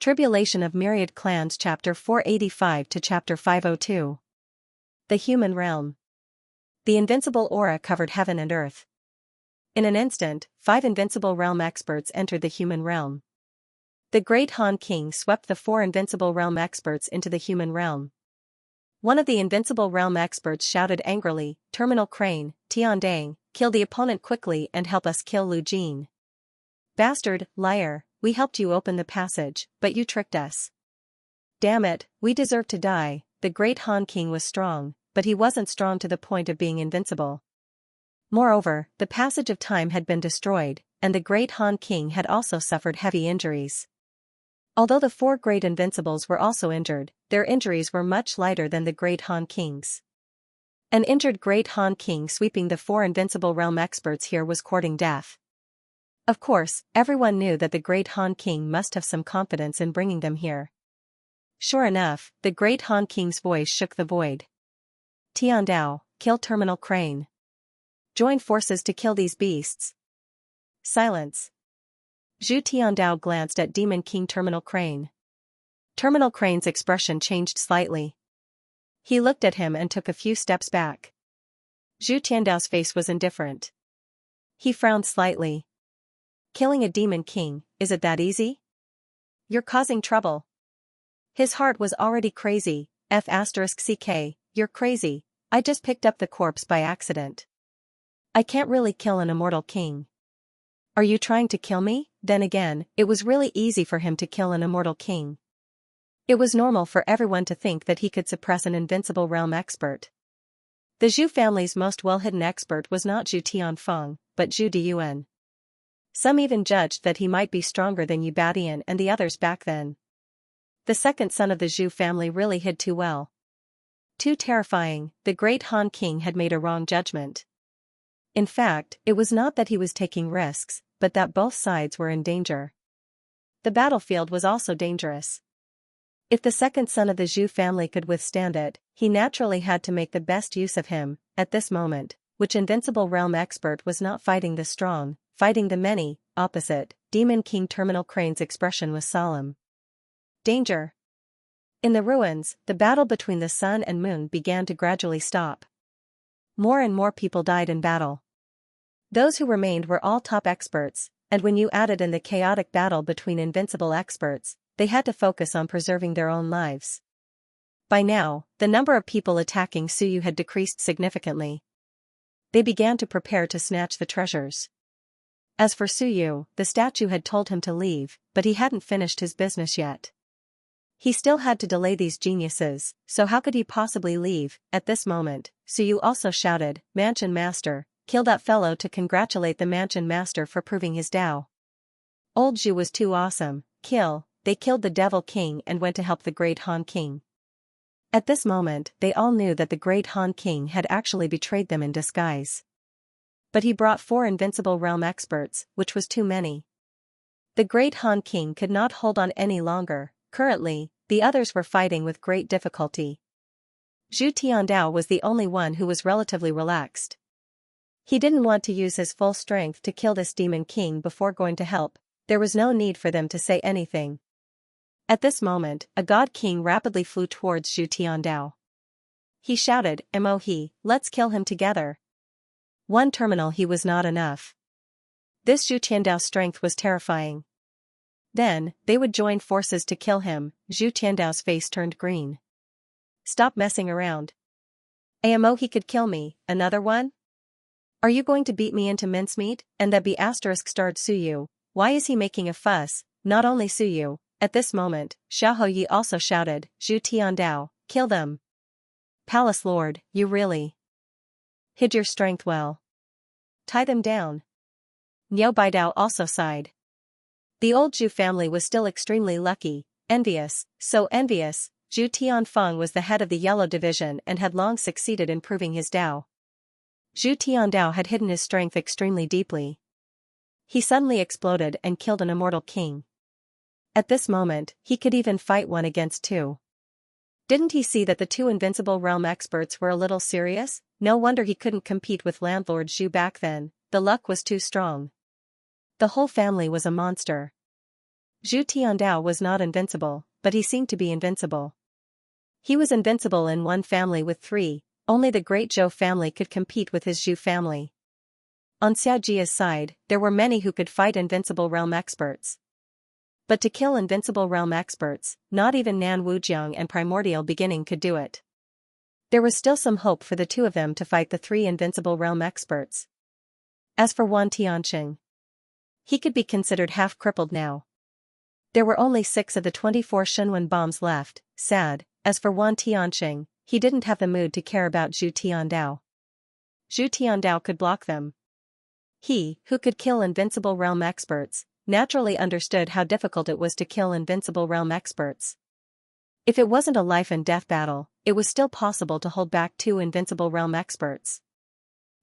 Tribulation of Myriad Clans Chapter 485 to Chapter 502. The Human Realm. The invincible aura covered heaven and earth. In an instant, 5 invincible realm experts entered the human realm. The great Han King swept the 4 invincible realm experts into the human realm. One of the invincible realm experts shouted angrily, "Terminal Crane, Tiandang, kill the opponent quickly and help us kill Lu Jin. Bastard, liar, we helped you open the passage, but you tricked us. Damn it, we deserve to die." The great Han King was strong, but he wasn't strong to the point of being invincible. Moreover, the passage of time had been destroyed, and the great Han King had also suffered heavy injuries. Although the 4 great invincibles were also injured, their injuries were much lighter than the great Han King's. An injured great Han King sweeping the 4 invincible realm experts here was courting death. Of course, everyone knew that the great Han King must have some confidence in bringing them here. Sure enough, the great Han King's voice shook the void. "Tiandao, kill Terminal Crane. Join forces to kill these beasts." Silence. Zhu Tiandao glanced at Demon King Terminal Crane. Terminal Crane's expression changed slightly. He looked at him and took a few steps back. Zhu Tiandao's face was indifferent. He frowned slightly. "Killing a Demon King, is it that easy? You're causing trouble." His heart was already crazy. F***ck, you're crazy, I just picked up the corpse by accident. I can't really kill an immortal king. Are you trying to kill me? Then again, it was really easy for him to kill an immortal king. It was normal for everyone to think that he could suppress an invincible realm expert. The Zhu family's most well-hidden expert was not Zhu Tianfeng, but Zhu Diyuan. Some even judged that he might be stronger than Yu Badian and the others back then. The second son of the Zhu family really hid too well. Too terrifying, the great Han King had made a wrong judgment. In fact, it was not that he was taking risks, but that both sides were in danger. The battlefield was also dangerous. If the second son of the Zhu family could withstand it, he naturally had to make the best use of him. At this moment, which invincible realm expert was not fighting the strong, fighting the many? Opposite, Demon King Terminal Crane's expression was solemn. Danger. In the ruins, the battle between the sun and moon began to gradually stop. More and more people died in battle. Those who remained were all top experts, and when you added in the chaotic battle between invincible experts, they had to focus on preserving their own lives. By now, the number of people attacking Suyu had decreased significantly. They began to prepare to snatch the treasures. As for Suyu, the statue had told him to leave, but he hadn't finished his business yet. He still had to delay these geniuses, so how could he possibly leave? At this moment, Suyu also shouted, "Mansion Master, kill that fellow," to congratulate the Mansion Master for proving his Tao. Old Zhu was too awesome. Kill. They killed the Devil King and went to help the great Han King. At this moment, they all knew that the great Han King had actually betrayed them in disguise. But he brought 4 invincible realm experts, which was too many. The great Han King could not hold on any longer. Currently, the others were fighting with great difficulty. Zhu Tiandao was the only one who was relatively relaxed. He didn't want to use his full strength to kill this Demon King before going to help. There was no need for them to say anything. At this moment, a God King rapidly flew towards Zhu Tiandao. He shouted, "Mohe, let's kill him together." One terminal he was not enough. This Zhu Tiandao's strength was terrifying. Then, they would join forces to kill him. Zhu Tiandao's face turned green. "Stop messing around. Mohe could kill me, another one? Are you going to beat me into mincemeat?" And that **starred Suyu. Why is he making a fuss? Not only Suyu. At this moment, Xiaoyi also shouted, "Zhu Tiandao, kill them. Palace Lord, you really hid your strength well. Tie them down." Niao Baidao also sighed. The old Zhu family was still extremely lucky, envious, so envious. Zhu Tianfeng was the head of the Yellow Division and had long succeeded in proving his Tao. Zhu Tiandao had hidden his strength extremely deeply. He suddenly exploded and killed an immortal king. At this moment, he could even fight 1 against 2. Didn't he see that the 2 invincible realm experts were a little serious? No wonder he couldn't compete with Landlord Zhu back then, the luck was too strong. The whole family was a monster. Zhu Tiandao was not invincible, but he seemed to be invincible. He was invincible in one family with three, only the great Zhou family could compete with his Zhu family. On Xiaojia's side, there were many who could fight invincible realm experts. But to kill invincible realm experts, not even Nan Wujiang and Primordial Beginning could do it. There was still some hope for the two of them to fight the three invincible realm experts. As for Wan Tianxing, he could be considered half-crippled now. There were only 6 of the 24 Shenwen bombs left, sad. As for Wan Tianxing, he didn't have the mood to care about Zhu Tiandao. Zhu Tiandao could block them. He, who could kill invincible realm experts, naturally understood how difficult it was to kill invincible realm experts. If it wasn't a life-and-death battle, it was still possible to hold back 2 invincible realm experts.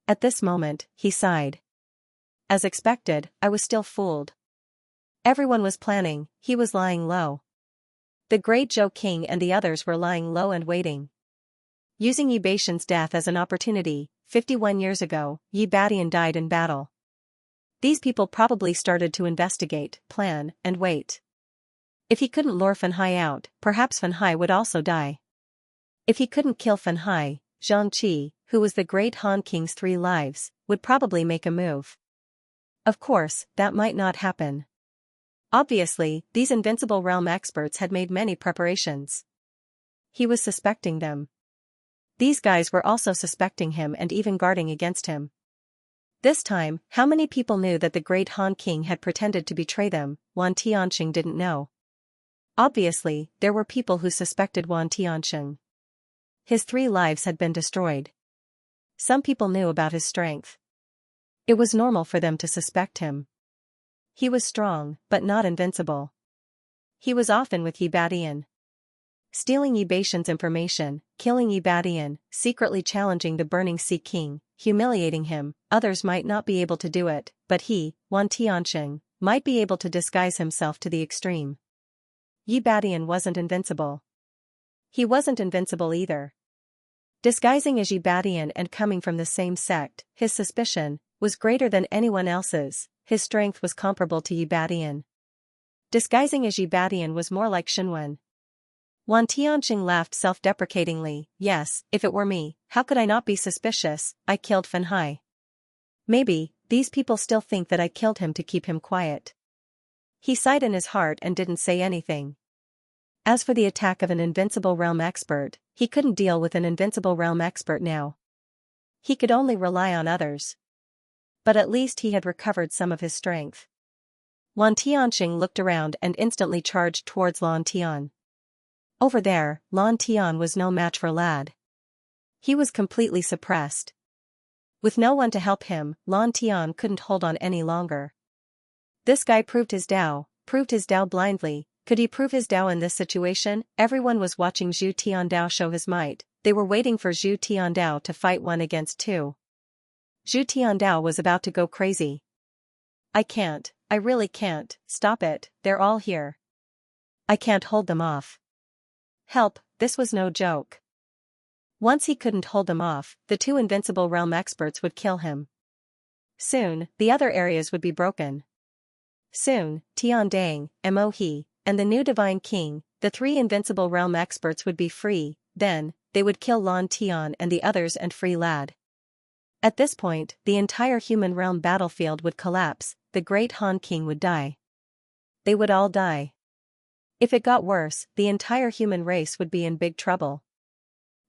At this moment, he sighed. As expected, I was still fooled. Everyone was planning, he was lying low. The great Zhou King and the others were lying low and waiting. Using Yi Baixian's death as an opportunity, 51 years ago, Yi Badian died in battle. These people probably started to investigate, plan, and wait. If he couldn't lure Fen Hai out, perhaps Fen Hai would also die. If he couldn't kill Fen Hai, Xianxia, who was the great Han King's 3 lives, would probably make a move. Of course, that might not happen. Obviously, these invincible realm experts had made many preparations. He was suspecting them. These guys were also suspecting him and even guarding against him. This time, how many people knew that the great Han King had pretended to betray them? Wan Tianxing didn't know. Obviously, there were people who suspected Wan Tianxing. His 3 lives had been destroyed. Some people knew about his strength. It was normal for them to suspect him. He was strong, but not invincible. He was often with Yi Badian. Stealing Yi Baixian's information, killing Yi Badian, secretly challenging the Burning Sea King, humiliating him. Others might not be able to do it, but he, Wan Tianxing, might be able to disguise himself to the extreme. Yi Badian wasn't invincible. He wasn't invincible either. Disguising as Yi Badian and coming from the same sect, his suspicion was greater than anyone else's. His strength was comparable to Yi Badian. Disguising as Yi Badian was more like Shenwen. Wan Tianxing laughed self-deprecatingly. Yes, if it were me, how could I not be suspicious? I killed Fen Hai. Maybe, these people still think that I killed him to keep him quiet. He sighed in his heart and didn't say anything. As for the attack of an invincible realm expert, he couldn't deal with an invincible realm expert now. He could only rely on others. But at least he had recovered some of his strength. Wan Tianxing looked around and instantly charged towards Lan Tian. Over there, Lan Tian was no match for Lad. He was completely suppressed. With no one to help him, Lan Tian couldn't hold on any longer. This guy proved his Dao blindly. Could he prove his Dao in this situation? Everyone was watching Zhu Tiandao show his might. They were waiting for Zhu Tiandao to fight 1 against 2. Zhu Tiandao was about to go crazy. I really can't, stop it, they're all here. I can't hold them off. Help, this was no joke. Once he couldn't hold them off, the 2 invincible realm experts would kill him. Soon, the other areas would be broken. Soon, Tiandang, Mo He, and the new Divine King, the 3 invincible realm experts would be free. Then, they would kill Lan Tian and the others and free Lad. At this point, the entire human realm battlefield would collapse, the great Han King would die. They would all die. If it got worse, the entire human race would be in big trouble.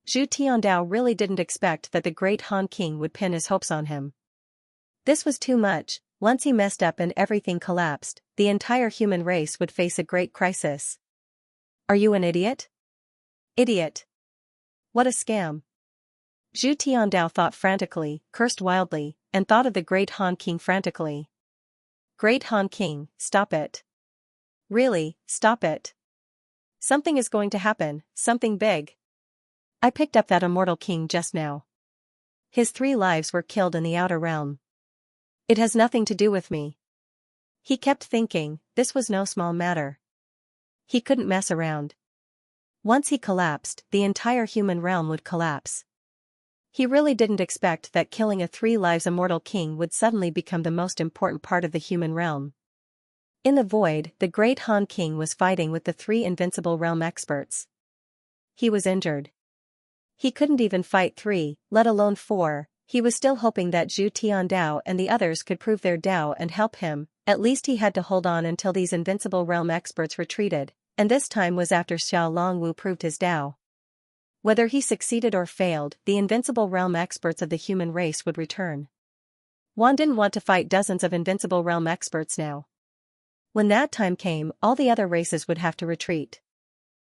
Zhu Tiandao really didn't expect that the great Han King would pin his hopes on him. This was too much. Once he messed up and everything collapsed, the entire human race would face a great crisis. Are you an idiot? Idiot. What a scam. Zhu Tiandao thought frantically, cursed wildly, and thought of the great Han King frantically. Great Han King, stop it. Really, stop it. Something is going to happen, something big. I picked up that immortal king just now. His 3 lives were killed in the outer realm. It has nothing to do with me. He kept thinking, this was no small matter. He couldn't mess around. Once he collapsed, the entire human realm would collapse. He really didn't expect that killing a 3 lives immortal king would suddenly become the most important part of the human realm. In the void, the great Han King was fighting with the 3 invincible realm experts. He was injured. He couldn't even fight 3, let alone 4. He was still hoping that Zhu Tiandao and the others could prove their Dao and help him. At least he had to hold on until these invincible realm experts retreated, and this time was after Xiao Longwu proved his Dao. Whether he succeeded or failed, the invincible realm experts of the human race would return. Wan didn't want to fight dozens of invincible realm experts now. When that time came, all the other races would have to retreat.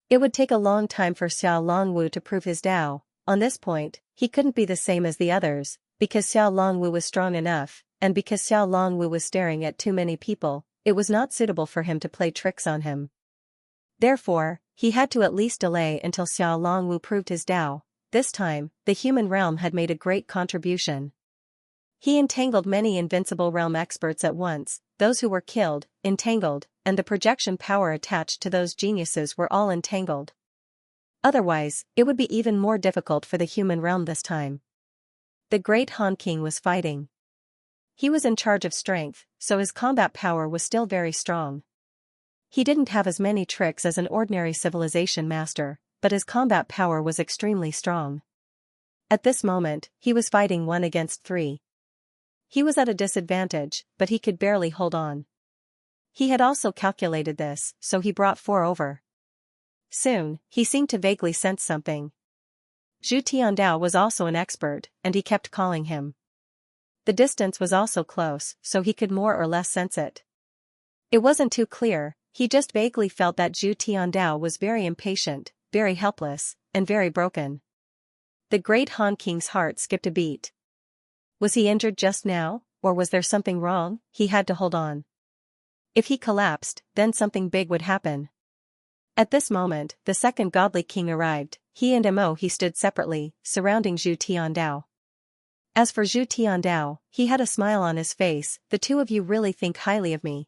It would take a long time for Xiao Longwu to prove his Dao. On this point, he couldn't be the same as the others, because Xiao Longwu was strong enough, and because Xiao Longwu was staring at too many people, it was not suitable for him to play tricks on him. Therefore, he had to at least delay until Xiao Longwu proved his Dao. This time, the human realm had made a great contribution. He entangled many invincible realm experts at once, those who were killed, entangled, and the projection power attached to those geniuses were all entangled. Otherwise, it would be even more difficult for the human realm this time. The great Han King was fighting. He was in charge of strength, so his combat power was still very strong. He didn't have as many tricks as an ordinary civilization master, but his combat power was extremely strong. At this moment, he was fighting 1 against 3. He was at a disadvantage, but he could barely hold on. He had also calculated this, so he brought 4 over. Soon, he seemed to vaguely sense something. Zhu Tiandao was also an expert, and he kept calling him. The distance was also close, so he could more or less sense it. It wasn't too clear, he just vaguely felt that Zhu Tiandao was very impatient, very helpless, and very broken. The great Han King's heart skipped a beat. Was he injured just now, or was there something wrong? He had to hold on. If he collapsed, then something big would happen. At this moment, the second godly king arrived. He and He stood separately, surrounding Zhu Tiandao. As for Zhu Tiandao, he had a smile on his face. The 2 of you really think highly of me.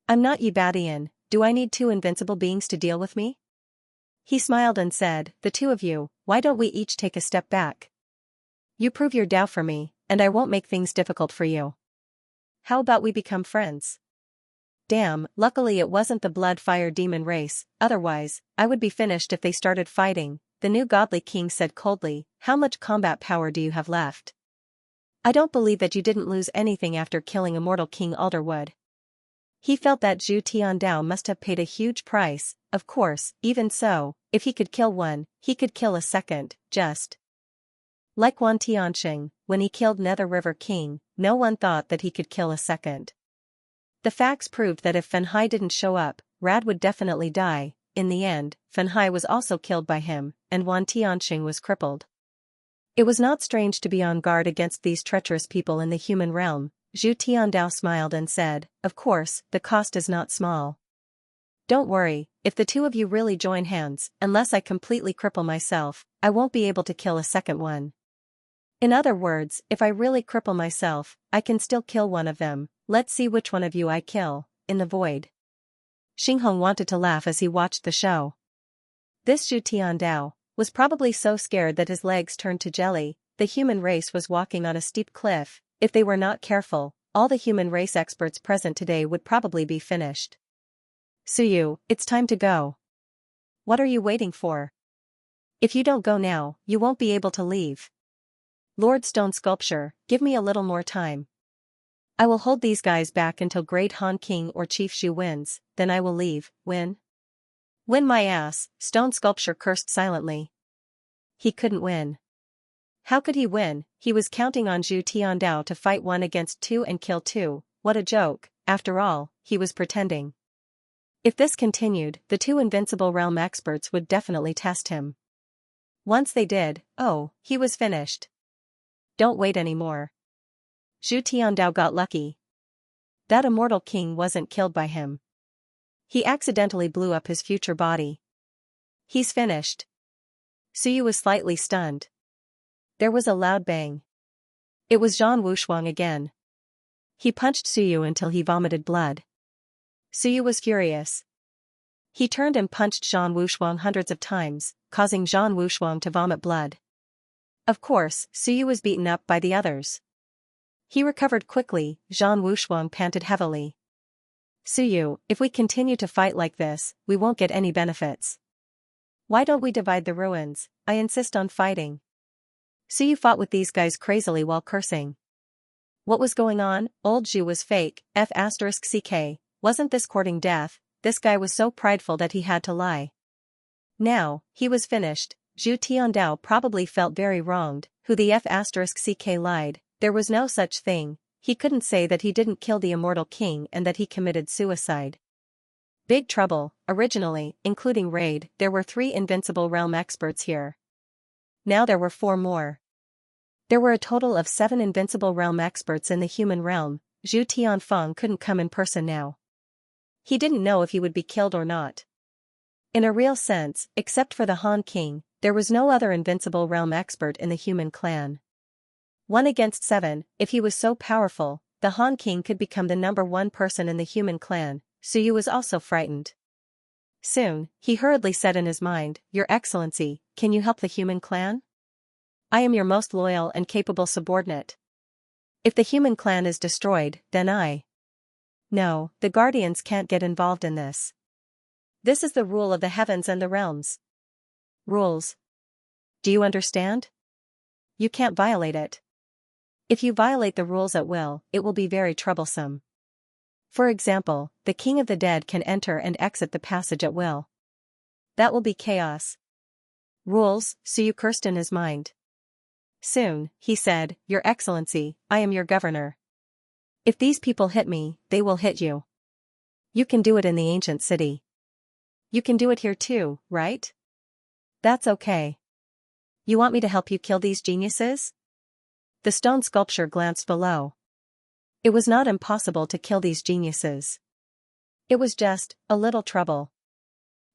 I'm not Yibadian, do I need 2 invincible beings to deal with me? He smiled and said, the 2 of you, why don't we each take a step back? You prove your Dao for me, and I won't make things difficult for you. How about we become friends? Damn, luckily it wasn't the blood-fire demon race, otherwise, I would be finished if they started fighting. The new godly king said coldly, how much combat power do you have left? I don't believe that you didn't lose anything after killing immortal King Alderwood. He felt that Zhu Tiandao must have paid a huge price. Of course, even so, if he could kill one, he could kill a second, just like Wan Tianxing, when he killed Nether River King, no one thought that he could kill a second. The facts proved that if Fenhai didn't show up, Rad would definitely die. In the end, Fenhai was also killed by him, and Wan Tianxing was crippled. It was not strange to be on guard against these treacherous people in the human realm. Zhu Tiandao smiled and said, of course, the cost is not small. Don't worry, if the 2 of you really join hands, unless I completely cripple myself, I won't be able to kill a second one. In other words, if I really cripple myself, I can still kill one of them. Let's see which one of you I kill. In the void. Xinghong wanted to laugh as he watched the show. This Zhu Tiandao was probably so scared that his legs turned to jelly. The human race was walking on a steep cliff. If they were not careful, all the human race experts present today would probably be finished. Suyu, it's time to go. What are you waiting for? If you don't go now, you won't be able to leave. Lord Stone Sculpture, give me a little more time. I will hold these guys back until Great Han King or Chief Shu wins, then I will leave. Win? Win my ass, Stone Sculpture cursed silently. He couldn't win. How could he win? He was counting on Zhu Tiandao to fight 1 against 2 and kill 2. What a joke, after all, he was pretending. If this continued, the 2 invincible realm experts would definitely test him. Once they did, oh, he was finished. Don't wait anymore. Zhu Tiandao got lucky. That immortal king wasn't killed by him. He accidentally blew up his future body. He's finished. Suyu was slightly stunned. There was a loud bang. It was Zhan Wushuang again. He punched Suyu until he vomited blood. Suyu was furious. He turned and punched Zhan Wushuang hundreds of times, causing Zhan Wushuang to vomit blood. Of course, Suyu was beaten up by the others. He recovered quickly. Zhan Wushuang panted heavily. Suyu, if we continue to fight like this, we won't get any benefits. Why don't we divide the ruins? I insist on fighting. Suyu fought with these guys crazily while cursing. What was going on? Old Zhu was fake, F***ck, wasn't this courting death? This guy was so prideful that he had to lie. Now, he was finished. Zhu Tiandao probably felt very wronged. Who the F***ck lied? There was no such thing. He couldn't say that he didn't kill the immortal king and that he committed suicide. Big trouble. Originally, including Raid, there were 3 invincible realm experts here. Now there were 4 more. There were a total of 7 invincible realm experts in the human realm. Zhu Tianfeng couldn't come in person now. He didn't know if he would be killed or not. In a real sense, except for the Han King, there was no other invincible realm expert in the human clan. 1 against 7, if he was so powerful, the Han King could become the number 1 person in the human clan. Suyu was also frightened. Soon, he hurriedly said in his mind, Your Excellency, can you help the human clan? I am your most loyal and capable subordinate. If the human clan is destroyed, then I. No, the Guardians can't get involved in this. This is the rule of the heavens and the realms. Rules. Do you understand? You can't violate it. If you violate the rules at will, it will be very troublesome. For example, the King of the Dead can enter and exit the passage at will. That will be chaos. Rules, Suyu cursed in his mind. Soon, he said, Your Excellency, I am your governor. If these people hit me, they will hit you. You can do it in the ancient city. You can do it here too, right? That's okay. You want me to help you kill these geniuses? The stone sculpture glanced below. It was not impossible to kill these geniuses. It was just a little trouble.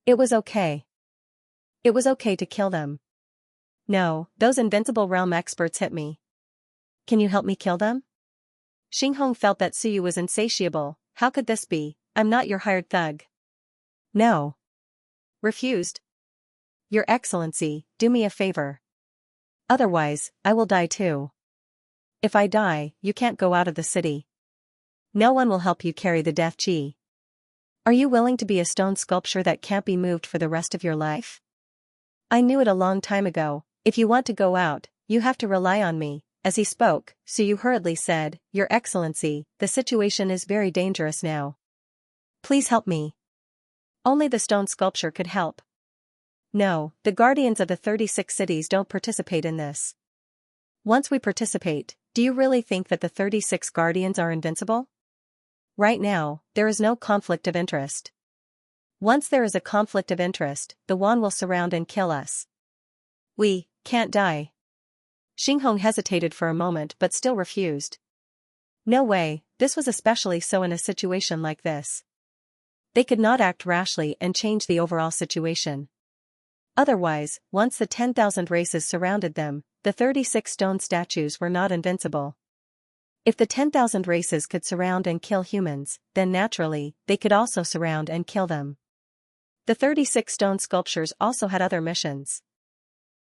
It was okay. It was okay to kill them. No, those invincible realm experts hit me. Can you help me kill them? Xinghong felt that Suyu was insatiable. How could this be? I'm not your hired thug. No. Refused. Your Excellency, do me a favor. Otherwise, I will die too. If I die, you can't go out of the city. No one will help you carry the death chi. Are you willing to be a stone sculpture that can't be moved for the rest of your life? I knew it a long time ago. If you want to go out, you have to rely on me. As he spoke, Suyu hurriedly said, Your Excellency, the situation is very dangerous now. Please help me. Only the stone sculpture could help. No, the guardians of the 36 cities don't participate in this. Once we participate, do you really think that the 36 guardians are invincible? Right now, there is no conflict of interest. Once there is a conflict of interest, the Wan will surround and kill us. We can't die. Xinghong hesitated for a moment but still refused. No way, this was especially so in a situation like this. They could not act rashly and change the overall situation. Otherwise, once the 10,000 races surrounded them, the 36 stone statues were not invincible. If the 10,000 races could surround and kill humans, then naturally, they could also surround and kill them. The 36 stone sculptures also had other missions.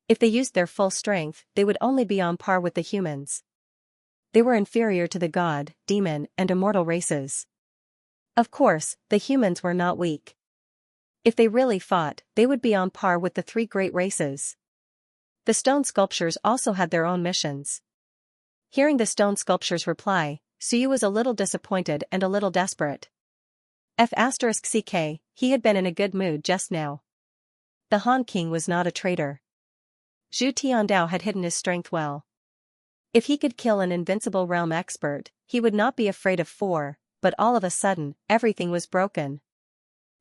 If they used their full strength, they would only be on par with the humans. They were inferior to the god, demon, and immortal races. Of course, the humans were not weak. If they really fought, they would be on par with the 3 great races. The stone sculptures also had their own missions. Hearing the stone sculpture's reply, Suyu was a little disappointed and a little desperate. F***ck, he had been in a good mood just now. The Han King was not a traitor. Zhu Tiandao had hidden his strength well. If he could kill an invincible realm expert, he would not be afraid of 4, but all of a sudden, everything was broken.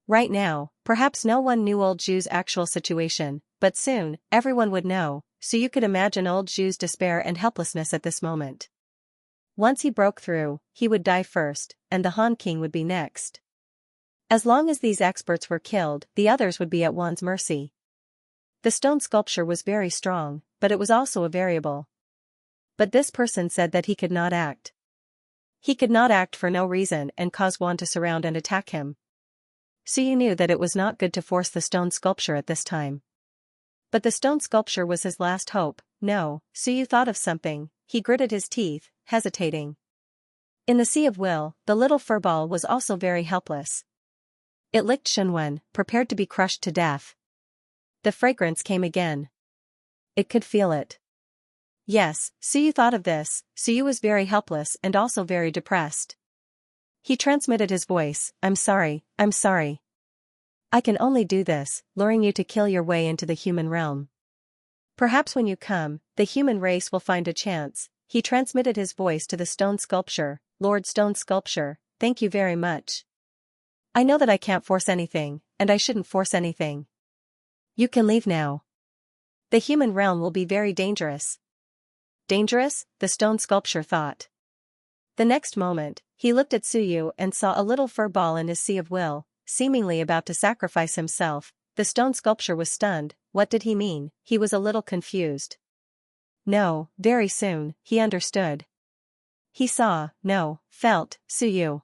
Right now, perhaps no one knew old Zhu's actual situation, but soon, everyone would know, so you could imagine old Zhu's despair and helplessness at this moment. Once he broke through, he would die first, and the Han King would be next. As long as these experts were killed, the others would be at one's mercy. The stone sculpture was very strong, but it was also a variable. But this person said that he could not act. He could not act for no reason and cause Wan to surround and attack him. So you knew that it was not good to force the stone sculpture at this time. But the stone sculpture was his last hope. No, Suyu thought of something. He gritted his teeth, hesitating. In the Sea of Will, the little furball was also very helpless. It licked Shenwen, prepared to be crushed to death. The fragrance came again. It could feel it. Yes, Suyu thought of this. Suyu was very helpless and also very depressed. He transmitted his voice, I'm sorry. I can only do this, luring you to kill your way into the human realm. Perhaps when you come, the human race will find a chance. He transmitted his voice to the stone sculpture, Lord Stone Sculpture, thank you very much. I know that I can't force anything, and I shouldn't force anything. You can leave now. The human realm will be very dangerous. Dangerous, the stone sculpture thought. The next moment, he looked at Suyu and saw a little fur ball in his Sea of Will, seemingly about to sacrifice himself. The stone sculpture was stunned. What did he mean? He was a little confused. No, very soon, he understood. He saw, no, felt, Suyu.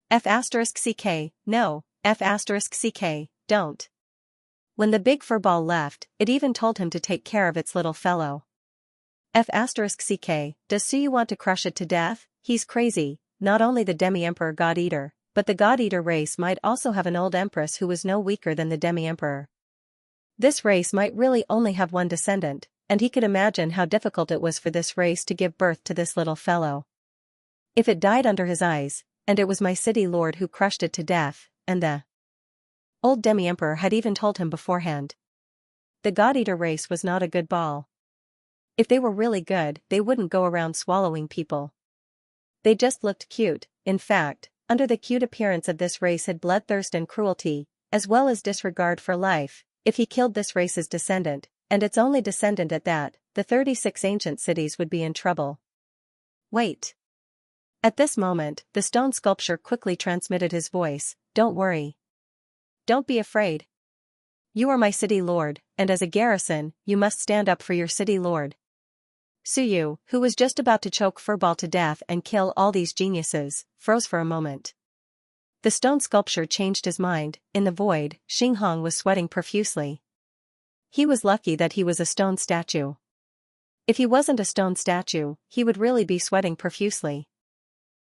F*ck, no, F*ck, don't. When the big fur ball left, it even told him to take care of its little fellow. F*ck, does Suyu want to crush it to death? He's crazy. Not only the Demi-Emperor God-Eater, but the God-Eater race might also have an old empress who was no weaker than the Demi-Emperor. This race might really only have one descendant, and he could imagine how difficult it was for this race to give birth to this little fellow. If it died under his eyes, and it was my city lord who crushed it to death, and the old Demi-Emperor had even told him beforehand. The God-Eater race was not a good ball. If they were really good, they wouldn't go around swallowing people. They just looked cute. In fact, under the cute appearance of this race hid bloodthirst and cruelty, as well as disregard for life. If he killed this race's descendant, and its only descendant at that, the 36 ancient cities would be in trouble. Wait. At this moment, the stone sculpture quickly transmitted his voice, don't worry. Don't be afraid. You are my city lord, and as a garrison, you must stand up for your city lord. Suyu, who was just about to choke Furball to death and kill all these geniuses, froze for a moment. The stone sculpture changed his mind. In the void, Xinghong was sweating profusely. He was lucky that he was a stone statue. If he wasn't a stone statue, he would really be sweating profusely.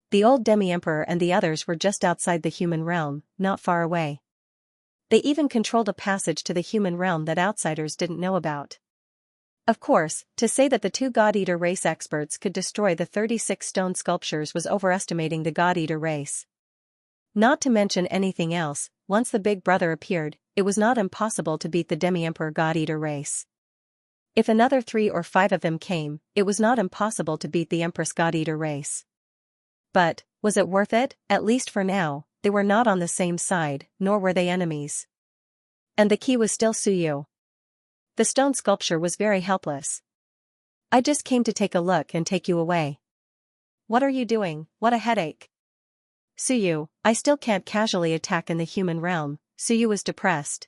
The old Demi-Emperor and the others were just outside the human realm, not far away. They even controlled a passage to the human realm that outsiders didn't know about. Of course, to say that the two God-Eater race experts could destroy the 36 stone sculptures was overestimating the God-Eater race. Not to mention anything else, once the Big Brother appeared, it was not impossible to beat the Demi-Emperor God-Eater race. If another 3 or 5 of them came, it was not impossible to beat the Empress God-Eater race. But, was it worth it? At least for now, they were not on the same side, nor were they enemies. And the key was still Suyu. The stone sculpture was very helpless. I just came to take a look and take you away. What are you doing? What a headache. Suyu, I still can't casually attack in the human realm. Suyu was depressed.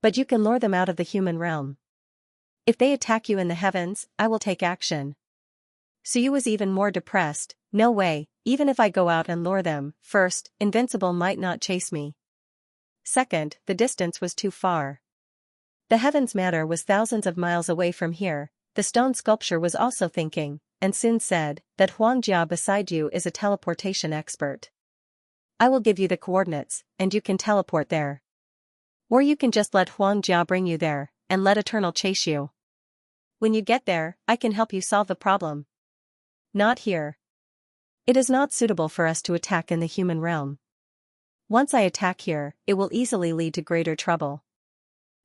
But you can lure them out of the human realm. If they attack you in the heavens, I will take action. Suyu was even more depressed. No way, even if I go out and lure them. First, Invincible might not chase me. Second, the distance was too far. The heavens matter was thousands of miles away from here. The stone sculpture was also thinking, and soon said, that Huangjia beside you is a teleportation expert. I will give you the coordinates, and you can teleport there. Or you can just let Huangjia bring you there, and let Eternal chase you. When you get there, I can help you solve the problem. Not here. It is not suitable for us to attack in the human realm. Once I attack here, it will easily lead to greater trouble.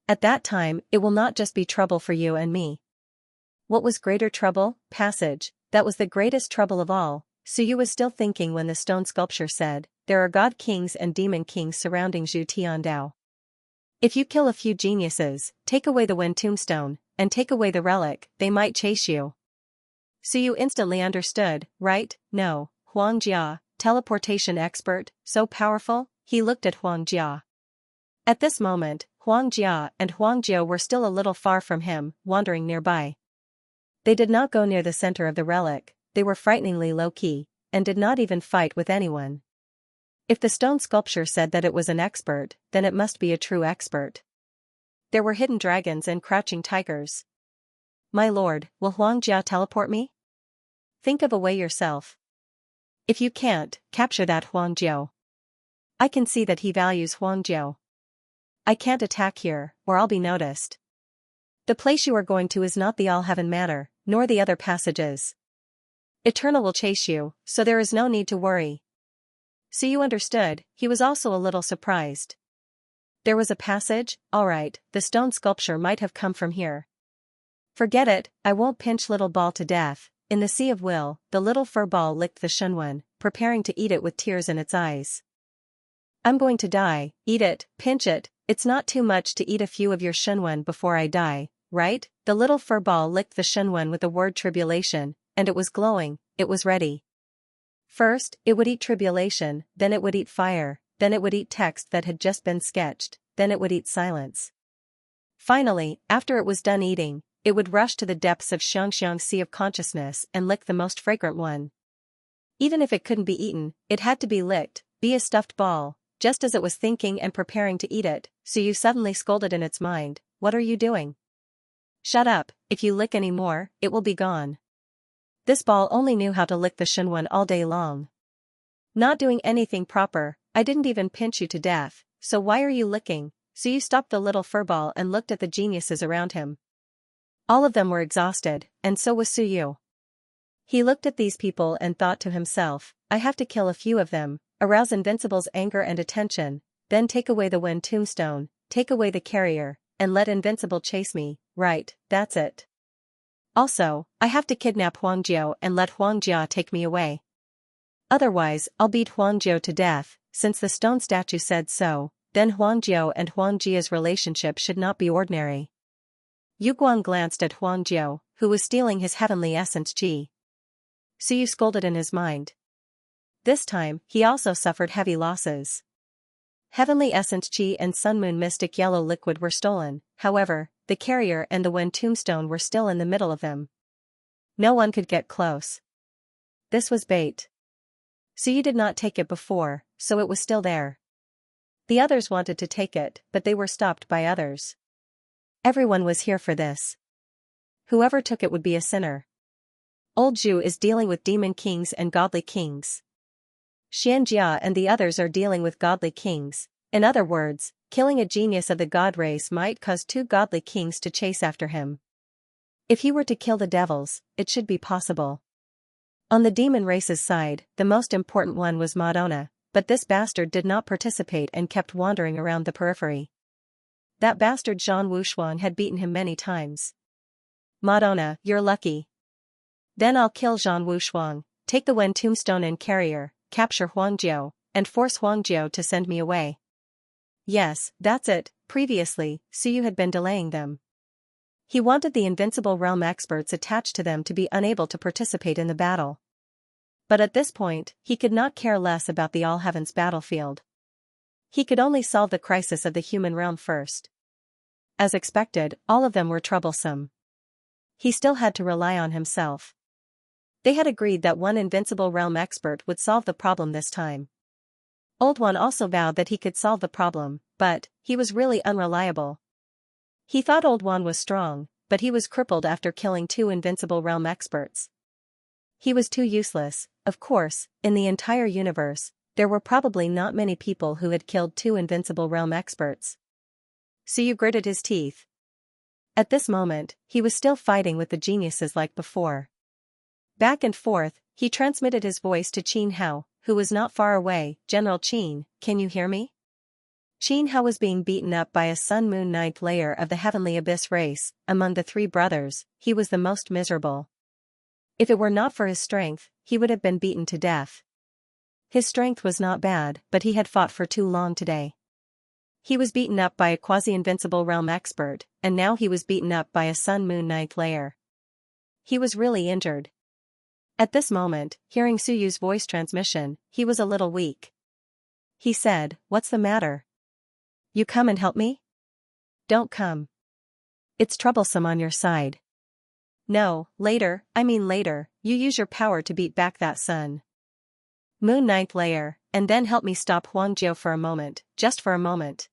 At that time, it will not just be trouble for you and me. What was greater trouble? Passage. That was the greatest trouble of all. Suyu was still thinking when the stone sculpture said, there are god kings and demon kings surrounding Zhu Tiandao. If you kill a few geniuses, take away the Wen tombstone, and take away the relic, they might chase you. Suyu instantly understood, right? No, Huangjia, teleportation expert, so powerful? He looked at Huangjia. At this moment, Huangjia and Huangjio were still a little far from him, wandering nearby. They did not go near the center of the relic, they were frighteningly low-key, and did not even fight with anyone. If the stone sculpture said that it was an expert, then it must be a true expert. There were hidden dragons and crouching tigers. My lord, will Huangjia teleport me? Think of a way yourself. If you can't, capture that Huangjiu. I can see that he values Huangjiu. I can't attack here, or I'll be noticed. The place you are going to is not the All-Heaven Manor, nor the other passages. Eternal will chase you, so there is no need to worry. So you understood. He was also a little surprised. There was a passage? Alright, the stone sculpture might have come from here. Forget it, I won't pinch little ball to death. In the sea of will, the little fur ball licked the Shunwen, preparing to eat it with tears in its eyes. I'm going to die, eat it, pinch it, it's not too much to eat a few of your Shunwen before I die, right? The little fur ball licked the Shunwen with the word tribulation, and it was glowing, it was ready. First, it would eat tribulation, then it would eat fire, then it would eat text that had just been sketched, then it would eat silence. Finally, after it was done eating, it would rush to the depths of Xianxia sea of consciousness and lick the most fragrant one. Even if it couldn't be eaten, it had to be licked, be a stuffed ball, just as it was thinking and preparing to eat it, so you suddenly scolded in its mind, what are you doing? Shut up, if you lick any more, it will be gone. This ball only knew how to lick the Shunwen all day long. Not doing anything proper, I didn't even pinch you to death, so why are you licking? So you stopped the little furball and looked at the geniuses around him. All of them were exhausted, and so was Suyu. He looked at these people and thought to himself, I have to kill a few of them, arouse Invincible's anger and attention, then take away the Wen tombstone, take away the carrier, and let Invincible chase me, right, that's it. Also, I have to kidnap Huangjiu and let Huangjia take me away. Otherwise, I'll beat Huangjiu to death, since the stone statue said so, then Huangjiu and Huangjia's relationship should not be ordinary. Yu Guang glanced at Huangjiu, who was stealing his heavenly essence Ji. Suyu scolded in his mind. This time, he also suffered heavy losses. Heavenly essence Qi and Sun Moon mystic yellow liquid were stolen, however, the carrier and the Wen tombstone were still in the middle of them. No one could get close. This was bait. Suyu did not take it before, so it was still there. The others wanted to take it, but they were stopped by others. Everyone was here for this. Whoever took it would be a sinner. Old Zhu is dealing with demon kings and godly kings. Xianxia and the others are dealing with godly kings. In other words, killing a genius of the god race might cause two godly kings to chase after him. If he were to kill the devils, it should be possible. On the demon race's side, the most important one was Madonna, but this bastard did not participate and kept wandering around the periphery. That bastard Zhang Wushuang had beaten him many times. Madonna, you're lucky. Then I'll kill Zhang Wushuang, take the Wen tombstone and carrier, capture Huangjiu, and force Huangjiu to send me away. Yes, that's it. Previously, Suyu had been delaying them. He wanted the Invincible Realm experts attached to them to be unable to participate in the battle. But at this point, he could not care less about the All Heavens battlefield. He could only solve the crisis of the human realm first. As expected, all of them were troublesome. He still had to rely on himself. They had agreed that one Invincible Realm expert would solve the problem this time. Old One also vowed that he could solve the problem, but he was really unreliable. He thought Old One was strong, but he was crippled after killing two Invincible Realm experts. He was too useless. Of course, in the entire universe, there were probably not many people who had killed two Invincible Realm experts. Suyu gritted his teeth. At this moment, he was still fighting with the geniuses like before. Back and forth, he transmitted his voice to Qin Hao, who was not far away. General Qin, can you hear me? Qin Hao was being beaten up by a Sun-Moon ninth layer of the Heavenly Abyss race. Among the three brothers, he was the most miserable. If it were not for his strength, he would have been beaten to death. His strength was not bad, but he had fought for too long today. He was beaten up by a quasi-invincible realm expert, and now he was beaten up by a Sun-Moon ninth layer. He was really injured. At this moment, hearing Suyu's voice transmission, he was a little weak. He said, "What's the matter? You come and help me?" "Don't come. It's troublesome on your side." "No, later, you use your power to beat back that Sun Moon ninth layer, and then help me stop Huangjiu for a moment, just for a moment."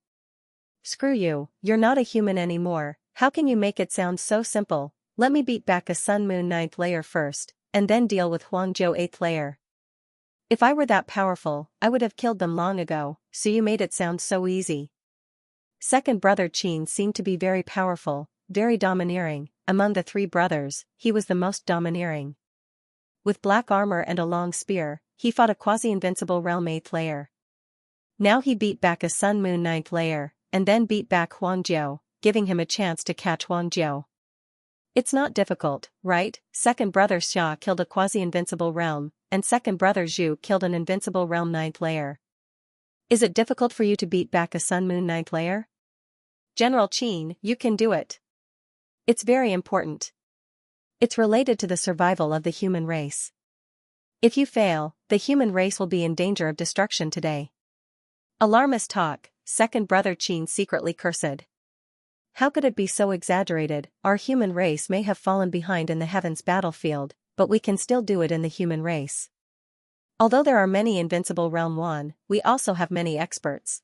"Screw you, you're not a human anymore. How can you make it sound so simple? Let me beat back a Sun Moon ninth layer first, and then deal with Huangjiu 8th layer." If I were that powerful, I would have killed them long ago, so you made it sound so easy. Second brother Qin seemed to be very powerful, very domineering. Among the three brothers, he was the most domineering. With black armor and a long spear, he fought a quasi-invincible realm 8th layer. Now he beat back a Sun Moon 9th layer, and then beat back Huangjiu, giving him a chance to catch Huangjiu. It's not difficult, right? Second brother Xia killed a quasi-invincible realm, and second brother Zhu killed an invincible realm 9th layer. Is it difficult for you to beat back a Sun Moon 9th layer? General Qin, you can do it. It's very important. It's related to the survival of the human race. If you fail, the human race will be in danger of destruction today. Alarmist talk, second brother Qin secretly cursed. How could it be so exaggerated? Our human race may have fallen behind in the heavens battlefield, but we can still do it in the human race. Although there are many invincible realm 1, we also have many experts.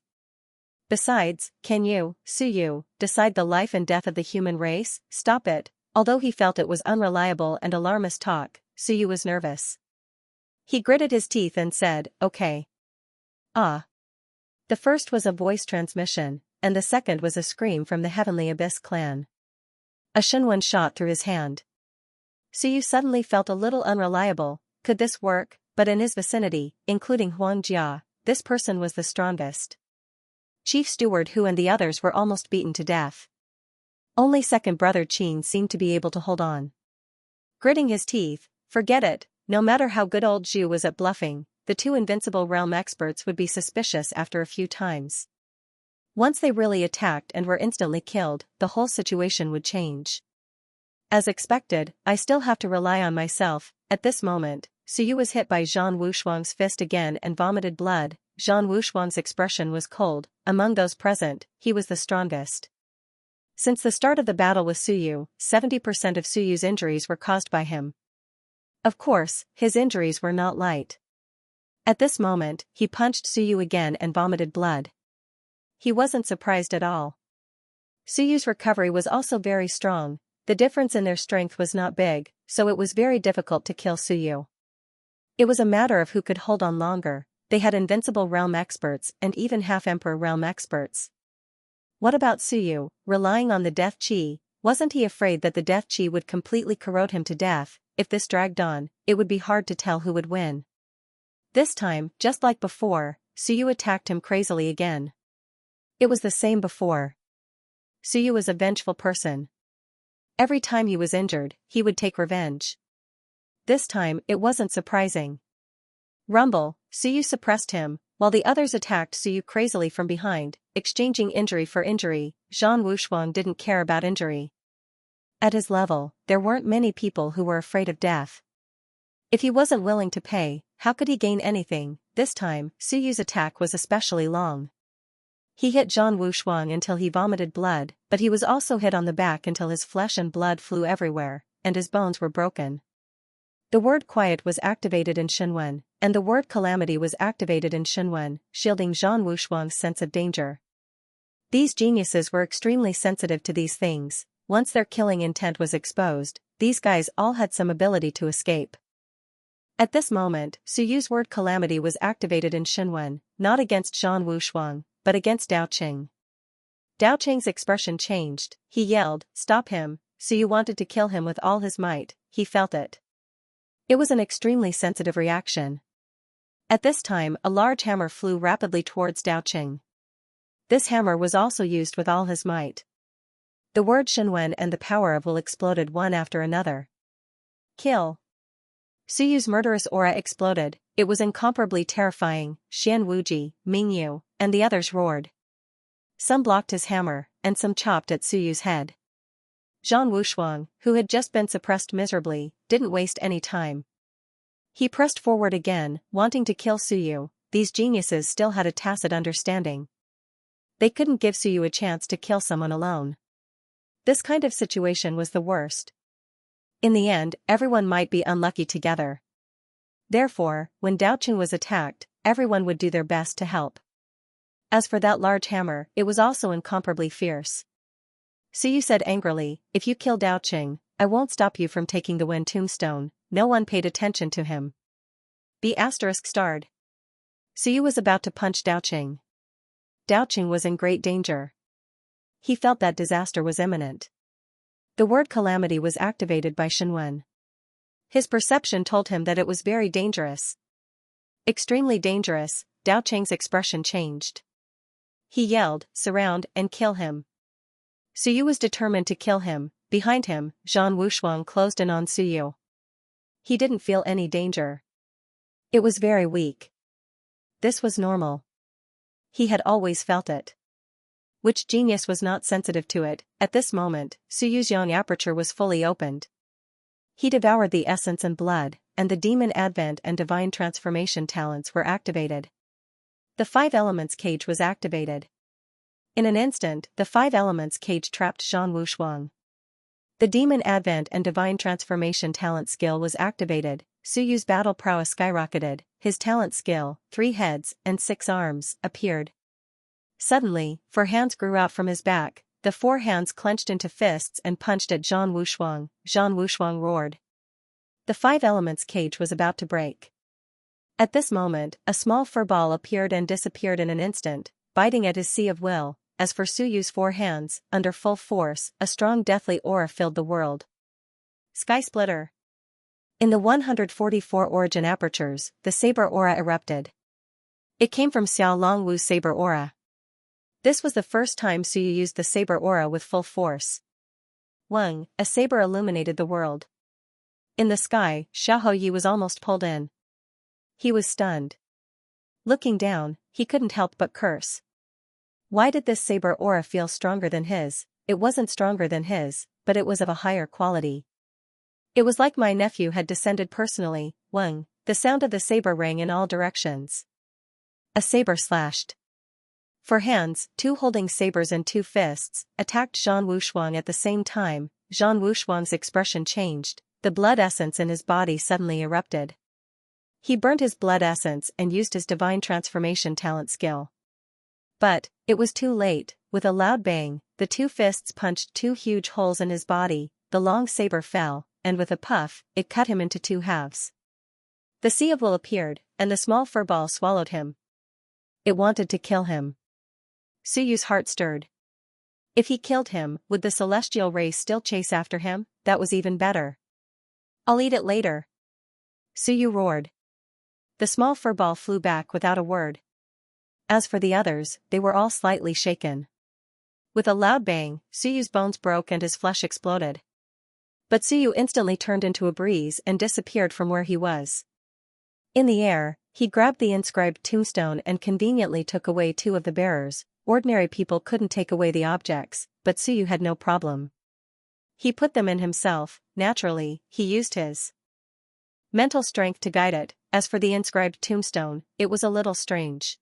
Besides, can you, Suyu, decide the life and death of the human race? Stop it. Although he felt it was unreliable and alarmist talk, Suyu was nervous. He gritted his teeth and said, okay. Ah. The first was a voice transmission, and the second was a scream from the Heavenly Abyss clan. A Shenwen shot through his hand. Suyu suddenly felt a little unreliable. Could this work? But in his vicinity, including Huangjia, this person was the strongest. Chief Steward Hu and the others were almost beaten to death. Only second brother Qin seemed to be able to hold on. Gritting his teeth, forget it, no matter how good old Zhu was at bluffing, the two invincible realm experts would be suspicious after a few times. Once they really attacked and were instantly killed, the whole situation would change. As expected, I still have to rely on myself. At this moment, Suyu was hit by Zhang Wushuang's fist again and vomited blood. Zhang Wushuang's expression was cold. Among those present, he was the strongest. Since the start of the battle with Suyu, 70% of Suyu's injuries were caused by him. Of course, his injuries were not light. At this moment, he punched Suyu again and vomited blood. He wasn't surprised at all. Suyu's recovery was also very strong. The difference in their strength was not big, so it was very difficult to kill Suyu. It was a matter of who could hold on longer. They had invincible realm experts and even half-emperor realm experts. What about Suyu, relying on the death chi? Wasn't he afraid that the death chi would completely corrode him to death? If this dragged on, it would be hard to tell who would win. This time, just like before, Suyu attacked him crazily again. It was the same before. Suyu was a vengeful person. Every time he was injured, he would take revenge. This time, it wasn't surprising. Rumble, Suyu suppressed him, while the others attacked Suyu crazily from behind, exchanging injury for injury. Zhang Wushuang didn't care about injury. At his level, there weren't many people who were afraid of death. If he wasn't willing to pay, how could he gain anything? This time, Suyu's attack was especially long. He hit Zhang Wushuang until he vomited blood, but he was also hit on the back until his flesh and blood flew everywhere, and his bones were broken. The word quiet was activated in Shenwen, and the word calamity was activated in Shenwen, shielding Zhang Wushuang's sense of danger. These geniuses were extremely sensitive to these things. Once their killing intent was exposed, these guys all had some ability to escape. At this moment, Suyu's word calamity was activated in Shenwen, not against Zhang Wushuang, but against Dao Qing. Dao Qing's expression changed. He yelled, "Stop him!" Suyu wanted to kill him with all his might. He felt it. It was an extremely sensitive reaction. At this time, a large hammer flew rapidly towards Dao Qing. This hammer was also used with all his might. The word Shenwen and the power of will exploded one after another. Kill. Suyu's murderous aura exploded. It was incomparably terrifying. Xian Wuji, Mingyu, and the others roared. Some blocked his hammer, and some chopped at Suyu's head. Zhang Wushuang, who had just been suppressed miserably, didn't waste any time. He pressed forward again, wanting to kill Suyu. These geniuses still had a tacit understanding. They couldn't give Suyu a chance to kill someone alone. This kind of situation was the worst. In the end, everyone might be unlucky together. Therefore, when Dao Qing was attacked, everyone would do their best to help. As for that large hammer, it was also incomparably fierce. Suyu said angrily, "If you kill Dao Qing, I won't stop you from taking the Wen tombstone." No one paid attention to him. B asterisk starred. Suyu was about to punch Daoqing. Daoqing was in great danger. He felt that disaster was imminent. The word calamity was activated by Shenwen. His perception told him that it was very dangerous. Extremely dangerous. Daoqing's expression changed. He yelled, "Surround and kill him." Suyu was determined to kill him. Behind him, Zhan Wushuang closed in on Suyu. He didn't feel any danger. It was very weak. This was normal. He had always felt it. Which genius was not sensitive to it? At this moment, Suyu's yang aperture was fully opened. He devoured the essence and blood, and the demon advent and divine transformation talents were activated. The five elements cage was activated. In an instant, the five elements cage trapped Zhan Wushuang. The demon advent and divine transformation talent skill was activated. Suyu's battle prowess skyrocketed. His talent skill, 3 heads and 6 arms, appeared. Suddenly, 4 hands grew out from his back. The 4 hands clenched into fists and punched at Zhan Wushuang. Zhan Wushuang roared. The five elements cage was about to break. At this moment, a small fur ball appeared and disappeared in an instant, biting at his sea of will. As for Suyu's 4 hands, under full force, a strong deathly aura filled the world. Sky Splitter. In the 144 origin apertures, the saber aura erupted. It came from Xiao Longwu's saber aura. This was the first time Suyu used the saber aura with full force. Weng, a saber illuminated the world. In the sky, Xiao Yi was almost pulled in. He was stunned. Looking down, he couldn't help but curse. Why did this saber aura feel stronger than his? It wasn't stronger than his, but it was of a higher quality. It was like my nephew had descended personally. Weng, the sound of the saber rang in all directions. A saber slashed. 4 hands, 2 holding sabers and 2 fists, attacked Zhan Wushuang at the same time. Zhan Wushuang's expression changed. The blood essence in his body suddenly erupted. He burned his blood essence and used his divine transformation talent skill. But, it was too late. With a loud bang, the 2 fists punched 2 huge holes in his body. The long saber fell, and with a puff, it cut him into 2 halves. The Sea of Will appeared, and the small fur ball swallowed him. It wanted to kill him. Suyu's heart stirred. If he killed him, would the celestial race still chase after him? That was even better. I'll eat it later. Suyu roared. The small fur ball flew back without a word. As for the others, they were all slightly shaken. With a loud bang, Suyu's bones broke and his flesh exploded. But Suyu instantly turned into a breeze and disappeared from where he was. In the air, he grabbed the inscribed tombstone and conveniently took away 2 of the bearers. Ordinary people couldn't take away the objects, but Suyu had no problem. He put them in himself. Naturally, he used his mental strength to guide it. As for the inscribed tombstone, it was a little strange.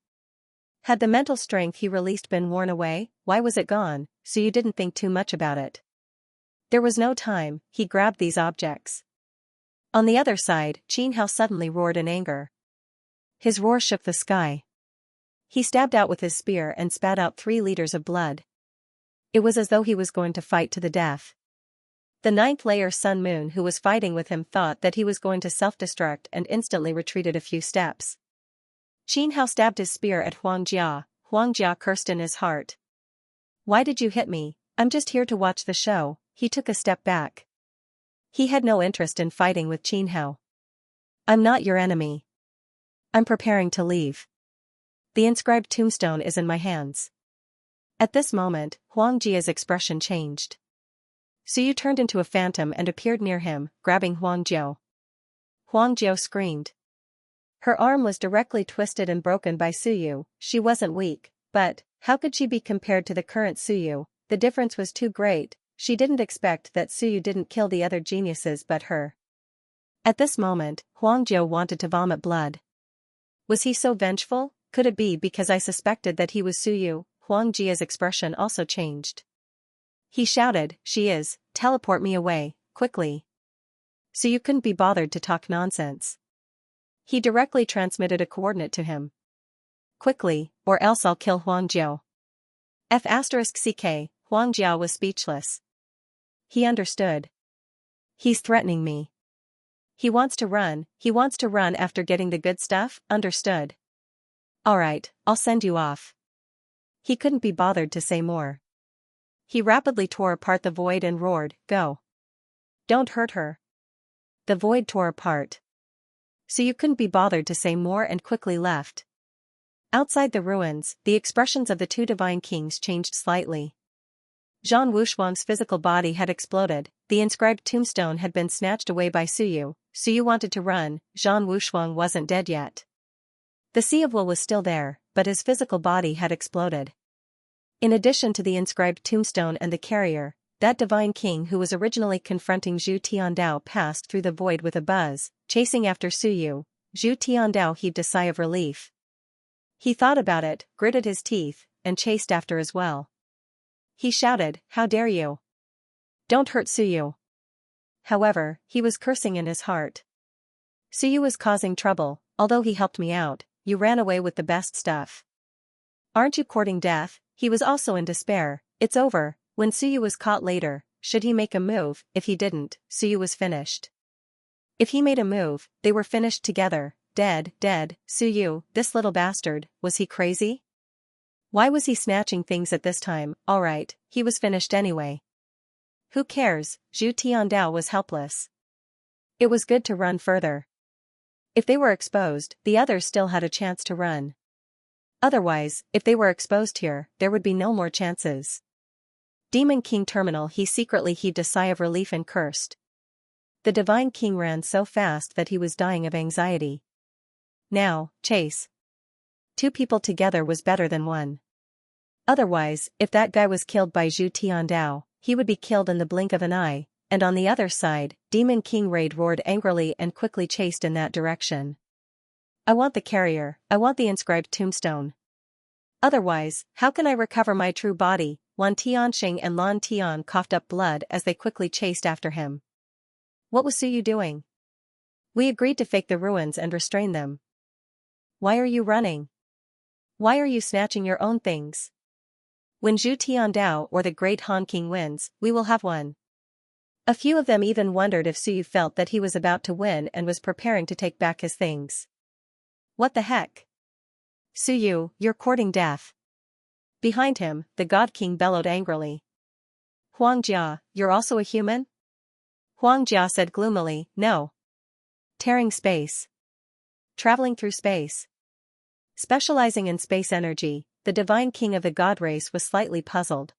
Had the mental strength he released been worn away? Why was it gone? Suyu didn't think too much about it. There was no time. He grabbed these objects. On the other side, Qin Hao suddenly roared in anger. His roar shook the sky. He stabbed out with his spear and spat out 3 liters of blood. It was as though he was going to fight to the death. The 9th layer Sun Moon who was fighting with him thought that he was going to self-destruct and instantly retreated a few steps. Qin Hao stabbed his spear at Huang Jia. Huang Jia cursed in his heart. Why did you hit me? I'm just here to watch the show. He took a step back. He had no interest in fighting with Qin Hao. I'm not your enemy. I'm preparing to leave. The inscribed tombstone is in my hands. At this moment, Huang Jia's expression changed. Suyu turned into a phantom and appeared near him, grabbing Huang Jiao. Huang Jiao screamed. Her arm was directly twisted and broken by Suyu. She wasn't weak, but how could she be compared to the current Suyu? The difference was too great. She didn't expect that Suyu didn't kill the other geniuses but her. At this moment, Huang Jiao wanted to vomit blood. Was he so vengeful? Could it be because I suspected that he was Suyu? Huang Jia's expression also changed. He shouted, she is, teleport me away, quickly. Suyu couldn't be bothered to talk nonsense. He directly transmitted a coordinate to him. Quickly, or else I'll kill Huang Jiao. F***ck, Huang Jiao was speechless. He understood. He's threatening me. He wants to run after getting the good stuff, understood? Alright, I'll send you off. He couldn't be bothered to say more. He rapidly tore apart the void and roared, go. Don't hurt her. The void tore apart. So you couldn't be bothered to say more and quickly left. Outside the ruins, the expressions of the two divine kings changed slightly. Zhang Wushuang's physical body had exploded, the inscribed tombstone had been snatched away by Suyu. Suyu wanted to run, Zhang Wushuang wasn't dead yet. The Sea of Will was still there, but his physical body had exploded. In addition to the inscribed tombstone and the carrier, that divine king who was originally confronting Zhu Tiandao passed through the void with a buzz, chasing after Suyu. Zhu Tiandao heaved a sigh of relief. He thought about it, gritted his teeth, and chased after as well. He shouted, "How dare you! Don't hurt Suyu!" However, he was cursing in his heart. Suyu was causing trouble, although he helped me out. You ran away with the best stuff. Aren't you courting death? He was also in despair. It's over. When Suyu was caught later, should he make a move? If he didn't, Suyu was finished. If he made a move, they were finished together. Dead. Suyu, this little bastard, was he crazy? Why was he snatching things at this time? Alright, he was finished anyway. Who cares? Zhu Tiandao was helpless. It was good to run further. If they were exposed, the others still had a chance to run. Otherwise, if they were exposed here, there would be no more chances. Demon King Terminal. He secretly heaved a sigh of relief and cursed. The Divine King ran so fast that he was dying of anxiety. Now, chase. 2 people together was better than 1. Otherwise, if that guy was killed by Zhu Tiandao, he would be killed in the blink of an eye, and on the other side, Demon King Raid roared angrily and quickly chased in that direction. I want the carrier, I want the inscribed tombstone. Otherwise, how can I recover my true body? Wan Tianxing and Lan Tian coughed up blood as they quickly chased after him. What was Suyu doing? We agreed to fake the ruins and restrain them. Why are you running? Why are you snatching your own things? When Zhu Tiandao or the Great Han King wins, we will have one. A few of them even wondered if Suyu felt that he was about to win and was preparing to take back his things. What the heck? Suyu, you're courting death. Behind him, the God King bellowed angrily. Huangjia, you're also a human? Huangjia said gloomily, no. Tearing space. Traveling through space. Specializing in space energy, the divine king of the god race was slightly puzzled.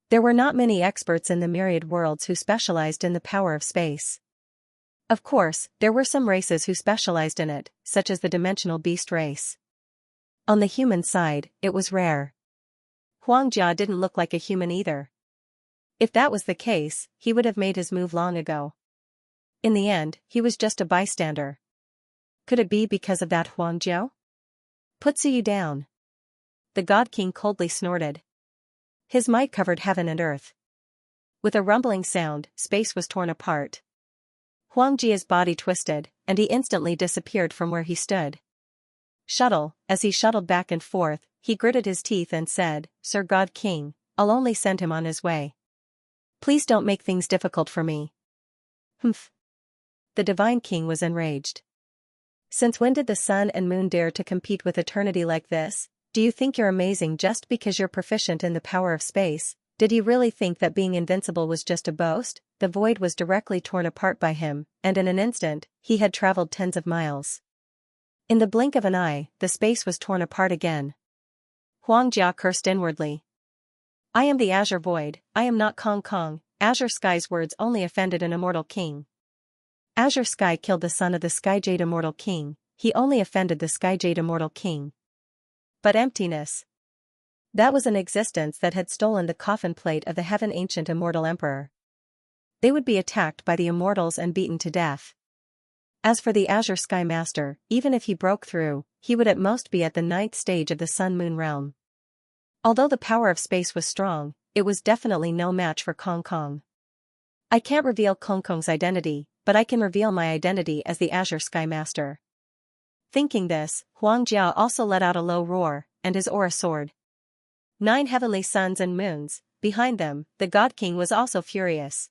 There were not many experts in the myriad worlds who specialized in the power of space. Of course, there were some races who specialized in it, such as the dimensional beast race. On the human side, it was rare. Huangjia didn't look like a human either. If that was the case, he would have made his move long ago. In the end, he was just a bystander. Could it be because of that Huangjia? Put Suyu down. The God King coldly snorted. His might covered heaven and earth. With a rumbling sound, space was torn apart. Huangjia's body twisted, and he instantly disappeared from where he stood. Shuttle, as he shuttled back and forth, he gritted his teeth and said, Sir God King, I'll only send him on his way. Please don't make things difficult for me. Humph. The Divine King was enraged. Since when did the sun and moon dare to compete with eternity like this? Do you think you're amazing just because you're proficient in the power of space? Did he really think that being invincible was just a boast? The void was directly torn apart by him, and in an instant, he had traveled tens of miles. In the blink of an eye, the space was torn apart again. Huangjia cursed inwardly. I am the Azure Void, I am not Kong Kong. Azure Sky's words only offended an immortal king. Azure Sky killed the son of the Skyjade Immortal King, he only offended the Skyjade Immortal King. But emptiness. That was an existence that had stolen the coffin plate of the Heaven Ancient Immortal Emperor. They would be attacked by the immortals and beaten to death. As for the Azure Sky Master, even if he broke through, he would at most be at the 9th stage of the Sun-Moon realm. Although the power of space was strong, it was definitely no match for Kong Kong. I can't reveal Kong Kong's identity, but I can reveal my identity as the Azure Sky Master. Thinking this, Huangjia also let out a low roar, and his aura soared. 9 heavenly suns and moons, behind them, the God King was also furious.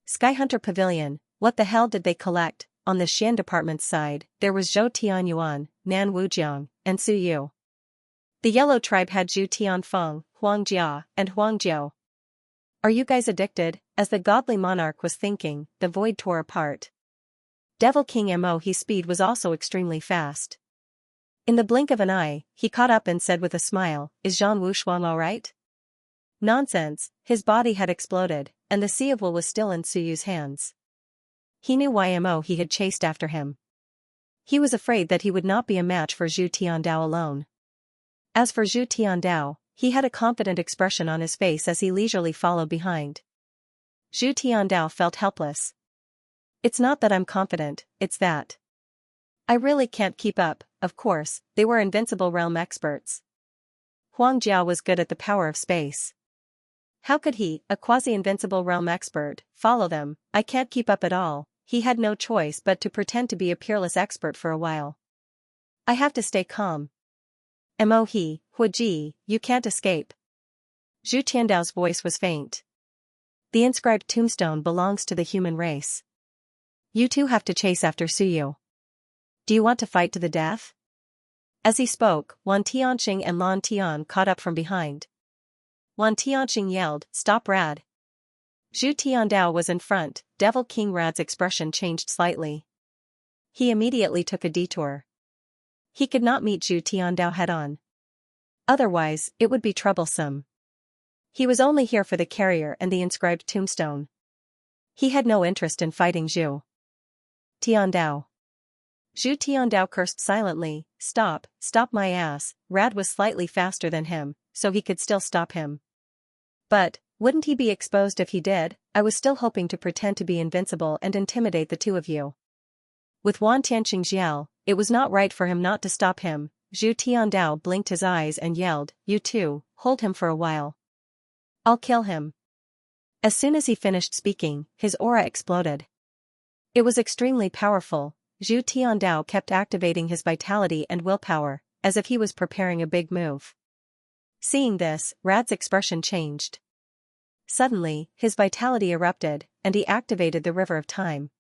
Skyhunter Pavilion, what the hell did they collect? on the Xian department's side, there was Zhou Tianyuan, Nan Wujiang, and Su Yu. The Yellow Tribe had Zhu Tianfeng, Huang Jia, and Huang Jiu. Are you guys addicted? As the godly monarch was thinking, the void tore apart. Devil King Mo He's speed was also extremely fast. In the blink of an eye, he caught up and said with a smile, "Is Zhang Wushuang alright?" Nonsense, his body had exploded, and the Sea of Will was still in Su Yu's hands. He knew why Mo He had chased after him. He was afraid that he would not be a match for Zhu Tiandao alone. As for Zhu Tiandao, he had a confident expression on his face as he leisurely followed behind. Zhu Tiandao felt helpless. It's not that I'm confident, it's that I really can't keep up. Of course, they were invincible realm experts. Huang Jiao was good at the power of space. How could he, a quasi-invincible realm expert, follow them? I can't keep up at all. He had no choice but to pretend to be a peerless expert for a while. I have to stay calm. Mo He, Huiji, you can't escape. Zhu Tiandao's voice was faint. The inscribed tombstone belongs to the human race. You two have to chase after Su Yu. Do you want to fight to the death? As he spoke, Wan Tianxing and Lan Tian caught up from behind. Wan Tianxing yelled, "Stop Rad!" Zhu Tiandao was in front. Devil King Rad's expression changed slightly. He immediately took a detour. He could not meet Zhu Tiandao head-on. Otherwise, it would be troublesome. He was only here for the carrier and the inscribed tombstone. He had no interest in fighting Zhu Tiandao. Zhu Tiandao cursed silently, "Stop my ass." Rad was slightly faster than him, so he could still stop him. But, wouldn't he be exposed if he did? I was still hoping to pretend to be invincible and intimidate the two of you. With Wan Tianxing's yell, it was not right for him not to stop him. Zhu Tiandao blinked his eyes and yelled, "You two, hold him for a while. I'll kill him." As soon as he finished speaking, his aura exploded. It was extremely powerful. Zhu Tiandao kept activating his vitality and willpower, as if he was preparing a big move. Seeing this, Rad's expression changed. Suddenly, his vitality erupted, and he activated the River of Time.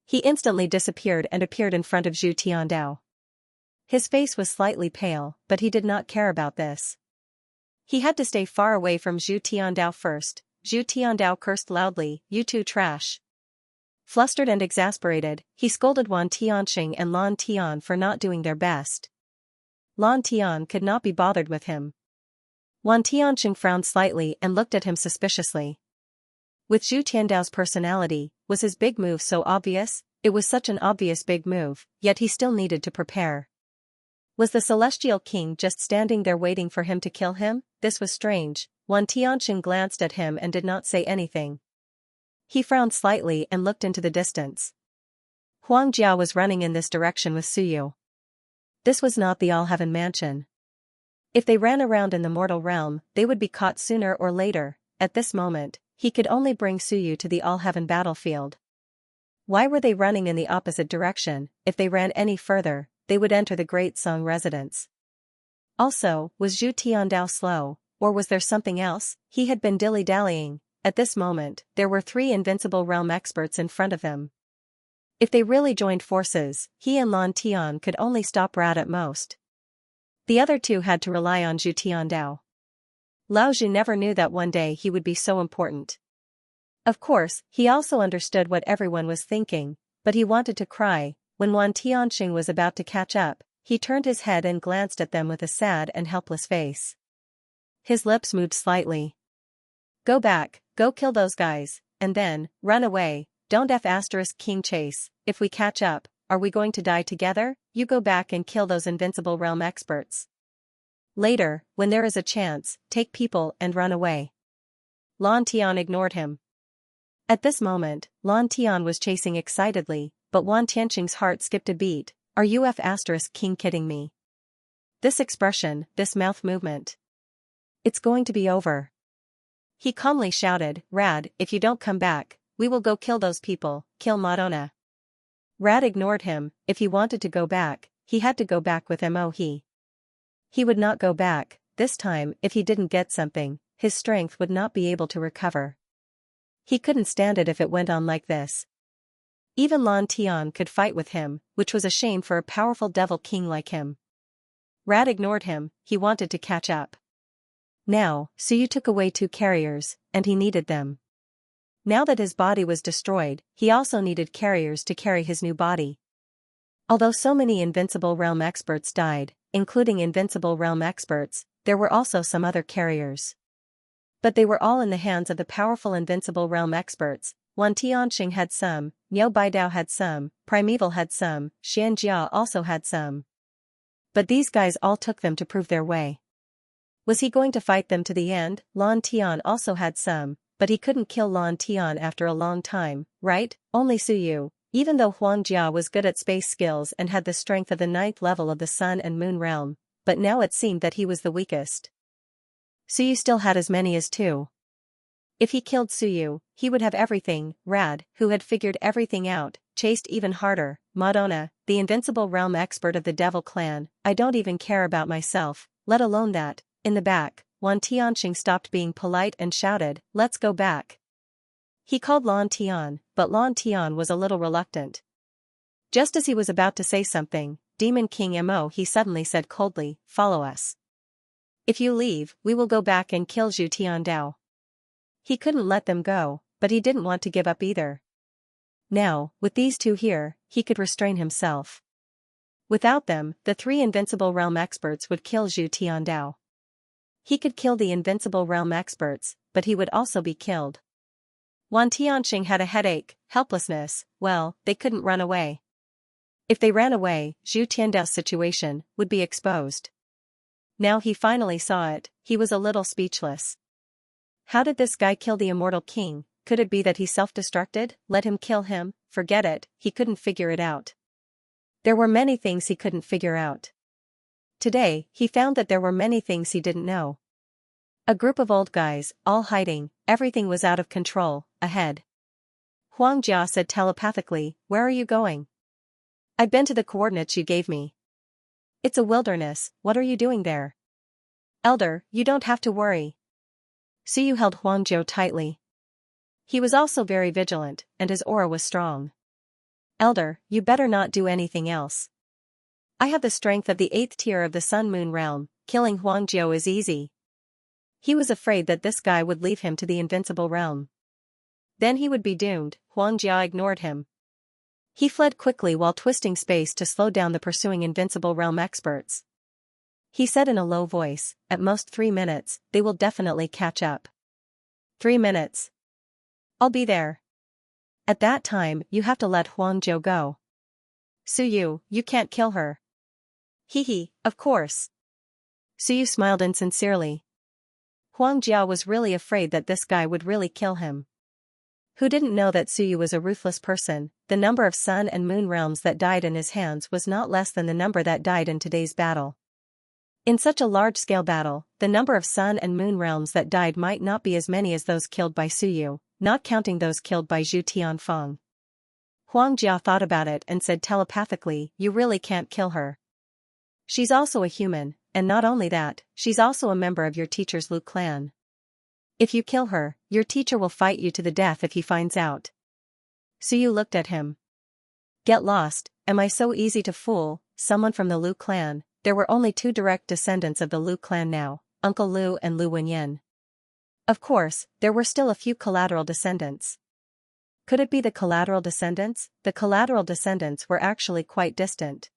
He instantly disappeared and appeared in front of Zhu Tiandao. His face was slightly pale, but he did not care about this. He had to stay far away from Zhu Tiandao first. Zhu Tiandao cursed loudly, "You two trash." Flustered and exasperated, he scolded Wan Tianxing and Lan Tian for not doing their best. Lan Tian could not be bothered with him. Wan Tianxing frowned slightly and looked at him suspiciously. With Zhu Tiandao's personality, was his big move so obvious? It was such an obvious big move, yet he still needed to prepare. Was the Celestial King just standing there waiting for him to kill him? This was strange. Wan Tianxing glanced at him and did not say anything. He frowned slightly and looked into the distance. Huang Jia was running in this direction with Su Yu. This was not the All-Heaven Mansion. If they ran around in the mortal realm, they would be caught sooner or later. At this moment, he could only bring Su Yu to the All-Heaven battlefield. Why were they running in the opposite direction? If they ran any further, they would enter the Great Song residence. Also, was Zhu Tiandao slow, or was there something else? He had been dilly-dallying. At this moment, there were 3 invincible realm experts in front of him. If they really joined forces, he and Lan Tian could only stop Rad at most. The other 2 had to rely on Zhu Tiandao. Lao Zhu never knew that one day he would be so important. Of course, he also understood what everyone was thinking, but he wanted to cry. When Wan Tianxing was about to catch up, he turned his head and glanced at them with a sad and helpless face. His lips moved slightly. "Go back, go kill those guys, and then, run away. Don't King chase. If we catch up, are we going to die together? You go back and kill those invincible realm experts. Later, when there is a chance, take people and run away." Lan Tian ignored him. At this moment, Lan Tian was chasing excitedly, but Wan Tianxing's heart skipped a beat. "Are you King kidding me?" This expression, this mouth movement. "It's going to be over." He calmly shouted, "Rad, if you don't come back, we will go kill those people, kill Madonna." Rad ignored him. If he wanted to go back, he had to go back with Mo He. He would not go back. This time, if he didn't get something, his strength would not be able to recover. He couldn't stand it if it went on like this. Even Lan Tian could fight with him, which was a shame for a powerful devil king like him. Rad ignored him, he wanted to catch up. Now, Suyu took away 2 carriers, and he needed them. Now that his body was destroyed, he also needed carriers to carry his new body. Although so many Invincible Realm experts died, including Invincible Realm experts, there were also some other carriers. But they were all in the hands of the powerful Invincible Realm experts. Wan Tianxing had some, Niu Baidao had some, Primeval had some, Xianxia also had some. But these guys all took them to prove their way. Was he going to fight them to the end? Lan Tian also had some, but he couldn't kill Lan Tian after a long time, right? Only Suyu, even though Huang Jia was good at space skills and had the strength of the 9th level of the Sun and Moon realm, but now it seemed that he was the weakest. Suyu still had as many as 2. If he killed Suyu, he would have everything. Rad, who had figured everything out, chased even harder. Madonna, the Invincible Realm expert of the Devil Clan, I don't even care about myself, let alone that. In the back, Wan Tianxing stopped being polite and shouted, let's go back. He called Lan Tian, but Lan Tian was a little reluctant. Just as he was about to say something, Demon King Mo he suddenly said coldly, follow us. If you leave, we will go back and kill Zhu Tiandao. He couldn't let them go, but he didn't want to give up either. Now, with these 2 here, he could restrain himself. Without them, the 3 Invincible Realm experts would kill Zhu Tiandao. He could kill the Invincible Realm experts, but he would also be killed. Wan Tianxing had a headache, helplessness, well, they couldn't run away. If they ran away, Zhu Tiandao's situation would be exposed. Now he finally saw it, he was a little speechless. How did this guy kill the immortal king? Could it be that he self-destructed? Let him kill him? Forget it, he couldn't figure it out. There were many things he couldn't figure out. Today, he found that there were many things he didn't know. A group of old guys, all hiding, everything was out of control, ahead. Huang Jia said telepathically, where are you going? I've been to the coordinates you gave me. It's a wilderness, what are you doing there? Elder, you don't have to worry. Suyu held Huang Jia tightly. He was also very vigilant, and his aura was strong. Elder, you better not do anything else. I have the strength of the 8th tier of the Sun-Moon realm, killing Huang Jia is easy. He was afraid that this guy would leave him to the Invincible realm. Then he would be doomed. Huang Jia ignored him. He fled quickly while twisting space to slow down the pursuing Invincible realm experts. He said in a low voice, at most 3 minutes, they will definitely catch up. 3 minutes. I'll be there. At that time, you have to let Huang Jia go. Suyu, you can't kill her. Hee, of course. Suyu smiled insincerely. Huang Jia was really afraid that this guy would really kill him. Who didn't know that Suyu was a ruthless person? The number of Sun and Moon realms that died in his hands was not less than the number that died in today's battle. In such a large-scale battle, the number of Sun and Moon realms that died might not be as many as those killed by Suyu, not counting those killed by Zhu Tianfeng. Huang Jia thought about it and said telepathically, you really can't kill her. She's also a human, and not only that, she's also a member of your teacher's Lu clan. If you kill her, your teacher will fight you to the death if he finds out. Suyu looked at him. Get lost, am I so easy to fool? Someone from the Lu clan. There were only 2 direct descendants of the Lu clan now, Uncle Lu and Lu Wenyan. Of course, there were still a few collateral descendants. Could it be the collateral descendants? The collateral descendants were actually quite distant.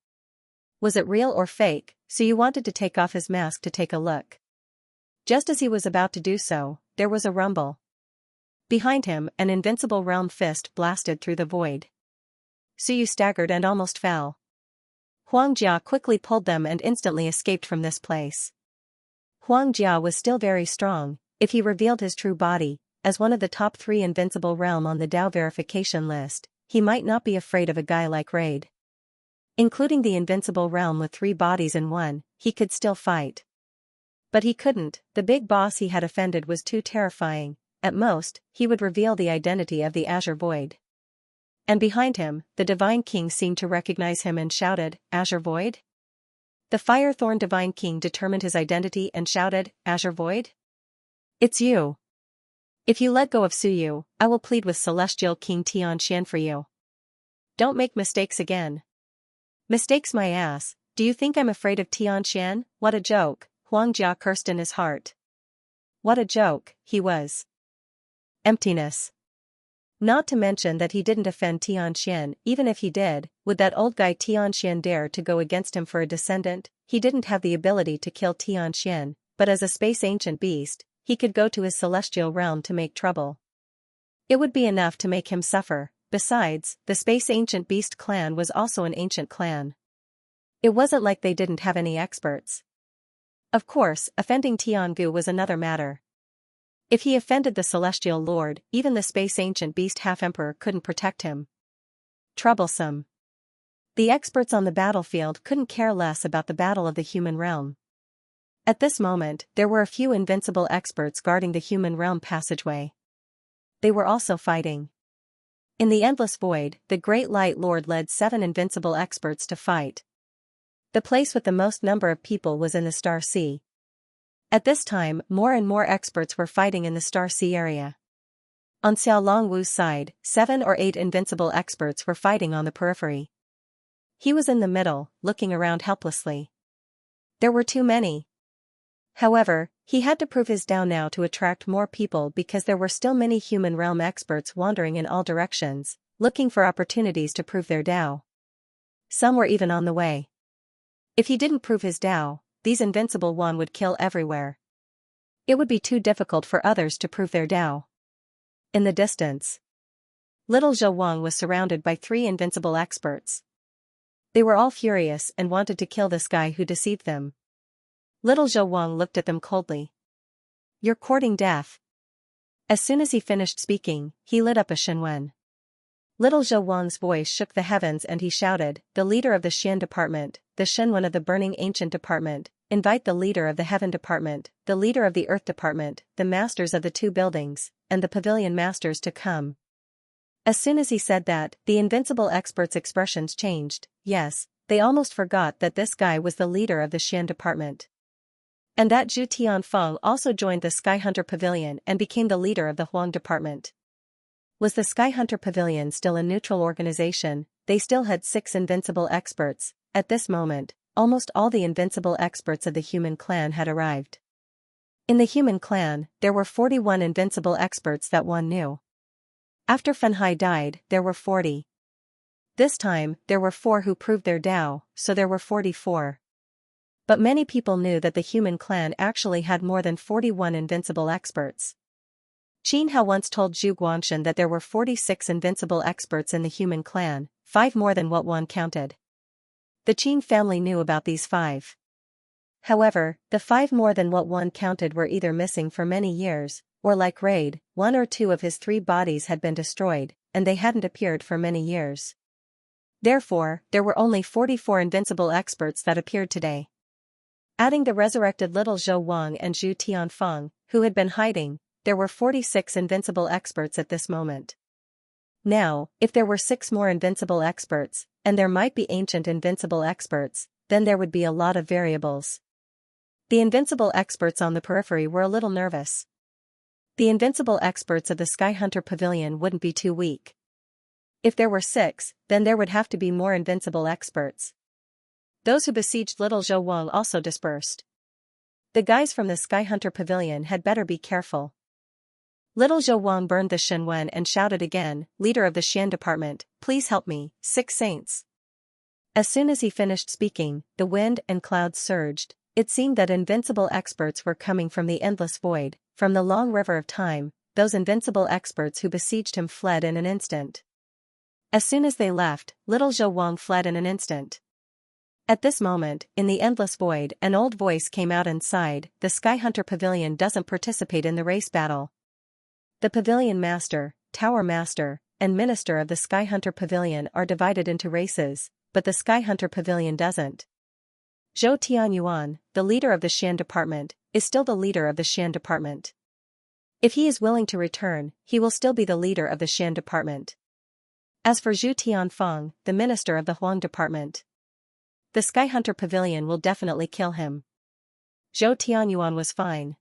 Was it real or fake? Suyu wanted to take off his mask to take a look. Just as he was about to do so, there was a rumble. Behind him, an invincible realm fist blasted through the void. Suyu staggered and almost fell. Huang Jia quickly pulled them and instantly escaped from this place. Huang Jia was still very strong. If he revealed his true body, as one of the top 3 invincible realm on the Dao verification list, he might not be afraid of a guy like Raid. Including the invincible realm with 3 bodies in one, he could still fight. But he couldn't, the big boss he had offended was too terrifying. At most, he would reveal the identity of the Azure Void. And behind him, the Divine King seemed to recognize him and shouted, Azure Void? The Firethorn Divine King determined his identity and shouted, Azure Void? It's you. If you let go of Suyu, I will plead with Celestial King Tianxian for you. Don't make mistakes again. Mistakes my ass, do you think I'm afraid of Xianxia? What a joke, Huang Jia cursed in his heart. What a joke, he was. Emptiness. Not to mention that he didn't offend Xianxia. Even if he did, would that old guy Xianxia dare to go against him for a descendant? He didn't have the ability to kill Xianxia, but as a space ancient beast, he could go to his celestial realm to make trouble. It would be enough to make him suffer. Besides, the space ancient beast clan was also an ancient clan. It wasn't like they didn't have any experts. Of course, offending Tiangu was another matter. If he offended the celestial lord, even the space ancient beast half-emperor couldn't protect him. Troublesome. The experts on the battlefield couldn't care less about the battle of the human realm. At this moment, there were a few invincible experts guarding the human realm passageway. They were also fighting. In the endless void, the great light lord led 7 invincible experts to fight. The place with the most number of people was in the Star Sea. At this time, more and more experts were fighting in the Star Sea area. On Xiao Longwu's side, 7 or 8 invincible experts were fighting on the periphery. He was in the middle, looking around helplessly. There were too many. However, he had to prove his Dao now to attract more people because there were still many human realm experts wandering in all directions, looking for opportunities to prove their Dao. Some were even on the way. If he didn't prove his Dao, these invincible one would kill everywhere. It would be too difficult for others to prove their Dao. In the distance, little Zhou Wang was surrounded by 3 invincible experts. They were all furious and wanted to kill this guy who deceived them. Little Zhou Wang looked at them coldly. You're courting death. As soon as he finished speaking, he lit up a Shenwen. Little Zhou Wang's voice shook the heavens and he shouted, the leader of the Xian department, the Shenwen of the burning ancient department, invite the leader of the heaven department, the leader of the earth department, the masters of the 2 buildings, and the pavilion masters to come. As soon as he said that, the invincible experts' expressions changed. Yes, they almost forgot that this guy was the leader of the Xian department. And that Zhu Tianfeng also joined the Sky Hunter Pavilion and became the leader of the Huang department. Was the Sky Hunter Pavilion still a neutral organization? They still had 6 invincible experts. At this moment, almost all the invincible experts of the human clan had arrived. In the human clan, there were 41 invincible experts that one knew. After Fenhai died, there were 40. This time, there were 4 who proved their Dao, so there were 44. But many people knew that the human clan actually had more than 41 invincible experts. Qin Hao once told Zhu Guanshan that there were 46 invincible experts in the human clan, 5 more than what one counted. The Qin family knew about these 5. However, the 5 more than what one counted were either missing for many years, or like Raid, 1 or 2 of his 3 bodies had been destroyed, and they hadn't appeared for many years. Therefore, there were only 44 invincible experts that appeared today. Adding the resurrected little Zhou Wang and Zhu Tianfeng, who had been hiding, there were 46 invincible experts at this moment. Now, if there were 6 more invincible experts, and there might be ancient invincible experts, then there would be a lot of variables. The invincible experts on the periphery were a little nervous. The invincible experts of the Sky Hunter Pavilion wouldn't be too weak. If there were 6, then there would have to be more invincible experts. Those who besieged little Zhou Wang also dispersed. The guys from the Sky Hunter Pavilion had better be careful. Little Zhou Wang burned the Shenwen and shouted again, leader of the Xian department, please help me, 6 saints. As soon as he finished speaking, the wind and clouds surged. It seemed that invincible experts were coming from the endless void, from the long river of time. Those invincible experts who besieged him fled in an instant. As soon as they left, little Zhou Wang fled in an instant. At this moment, in the endless void, an old voice came out and sighed, the Sky Hunter Pavilion doesn't participate in the race battle. The Pavilion Master, Tower Master, and Minister of the Sky Hunter Pavilion are divided into races, but the Sky Hunter Pavilion doesn't. Zhou Tianyuan, the leader of the Xian department, is still the leader of the Xian department. If he is willing to return, he will still be the leader of the Xian department. As for Zhu Tianfeng, the minister of the Huang department, the Sky Hunter Pavilion will definitely kill him. Zhou Tianyuan was fine.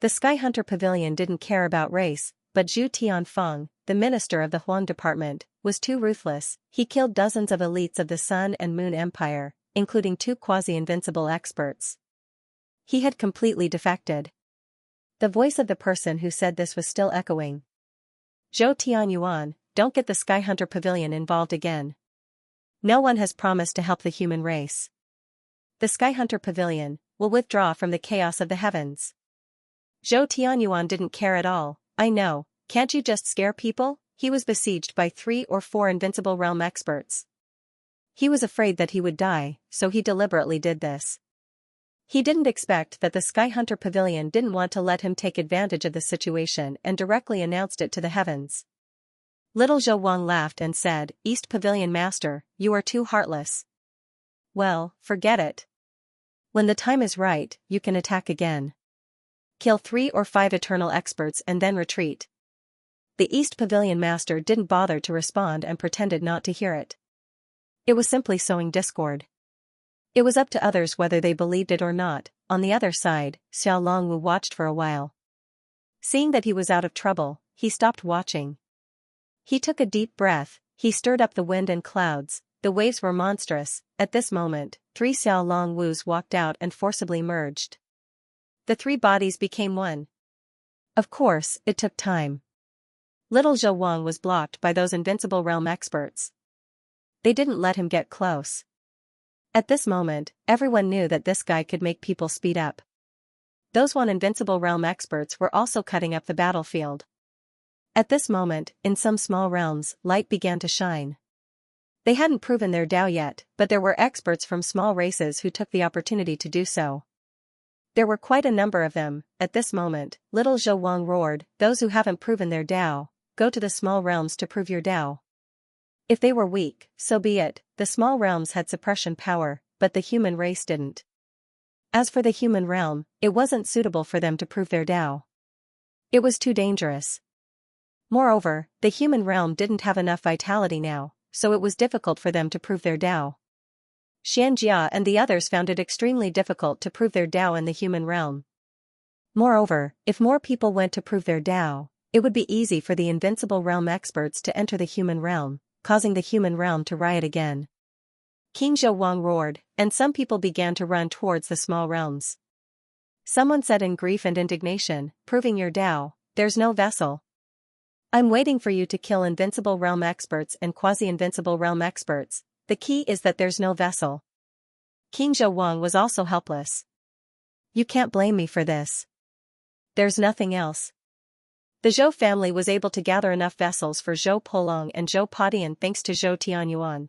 The Sky Hunter Pavilion didn't care about race, but Zhu Tianfeng, the minister of the Huang department, was too ruthless. He killed dozens of elites of the Sun and Moon Empire, including 2 quasi-invincible experts. He had completely defected. The voice of the person who said this was still echoing. Zhou Tianyuan, don't get the Skyhunter Pavilion involved again. No one has promised to help the human race. The Skyhunter Pavilion will withdraw from the chaos of the heavens. Zhou Tianyuan didn't care at all. I know, can't you just scare people? He was besieged by 3 or 4 invincible realm experts. He was afraid that he would die, so he deliberately did this. He didn't expect that the Skyhunter Pavilion didn't want to let him take advantage of the situation and directly announced it to the heavens. Little Zhou Wang laughed and said, East Pavilion Master, you are too heartless. Well, forget it. When the time is right, you can attack again. Kill 3 or 5 eternal experts and then retreat. The East Pavilion Master didn't bother to respond and pretended not to hear it. It was simply sowing discord. It was up to others whether they believed it or not. On the other side, Xiao Longwu watched for a while. Seeing that he was out of trouble, he stopped watching. He took a deep breath, he stirred up the wind and clouds. The waves were monstrous. At this moment, 3 Xiao Longwus walked out and forcibly merged. The 3 bodies became one. Of course, it took time. Little Zhou Wang was blocked by those invincible realm experts. They didn't let him get close. At this moment, everyone knew that this guy could make people speed up. Those 1 invincible realm experts were also cutting up the battlefield. At this moment, in some small realms, light began to shine. They hadn't proven their Tao yet, but there were experts from small races who took the opportunity to do so. There were quite a number of them. At this moment, little Zhou Wang roared, those who haven't proven their Tao, go to the small realms to prove your Tao. If they were weak, so be it. The small realms had suppression power, but the human race didn't. As for the human realm, it wasn't suitable for them to prove their Tao. It was too dangerous. Moreover, the human realm didn't have enough vitality now, so it was difficult for them to prove their Tao. Xianxia and the others found it extremely difficult to prove their Tao in the human realm. Moreover, if more people went to prove their Tao, it would be easy for the invincible realm experts to enter the human realm, causing the human realm to riot again. King Zhou Wang roared, and some people began to run towards the small realms. Someone said in grief and indignation, proving your Tao, there's no vessel. I'm waiting for you to kill invincible realm experts and quasi-invincible realm experts. The key is that there's no vessel. King Zhou Wang was also helpless. You can't blame me for this. There's nothing else. The Zhou family was able to gather enough vessels for Zhou Polong and Zhou Padian thanks to Zhou Tianyuan.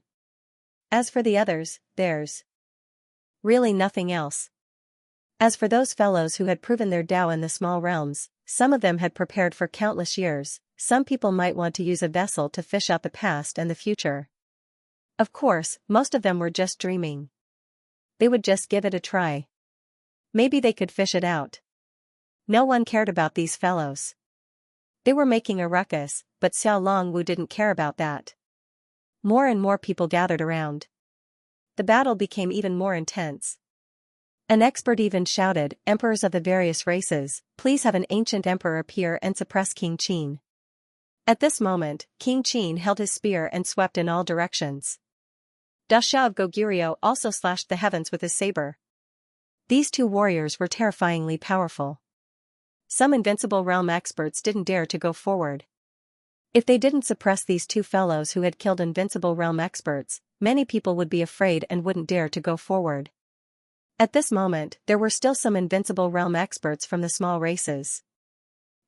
As for the others, there's really nothing else. As for those fellows who had proven their Tao in the small realms, some of them had prepared for countless years. Some people might want to use a vessel to fish out the past and the future. Of course, most of them were just dreaming. They would just give it a try. Maybe they could fish it out. No one cared about these fellows. They were making a ruckus, but Xiao Longwu didn't care about that. More and more people gathered around. The battle became even more intense. An expert even shouted, Emperors of the various races, please have an ancient emperor appear and suppress King Qin. At this moment, King Qin held his spear and swept in all directions. Dasha of Goguryeo also slashed the heavens with his saber. These 2 warriors were terrifyingly powerful. Some invincible realm experts didn't dare to go forward. If they didn't suppress these 2 fellows who had killed invincible realm experts, many people would be afraid and wouldn't dare to go forward. At this moment, there were still some invincible realm experts from the small races.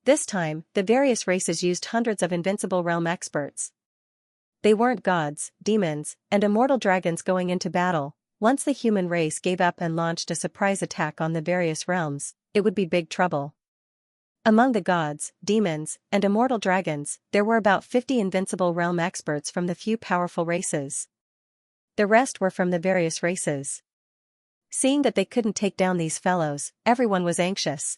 This time, the various races used hundreds of invincible realm experts. They weren't gods, demons, and immortal dragons going into battle. Once the human race gave up and launched a surprise attack on the various realms, it would be big trouble. Among the gods, demons, and immortal dragons, there were about 50 invincible realm experts from the few powerful races. The rest were from the various races. Seeing that they couldn't take down these fellows, everyone was anxious.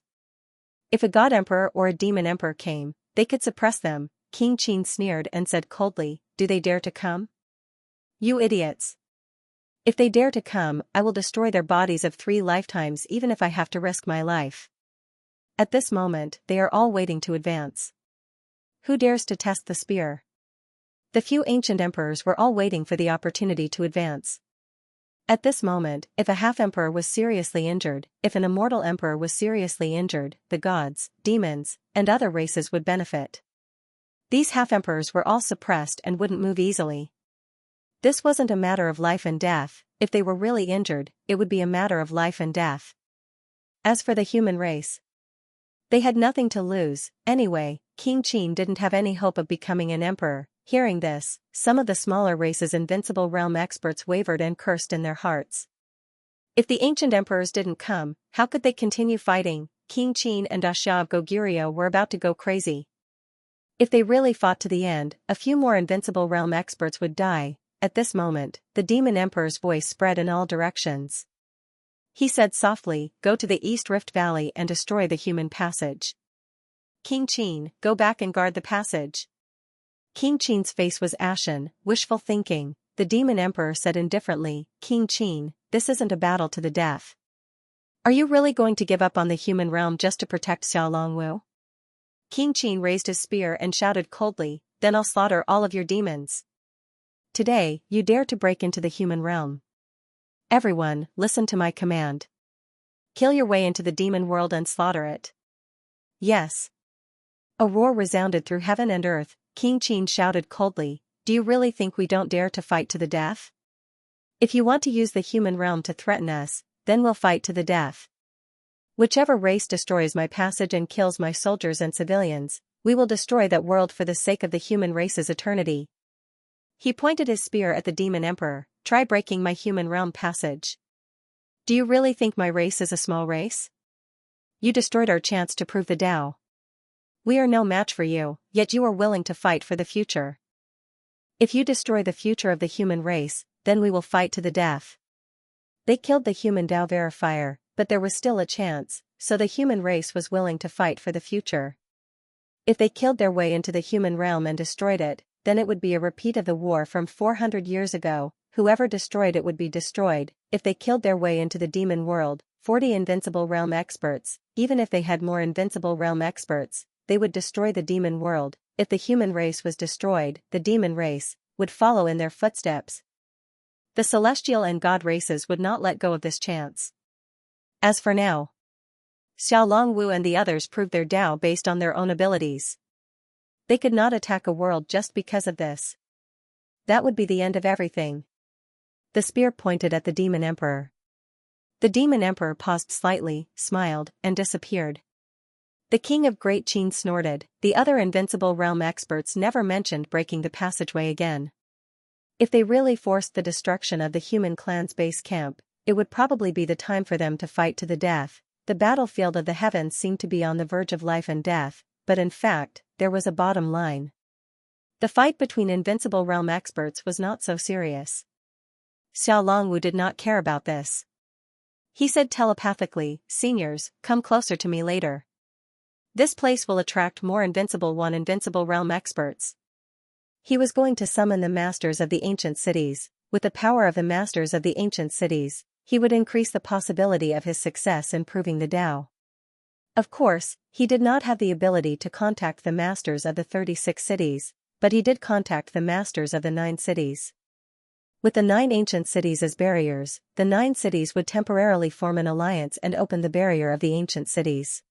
If a god emperor or a demon emperor came, they could suppress them. King Qin sneered and said coldly, do they dare to come? You idiots. If they dare to come, I will destroy their bodies of 3 lifetimes even if I have to risk my life. At this moment, they are all waiting to advance. Who dares to test the spear? The few ancient emperors were all waiting for the opportunity to advance. At this moment, if a half-emperor was seriously injured, if an immortal emperor was seriously injured, the gods, demons, and other races would benefit. These half-emperors were all suppressed and wouldn't move easily. This wasn't a matter of life and death. If they were really injured, it would be a matter of life and death. As for the human race, they had nothing to lose. Anyway, King Qin didn't have any hope of becoming an emperor. Hearing this, some of the smaller race's invincible realm experts wavered and cursed in their hearts. If the ancient emperors didn't come, how could they continue fighting? King Qin and Xia of Goguryeo were about to go crazy. If they really fought to the end, a few more invincible realm experts would die. At this moment, the demon emperor's voice spread in all directions. He said softly, "Go to the East Rift Valley and destroy the human passage. King Qin, go back and guard the passage." King Qin's face was ashen. Wishful thinking, the demon emperor said indifferently, "King Qin, this isn't a battle to the death. Are you really going to give up on the human realm just to protect Xiaolongwu?" King Qin raised his spear and shouted coldly, "Then I'll slaughter all of your demons. Today, you dare to break into the human realm. Everyone, listen to my command. Kill your way into the demon world and slaughter it." "Yes." A roar resounded through heaven and earth. King Qin shouted coldly, "Do you really think we don't dare to fight to the death? If you want to use the human realm to threaten us, then we'll fight to the death. Whichever race destroys my passage and kills my soldiers and civilians, we will destroy that world for the sake of the human race's eternity." He pointed his spear at the demon emperor. "Try breaking my human realm passage. Do you really think my race is a small race? You destroyed our chance to prove the Tao. We are no match for you, yet you are willing to fight for the future. If you destroy the future of the human race, then we will fight to the death." They killed the human Tao verifier, but there was still a chance, so the human race was willing to fight for the future. If they killed their way into the human realm and destroyed it, then it would be a repeat of the war from 400 years ago. Whoever destroyed it would be destroyed. If they killed their way into the demon world, 40 invincible realm experts, even if they had more invincible realm experts, they would destroy the demon world. If the human race was destroyed, the demon race would follow in their footsteps. The celestial and god races would not let go of this chance. As for now, Xiaolongwu and the others proved their Tao based on their own abilities. They could not attack a world just because of this. That would be the end of everything. The spear pointed at the demon emperor. The demon emperor paused slightly, smiled, and disappeared. The king of Great Qin snorted. The other invincible realm experts never mentioned breaking the passageway again. If they really forced the destruction of the human clan's base camp, it would probably be the time for them to fight to the death. The battlefield of the heavens seemed to be on the verge of life and death, but in fact, there was a bottom line. The fight between invincible realm experts was not so serious. Xiaolongwu did not care about this. He said telepathically, "Seniors, come closer to me later. This place will attract more invincible realm experts." He was going to summon the masters of the ancient cities. With the power of the masters of the ancient cities, he would increase the possibility of his success in proving the Tao. Of course, he did not have the ability to contact the masters of the 36 cities, but he did contact the masters of the 9 cities. With the 9 ancient cities as barriers, the 9 cities would temporarily form an alliance and open the barrier of the ancient cities.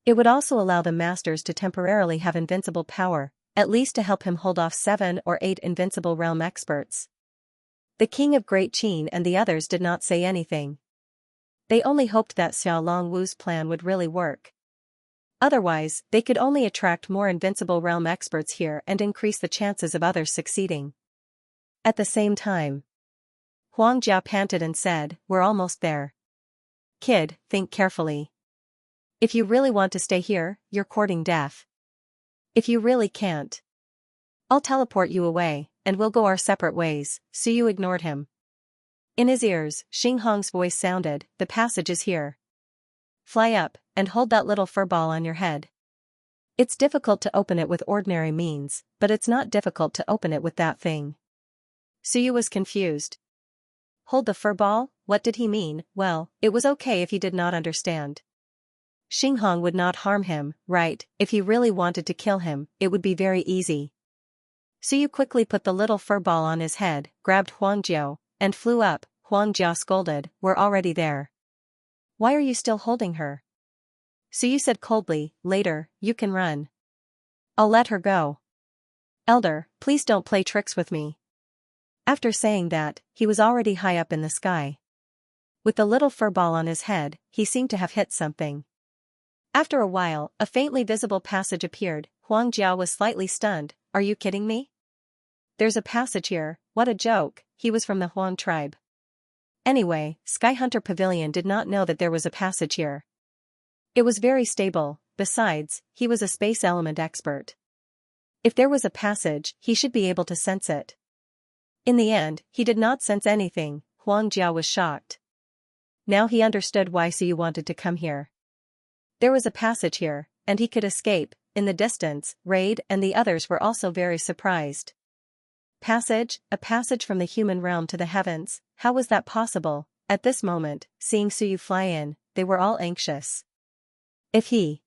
It would also allow the masters to temporarily have invincible power, at least to help him hold off 7 or 8 invincible realm experts. The king of Great Qin and the others did not say anything. They only hoped that Xiaolongwu's plan would really work. Otherwise, they could only attract more invincible realm experts here and increase the chances of others succeeding. At the same time, Huang Jia panted and said, "We're almost there. Kid, think carefully. If you really want to stay here, you're courting death. If you really can't, I'll teleport you away, and we'll go our separate ways." Suyu ignored him. In his ears, Xing Hong's voice sounded, "The passage is here. Fly up, and hold that little fur ball on your head. It's difficult to open it with ordinary means, but it's not difficult to open it with that thing." Suyu was confused. Hold the fur ball? What did he mean? Well, it was okay if he did not understand. Xinghong would not harm him, right? If he really wanted to kill him, it would be very easy. Suyu quickly put the little fur ball on his head, grabbed Huangjiao, and flew up. Huangjiao scolded, "We're already there. Why are you still holding her?" Suyu said coldly, "Later, you can run. I'll let her go. Elder, please don't play tricks with me." After saying that, he was already high up in the sky. With the little fur ball on his head, he seemed to have hit something. After a while, a faintly visible passage appeared. Huang Jiao was slightly stunned. "Are you kidding me? There's a passage here, what a joke." He was from the Huang tribe. Anyway, Sky Hunter Pavilion did not know that there was a passage here. It was very stable, besides, he was a space element expert. If there was a passage, he should be able to sense it. In the end, he did not sense anything. Huang Jiao was shocked. Now he understood why Suyu wanted to come here. There was a passage here, and he could escape. In the distance, Raid and the others were also very surprised. Passage, a passage from the human realm to the heavens, how was that possible? At this moment, seeing Suyu fly in, they were all anxious. If he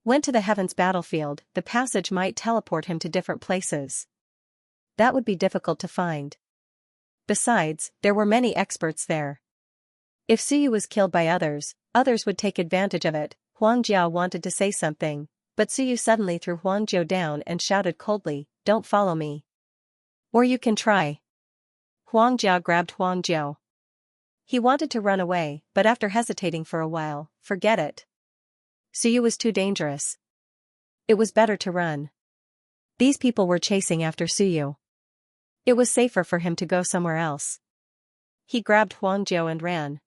went to the heavens battlefield, the passage might teleport him to different places. That would be difficult to find. Besides, there were many experts there. If Suyu was killed by others, others would take advantage of it. Huang Jiao wanted to say something, but Suyu suddenly threw Huang Jiao down and shouted coldly, "Don't follow me. Or you can try." Huang Jiao grabbed Huang Jiao. He wanted to run away, but after hesitating for a while, forget it. Suyu was too dangerous. It was better to run. These people were chasing after Suyu. It was safer for him to go somewhere else. He grabbed Huang Jiao and ran.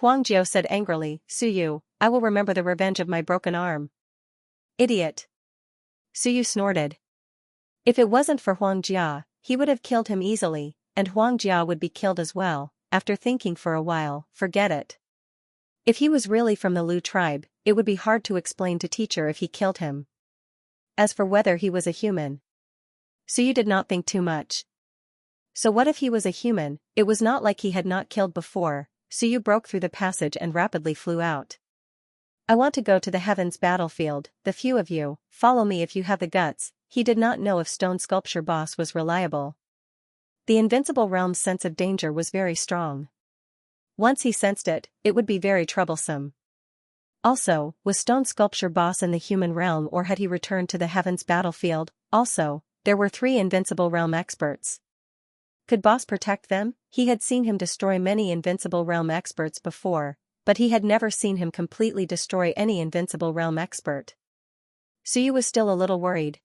Huang Jiao said angrily, "Suyu, I will remember the revenge of my broken arm." "Idiot." Suyu snorted. If it wasn't for Huang Jia, he would have killed him easily, and Huang Jia would be killed as well. After thinking for a while, forget it. If he was really from the Lu tribe, it would be hard to explain to teacher if he killed him. As for whether he was a human, Suyu did not think too much. So what if he was a human? It was not like he had not killed before. Suyu broke through the passage and rapidly flew out. "I want to go to the heavens battlefield, the few of you, follow me if you have the guts." He did not know if Stone Sculpture Boss was reliable. The Invincible Realm's sense of danger was very strong. Once he sensed it, it would be very troublesome. Also, was Stone Sculpture Boss in the human realm or had he returned to the heavens battlefield? Also, there were 3 Invincible Realm experts. Could Boss protect them? He had seen him destroy many Invincible Realm experts before, but he had never seen him completely destroy any Invincible Realm expert. Suyu was still a little worried.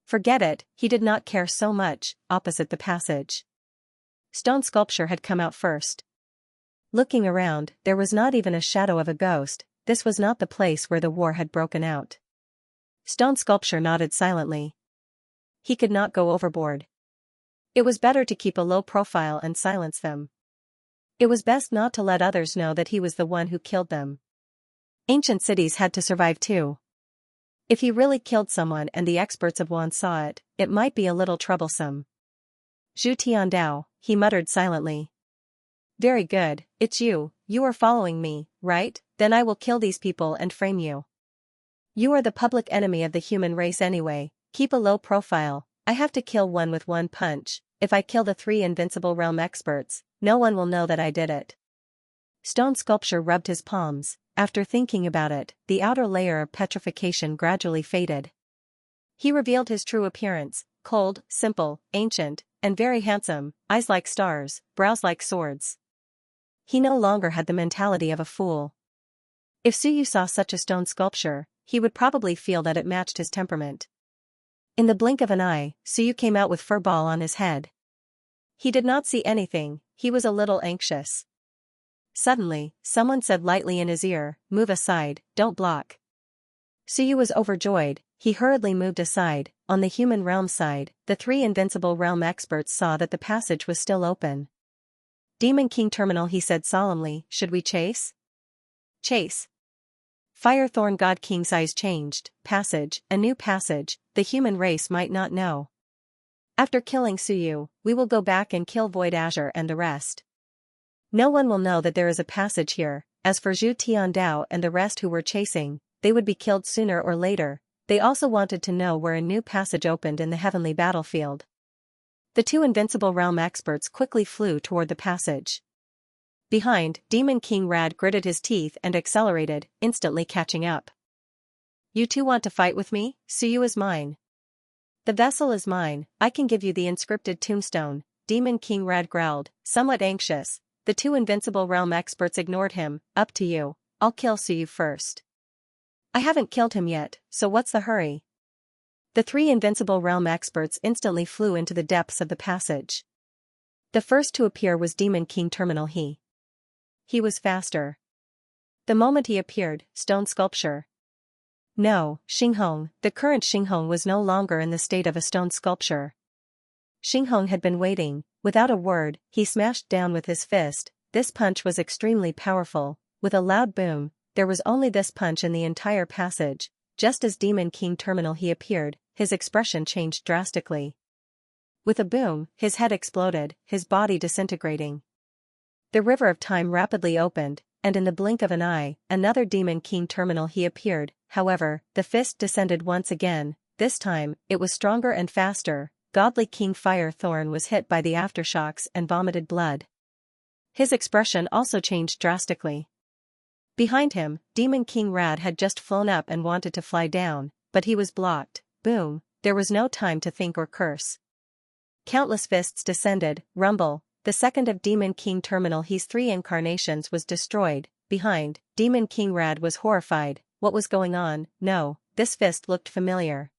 Forget it, he did not care so much. Opposite the passage, Stone Sculpture had come out first. Looking around, there was not even a shadow of a ghost. This was not the place where the war had broken out. Stone Sculpture nodded silently. He could not go overboard. It was better to keep a low profile and silence them. It was best not to let others know that he was the one who killed them. Ancient cities had to survive too. If he really killed someone and the experts of Wan saw it, it might be a little troublesome. "Zhu Tiandao," he muttered silently. "Very good, it's you are following me, right? Then I will kill these people and frame you. You are the public enemy of the human race anyway, keep a low profile. I have to kill one with one punch. If I kill the 3 Invincible Realm experts, no one will know that I did it." Stone Sculpture rubbed his palms. After thinking about it, the outer layer of petrification gradually faded. He revealed his true appearance, cold, simple, ancient, and very handsome, eyes like stars, brows like swords. He no longer had the mentality of a fool. If Suyu saw such a stone sculpture, he would probably feel that it matched his temperament. In the blink of an eye, Suyu came out with fur ball on his head. He did not see anything, he was a little anxious. Suddenly, someone said lightly in his ear, "Move aside, don't block." Suyu was overjoyed, he hurriedly moved aside. On the human realm side, the 3 Invincible Realm experts saw that the passage was still open. "Demon King Terminal," he said solemnly, "should we chase?" "Chase." Firethorn God King's eyes changed. "Passage, a new passage, the human race might not know. After killing Suyu, we will go back and kill Void Azure and the rest. No one will know that there is a passage here, As for Zhu Tiandao and the rest who were chasing, they would be killed sooner or later. They also wanted to know where a new passage opened in the heavenly battlefield. The two Invincible Realm experts quickly flew toward the passage. Behind, Demon King Rad gritted his teeth and accelerated, instantly catching up. You two want to fight with me? Suyu is mine. The vessel is mine, I can give you the inscripted tombstone, Demon King Rad growled, somewhat anxious. The two Invincible Realm experts ignored him. Up to you, I'll kill Suyu first. I haven't killed him yet, so what's the hurry? The three Invincible Realm experts instantly flew into the depths of the passage. The first to appear was Demon King Terminal He. He was faster. The moment he appeared, stone sculpture. No, Xinghong, the current Xinghong was no longer in the state of a stone sculpture. Xinghong had been waiting. Without a word, he smashed down with his fist. This punch was extremely powerful. With a loud boom, there was only this punch in the entire passage. Just as Demon King Terminal He appeared, his expression changed drastically. With a boom, his head exploded, his body disintegrating. The river of time rapidly opened, and in the blink of an eye, another Demon King Terminal He appeared. However, the fist descended once again. This time, it was stronger and faster. Godly King Fire Thorn was hit by the aftershocks and vomited blood. His expression also changed drastically. Behind him, Demon King Rad had just flown up and wanted to fly down, but he was blocked. Boom, there was no time to think or curse. Countless fists descended. Rumble, the second of Demon King Terminal He's three incarnations was destroyed. Behind, Demon King Rad was horrified. What was going on? No, this fist looked familiar.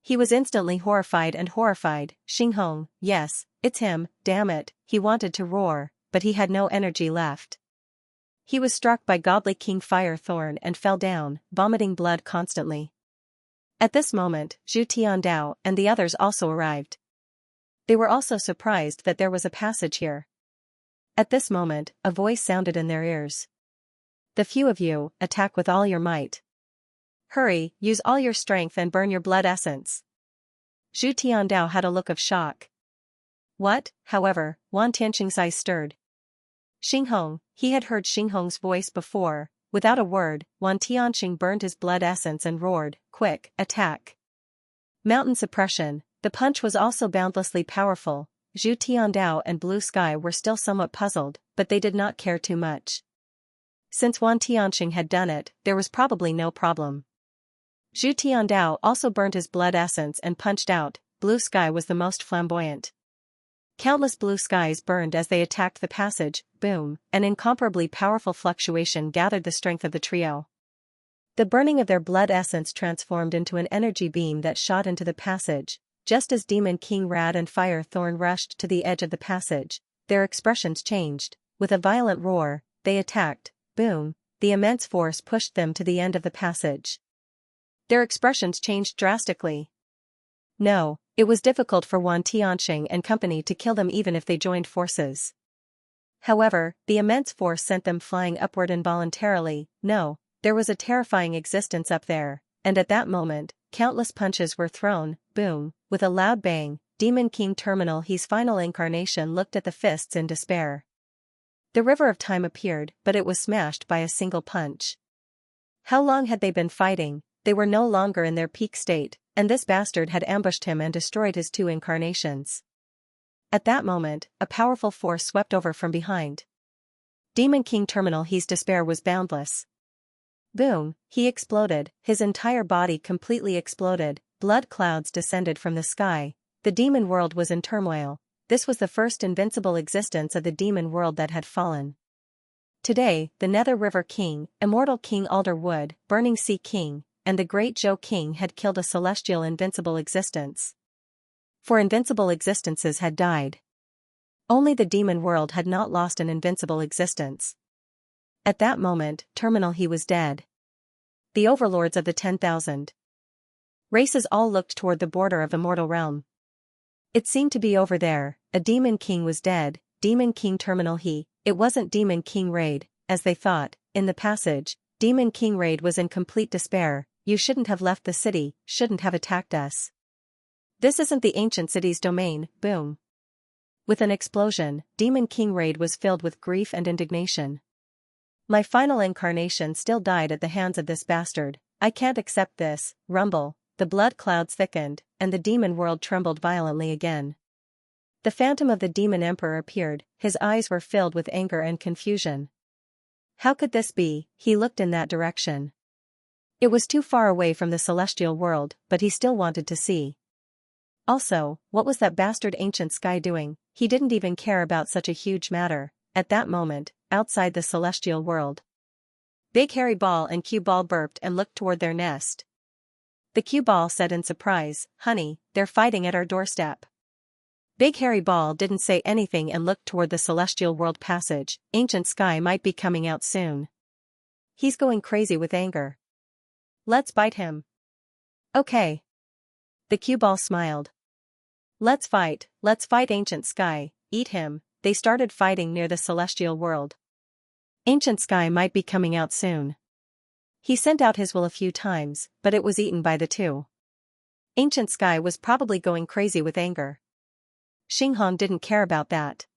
He was instantly horrified. Xinghong, yes, it's him, damn it, he wanted to roar, but he had no energy left. He was struck by Godly King Fire Thorn and fell down, vomiting blood constantly. At this moment, Zhu Tiandao and the others also arrived. They were also surprised that there was a passage here. At this moment, a voice sounded in their ears. The few of you, attack with all your might. Hurry, use all your strength and burn your blood essence. Zhu Tiandao had a look of shock. What? However, Wan Tianxing's eyes stirred. Xinghong, he had heard Xinghong's voice before. Without a word, Wan Tianxing burned his blood essence and roared, quick, attack. Mountain suppression, the punch was also boundlessly powerful. Zhu Tiandao and Blue Sky were still somewhat puzzled, but they did not care too much. Since Wan Tianxing had done it, there was probably no problem. Zhu Tiandao also burned his blood essence and punched out. Blue Sky was the most flamboyant. Countless blue skies burned as they attacked the passage. Boom, an incomparably powerful fluctuation gathered the strength of the trio. The burning of their blood essence transformed into an energy beam that shot into the passage. Just as Demon King Rad and Fire Thorn rushed to the edge of the passage, their expressions changed. With a violent roar, they attacked. Boom, the immense force pushed them to the end of the passage. Their expressions changed drastically. No, it was difficult for Wan Tianxing and company to kill them even if they joined forces. However, the immense force sent them flying upward involuntarily. No, there was a terrifying existence up there, and at that moment, countless punches were thrown. Boom, with a loud bang, Demon King Terminal He's final incarnation looked at the fists in despair. The river of time appeared, but it was smashed by a single punch. How long had they been fighting? They were no longer in their peak state, and this bastard had ambushed him and destroyed his two incarnations. At that moment, a powerful force swept over from behind. Demon King Terminal He's despair was boundless. Boom, he exploded, his entire body completely exploded, blood clouds descended from the sky. The demon world was in turmoil. This was the first invincible existence of the demon world that had fallen. Today, the Nether River King, Immortal King Alderwood, Burning Sea King, and the Great Zhou King had killed a celestial invincible existence. 4 invincible existences had died. Only the demon world had not lost an invincible existence. At that moment, Terminal He was dead. The overlords of the 10,000 races all looked toward the border of the mortal realm. It seemed to be over there. A demon king was dead. Demon King Terminal He. It wasn't Demon King Raid, as they thought. In the passage, Demon King Raid was in complete despair. You shouldn't have left the city, shouldn't have attacked us. This isn't the ancient city's domain. Boom. With an explosion, Demon King Raid was filled with grief and indignation. My final incarnation still died at the hands of this bastard. I can't accept this. Rumble. The blood clouds thickened, and the demon world trembled violently again. The phantom of the demon emperor appeared, his eyes were filled with anger and confusion. How could this be? He looked in that direction. It was too far away from the celestial world, but he still wanted to see. Also, what was that bastard ancient sky doing? He didn't even care about such a huge matter, at that moment, outside the celestial world. Big hairy ball and cue ball burped and looked toward their nest. The cue ball said in surprise, "Honey, they're fighting at our doorstep." Big hairy ball didn't say anything and looked toward the celestial world passage. Ancient sky might be coming out soon. He's going crazy with anger. Let's bite him. Okay. The cue ball smiled. Let's fight ancient sky, eat him. They started fighting near the celestial world. Ancient sky might be coming out soon. He sent out his will a few times, but it was eaten by the two. Ancient sky was probably going crazy with anger. Xinghong didn't care about that.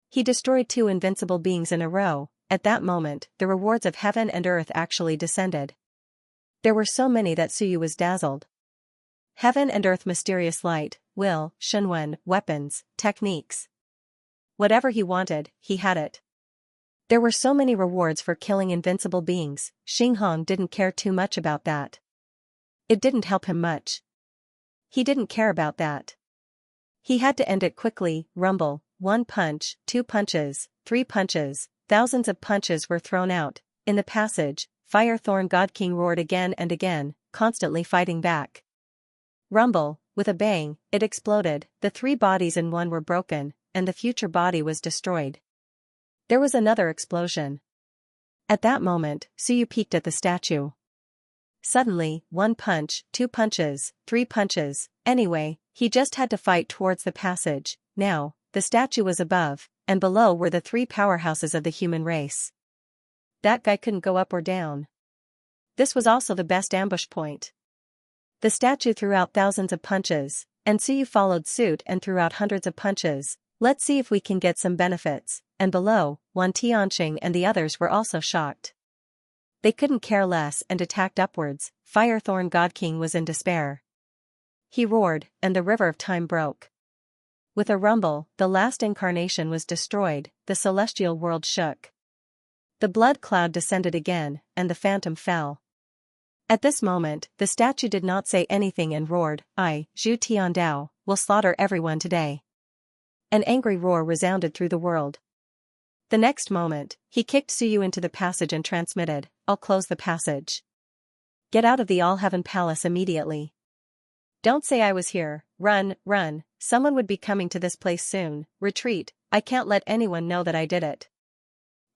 He destroyed two invincible beings in a row. At that moment, the rewards of heaven and earth actually descended. There were so many that Suyu was dazzled. Heaven and earth, mysterious light, will, Shenwen, weapons, techniques. Whatever he wanted, he had it. There were so many rewards for killing invincible beings. Xinghong didn't care too much about that. It didn't help him much. He didn't care about that. He had to end it quickly. Rumble. 1 punch, 2 punches, 3 punches, thousands of punches were thrown out. In the passage, Firethorn God King roared again and again, constantly fighting back. Rumble. With a bang, it exploded. The 3 bodies in one were broken, and the future body was destroyed. There was another explosion. At that moment, Suyu peeked at the statue. Suddenly, 1 punch, 2 punches, 3 punches. Anyway, he just had to fight towards the passage. Now, the statue was above, and below were the 3 powerhouses of the human race. That guy couldn't go up or down. This was also the best ambush point. The statue threw out thousands of punches, and Suyu followed suit and threw out hundreds of punches. Let's see if we can get some benefits. And below, Wan Tianqing and the others were also shocked. They couldn't care less and attacked upwards. Firethorn God King was in despair. He roared, and the river of time broke. With a rumble, the last incarnation was destroyed, the celestial world shook. The blood cloud descended again, and the phantom fell. At this moment, the statue did not say anything and roared, "I, Zhu Tiandao, will slaughter everyone today." An angry roar resounded through the world. The next moment, he kicked Suyu into the passage and transmitted, "I'll close the passage. Get out of the All-Heaven Palace immediately. Don't say I was here. Run, run, someone would be coming to this place soon. Retreat, I can't let anyone know that I did it."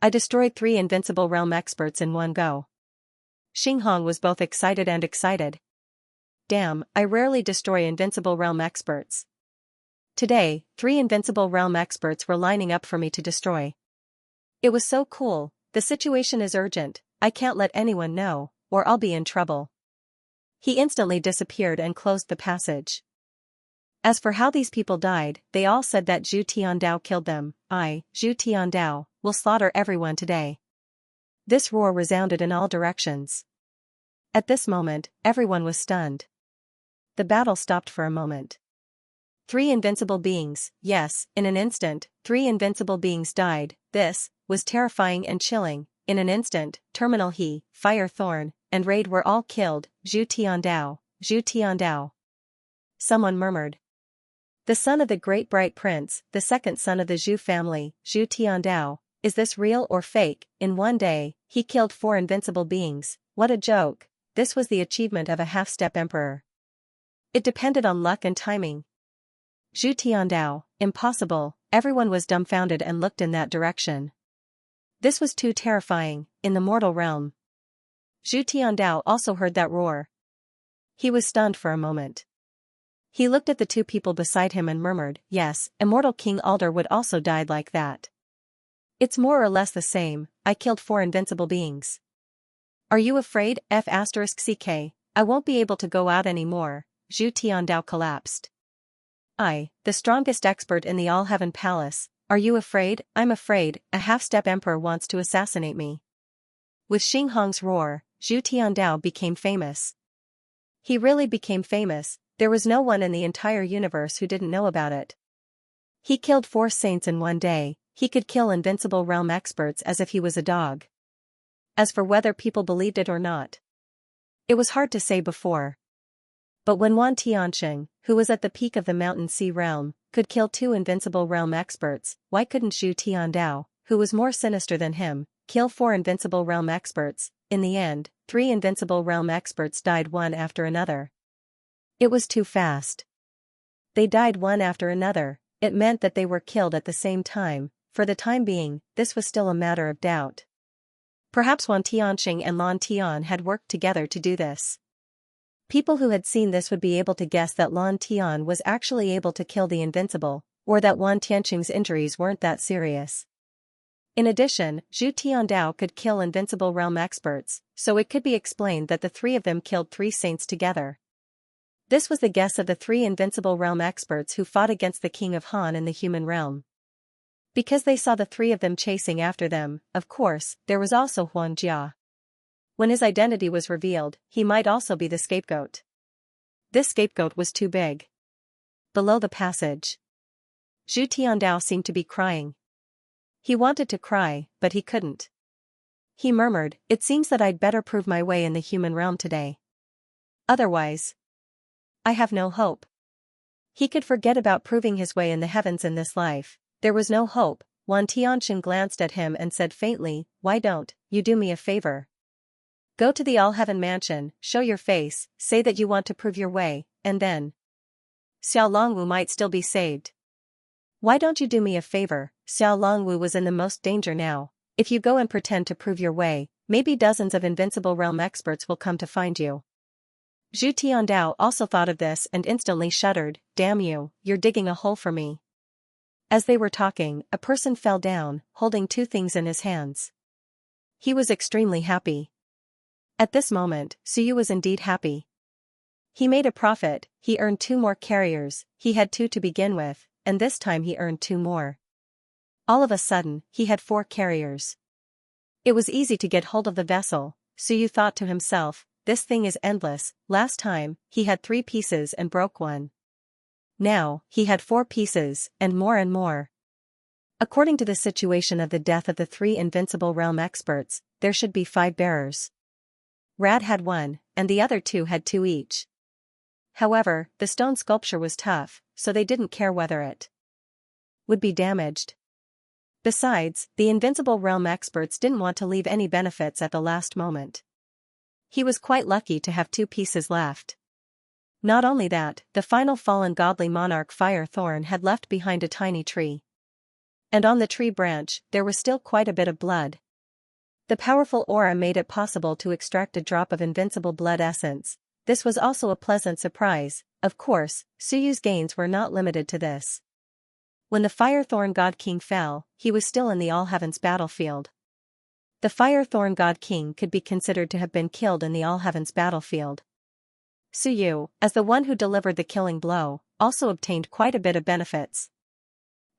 I destroyed 3 invincible realm experts in one go. Xinghong was both excited and excited. Damn, I rarely destroy invincible realm experts. Today, 3 invincible realm experts were lining up for me to destroy. It was so cool. The situation is urgent. I can't let anyone know, or I'll be in trouble. He instantly disappeared and closed the passage. As for how these people died, they all said that Zhu Tiandao killed them. I, Zhu Tiandao, will slaughter everyone today. This roar resounded in all directions. At this moment, everyone was stunned. The battle stopped for a moment. 3 invincible beings, yes, in an instant, 3 invincible beings died. This was terrifying and chilling. In an instant, Terminal He, Firethorn, and Raid were all killed. Zhu Tiandao, Zhu Tiandao. Someone murmured. The son of the great bright prince, the second son of the Zhu family, Zhu Tiandao. Is this real or fake? In one day, he killed 4 invincible beings. What a joke. This was the achievement of a half-step emperor. It depended on luck and timing. Zhu Tiandao, impossible. Everyone was dumbfounded and looked in that direction. This was too terrifying, in the mortal realm. Zhu Tiandao also heard that roar. He was stunned for a moment. He looked at the 2 people beside him and murmured, "Yes, immortal King Alder would also died like that. It's more or less the same. I killed 4 invincible beings. Are you afraid? F***ck, I won't be able to go out anymore." Zhu Tiandao collapsed. I, the strongest expert in the All-Heaven Palace, are you afraid? I'm afraid. A half-step emperor wants to assassinate me. With Xinghong's roar, Zhu Tiandao became famous. He really became famous. There was no one in the entire universe who didn't know about it. He killed 4 saints in one day. He could kill invincible realm experts as if he was a dog. As for whether people believed it or not, it was hard to say before. But when Wan Tianxing, who was at the peak of the Mountain Sea realm, could kill 2 invincible realm experts, why couldn't Zhu Tiandao, who was more sinister than him, kill 4 invincible realm experts? In the end, 3 invincible realm experts died one after another. It was too fast. They died one after another. It meant that they were killed at the same time. For the time being, this was still a matter of doubt. Perhaps Wan Tianxing and Lan Tian had worked together to do this. People who had seen this would be able to guess that Lan Tian was actually able to kill the invincible, or that Wan Tianxing's injuries weren't that serious. In addition, Zhu Tiandao could kill invincible realm experts, so it could be explained that the 3 of them killed 3 saints together. This was the guess of the 3 invincible realm experts who fought against the King of Han in the human realm. Because they saw the 3 of them chasing after them, of course, there was also Huang Jia. When his identity was revealed, he might also be the scapegoat. This scapegoat was too big. Below the passage, Zhu Tiandao seemed to be crying. He wanted to cry, but he couldn't. He murmured, "It seems that I'd better prove my way in the human realm today. Otherwise, I have no hope." He could forget about proving his way in the heavens in this life. There was no hope. Wan Tianxing glanced at him and said faintly, "Why don't you do me a favor? Go to the All-Heaven Mansion, show your face, say that you want to prove your way, and then Xiao Longwu might still be saved." "Why don't you do me a favor?" Xiao Longwu was in the most danger now. "If you go and pretend to prove your way, maybe dozens of invincible realm experts will come to find you." Zhu Tiandao also thought of this and instantly shuddered. "Damn you, you're digging a hole for me." As they were talking, a person fell down, holding 2 things in his hands. He was extremely happy. At this moment, Suyu was indeed happy. He made a profit. He earned 2 more carriers. He had 2 to begin with, and this time he earned 2 more. All of a sudden, he had 4 carriers. It was easy to get hold of the vessel. Suyu thought to himself, "This thing is endless." Last time, he had 3 pieces and broke one. Now, he had 4 pieces, and more and more. According to the situation of the death of the 3 invincible realm experts, there should be 5 bearers. Rad had 1, and the other 2 had 2 each. However, the stone sculpture was tough, so they didn't care whether it would be damaged. Besides, the invincible realm experts didn't want to leave any benefits at the last moment. He was quite lucky to have 2 pieces left. Not only that, the final fallen godly monarch Fire Thorn had left behind a tiny tree. And on the tree branch, there was still quite a bit of blood. The powerful aura made it possible to extract a drop of invincible blood essence. This was also a pleasant surprise. Of course, Suyu's gains were not limited to this. When the Firethorn God King fell, he was still in the All-Heavens battlefield. The Firethorn God King could be considered to have been killed in the All-Heavens battlefield. Suyu, as the one who delivered the killing blow, also obtained quite a bit of benefits.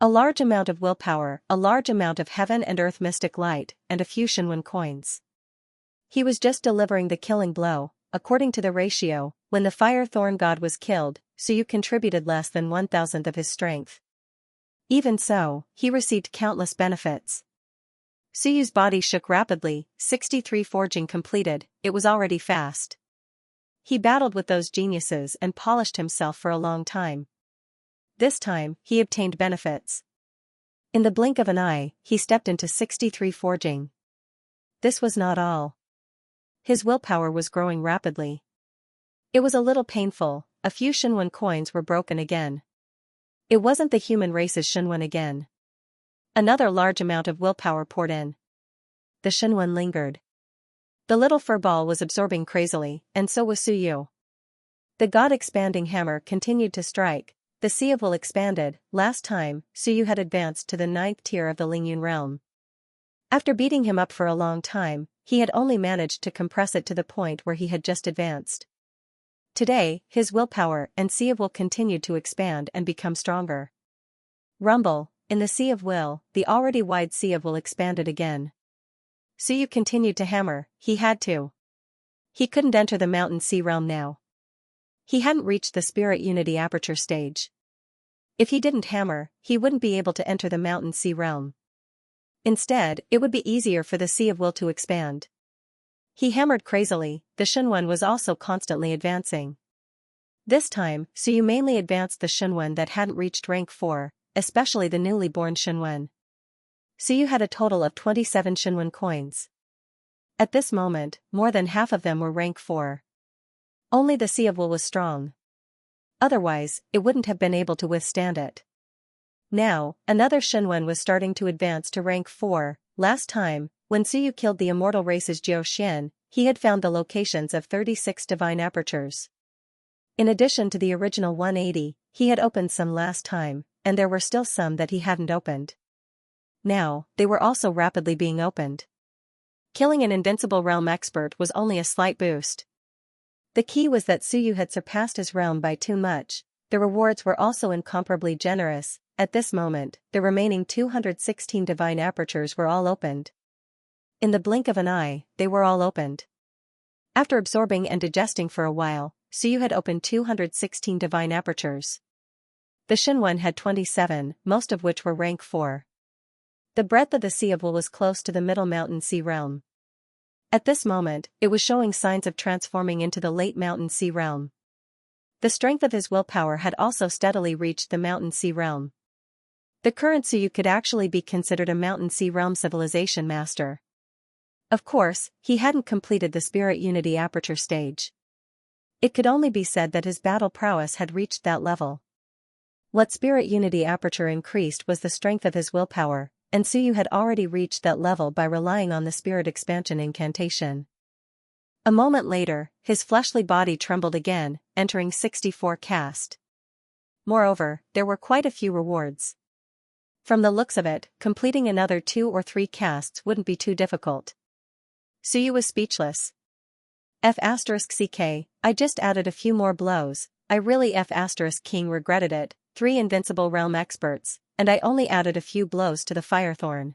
A large amount of willpower, a large amount of heaven and earth mystic light, and a few Shinwen coins. He was just delivering the killing blow. According to the ratio, when the Firethorn God was killed, Suyu contributed less than 1,000th of his strength. Even so, he received countless benefits. Suyu's body shook rapidly. 63 forging completed. It was already fast. He battled with those geniuses and polished himself for a long time. This time, he obtained benefits. In the blink of an eye, he stepped into 63 forging. This was not all. His willpower was growing rapidly. It was a little painful. A few Shinwen coins were broken again. It wasn't the human race's Shinwen again. Another large amount of willpower poured in. The Shinwen lingered. The little fur ball was absorbing crazily, and so was Suyu. The God-expanding hammer continued to strike. The Sea of Will expanded. Last time, Suyu had advanced to the 9th tier of the Lingyun realm. After beating him up for a long time, he had only managed to compress it to the point where he had just advanced. Today, his willpower and Sea of Will continued to expand and become stronger. Rumble, in the Sea of Will, the already wide Sea of Will expanded again. Suyu continued to hammer. He had to. He couldn't enter the Mountain Sea realm now. He hadn't reached the Spirit Unity aperture stage. If he didn't hammer, he wouldn't be able to enter the Mountain Sea realm. Instead, it would be easier for the Sea of Will to expand. He hammered crazily. The Shunwen was also constantly advancing. This time, Suyu mainly advanced the Shunwen that hadn't reached rank 4, especially the newly born Shunwen. Suyu had a total of 27 Shunwen coins. At this moment, more than half of them were rank 4. Only the Sea of Will was strong. Otherwise, it wouldn't have been able to withstand it. Now, another Shunwen was starting to advance to rank 4. Last time, when Suyu killed the immortal race's Jiao Xian, he had found the locations of 36 divine apertures. In addition to the original 180, he had opened some last time, and there were still some that he hadn't opened. Now, they were also rapidly being opened. Killing an invincible realm expert was only a slight boost. The key was that Suyu had surpassed his realm by too much. The rewards were also incomparably generous. At this moment, the remaining 216 divine apertures were all opened. In the blink of an eye, they were all opened. After absorbing and digesting for a while, Suyu had opened 216 divine apertures. The Shunwen had 27, most of which were rank 4. The breadth of the Sea of Will was close to the Middle Mountain Sea realm. At this moment, it was showing signs of transforming into the Late Mountain Sea realm. The strength of his willpower had also steadily reached the Mountain Sea realm. The current Suyu could actually be considered a Mountain Sea realm civilization master. Of course, he hadn't completed the Spirit Unity aperture stage. It could only be said that his battle prowess had reached that level. What Spirit Unity aperture increased was the strength of his willpower, and Suyu had already reached that level by relying on the Spirit Expansion incantation. A moment later, his fleshly body trembled again, entering 64 caste. Moreover, there were quite a few rewards. From the looks of it, completing another 2 or 3 castes wouldn't be too difficult. Suyu was speechless. F*CK, I just added a few more blows. I really F*King regretted it. 3 invincible realm experts, and I only added a few blows to the Firethorn.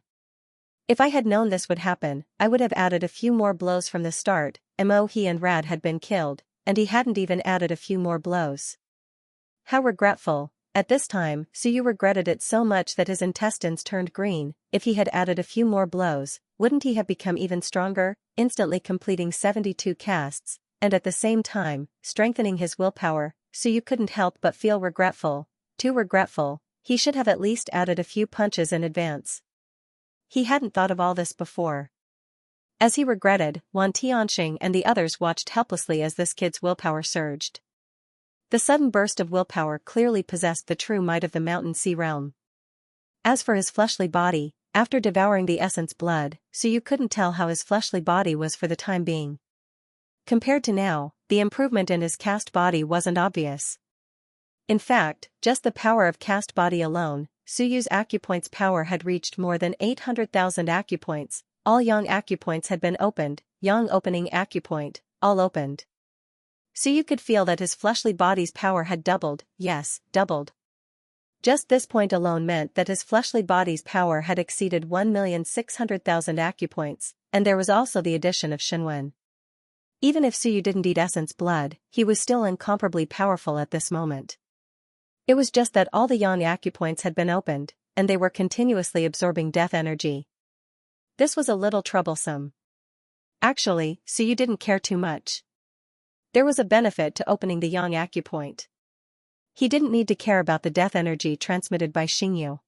If I had known this would happen, I would have added a few more blows from the start. He and Rad had been killed, and he hadn't even added a few more blows. How regretful. At this time, Suyu regretted it so much that his intestines turned green. If he had added a few more blows, wouldn't he have become even stronger, instantly completing 72 castes, and at the same time, strengthening his willpower? Suyu couldn't help but feel regretful. Too regretful. He should have at least added a few punches in advance. He hadn't thought of all this before. As he regretted, Wan Tianxing and the others watched helplessly as this kid's willpower surged. The sudden burst of willpower clearly possessed the true might of the Mountain Sea realm. As for his fleshly body, after devouring the essence blood, Suyu couldn't tell how his fleshly body was for the time being. Compared to now, the improvement in his caste body wasn't obvious. In fact, just the power of caste body alone, Suyu's acupoints power had reached more than 800,000 acupoints. All yang acupoints had been opened, yang opening acupoint, all opened. Suyu could feel that his fleshly body's power had doubled, yes, doubled. Just this point alone meant that his fleshly body's power had exceeded 1,600,000 acupoints, and there was also the addition of Shenwen. Even if Suyu didn't eat essence blood, he was still incomparably powerful at this moment. It was just that all the yang acupoints had been opened, and they were continuously absorbing death energy. This was a little troublesome. Actually, Suyu didn't care too much. There was a benefit to opening the yang acupoint. He didn't need to care about the death energy transmitted by Xingyu.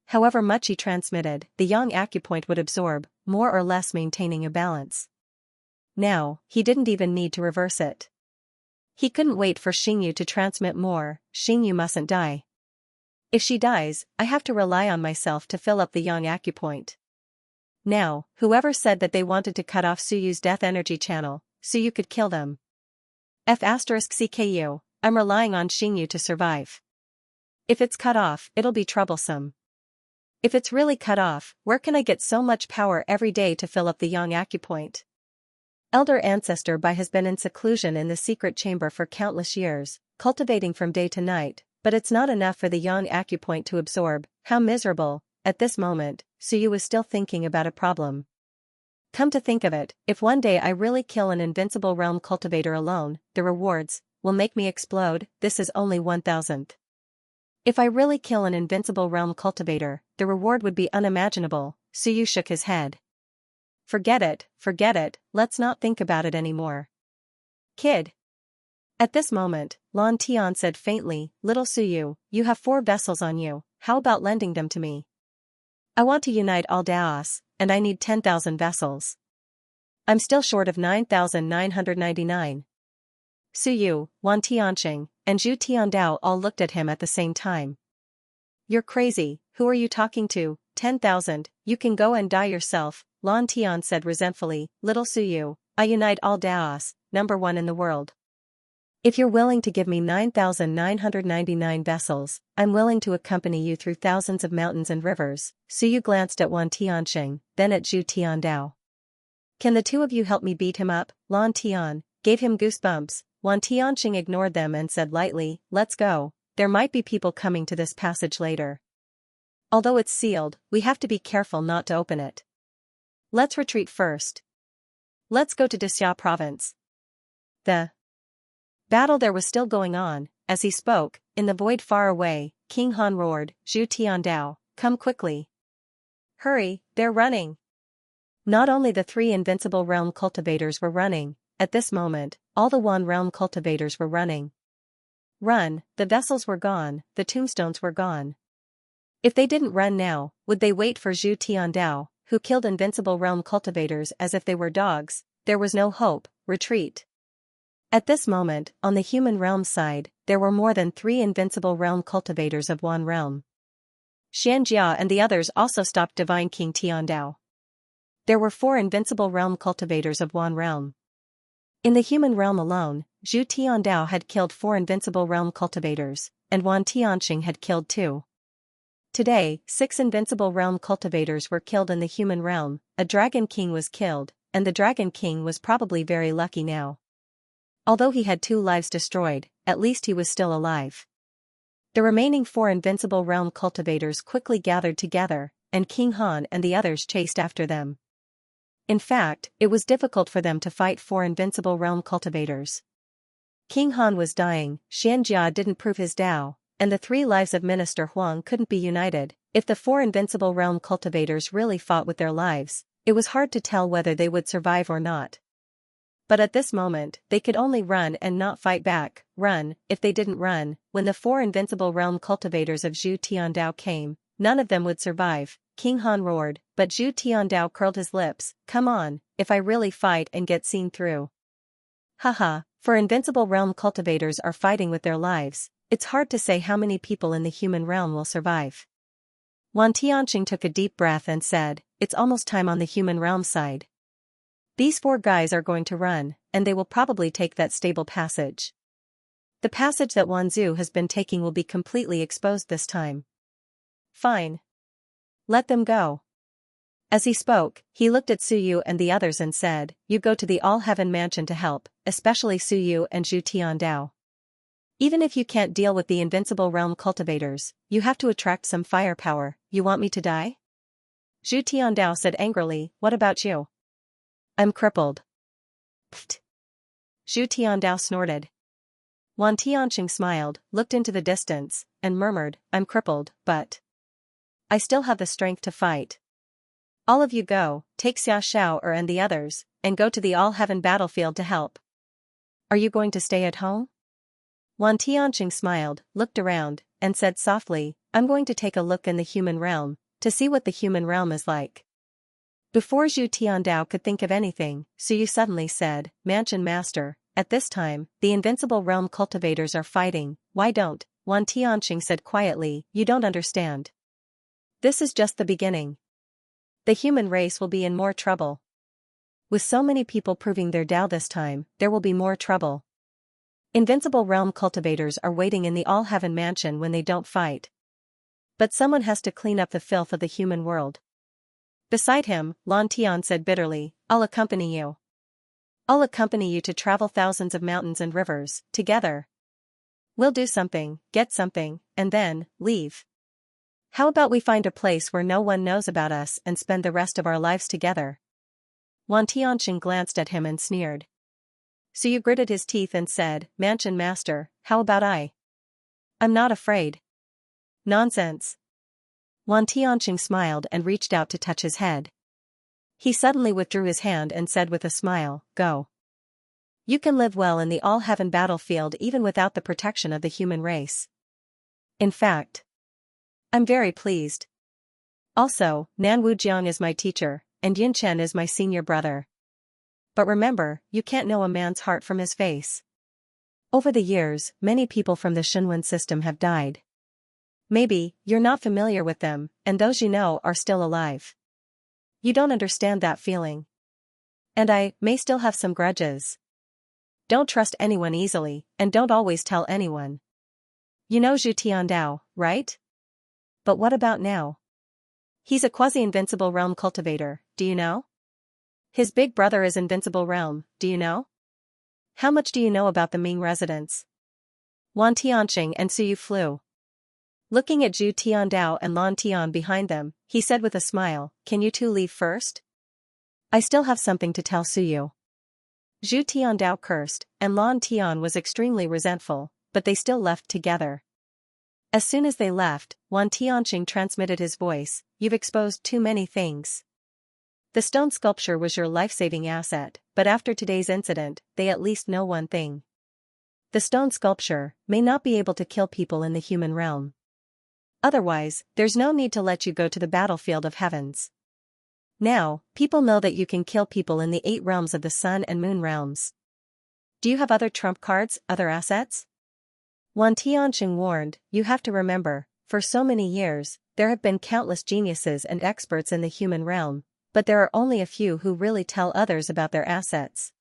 However much he transmitted, the yang acupoint would absorb, more or less maintaining a balance. Now, he didn't even need to reverse it. He couldn't wait for Xingyu to transmit more. Xingyu mustn't die. If she dies, I have to rely on myself to fill up the yang acupoint. Now, whoever said that they wanted to cut off Suyu's death energy channel, Suyu could kill them. F*CKU, I'm relying on Xingyu to survive. If it's cut off, it'll be troublesome. If it's really cut off, where can I get so much power every day to fill up the yang acupoint? Elder Ancestor Bai has been in seclusion in the secret chamber for countless years, cultivating from day to night, but it's not enough for the yang acupoint to absorb. How miserable. At this moment, Suyu was still thinking about a problem. Come to think of it, if one day I really kill an invincible realm cultivator alone, the rewards will make me explode. This is only 1,000th. If I really kill an invincible realm cultivator, the reward would be unimaginable. Suyu shook his head. Forget it, let's not think about it anymore. Kid. At this moment, Lan Tian said faintly, Little Suyu, you have 4 vessels on you, how about lending them to me? I want to unite all Daos, and I need 10,000 vessels. I'm still short of 9,999. Suyu, Wan Tianqing, and Zhu Tiandao all looked at him at the same time. You're crazy, who are you talking to? 10,000, you can go and die yourself, Lan Tian said resentfully, Little Suyu, I unite all Daos, #1 in the world. If you're willing to give me 9,999 vessels, I'm willing to accompany you through thousands of mountains and rivers. Suyu glanced at Wan Tianqing, then at Zhu Tiandao. Can the 2 of you help me beat him up? Lan Tian gave him goosebumps. Wan Tianqing ignored them and said lightly, Let's go, there might be people coming to this passage later. Although it's sealed, we have to be careful not to open it. Let's retreat first. Let's go to Dixia province. The battle there was still going on. As he spoke, in the void far away, King Han roared, Zhu Tiandao, come quickly. Hurry, they're running. Not only the 3 invincible realm cultivators were running, at this moment, all the Wan realm cultivators were running. Run, the vessels were gone, the tombstones were gone. If they didn't run now, would they wait for Zhu Tiandao, who killed invincible realm cultivators as if they were dogs? There was no hope. Retreat. At this moment, on the human realm side, there were more than 3 invincible realm cultivators of Wan realm. Xianxia and the others also stopped Divine King Tiandao. There were 4 invincible realm cultivators of Wan realm. In the human realm alone, Zhu Tiandao had killed 4 invincible realm cultivators, and Wan Tianqing had killed 2. Today, 6 invincible realm cultivators were killed in the human realm, a Dragon King was killed, and the Dragon King was probably very lucky now. Although he had 2 lives destroyed, at least he was still alive. The remaining 4 invincible realm cultivators quickly gathered together, and King Han and the others chased after them. In fact, it was difficult for them to fight 4 invincible realm cultivators. King Han was dying, Xianxia didn't prove his Dao, and the 3 lives of Minister Huang couldn't be united. If the 4 invincible realm cultivators really fought with their lives, it was hard to tell whether they would survive or not. But at this moment, they could only run and not fight back. Run, if they didn't run, when the 4 invincible realm cultivators of Zhu Tiandao came, none of them would survive. King Han roared, but Zhu Tiandao curled his lips, come on, if I really fight and get seen through. Haha, for invincible realm cultivators are fighting with their lives, it's hard to say how many people in the human realm will survive. Wan Tianqing took a deep breath and said, it's almost time on the human realm side. These 4 guys are going to run, and they will probably take that stable passage. The passage that Wanzhou has been taking will be completely exposed this time. Fine. Let them go. As he spoke, he looked at Suyu and the others and said, you go to the All-Heaven Mansion to help, especially Suyu and Zhu Tiandao. Even if you can't deal with the invincible realm cultivators, you have to attract some firepower. You want me to die? Zhu Tiandao said angrily, what about you? I'm crippled. Pfft. Zhu Tiandao snorted. Wan Tianqing smiled, looked into the distance, and murmured, I'm crippled, but I still have the strength to fight. All of you go, take Xiaoxiao and the others, and go to the All-Heaven battlefield to help. Are you going to stay at home? Wan Tianqing smiled, looked around, and said softly, I'm going to take a look in the human realm, to see what the human realm is like. Before Zhu Tiandao could think of anything, Suyu suddenly said, Mansion Master, at this time, the invincible realm cultivators are fighting, why don't? Wan Tianqing said quietly, you don't understand. This is just the beginning. The human race will be in more trouble. With so many people proving their Dao this time, there will be more trouble. Invincible realm cultivators are waiting in the All-Heaven Mansion when they don't fight. But someone has to clean up the filth of the human world. Beside him, Lan Tian said bitterly, I'll accompany you. I'll accompany you to travel thousands of mountains and rivers, together. We'll do something, get something, and then, leave. How about we find a place where no one knows about us and spend the rest of our lives together? Wan Tianxing glanced at him and sneered. Suyu gritted his teeth and said, Mansion Master, how about I? I'm not afraid. Nonsense. Wan Tianxing smiled and reached out to touch his head. He suddenly withdrew his hand and said with a smile, Go. You can live well in the all-heaven battlefield even without the protection of the human race. In fact, I'm very pleased. Also, Nan Wujiang is my teacher, and Yin Chen is my senior brother. But remember, you can't know a man's heart from his face. Over the years, many people from the Shenwen system have died. Maybe, you're not familiar with them, and those you know are still alive. You don't understand that feeling. And I may still have some grudges. Don't trust anyone easily, and don't always tell anyone. You know Zhu Tiandao, right? But what about now? He's a quasi-invincible realm cultivator, do you know? His big brother is invincible realm, do you know? How much do you know about the Ming residents? Wan Tianxing and Suyu flew. Looking at Zhu Tiandao and Lan Tian behind them, he said with a smile, Can you two leave first? I still have something to tell Suyu. Zhu Tiandao cursed, and Lan Tian was extremely resentful, but they still left together. As soon as they left, Wan Tianxing transmitted his voice, You've exposed too many things. The stone sculpture was your life-saving asset, but after today's incident, they at least know one thing. The stone sculpture may not be able to kill people in the human realm. Otherwise, there's no need to let you go to the battlefield of heavens. Now, people know that you can kill people in the 8 realms of the sun and moon realms. Do you have other trump cards, other assets? Wan Tianxing warned, You have to remember, for so many years, there have been countless geniuses and experts in the human realm, but there are only a few who really tell others about their assets.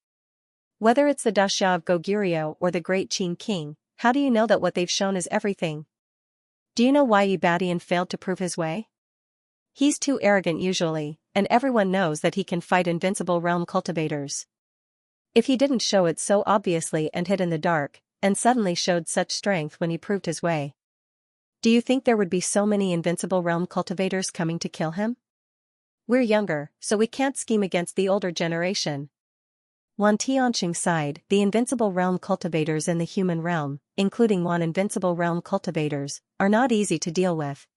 Whether it's the Daxia of Goguryeo or the great Qin King, how do you know that what they've shown is everything? Do you know why Yi Badian failed to prove his way? He's too arrogant usually, and everyone knows that he can fight invincible realm cultivators. If he didn't show it so obviously and hid in the dark, and suddenly showed such strength when he proved his way, do you think there would be so many invincible realm cultivators coming to kill him? We're younger, so we can't scheme against the older generation. Wan Tianxing sighed, The invincible realm cultivators in the human realm, including Wan invincible realm cultivators, are not easy to deal with.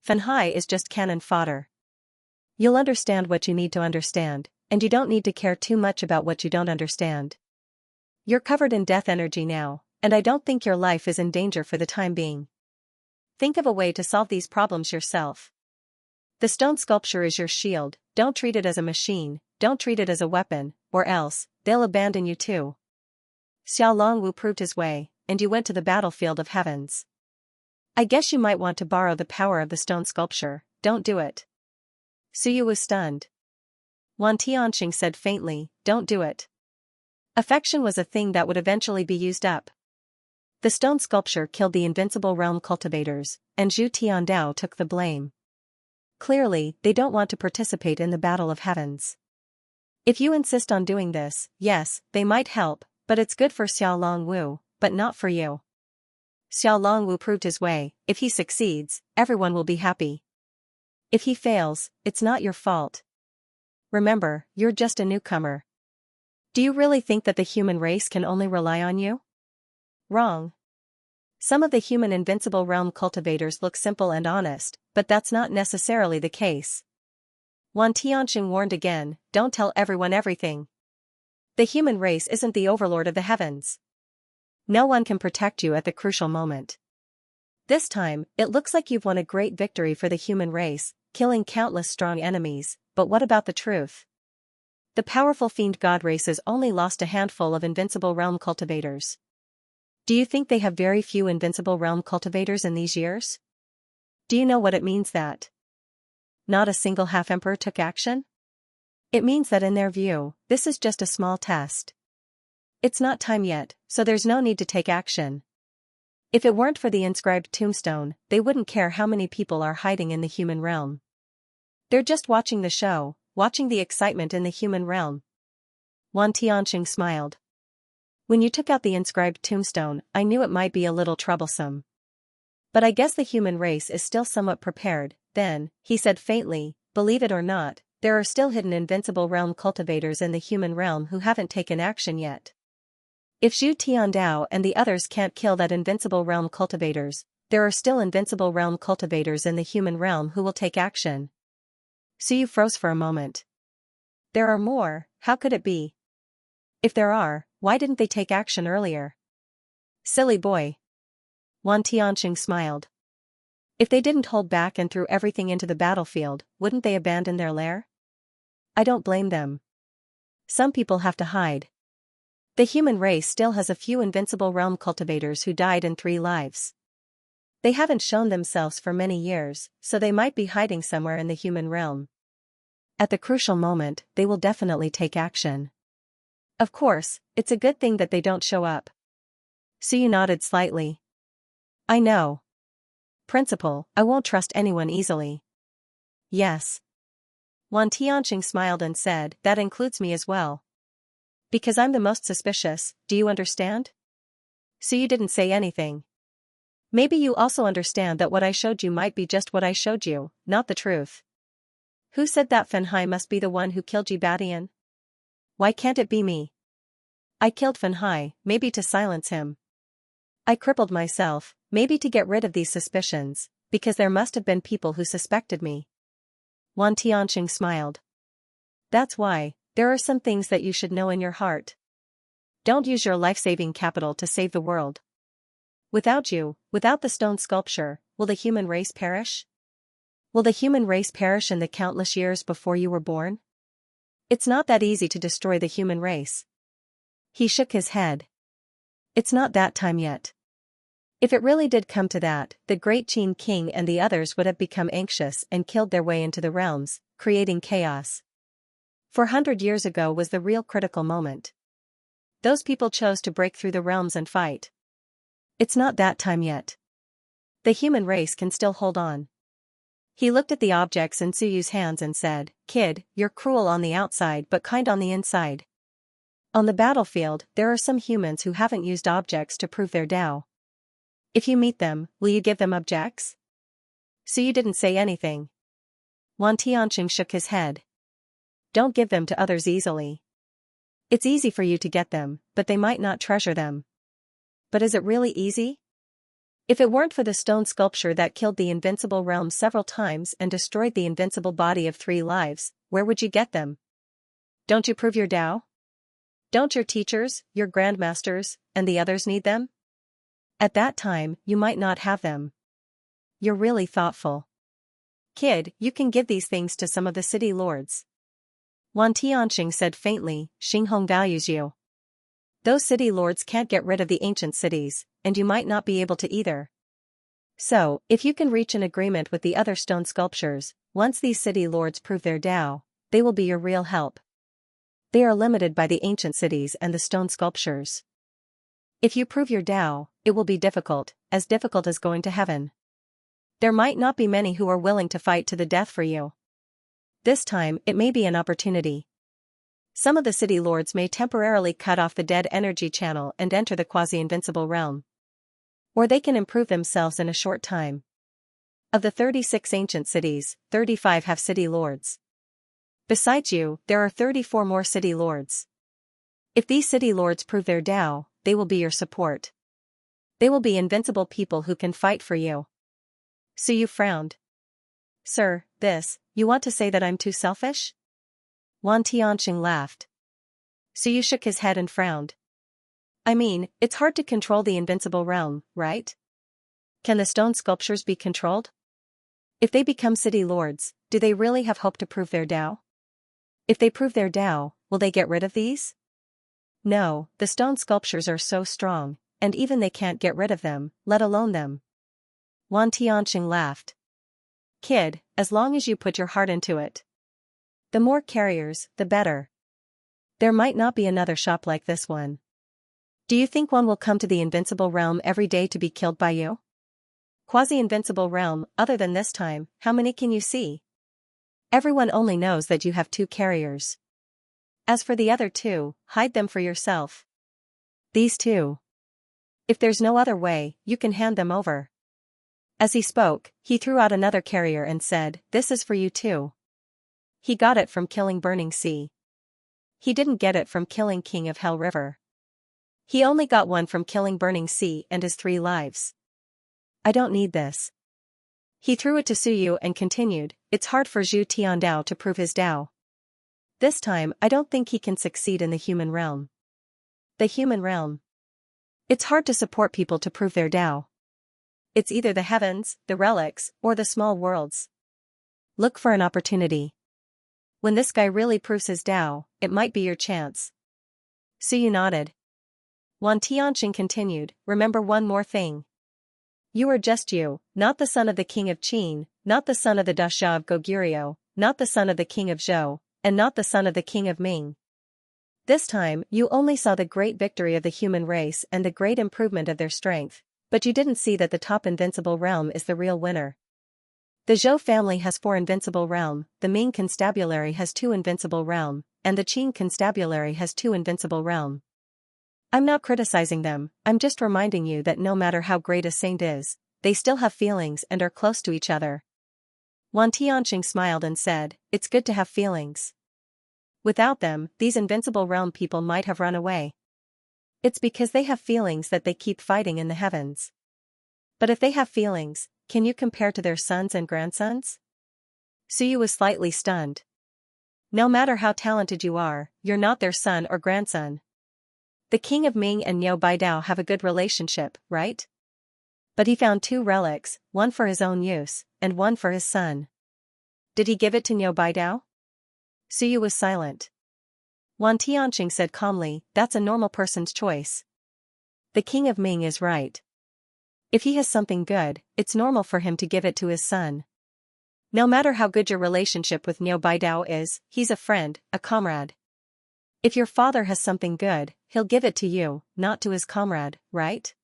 Fenhai is just cannon fodder. You'll understand what you need to understand, and you don't need to care too much about what you don't understand. You're covered in death energy now, and I don't think your life is in danger for the time being. Think of a way to solve these problems yourself. The stone sculpture is your shield, don't treat it as a machine, don't treat it as a weapon, or else, they'll abandon you too. Xiao Longwu proved his way, and you went to the battlefield of heavens. I guess you might want to borrow the power of the stone sculpture, don't do it. Suyu was stunned. Wan Tianxing said faintly, Don't do it. Affection was a thing that would eventually be used up. The stone sculpture killed the invincible realm cultivators, and Zhu Tiandao took the blame. Clearly, they don't want to participate in the battle of heavens. If you insist on doing this, yes, they might help, but it's good for Xiao Longwu, but not for you. Xiao Longwu proved his way, if he succeeds, everyone will be happy. If he fails, it's not your fault. Remember, you're just a newcomer. Do you really think that the human race can only rely on you? Wrong. Some of the human invincible realm cultivators look simple and honest, but that's not necessarily the case. Wan Tianxing warned again, Don't tell everyone everything. The human race isn't the overlord of the heavens. No one can protect you at the crucial moment. This time, it looks like you've won a great victory for the human race, killing countless strong enemies, but what about the truth? The powerful fiend god races only lost a handful of invincible realm cultivators. Do you think they have very few invincible realm cultivators in these years? Do you know what it means that not a single half-emperor took action? It means that in their view, this is just a small test. It's not time yet, so there's no need to take action. If it weren't for the inscribed tombstone, they wouldn't care how many people are hiding in the human realm. They're just watching the show, watching the excitement in the human realm. Wan Tianxing smiled. When you took out the inscribed tombstone, I knew it might be a little troublesome. But I guess the human race is still somewhat prepared, then, he said faintly, Believe it or not, There are still hidden invincible realm cultivators in the human realm who haven't taken action yet. If Zhu Tiandao and the others can't kill that invincible realm cultivators, there are still invincible realm cultivators in the human realm who will take action. Suyu froze for a moment. There are more, how could it be? If there are, why didn't they take action earlier? Silly boy. Wan Tianqing smiled. If they didn't hold back and threw everything into the battlefield, wouldn't they abandon their lair? I don't blame them. Some people have to hide. The human race still has a few invincible realm cultivators who died in 3 lives. They haven't shown themselves for many years, so they might be hiding somewhere in the human realm. At the crucial moment, they will definitely take action. Of course, it's a good thing that they don't show up. Suyu nodded slightly. I know. Principal, I won't trust anyone easily. Yes. Wan Tianqing smiled and said, that includes me as well. Because I'm the most suspicious, do you understand? Suyu didn't say anything. Maybe you also understand that what I showed you might be just what I showed you, not the truth. Who said that Fenhai must be the one who killed Jibadian? Why can't it be me? I killed Fenhai, maybe to silence him. I crippled myself, maybe to get rid of these suspicions, because there must have been people who suspected me. Wan Tianqing smiled. That's why, there are some things that you should know in your heart. Don't use your life-saving capital to save the world. Without you, without the stone sculpture, will the human race perish? Will the human race perish in the countless years before you were born? It's not that easy to destroy the human race. He shook his head. It's not that time yet. If it really did come to that, the great Qin king and the others would have become anxious and killed their way into the realms, creating chaos. 400 years ago was the real critical moment. Those people chose to break through the realms and fight. It's not that time yet. The human race can still hold on. He looked at the objects in Suyu's hands and said, Kid, you're cruel on the outside but kind on the inside. On the battlefield, there are some humans who haven't used objects to prove their Tao. If you meet them, will you give them objects? Suyu didn't say anything. Wan Tianqing shook his head. Don't give them to others easily. It's easy for you to get them, but they might not treasure them. But is it really easy? If it weren't for the stone sculpture that killed the invincible realm several times and destroyed the invincible body of 3 lives, where would you get them? Don't you prove your Tao? Don't your teachers, your grandmasters, and the others need them? At that time, you might not have them. You're really thoughtful. Kid, you can give these things to some of the city lords. Wan Tianqing said faintly, Xinghong values you. Those city lords can't get rid of the ancient cities, and you might not be able to either. So, if you can reach an agreement with the other stone sculptures, once these city lords prove their Tao, they will be your real help. They are limited by the ancient cities and the stone sculptures. If you prove your Tao, it will be difficult as going to heaven. There might not be many who are willing to fight to the death for you. This time, it may be an opportunity. Some of the city lords may temporarily cut off the dead energy channel and enter the quasi-invincible realm. Or they can improve themselves in a short time. Of the 36 ancient cities, 35 have city lords. Besides you, there are 34 more city lords. If these city lords prove their Tao, they will be your support. They will be invincible people who can fight for you. Suyu frowned. Sir, you want to say that I'm too selfish? Wan Tianqing laughed. Suyu shook his head and frowned. I mean, it's hard to control the invincible realm, right? Can the stone sculptures be controlled? If they become city lords, do they really have hope to prove their Tao? If they prove their Tao, will they get rid of these? No, the stone sculptures are so strong, and even they can't get rid of them, let alone them. Wan Tianqing laughed. Kid, as long as you put your heart into it. The more carriers, the better. There might not be another shop like this one. Do you think one will come to the invincible realm every day to be killed by you? Quasi-invincible realm, other than this time, how many can you see? Everyone only knows that you have 2 carriers. As for the other 2, hide them for yourself. These 2. If there's no other way, you can hand them over. As he spoke, he threw out another carrier and said, This is for you too. He got it from killing Burning Sea. He didn't get it from killing King of Hell River. He only got one from killing Burning Sea and his 3 lives. I don't need this. He threw it to Suyu and continued, it's hard for Zhu Tiandao to prove his Dao. This time I don't think he can succeed in the human realm. The human realm. It's hard to support people to prove their Dao. It's either the heavens, the relics, or the small worlds. Look for an opportunity. When this guy really proves his Dao, it might be your chance. Suyu nodded. Wan Tianxing continued, remember one more thing. You are just you, not the son of the king of Qin, not the son of the Dasha of Goguryeo, not the son of the king of Zhou, and not the son of the king of Ming. This time, you only saw the great victory of the human race and the great improvement of their strength, but you didn't see that the top invincible realm is the real winner. The Zhou family has 4 invincible realm, the Ming constabulary has 2 invincible realm, and the Qin constabulary has 2 invincible realm. I'm not criticizing them, I'm just reminding you that no matter how great a saint is, they still have feelings and are close to each other. Wan Tianxing smiled and said, it's good to have feelings. Without them, these invincible realm people might have run away. It's because they have feelings that they keep fighting in the heavens. But if they have feelings, can you compare to their sons and grandsons? Suyu was slightly stunned. No matter how talented you are, you're not their son or grandson. The king of Ming and Niu Baidao have a good relationship, right? But he found 2 relics, one for his own use, and one for his son. Did he give it to Niu Baidao? Suyu was silent. Wan Tianxing said calmly, that's a normal person's choice. The king of Ming is right. If he has something good, it's normal for him to give it to his son. No matter how good your relationship with Niu Baidao is, he's a friend, a comrade. If your father has something good, he'll give it to you, not to his comrade, right?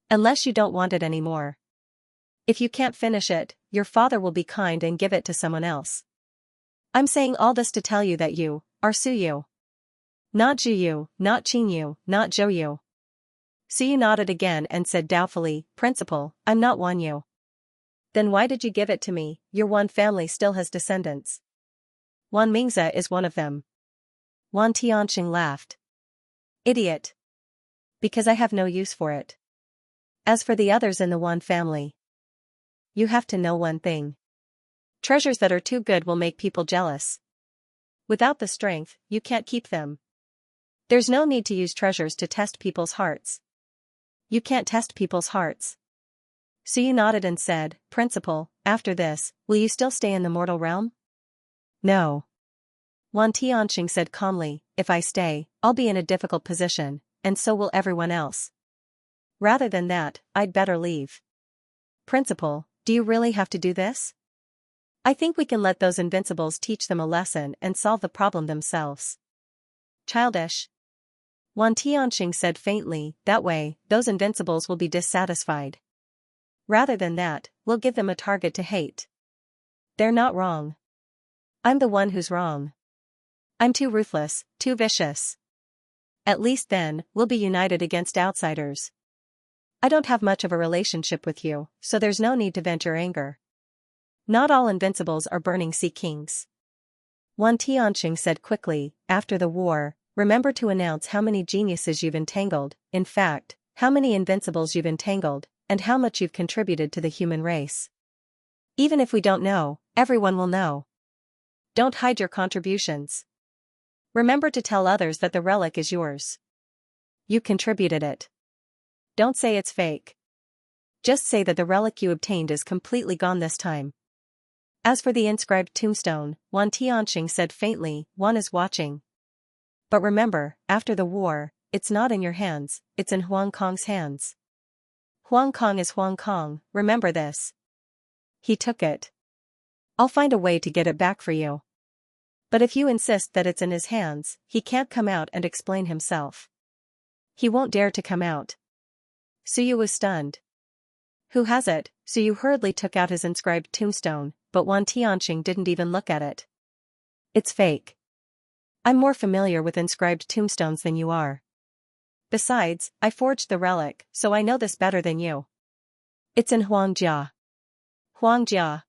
Unless you don't want it anymore. If you can't finish it, your father will be kind and give it to someone else. I'm saying all this to tell you that you are Suyu. Not Zhuyu, not Qinyu, not Zhouyu. Suyu nodded again and said doubtfully, Principal, I'm not Wanyu. Then why did you give it to me? Your Wan family still has descendants. Wan Mingze is one of them. Wan Tianxing laughed. Idiot. Because I have no use for it. As for the others in the Wan family, you have to know one thing. Treasures that are too good will make people jealous. Without the strength, you can't keep them. There's no need to use treasures to test people's hearts. You can't test people's hearts. Suyu nodded and said, Principal, after this, will you still stay in the mortal realm? No. Wan Tianxing said calmly, if I stay, I'll be in a difficult position, and so will everyone else. Rather than that, I'd better leave. Principal, do you really have to do this? I think we can let those invincibles teach them a lesson and solve the problem themselves. Childish. Wan Tianxing said faintly, that way, those invincibles will be dissatisfied. Rather than that, we'll give them a target to hate. They're not wrong. I'm the one who's wrong. I'm too ruthless, too vicious. At least then, we'll be united against outsiders. I don't have much of a relationship with you, so there's no need to vent your anger. Not all invincibles are Burning Sea Kings. Wan Tianxing said quickly, after the war, remember to announce how many geniuses you've entangled, in fact, how many invincibles you've entangled, and how much you've contributed to the human race. Even if we don't know, everyone will know. Don't hide your contributions. Remember to tell others that the relic is yours. You contributed it. Don't say it's fake. Just say that the relic you obtained is completely gone this time. As for the inscribed tombstone, Wan Tianxing said faintly, Wan is watching. But remember, after the war, it's not in your hands, it's in Huang Kong's hands. Huang Kong is Huang Kong, remember this. He took it. I'll find a way to get it back for you. But if you insist that it's in his hands, he can't come out and explain himself. He won't dare to come out. Suyu was stunned. Who has it? Suyu hurriedly took out his inscribed tombstone, but Wan Tianxing didn't even look at it. It's fake. I'm more familiar with inscribed tombstones than you are. Besides, I forged the relic, so I know this better than you. It's in Huangjia. Huangjia.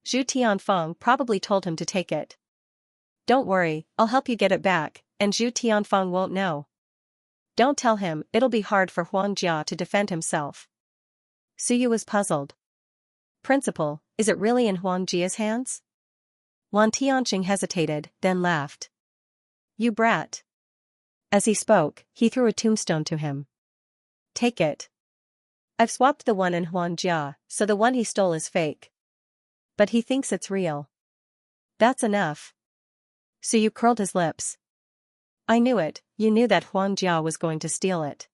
Zhu Tianfeng probably told him to take it. Don't worry, I'll help you get it back, and Zhu Tianfeng won't know. Don't tell him, it'll be hard for Huang Jia to defend himself. Suyu was puzzled. Principal, is it really in Huang Jia's hands? Wan Tianqing hesitated, then laughed. You brat. As he spoke, he threw a tombstone to him. Take it. I've swapped the one in Huang Jia, so the one he stole is fake. But he thinks it's real. That's enough. Suyu curled his lips. I knew it, you knew that Huang Jia was going to steal it.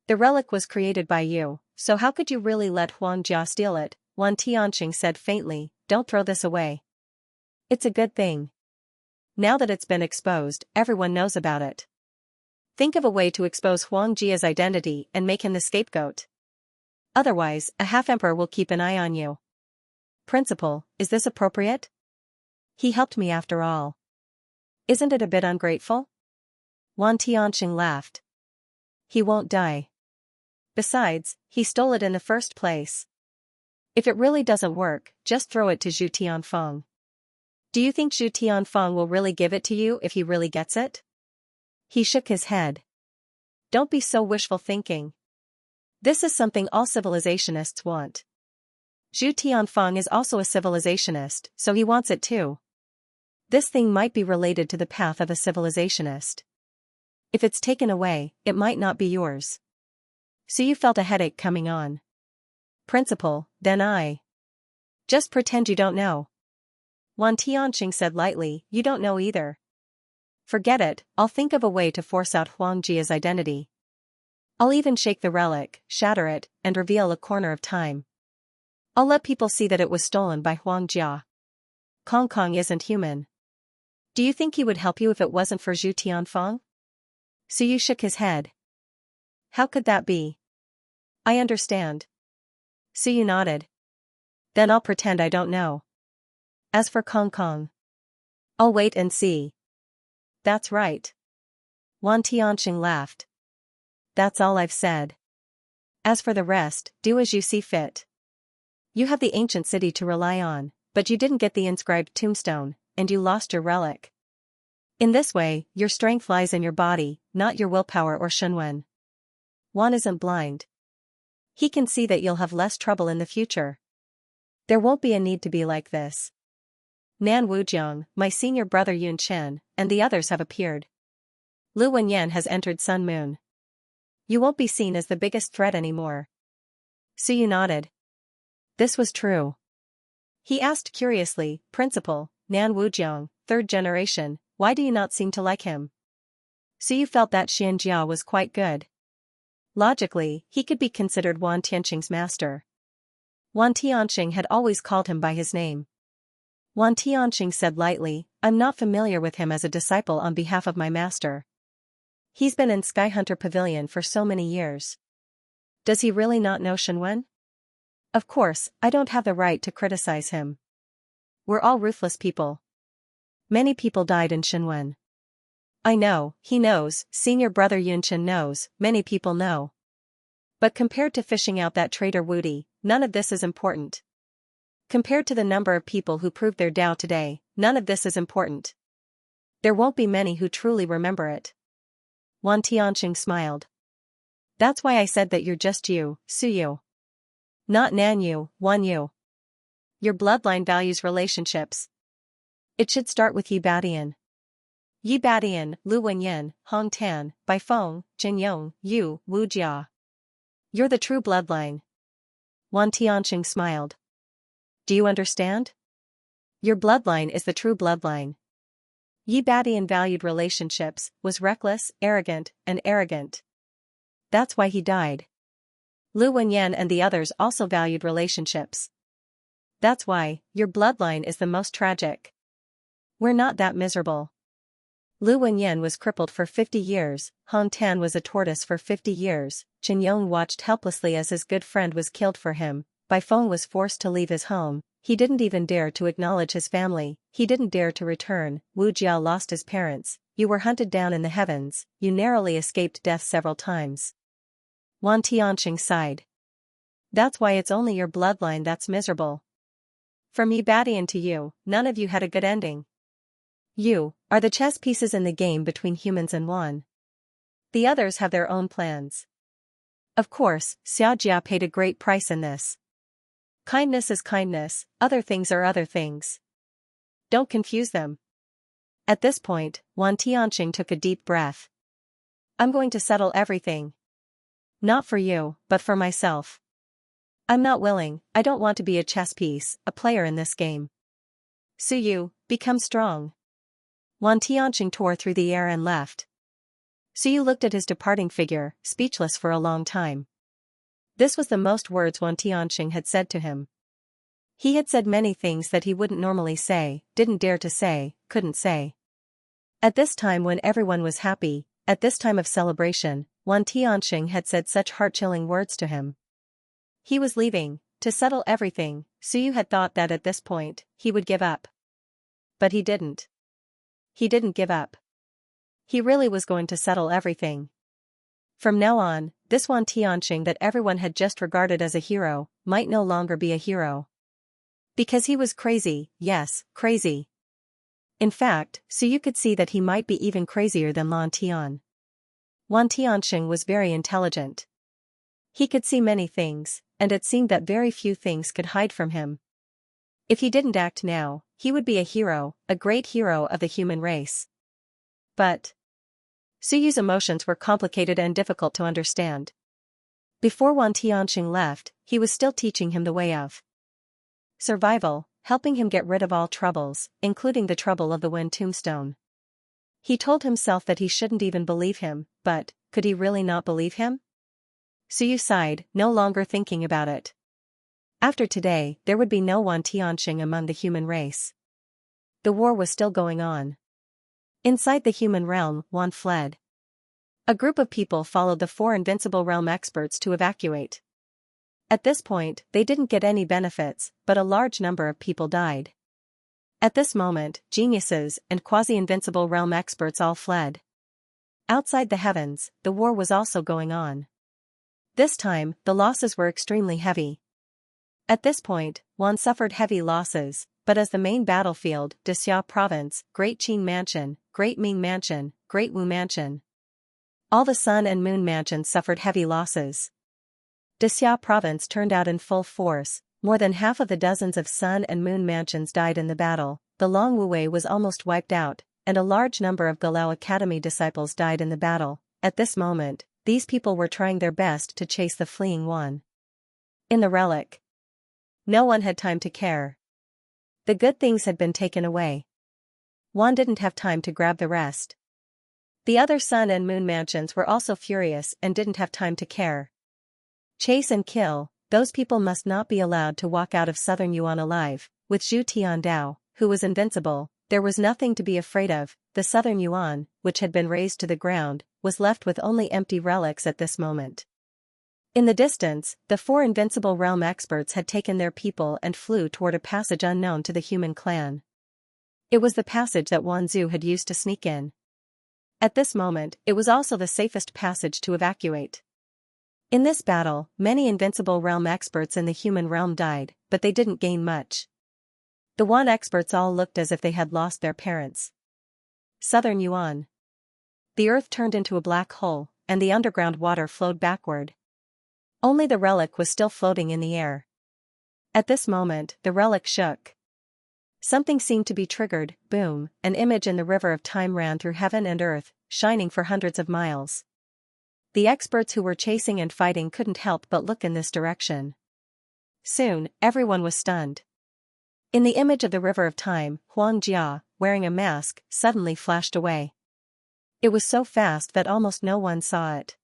The relic was created by you, so how could you really let Huang Jia steal it? Wan Tianqing said faintly, don't throw this away. It's a good thing. Now that it's been exposed, everyone knows about it. Think of a way to expose Huang Jia's identity and make him the scapegoat. Otherwise, a half-emperor will keep an eye on you. Principal, is this appropriate? He helped me after all. Isn't it a bit ungrateful? Wan Tianqing laughed. He won't die. Besides, he stole it in the first place. If it really doesn't work, just throw it to Zhu Tianfeng. Do you think Zhu Tianfeng will really give it to you if he really gets it? He shook his head. Don't be so wishful thinking. This is something all civilizationists want. Zhu Tianfeng is also a civilizationist, so he wants it too. This thing might be related to the path of a civilizationist. If it's taken away, it might not be yours. So you felt a headache coming on. Principal, then I. Just pretend you don't know. Wan Tianqing said lightly, you don't know either. Forget it, I'll think of a way to force out Huang Jia's identity. I'll even shake the relic, shatter it, and reveal a corner of time. I'll let people see that it was stolen by Huang Jia. Kong Kong isn't human. Do you think he would help you if it wasn't for Zhu Tianfeng? Suyu shook his head. How could that be? I understand. Suyu nodded. Then I'll pretend I don't know. As for Kong Kong, I'll wait and see. That's right. Wan Tianqing laughed. That's all I've said. As for the rest, do as you see fit. You have the ancient city to rely on, but you didn't get the inscribed tombstone, and you lost your relic. In this way, your strength lies in your body, not your willpower or Shunwen. Wan isn't blind. He can see that you'll have less trouble in the future. There won't be a need to be like this. Nan Wujiang, my senior brother Yun Chen, and the others have appeared. Lu Wenyan has entered Sun Moon. You won't be seen as the biggest threat anymore. Suyu nodded. This was true. He asked curiously, Principal, Nan Wujiang, third generation, why do you not seem to like him? Suyu felt that Xianxia was quite good. Logically, he could be considered Wan Tianqing's master. Wan Tianqing had always called him by his name. Wan Tianqing said lightly, I'm not familiar with him as a disciple on behalf of my master. He's been in Skyhunter Pavilion for so many years. Does he really not know Shunwen? Of course, I don't have the right to criticize him. We're all ruthless people. Many people died in Shunwen. I know, he knows, senior brother Yunchen knows, many people know. But compared to fishing out that traitor Wudi, none of this is important. Compared to the number of people who proved their Tao today, none of this is important. There won't be many who truly remember it. Wan Tianqing smiled. That's why I said that you're just you, Suyu. Not Nan Yu, Wan Yu. Your bloodline values relationships. It should start with Yi Badian. Yi Badian, Lu Wenyan, Hong Tan, Bai Feng, Jin Yong, Yu, Wu Jia. You're the true bloodline. Wan Tianqing smiled. Do you understand? Your bloodline is the true bloodline. Yi Badian valued relationships, was reckless, arrogant, and arrogant. That's why he died. Lu Wenyan and the others also valued relationships. That's why, your bloodline is the most tragic. We're not that miserable. Lu Wenyan was crippled for 50 years, Hong Tan was a tortoise for 50 years, Jin Yong watched helplessly as his good friend was killed for him, Bai Feng was forced to leave his home, he didn't even dare to acknowledge his family, he didn't dare to return, Wu Jia lost his parents, you were hunted down in the heavens, you narrowly escaped death several times. Wan Tianqing sighed. That's why it's only your bloodline that's miserable. From Yi Badian to you, none of you had a good ending. You are the chess pieces in the game between humans and Wan. The others have their own plans. Of course, Xianxia paid a great price in this. Kindness is kindness, other things are other things. Don't confuse them. At this point, Wan Tianqing took a deep breath. I'm going to settle everything. Not for you, but for myself. I'm not willing, I don't want to be a chess piece, a player in this game. Suyu, become strong. Wan Tianqing tore through the air and left. Suyu looked at his departing figure, speechless for a long time. This was the most words Wan Tianqing had said to him. He had said many things that he wouldn't normally say, didn't dare to say, couldn't say. At this time when everyone was happy, at this time of celebration, Wan Tianqing had said such heart-chilling words to him. He was leaving, to settle everything. Suyu had thought that at this point, he would give up. But he didn't. He didn't give up. He really was going to settle everything. From now on, this Wan Tianqing that everyone had just regarded as a hero, might no longer be a hero. Because he was crazy, yes, crazy. In fact, Suyu could see that he might be even crazier than Lan Tian. Wan Tianqing was very intelligent. He could see many things, and it seemed that very few things could hide from him. If he didn't act now, he would be a hero, a great hero of the human race. But Suyu's emotions were complicated and difficult to understand. Before Wan Tianqing left, he was still teaching him the way of survival, helping him get rid of all troubles, including the trouble of the Wind Tombstone. He told himself that he shouldn't even believe him, but could he really not believe him? Suyu sighed, no longer thinking about it. After today, there would be no Wan Tianqing among the human race. The war was still going on. Inside the human realm, Wan fled. A group of people followed the 4 invincible realm experts to evacuate. At this point, they didn't get any benefits, but a large number of people died. At this moment, geniuses and quasi-invincible realm experts all fled. Outside the heavens, the war was also going on. This time, the losses were extremely heavy. At this point, Wan suffered heavy losses, but as the main battlefield, Dexia Province, Great Qin Mansion, Great Ming Mansion, Great Wu Mansion. All the Sun and Moon Mansions suffered heavy losses. Dexia Province turned out in full force, more than half of the dozens of Sun and Moon Mansions died in the battle, the Long Wu was almost wiped out, and a large number of Galao Academy disciples died in the battle. At this moment, these people were trying their best to chase the fleeing Wan. In the relic, no one had time to care. The good things had been taken away. Wan didn't have time to grab the rest. The other Sun and Moon Mansions were also furious and didn't have time to care. Chase and kill, those people must not be allowed to walk out of southern Yuan alive. With Zhu Tiandao, who was invincible, there was nothing to be afraid of. The southern Yuan, which had been razed to the ground, was left with only empty relics at this moment. In the distance, the 4 invincible realm experts had taken their people and flew toward a passage unknown to the human clan. It was the passage that Wan Zhu had used to sneak in. At this moment, it was also the safest passage to evacuate. In this battle, many invincible realm experts in the human realm died, but they didn't gain much. The Wan experts all looked as if they had lost their parents. Southern Yuan. The earth turned into a black hole, and the underground water flowed backward. Only the relic was still floating in the air. At this moment, the relic shook. Something seemed to be triggered. Boom, an image in the river of time ran through heaven and earth, shining for hundreds of miles. The experts who were chasing and fighting couldn't help but look in this direction. Soon, everyone was stunned. In the image of the river of time, Huang Jia, wearing a mask, suddenly flashed away. It was so fast that almost no one saw it.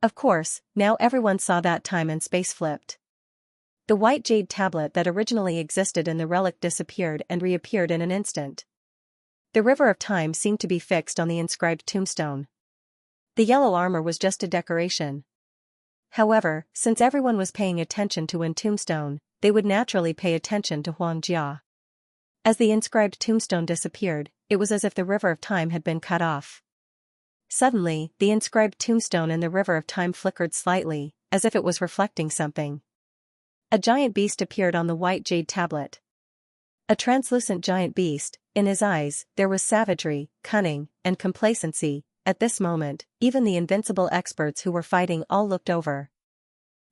Of course, now everyone saw that time and space flipped. The white jade tablet that originally existed in the relic disappeared and reappeared in an instant. The river of time seemed to be fixed on the inscribed tombstone. The yellow armor was just a decoration. However, since everyone was paying attention to Wind Tombstone, they would naturally pay attention to Huang Jia. As the inscribed tombstone disappeared, it was as if the river of time had been cut off. Suddenly, the inscribed tombstone in the river of time flickered slightly, as if it was reflecting something. A giant beast appeared on the white jade tablet. A translucent giant beast, in his eyes, there was savagery, cunning, and complacency. At this moment, even the invincible experts who were fighting all looked over.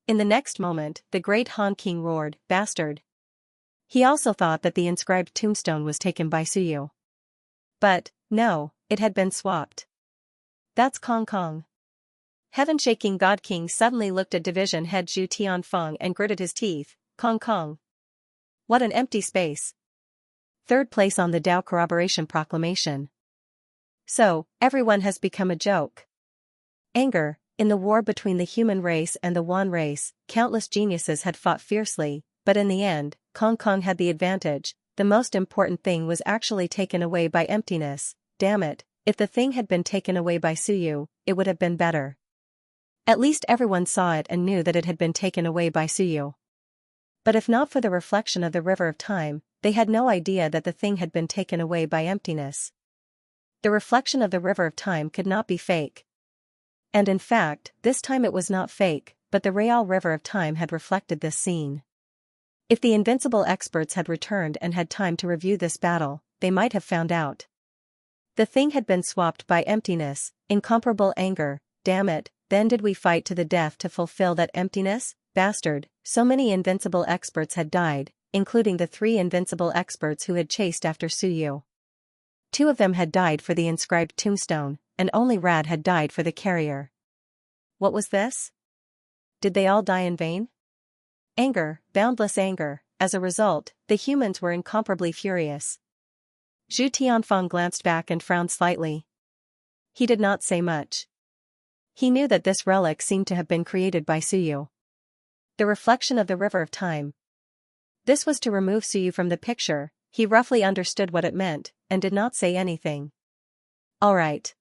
In the next moment, the great Han King roared, "Bastard!" He also thought that the inscribed tombstone was taken by Suyu. But, no, it had been swapped. That's Kong Kong. Heaven-shaking God King suddenly looked at division head Zhu Tianfeng and gritted his teeth. Kong Kong. What an empty space. Third place on the Dao Corroboration Proclamation. So, everyone has become a joke. Anger, in the war between the human race and the Wan race, countless geniuses had fought fiercely, but in the end, Kong Kong had the advantage. The most important thing was actually taken away by emptiness. Damn it, if the thing had been taken away by Suyu, it would have been better. At least everyone saw it and knew that it had been taken away by Suyu. But if not for the reflection of the river of time, they had no idea that the thing had been taken away by emptiness. The reflection of the river of time could not be fake. And in fact, this time it was not fake, but the real river of time had reflected this scene. If the invincible experts had returned and had time to review this battle, they might have found out. The thing had been swapped by emptiness, incomparable anger. Damn it, then did we fight to the death to fulfill that emptiness? Bastard, so many invincible experts had died, including the 3 invincible experts who had chased after Suyu. 2 of them had died for the inscribed tombstone, and only Rad had died for the carrier. What was this? Did they all die in vain? Anger, boundless anger. As a result, the humans were incomparably furious. Zhu Tianfeng glanced back and frowned slightly. He did not say much. He knew that this relic seemed to have been created by Suyu. The reflection of the river of time. This was to remove Suyu from the picture. He roughly understood what it meant, and did not say anything. All right.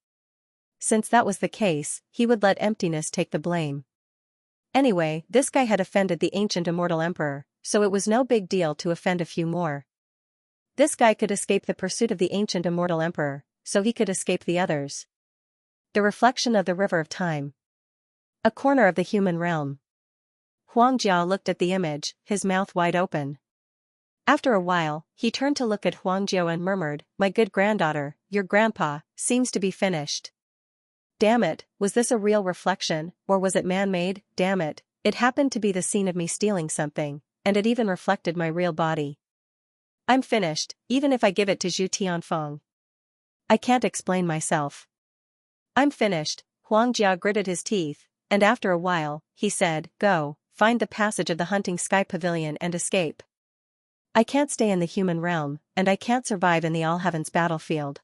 Since that was the case, he would let emptiness take the blame. Anyway, this guy had offended the ancient immortal emperor, so it was no big deal to offend a few more. This guy could escape the pursuit of the ancient immortal emperor, so he could escape the others. The reflection of the river of time. A corner of the human realm. Huang Jia looked at the image, his mouth wide open. After a while, he turned to look at Huang Jiao and murmured, "My good granddaughter, your grandpa seems to be finished." Damn it, was this a real reflection, or was it man-made? Damn it, it happened to be the scene of me stealing something, and it even reflected my real body. I'm finished, even if I give it to Zhu Tianfeng. I can't explain myself. I'm finished. Huang Jia gritted his teeth, and after a while, he said, "Go, find the passage of the hunting sky pavilion and escape. I can't stay in the human realm, and I can't survive in the All Heavens battlefield.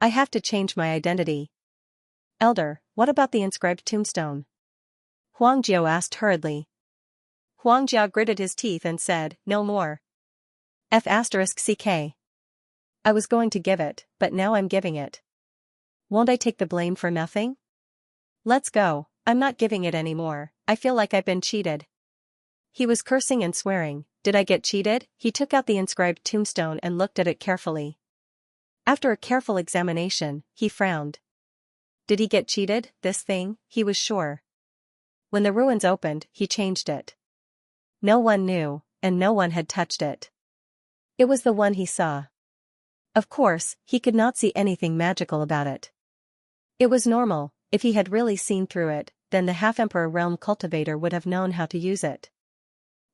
I have to change my identity." Elder, what about the inscribed tombstone? Huang Jiao asked hurriedly. Huang Jia gritted his teeth and said, "No more. F***ck. I was going to give it, but now I'm giving it. Won't I take the blame for nothing? Let's go, I'm not giving it anymore, I feel like I've been cheated." He was cursing and swearing. Did I get cheated? He took out the inscribed tombstone and looked at it carefully. After a careful examination, he frowned. Did he get cheated, this thing? He was sure. When the ruins opened, he changed it. No one knew, and no one had touched it. It was the one he saw. Of course, he could not see anything magical about it. It was normal. If he had really seen through it, then the half-emperor realm cultivator would have known how to use it.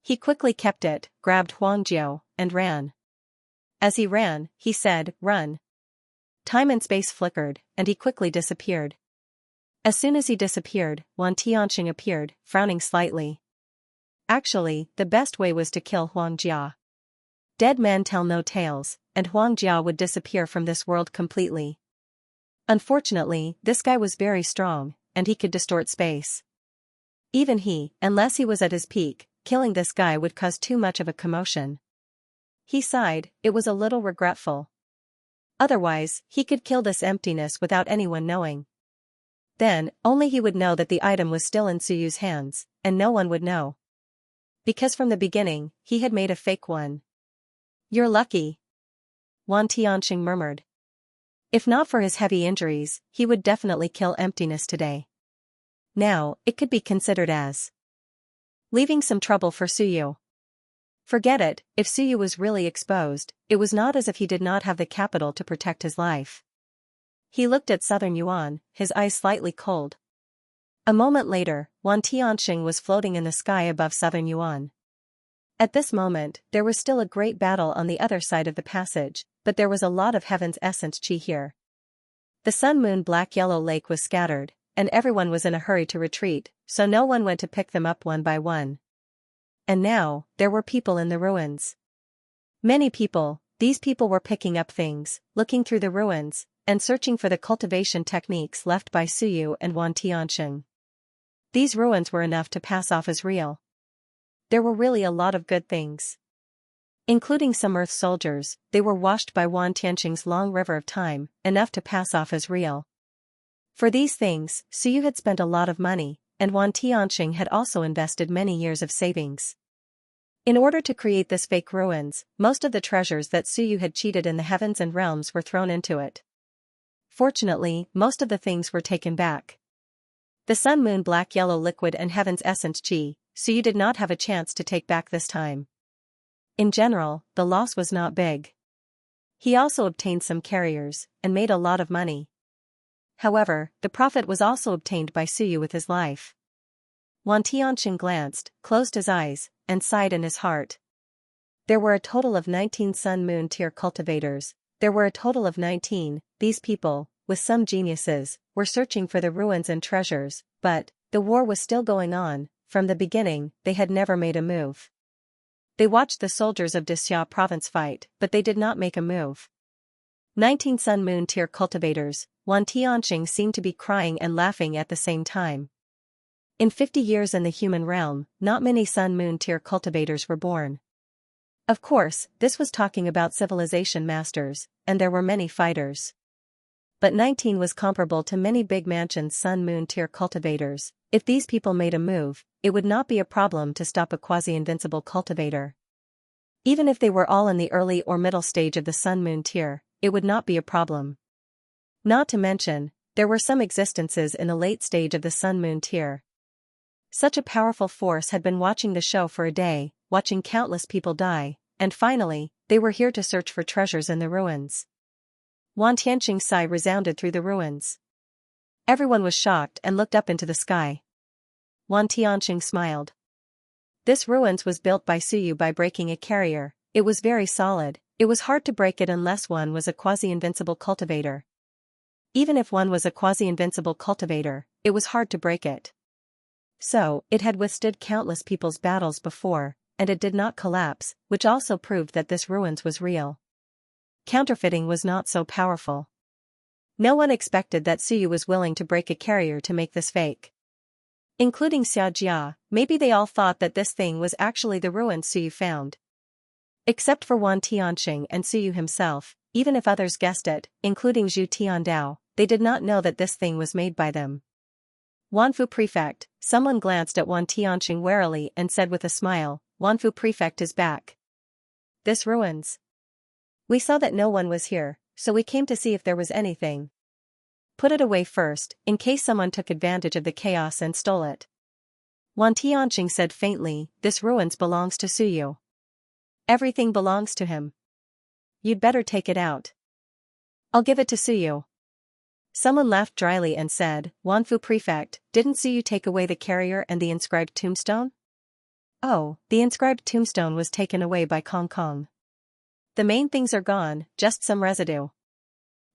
He quickly kept it, grabbed Huang Jiao, and ran. As he ran, he said, "Run." Time and space flickered, and he quickly disappeared. As soon as he disappeared, Wan Tianxing appeared, frowning slightly. Actually, the best way was to kill Huang Jia. Dead men tell no tales, and Huang Jia would disappear from this world completely. Unfortunately, this guy was very strong, and he could distort space. Even he, unless he was at his peak, killing this guy would cause too much of a commotion. He sighed, it was a little regretful. Otherwise, he could kill this emptiness without anyone knowing. Then, only he would know that the item was still in Suyu's hands, and no one would know. Because from the beginning, he had made a fake one. You're lucky. Wan Tianxing murmured. If not for his heavy injuries, he would definitely kill emptiness today. Now, it could be considered as leaving some trouble for Suyu. Forget it, if Suyu was really exposed, it was not as if he did not have the capital to protect his life. He looked at Southern Yuan, his eyes slightly cold. A moment later, Wan Tianxing was floating in the sky above Southern Yuan. At this moment, there was still a great battle on the other side of the passage, but there was a lot of heaven's essence chi here. The sun-moon black-yellow lake was scattered, and everyone was in a hurry to retreat, so no one went to pick them up one by one. And now, there were people in the ruins. Many people, these people were picking up things, looking through the ruins, and searching for the cultivation techniques left by Suyu and Wan Tianxing. These ruins were enough to pass off as real. There were really a lot of good things. Including some Earth soldiers, they were washed by Wan Tianxing's long river of time, enough to pass off as real. For these things, Suyu had spent a lot of money, and Wan Tianxing had also invested many years of savings. In order to create this fake ruins, most of the treasures that Suyu had cheated in the heavens and realms were thrown into it. Fortunately, most of the things were taken back. The sun-moon black-yellow liquid and heaven's essence chi, Suyu did not have a chance to take back this time. In general, the loss was not big. He also obtained some carriers, and made a lot of money. However, the profit was also obtained by Suyu with his life. Wan Tianxing glanced, closed his eyes, and sighed in his heart. There were a total of 19 sun-moon tier cultivators. These people, with some geniuses, were searching for the ruins and treasures, but, the war was still going on. From the beginning, they had never made a move. They watched the soldiers of Xianxia province fight, but they did not make a move. 19 sun-moon tier cultivators, Wan Tianxing seemed to be crying and laughing at the same time. In 50 years in the human realm, not many sun-moon tier cultivators were born. Of course, this was talking about civilization masters, and there were many fighters. But 19 was comparable to many big mansions sun-moon tier cultivators. If these people made a move, it would not be a problem to stop a quasi-invincible cultivator. Even if they were all in the early or middle stage of the sun-moon tier, it would not be a problem. Not to mention, there were some existences in the late stage of the sun-moon tier. Such a powerful force had been watching the show for a day, watching countless people die, and finally, they were here to search for treasures in the ruins. Wan Tianxing's sigh resounded through the ruins. Everyone was shocked and looked up into the sky. Wan Tianxing smiled. This ruins was built by Suyu by breaking a carrier. It was very solid. It was hard to break it unless one was a quasi-invincible cultivator. Even if one was a quasi-invincible cultivator, it was hard to break it. So, it had withstood countless people's battles before, and it did not collapse, which also proved that this ruins was real. Counterfeiting was not so powerful. No one expected that Suyu was willing to break a carrier to make this fake. Including Xianxia, maybe they all thought that this thing was actually the ruins Suyu found. Except for Wan Tianxing and Suyu himself, even if others guessed it, including Zhu Tiandao, they did not know that this thing was made by them. Wanfu Prefect, someone glanced at Wan Tianxing warily and said with a smile, Wanfu Prefect is back. This ruins. We saw that no one was here, so we came to see if there was anything. Put it away first, in case someone took advantage of the chaos and stole it. Wan Tianxing said faintly, this ruins belongs to Suyu. Everything belongs to him. You'd better take it out. I'll give it to Suyu. Someone laughed dryly and said, Wanfu Prefect, didn't Suyu take away the carrier and the inscribed tombstone? Oh, the inscribed tombstone was taken away by Kong Kong. The main things are gone, just some residue.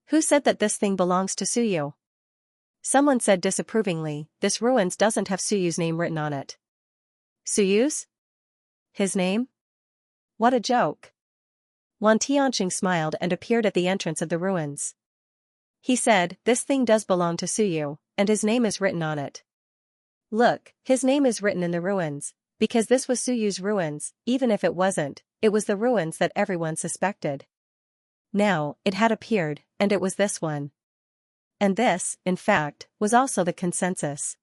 Who said that this thing belongs to Suyu? Someone said disapprovingly, this ruins doesn't have Suyu's name written on it. Suyu's? His name? What a joke. Wan Tianxing smiled and appeared at the entrance of the ruins. He said, this thing does belong to Suyu, and his name is written on it. Look, his name is written in the ruins, because this was Suyu's ruins, even if it wasn't, it was the ruins that everyone suspected. Now, it had appeared, and it was this one. And this, in fact, was also the consensus.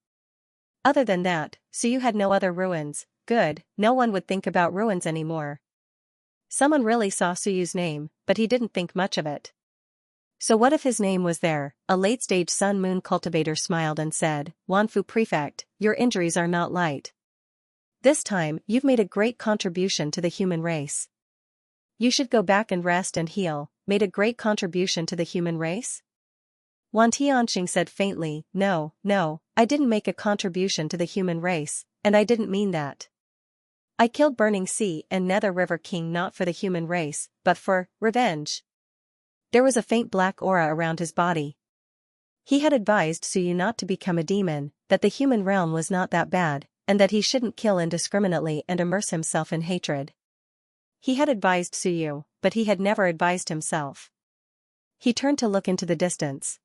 Other than that, Suyu had no other ruins. Good, no one would think about ruins anymore. Someone really saw Suyu's name, but he didn't think much of it. So what if his name was there? A late-stage sun-moon cultivator smiled and said, Wanfu Prefect, your injuries are not light. This time, you've made a great contribution to the human race. You should go back and rest and heal. Made a great contribution to the human race? Wan Tianxing said faintly, no, I didn't make a contribution to the human race, and I didn't mean that. I killed Burning Sea and Nether River King not for the human race, but for revenge. There was a faint black aura around his body. He had advised Suyu not to become a demon, that the human realm was not that bad, and that he shouldn't kill indiscriminately and immerse himself in hatred. He had advised Suyu, but he had never advised himself. He turned to look into the distance.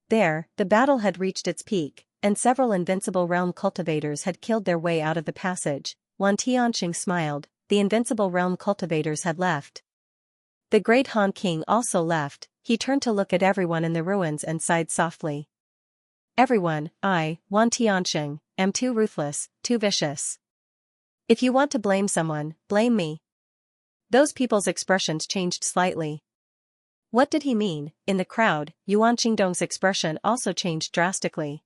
There, the battle had reached its peak, and several invincible realm cultivators had killed their way out of the passage. Wan Tianxing smiled, the invincible realm cultivators had left. The great Han King also left. He turned to look at everyone in the ruins and sighed softly. Everyone, Wan Tianxing, am too ruthless, too vicious. If you want to blame someone, blame me. Those people's expressions changed slightly. What did he mean? In the crowd, Yuan Qingdong's expression also changed drastically.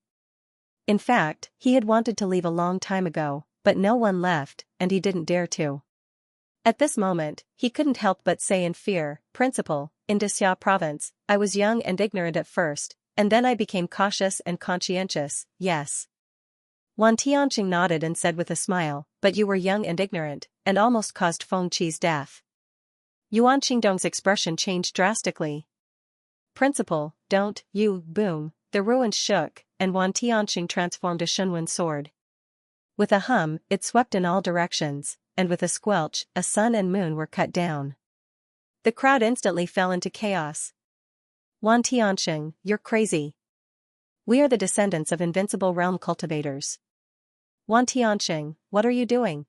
In fact, he had wanted to leave a long time ago, but no one left, and he didn't dare to. At this moment, he couldn't help but say in fear, Principal, in Xianxia province, I was young and ignorant at first, and then I became cautious and conscientious, yes. Wan Tianxing nodded and said with a smile, but you were young and ignorant, and almost caused Feng Qi's death. Yuan Qingdong's expression changed drastically. Principal, don't, you, boom, the ruins shook, and Wan Tianxing transformed a Shunwen sword. With a hum, it swept in all directions, and with a squelch, a sun and moon were cut down. The crowd instantly fell into chaos. Wan Tianxing, you're crazy. We are the descendants of invincible realm cultivators. Wan Tianxing, what are you doing?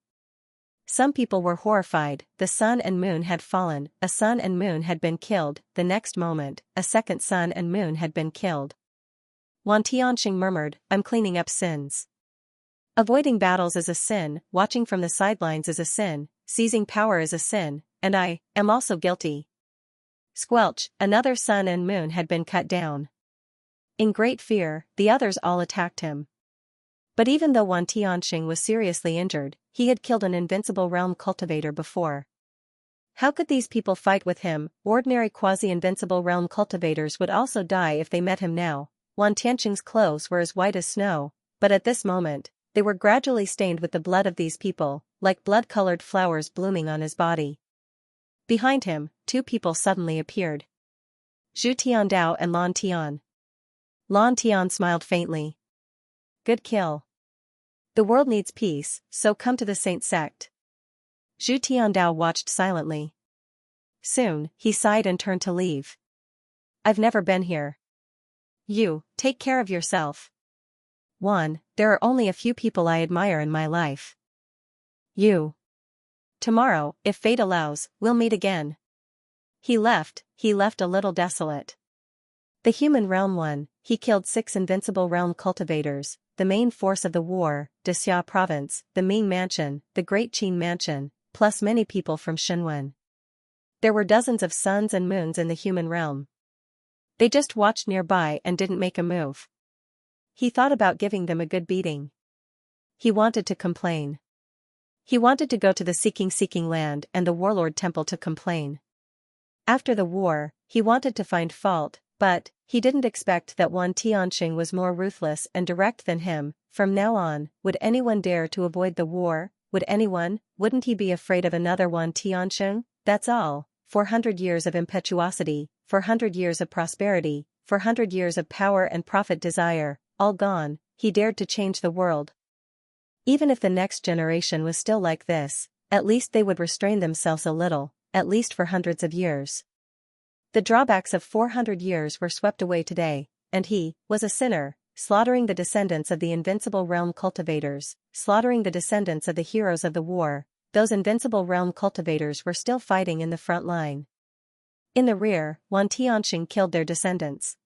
Some people were horrified. The sun and moon had fallen, a sun and moon had been killed. The next moment, a second sun and moon had been killed. Wan Tianxing murmured, I'm cleaning up sins. Avoiding battles is a sin, watching from the sidelines is a sin, seizing power is a sin, and I am also guilty. Squelch, another sun and moon had been cut down. In great fear, the others all attacked him. But even though Wan Tianxing was seriously injured, he had killed an invincible realm cultivator before. How could these people fight with him? Ordinary quasi-invincible realm cultivators would also die if they met him now. Wan Tianxing's clothes were as white as snow, but at this moment, they were gradually stained with the blood of these people, like blood-colored flowers blooming on his body. Behind him, two people suddenly appeared. Zhu Tiandao and Lan Tian. Lan Tian smiled faintly. Good kill. The world needs peace, so come to the Saint sect. Zhu Tiandao watched silently. Soon, he sighed and turned to leave. I've never been here. You, take care of yourself. 1. There are only a few people I admire in my life. You. Tomorrow, if fate allows, we'll meet again. He left a little desolate. The human realm won. He killed 6 invincible realm cultivators, the main force of the war, Xianxia province, the Ming mansion, the Great Qin mansion, plus many people from Shunwen. There were dozens of suns and moons in the human realm. They just watched nearby and didn't make a move. He thought about giving them a good beating. He wanted to complain. He wanted to go to the Seeking land and the Warlord Temple to complain. After the war, he wanted to find fault, but he didn't expect that Wan Tianxing was more ruthless and direct than him. From now on, would anyone dare to avoid the war? Would anyone? Wouldn't he be afraid of another Wan Tianxing? That's all. 400 years of impetuosity, 400 years of prosperity, 400 years of power and profit desire, all gone. He dared to change the world. Even if the next generation was still like this, at least they would restrain themselves a little, at least for hundreds of years. The drawbacks of 400 years were swept away today, and he was a sinner, slaughtering the descendants of the invincible realm cultivators, slaughtering the descendants of the heroes of the war. Those invincible realm cultivators were still fighting in the front line. In the rear, Wan Tianxing killed their descendants.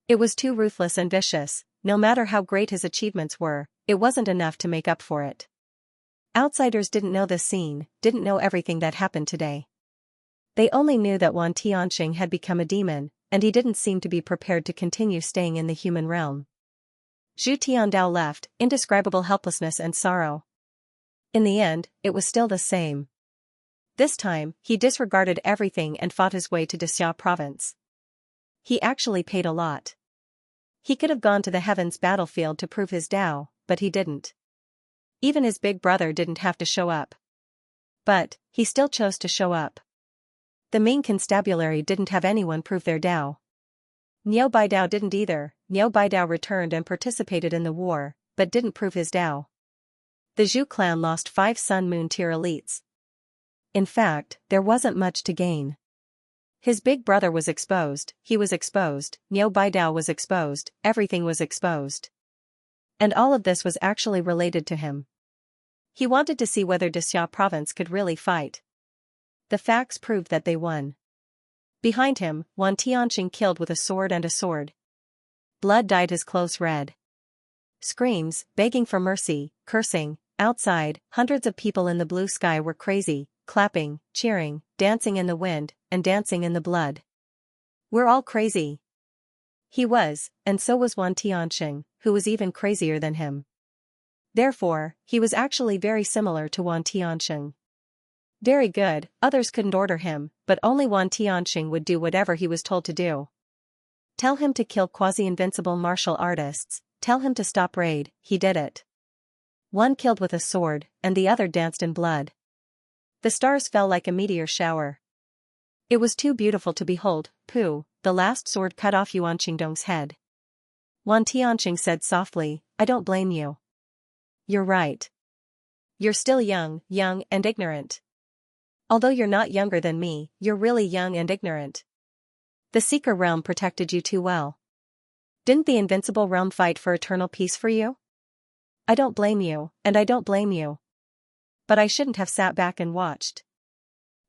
It was too ruthless and vicious. No matter how great his achievements were, it wasn't enough to make up for it. Outsiders didn't know this scene, didn't know everything that happened today. They only knew that Wan Tianxing had become a demon, and he didn't seem to be prepared to continue staying in the human realm. Zhu Tiandao left, indescribable helplessness and sorrow. In the end, it was still the same. This time, he disregarded everything and fought his way to Xianxia province. He actually paid a lot. He could have gone to the heavens battlefield to prove his Tao, but he didn't. Even his big brother didn't have to show up. But, he still chose to show up. The Ming constabulary didn't have anyone prove their Tao. Niu Baidao didn't either. Niu Baidao returned and participated in the war, but didn't prove his Tao. The Zhu clan lost 5 Sun Moon tier elites. In fact, there wasn't much to gain. His big brother was exposed, he was exposed, Niu Baidao was exposed, everything was exposed. And all of this was actually related to him. He wanted to see whether Xianxia province could really fight. The facts proved that they won. Behind him, Wan Tianxing killed with a sword and a sword. Blood dyed his clothes red. Screams, begging for mercy, cursing, outside, hundreds of people in the blue sky were crazy, clapping, cheering, dancing in the wind, and dancing in the blood. We're all crazy. He was, and so was Wan Tianxing, who was even crazier than him. Therefore, he was actually very similar to Wan Tianxing. Very good, others couldn't order him, but only Wan Tianxing would do whatever he was told to do. Tell him to kill quasi-invincible martial artists, tell him to stop raid, he did it. One killed with a sword, and the other danced in blood. The stars fell like a meteor shower. It was too beautiful to behold. Pooh, the last sword cut off Yuan Qingdong's head. Wan Tianxing said softly, I don't blame you. You're right. You're still young and ignorant. Although you're not younger than me, you're really young and ignorant. The Seeker realm protected you too well. Didn't the Invincible realm fight for eternal peace for you? I don't blame you, and I don't blame you. But I shouldn't have sat back and watched.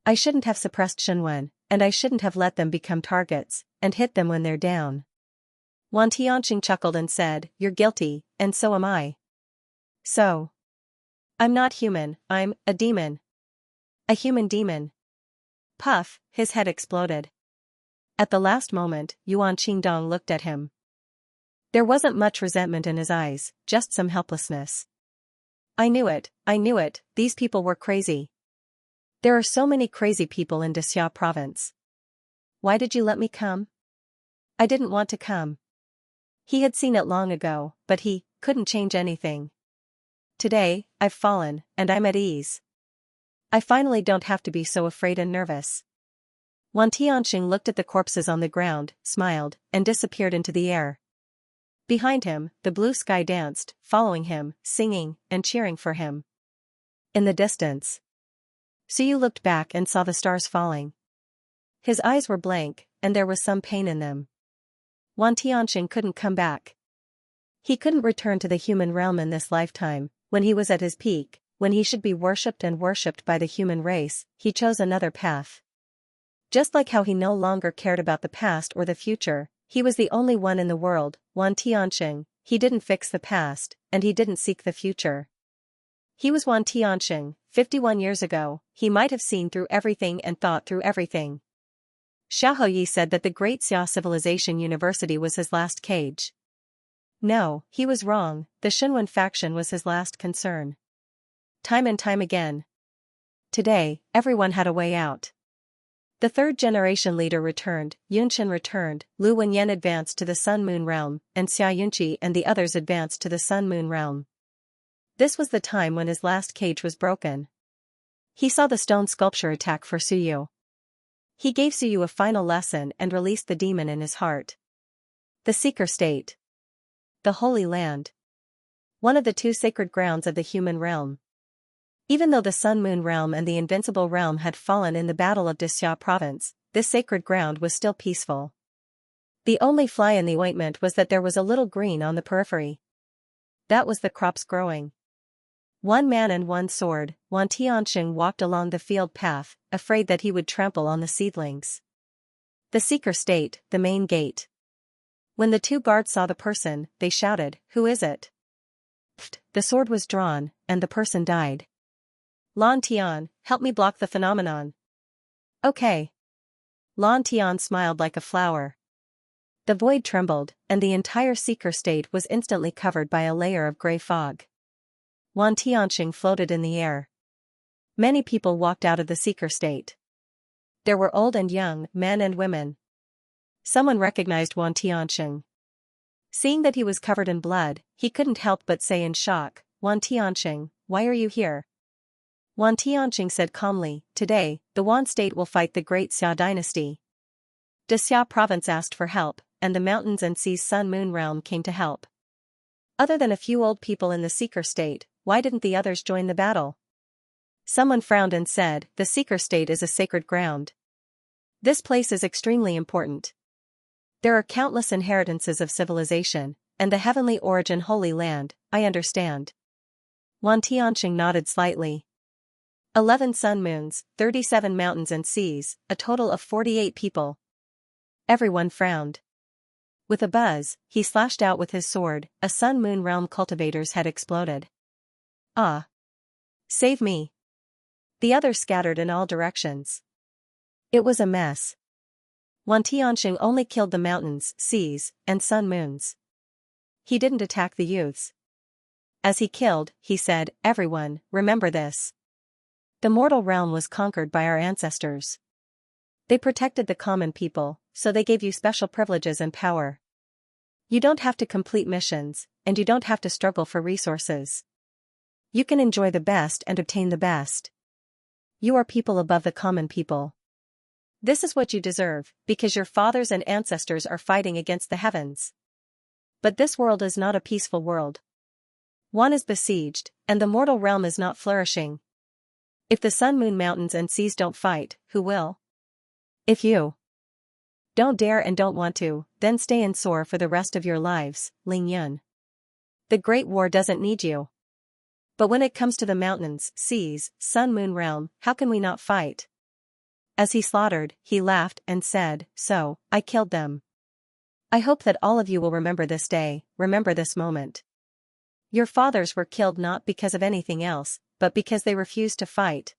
I shouldn't have suppressed Shenwen, and I shouldn't have let them become targets, and hit them when they're down. Wan Tianxing chuckled and said, you're guilty, and so am I. So. I'm not human, I'm a demon. A human demon. Puff, his head exploded. At the last moment, Yuan Qingdong looked at him. There wasn't much resentment in his eyes, just some helplessness. I knew it, these people were crazy. There are so many crazy people in Xianxia province. Why did you let me come? I didn't want to come. He had seen it long ago, but he couldn't change anything. Today, I've fallen, and I'm at ease. I finally don't have to be so afraid and nervous. Wan Tianxing looked at the corpses on the ground, smiled, and disappeared into the air. Behind him, the blue sky danced, following him, singing, and cheering for him. In the distance, Suyu looked back and saw the stars falling. His eyes were blank, and there was some pain in them. Wan Tianxing couldn't come back. He couldn't return to the human realm in this lifetime, when he was at his peak, when he should be worshipped and worshipped by the human race. He chose another path. Just like how he no longer cared about the past or the future, he was the only one in the world, Wan Tianxing. He didn't fix the past, and he didn't seek the future. He was Wan Tianxing. 51 years ago, he might have seen through everything and thought through everything. Xiaoyi said that the Great Xia Civilization University was his last cage. No, he was wrong, the Shenwen faction was his last concern. Time and time again. Today, everyone had a way out. The third-generation leader returned, Yunqian returned, Lu Wenyan advanced to the Sun Moon realm, and Xia Yunqi and the others advanced to the Sun Moon realm. This was the time when his last cage was broken. He saw the stone sculpture attack for Suyu. He gave Suyu a final lesson and released the demon in his heart. The Seeker State. The Holy Land. One of the 2 sacred grounds of the human realm. Even though the Sun Moon realm and the Invincible realm had fallen in the Battle of Xianxia province, this sacred ground was still peaceful. The only fly in the ointment was that there was a little green on the periphery. That was the crops growing. One man and one sword, Wan Tianxing walked along the field path, afraid that he would trample on the seedlings. The Seeker State, the main gate. When the 2 guards saw the person, they shouted, "Who is it?" The sword was drawn, and the person died. Lan Tian, help me block the phenomenon. Okay. Lan Tian smiled like a flower. The void trembled, and the entire Seeker State was instantly covered by a layer of gray fog. Wan Tianxing floated in the air. Many people walked out of the seeker state. There were old and young, men and women. Someone recognized Wan Tianxing. Seeing that he was covered in blood, he couldn't help but say in shock, Wan Tianxing, why are you here? Wan Tianxing said calmly, today, the Wan state will fight the great Xia dynasty. The Xia province asked for help, and the mountains and seas Sun-Moon realm came to help. Other than a few old people in the seeker state, why didn't the others join the battle? Someone frowned and said, the seeker state is a sacred ground. This place is extremely important. There are countless inheritances of civilization, and the heavenly origin holy land, I understand. Wan Tianxing nodded slightly. 11 sun moons, 37 mountains and seas, a total of 48 people. Everyone frowned. With a buzz, he slashed out with his sword, a sun-moon realm cultivator's head exploded. Ah! Save me! The others scattered in all directions. It was a mess. Wan Tianxing only killed the mountains, seas, and sun-moons. He didn't attack the youths. As he killed, he said, everyone, remember this. The mortal realm was conquered by our ancestors. They protected the common people, so they gave you special privileges and power. You don't have to complete missions, and you don't have to struggle for resources. You can enjoy the best and obtain the best. You are people above the common people. This is what you deserve, because your fathers and ancestors are fighting against the heavens. But this world is not a peaceful world. One is besieged, and the mortal realm is not flourishing. If the sun-moon mountains and seas don't fight, who will? If you don't dare and don't want to, then stay and soar for the rest of your lives, Ling Yun. The Great War doesn't need you. But when it comes to the mountains, seas, sun-moon realm, how can we not fight? As he slaughtered, he laughed and said, so, I killed them. I hope that all of you will remember this day, remember this moment. Your fathers were killed not because of anything else, but because they refused to fight.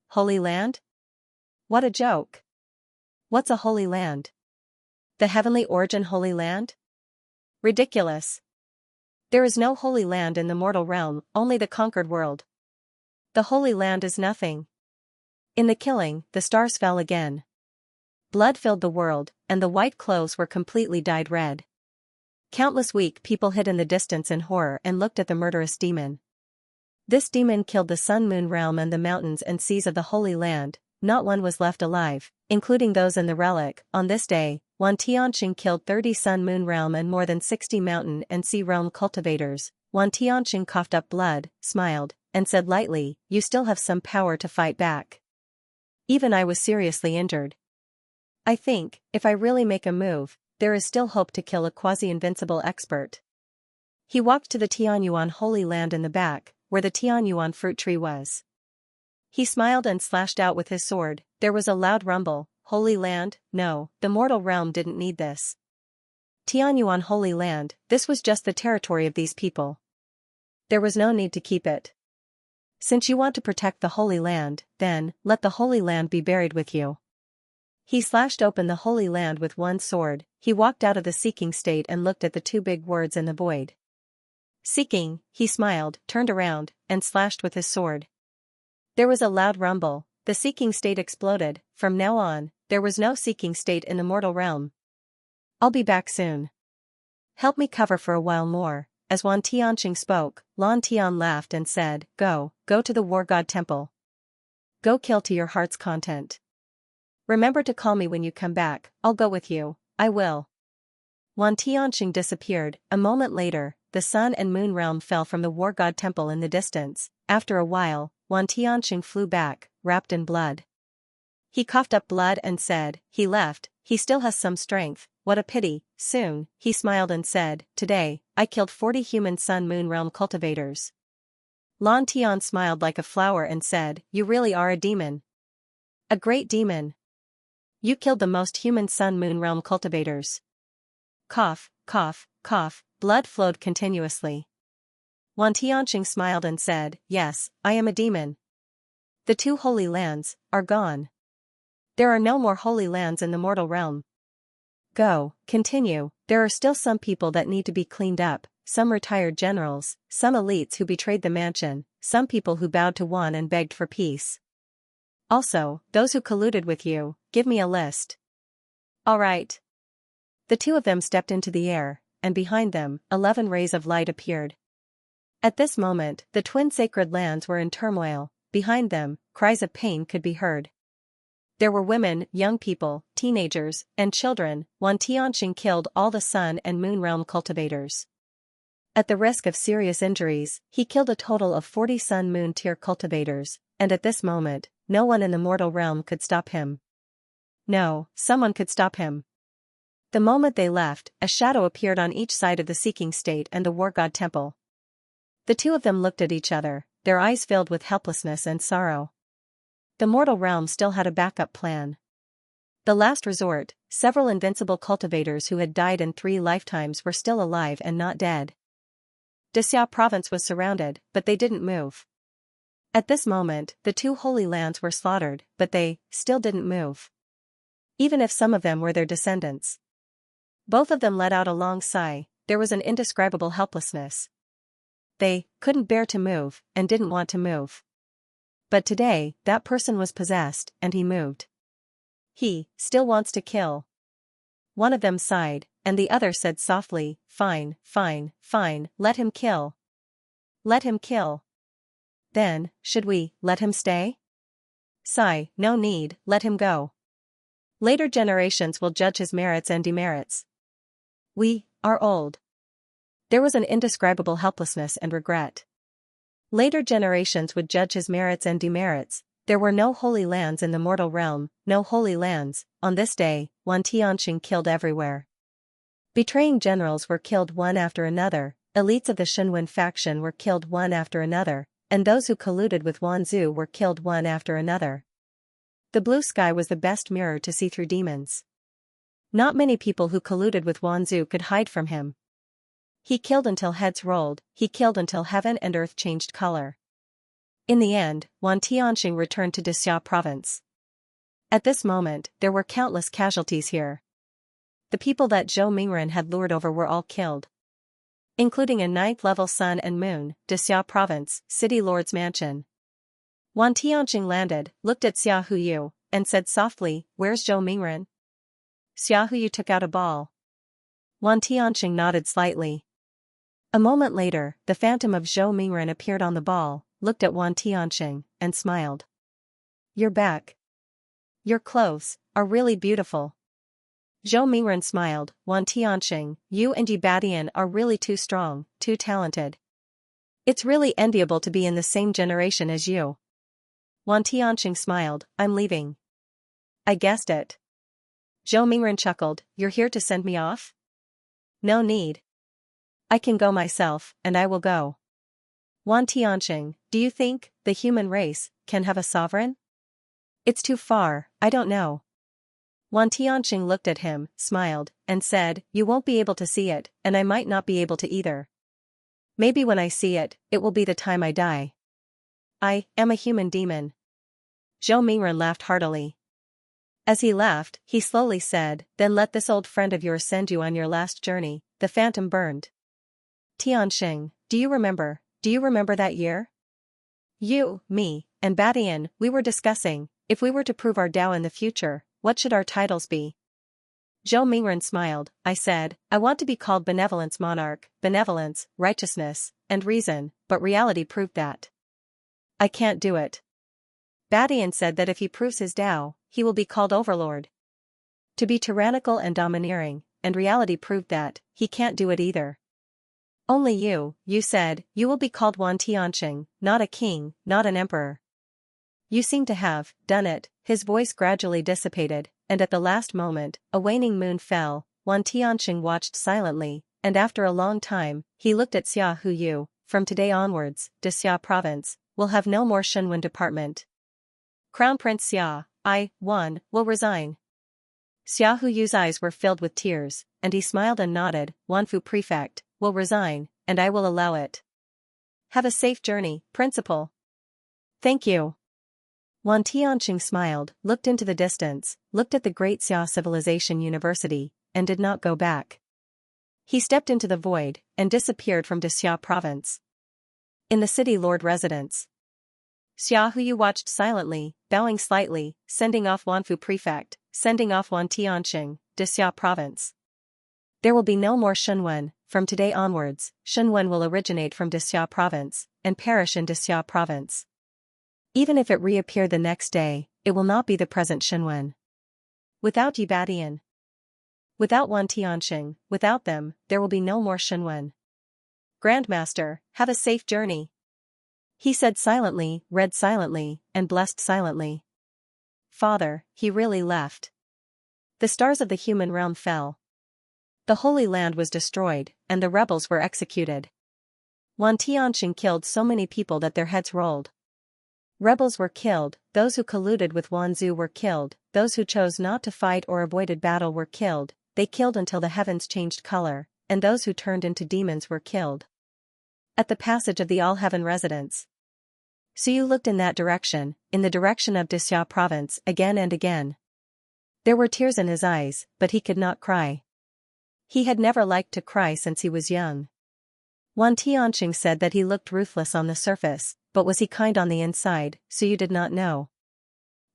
Holy Land? What a joke. What's a Holy Land? The heavenly origin Holy Land? Ridiculous. There is no Holy Land in the mortal realm, only the conquered world. The Holy Land is nothing. In the killing, the stars fell again. Blood filled the world, and the white clothes were completely dyed red. Countless weak people hid in the distance in horror and looked at the murderous demon. This demon killed the sun-moon realm and the mountains and seas of the Holy Land, not one was left alive, including those in the relic. On this day, Wan Tianxing killed 30 sun-moon realm and more than 60 mountain and sea realm cultivators. Wan Tianxing coughed up blood, smiled, and said lightly, you still have some power to fight back. Even I was seriously injured. I think, if I really make a move, there is still hope to kill a quasi-invincible expert. He walked to the Tianyuan Holy Land in the back, where the Tianyuan fruit tree was. He smiled and slashed out with his sword. There was a loud rumble. Holy Land? No, the mortal realm didn't need this. Tianyuan Holy Land, this was just the territory of these people. There was no need to keep it. Since you want to protect the Holy Land, then, let the Holy Land be buried with you. He slashed open the Holy Land with one sword. He walked out of the seeking state and looked at the two big words in the void. Seeking, he smiled, turned around, and slashed with his sword. There was a loud rumble. The seeking state exploded. From now on, there was no seeking state in the mortal realm. I'll be back soon. Help me cover for a while more. As Wan Tianxing spoke, Lan Tian laughed and said, go to the war god temple. Go kill to your heart's content. Remember to call me when you come back, I'll go with you, I will. Wan Tianxing disappeared. A moment later, the sun and moon realm fell from the war god temple in the distance. After a while, Wan Tianxing flew back, wrapped in blood. He coughed up blood and said, he left, he still has some strength, what a pity. Soon, he smiled and said, today, I killed 40 human sun-moon realm cultivators. Lan Tian smiled like a flower and said, you really are a demon. A great demon. You killed the most human sun-moon realm cultivators. Cough, cough, cough, blood flowed continuously. Wan Tianxing smiled and said, yes, I am a demon. The 2 holy lands are gone. There are no more holy lands in the mortal realm. Go, continue, there are still some people that need to be cleaned up, some retired generals, some elites who betrayed the mansion, some people who bowed to Wan and begged for peace. Also, those who colluded with you, give me a list. All right. The two of them stepped into the air, and behind them, 11 rays of light appeared. At this moment, the twin sacred lands were in turmoil. Behind them, cries of pain could be heard. There were women, young people, teenagers, and children. Wan Tianxing killed all the Sun and Moon realm cultivators. At the risk of serious injuries, he killed a total of 40 Sun-Moon tier cultivators, and at this moment, no one in the mortal realm could stop him. No, someone could stop him. The moment they left, a shadow appeared on each side of the Seeking State and the War God Temple. The two of them looked at each other, their eyes filled with helplessness and sorrow. The mortal realm still had a backup plan. The last resort, several invincible cultivators who had died in 3 lifetimes were still alive and not dead. Xianxia province was surrounded, but they didn't move. At this moment, the 2 holy lands were slaughtered, but they still didn't move. Even if some of them were their descendants. Both of them let out a long sigh. There was an indescribable helplessness. They couldn't bear to move, and didn't want to move. But today, that person was possessed, and he moved. He still wants to kill. One of them sighed, and the other said softly, fine, fine, fine, let him kill. Let him kill. Then, should we let him stay? Sigh, no need, let him go. Later generations will judge his merits and demerits. We are old. There was an indescribable helplessness and regret. Later generations would judge his merits and demerits. There were no holy lands in the mortal realm, no holy lands. On this day, Wan Tianxing killed everywhere. Betraying generals were killed one after another, elites of the Shenwen faction were killed one after another, and those who colluded with Wan Zhu were killed one after another. The blue sky was the best mirror to see through demons. Not many people who colluded with Wan Zhu could hide from him. He killed until heads rolled, he killed until heaven and earth changed color. In the end, Wan Tianxing returned to Xianxia province. At this moment, there were countless casualties here. The people that Zhou Mingren had lured over were all killed. Including a 9th-level Sun and Moon, Xianxia province, city lord's mansion. Wan Tianxing landed, looked at Xia Huyu, and said softly, where's Zhou Mingren? Xia Huyu took out a ball. Wan Tianxing nodded slightly. A moment later, the phantom of Zhou Mingren appeared on the ball, looked at Wan Tianxing, and smiled. You're back. Your clothes are really beautiful. Zhou Mingren smiled. Wan Tianxing, you and Yibadian are really too strong, too talented. It's really enviable to be in the same generation as you. Wan Tianxing smiled, I'm leaving. I guessed it. Zhou Mingren chuckled, you're here to send me off? No need. I can go myself, and I will go. Wan Tianxing, do you think the human race can have a sovereign? It's too far, I don't know. Wan Tianxing looked at him, smiled, and said, you won't be able to see it, and I might not be able to either. Maybe when I see it, it will be the time I die. I am a human demon. Zhou Mingren laughed heartily. As he laughed, he slowly said, then let this old friend of yours send you on your last journey. The phantom burned. Tianxing, do you remember that year? You, me, and Badian, we were discussing, if we were to prove our Tao in the future, what should our titles be? Zhou Mingren smiled. I said, I want to be called Benevolence Monarch, Benevolence, Righteousness, and Reason, but reality proved that I can't do it. Badian said that if he proves his Tao, he will be called Overlord. To be tyrannical and domineering, and reality proved that he can't do it either. Only you said, you will be called Wan Tianxing, not a king, not an emperor. You seem to have done it. His voice gradually dissipated, and at the last moment, a waning moon fell. Wan Tianxing watched silently, and after a long time, he looked at Xia Huyu. From today onwards, Xianxia province will have no more Shenwen department. Crown Prince Xia, Wan, will resign. Xia Huyu's eyes were filled with tears, and he smiled and nodded. Wanfu Prefect will resign, and I will allow it. Have a safe journey, Principal. Thank you. Wan Tianxing smiled, looked into the distance, looked at the Great Xia Civilization University, and did not go back. He stepped into the void and disappeared from Xia province. In the city lord residence, Xia Huyu watched silently, bowing slightly, sending off Wanfu prefect, sending off Wan Tianxing, Xia province. There will be no more Shunwen. From today onwards, Shunwen will originate from Xia province and perish in Xia province. Even if it reappear the next day, it will not be the present Shunwen. Without Yibadian, without Wan Tianxing, without them, there will be no more Shunwen. Grandmaster, have a safe journey. He said silently, read silently, and blessed silently. Father, he really left. The stars of the human realm fell. The Holy Land was destroyed, and the rebels were executed. Wan Tianxing killed so many people that their heads rolled. Rebels were killed, those who colluded with Wan Zhu were killed, those who chose not to fight or avoided battle were killed, they killed until the heavens changed color, and those who turned into demons were killed. At the passage of the All-Heaven residence, Suyu looked in that direction, in the direction of Xia province, again and again. There were tears in his eyes, but he could not cry. He had never liked to cry since he was young. Wan Tianxing said that he looked ruthless on the surface, but was he kind on the inside? Suyu did not know.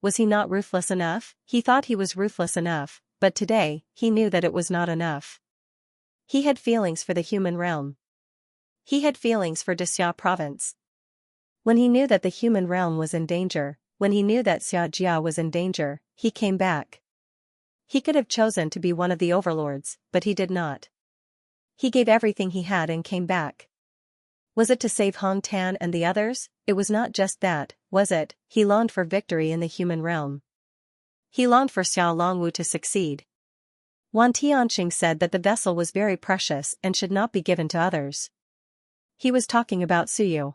Was he not ruthless enough? He thought he was ruthless enough, but today, he knew that it was not enough. He had feelings for the human realm. He had feelings for Xia province. When he knew that the human realm was in danger, when he knew that Xianxia was in danger, he came back. He could have chosen to be one of the overlords, but he did not. He gave everything he had and came back. Was it to save Hong Tan and the others? It was not just that, was it? He longed for victory in the human realm. He longed for Xiao Longwu to succeed. Wan Tianxing said that the vessel was very precious and should not be given to others. He was talking about Suyu.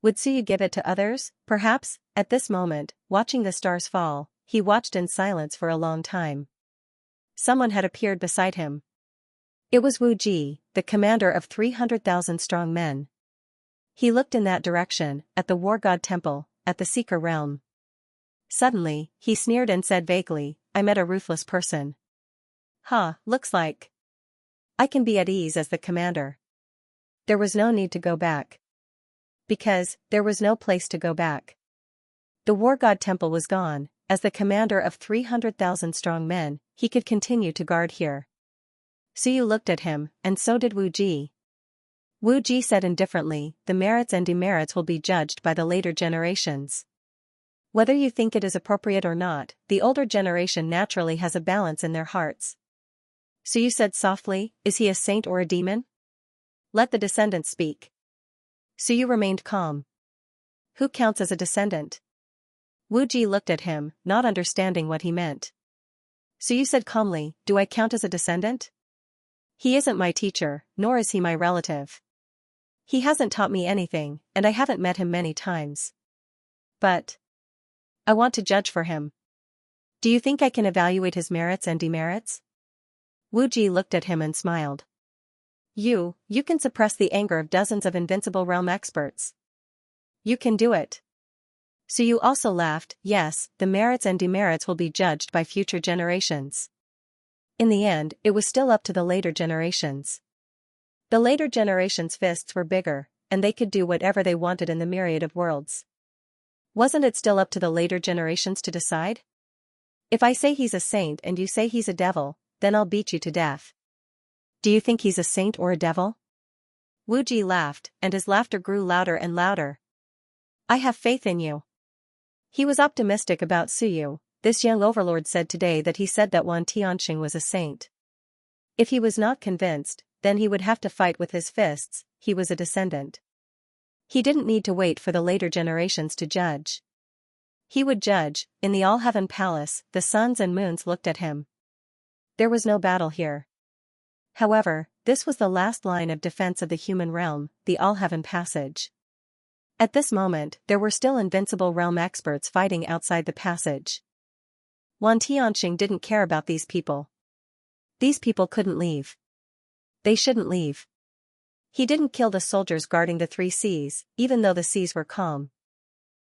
Would Suyu give it to others? Perhaps. At this moment, watching the stars fall, he watched in silence for a long time. Someone had appeared beside him. It was Wu Ji, the commander of 300,000 strong men. He looked in that direction, at the War God Temple, at the Seeker realm. Suddenly, he sneered and said vaguely, I met a ruthless person. Looks like I can be at ease as the commander. There was no need to go back. Because, there was no place to go back. The War God Temple was gone. As the commander of 300,000 strong men, he could continue to guard here. Suyu looked at him, and so did Wu Ji. Wu Ji said indifferently, the merits and demerits will be judged by the later generations. Whether you think it is appropriate or not, the older generation naturally has a balance in their hearts. Suyu said softly, is he a saint or a demon? Let the descendants speak. Suyu remained calm. Who counts as a descendant? Wu Ji looked at him, not understanding what he meant. Suyu said calmly, do I count as a descendant? He isn't my teacher, nor is he my relative. He hasn't taught me anything, and I haven't met him many times. But I want to judge for him. Do you think I can evaluate his merits and demerits? Wu Ji looked at him and smiled. You can suppress the anger of dozens of invincible realm experts. You can do it. Suyu also laughed, yes, the merits and demerits will be judged by future generations. In the end, it was still up to the later generations. The later generations' fists were bigger, and they could do whatever they wanted in the myriad of worlds. Wasn't it still up to the later generations to decide? If I say he's a saint and you say he's a devil, then I'll beat you to death. Do you think he's a saint or a devil? Wu Ji laughed, and his laughter grew louder and louder. I have faith in you. He was optimistic about Suyu. This young overlord said today that he said that Wan Tianxing was a saint. If he was not convinced, then he would have to fight with his fists. He was a descendant. He didn't need to wait for the later generations to judge. He would judge. In the All-Heaven Palace, the suns and moons looked at him. There was no battle here. However, this was the last line of defense of the human realm, the All-Heaven Passage. At this moment, there were still invincible realm experts fighting outside the passage. Wan Tianxing didn't care about these people. These people couldn't leave. They shouldn't leave. He didn't kill the soldiers guarding the 3 seas, even though the seas were calm.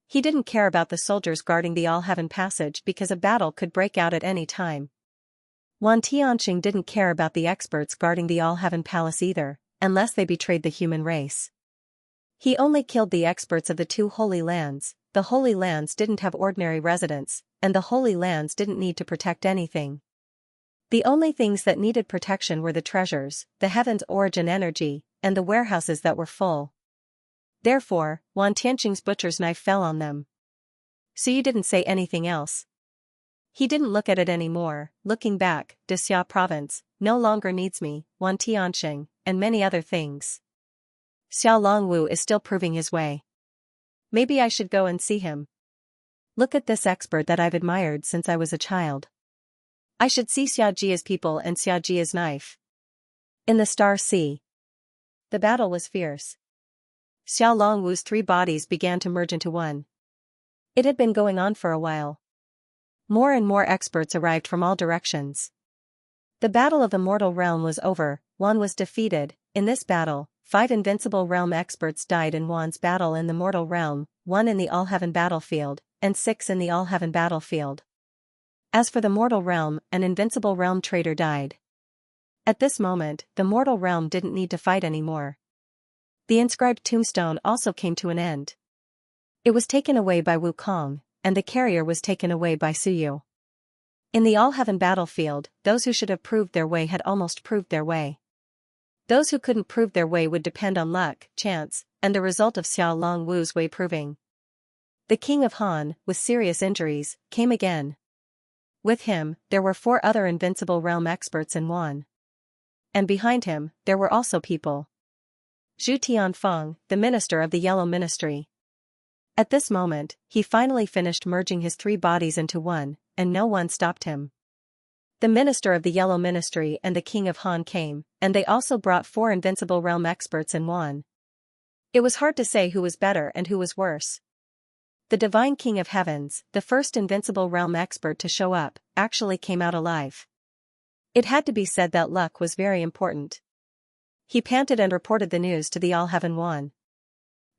He didn't care about the soldiers guarding the All-Heaven Passage because a battle could break out at any time. Wan Tianqing didn't care about the experts guarding the All-Heaven Palace either, unless they betrayed the human race. He only killed the experts of the two Holy Lands. The Holy Lands didn't have ordinary residents, and the Holy Lands didn't need to protect anything. The only things that needed protection were the treasures, the heaven's origin energy, and the warehouses that were full. Therefore, Wan Tianqing's butcher's knife fell on them. So you didn't say anything else? He didn't look at it anymore. Looking back, Xia province no longer needs me, Wan Tianqing, and many other things. Xiao Longwu is still proving his way. Maybe I should go and see him. Look at this expert that I've admired since I was a child. I should see Xiaojia's people and Xiaojia's knife. In the Star Sea. The battle was fierce. Xiao Longwu's three bodies began to merge into one. It had been going on for a while. More and more experts arrived from all directions. The battle of the mortal realm was over. Wan was defeated. In this battle, 5 invincible realm experts died in Wan's battle in the mortal realm, 1 in the All-Heaven battlefield, and 6 in the All-Heaven battlefield. As for the mortal realm, an invincible realm traitor died. At this moment, the mortal realm didn't need to fight anymore. The inscribed tombstone also came to an end. It was taken away by Wukong, and the carrier was taken away by Suyu. In the All-Heaven battlefield, those who should have proved their way had almost proved their way. Those who couldn't prove their way would depend on luck, chance, and the result of Xiao Longwu's way proving. The king of Han, with serious injuries, came again. With him, there were 4 other invincible realm experts in Wan. And behind him, there were also people. Zhu Tianfeng, the minister of the Yellow Ministry. At this moment, he finally finished merging his 3 bodies into one, and no one stopped him. The minister of the Yellow Ministry and the king of Han came, and they also brought 4 invincible realm experts in Wan. It was hard to say who was better and who was worse. The divine king of heavens, the first invincible realm expert to show up, actually came out alive. It had to be said that luck was very important. He panted and reported the news to the All-Heaven Wan.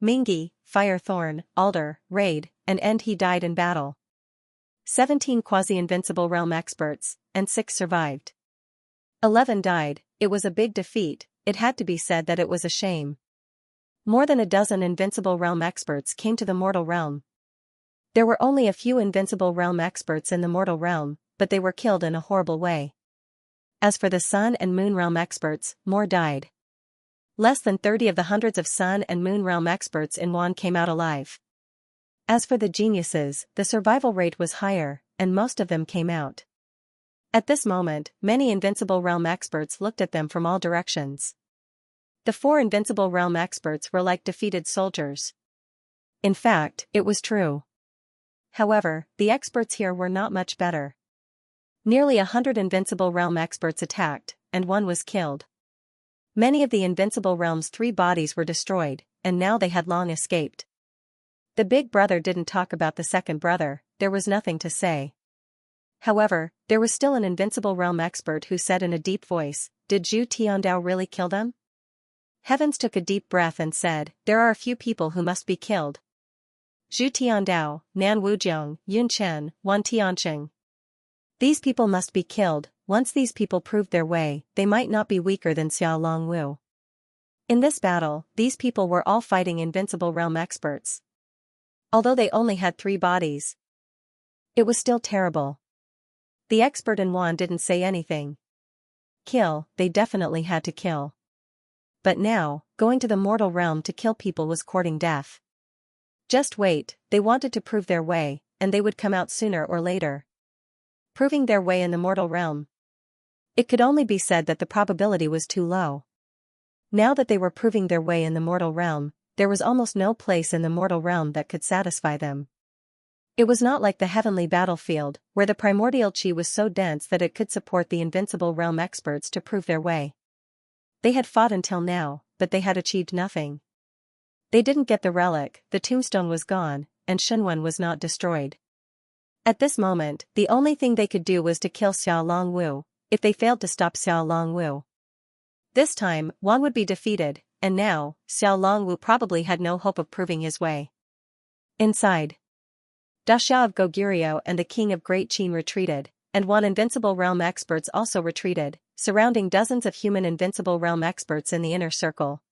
Mingi, Firethorn, Alder, Raid, and End he died in battle. 17 quasi-invincible realm experts, and 6 survived. 11 died. It was a big defeat. It had to be said that it was a shame. More than a dozen invincible realm experts came to the mortal realm. There were only a few invincible realm experts in the mortal realm, but they were killed in a horrible way. As for the sun and moon realm experts, more died. Less than 30 of the hundreds of sun and moon realm experts in Wan came out alive. As for the geniuses, the survival rate was higher, and most of them came out. At this moment, many invincible realm experts looked at them from all directions. The 4 invincible realm experts were like defeated soldiers. In fact, it was true. However, the experts here were not much better. Nearly 100 invincible realm experts attacked, and 1 was killed. Many of the invincible realm's 3 bodies were destroyed, and now they had long escaped. The big brother didn't talk about the second brother, there was nothing to say. However, there was still an invincible realm expert who said in a deep voice, "Did Zhu Tiandao really kill them?" Heavens took a deep breath and said, "There are a few people who must be killed. Zhu Tiandao, Nan Wujiang, Yun Chen, Wan Tianqing. These people must be killed. Once these people proved their way, they might not be weaker than Xiao Longwu." In this battle, these people were all fighting invincible realm experts. Although they only had 3 bodies, it was still terrible. The expert in Wan didn't say anything. Kill, they definitely had to kill. But now, going to the mortal realm to kill people was courting death. Just wait, they wanted to prove their way, and they would come out sooner or later. Proving their way in the mortal realm. It could only be said that the probability was too low. Now that they were proving their way in the mortal realm, there was almost no place in the mortal realm that could satisfy them. It was not like the heavenly battlefield, where the primordial chi was so dense that it could support the invincible realm experts to prove their way. They had fought until now, but they had achieved nothing. They didn't get the relic, the tombstone was gone, and Shenwen was not destroyed. At this moment, the only thing they could do was to kill Xiao Longwu. If they failed to stop Xiao Longwu, this time, Wan would be defeated, and now, Xiao Longwu probably had no hope of proving his way. Inside, Daxia of Goguryeo and the king of Great Qin retreated, and one Invincible Realm experts also retreated, surrounding dozens of human Invincible Realm experts in the inner circle.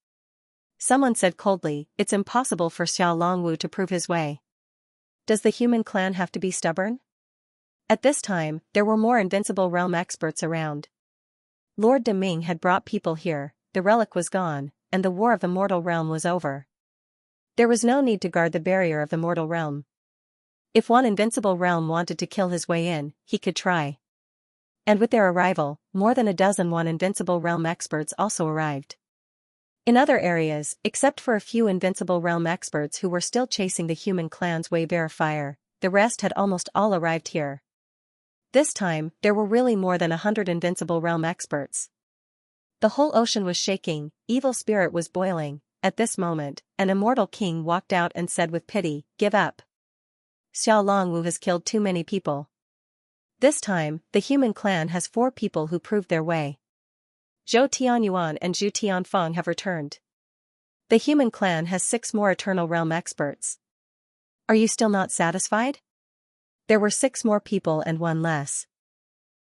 Someone said coldly, "It's impossible for Xiao Longwu to prove his way. Does the human clan have to be stubborn?" At this time, there were more Invincible Realm experts around. Lord Deming had brought people here, the relic was gone, and the war of the mortal realm was over. There was no need to guard the barrier of the mortal realm. If one Invincible Realm wanted to kill his way in, he could try. And with their arrival, more than a dozen one Invincible Realm experts also arrived. In other areas, except for a few Invincible Realm experts who were still chasing the human clan's Waybearer fire, the rest had almost all arrived here. This time, there were really more than 100 Invincible Realm experts. The whole ocean was shaking, evil spirit was boiling. At this moment, an immortal king walked out and said with pity, "Give up. Xiao Longwu has killed too many people. This time, the human clan has 4 people who proved their way. Zhou Tianyuan and Zhu Tianfeng have returned. The human clan has 6 more Eternal Realm experts. Are you still not satisfied?" There were 6 more people and 1 less.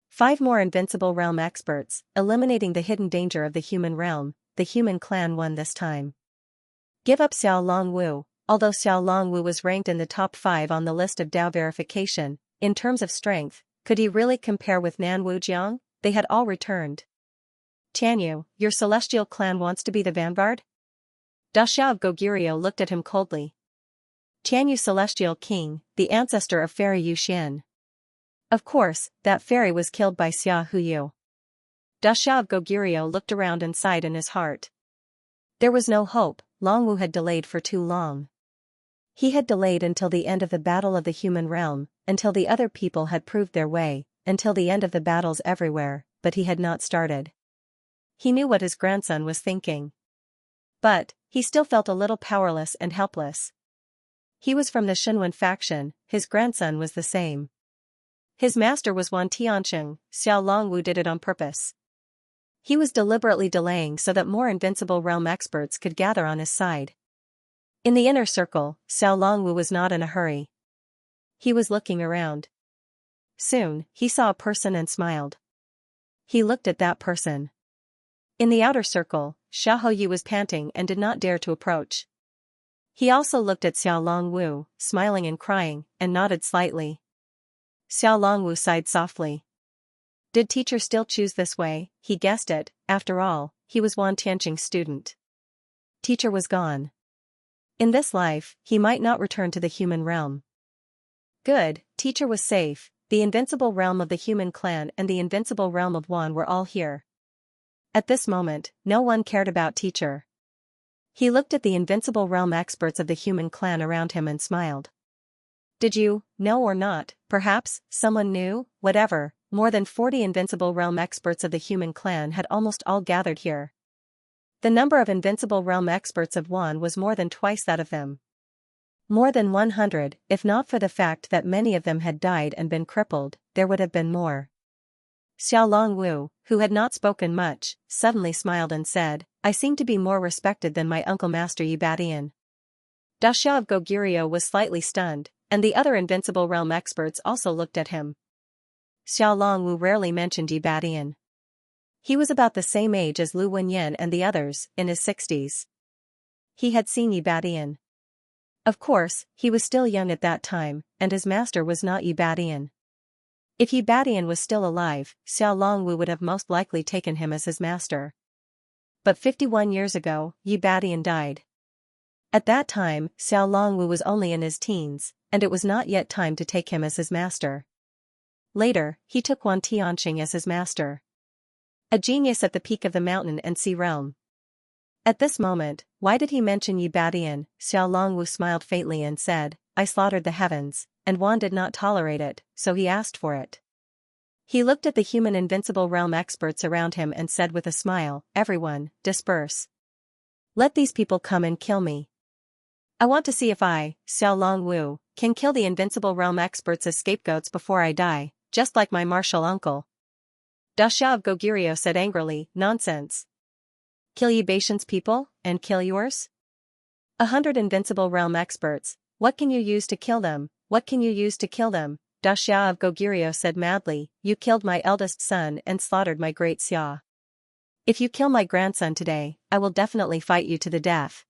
5 more Invincible Realm experts, eliminating the hidden danger of the human realm. The human clan won this time. Give up Xiao Longwu. Although Xiao Longwu was ranked in the top 5 on the list of Dao verification, in terms of strength, could he really compare with Nan Wujiang? They had all returned. "Tianyu, your celestial clan wants to be the vanguard?" Da Xiao of Goguryeo looked at him coldly. "Tianyu Celestial King, the ancestor of Fairy Yuxian. Of course, that fairy was killed by Xia Huyu." Da Xiao of Goguryeo looked around and sighed in his heart. There was no hope. Longwu had delayed for too long. He had delayed until the end of the battle of the human realm, until the other people had proved their way, until the end of the battles everywhere, but he had not started. He knew what his grandson was thinking. But, he still felt a little powerless and helpless. He was from the Shenwen faction, his grandson was the same. His master was Wan Tiancheng, Xiao Longwu did it on purpose. He was deliberately delaying so that more Invincible Realm experts could gather on his side. In the inner circle, Xiao Longwu was not in a hurry. He was looking around. Soon, he saw a person and smiled. He looked at that person. In the outer circle, Xia Houyu was panting and did not dare to approach. He also looked at Xiao Longwu, smiling and crying, and nodded slightly. Xiao Longwu sighed softly. Did teacher still choose this way? He guessed it, after all, he was Wan Tianqing's student. Teacher was gone. In this life, he might not return to the human realm. Good, teacher was safe. The Invincible Realm of the human clan and the Invincible Realm of Wan were all here. At this moment, no one cared about teacher. He looked at the Invincible Realm experts of the human clan around him and smiled. Did you, know or not, perhaps, someone knew, whatever, more than 40 Invincible Realm experts of the human clan had almost all gathered here. The number of Invincible Realm experts of Wan was more than twice that of them. More than 100, if not for the fact that many of them had died and been crippled, there would have been more. Xiao Longwu, who had not spoken much, suddenly smiled and said, "I seem to be more respected than my uncle Master Yibadian." Da Xiao of Goguryeo was slightly stunned, and the other Invincible Realm experts also looked at him. Xiao Longwu rarely mentioned Yibadian. He was about the same age as Lu Wenyan and the others, in his 60s. He had seen Yibadian. Of course, he was still young at that time, and his master was not Yibadian. If Yibadian was still alive, Xiao Longwu would have most likely taken him as his master. But 51 years ago, Yibadian died. At that time, Xiao Longwu was only in his teens, and it was not yet time to take him as his master. Later, he took Wan Tianqing as his master. A genius at the peak of the mountain and sea realm. At this moment, why did he mention Yibadian? Xiao Longwu smiled faintly and said, "I slaughtered the heavens, and Wan did not tolerate it, so he asked for it." He looked at the human Invincible Realm experts around him and said with a smile, "Everyone, disperse. Let these people come and kill me. I want to see if I, Xiao Longwu, can kill the Invincible Realm experts as scapegoats before I die, just like my martial uncle." Da Xiao of Goguryeo said angrily, "Nonsense. Kill Yibation's people, and kill yours? 100 Invincible Realm experts, what can you use to kill them, what can you use to kill them?" Da Xia of Goguryeo said madly, you killed my eldest son and slaughtered my great Xia. If you kill my grandson today, I will definitely fight you to the death.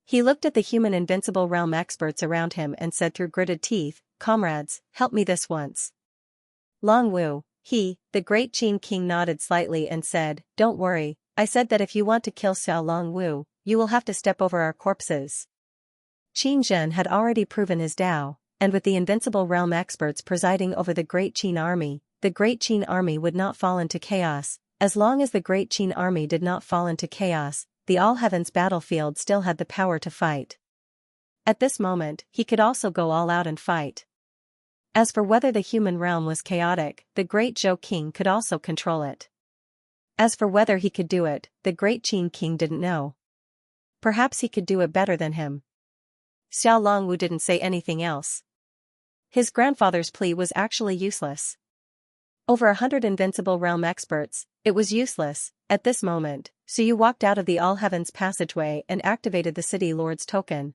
He looked at the human invincible realm experts around him and said through gritted teeth, comrades, help me this once. Long Wu, the great Qin king nodded slightly and said, don't worry, I said that if you want to kill Xiao Long Wu, you will have to step over our corpses. Qin Zhen had already proven his Dao, and with the invincible realm experts presiding over the great Qin army would not fall into chaos. As long as the great Qin army did not fall into chaos, the all-heavens battlefield still had the power to fight. At this moment, he could also go all out and fight. As for whether the human realm was chaotic, the great Zhou king could also control it. As for whether he could do it, the great Qin king didn't know. Perhaps he could do it better than him. Xiao Longwu didn't say anything else. His grandfather's plea was actually useless. Over 100 invincible realm experts, it was useless. At this moment, Suyu walked out of the all-heavens passageway and activated the City Lord's token.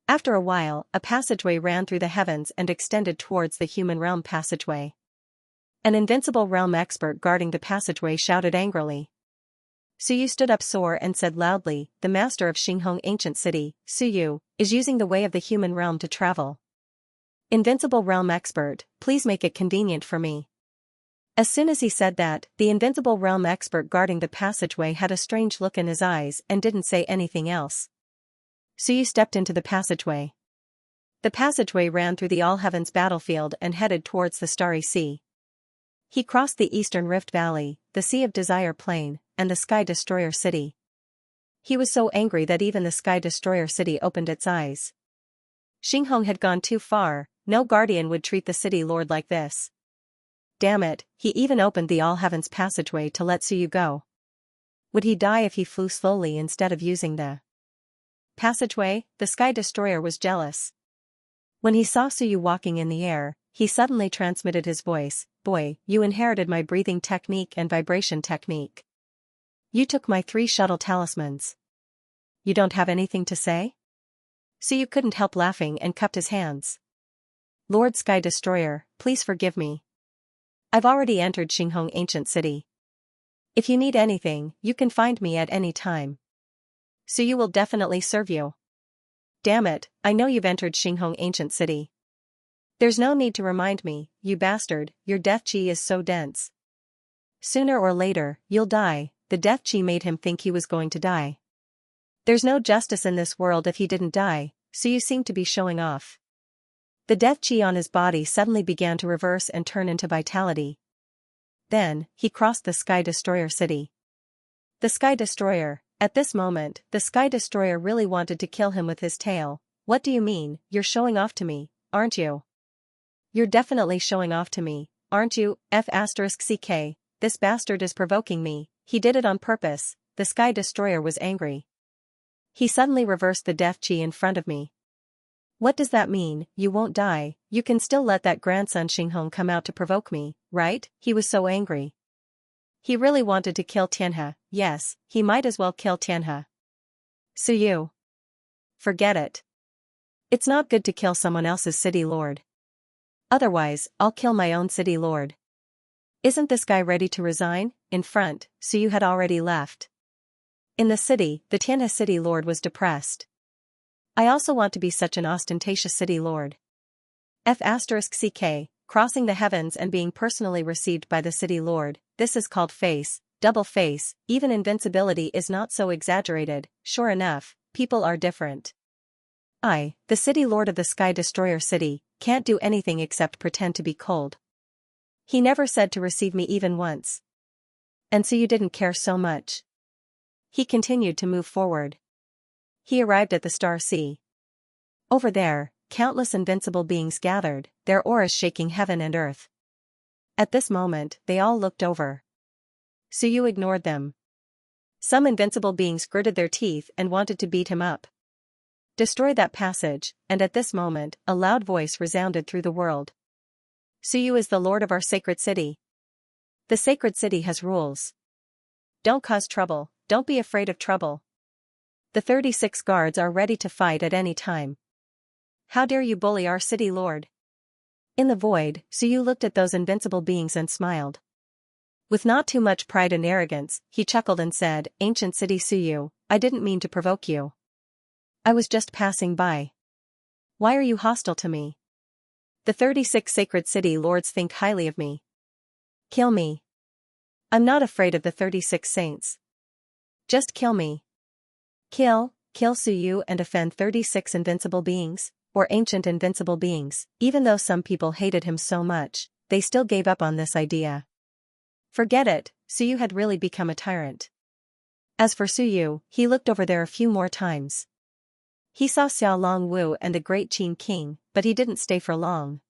After a while, a passageway ran through the heavens and extended towards the human realm passageway. An invincible realm expert guarding the passageway shouted angrily. Suyu stood up sore and said loudly, the master of Xinghong ancient city, Suyu, is using the way of the human realm to travel. Invincible realm expert, please make it convenient for me. As soon as he said that, the invincible realm expert guarding the passageway had a strange look in his eyes and didn't say anything else. Suyu stepped into the passageway. The passageway ran through the all-heavens battlefield and headed towards the Starry Sea. He crossed the Eastern Rift Valley, the Sea of Desire Plain, and the Sky Destroyer City. He was so angry that even the Sky Destroyer City opened its eyes. Xinghong had gone too far, no guardian would treat the City Lord like this. Damn it, he even opened the all-heavens passageway to let Suyu go. Would he die if he flew slowly instead of using the passageway? The Sky Destroyer was jealous. When he saw Suyu walking in the air, he suddenly transmitted his voice, boy, you inherited my breathing technique and vibration technique. You took my 3 shuttle talismans. You don't have anything to say? Suyu couldn't help laughing and cupped his hands. Lord Sky Destroyer, please forgive me. I've already entered Xinghong Ancient City. If you need anything, you can find me at any time. Suyu will definitely serve you. Damn it, I know you've entered Xinghong Ancient City. There's no need to remind me, you bastard, your death chi is so dense. Sooner or later, you'll die. The death chi made him think he was going to die. There's no justice in this world if he didn't die, Suyu seemed to be showing off. The death chi on his body suddenly began to reverse and turn into vitality. Then, he crossed the Sky Destroyer City. The Sky Destroyer. At this moment, the Sky Destroyer really wanted to kill him with his tail. What do you mean, you're showing off to me, aren't you? You're definitely showing off to me, aren't you, F***ck, this bastard is provoking me, he did it on purpose. The Sky Destroyer was angry. He suddenly reversed the death chi in front of me. What does that mean? You won't die, you can still let that grandson Xinghong come out to provoke me, right? He was so angry. He really wanted to kill Tianhe, yes, he might as well kill Tianhe. Suyu. Forget it. It's not good to kill someone else's city lord. Otherwise, I'll kill my own city lord. Isn't this guy ready to resign? In front, Suyu had already left. In the city, the Tianhe city lord was depressed. I also want to be such an ostentatious city lord. F***ck, crossing the heavens and being personally received by the city lord, this is called face, double face, even invincibility is not so exaggerated, sure enough, people are different. I, the city lord of the Sky Destroyer City, can't do anything except pretend to be cold. He never said to receive me even once. And so you didn't care so much. He continued to move forward. He arrived at the Star Sea. Over there, countless invincible beings gathered, their auras shaking heaven and earth. At this moment, they all looked over. Suyu ignored them. Some invincible beings gritted their teeth and wanted to beat him up. Destroy that passage, and at this moment, a loud voice resounded through the world. Suyu is the lord of our sacred city. The sacred city has rules. Don't cause trouble, don't be afraid of trouble. The 36 guards are ready to fight at any time. How dare you bully our city lord? In the void, Suyu looked at those invincible beings and smiled. With not too much pride and arrogance, he chuckled and said, "Ancient city Suyu, I didn't mean to provoke you. I was just passing by. Why are you hostile to me? The 36 sacred city lords think highly of me. Kill me. I'm not afraid of the 36 saints. Just kill me. Kill Suyu and offend 36 invincible beings, or ancient invincible beings." Even though some people hated him so much, they still gave up on this idea. Forget it, Suyu had really become a tyrant. As for Suyu, he looked over there a few more times. He saw Xiao Longwu and the great Qin king, but he didn't stay for long.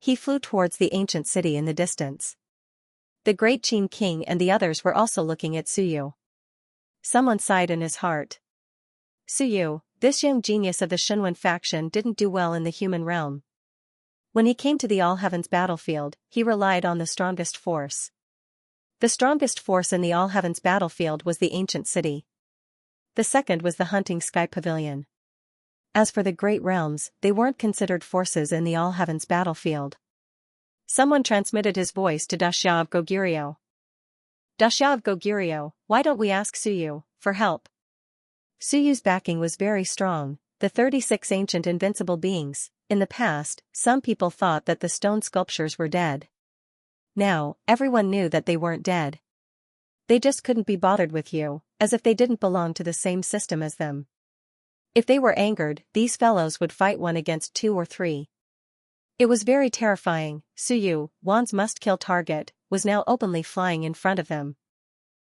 He flew towards the ancient city in the distance. The great Qin king and the others were also looking at Suyu. Someone sighed in his heart. Suyu, this young genius of the Shunwen faction, didn't do well in the human realm. When he came to the All Heavens battlefield, he relied on the strongest force. The strongest force in the All Heavens battlefield was the ancient city. The second was the hunting sky pavilion. As for the great realms, they weren't considered forces in the All Heavens battlefield. Someone transmitted his voice to Daxia of Goguryeo. "Daxia of Goguryeo, why don't we ask Suyu for help?" Suyu's backing was very strong, the 36 ancient invincible beings. In the past, some people thought that the stone sculptures were dead. Now, everyone knew that they weren't dead. They just couldn't be bothered with you, as if they didn't belong to the same system as them. If they were angered, these fellows would fight 1 against 2 or 3. It was very terrifying. Suyu, Wan's must-kill target, was now openly flying in front of them.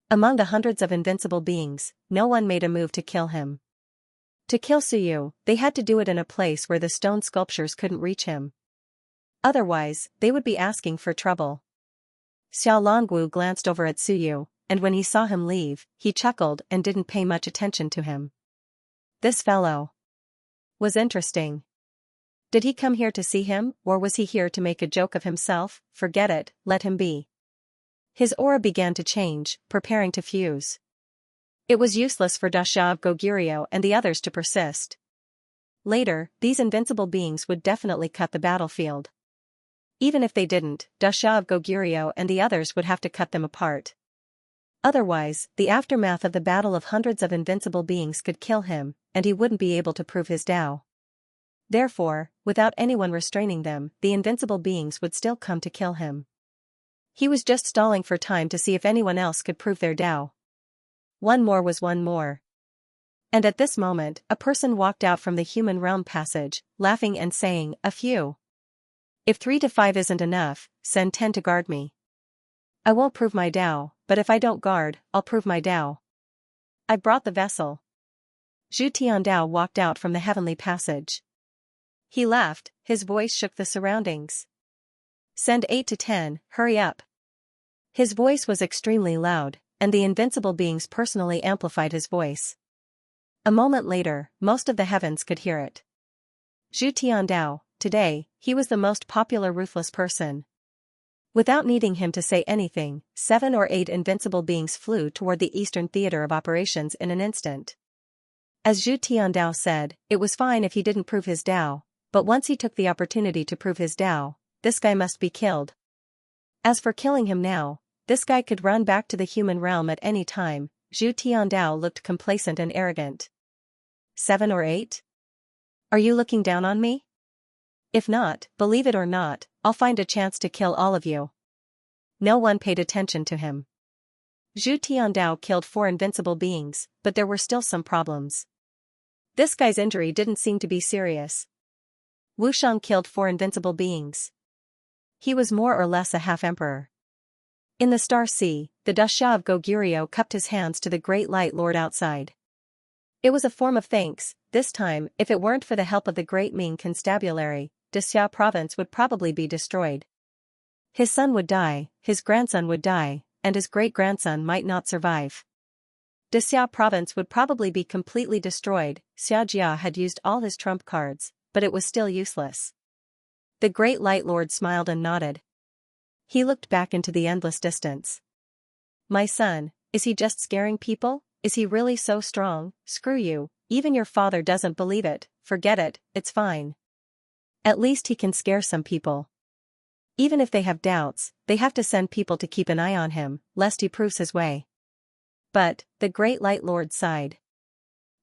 Among the hundreds of invincible beings, no one made a move to kill him. To kill Suyu, they had to do it in a place where the stone sculptures couldn't reach him. Otherwise, they would be asking for trouble. Xiao Longwu glanced over at Suyu, and when he saw him leave, he chuckled and didn't pay much attention to him. This fellow was interesting. Did he come here to see him, or was he here to make a joke of himself? Forget it, let him be. His aura began to change, preparing to fuse. It was useless for Daxia of Goguryeo and the others to persist. Later, these invincible beings would definitely cut the battlefield. Even if they didn't, Daxia of Goguryeo and the others would have to cut them apart. Otherwise, the aftermath of the battle of hundreds of invincible beings could kill him, and he wouldn't be able to prove his Tao. Therefore, without anyone restraining them, the invincible beings would still come to kill him. He was just stalling for time to see if anyone else could prove their Tao. One more was one more. And at this moment, a person walked out from the human realm passage, laughing and saying, "A few. If 3 to 5 isn't enough, send 10 to guard me. I won't prove my Tao, but if I don't guard, I'll prove my Tao. I brought the vessel." Zhu Tiandao walked out from the heavenly passage. He laughed, his voice shook the surroundings. "Send 8 to 10, hurry up." His voice was extremely loud, and the invincible beings personally amplified his voice. A moment later, most of the heavens could hear it. Zhu Tiandao, today, he was the most popular ruthless person. Without needing him to say anything, 7 or 8 invincible beings flew toward the Eastern Theater of Operations in an instant. As Zhu Tiandao said, it was fine if he didn't prove his Tao, but once he took the opportunity to prove his Tao, this guy must be killed. As for killing him now, this guy could run back to the human realm at any time. Zhu Tiandao looked complacent and arrogant. 7 or 8? Are you looking down on me? If not, believe it or not, I'll find a chance to kill all of you. No one paid attention to him. Zhu Tiandao killed 4 invincible beings, but there were still some problems. This guy's injury didn't seem to be serious. Wu Shang killed 4 invincible beings. He was more or less a half-emperor. In the Star Sea, the Daxia of Goguryeo cupped his hands to the great light lord outside. It was a form of thanks. This time, if it weren't for the help of the great Ming constabulary, Daxia province would probably be destroyed. His son would die, his grandson would die, and his great-grandson might not survive. Daxia province would probably be completely destroyed. Xianxia had used all his trump cards, but it was still useless. The great light lord smiled and nodded. He looked back into the endless distance. "My son, is he just scaring people? Is he really so strong? Screw you, even your father doesn't believe it, forget it, it's fine." At least he can scare some people. Even if they have doubts, they have to send people to keep an eye on him, lest he proves his way. But, the Great Light Lord sighed.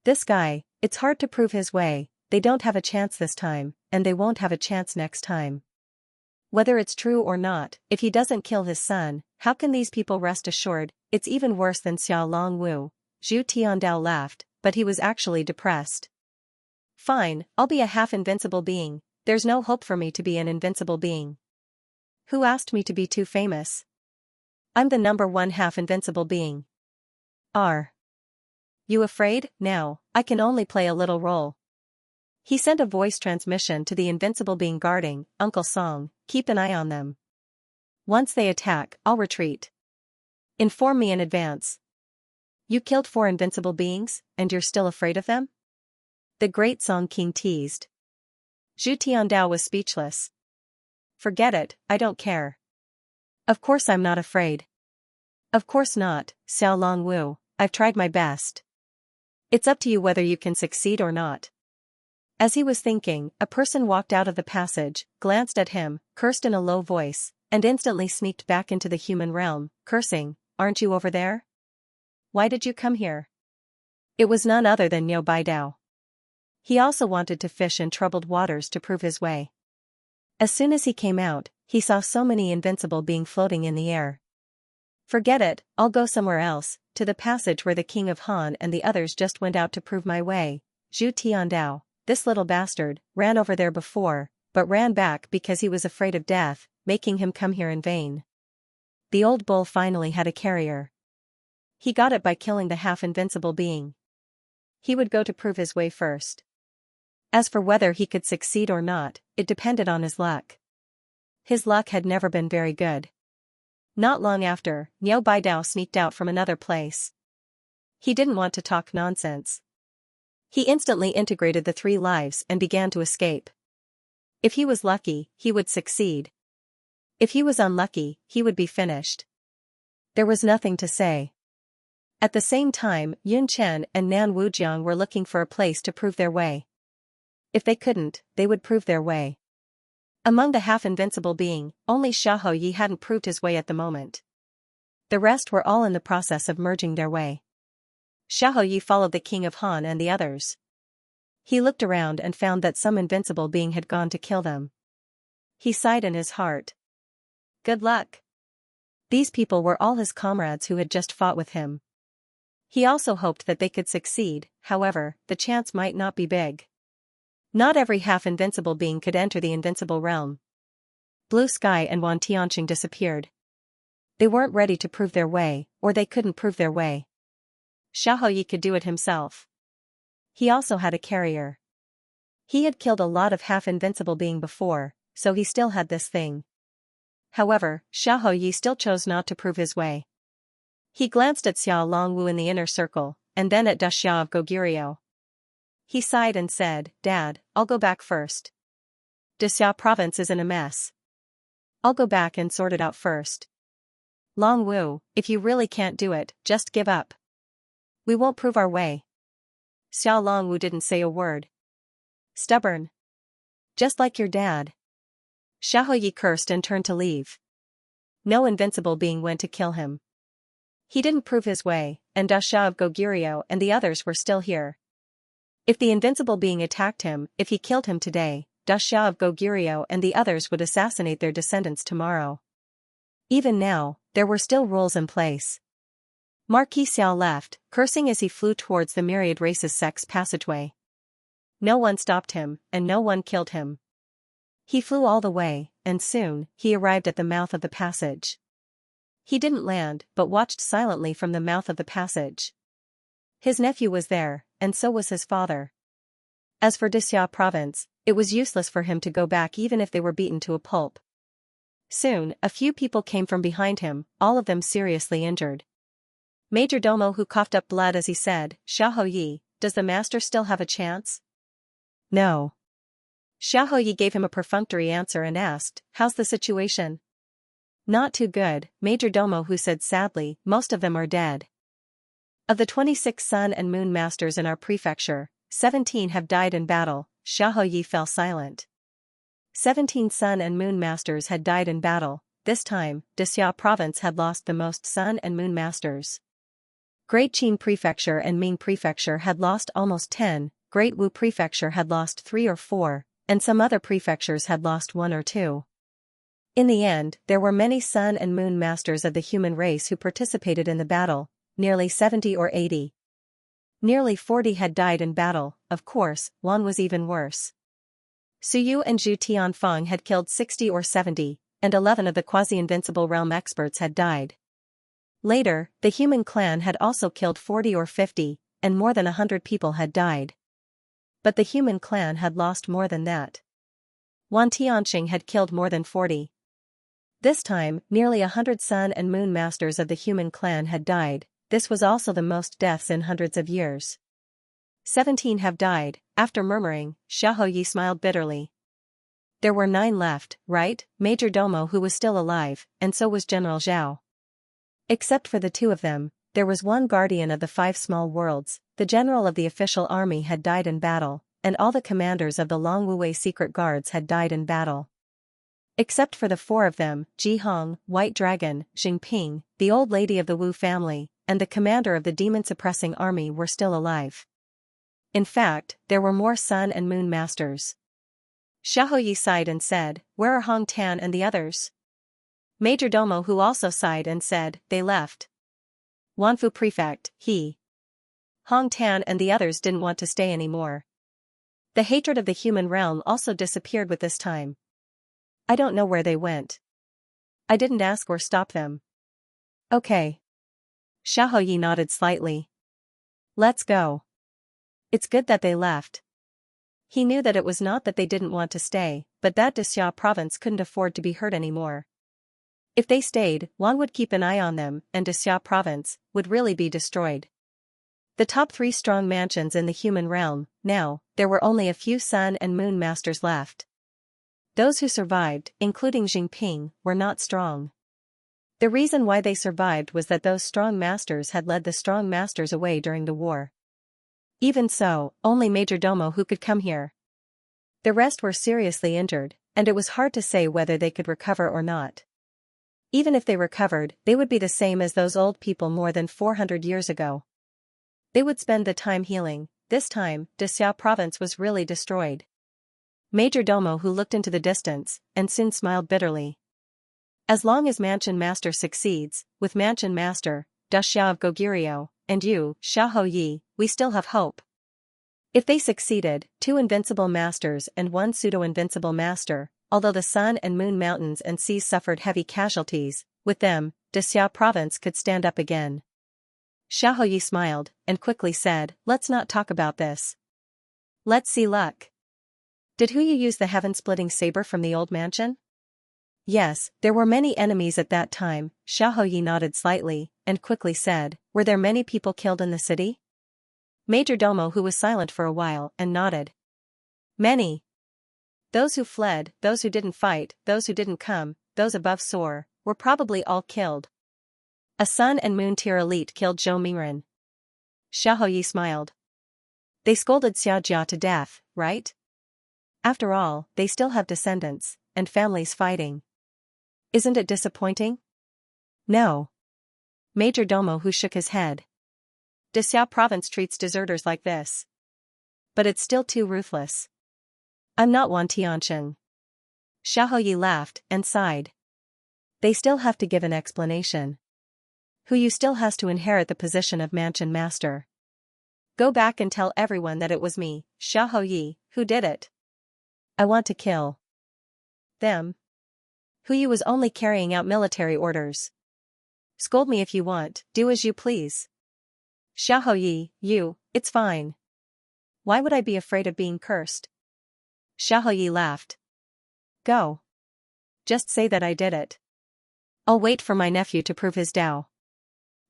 This guy, it's hard to prove his way, they don't have a chance this time, and they won't have a chance next time. Whether it's true or not, if he doesn't kill his son, how can these people rest assured? It's even worse than Xiao Longwu. Zhu Tiandao laughed, but he was actually depressed. Fine, I'll be a half-invincible being, there's no hope for me to be an invincible being. Who asked me to be too famous? I'm the number one half-invincible being. Are you afraid? Now, I can only play a little role. He sent a voice transmission to the invincible being guarding Uncle Song, keep an eye on them. Once they attack, I'll retreat. Inform me in advance. You killed 4 invincible beings, and you're still afraid of them? The Great Song King teased. Zhu Tiandao was speechless. Forget it, I don't care. Of course I'm not afraid. Of course not, Xiao Longwu, I've tried my best. It's up to you whether you can succeed or not. As he was thinking, a person walked out of the passage, glanced at him, cursed in a low voice, and instantly sneaked back into the human realm, cursing, aren't you over there? Why did you come here? It was none other than Niu Baidao. He also wanted to fish in troubled waters to prove his way. As soon as he came out, he saw so many invincible being floating in the air. Forget it, I'll go somewhere else, to the passage where the king of Han and the others just went out to prove my way. Zhu Tiandao, this little bastard, ran over there before, but ran back because he was afraid of death, making him come here in vain. The old bull finally had a carrier. He got it by killing the half-invincible being. He would go to prove his way first. As for whether he could succeed or not, it depended on his luck. His luck had never been very good. Not long after, Niu Baidao sneaked out from another place. He didn't want to talk nonsense. He instantly integrated the 3 lives and began to escape. If he was lucky, he would succeed. If he was unlucky, he would be finished. There was nothing to say. At the same time, Yun Chen and Nan Wujiang were looking for a place to prove their way. If they couldn't, they would prove their way. Among the half-invincible being, only Xiahou Yi hadn't proved his way at the moment. The rest were all in the process of merging their way. Xiahou Yi followed the king of Han and the others. He looked around and found that some invincible being had gone to kill them. He sighed in his heart. Good luck. These people were all his comrades who had just fought with him. He also hoped that they could succeed, however, the chance might not be big. Not every half-invincible being could enter the invincible realm. Blue Sky and Wan Tianqing disappeared. They weren't ready to prove their way, or they couldn't prove their way. Xiahou Yi could do it himself. He also had a carrier. He had killed a lot of half-invincible being before, so he still had this thing. However, Xiahou Yi still chose not to prove his way. He glanced at Xiao Longwu in the inner circle, and then at Da Xiao of Goguryeo. He sighed and said, Dad, I'll go back first. Da Xiao province is in a mess. I'll go back and sort it out first. Longwu, if you really can't do it, just give up. We won't prove our way. Xiao Longwu didn't say a word. Stubborn. Just like your dad. Xiahou Yi cursed and turned to leave. No invincible being went to kill him. He didn't prove his way, and Da Xiao of Goguryeo and the others were still here. If the invincible being attacked him, if he killed him today, Da Xiao of Goguryeo and the others would assassinate their descendants tomorrow. Even now, there were still rules in place. Marquis Xiao left, cursing as he flew towards the Myriad race's sex passageway. No one stopped him, and no one killed him. He flew all the way, and soon, he arrived at the mouth of the passage. He didn't land, but watched silently from the mouth of the passage. His nephew was there, and so was his father. As for Da Xiao province, it was useless for him to go back even if they were beaten to a pulp. Soon, a few people came from behind him, all of them seriously injured. Majordomo who coughed up blood as he said, Xiahou Yi, does the master still have a chance? No. Xiahou Yi gave him a perfunctory answer and asked, how's the situation? Not too good, Majordomo who said sadly, most of them are dead. Of the 26 sun and moon masters in our prefecture, 17 have died in battle. Xiahou Yi fell silent. 17 sun and moon masters had died in battle. This time, Dexia province had lost the most sun and moon masters. Great Qin Prefecture and Ming Prefecture had lost almost 10, Great Wu Prefecture had lost 3 or 4, and some other prefectures had lost 1 or 2. In the end, there were many sun and moon masters of the human race who participated in the battle, nearly 70 or 80. Nearly 40 had died in battle. Of course, one was even worse. Suyu and Zhu Tianfeng had killed 60 or 70, and 11 of the quasi-invincible realm experts had died. Later, the human clan had also killed 40 or 50, and more than 100 people had died. But the human clan had lost more than that. Wan Tianxing had killed more than 40. This time, nearly 100 sun and moon masters of the human clan had died. This was also the most deaths in hundreds of years. 17 have died. After murmuring, Xiaoyi smiled bitterly. There were 9 left, right? Major Domo who was still alive, and so was General Zhao. Except for the 2 of them, there was one guardian of the 5 small worlds. The general of the official army had died in battle, and all the commanders of the Long Wuwei secret guards had died in battle. Except for the 4 of them, Ji Hong, White Dragon, Xingping, the old lady of the Wu family, and the commander of the demon-suppressing army were still alive. In fact, there were more sun and moon masters. Xiaoyi sighed and said, "Where are Hong Tan and the others?" Major Domo who also sighed and said, "They left. Wanfu Prefect, he. Hong Tan and the others didn't want to stay anymore. The hatred of the human realm also disappeared with this time. I don't know where they went. I didn't ask or stop them." "Okay." Xiaoyi nodded slightly. "Let's go. It's good that they left." He knew that it was not that they didn't want to stay, but that Dexia province couldn't afford to be hurt anymore. If they stayed, one would keep an eye on them, and Dexia province would really be destroyed. The top 3 strong mansions in the human realm. Now, there were only a few sun and moon masters left. Those who survived, including Xingping, were not strong. The reason why they survived was that those strong masters had led the strong masters away during the war. Even so, only Major Domo who could come here. The rest were seriously injured, and it was hard to say whether they could recover or not. Even if they recovered, they would be the same as those old people more than 400 years ago. They would spend the time healing. This time, Dexia province was really destroyed. Major Domo who looked into the distance, and soon smiled bitterly. As long as Mansion Master succeeds, with Mansion Master, Dexia of Goguryeo, and you, Xiaoyi, we still have hope. If they succeeded, 2 invincible masters and 1 pseudo-invincible master, although the sun and moon mountains and seas suffered heavy casualties, with them, Dexia province could stand up again. Xiaoyi smiled, and quickly said, "Let's not talk about this. Let's see luck." "Did Huyu use the heaven-splitting saber from the old mansion?" "Yes, there were many enemies at that time." Xiaoyi nodded slightly, and quickly said, "Were there many people killed in the city?" Major Domo who was silent for a while and nodded. "Many. Those who fled, those who didn't fight, those who didn't come, those above Soar, were probably all killed. A sun and moon tier elite killed Zhou Mingren." Xiaoyi smiled. "They scolded Xiaojia to death, right? After all, they still have descendants, and families fighting. Isn't it disappointing?" "No." Major Domo who shook his head. "Dexia province treats deserters like this. But it's still too ruthless. I'm not Wan Tianxing." Xiaoyi laughed and sighed. "They still have to give an explanation. Huyu still has to inherit the position of Mansion Master. Go back and tell everyone that it was me, Xiaoyi, who did it. I want to kill them. Huyu was only carrying out military orders. Scold me if you want, do as you please." "Xiaoyi, it's fine. Why would I be afraid of being cursed?" Xiaoyi laughed. "Go. Just say that I did it. I'll wait for my nephew to prove his Tao.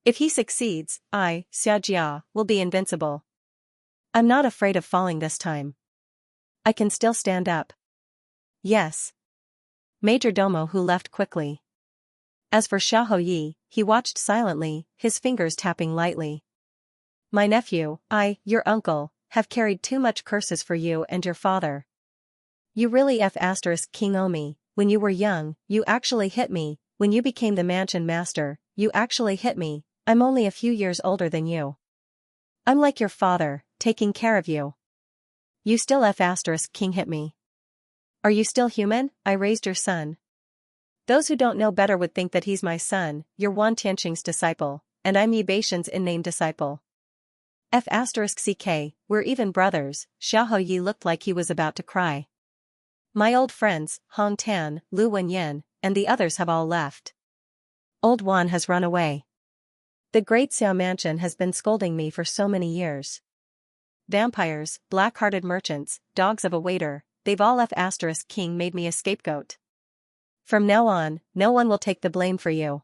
If he succeeds, I, Xiaojia, will be invincible. I'm not afraid of falling this time. I can still stand up." "Yes." Major Domo who left quickly. As for Xiaoyi, he watched silently, his fingers tapping lightly. "My nephew, your uncle, have carried too much curses for you and your father. You really King Omi, when you were young, you actually hit me, when you became the mansion master, you actually hit me, I'm only a few years older than you. I'm like your father, taking care of you. You still King hit me. Are you still human? I raised your son. Those who don't know better would think that he's my son, you're Wan Tianqing's disciple, and I'm Yi Beishan's in-name disciple. CK, we're even brothers. Xiao Yi looked like he was about to cry. My old friends, Hong Tan, Lu Wenyan, and the others have all left. Old Wan has run away. The great Xiao mansion has been scolding me for so many years. Vampires, black-hearted merchants, dogs of a waiter, they've all King made me a scapegoat. From now on, no one will take the blame for you.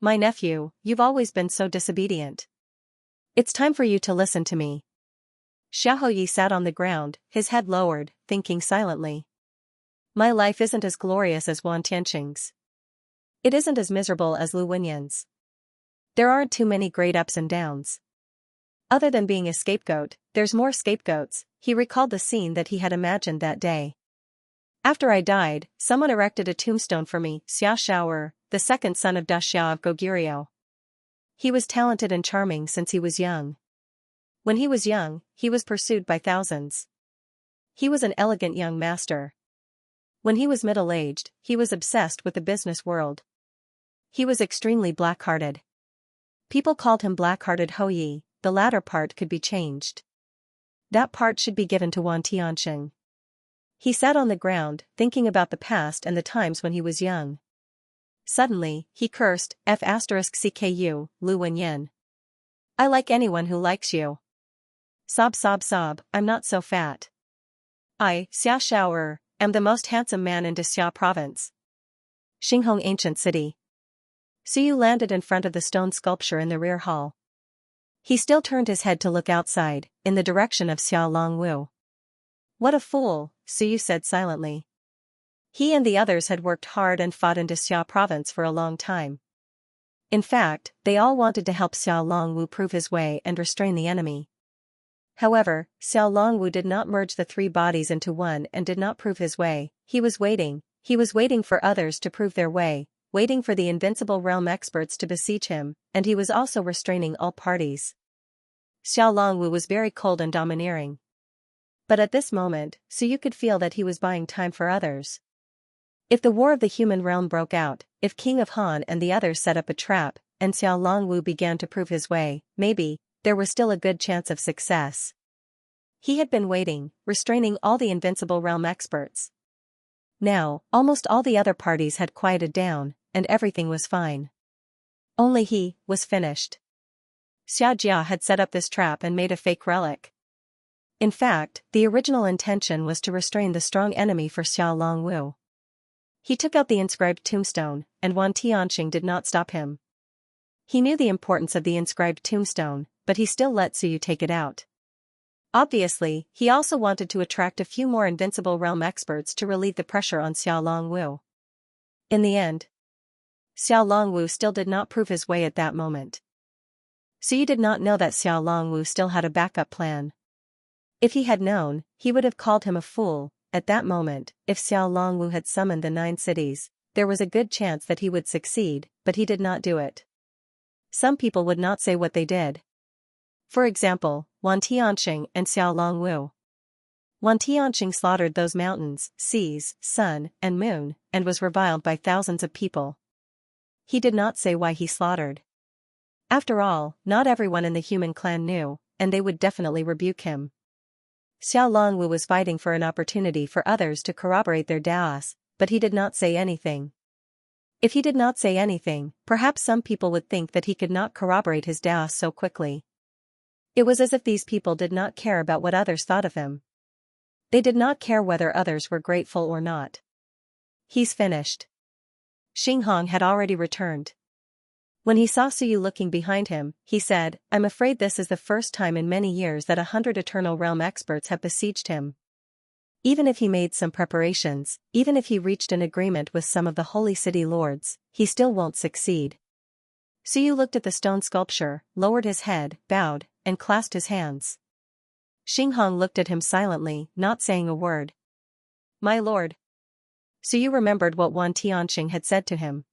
My nephew, you've always been so disobedient. It's time for you to listen to me. Xiao Yi sat on the ground, his head lowered, thinking silently. My life isn't as glorious as Wan Tianqing's. It isn't as miserable as Lu Wenyan's. There aren't too many great ups and downs. Other than being a scapegoat, there's more scapegoats. He recalled the scene that he had imagined that day. After I died, someone erected a tombstone for me, Xia Shaoer, the second son of Da Xiao of Goguryeo. He was talented and charming since he was young. When he was young, he was pursued by thousands. He was an elegant young master. When he was middle-aged, he was obsessed with the business world. He was extremely black-hearted. People called him Black-Hearted Ho Yi, the latter part could be changed. That part should be given to Wan Tianqing. He sat on the ground, thinking about the past and the times when he was young. Suddenly, he cursed, CKU, Lu Wenyan. I like anyone who likes you. Sob sob sob, I'm not so fat. I, Xia Shaoer, am the most handsome man in Xia province. Xinghong ancient city. Suyu landed in front of the stone sculpture in the rear hall. He still turned his head to look outside, in the direction of Xiao Longwu. What a fool, Suyu said silently. He and the others had worked hard and fought in Xia province for a long time. In fact, they all wanted to help Xiao Longwu prove his way and restrain the enemy. However, Xiao Longwu did not merge the three bodies into one and did not prove his way. He was waiting for others to prove their way, waiting for the invincible realm experts to besiege him, and he was also restraining all parties. Xiao Longwu was very cold and domineering. But at this moment, Suyu could feel that he was buying time for others. If the war of the human realm broke out, if King of Han and the others set up a trap, and Xiao Longwu began to prove his way, maybe, there was still a good chance of success. He had been waiting, restraining all the invincible realm experts. Now, almost all the other parties had quieted down, and everything was fine. Only he was finished. Xia Jia had set up this trap and made a fake relic. In fact, the original intention was to restrain the strong enemy for Xiao Longwu. He took out the inscribed tombstone, and Wan Tianqing did not stop him. He knew the importance of the inscribed tombstone, but he still let Suyu take it out. Obviously, he also wanted to attract a few more invincible realm experts to relieve the pressure on Xiao Longwu. In the end, Xiao Longwu still did not prove his way at that moment. Suyu did not know that Xiao Longwu still had a backup plan. If he had known, he would have called him a fool. At that moment, if Xiao Longwu had summoned the 9 cities, there was a good chance that he would succeed, but he did not do it. Some people would not say what they did. For example, Wan Tianqing and Xiao Longwu. Wan Tianqing slaughtered those mountains, seas, sun, and moon, and was reviled by thousands of people. He did not say why he slaughtered. After all, not everyone in the human clan knew, and they would definitely rebuke him. Xiao Longwu was fighting for an opportunity for others to corroborate their doubts, but he did not say anything. If he did not say anything, perhaps some people would think that he could not corroborate his doubts so quickly. It was as if these people did not care about what others thought of him. They did not care whether others were grateful or not. He's finished. Xinghong had already returned. When he saw Suyu looking behind him, he said, I'm afraid this is the first time in many years that 100 Eternal Realm experts have besieged him. Even if he made some preparations, even if he reached an agreement with some of the Holy City Lords, he still won't succeed. Suyu looked at the stone sculpture, lowered his head, bowed, and clasped his hands. Xinghong looked at him silently, not saying a word. my lord. Suyu remembered what Wan Tianxing had said to him.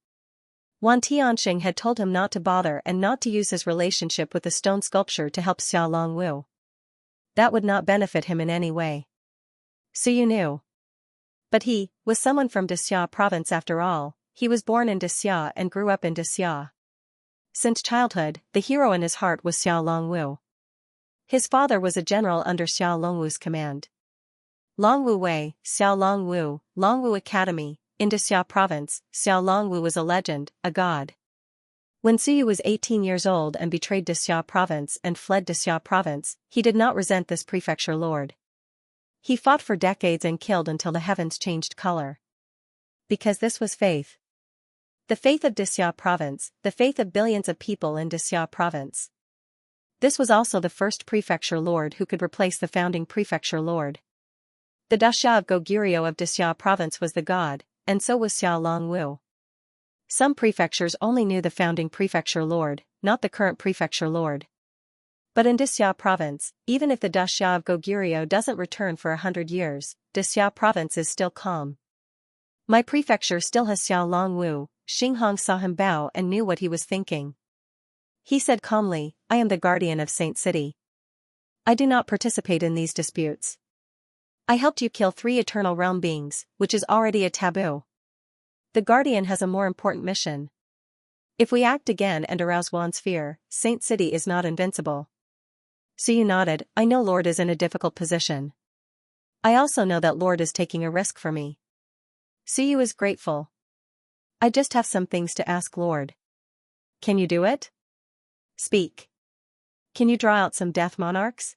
Wan Tianxing had told him not to bother and not to use his relationship with the stone sculpture to help Xia Longwu. That would not benefit him in any way. Suyu knew. But he was someone from Dexia province after all. He was born in Dexia and grew up in Dexia. Since childhood, the hero in his heart was Xia Longwu. His father was a general under Xia Longwu's command. Longwu Wei, Xia Longwu, Longwu Academy. In Dexia province, Xia Longwu was a legend, a god. When Suyu was 18 years old and betrayed Dexia province and fled Dexia province, he did not resent this prefecture lord. He fought for decades and killed until the heavens changed color. Because this was faith. The faith of Dexia province, the faith of billions of people in Dexia province. This was also the first prefecture lord who could replace the founding prefecture lord. The Dasha of Goguryeo of Dexia province was the god, and so was Xia Longwu. Some prefectures only knew the founding prefecture lord, not the current prefecture lord. But in Dexia province, even if the Dasha of Goguryeo doesn't return for 100 years, Dexia province is still calm. My prefecture still has Xia Longwu. Xinghong saw him bow and knew what he was thinking. He said calmly, I am the guardian of Saint City. I do not participate in these disputes. I helped you kill 3 eternal realm beings, which is already a taboo. The guardian has a more important mission. If we act again and arouse Wan's fear, Saint City is not invincible. Suyu nodded, I know Lord is in a difficult position. I also know that Lord is taking a risk for me. Suyu is grateful. I just have some things to ask Lord. Can you do it? Speak. Can you draw out some death monarchs?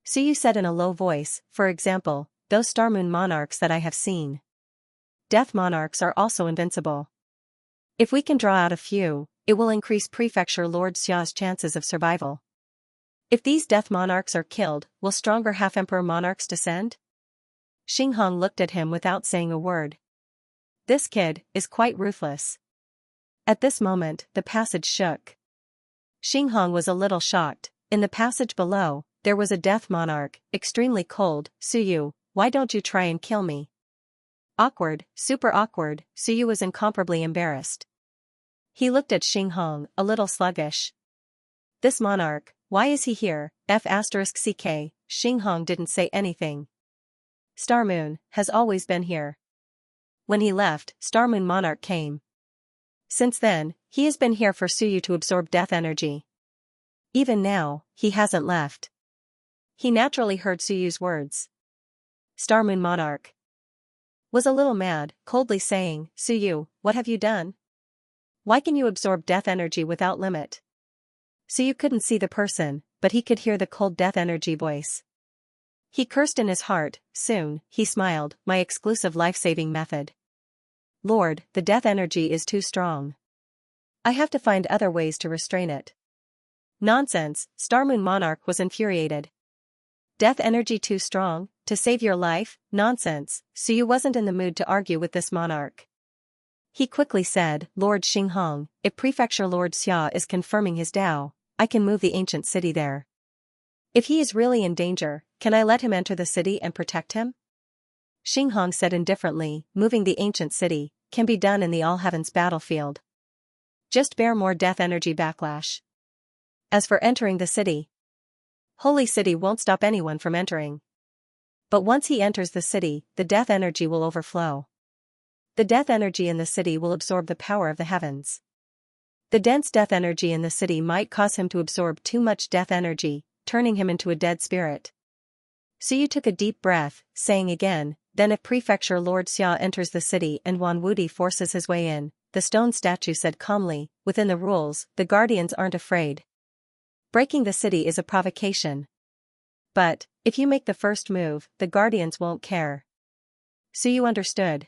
Suyu said in a low voice, for example, those star moon monarchs that I have seen. Death monarchs are also invincible. If we can draw out a few, it will increase Prefecture Lord Xia's chances of survival. If these death monarchs are killed, will stronger half-emperor monarchs descend? Xinghong looked at him without saying a word. This kid is quite ruthless. At this moment, the passage shook. Xinghong was a little shocked. In the passage below, there was a death monarch, extremely cold. Suyu, why don't you try and kill me? Awkward, super awkward. Suyu was incomparably embarrassed. He looked at Xinghong, a little sluggish. This monarch, why is he here? F***ck, Xinghong didn't say anything. Star Moon has always been here. When he left, Star Moon Monarch came. Since then, he has been here for Suyu to absorb death energy. Even now, he hasn't left. He naturally heard Suyu's words. Star Moon Monarch was a little mad, coldly saying, Suyu, what have you done? Why can you absorb death energy without limit? Suyu couldn't see the person, but he could hear the cold death energy voice. He cursed in his heart. Soon, he smiled, my exclusive life-saving method. Lord, the death energy is too strong. I have to find other ways to restrain it. Nonsense, Star Moon Monarch was infuriated. Death energy too strong, to save your life? Nonsense, Suyu wasn't in the mood to argue with this monarch. He quickly said, Lord Xinghong, if Prefecture Lord Xia is confirming his Dao, I can move the ancient city there. If he is really in danger, can I let him enter the city and protect him? Xinghong said indifferently, moving the ancient city can be done in the All Heavens battlefield. Just bear more death energy backlash. As for entering the city, Holy City won't stop anyone from entering. But once he enters the city, the death energy will overflow. The death energy in the city will absorb the power of the heavens. The dense death energy in the city might cause him to absorb too much death energy, turning him into a dead spirit. Suyu took a deep breath, saying again, then if Prefecture Lord Xia enters the city and Wan Wudi forces his way in, the stone statue said calmly, within the rules, the guardians aren't afraid. Breaking the city is a provocation. But, if you make the first move, the guardians won't care. Suyu understood.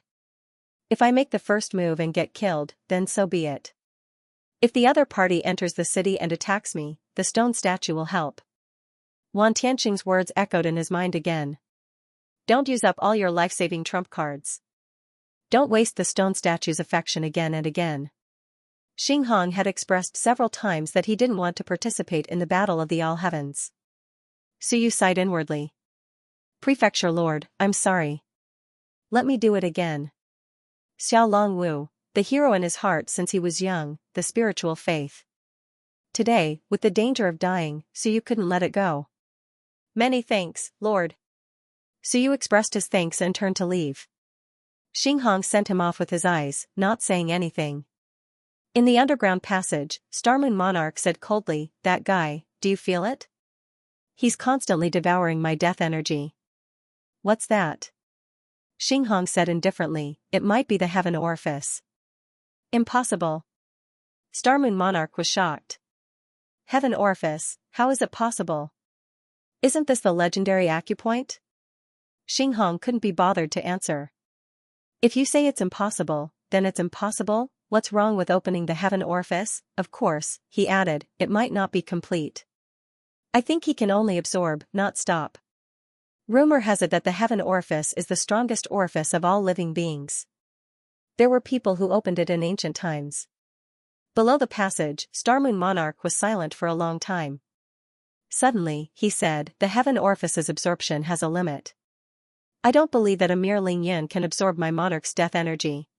If I make the first move and get killed, then so be it. If the other party enters the city and attacks me, the stone statue will help. Wan Tianxing's words echoed in his mind again. Don't use up all your life-saving trump cards. Don't waste the stone statue's affection again and again. Xinghong had expressed several times that he didn't want to participate in the battle of the All Heavens. Suyu sighed inwardly. Prefecture Lord, I'm sorry. Let me do it again. Xiao Longwu, the hero in his heart since he was young, the spiritual faith. Today, with the danger of dying, Suyu couldn't let it go. Many thanks, Lord. Suyu expressed his thanks and turned to leave. Xinghong sent him off with his eyes, not saying anything. In the underground passage, Starmoon Monarch said coldly, "That guy, do you feel it? He's constantly devouring my death energy." What's that? Xinghong said indifferently, "It might be the heaven orifice." Impossible. Starmoon Monarch was shocked. Heaven orifice, how is it possible? Isn't this the legendary acupoint? Xinghong couldn't be bothered to answer. If you say it's impossible, then it's impossible. What's wrong with opening the heaven orifice? Of course, he added, it might not be complete. I think he can only absorb, not stop. Rumor has it that the heaven orifice is the strongest orifice of all living beings. There were people who opened it in ancient times. Below the passage, Starmoon Monarch was silent for a long time. Suddenly, he said, the heaven orifice's absorption has a limit. I don't believe that a mere Ling Yin can absorb my monarch's death energy.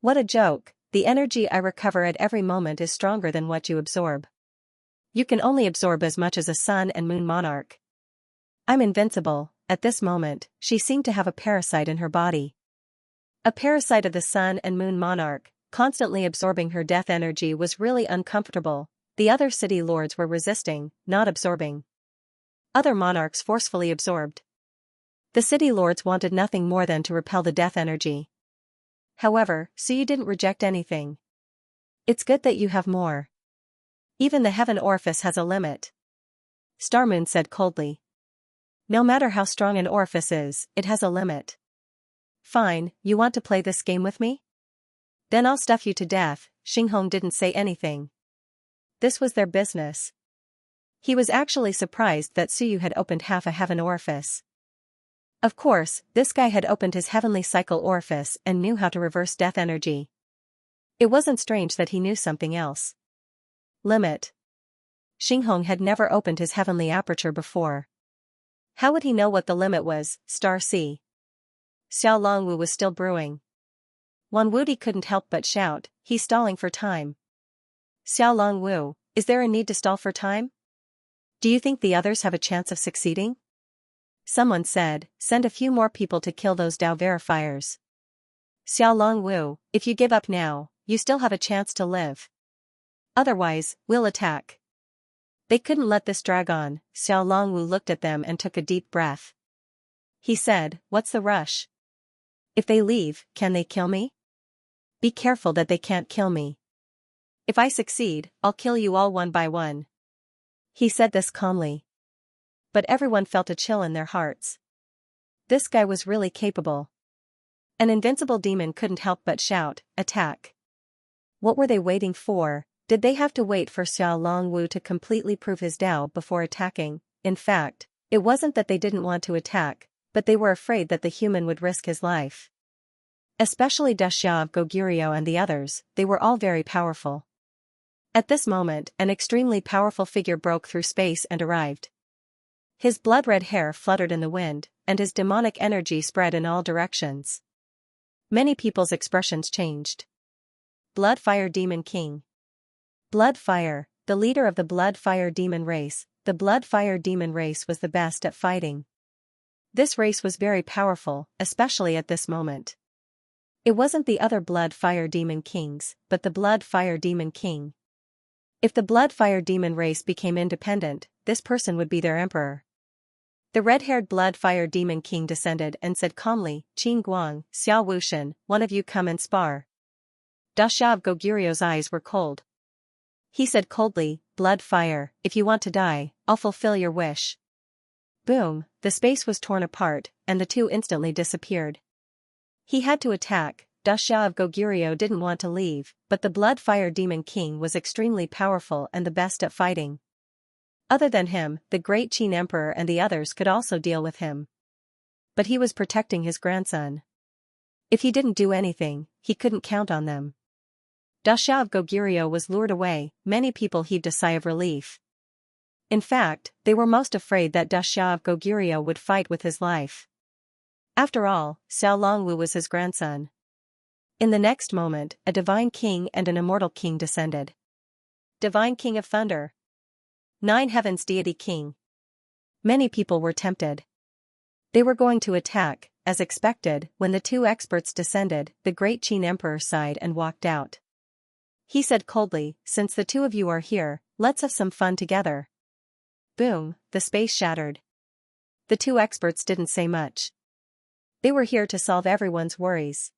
What a joke, the energy I recover at every moment is stronger than what you absorb. You can only absorb as much as a sun and moon monarch. I'm invincible. At this moment, she seemed to have a parasite in her body. A parasite of the sun and moon monarch, constantly absorbing her death energy was really uncomfortable. The other city lords were resisting, not absorbing. Other monarchs forcefully absorbed. The city lords wanted nothing more than to repel the death energy. However, Suyu didn't reject anything. It's good that you have more. Even the heaven orifice has a limit. Starmoon said coldly. No matter how strong an orifice is, it has a limit. Fine, you want to play this game with me? Then I'll stuff you to death. Xinghong didn't say anything. This was their business. He was actually surprised that Suyu had opened half a heaven orifice. Of course, this guy had opened his heavenly cycle orifice and knew how to reverse death energy. It wasn't strange that he knew something else. Limit. Xinghong had never opened his heavenly aperture before. How would he know what the limit was? Star C. Xiao Longwu was still brewing. Wan Wudi couldn't help but shout, he's stalling for time. Xiao Longwu, is there a need to stall for time? Do you think the others have a chance of succeeding? Someone said, send a few more people to kill those Dao verifiers. Xiao Longwu, if you give up now, you still have a chance to live. Otherwise, we'll attack. They couldn't let this drag on. Xiao Longwu looked at them and took a deep breath. He said, what's the rush? If they leave, can they kill me? Be careful that they can't kill me. If I succeed, I'll kill you all one by one. He said this calmly. But everyone felt a chill in their hearts. This guy was really capable. An invincible demon couldn't help but shout, attack. What were they waiting for? Did they have to wait for Xiao Longwu to completely prove his Dao before attacking? In fact, it wasn't that they didn't want to attack, but they were afraid that the human would risk his life. Especially Daxia of Goguryeo and the others, they were all very powerful. At this moment, an extremely powerful figure broke through space and arrived. His blood-red hair fluttered in the wind, and his demonic energy spread in all directions. Many people's expressions changed. Blood-Fire Demon King. Blood-Fire, the leader of the Blood-Fire Demon race. The Blood-Fire Demon race was the best at fighting. This race was very powerful, especially at this moment. It wasn't the other Blood-Fire Demon Kings, but the Blood-Fire Demon King. If the Blood-Fire Demon race became independent, this person would be their emperor. The red-haired Blood-Fire Demon King descended and said calmly, Qin Guang, Xiao Wushan, one of you come and spar. Daxia of Goguryeo's eyes were cold. He said coldly, Blood-Fire, if you want to die, I'll fulfill your wish. Boom, the space was torn apart, and the two instantly disappeared. He had to attack. Daxia of Goguryeo didn't want to leave, but the Blood-Fire Demon King was extremely powerful and the best at fighting. Other than him, the Great Qin Emperor and the others could also deal with him. But he was protecting his grandson. If he didn't do anything, he couldn't count on them. Daxia of Goguryeo was lured away. Many people heaved a sigh of relief. In fact, they were most afraid that Daxia of Goguryeo would fight with his life. After all, Xiao Longwu was his grandson. In the next moment, a divine king and an immortal king descended. Divine King of Thunder. 9 Heavens Deity King. Many people were tempted. They were going to attack, as expected. When the two experts descended, the great Qin Emperor sighed and walked out. He said coldly, "Since the two of you are here, let's have some fun together." Boom, the space shattered. The two experts didn't say much. They were here to solve everyone's worries.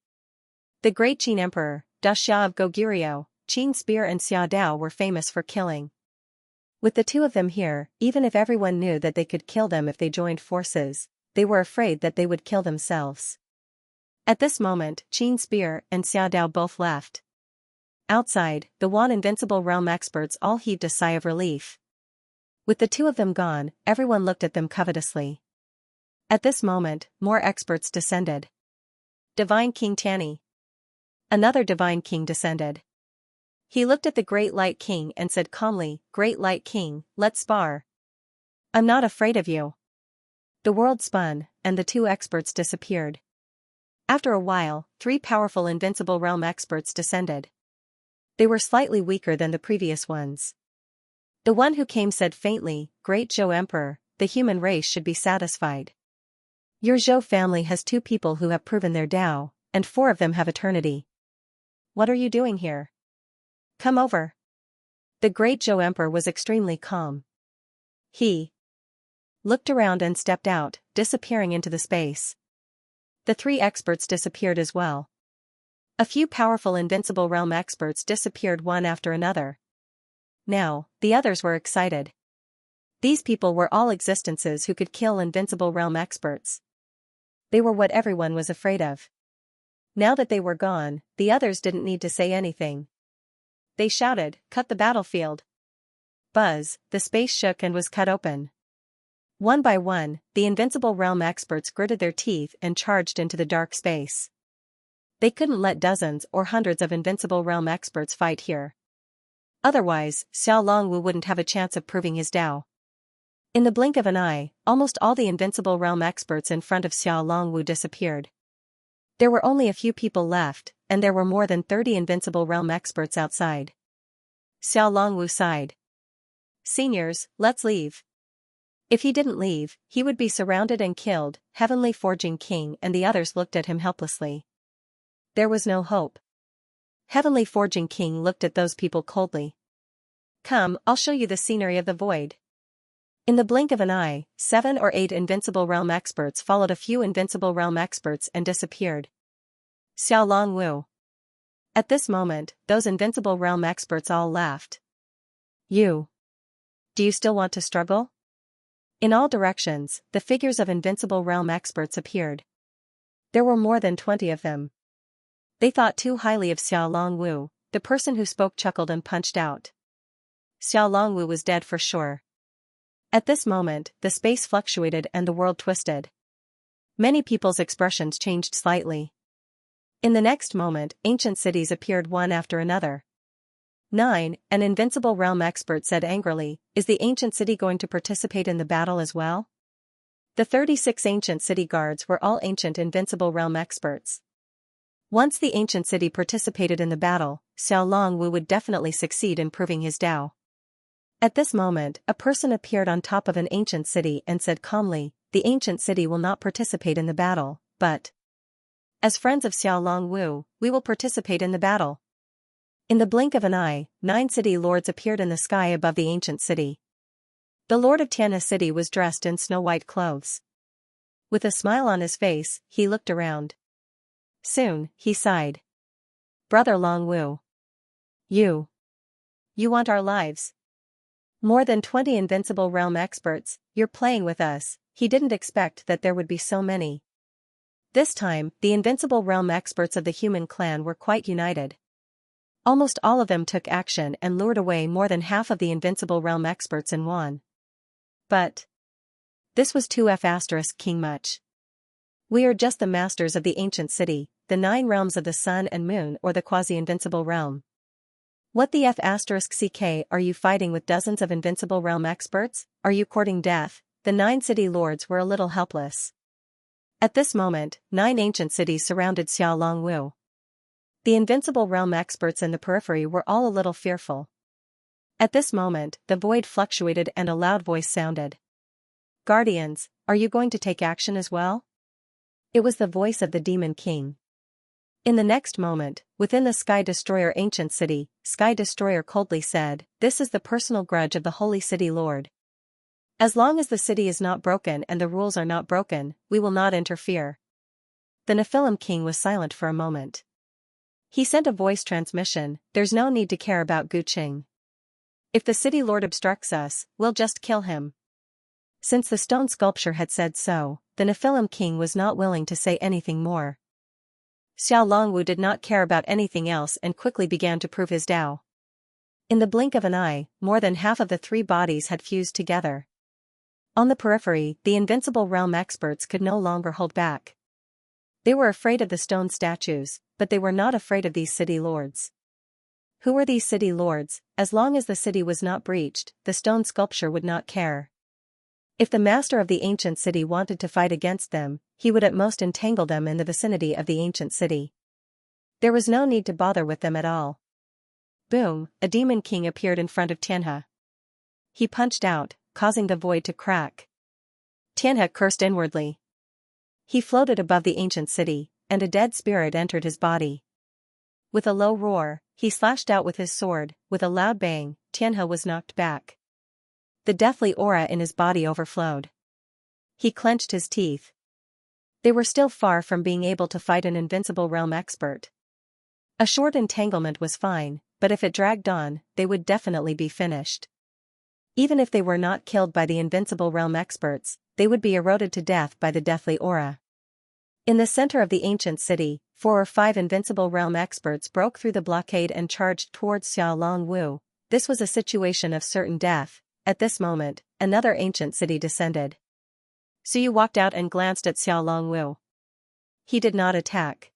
The great Qin Emperor, Da Xia of Goguryeo, Qin Spear and Xia Dao were famous for killing. With the two of them here, even if everyone knew that they could kill them if they joined forces, they were afraid that they would kill themselves. At this moment, Qin Spear and Xia Dao both left. Outside, the Wan Invincible Realm experts all heaved a sigh of relief. With the two of them gone, everyone looked at them covetously. At this moment, more experts descended. Divine King Tanny. Another Divine King descended. He looked at the Great Light King and said calmly, "Great Light King, let's spar. I'm not afraid of you." The world spun, and the two experts disappeared. After a while, 3 powerful Invincible Realm experts descended. They were slightly weaker than the previous ones. The one who came said faintly, "Great Zhou Emperor, the human race should be satisfied. Your Zhou family has 2 people who have proven their Tao, and 4 of them have eternity. What are you doing here? Come over." The great Zhou Emperor was extremely calm. He looked around and stepped out, disappearing into the space. The 3 experts disappeared as well. A few powerful Invincible Realm experts disappeared one after another. Now, the others were excited. These people were all existences who could kill Invincible Realm experts. They were what everyone was afraid of. Now that they were gone, the others didn't need to say anything. They shouted, "Cut the battlefield!" Buzz, the space shook and was cut open. One by one, the Invincible Realm experts gritted their teeth and charged into the dark space. They couldn't let dozens or hundreds of Invincible Realm experts fight here. Otherwise, Xiao Longwu wouldn't have a chance of proving his Tao. In the blink of an eye, almost all the Invincible Realm experts in front of Xiao Longwu disappeared. There were only a few people left, and there were more than 30 Invincible Realm experts outside. Xiao Longwu sighed. "Seniors, let's leave." If he didn't leave, he would be surrounded and killed. Heavenly Forging King and the others looked at him helplessly. There was no hope. Heavenly Forging King looked at those people coldly. "Come, I'll show you the scenery of the void." In the blink of an eye, 7 or 8 Invincible Realm experts followed a few Invincible Realm experts and disappeared. Xiao Longwu. At this moment, those Invincible Realm experts all laughed. Do you still want to struggle?" In all directions, the figures of Invincible Realm experts appeared. There were more than 20 of them. They thought too highly of Xiao Longwu. The person who spoke chuckled and punched out. Xiao Longwu was dead for sure. At this moment, the space fluctuated and the world twisted. Many people's expressions changed slightly. In the next moment, ancient cities appeared one after another. 9, an Invincible Realm expert said angrily, "Is the ancient city going to participate in the battle as well?" The 36 ancient city guards were all ancient Invincible Realm experts. Once the ancient city participated in the battle, Xiao Longwu would definitely succeed in proving his Tao. At this moment, a person appeared on top of an ancient city and said calmly, "The ancient city will not participate in the battle, but as friends of Xiao Longwu, we will participate in the battle." In the blink of an eye, 9 city lords appeared in the sky above the ancient city. The Lord of Tianna City was dressed in snow-white clothes. With a smile on his face, he looked around. Soon, he sighed. "Brother Longwu. You want our lives?" More than 20 Invincible Realm experts, "You're playing with us." He didn't expect that there would be so many. This time, the Invincible Realm experts of the human clan were quite united. Almost all of them took action and lured away more than half of the Invincible Realm experts in Wan. But this was too King much. "We are just the masters of the ancient city, the 9 realms of the sun and moon or the quasi-invincible realm. What the *ck are you fighting with dozens of Invincible Realm experts? Are you courting death?" The 9 city lords were a little helpless. At this moment, 9 ancient cities surrounded Xiaolongwu. The invincible realm experts in the periphery were all a little fearful. At this moment, the void fluctuated and a loud voice sounded. "Guardians, are you going to take action as well?" It was the voice of the Demon King. In the next moment, within the Sky Destroyer ancient city, Sky Destroyer coldly said, "This is the personal grudge of the Holy City Lord. As long as the city is not broken and the rules are not broken, we will not interfere." The Nephilim King was silent for a moment. He sent a voice transmission, "There's no need to care about Guqing. If the city lord obstructs us, we'll just kill him." Since the stone sculpture had said so, the Nephilim King was not willing to say anything more. Xiaolongwu did not care about anything else and quickly began to prove his Tao. In the blink of an eye, more than half of the 3 bodies had fused together. On the periphery, the invincible realm experts could no longer hold back. They were afraid of the stone statues, but they were not afraid of these city lords. Who were these city lords? As long as the city was not breached, the stone sculpture would not care. If the master of the ancient city wanted to fight against them, he would at most entangle them in the vicinity of the ancient city. There was no need to bother with them at all. Boom, a demon king appeared in front of Xianxia. He punched out, causing the void to crack. Xianxia cursed inwardly. He floated above the ancient city, and a dead spirit entered his body. With a low roar, he slashed out with his sword. With a loud bang, Xianxia was knocked back. The deathly aura in his body overflowed. He clenched his teeth. They were still far from being able to fight an invincible realm expert. A short entanglement was fine, but if it dragged on, they would definitely be finished. Even if they were not killed by the invincible realm experts, they would be eroded to death by the deathly aura. In the center of the ancient city, 4 or 5 invincible realm experts broke through the blockade and charged towards Xiaolongwu. This was a situation of certain death. At this moment, another ancient city descended. Suyu walked out and glanced at Xiaolongwu. He did not attack.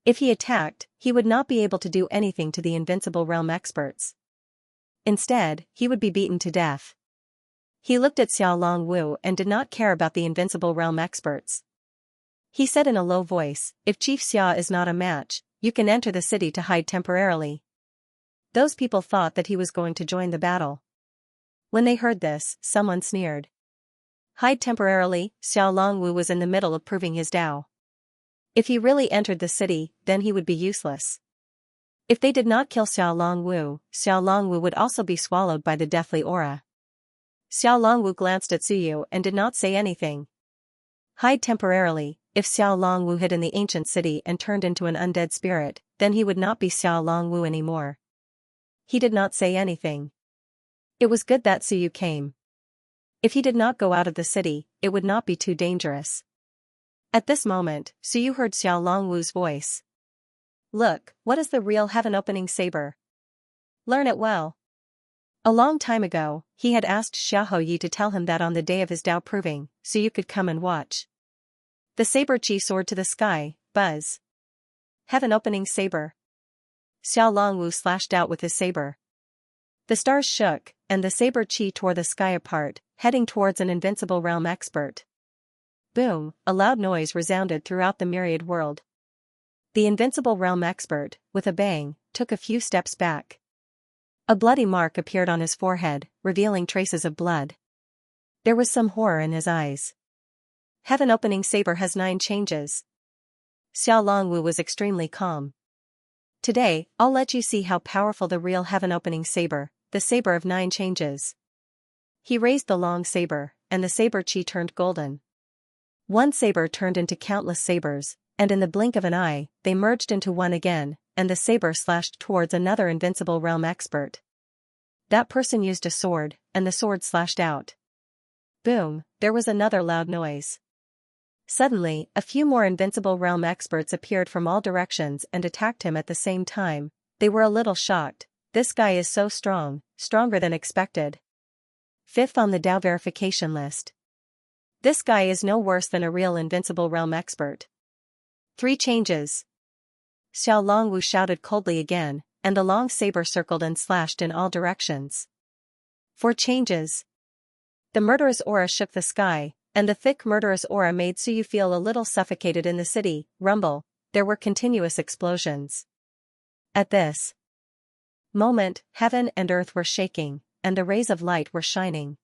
If he attacked, he would not be able to do anything to the invincible realm experts. Instead, he would be beaten to death. He looked at Xiaolongwu and did not care about the invincible realm experts. He said in a low voice, "If Chief Xia is not a match, you can enter the city to hide temporarily." Those people thought that he was going to join the battle. When they heard this, someone sneered. Hide temporarily? Xiaolongwu was in the middle of proving his Tao. If he really entered the city, then he would be useless. If they did not kill Xiaolongwu, Xiaolongwu would also be swallowed by the deathly aura. Xiaolongwu glanced at Suyu and did not say anything. Hide temporarily. If Xiaolongwu hid in the ancient city and turned into an undead spirit, then he would not be Xiaolongwu anymore. He did not say anything. It was good that Suyu came. If he did not go out of the city, it would not be too dangerous. At this moment, Suyu heard Xiaolongwu's voice. "Look, what is the real heaven-opening saber? Learn it well." A long time ago, he had asked Xiaoho to tell him that on the day of his Tao proving, Suyu could come and watch. The saber chi soared to the sky, buzz. Heaven-opening saber. Xiaolongwu slashed out with his saber. The stars shook, and the saber chi tore the sky apart, heading towards an invincible realm expert. Boom, a loud noise resounded throughout the Myriad world. The invincible realm expert, with a bang, took a few steps back. A bloody mark appeared on his forehead, revealing traces of blood. There was some horror in his eyes. Heaven-opening saber has 9 changes. Xiaolongwu was extremely calm. Today, I'll let you see how powerful the real heaven-opening saber, the saber of 9 changes. He raised the long saber, and the saber chi turned golden. One saber turned into countless sabers, and in the blink of an eye, they merged into one again, and the saber slashed towards another invincible realm expert. That person used a sword, and the sword slashed out. Boom, there was another loud noise. Suddenly, a few more invincible realm experts appeared from all directions and attacked him at the same time. They were a little shocked. This guy is so strong, stronger than expected. 5th on the Tao verification list. This guy is no worse than a real invincible realm expert. 3 changes. Xiaolongwu shouted coldly again, and the long saber circled and slashed in all directions. 4 changes. The murderous aura shook the sky, and the thick murderous aura made Suyu feel a little suffocated in the city. Rumble, there were continuous explosions. At this moment, heaven and earth were shaking, and the rays of light were shining.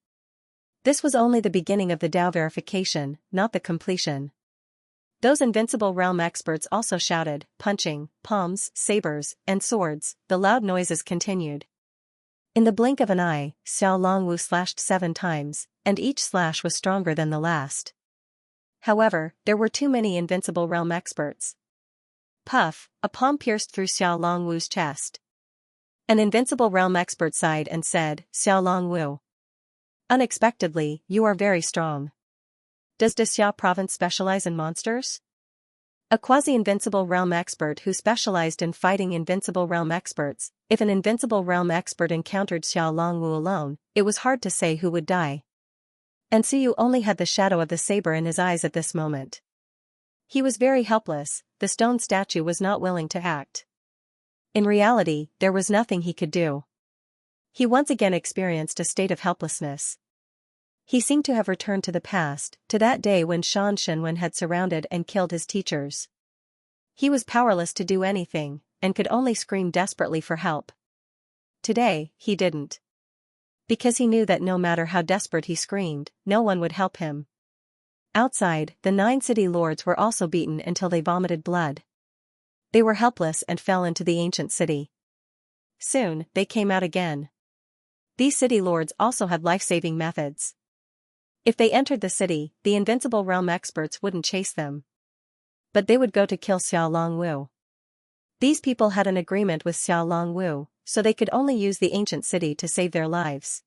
This was only the beginning of the Tao verification, not the completion. Those invincible realm experts also shouted, punching, palms, sabers, and swords. The loud noises continued. In the blink of an eye, Xiao Longwu slashed 7 times, and each slash was stronger than the last. However, there were too many invincible realm experts. Puff, a palm pierced through Xiao Longwu's chest. An invincible realm expert sighed and said, Xiao Longwu. Unexpectedly, you are very strong. Does Xiao province specialize in monsters? A quasi-invincible realm expert who specialized in fighting invincible realm experts. If an invincible realm expert encountered Xiao Longwu alone, it was hard to say who would die. And Suyu only had the shadow of the saber in his eyes at this moment. He was very helpless. The stone statue was not willing to act. In reality, there was nothing he could do. He once again experienced a state of helplessness. He seemed to have returned to the past, to that day when Shan Shenwen had surrounded and killed his teachers. He was powerless to do anything, and could only scream desperately for help. Today, he didn't. Because he knew that no matter how desperate he screamed, no one would help him. Outside, the 9 city lords were also beaten until they vomited blood. They were helpless and fell into the ancient city. Soon, they came out again. These city lords also had life-saving methods. If they entered the city, the invincible realm experts wouldn't chase them. But they would go to kill Xiao Longwu. These people had an agreement with Xiao Longwu, so they could only use the ancient city to save their lives.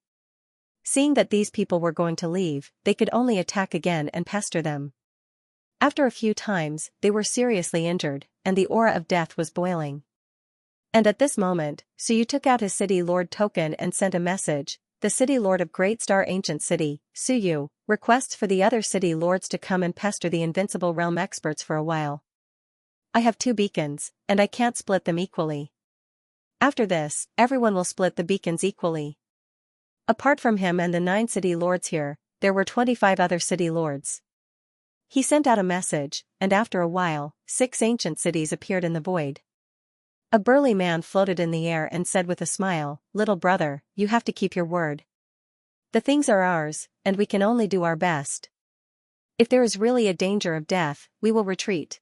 Seeing that these people were going to leave, they could only attack again and pester them. After a few times, they were seriously injured, and the aura of death was boiling. And at this moment, Suyu took out his city lord token and sent a message. The city lord of Great Star Ancient City, Suyu, requests for the other city lords to come and pester the invincible realm experts for a while. I have 2 beacons, and I can't split them equally. After this, everyone will split the beacons equally. Apart from him and the 9 city lords here, there were 25 other city lords. He sent out a message, and after a while, 6 ancient cities appeared in the void. A burly man floated in the air and said with a smile, little brother, you have to keep your word. The things are ours, and we can only do our best. If there is really a danger of death, we will retreat.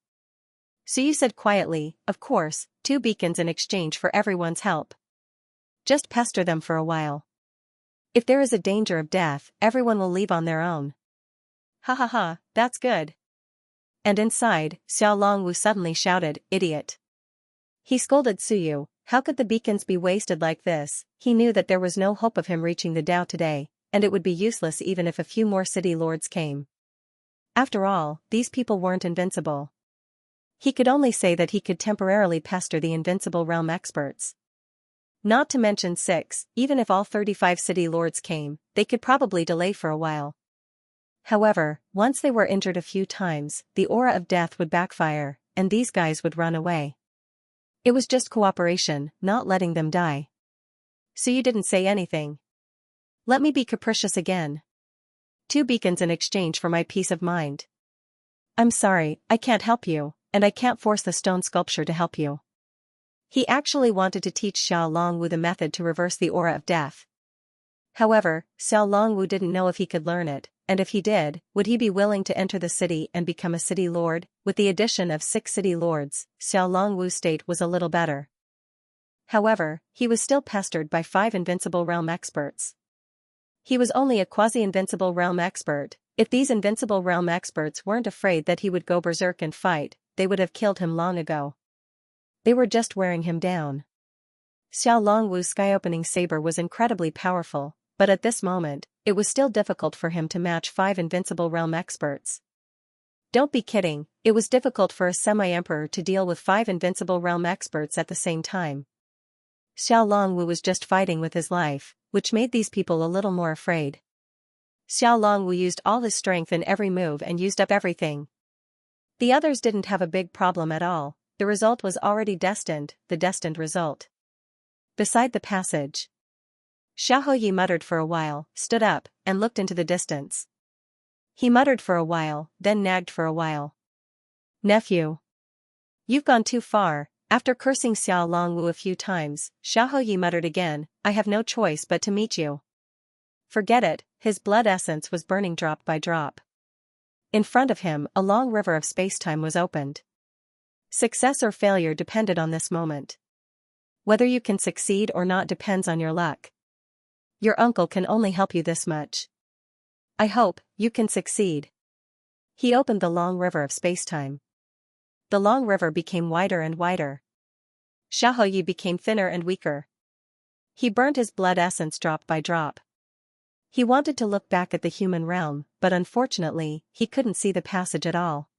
Suyu said quietly, of course, 2 beacons in exchange for everyone's help. Just pester them for a while. If there is a danger of death, everyone will leave on their own. Ha ha ha, that's good. And inside, Xiao Longwu suddenly shouted, idiot. He scolded Suyu, how could the beacons be wasted like this? He knew that there was no hope of him reaching the Tao today, and it would be useless even if a few more city lords came. After all, these people weren't invincible. He could only say that he could temporarily pester the invincible realm experts. Not to mention 6, even if all 35 city lords came, they could probably delay for a while. However, once they were injured a few times, the aura of death would backfire, and these guys would run away. It was just cooperation, not letting them die. So you didn't say anything. Let me be capricious again. 2 beacons in exchange for my peace of mind. I'm sorry, I can't help you, and I can't force the stone sculpture to help you. He actually wanted to teach Xiao Longwu the method to reverse the aura of death. However, Xiao Longwu didn't know if he could learn it, and if he did, would he be willing to enter the city and become a city lord? With the addition of 6 city lords, Xiao Longwu's state was a little better. However, he was still pestered by 5 invincible realm experts. He was only a quasi-invincible realm expert. If these invincible realm experts weren't afraid that he would go berserk and fight, they would have killed him long ago. They were just wearing him down. Xiao Longwu's sky-opening saber was incredibly powerful, but at this moment, it was still difficult for him to match 5 invincible realm experts. Don't be kidding, it was difficult for a semi-emperor to deal with 5 invincible realm experts at the same time. Xiao Longwu was just fighting with his life, which made these people a little more afraid. Xiao Longwu used all his strength in every move and used up everything. The others didn't have a big problem at all, the result was already destined, the destined result. Beside the passage, Xiaoyi muttered for a while, stood up, and looked into the distance. He muttered for a while, then nagged for a while. Nephew. You've gone too far. After cursing Xiao Longwu a few times, Xiaoyi muttered again, I have no choice but to meet you. Forget it, his blood essence was burning drop by drop. In front of him, a long river of spacetime was opened. Success or failure depended on this moment. Whether you can succeed or not depends on your luck. Your uncle can only help you this much. I hope you can succeed. He opened the long river of spacetime. The long river became wider and wider. Xiaoyi became thinner and weaker. He burned his blood essence drop by drop. He wanted to look back at the human realm, but unfortunately, he couldn't see the passage at all.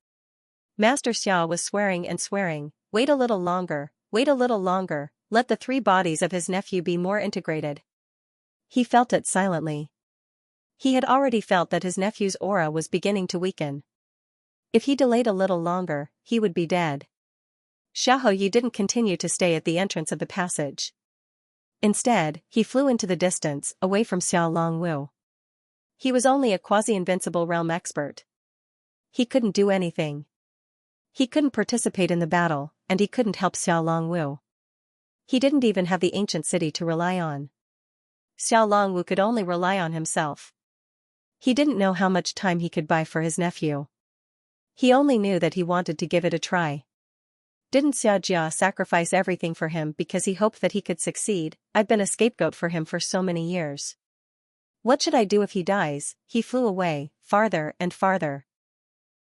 Master Xiao was swearing and swearing, wait a little longer, let the three bodies of his nephew be more integrated. He felt it silently. He had already felt that his nephew's aura was beginning to weaken. If he delayed a little longer, he would be dead. Xiaoyi didn't continue to stay at the entrance of the passage. Instead, he flew into the distance, away from Xiao Longwu. He was only a quasi-invincible realm expert. He couldn't do anything. He couldn't participate in the battle, and he couldn't help Xiao Longwu. He didn't even have the ancient city to rely on. Xiao Longwu could only rely on himself. He didn't know how much time he could buy for his nephew. He only knew that he wanted to give it a try. Didn't Xianxia sacrifice everything for him because he hoped that he could succeed? I've been a scapegoat for him for so many years. What should I do if he dies? He flew away, farther and farther.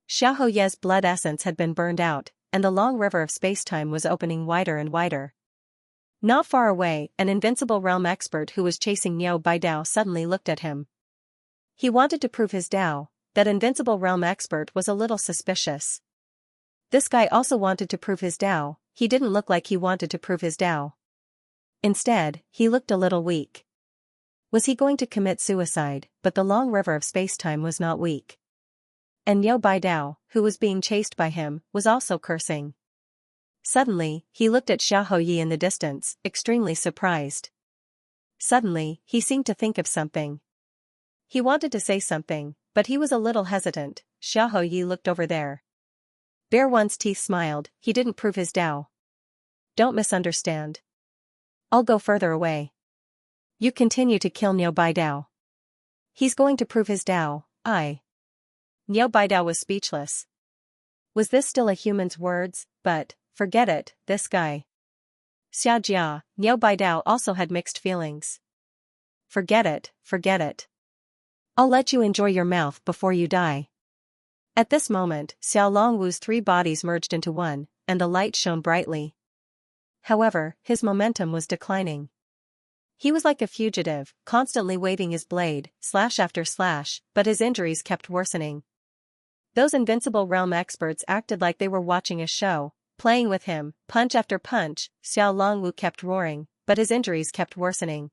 Xiaoye's blood essence had been burned out, and the long river of spacetime was opening wider and wider. Not far away, an invincible realm expert who was chasing Niu Baidao suddenly looked at him. He wanted to prove his Dao. That invincible realm expert was a little suspicious. This guy also wanted to prove his Dao. He didn't look like he wanted to prove his Dao. Instead, he looked a little weak. Was he going to commit suicide? But the long river of spacetime was not weak. And Niu Baidao, who was being chased by him, was also cursing. Suddenly, he looked at Xiaoyi in the distance, extremely surprised. Suddenly, he seemed to think of something. He wanted to say something, but he was a little hesitant. Xiaoyi looked over there. Bear One's teeth smiled, he didn't prove his Dao. Don't misunderstand. I'll go further away. You continue to kill Niu Baidao. He's going to prove his Dao, Niu Baidao was speechless. Was this still a human's words? But, forget it, this guy. Xiaojia, Niu Baidao also had mixed feelings. Forget it. I'll let you enjoy your mouth before you die. At this moment, Xiao Longwu's three bodies merged into one, and the light shone brightly. However, his momentum was declining. He was like a fugitive, constantly waving his blade, slash after slash, but his injuries kept worsening. Those invincible realm experts acted like they were watching a show, playing with him, punch after punch. Xiao Longwu kept roaring, but his injuries kept worsening.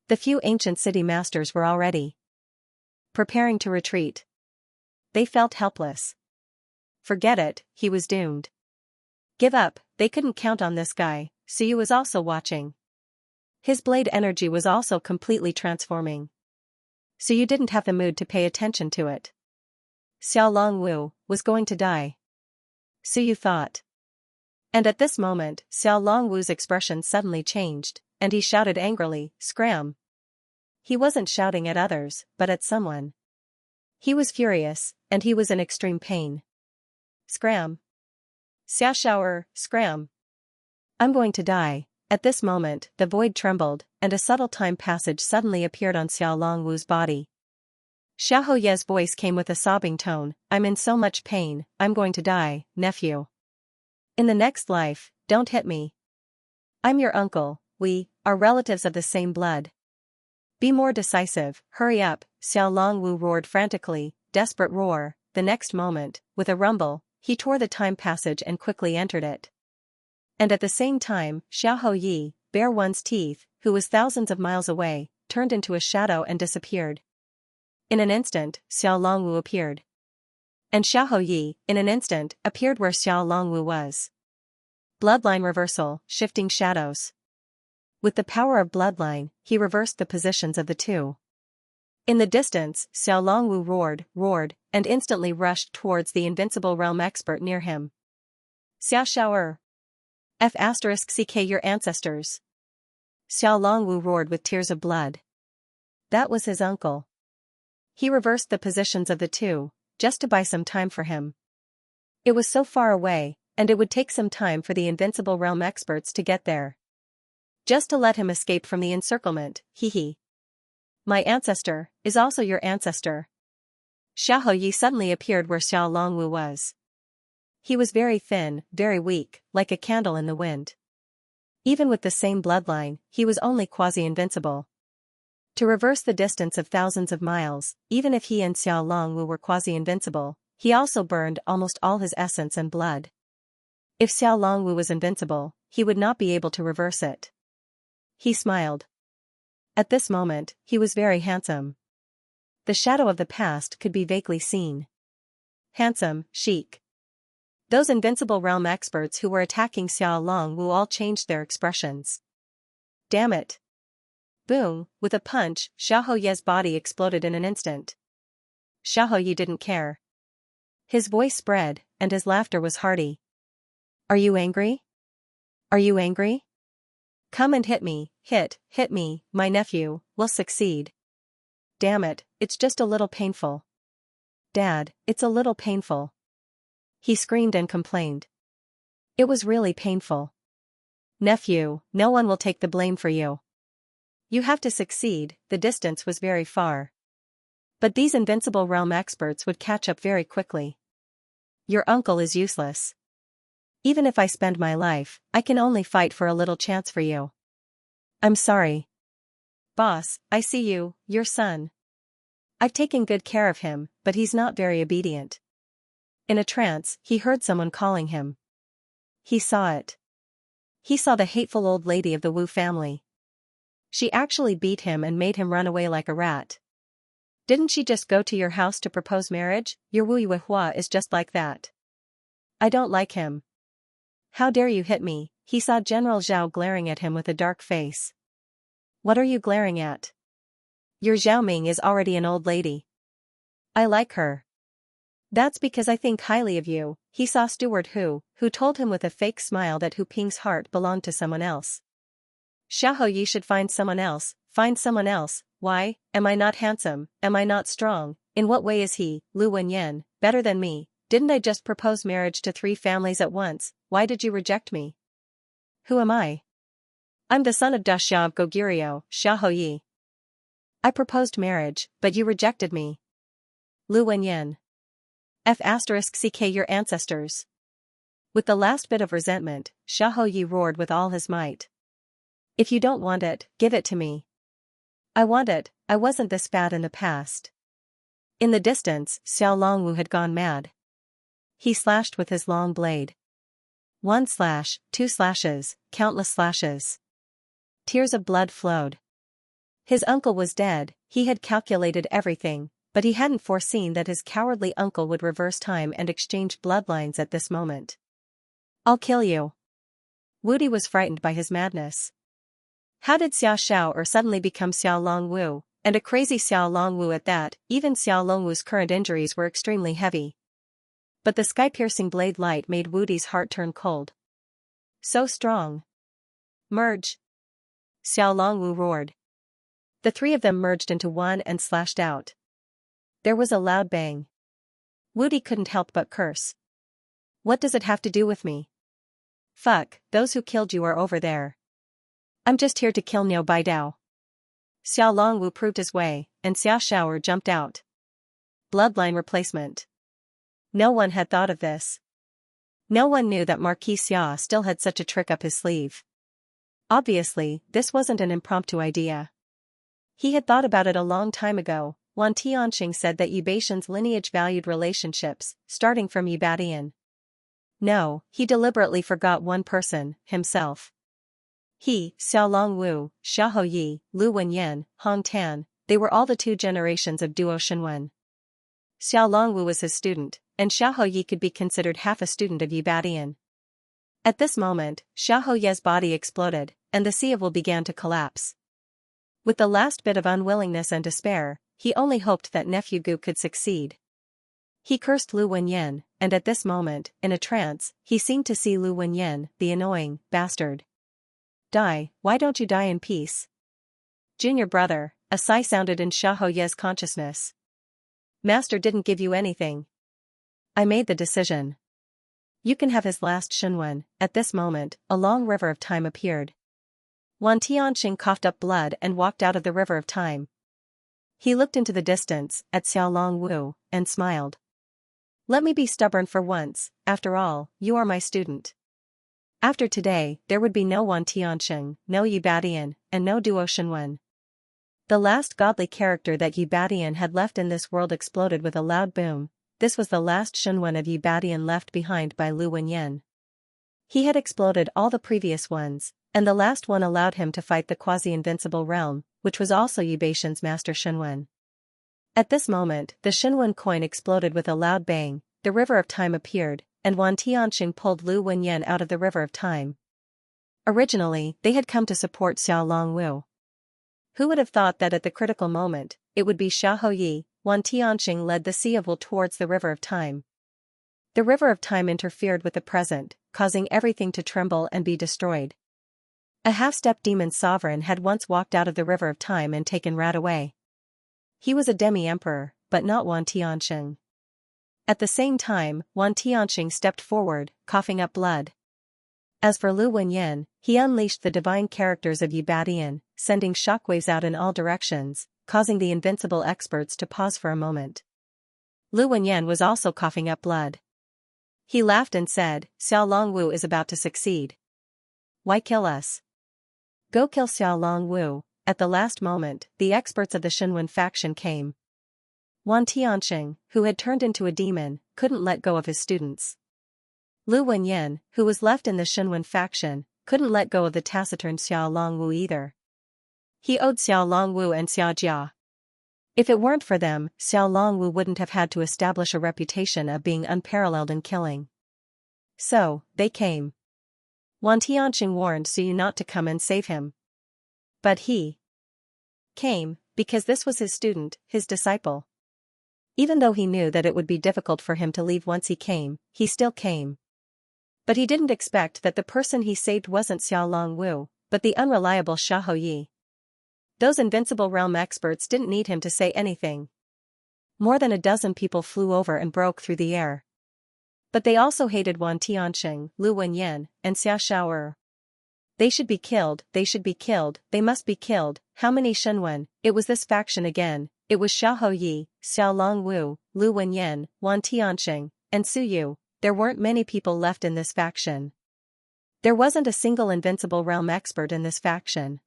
The few ancient city masters were already preparing to retreat. They felt helpless. Forget it, he was doomed. Give up, they couldn't count on this guy. Suyu was also watching. His blade energy was also completely transforming. Suyu didn't have the mood to pay attention to it. Xiao Longwu was going to die. Suyu thought. And at this moment, Xiao Longwu's expression suddenly changed, and he shouted angrily, "Scram!" He wasn't shouting at others, but at someone. He was furious, and he was in extreme pain. Scram! Xiaoshower, scram! I'm going to die. At this moment, the void trembled, and a subtle time passage suddenly appeared on Xiao Longwu's body. Xiaoye's voice came with a sobbing tone, I'm in so much pain, I'm going to die, nephew. In the next life, don't hit me. I'm your uncle, we are relatives of the same blood. Be more decisive, hurry up, Xiao Longwu roared frantically, desperate roar. The next moment, with a rumble, he tore the time passage and quickly entered it. And at the same time, Xiaoyi, Bear One's teeth, who was thousands of miles away, turned into a shadow and disappeared. In an instant, Xiao Longwu appeared. And Xiaoyi, in an instant, appeared where Xiao Longwu was. Bloodline reversal, shifting shadows. With the power of bloodline, he reversed the positions of the two. In the distance, Xiao Longwu roared, and instantly rushed towards the invincible realm expert near him. Xiao Shaoer. F*ck your ancestors. Xiao Longwu roared with tears of blood. That was his uncle. He reversed the positions of the two, just to buy some time for him. It was so far away, and it would take some time for the invincible realm experts to get there. Just to let him escape from the encirclement, hee. My ancestor is also your ancestor. Xiahou Yi suddenly appeared where Xiao Longwu was. He was very thin, very weak, like a candle in the wind. Even with the same bloodline, he was only quasi-invincible. To reverse the distance of thousands of miles, even if he and Xiao Longwu were quasi-invincible, he also burned almost all his essence and blood. If Xiao Longwu was invincible, he would not be able to reverse it. He smiled. At this moment, he was very handsome. The shadow of the past could be vaguely seen. Handsome, chic. Those invincible realm experts who were attacking Xiao Longwu all changed their expressions. Damn it. Boom, with a punch, Xiahou Ye's body exploded in an instant. Xiahou Ye didn't care. His voice spread, and his laughter was hearty. Are you angry? Are you angry? Come and hit me, hit me, my nephew will succeed. Damn it, it's just a little painful. Dad, it's a little painful. He screamed and complained. It was really painful. Nephew, no one will take the blame for you. You have to succeed, the distance was very far. But these invincible realm experts would catch up very quickly. Your uncle is useless. Even if I spend my life, I can only fight for a little chance for you. I'm sorry. Boss, I see you, your son. I've taken good care of him, but he's not very obedient. In a trance, he heard someone calling him. He saw it. He saw the hateful old lady of the Wu family. She actually beat him and made him run away like a rat. Didn't she just go to your house to propose marriage? Your Wu Yuehua is just like that. I don't like him. How dare you hit me? He saw General Zhao glaring at him with a dark face. What are you glaring at? Your Zhao Ming is already an old lady. I like her. That's because I think highly of you. He saw Steward Hu, who told him with a fake smile that Hu Ping's heart belonged to someone else. Xiahou Yi should find someone else. Why? Am I not handsome? Am I not strong? In what way is he, Lu Wenyan, better than me? Didn't I just propose marriage to 3 families at once? Why did you reject me? Who am I? I'm the son of Da Xia of Goguryeo, Xiahou Yi. I proposed marriage, but you rejected me. Lu Wenyan. F*ck your ancestors. With the last bit of resentment, Xiahou Yi roared with all his might. If you don't want it, give it to me. I want it, I wasn't this bad in the past. In the distance, Xiao Longwu had gone mad. He slashed with his long blade. 1 slash, 2 slashes, countless slashes. Tears of blood flowed. His uncle was dead. He had calculated everything, but he hadn't foreseen that his cowardly uncle would reverse time and exchange bloodlines at this moment. I'll kill you. Wudi was frightened by his madness. How did Xiao Shaoer suddenly become Xiao Longwu, and a crazy Xiao Longwu at that? Even Xiao Longwu's current injuries were extremely heavy. But the sky-piercing blade light made Wudi's heart turn cold. So strong. Merge. Xiao Longwu roared. The 3 of them merged into one and slashed out. There was a loud bang. Wudi couldn't help but curse. What does it have to do with me? Fuck, those who killed you are over there. I'm just here to kill Niu Baidao. Xiao Longwu proved his way, and Xiao Shaoer jumped out. Bloodline replacement. No one had thought of this. No one knew that Marquis Xia still had such a trick up his sleeve. Obviously, this wasn't an impromptu idea. He had thought about it a long time ago. Wan Tianxing said that Yubatian's lineage valued relationships, starting from Yubatian. No, he deliberately forgot one person, himself. He, Xiao Longwu, Xiahou Yi, Lu Wenyan, Hong Tan, they were all the 2 generations of Duo Shenwen. Xiao Longwu was his student, and Xiahou Yi could be considered half a student of Yubatian. At this moment, Xiahou Ye's body exploded, and the sea of will began to collapse. With the last bit of unwillingness and despair, he only hoped that nephew Gu could succeed. He cursed Lu Wenyan, and at this moment, in a trance, he seemed to see Lu Wenyan, the annoying bastard. Die, why don't you die in peace? Junior brother, a sigh sounded in Xiaoye's consciousness. Master didn't give you anything. I made the decision. You can have his last Xinwen. At this moment, a long river of time appeared. Wan Tianxing coughed up blood and walked out of the river of time. He looked into the distance, at Xiao Longwu, and smiled. Let me be stubborn for once, after all, you are my student. After today, there would be no Wan Tianxing, no Yi Badian, and no Duo Xinwen. The last godly character that Yi Badian had left in this world exploded with a loud boom. This was the last Xinwen of Yi Badian left behind by Lu Wenyan. He had exploded all the previous ones, and the last one allowed him to fight the quasi-invincible realm, which was also Yi Badian's master Xinwen. At this moment, the Xinwen coin exploded with a loud bang, the river of time appeared, and Wan Tianxing pulled Lu Wenyan out of the river of time. Originally, they had come to support Xiao Longwu. Who would have thought that at the critical moment, it would be Xiaoyi? Wan Tianxing led the Sea of Will towards the river of time. The river of time interfered with the present, causing everything to tremble and be destroyed. A half-step demon sovereign had once walked out of the river of time and taken Rat away. He was a demi-emperor, but not Wan Tianxing. At the same time, Wan Tianxing stepped forward, coughing up blood. As for Lu Wenyan, he unleashed the divine characters of Yi Badian, sending shockwaves out in all directions, causing the invincible experts to pause for a moment. Lu Wenyan was also coughing up blood. He laughed and said, Xiao Longwu is about to succeed. Why kill us? Go kill Xiao Longwu. At the last moment, the experts of the Xinwen faction came. Wan Tianxing, who had turned into a demon, couldn't let go of his students. Lu Wenyan, who was left in the Xinwen faction, couldn't let go of the taciturn Xiao Longwu either. He owed Xiao Longwu and Xiaojia. If it weren't for them, Xiao Longwu wouldn't have had to establish a reputation of being unparalleled in killing. So, they came. Wan Tianxing warned Suyu not to come and save him. But he came, because this was his student, his disciple. Even though he knew that it would be difficult for him to leave once he still came. But he didn't expect that the person he saved wasn't Xiao Longwu, but the unreliable Xiaoyi. Those invincible realm experts didn't need him to say anything. More than a dozen people flew over and broke through the air. But they also hated Wan Tianxing, Lu Wenyan, and Xia Shaoer. They should be killed, they should be killed, they must be killed. How many Xinwen? It was this faction again. It was Xiaoyi, Xiao Longwu, Lu Wenyan, Wan Tianxing, and Suyu. There weren't many people left in this faction. There wasn't a single invincible realm expert in this faction.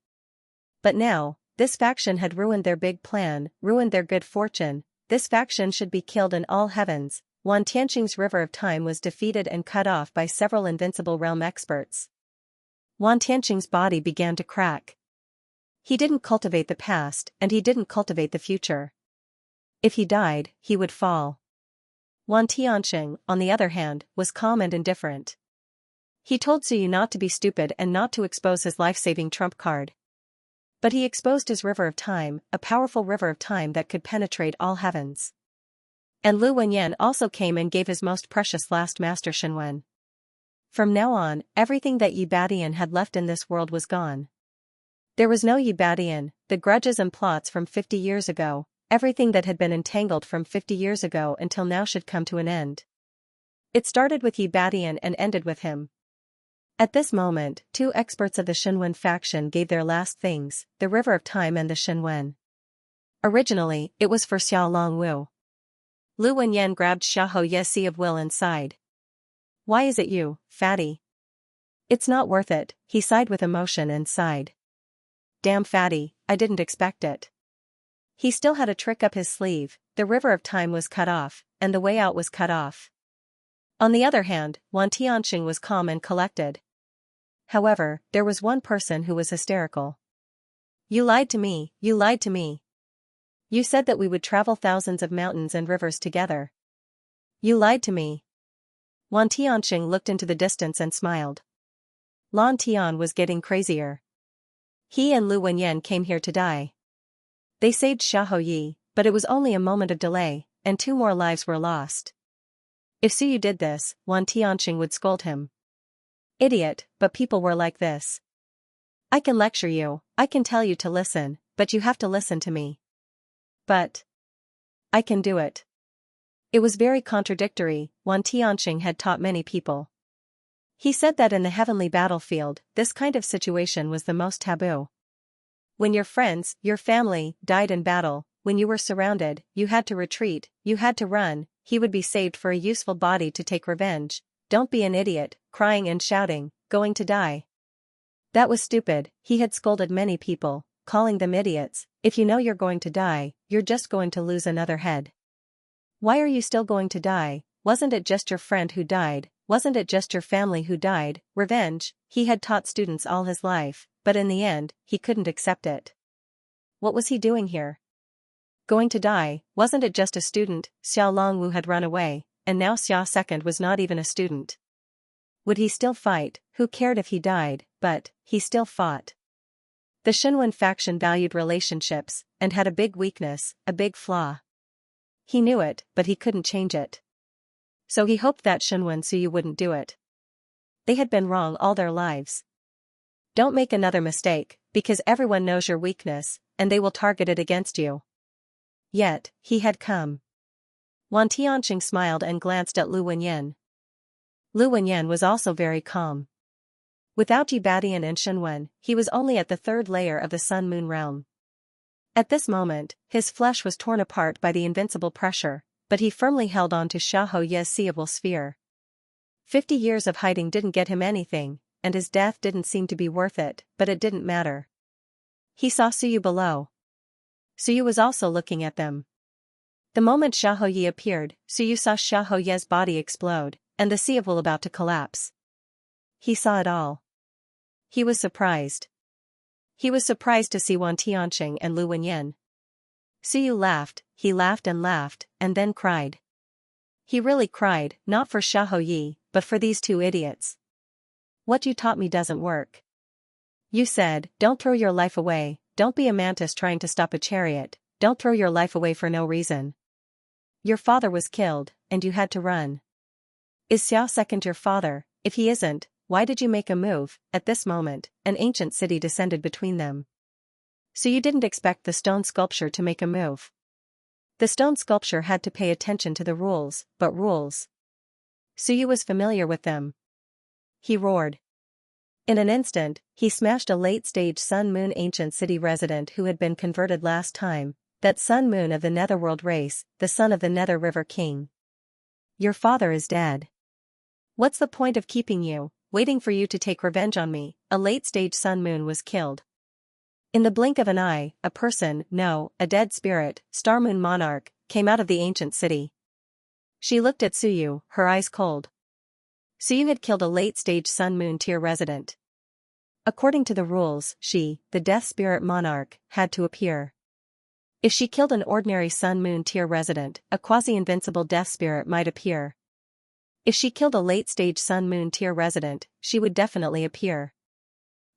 But now, this faction had ruined their big plan, ruined their good fortune. This faction should be killed in all heavens. Wan Tianxing's river of time was defeated and cut off by several invincible realm experts. Wan Tianxing's body began to crack. He didn't cultivate the past, and he didn't cultivate the future. If he died, he would fall. Wan Tianxing, on the other hand, was calm and indifferent. He told Suyu not to be stupid and not to expose his life-saving trump card. But he exposed his river of time, a powerful river of time that could penetrate all heavens. And Lu Wenyan also came and gave his most precious last master Xinwen. From now on, everything that Yi Badian had left in this world was gone. There was no Yi Badian, the grudges and plots from 50 years ago, everything that had been entangled from 50 years ago until now should come to an end. It started with Yi Badian and ended with him. At this moment, two experts of the Xinwen faction gave their last things, the river of time and the Xinwen. Originally, it was for Xiao Longwu. Lu Wenyan grabbed Xiaoye's Sea of Will and sighed. Why is it you, fatty? It's not worth it, he sighed with emotion and sighed. Damn fatty, I didn't expect it. He still had a trick up his sleeve, the river of time was cut off, and the way out was cut off. On the other hand, Wan Tianxing was calm and collected. However, there was one person who was hysterical. You lied to me, you lied to me. You said that we would travel thousands of mountains and rivers together. You lied to me. Wan Tianxing looked into the distance and smiled. Lan Tian was getting crazier. He and Lu Wenyan came here to die. They saved Xiaoyi, But it was only a moment of delay, and 2 more lives were lost. If Suyu did this, Wan Tianqing would scold him. Idiot, but people were like this. I can lecture you, I can tell you to listen, but you have to listen to me. But I can do it. It was very contradictory. Wan Tianqing had taught many people. He said that in the heavenly battlefield, this kind of situation was the most taboo. When your friends, your family, died in battle, when you were surrounded, you had to retreat, you had to run, he would be saved for a useful body to take revenge. Don't be an idiot, crying and shouting, going to die. That was stupid. He had scolded many people, calling them idiots. If you know you're going to die, you're just going to lose another head. Why are you still going to die? Wasn't it just your friend who died? Wasn't it just your family who died? Revenge, he had taught students all his life, but in the end, he couldn't accept it. What was he doing here? Going to die, wasn't it just a student? Xiao Longwu had run away, and now Xia Second was not even a student. Would he still fight? Who cared if he died, but he still fought. The Xinwen faction valued relationships, and had a big weakness, a big flaw. He knew it, but he couldn't change it. So he hoped that Xinwen Suyu wouldn't do it. They had been wrong all their lives. Don't make another mistake, because everyone knows your weakness, and they will target it against you. Yet, he had come. Wan Tianqing smiled and glanced at Lu Wenyan. Lu Wenyan was also very calm. Without Jibadian and Xinwen, he was only at the 3rd layer of the Sun-Moon realm. At this moment, his flesh was torn apart by the invincible pressure, but he firmly held on to Xiahou Ye's seeable sphere. 50 years of hiding didn't get him anything, and his death didn't seem to be worth it, but it didn't matter. He saw Suyu below. Suyu was also looking at them. The moment Xiahou Ye appeared, Suyu saw Xiahou Ye's body explode, and the seeable about to collapse. He saw it all. He was surprised. He was surprised to see Wan Tianqing and Lu Wenyan. Suyu laughed, he laughed, and then cried. He really cried, not for Xiahou Ye, but for these 2 idiots. What you taught me doesn't work. You said, don't throw your life away, don't be a mantis trying to stop a chariot, don't throw your life away for no reason. Your father was killed, and you had to run. Is Xiao Second your father? If he isn't, why did you make a move? At this moment, an ancient city descended between them. So you didn't expect the stone sculpture to make a move. The stone sculpture had to pay attention to the rules, but rules. Suyu was familiar with them. He roared. In an instant, he smashed a late-stage Sun-Moon ancient city resident who had been converted last time, that Sun-Moon of the Netherworld race, the son of the Nether River King. Your father is dead. What's the point of keeping you, waiting for you to take revenge on me? A late-stage Sun-Moon was killed. In the blink of an eye, a person, no, a dead spirit, Star Moon Monarch, came out of the ancient city. She looked at Suyu, her eyes cold. Suyu had killed a late-stage Sun-Moon tier resident. According to the rules, she, the Death Spirit Monarch, had to appear. If she killed an ordinary Sun-Moon tier resident, a quasi-invincible Death Spirit might appear. If she killed a late-stage Sun-Moon tier resident, she would definitely appear.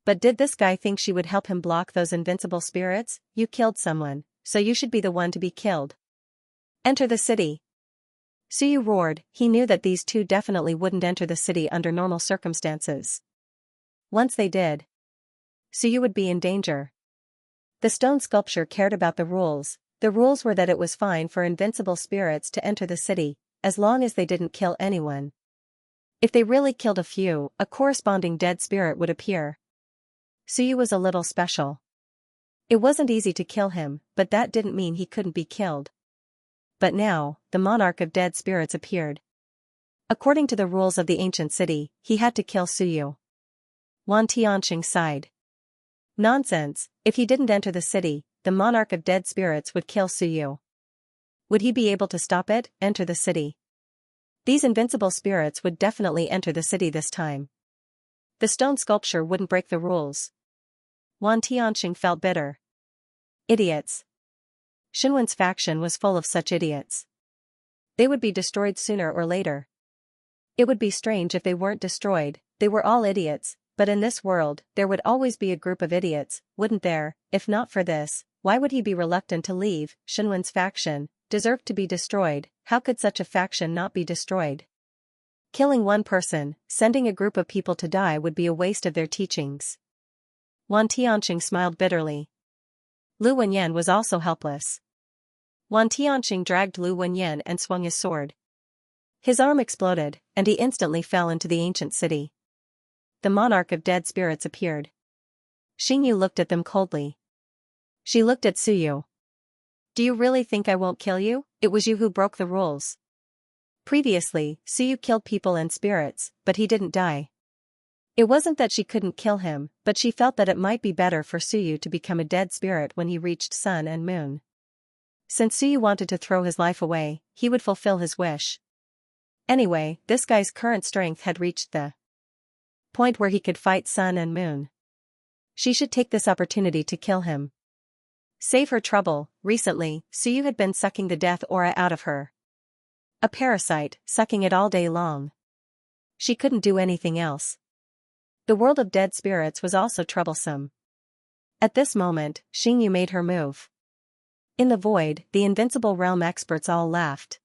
But did this guy think she would help him block those invincible spirits? You killed someone, so you should be the one to be killed. Enter the city. Suyu roared. He knew that these 2 definitely wouldn't enter the city under normal circumstances. Once they did, Suyu would be in danger. The stone sculpture cared about the rules. The rules were that it was fine for invincible spirits to enter the city, as long as they didn't kill anyone. If they really killed a few, a corresponding dead spirit would appear. Suyu was a little special. It wasn't easy to kill him, but that didn't mean he couldn't be killed. But now, the monarch of dead spirits appeared. According to the rules of the ancient city, he had to kill Suyu. Wan Tianqing sighed. Nonsense, if he didn't enter the city, the monarch of dead spirits would kill Suyu. Would he be able to stop it? Enter the city. These invincible spirits would definitely enter the city this time. The stone sculpture wouldn't break the rules. Wan Tianqing felt bitter. Idiots. Xinwen's faction was full of such idiots. They would be destroyed sooner or later. It would be strange if they weren't destroyed. They were all idiots, but in this world, there would always be a group of idiots, wouldn't there? If not for this, why would he be reluctant to leave? Shenwen's faction deserved to be destroyed. How could such a faction not be destroyed? Killing one person, sending a group of people to die would be a waste of their teachings. Wan Tianqing smiled bitterly. Lu Wenyan was also helpless. Wan Tianqing dragged Lu Wenyan and swung his sword. His arm exploded, and he instantly fell into the ancient city. The monarch of dead spirits appeared. Xingyu looked at them coldly. She looked at Suyu. Do you really think I won't kill you? It was you who broke the rules. Previously, Suyu killed people and spirits, but he didn't die. It wasn't that she couldn't kill him, but she felt that it might be better for Suyu to become a dead spirit when he reached sun and moon. Since Suyu wanted to throw his life away, he would fulfill his wish. Anyway, this guy's current strength had reached the point where he could fight sun and moon. She should take this opportunity to kill him. Save her trouble. Recently, Suyu had been sucking the death aura out of her. A parasite, sucking it all day long. She couldn't do anything else. The world of dead spirits was also troublesome. At this moment, Xingyu made her move. In the void, the invincible realm experts all laughed.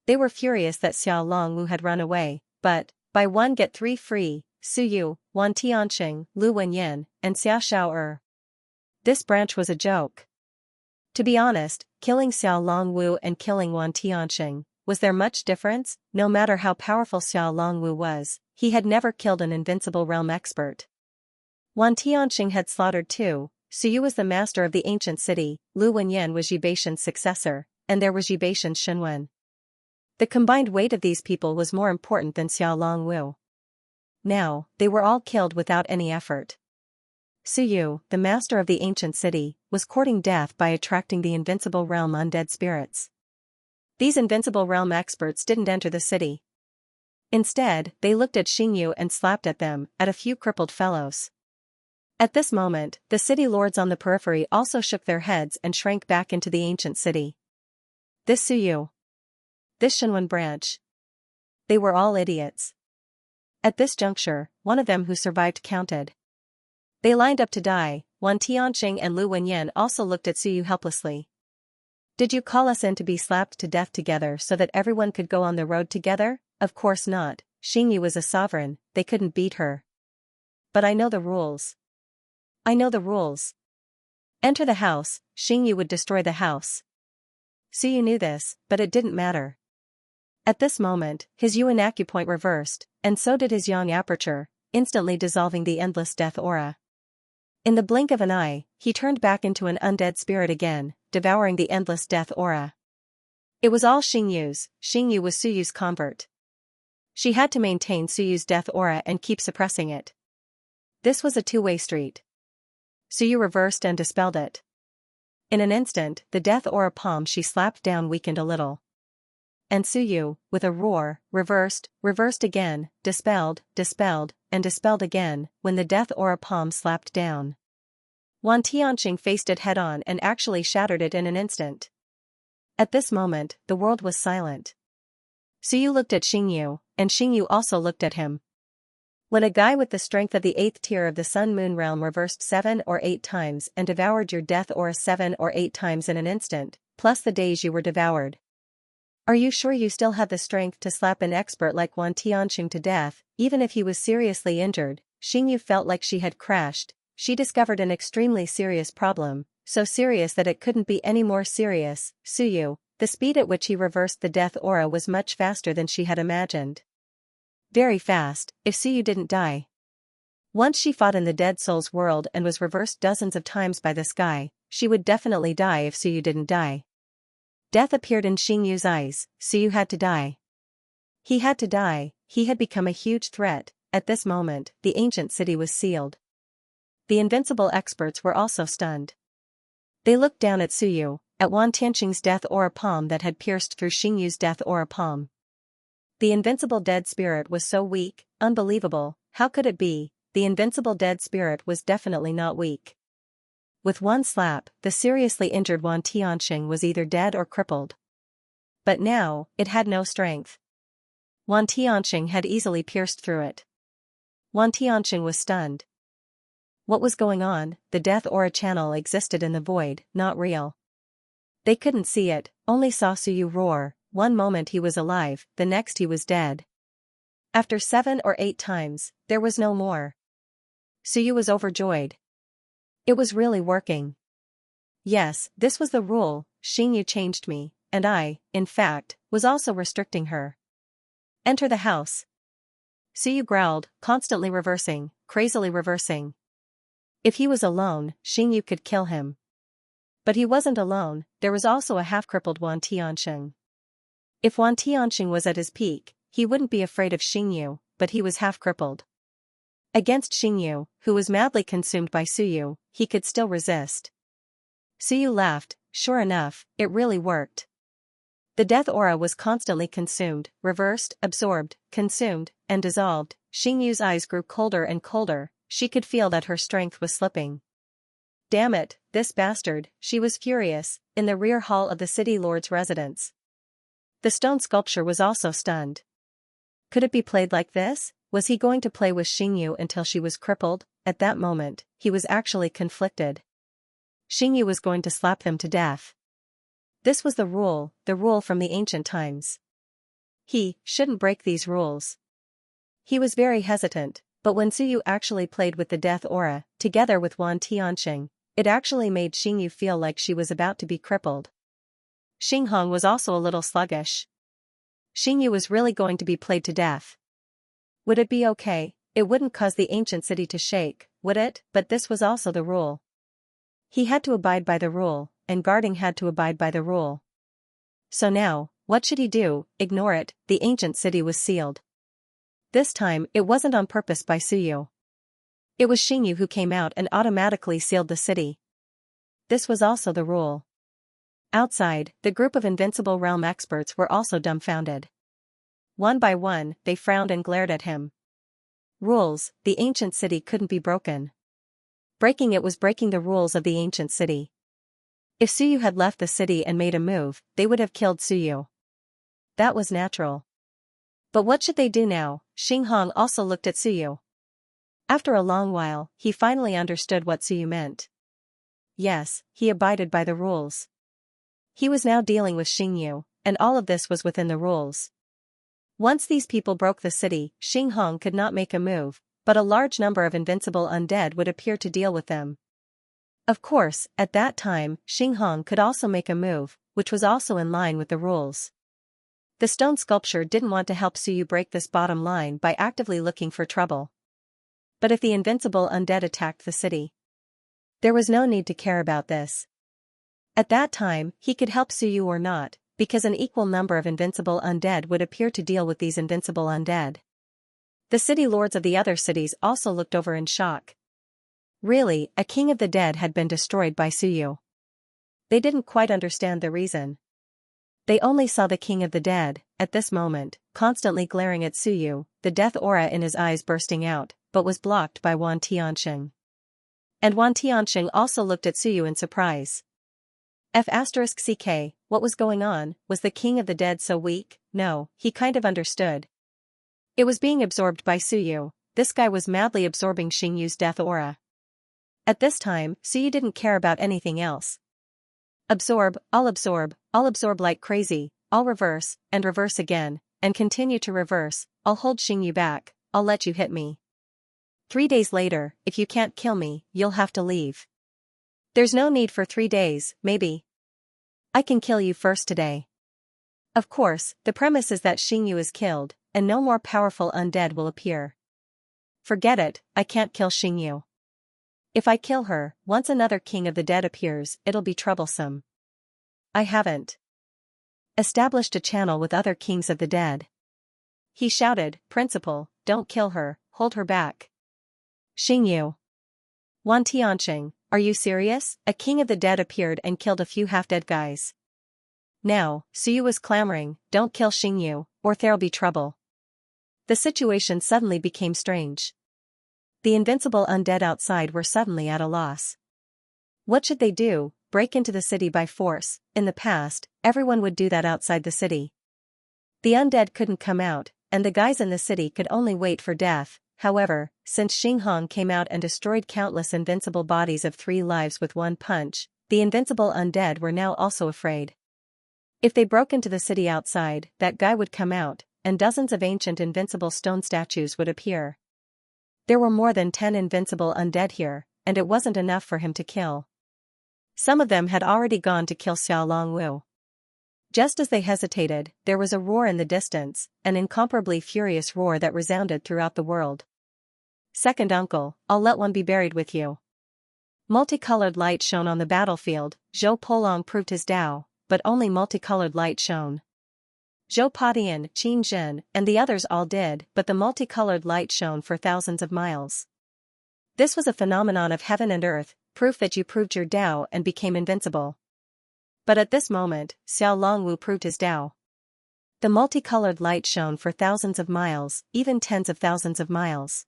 They were furious that Xiao Longwu had run away, but, buy one get three free, Suyu, Wan Tianqing, Lu Wenyan, and Xia Xiao'er. This branch was a joke. To be honest, killing Xiao Longwu and killing Wan Tianqing, was there much difference? No matter how powerful Xiao Longwu was, he had never killed an invincible realm expert. Wan Tianqing had slaughtered two. Suyu was the master of the ancient city, Lu Wenyan was Yibeixian's successor, and there was Yibeixian's Shenwen. The combined weight of these people was more important than Xiao Longwu. Now, they were all killed without any effort. Suyu, the master of the ancient city, was courting death by attracting the invincible realm undead spirits. These invincible realm experts didn't enter the city. Instead, they looked at Xingyu and slapped at them, at a few crippled fellows. At this moment, the city lords on the periphery also shook their heads and shrank back into the ancient city. This Suyu. This Shenwen branch. They were all idiots. At this juncture, one of them who survived counted. They lined up to die. Wan Tianqing and Lu Wenyan also looked at Suyu helplessly. Did you call us in to be slapped to death together so that everyone could go on the road together? Of course not. Xingyu was a sovereign, they couldn't beat her. But I know the rules. I know the rules. Enter the house, Xingyu would destroy the house. Suyu knew this, but it didn't matter. At this moment, his Yuan acupoint reversed, and so did his Yang aperture, instantly dissolving the endless death aura. In the blink of an eye, he turned back into an undead spirit again, devouring the endless death aura. It was all Xingyu's. Xingyu was Suyu's convert. She had to maintain Suyu's death aura and keep suppressing it. This was a two-way street. Suyu reversed and dispelled it. In an instant, the death aura palm she slapped down weakened a little. And Suyu, with a roar, reversed again, dispelled, and dispelled again, when the death aura palm slapped down. Wan Tianqing faced it head-on and actually shattered it in an instant. At this moment, the world was silent. Suyu looked at Xingyu, and Xingyu also looked at him. When a guy with the strength of the 8th tier of the Sun-Moon realm reversed 7 or 8 times and devoured your death aura 7 or 8 times in an instant, plus the days you were devoured. Are you sure you still had the strength to slap an expert like Wan Tianqing to death, even if he was seriously injured? Xingyu felt like she had crashed. She discovered an extremely serious problem, so serious that it couldn't be any more serious. Suyu, the speed at which he reversed the death aura was much faster than she had imagined. Very fast, if Suyu didn't die. Once she fought in the Dead Souls world and was reversed dozens of times by this guy, she would definitely die if Suyu didn't die. Death appeared in Xingyu's eyes. Suyu had to die. He had to die. He had become a huge threat. At this moment, the ancient city was sealed. The invincible experts were also stunned. They looked down at Suyu, at Wan Tianqing's death aura palm that had pierced through Xingyu's death aura palm. The invincible dead spirit was so weak, unbelievable. How could it be? The invincible dead spirit was definitely not weak. With one slap, the seriously injured Wan Tianqing was either dead or crippled. But now, it had no strength. Wan Tianqing had easily pierced through it. Wan Tianxing was stunned. What was going on? The death aura channel existed in the void, not real. They couldn't see it, only saw Suyu roar. One moment he was alive, the next he was dead. After 7 or 8 times, there was no more. Suyu was overjoyed. It was really working. Yes, this was the rule. Xingyu changed me, and I, in fact, was also restricting her. Enter the house. Suyu growled, constantly reversing, crazily reversing. If he was alone, Xingyu could kill him. But he wasn't alone, there was also a half-crippled Wan Tianxing. If Wan Tianxing was at his peak, he wouldn't be afraid of Xingyu, but he was half-crippled. Against Xingyu, who was madly consumed by Suyu, he could still resist. Suyu laughed. Sure enough, it really worked. The death aura was constantly consumed, reversed, absorbed, consumed, and dissolved. Xingyu's eyes grew colder and colder, she could feel that her strength was slipping. Damn it, this bastard, she was furious, in the rear hall of the city lord's residence. The stone sculpture was also stunned. Could it be played like this? Was he going to play with Xingyu until she was crippled? At that moment, he was actually conflicted. Xingyu was going to slap them to death. This was the rule from the ancient times. He shouldn't break these rules. He was very hesitant, but when Suyu actually played with the death aura, together with Wan Tianxing, it actually made Xingyu feel like she was about to be crippled. Xinghong was also a little sluggish. Xingyu was really going to be played to death. Would it be okay? It wouldn't cause the ancient city to shake, would it? But this was also the rule. He had to abide by the rule, and guarding had to abide by the rule. So now, what should he do? Ignore it, the ancient city was sealed. This time, it wasn't on purpose by Suyu. It was Xingyu who came out and automatically sealed the city. This was also the rule. Outside, the group of Invincible Realm experts were also dumbfounded. One by one, they frowned and glared at him. Rules, the ancient city couldn't be broken. Breaking it was breaking the rules of the ancient city. If Suyu had left the city and made a move, they would have killed Suyu. That was natural. But what should they do now? Xinghong also looked at Suyu. After a long while, he finally understood what Suyu meant. Yes, he abided by the rules. He was now dealing with Xingyu, and all of this was within the rules. Once these people broke the city, Xinghong could not make a move, but a large number of invincible undead would appear to deal with them. Of course, at that time, Xinghong could also make a move, which was also in line with the rules. The stone sculpture didn't want to help Suyu break this bottom line by actively looking for trouble. But if the invincible undead attacked the city, there was no need to care about this. At that time, he could help Suyu or not, because an equal number of invincible undead would appear to deal with these invincible undead. The city lords of the other cities also looked over in shock. Really, a king of the dead had been destroyed by Suyu. They didn't quite understand the reason. They only saw the king of the dead, at this moment, constantly glaring at Suyu, the death aura in his eyes bursting out, but was blocked by Wan Tianxing. And Wan Tianxing also looked at Suyu in surprise. *CK, what was going on? Was the king of the dead so weak? No, he kind of understood. It was being absorbed by Suyu. This guy was madly absorbing Xingyu's death aura. At this time, Suyu didn't care about anything else. Absorb like crazy, I'll reverse, and reverse again, and continue to reverse, I'll hold Xingyu back, I'll let you hit me. 3 days later, if you can't kill me, you'll have to leave. There's no need for 3 days, maybe. I can kill you first today. Of course, the premise is that Xingyu is killed, and no more powerful undead will appear. Forget it, I can't kill Xingyu. If I kill her, once another king of the dead appears, it'll be troublesome. I haven't established a channel with other kings of the dead. He shouted, Principal, don't kill her, hold her back. Xingyu. Wan Tianxing, are you serious? A king of the dead appeared and killed a few half-dead guys. Now, Suyu was clamoring, don't kill Xingyu, or there'll be trouble. The situation suddenly became strange. The invincible undead outside were suddenly at a loss. What should they do? Break into the city by force? In the past, everyone would do that outside the city. The undead couldn't come out, and the guys in the city could only wait for death. however, since Xinghong came out and destroyed countless invincible bodies of 3 lives with one punch, the invincible undead were now also afraid. If they broke into the city outside, that guy would come out, and dozens of ancient invincible stone statues would appear. There were more than 10 invincible undead here, and it wasn't enough for him to kill. Some of them had already gone to kill Xiao Longwu. Just as they hesitated, there was a roar in the distance, an incomparably furious roar that resounded throughout the world. Second uncle, I'll let one be buried with you. Multicolored light shone on the battlefield. Zhou Polong proved his Dao, but only multicolored light shone. Zhou Padian, Qin Jin, and the others all did, but the multicolored light shone for thousands of miles. This was a phenomenon of heaven and earth, proof that you proved your Dao and became invincible. But at this moment, Xiao Longwu proved his Dao. The multicolored light shone for thousands of miles, even tens of thousands of miles.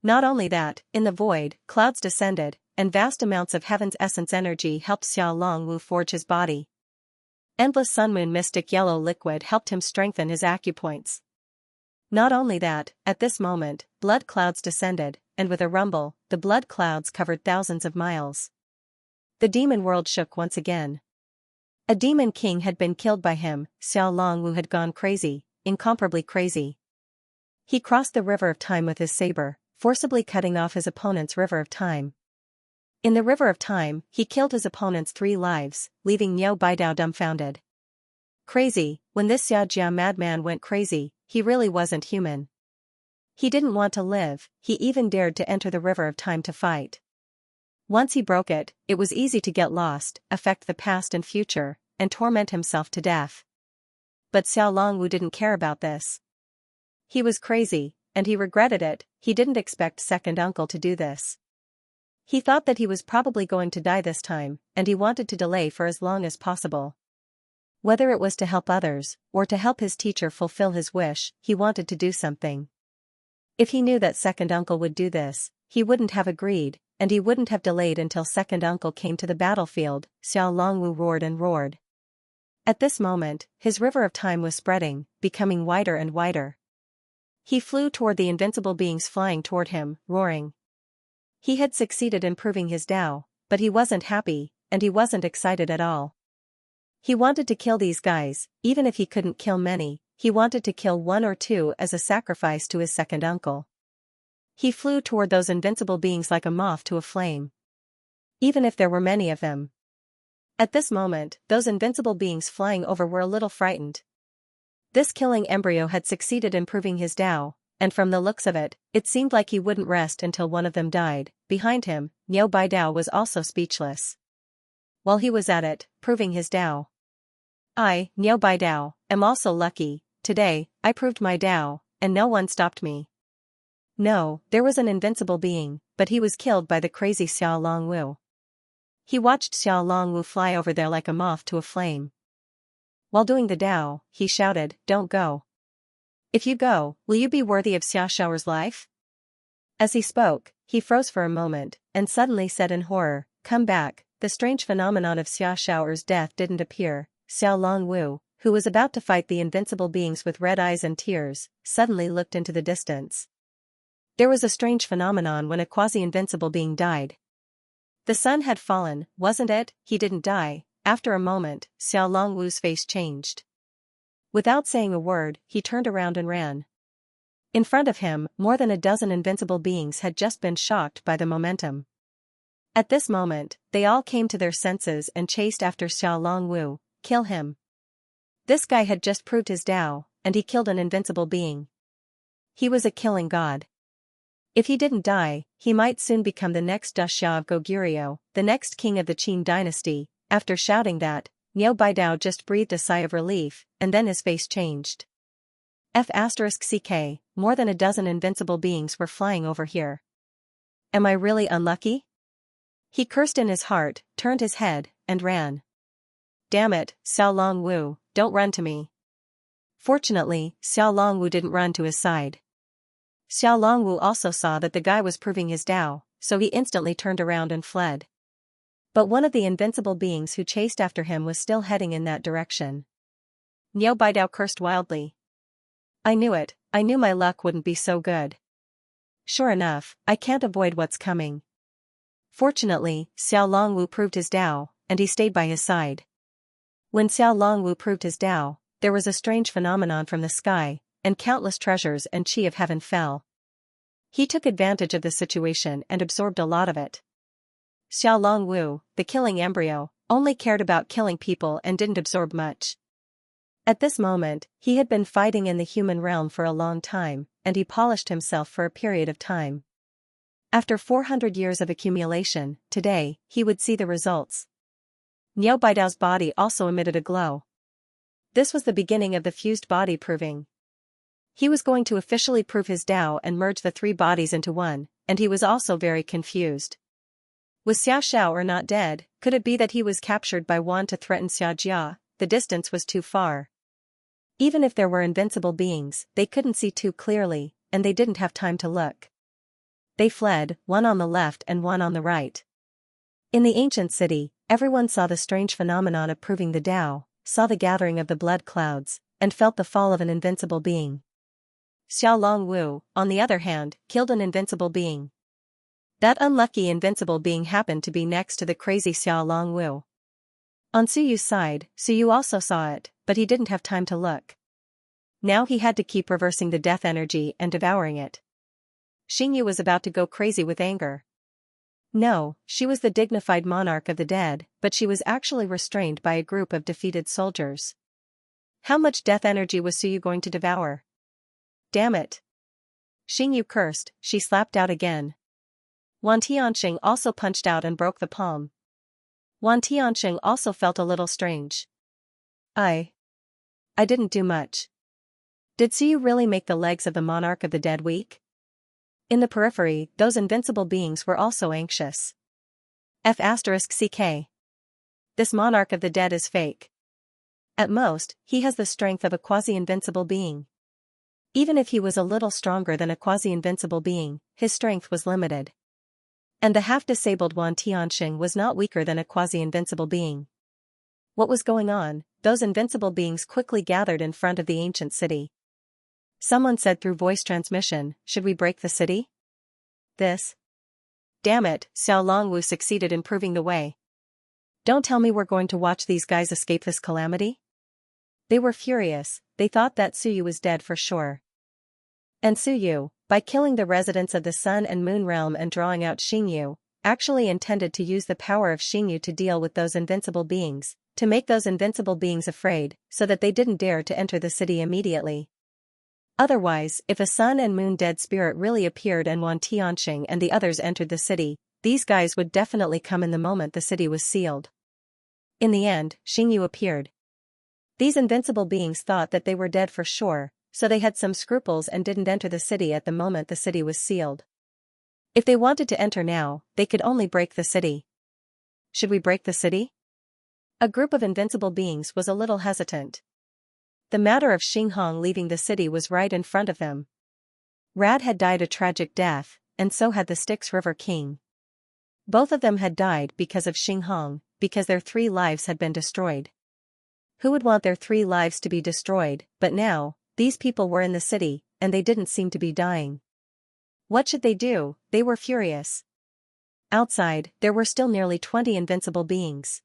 Not only that, in the void, clouds descended, and vast amounts of heaven's essence energy helped Xiao Longwu forge his body. Endless sunmoon mystic yellow liquid helped him strengthen his acupoints. Not only that, at this moment, blood clouds descended, and with a rumble, the blood clouds covered thousands of miles. The demon world shook once again. A demon king had been killed by him. Xiao Longwu had gone crazy, incomparably crazy. He crossed the river of time with his saber, forcibly cutting off his opponent's river of time. In the river of time, he killed his opponent's 3 lives, leaving Niu Baidao dumbfounded. Crazy, when this Xiaojia madman went crazy, he really wasn't human. He didn't want to live, he even dared to enter the river of time to fight. Once he broke it, it was easy to get lost, affect the past and future, and torment himself to death. But Xiao Longwu didn't care about this. He was crazy, and he regretted it. He didn't expect second uncle to do this. He thought that he was probably going to die this time, and he wanted to delay for as long as possible. Whether it was to help others, or to help his teacher fulfill his wish, he wanted to do something. If he knew that second uncle would do this, he wouldn't have agreed, and he wouldn't have delayed until second uncle came to the battlefield. Xiao Longwu roared and roared. At this moment, his river of time was spreading, becoming wider and wider. He flew toward the invincible beings flying toward him, roaring. He had succeeded in proving his Dao, but he wasn't happy, and he wasn't excited at all. He wanted to kill these guys, even if he couldn't kill many, he wanted to kill 1 or 2 as a sacrifice to his second uncle. He flew toward those invincible beings like a moth to a flame. Even if there were many of them. At this moment, those invincible beings flying over were a little frightened. This killing embryo had succeeded in proving his Dao, and from the looks of it, it seemed like he wouldn't rest until one of them died. Behind him, Niu Baidao was also speechless. While he was at it, proving his Dao. I, Niu Baidao, am also lucky. Today, I proved my Dao, and no one stopped me. No, there was an invincible being, but he was killed by the crazy Xiao Longwu. He watched Xiao Longwu fly over there like a moth to a flame. While doing the Dao, he shouted, "Don't go. If you go, will you be worthy of Xia Shaoer's life?" As he spoke, he froze for a moment, and suddenly said in horror, "Come back." The strange phenomenon of Xia Shaoer's death didn't appear. Xiao Longwu, who was about to fight the invincible beings with red eyes and tears, suddenly looked into the distance. There was a strange phenomenon when a quasi-invincible being died. The sun had fallen, wasn't it? He didn't die. After a moment, Xiao Longwu's face changed. Without saying a word, he turned around and ran. In front of him, more than a dozen invincible beings had just been shocked by the momentum. At this moment, they all came to their senses and chased after Xiao Longwu. Kill him. This guy had just proved his Dao, and he killed an invincible being. He was a killing god. If he didn't die, he might soon become the next Daxia of Goguryeo, the next king of the Qin dynasty. After shouting that, Niu Baidao just breathed a sigh of relief, and then his face changed. *CK, more than a dozen invincible beings were flying over here. Am I really unlucky? He cursed in his heart, turned his head, and ran. Damn it, Xiao Longwu, don't run to me. Fortunately, Xiao Longwu didn't run to his side. Xiao Longwu also saw that the guy was proving his Dao, so he instantly turned around and fled. But one of the invincible beings who chased after him was still heading in that direction. Niu Baidao cursed wildly. I knew it, I knew my luck wouldn't be so good. sure enough, I can't avoid what's coming. Fortunately, Xiao Longwu proved his Tao, and he stayed by his side. When Xiao Longwu proved his Tao, there was a strange phenomenon from the sky, and countless treasures and qi of heaven fell. He took advantage of the situation and absorbed a lot of it. Xiao Longwu, the killing embryo, only cared about killing people and didn't absorb much. At this moment, he had been fighting in the human realm for a long time, and he polished himself for a period of time. After 400 years of accumulation, today, he would see the results. Niao Baidao's body also emitted a glow. This was the beginning of the fused body proving. He was going to officially prove his Tao and merge the three bodies into one, and he was also very confused. Was Xiao Xiao or not dead? Could it be that he was captured by Wan to threaten Xiajia? The distance was too far. Even if there were invincible beings, they couldn't see too clearly, and they didn't have time to look. They fled, one on the left and one on the right. In the ancient city, everyone saw the strange phenomenon of proving the Tao, saw the gathering of the blood clouds, and felt the fall of an invincible being. Xiao Longwu, on the other hand, killed an invincible being. That unlucky invincible being happened to be next to the crazy Xiao Longwu. On Suyu's side, Suyu also saw it, but he didn't have time to look. Now he had to keep reversing the death energy and devouring it. Xingyu was about to go crazy with anger. No, she was the dignified monarch of the dead, but she was actually restrained by a group of defeated soldiers. How much death energy was Suyu going to devour? Damn it! Xingyu cursed, she slapped out again. Wan Tianxing also punched out and broke the palm. Wan Tianxing also felt a little strange. I didn't do much. Did Suyu really make the legs of the monarch of the dead weak? In the periphery, those invincible beings were also anxious. F***ck. This monarch of the dead is fake. At most, he has the strength of a quasi-invincible being. Even if he was a little stronger than a quasi-invincible being, his strength was limited. And the half-disabled Wan Tianxing was not weaker than a quasi-invincible being. What was going on? Those invincible beings quickly gathered in front of the ancient city. Someone said through voice transmission, "Should we break the city?" This. Damn it, Xiao Longwu succeeded in proving the way. Don't tell me we're going to watch these guys escape this calamity? They were furious, they thought that Suyu was dead for sure. And Suyu, by killing the residents of the Sun and Moon realm and drawing out Xingyu, actually intended to use the power of Xingyu to deal with those invincible beings, to make those invincible beings afraid, so that they didn't dare to enter the city immediately. Otherwise, if a Sun and Moon dead spirit really appeared and Wan Tianxing and the others entered the city, these guys would definitely come in the moment the city was sealed. In the end, Xingyu appeared. These invincible beings thought that they were dead for sure, so they had some scruples and didn't enter the city at the moment the city was sealed. If they wanted to enter now, they could only break the city. Should we break the city? A group of invincible beings was a little hesitant. The matter of Xinghong leaving the city was right in front of them. Rad had died a tragic death, and so had the Styx River King. Both of them had died because of Xinghong, because their 3 lives had been destroyed. Who would want their 3 lives to be destroyed? But now, these people were in the city, and they didn't seem to be dying. What should they do? They were furious. Outside, there were still nearly 20 invincible beings.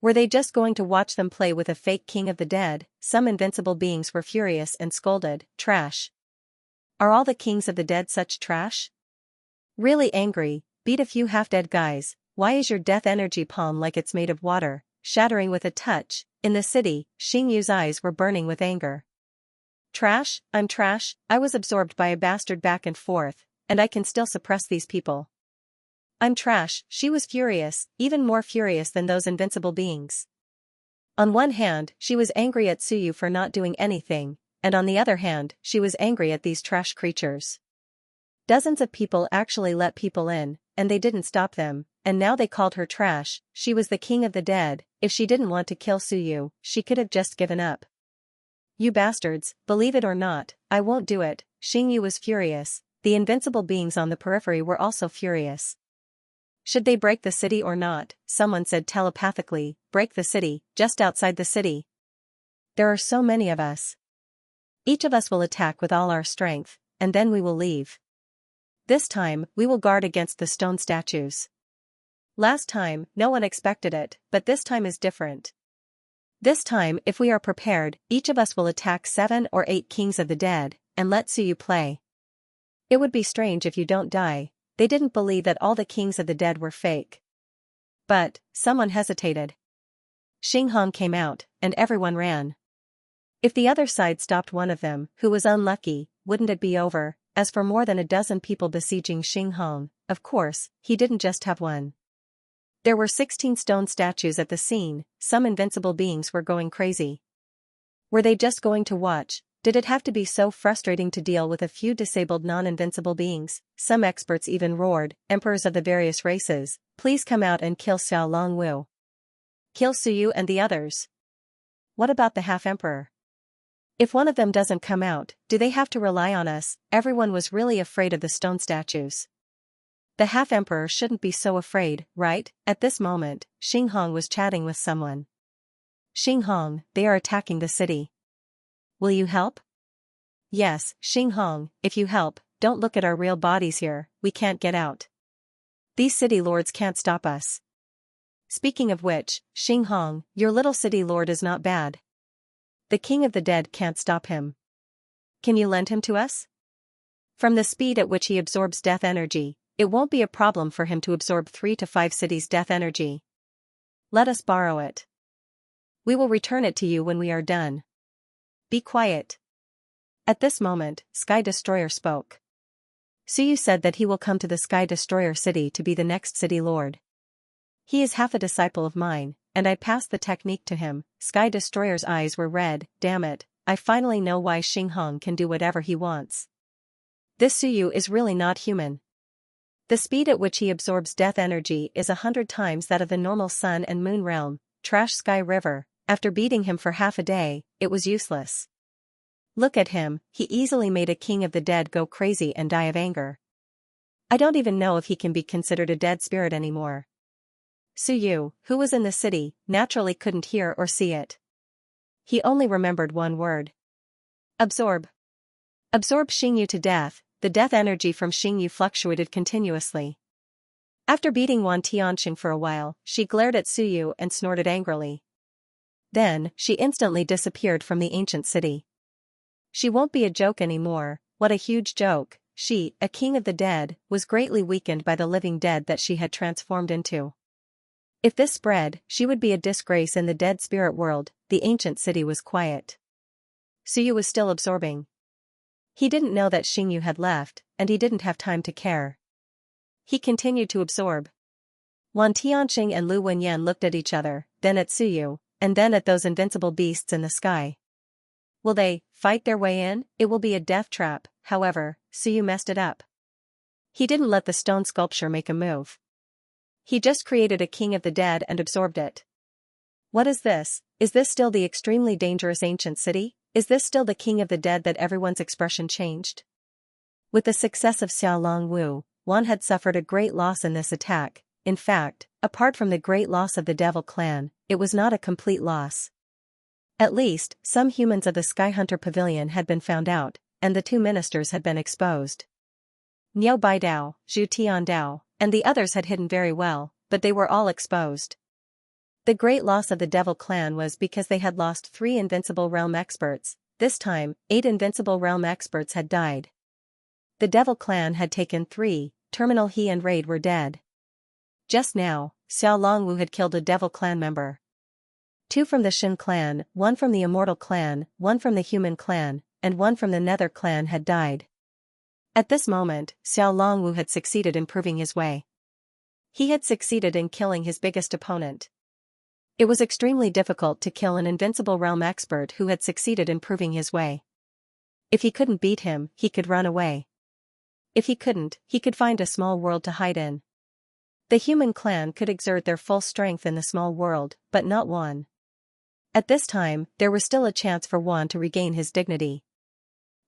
Were they just going to watch them play with a fake king of the dead? Some invincible beings were furious and scolded, "Trash. Are all the kings of the dead such trash? Really angry, beat a few half-dead guys. Why is your death energy palm like it's made of water, shattering with a touch?" In the city, Xingyu's eyes were burning with anger. Trash? I'm trash? I was absorbed by a bastard back and forth, and I can still suppress these people. I'm trash. She was furious, even more furious than those invincible beings. On one hand, she was angry at Suyu for not doing anything, and on the other hand, she was angry at these trash creatures. Dozens of people actually let people in, and they didn't stop them, and now they called her trash. She was the king of the dead. If she didn't want to kill Suyu, she could have just given up. You bastards, believe it or not, I won't do it. Xingyu was furious. The invincible beings on the periphery were also furious. Should they break the city or not? Someone said telepathically, break the city, just outside the city. There are so many of us. Each of us will attack with all our strength, and then we will leave. This time, we will guard against the stone statues. Last time, no one expected it, but this time is different. This time, if we are prepared, each of us will attack 7 or 8 kings of the dead, and let Suyu play. It would be strange if you don't die. They didn't believe that all the kings of the dead were fake. But, someone hesitated. Xinghong came out, and everyone ran. If the other side stopped one of them, who was unlucky, wouldn't it be over? As for more than a dozen people besieging Xinghong, of course, he didn't just have one. There were 16 stone statues at the scene. Some invincible beings were going crazy. Were they just going to watch? Did it have to be so frustrating to deal with a few disabled non-invincible beings? Some experts even roared, "Emperors of the various races, please come out and kill Xiao Longwu. Kill Suyu and the others. What about the half-emperor? If one of them doesn't come out, do they have to rely on us?" Everyone was really afraid of the stone statues. The half-emperor shouldn't be so afraid, right? At this moment, Xinghong was chatting with someone. "Xinghong, they are attacking the city. Will you help?" "Yes, Xinghong, if you help, don't look at our real bodies here, we can't get out. These city lords can't stop us." "Speaking of which, Xinghong, your little city lord is not bad. The king of the dead can't stop him. Can you lend him to us? From the speed at which he absorbs death energy, it won't be a problem for him to absorb 3 to 5 cities' death energy. Let us borrow it. We will return it to you when we are done. Be quiet." At this moment, Sky Destroyer spoke. "Suyu said that he will come to the Sky Destroyer city to be the next city lord. He is half a disciple of mine, and I passed the technique to him." Sky Destroyer's eyes were red. "Damn it, I finally know why Xinghong can do whatever he wants. This Suyu is really not human. The speed at which he absorbs death energy is 100 times that of the normal sun and moon realm." Trash Sky River. After beating him for half a day, it was useless. Look at him, he easily made a king of the dead go crazy and die of anger. I don't even know if he can be considered a dead spirit anymore. Suyu, who was in the city, naturally couldn't hear or see it. He only remembered one word. Absorb. Absorb Xingyu to death. The death energy from Xingyu fluctuated continuously. After beating Wan Tianxing for a while, she glared at Suyu and snorted angrily. Then, she instantly disappeared from the ancient city. She won't be a joke anymore. What a huge joke. She, a king of the dead, was greatly weakened by the living dead that she had transformed into. If this spread, she would be a disgrace in the dead spirit world. The ancient city was quiet. Suyu was still absorbing. He didn't know that Xingyu had left, and he didn't have time to care. He continued to absorb. Wan Tianxing and Lu Wenyan looked at each other, then at Suyu, and then at those invincible beasts in the sky. Will they fight their way in? It will be a death trap. However, Suyu messed it up. He didn't let the stone sculpture make a move. He just created a king of the dead and absorbed it. What is this? Is this still the extremely dangerous ancient city? Is this still the king of the dead? That everyone's expression changed. With the success of Xiao Longwu, Wan had suffered a great loss in this attack. In fact, apart from the great loss of the Devil Clan, it was not a complete loss. At least, some humans of the Sky Hunter Pavilion had been found out, and the 2 ministers had been exposed. Niao Baidao, Zhu Tiandao, and the others had hidden very well, but they were all exposed. The great loss of the Devil Clan was because they had lost 3 Invincible Realm experts. This time, 8 Invincible Realm experts had died. The Devil Clan had taken 3, Terminal He and Raid were dead. Just now, Xiao Longwu had killed a Devil Clan member. 2 from the Shin clan, 1 from the Immortal clan, 1 from the Human clan, and 1 from the Nether clan had died. At this moment, Xiao Longwu had succeeded in proving his way. He had succeeded in killing his biggest opponent. It was extremely difficult to kill an Invincible Realm expert who had succeeded in proving his way. If he couldn't beat him, he could run away. If he couldn't, he could find a small world to hide in. The Human clan could exert their full strength in the small world, but not Wan. At this time, there was still a chance for Wan to regain his dignity.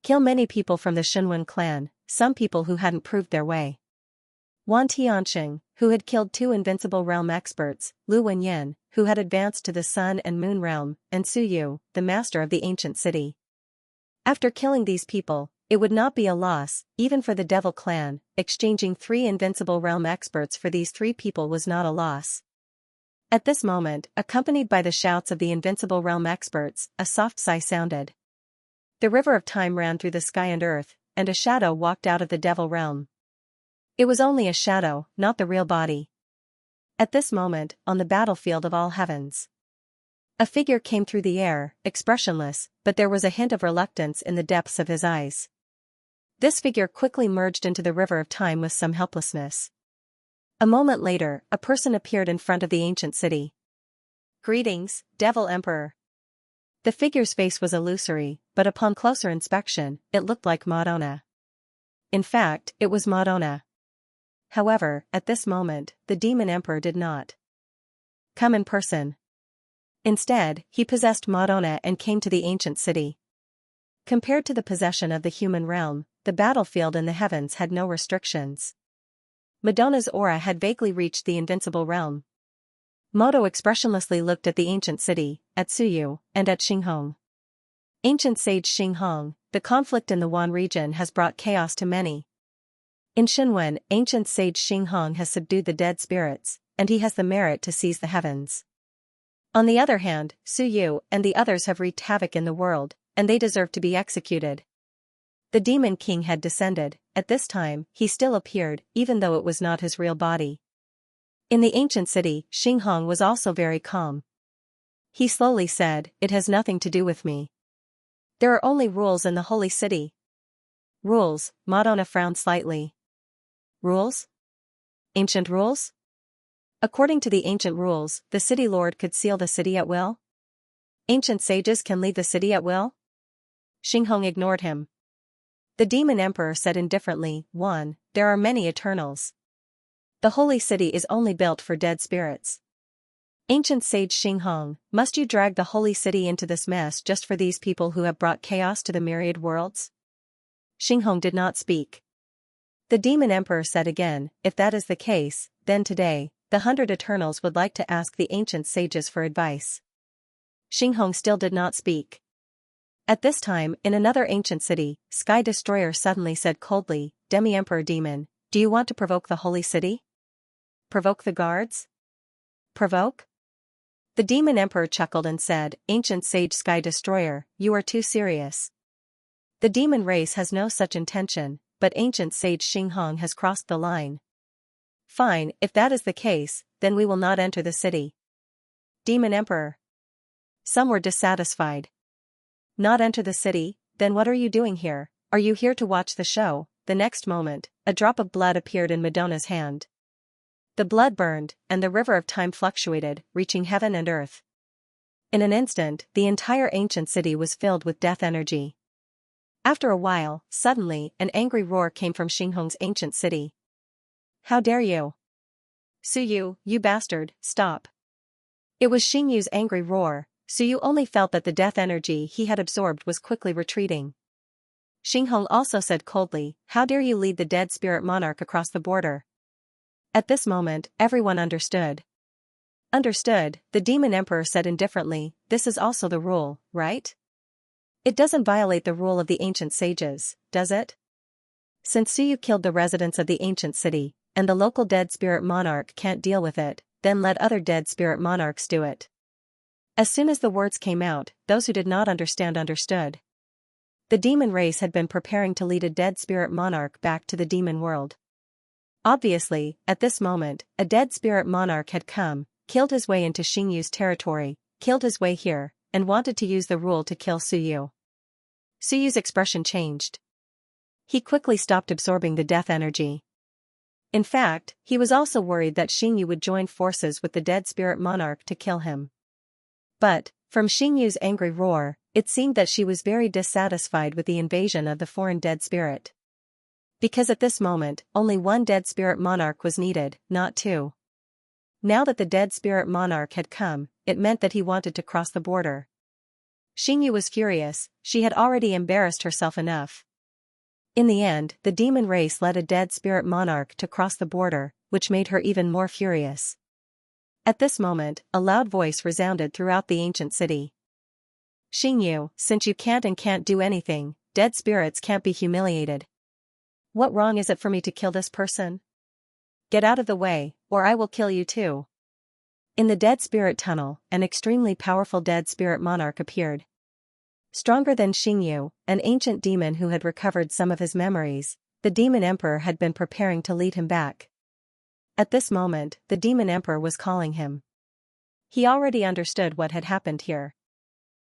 Kill many people from the Shinwen clan, some people who hadn't proved their way. Wan Tianxing, who had killed 2 Invincible Realm experts, Lu Wenyan, who had advanced to the Sun and Moon realm, and Suyu, the master of the ancient city. After killing these people, It would not be a loss, even for the Devil clan. Exchanging 3 invincible realm experts for these 3 people was not a loss. At this moment, accompanied by the shouts of the invincible realm experts, a soft sigh sounded. The river of time ran through the sky and earth, and a shadow walked out of the Devil realm. It was only a shadow, not the real body. At this moment, on the battlefield of all heavens, a figure came through the air, expressionless, but there was a hint of reluctance in the depths of his eyes. This figure quickly merged into the river of time with some helplessness. A moment later, a person appeared in front of the ancient city. "Greetings, Devil Emperor." The figure's face was illusory, but upon closer inspection, it looked like Madonna. In fact, it was Madonna. However, at this moment, the Demon Emperor did not come in person. Instead, he possessed Madonna and came to the ancient city. Compared to the possession of the human realm, the battlefield in the heavens had no restrictions. Madonna's aura had vaguely reached the invincible realm. Moto expressionlessly looked at the ancient city, at Suyu, and at Xinghong. Ancient sage Xinghong, the conflict in the Wan region has brought chaos to many. In Shenwen, ancient sage Xinghong has subdued the dead spirits, and he has the merit to seize the heavens. On the other hand, Suyu and the others have wreaked havoc in the world, and they deserve to be executed. The Demon King had descended. At this time, he still appeared, even though it was not his real body. In the ancient city, Xinghong was also very calm. He slowly said, "It has nothing to do with me. There are only rules in the holy city." "Rules?" Madonna frowned slightly. "Rules? Ancient rules?" "According to the ancient rules, the city lord could seal the city at will? Ancient sages can leave the city at will?" Xinghong ignored him. The Demon Emperor said indifferently, "1. There are many Eternals. The holy city is only built for dead spirits. Ancient sage Xinghong, must you drag the holy city into this mess just for these people who have brought chaos to the myriad worlds?" Xinghong did not speak. The Demon Emperor said again, "If that is the case, then today, the 100 Eternals would like to ask the ancient sages for advice." Xinghong still did not speak. At this time, in another ancient city, Sky Destroyer suddenly said coldly, "Demi-Emperor Demon, do you want to provoke the holy city? Provoke the guards? Provoke?" The Demon Emperor chuckled and said, "Ancient sage Sky Destroyer, you are too serious. The demon race has no such intention, but ancient sage Xinghong has crossed the line. Fine, if that is the case, then we will not enter the city." "Demon Emperor." Some were dissatisfied. "Not enter the city? Then what are you doing here? Are you here to watch the show?" The next moment, a drop of blood appeared in Madonna's hand. The blood burned, and the river of time fluctuated, reaching heaven and earth. In an instant, the entire ancient city was filled with death energy. After a while, suddenly, an angry roar came from Xinghong's ancient city. "How dare you? Suyu, you bastard, stop." It was Xingyu's angry roar. Suyu only felt that the death energy he had absorbed was quickly retreating. Xinghong also said coldly, "How dare you lead the dead spirit monarch across the border?" At this moment, everyone understood. "Understood," the Demon Emperor said indifferently, "this is also the rule, right? It doesn't violate the rule of the ancient sages, does it? Since Suyu killed the residents of the ancient city, and the local dead spirit monarch can't deal with it, then let other dead spirit monarchs do it." As soon as the words came out, those who did not understand understood. The demon race had been preparing to lead a dead spirit monarch back to the demon world. Obviously, at this moment, a dead spirit monarch had come, killed his way into Xingyu's territory, killed his way here, and wanted to use the rule to kill Suyu. Suyu's expression changed. He quickly stopped absorbing the death energy. In fact, he was also worried that Xingyu would join forces with the dead spirit monarch to kill him. But, from Xingyu's angry roar, it seemed that she was very dissatisfied with the invasion of the foreign dead spirit. Because at this moment, only one dead spirit monarch was needed, not 2. Now that the dead spirit monarch had come, it meant that he wanted to cross the border. Xingyu was furious, she had already embarrassed herself enough. In the end, the demon race led a dead spirit monarch to cross the border, which made her even more furious. At this moment, a loud voice resounded throughout the ancient city. "Xingyu, since you can't do anything, dead spirits can't be humiliated. What wrong is it for me to kill this person? Get out of the way, or I will kill you too. In the dead spirit tunnel, an extremely powerful dead spirit monarch appeared. Stronger than Xianxia, an ancient demon who had recovered some of his memories, the demon emperor had been preparing to lead him back. At this moment, the demon emperor was calling him. He already understood what had happened here.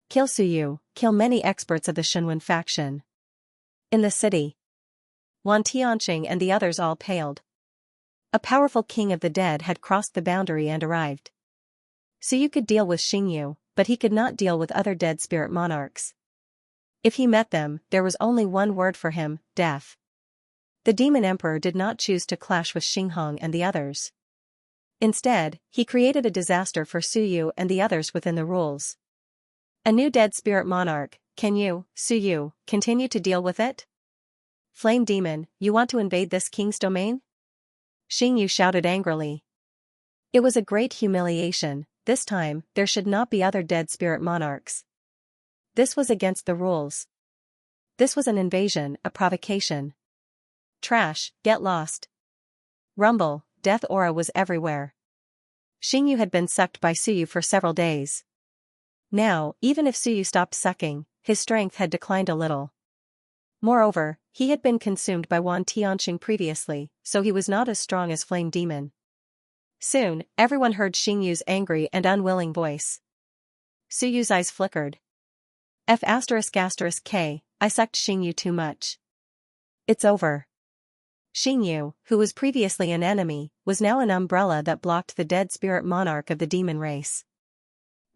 Kill Suyu, kill many experts of the Shenwen faction. In the city, Wan Tianxing and the others all paled. A powerful king of the dead had crossed the boundary and arrived. Suyu could deal with Xianxia, but he could not deal with other dead spirit monarchs. If he met them, there was only one word for him: death. The demon emperor did not choose to clash with Xinghong and the others. Instead, he created a disaster for Suyu and the others within the rules. A new dead spirit monarch, can you, Suyu, continue to deal with it? Flame demon, you want to invade this king's domain? Xingyu shouted angrily. It was a great humiliation. This time, there should not be other dead spirit monarchs. This was against the rules. This was an invasion, a provocation. Trash, get lost. Rumble, death aura was everywhere. Xingyu had been sucked by Suyu for several days. Now, even if Suyu stopped sucking, his strength had declined a little. Moreover, he had been consumed by Wan Tianxing previously, so he was not as strong as Flame Demon. Soon, everyone heard Xingyu's angry and unwilling voice. Suyu's eyes flickered. F***K, I sucked Xingyu too much. It's over. Xingyu, who was previously an enemy, was now an umbrella that blocked the dead spirit monarch of the demon race.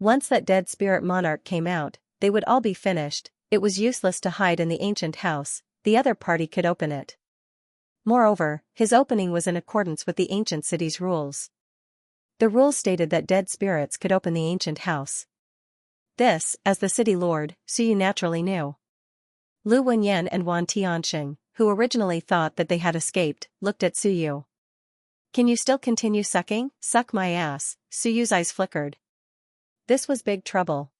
Once that dead spirit monarch came out, they would all be finished. It was useless to hide in the ancient house, the other party could open it. Moreover, his opening was in accordance with the ancient city's rules. The rules stated that dead spirits could open the ancient house. This, as the city lord, Suyu naturally knew. Lu Wenyan and Wan Tianxing, who originally thought that they had escaped, looked at Suyu. Can you still continue sucking? Suck my ass, Suyu's eyes flickered. This was big trouble.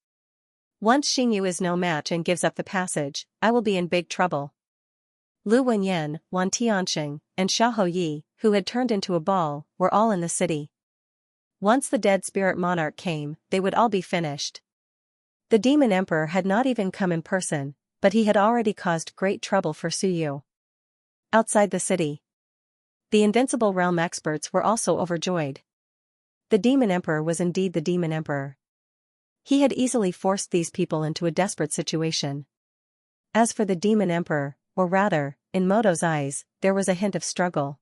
Once Xingyu is no match and gives up the passage, I will be in big trouble. Lu Wenyan, Wan Tianxing, and Xiahou Yi, who had turned into a ball, were all in the city. Once the dead spirit monarch came, they would all be finished. The demon emperor had not even come in person, but he had already caused great trouble for Suyu. Outside the city, the invincible realm experts were also overjoyed. The demon emperor was indeed the demon emperor. He had easily forced these people into a desperate situation. As for the demon emperor, or rather, in Moto's eyes, there was a hint of struggle.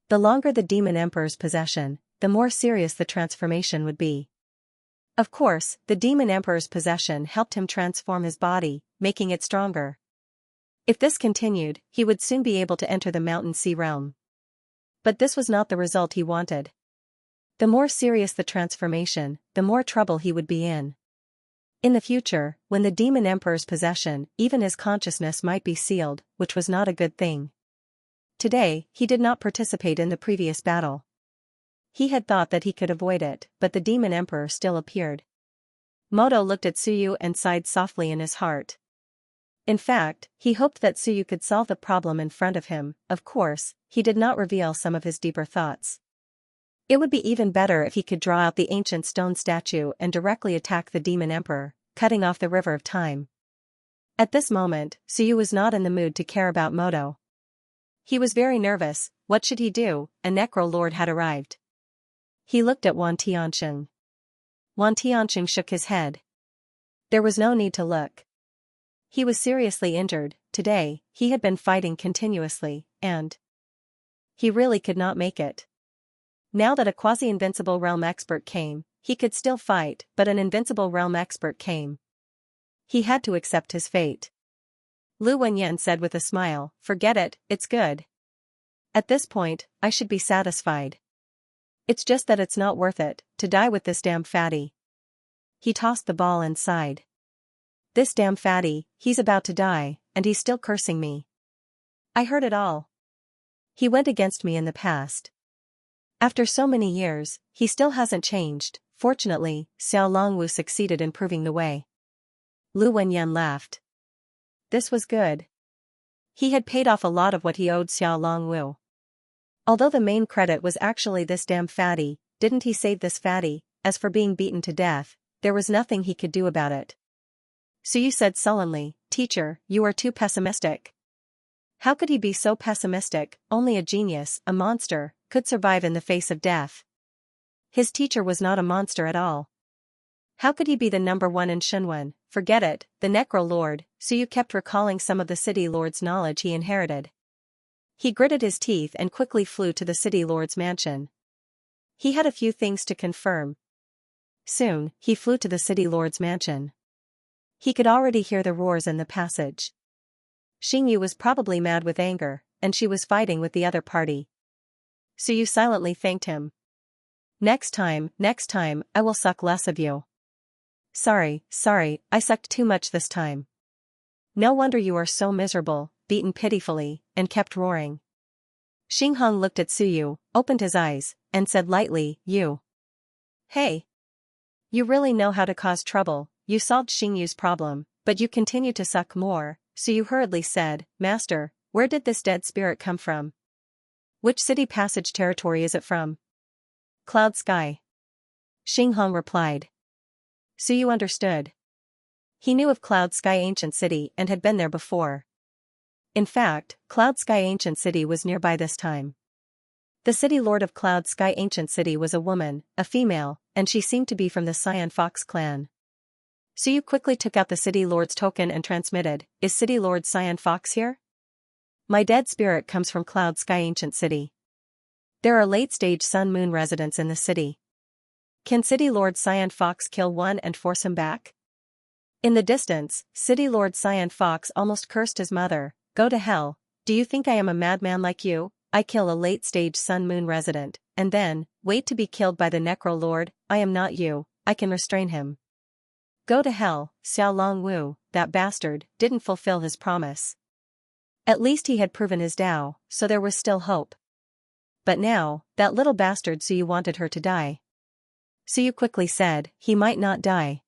The longer the demon emperor's possession, the more serious the transformation would be. Of course, the demon emperor's possession helped him transform his body, making it stronger. If this continued, he would soon be able to enter the Mountain Sea realm. But this was not the result he wanted. The more serious the transformation, the more trouble he would be in. In the future, when the demon emperor's possession, even his consciousness might be sealed, which was not a good thing. Today, he did not participate in the previous battle. He had thought that he could avoid it, but the demon emperor still appeared. Moto looked at Suyu and sighed softly in his heart. In fact, he hoped that Suyu could solve the problem in front of him. Of course, he did not reveal some of his deeper thoughts. It would be even better if he could draw out the ancient stone statue and directly attack the demon emperor, cutting off the river of time. At this moment, Suyu was not in the mood to care about Moto. He was very nervous. What should he do? A Necro Lord had arrived. He looked at Wan Tianxing. Wan Tianxing shook his head. There was no need to look. He was seriously injured. Today, he had been fighting continuously, and he really could not make it. Now that a quasi-invincible realm expert came, he could still fight, but an invincible realm expert came. He had to accept his fate. Lu Wenyan said with a smile, forget it, it's good. At this point, I should be satisfied. It's just that it's not worth it, to die with this damn fatty. He tossed the ball and sighed. This damn fatty, he's about to die, and he's still cursing me. I heard it all. He went against me in the past. After so many years, he still hasn't changed. Fortunately, Xiao Longwu succeeded in proving the way. Lu Wenyan laughed. This was good. He had paid off a lot of what he owed Xiao Longwu. Although the main credit was actually this damn fatty, didn't he save this fatty? As for being beaten to death, there was nothing he could do about it. Suyu said sullenly, "Teacher, you are too pessimistic." How could he be so pessimistic? Only a genius, a monster, could survive in the face of death. His teacher was not a monster at all. How could he be the number one in Shenwen? Forget it, the Necro Lord. Suyu kept recalling some of the City Lord's knowledge he inherited. He gritted his teeth and quickly flew to the City Lord's mansion. He had a few things to confirm. Soon, he flew to the City Lord's mansion. He could already hear the roars in the passage. Xingyu was probably mad with anger, and she was fighting with the other party. Suyu silently thanked him. Next time, I will suck less of you. Sorry, I sucked too much this time. No wonder you are so miserable, beaten pitifully, and kept roaring. Xinghong looked at Suyu, opened his eyes, and said lightly, "You. Hey. You really know how to cause trouble. You solved Xingyu's problem, but you continue to suck more." Suyu hurriedly said, "Master, where did this dead spirit come from? Which city passage territory is it from?" "Cloud Sky." Xinghong replied. Suyu understood. He knew of Cloud Sky Ancient City and had been there before. In fact, Cloud Sky Ancient City was nearby this time. The City Lord of Cloud Sky Ancient City was a woman, a female, and she seemed to be from the Xianfox clan. Suyu quickly took out the City Lord's token and transmitted, "Is City Lord Xianfox here? My dead spirit comes from Cloud Sky Ancient City. There are late-stage Sun-Moon residents in the city. Can City Lord Xianfox kill one and force him back?" In the distance, City Lord Xianfox almost cursed his mother. "Go to hell, do you think I am a madman like you? I kill a late-stage Sun-Moon resident, and then, wait to be killed by the Necro Lord. I am not you, I can restrain him." Go to hell, Xiao Longwu, that bastard, didn't fulfill his promise. At least he had proven his Tao, so there was still hope. But now, that little bastard Suyu wanted her to die. Suyu quickly said, "He might not die.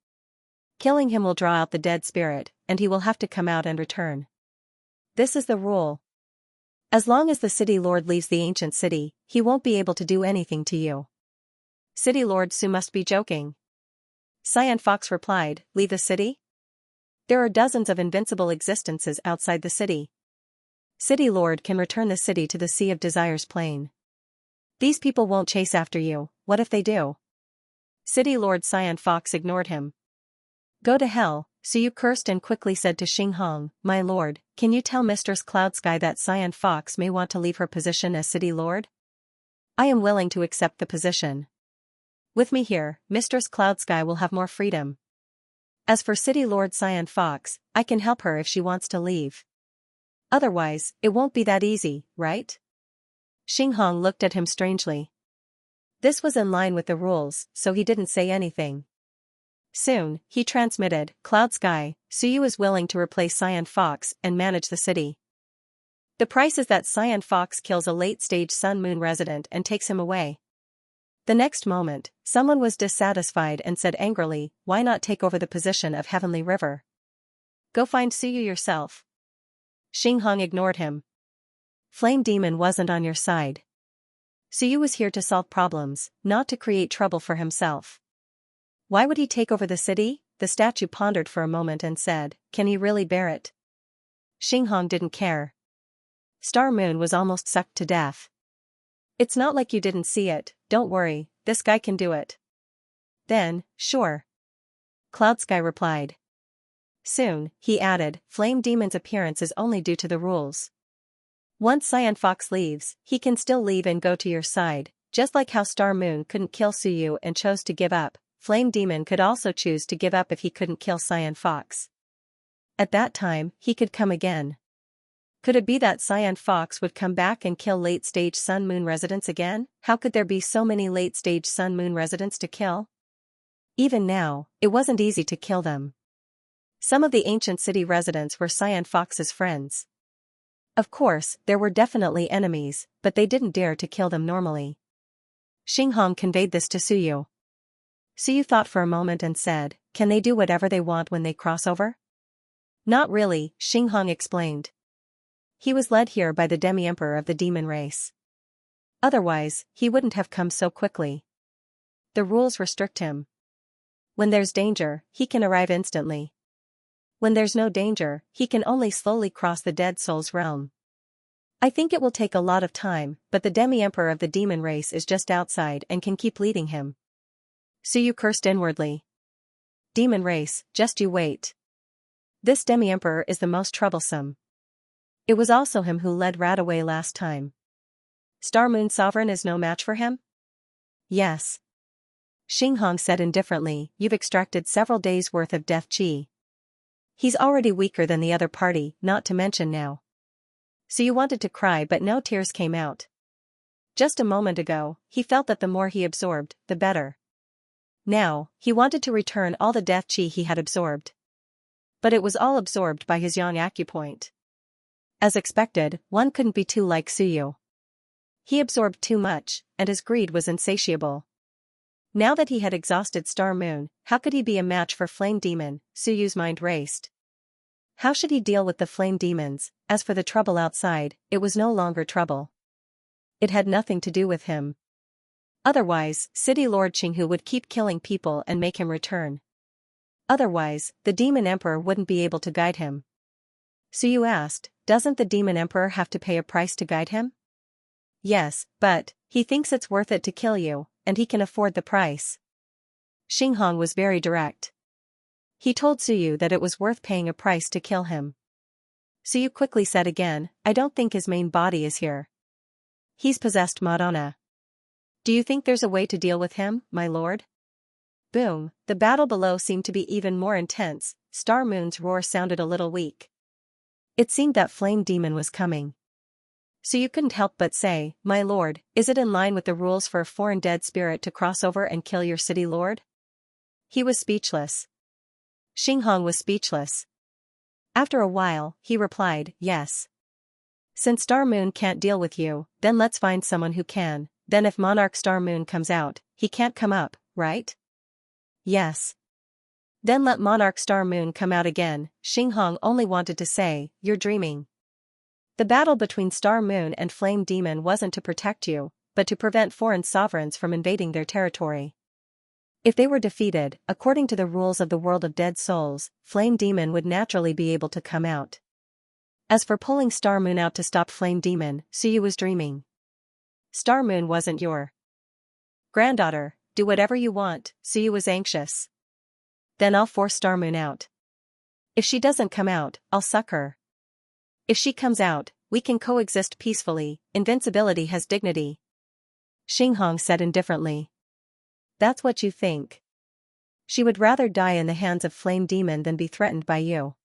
Killing him will draw out the dead spirit, and he will have to come out and return. This is the rule. As long as the City Lord leaves the ancient city, he won't be able to do anything to you." City Lord Su must be joking. Xianfox replied, "Leave the city? There are dozens of invincible existences outside the city. City Lord can return the city to the Sea of Desires plain. These people won't chase after you, what if they do?" City Lord Xianfox ignored him. "Go to hell," Suyu cursed and quickly said to Xinghong, "My lord, can you tell Mistress Cloudsky that Xianfox may want to leave her position as City Lord? I am willing to accept the position. With me here, Mistress Cloudsky will have more freedom. As for City Lord Xianfox, I can help her if she wants to leave. Otherwise, it won't be that easy, right?" Xinghong looked at him strangely. This was in line with the rules, so he didn't say anything. Soon, he transmitted, "Cloud Sky, Suyu is willing to replace Xianfox and manage the city. The price is that Xianfox kills a late-stage Sun-Moon resident and takes him away." The next moment, someone was dissatisfied and said angrily, "Why not take over the position of Heavenly River? Go find Suyu yourself." Xinghong ignored him. "Flame Demon wasn't on your side. Suyu was here to solve problems, not to create trouble for himself. Why would he take over the city?" The statue pondered for a moment and said, "Can he really bear it?" Xinghong didn't care. Star Moon was almost sucked to death. "It's not like you didn't see it, don't worry, this guy can do it." "Then, sure." Cloud Sky replied. Soon, he added, "Flame Demon's appearance is only due to the rules. Once Xianfox leaves, he can still leave and go to your side, just like how Star Moon couldn't kill Suyu and chose to give up. Flame Demon could also choose to give up if he couldn't kill Xianfox. At that time, he could come again. Could it be that Xianfox would come back and kill late-stage Sun-Moon residents again? How could there be so many late-stage Sun-Moon residents to kill? Even now, it wasn't easy to kill them. Some of the ancient city residents were Xianfox's friends. Of course, there were definitely enemies, but they didn't dare to kill them normally. Xinghong conveyed this to Suyu. Suyu thought for a moment and said, "Can they do whatever they want when they cross over?" Not really, Xinghong explained. He was led here by the demi-emperor of the demon race. Otherwise, he wouldn't have come so quickly. The rules restrict him. When there's danger, he can arrive instantly. When there's no danger, he can only slowly cross the dead soul's realm. I think it will take a lot of time, but the demi-emperor of the demon race is just outside and can keep leading him. Suyu cursed inwardly. Demon race, just you wait. This demi-emperor is the most troublesome. It was also him who led Rat away last time. Star Moon Sovereign is no match for him? Yes. Xinghong said indifferently, you've extracted several days' worth of death chi. He's already weaker than the other party, not to mention now. So you wanted to cry but no tears came out. Just a moment ago, he felt that the more he absorbed, the better. Now, he wanted to return all the death chi he had absorbed. But it was all absorbed by his yang acupoint. As expected, one couldn't be too like Suyu. He absorbed too much, and his greed was insatiable. Now that he had exhausted Star Moon, how could he be a match for Flame Demon? Suyu's mind raced. How should he deal with the flame demons? As for the trouble outside, it was no longer trouble. It had nothing to do with him. Otherwise, City Lord Qinghu would keep killing people and make him return. Otherwise, the Demon Emperor wouldn't be able to guide him. Suyu asked, doesn't the Demon Emperor have to pay a price to guide him? Yes, but he thinks it's worth it to kill you, and he can afford the price. Xinghong was very direct. He told Suyu that it was worth paying a price to kill him. Suyu quickly said again, I don't think his main body is here. He's possessed Madonna. Do you think there's a way to deal with him, my lord? Boom, the battle below seemed to be even more intense. Star Moon's roar sounded a little weak. It seemed that Flame Demon was coming. Suyu couldn't help but say, my lord, is it in line with the rules for a foreign dead spirit to cross over and kill your city lord? He was speechless. Xinghong was speechless. After a while, he replied, yes. Since Star Moon can't deal with you, then let's find someone who can. Then if Monarch Star Moon comes out, he can't come up, right? Yes. Then let Monarch Star Moon come out again. Xinghong only wanted to say, you're dreaming. The battle between Star Moon and Flame Demon wasn't to protect you, but to prevent foreign sovereigns from invading their territory. If they were defeated, according to the rules of the world of dead souls, Flame Demon would naturally be able to come out. As for pulling Star Moon out to stop Flame Demon, Suyu was dreaming. Star Moon wasn't your granddaughter, do whatever you want, Suyu was anxious. Then I'll force Star Moon out. If she doesn't come out, I'll suck her. If she comes out, we can coexist peacefully, invincibility has dignity. Xinghong said indifferently. That's what you think. She would rather die in the hands of Flame Demon than be threatened by you.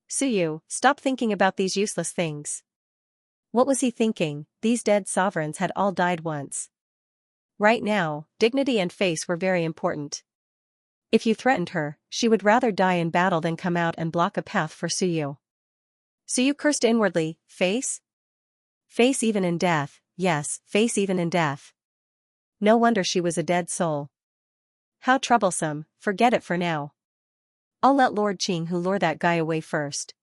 Suyu, stop thinking about these useless things. What was he thinking? These dead sovereigns had all died once. Right now, dignity and face were very important. If you threatened her, she would rather die in battle than come out and block a path for Suyu. Suyu cursed inwardly, face? Face even in death, yes, face even in death. No wonder she was a dead soul. How troublesome, forget it for now. I'll let Lord Qinghu lure that guy away first.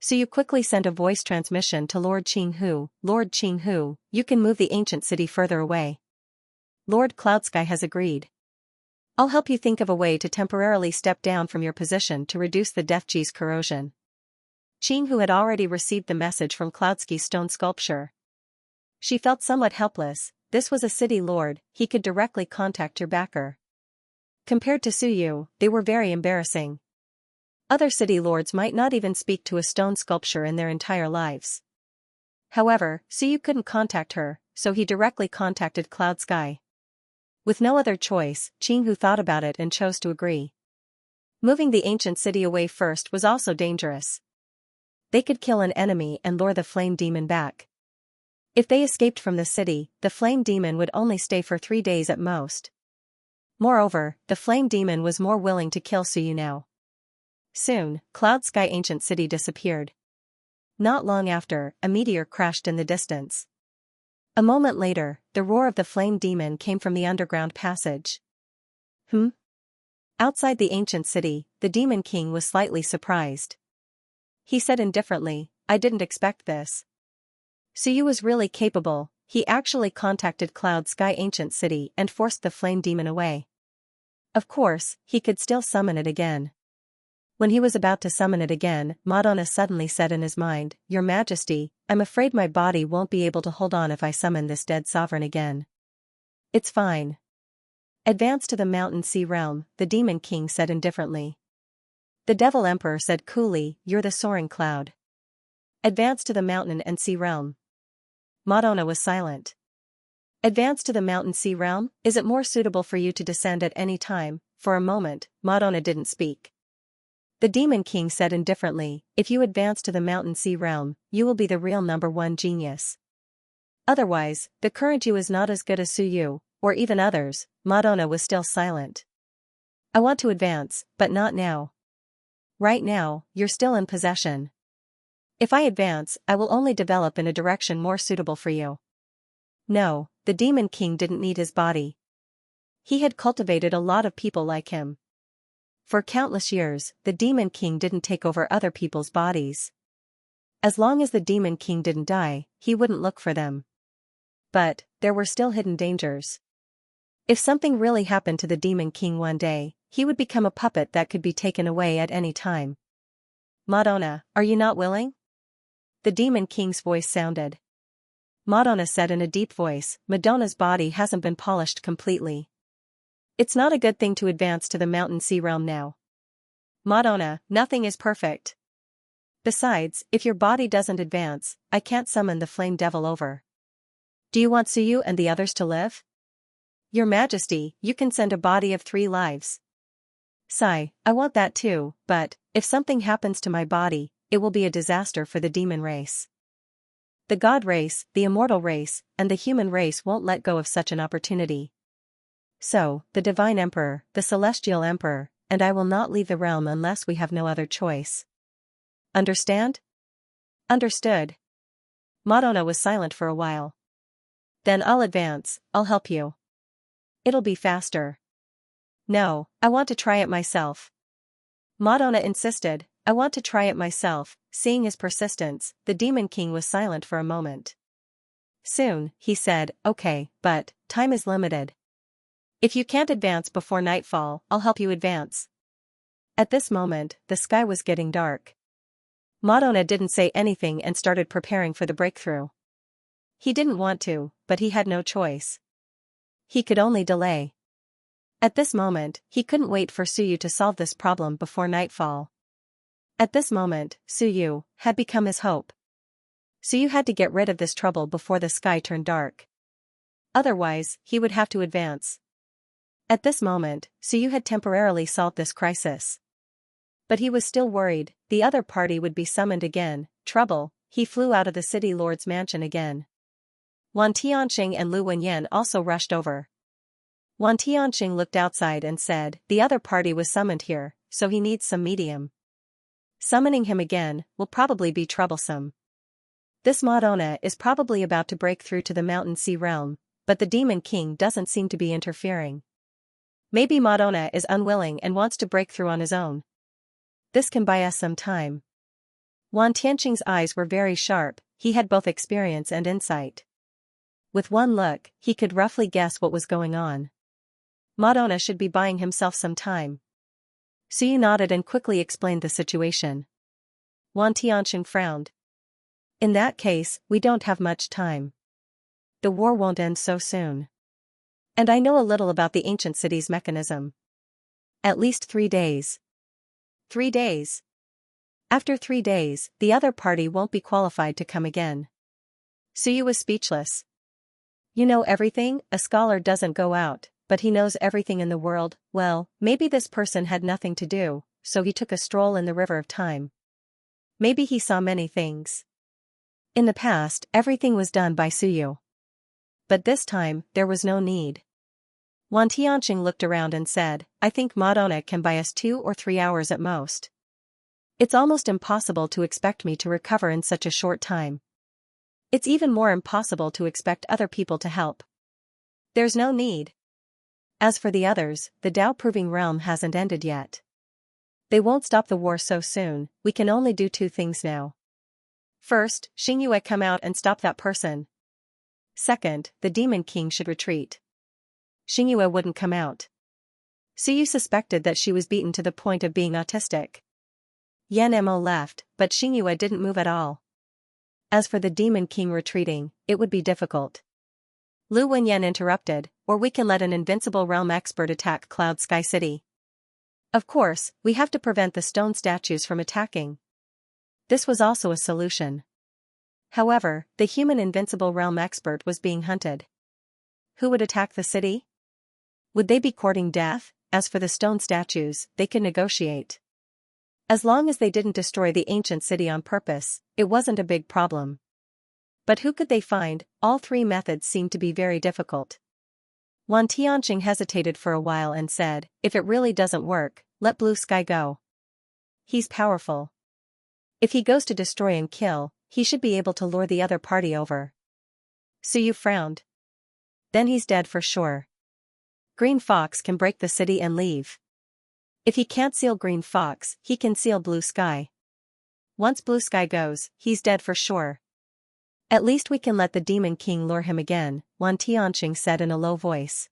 Suyu quickly sent a voice transmission to Lord Qinghu, Lord Qinghu, you can move the ancient city further away. Lord Cloudsky has agreed. I'll help you think of a way to temporarily step down from your position to reduce the death chi's corrosion. Qinghu had already received the message from Cloudsky's stone sculpture. She felt somewhat helpless. This was a city lord, he could directly contact her backer. Compared to Suyu, they were very embarrassing. Other city lords might not even speak to a stone sculpture in their entire lives. However, Suyu couldn't contact her, so he directly contacted Cloud Sky. With no other choice, Qinghu thought about it and chose to agree. Moving the ancient city away first was also dangerous. They could kill an enemy and lure the flame demon back. If they escaped from the city, the flame demon would only stay for 3 days at most. Moreover, the flame demon was more willing to kill Suyu now. Soon, Cloud Sky ancient city disappeared. Not long after, a meteor crashed in the distance. A moment later, the roar of the flame demon came from the underground passage. Outside the ancient city, the Demon King was slightly surprised. he said indifferently, I didn't expect this. Suyu was really capable. He actually contacted Cloud Sky Ancient City and forced the flame demon away. Of course, he could still summon it again. When he was about to summon it again, Madonna suddenly said in his mind, Your Majesty, I'm afraid my body won't be able to hold on if I summon this dead sovereign again. It's fine. Advance to the Mountain Sea Realm, the Demon King said indifferently. The Devil Emperor said coolly, You're the soaring cloud. Advance to the Mountain and Sea Realm. Madonna was silent. Advance to the Mountain Sea Realm, is it more suitable for you to descend at any time? For a moment, Madonna didn't speak. The Demon King said indifferently, If you advance to the Mountain Sea Realm, you will be the real #1 genius. Otherwise, the current you is not as good as Suyu, or even others. Madonna was still silent. I want to advance, but not now. Right now, you're still in possession. If I advance, I will only develop in a direction more suitable for you. No, the Demon King didn't need his body. He had cultivated a lot of people like him. For countless years, the Demon King didn't take over other people's bodies. As long as the Demon King didn't die, he wouldn't look for them. But, there were still hidden dangers. If something really happened to the Demon King one day, he would become a puppet that could be taken away at any time. Madonna, are you not willing? The Demon King's voice sounded. Madonna said in a deep voice, Madonna's body hasn't been polished completely. It's not a good thing to advance to the Mountain Sea Realm now. Madonna, nothing is perfect. Besides, if your body doesn't advance, I can't summon the Flame Devil over. Do you want Suyu and the others to live? Your Majesty, you can send a body of 3 lives. Sigh, I want that too, but, if something happens to my body, it will be a disaster for the demon race. The god race, the immortal race, and the human race won't let go of such an opportunity. So, the Divine Emperor, the Celestial Emperor, and I will not leave the realm unless we have no other choice. Understand? Understood. Madonna was silent for a while. Then I'll advance, I'll help you. It'll be faster. No, I want to try it myself. Madonna insisted, I want to try it myself. Seeing his persistence, the Demon King was silent for a moment. Soon, he said, Okay, but, time is limited. If you can't advance before nightfall, I'll help you advance. At this moment, the sky was getting dark. Madonna didn't say anything and started preparing for the breakthrough. He didn't want to, but he had no choice. He could only delay. At this moment, he couldn't wait for Suyu to solve this problem before nightfall. At this moment, Suyu had become his hope. Suyu had to get rid of this trouble before the sky turned dark. Otherwise, he would have to advance. At this moment, Suyu had temporarily solved this crisis. But he was still worried, the other party would be summoned again. Trouble. He flew out of the city lord's mansion again. Wan Tianxing and Lu Wenyan also rushed over. Wan Tianxing looked outside and said, The other party was summoned here, so he needs some medium. Summoning him again will probably be troublesome. This Madonna is probably about to break through to the Mountain Sea Realm, but the Demon King doesn't seem to be interfering. Maybe Madonna is unwilling and wants to break through on his own. This can buy us some time. Wan Tianxing's eyes were very sharp, he had both experience and insight. With one look, he could roughly guess what was going on. Madonna should be buying himself some time. Suyu nodded and quickly explained the situation. Wan Tianxing frowned. In that case, we don't have much time. The war won't end so soon. And I know a little about the ancient city's mechanism. At least 3 days. 3 days. After 3 days, the other party won't be qualified to come again. Suyu was speechless. You know everything, a scholar doesn't go out, but he knows everything in the world. Well, maybe this person had nothing to do, so he took a stroll in the river of time. Maybe he saw many things. In the past, everything was done by Suyu. But this time, there was no need. Wan Tianxing looked around and said, I think Madonna can buy us 2 or 3 hours at most. It's almost impossible to expect me to recover in such a short time. It's even more impossible to expect other people to help. There's no need. As for the others, the Tao Proving Realm hasn't ended yet. They won't stop the war so soon, we can only do two things now. First, Xianxia come out and stop that person. Second, the Demon King should retreat. Xianxia wouldn't come out. Xiyu suspected that she was beaten to the point of being autistic. Yan Mo left, but Xianxia didn't move at all. As for the Demon King retreating, it would be difficult. Lu Wenyan interrupted, or we can let an invincible realm expert attack Cloud Sky City. Of course, we have to prevent the stone statues from attacking. This was also a solution. However, the human invincible realm expert was being hunted. Who would attack the city? Would they be courting death? As for the stone statues, they could negotiate. As long as they didn't destroy the ancient city on purpose, it wasn't a big problem. But who could they find? All three methods seemed to be very difficult. Wan Tianqing hesitated for a while and said, if it really doesn't work, let Blue Sky go. He's powerful. If he goes to destroy and kill, he should be able to lure the other party over. Suyu frowned. Then he's dead for sure. Green Fox can break the city and leave. If he can't seal Green Fox, he can seal Blue Sky. Once Blue Sky goes, he's dead for sure. At least we can let the Demon King lure him again, Wan Tianqing said in a low voice.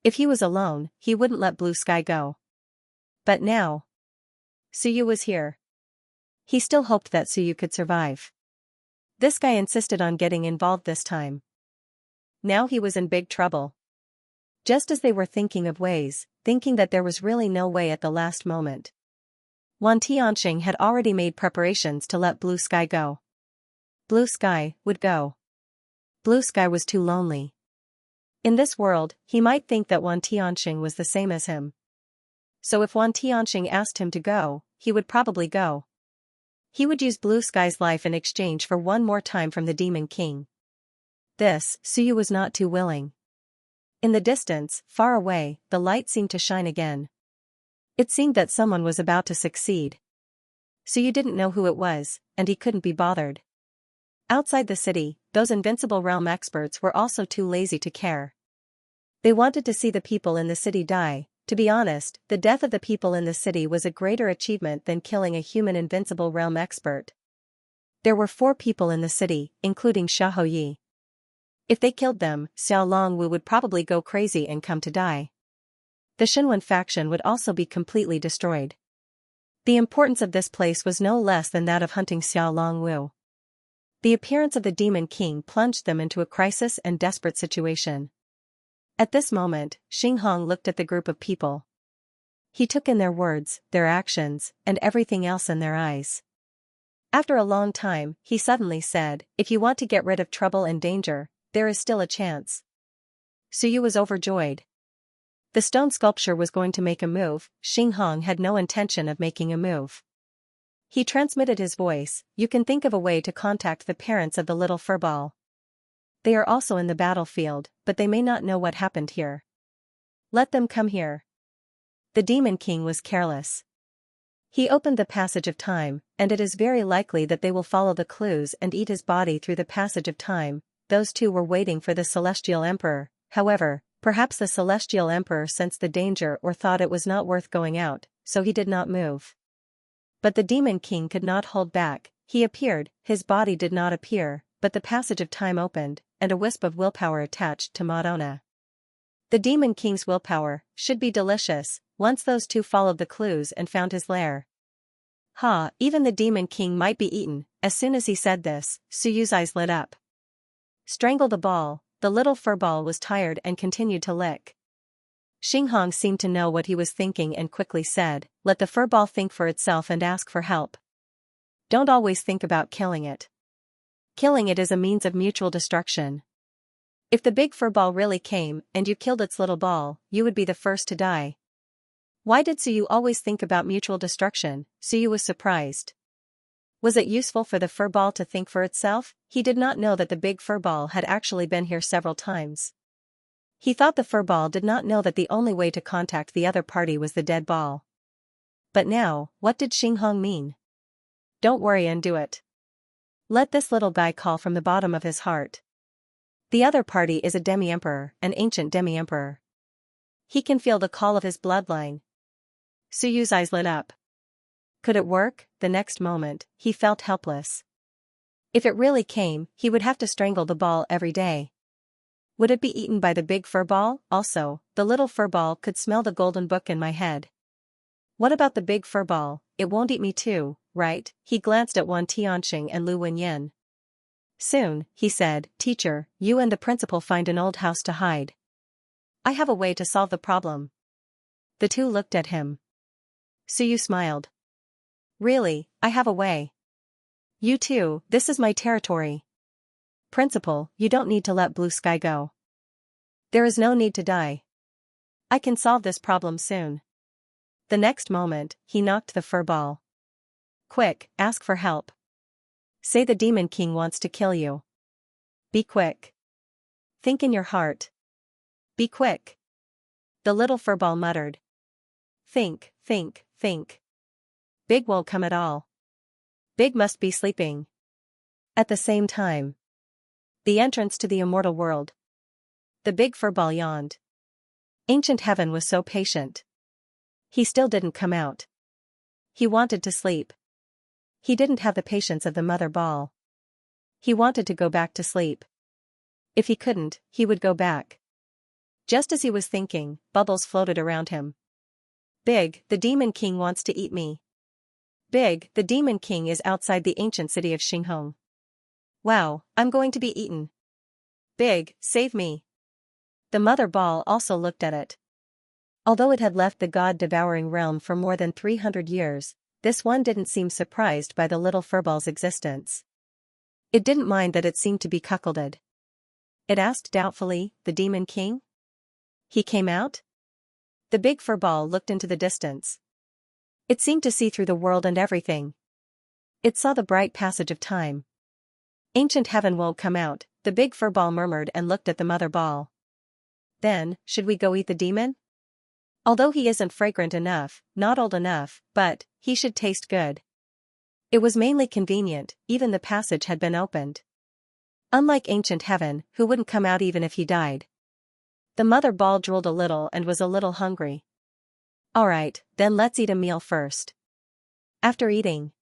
If he was alone, he wouldn't let Blue Sky go. But now, Suyu was here. He still hoped that Suyu could survive. This guy insisted on getting involved this time. Now he was in big trouble. Just as they were thinking of ways, thinking that there was really no way at the last moment, Wan Tianqing had already made preparations to let Blue Sky go. Blue Sky would go. Blue Sky was too lonely. In this world, he might think that Wan Tianqing was the same as him. So if Wan Tianqing asked him to go, he would probably go. He would use Blue Sky's life in exchange for one more time from the Demon King. This, Suyu was not too willing. In the distance, far away, the light seemed to shine again. It seemed that someone was about to succeed. Suyu didn't know who it was, and he couldn't be bothered. Outside the city, those invincible realm experts were also too lazy to care. They wanted to see the people in the city die. To be honest, the death of the people in the city was a greater achievement than killing a human invincible realm expert. There were 4 people in the city, including Xiahou Yi. If they killed them, Xiao Longwu would probably go crazy and come to die. The Shenwen faction would also be completely destroyed. The importance of this place was no less than that of hunting Xiao Longwu. The appearance of the Demon King plunged them into a crisis and desperate situation. At this moment, Xinghong looked at the group of people. He took in their words, their actions, and everything else in their eyes. After a long time, he suddenly said, if you want to get rid of trouble and danger, there is still a chance. Suyu was overjoyed. The stone sculpture was going to make a move. Xinghong had no intention of making a move. He transmitted his voice, you can think of a way to contact the parents of the little furball. They are also in the battlefield, but they may not know what happened here. Let them come here. The Demon King was careless. He opened the passage of time, and it is very likely that they will follow the clues and eat his body through the passage of time. Those two were waiting for the Celestial Emperor. However, perhaps the Celestial Emperor sensed the danger or thought it was not worth going out, so he did not move. But the Demon King could not hold back. He appeared, his body did not appear, but the passage of time opened, and a wisp of willpower attached to Madonna. The Demon King's willpower should be delicious. Once those two followed the clues and found his lair. Even the Demon King might be eaten. As soon as he said this, Suyu's eyes lit up. Strangle the ball. The little furball was tired and continued to lick. Xinghong seemed to know what he was thinking and quickly said, let the furball think for itself and ask for help. Don't always think about killing it. Killing it is a means of mutual destruction. If the big furball really came and you killed its little ball, you would be the first to die. Why did Suyu always think about mutual destruction? Suyu was surprised. Was it useful for the furball to think for itself? He did not know that the big furball had actually been here several times. He thought the furball did not know that the only way to contact the other party was the dead ball. But now, what did Xinghong mean? Don't worry and do it. Let this little guy call from the bottom of his heart. The other party is a demi-emperor, an ancient demi-emperor. He can feel the call of his bloodline. Suyu's eyes lit up. Could it work? The next moment, he felt helpless. If it really came, he would have to strangle the ball every day. Would it be eaten by the big fur ball? Also, the little fur ball could smell the golden book in my head. What about the big fur ball? It won't eat me too, right? He glanced at Wan Tianxing and Lu Wenyan. Soon, he said, Teacher, you and the principal find an old house to hide. I have a way to solve the problem. The two looked at him. Suyu smiled. Really, I have a way. You too, this is my territory. Principal, you don't need to let Blue Sky go. There is no need to die. I can solve this problem soon. The next moment, he knocked the fur ball. Quick, ask for help. Say the Demon King wants to kill you. Be quick. Think in your heart. Be quick. The little fur ball muttered. Think, think, think. Big won't come at all. Big must be sleeping. At the same time. The entrance to the immortal world. The big fur ball yawned. Ancient Heaven was so patient. He still didn't come out. He wanted to sleep. He didn't have the patience of the mother ball. He wanted to go back to sleep. If he couldn't, he would go back. Just as he was thinking, bubbles floated around him. Big, the Demon King wants to eat me. Big, the Demon King is outside the ancient city of Xinghong. Wow, I'm going to be eaten. Big, save me. The mother ball also looked at it. Although it had left the god-devouring realm for more than 300 years, this one didn't seem surprised by the little furball's existence. It didn't mind that it seemed to be cuckolded. It asked doubtfully, the Demon King? He came out? The big furball looked into the distance. It seemed to see through the world and everything. It saw the bright passage of time. Ancient Heaven won't come out, the big furball murmured and looked at the mother ball. Then, should we go eat the demon? Although he isn't fragrant enough, not old enough, but he should taste good. It was mainly convenient, even the passage had been opened. Unlike Ancient Heaven, who wouldn't come out even if he died. The mother ball drooled a little and was a little hungry. Alright, then let's eat a meal first. After eating,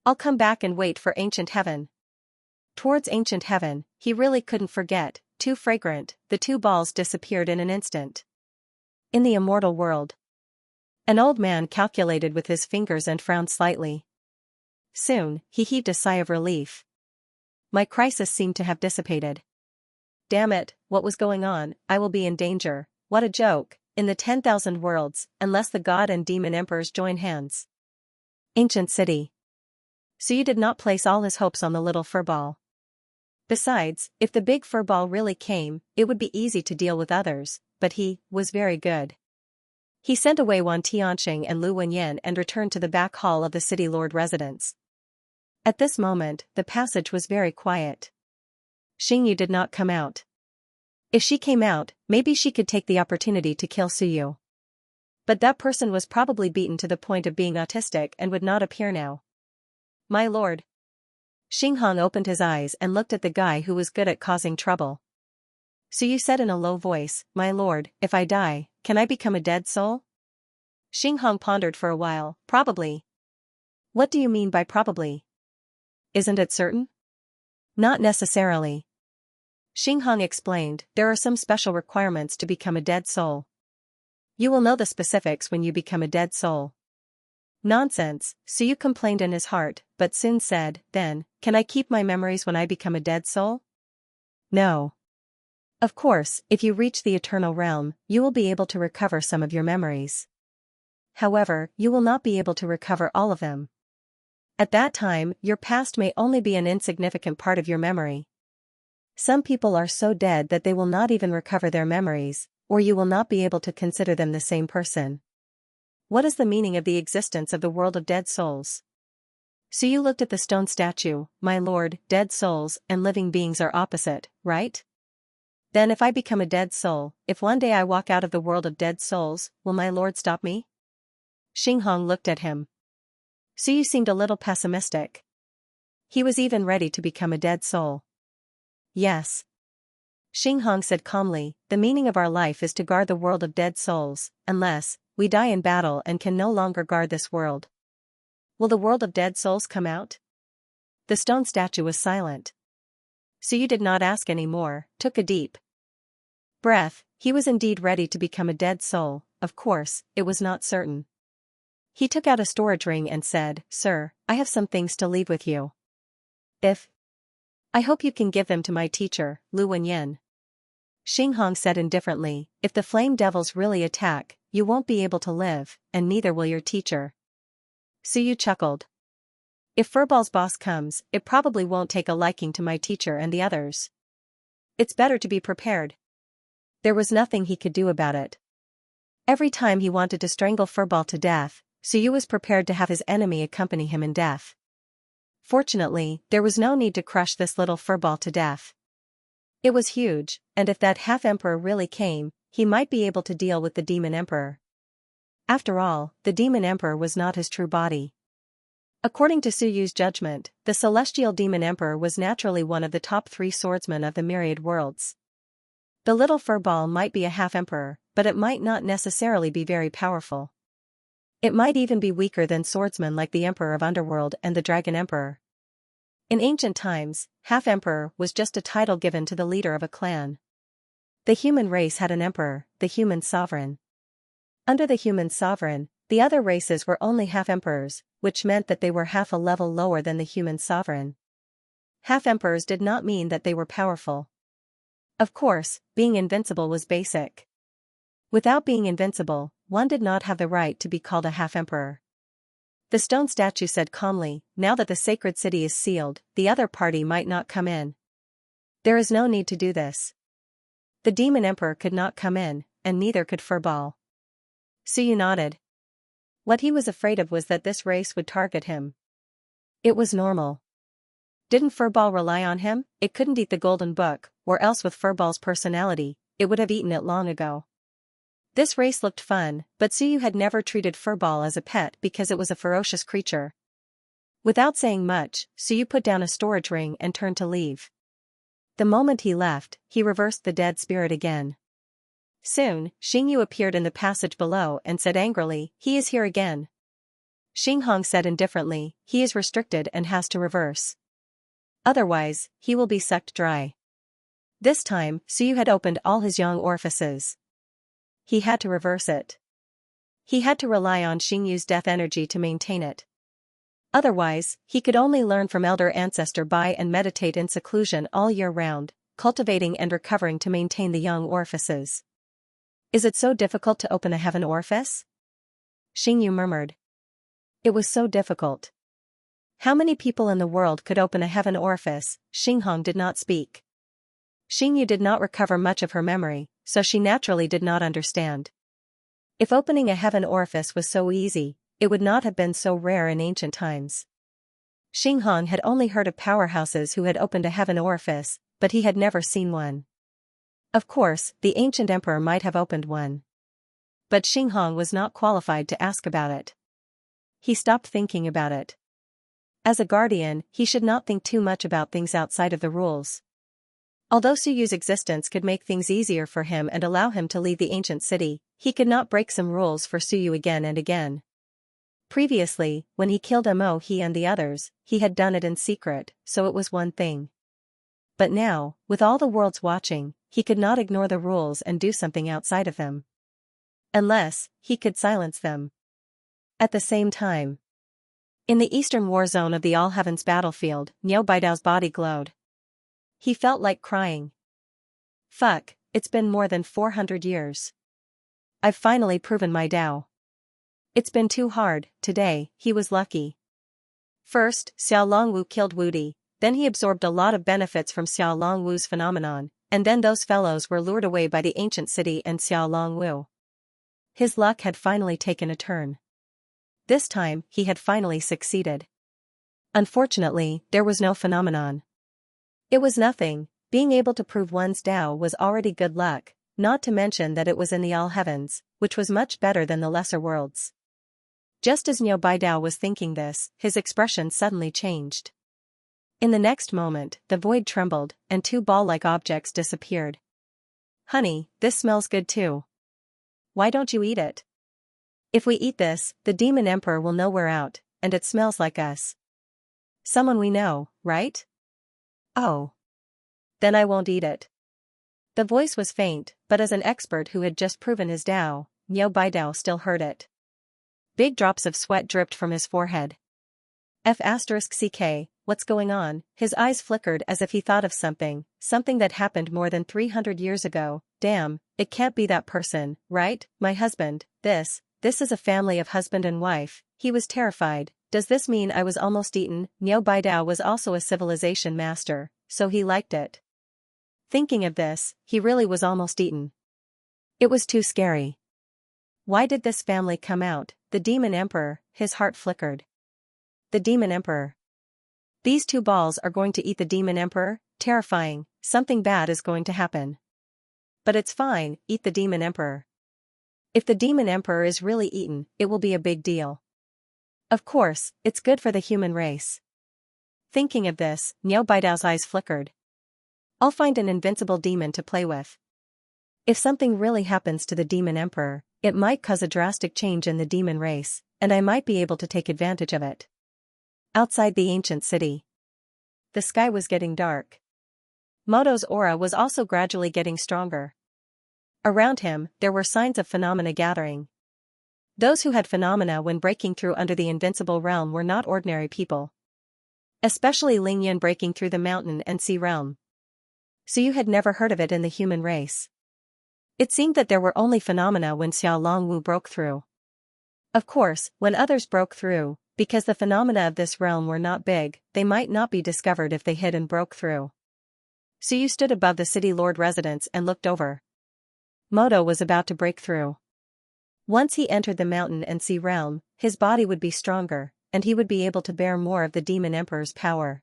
I'll come back and wait for Ancient Heaven. Towards Ancient Heaven, he really couldn't forget, too fragrant, the two balls disappeared in an instant. In the immortal world. An old man calculated with his fingers and frowned slightly. Soon, he heaved a sigh of relief. My crisis seemed to have dissipated. Damn it, what was going on? I will be in danger. What a joke, in the 10,000 worlds, unless the god and demon emperors join hands. Ancient city. Suyu did not place all his hopes on the little furball. Besides, if the big furball really came, it would be easy to deal with others, but he was very good. He sent away Wan Tianxing and Lu Wenyan and returned to the back hall of the city lord residence. At this moment, the passage was very quiet. Xingyu did not come out. If she came out, maybe she could take the opportunity to kill Suyu. But that person was probably beaten to the point of being autistic and would not appear now. My lord. Xinghong opened his eyes and looked at the guy who was good at causing trouble. Suyu said in a low voice, My lord, if I die, can I become a dead soul? Xinghong pondered for a while, probably. What do you mean by probably? Isn't it certain? Not necessarily. Xinghong explained, there are some special requirements to become a dead soul. You will know the specifics when you become a dead soul. Nonsense, Suyu complained in his heart, but soon said, then, can I keep my memories when I become a dead soul? No. Of course, if you reach the eternal realm, you will be able to recover some of your memories. However, you will not be able to recover all of them. At that time, your past may only be an insignificant part of your memory. Some people are so dead that they will not even recover their memories, or you will not be able to consider them the same person. What is the meaning of the existence of the world of dead souls? Suyu looked at the stone statue, my lord, dead souls and living beings are opposite, right? Then if I become a dead soul, if one day I walk out of the world of dead souls, will my lord stop me? Xinghong looked at him. Suyu seemed a little pessimistic. He was even ready to become a dead soul. Yes. Xinghong said calmly, the meaning of our life is to guard the world of dead souls, unless we die in battle and can no longer guard this world. will the world of dead souls come out? The stone statue was silent. Suyu did not ask any more, took a deep breath. He was indeed ready to become a dead soul. Of course, it was not certain. He took out a storage ring and said, "Sir, I have some things to leave with you. I hope you can give them to my teacher, Lu Wenyan." Xinghong said indifferently, "If the flame devils really attack, you won't be able to live, and neither will your teacher." Suyu chuckled. "If Furbal's boss comes, it probably won't take a liking to my teacher and the others. It's better to be prepared." There was nothing he could do about it. Every time he wanted to strangle Furball to death, Suyu was prepared to have his enemy accompany him in death. Fortunately, there was no need to crush this little Furball to death. It was huge, and if that half-emperor really came, he might be able to deal with the demon emperor. After all, the demon emperor was not his true body. According to Suyu's judgment, the celestial demon emperor was naturally one of the top 3 swordsmen of the Myriad worlds. The little Furball might be a half-emperor, but it might not necessarily be very powerful. It might even be weaker than swordsmen like the Emperor of Underworld and the Dragon Emperor. In ancient times, half-emperor was just a title given to the leader of a clan. The human race had an emperor, the human sovereign. Under the human sovereign, the other races were only half-emperors, which meant that they were half a level lower than the human sovereign. Half-emperors did not mean that they were powerful. Of course, being invincible was basic. Without being invincible, one did not have the right to be called a half-emperor. The stone statue said calmly, "Now that the sacred city is sealed, the other party might not come in. There is no need to do this. The demon emperor could not come in, and neither could Furball." Suyu nodded. What he was afraid of was that this race would target him. It was normal. Didn't Furball rely on him? It couldn't eat the golden book, or else with Furball's personality, it would have eaten it long ago. This race looked fun, but Suyu had never treated Furball as a pet because it was a ferocious creature. Without saying much, Suyu put down a storage ring and turned to leave. The moment he left, he reversed the dead spirit again. Soon, Xingyu appeared in the passage below and said angrily, "He is here again." Xinghong said indifferently, "He is restricted and has to reverse. Otherwise, he will be sucked dry." This time, Suyu had opened all his yang orifices. He had to reverse it. He had to rely on Xingyu's death energy to maintain it. Otherwise, he could only learn from Elder Ancestor Bai and meditate in seclusion all year round, cultivating and recovering to maintain the yang orifices. "Is it so difficult to open a heaven orifice?" Xingyu murmured. It was so difficult. How many people in the world could open a heaven orifice? Xinghong did not speak. Xingyu did not recover much of her memory, so she naturally did not understand. If opening a heaven orifice was so easy, it would not have been so rare in ancient times. Xinghong had only heard of powerhouses who had opened a heaven orifice, but he had never seen one. Of course, the ancient emperor might have opened one. But Xinghong was not qualified to ask about it. He stopped thinking about it. As a guardian, he should not think too much about things outside of the rules. Although Suyu's existence could make things easier for him and allow him to leave the ancient city, he could not break some rules for Suyu again and again. Previously, when he killed He and the others, he had done it in secret, so it was one thing. But now, with all the worlds watching, he could not ignore the rules and do something outside of them. Unless, he could silence them. At the same time, in the eastern war zone of the All Heavens battlefield, Niu Baidao's body glowed. He felt like crying. Fuck, it's been more than 400 years. I've finally proven my Dao. It's been too hard. Today, he was lucky. First, Xiao Longwu killed Wudi, then he absorbed a lot of benefits from Xiao Longwu's phenomenon, and then those fellows were lured away by the ancient city and Xiao Longwu. His luck had finally taken a turn. This time, he had finally succeeded. Unfortunately, there was no phenomenon. It was nothing. Being able to prove one's Dao was already good luck, not to mention that it was in the All Heavens, which was much better than the lesser worlds. Just as Niu Baidao was thinking this, his expression suddenly changed. In the next moment, the void trembled, and 2 ball-like objects disappeared. "Honey, this smells good too. Why don't you eat it? If we eat this, the demon emperor will know we're out," and it smells like us. Someone we know, right? Oh. Then I won't eat it. The voice was faint, but as an expert who had just proven his Dao, Niao Baidao still heard it. Big drops of sweat dripped from his forehead. F***ck, what's going on? His eyes flickered as if he thought of something that happened more than 300 years ago. Damn, it can't be that person, right? My husband, this is a family of husband and wife. He was terrified. Does this mean I was almost eaten? Niao Baidao was also a civilization master, so he liked it. Thinking of this, he really was almost eaten. It was too scary. Why did this family come out? The Demon Emperor, his heart flickered. The Demon Emperor. These two balls are going to eat the Demon Emperor? Terrifying, something bad is going to happen. But it's fine, eat the Demon Emperor. If the Demon Emperor is really eaten, it will be a big deal. Of course, it's good for the human race. Thinking of this, Niao Baidao's eyes flickered. I'll find an invincible demon to play with. If something really happens to the Demon Emperor, it might cause a drastic change in the demon race, and I might be able to take advantage of it. Outside the ancient city. The sky was getting dark. Moto's aura was also gradually getting stronger. Around him, there were signs of phenomena gathering. Those who had phenomena when breaking through under the invincible realm were not ordinary people. Especially Ling Yan breaking through the mountain and sea realm. So you had never heard of it in the human race. It seemed that there were only phenomena when Xiao Longwu broke through. Of course, when others broke through, because the phenomena of this realm were not big, they might not be discovered if they hid and broke through. So you stood above the city lord residence and looked over. Moto was about to break through. Once he entered the mountain and sea realm, his body would be stronger, and he would be able to bear more of the Demon Emperor's power.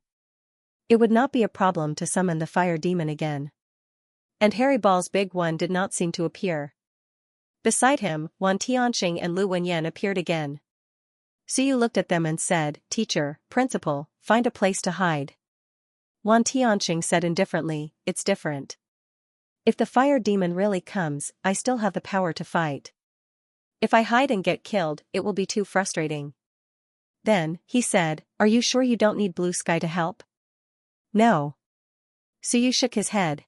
It would not be a problem to summon the fire demon again. And Harry Ball's big one did not seem to appear. Beside him, Wan Tianxing and Lu Wenyan appeared again. Siyu looked at them and said, "Teacher, principal, find a place to hide." Wan Tianxing said indifferently, "It's different. If the fire demon really comes, I still have the power to fight. If I hide and get killed, it will be too frustrating." Then, he said, "Are you sure you don't need Blue Sky to help?" "No." Siyu shook his head.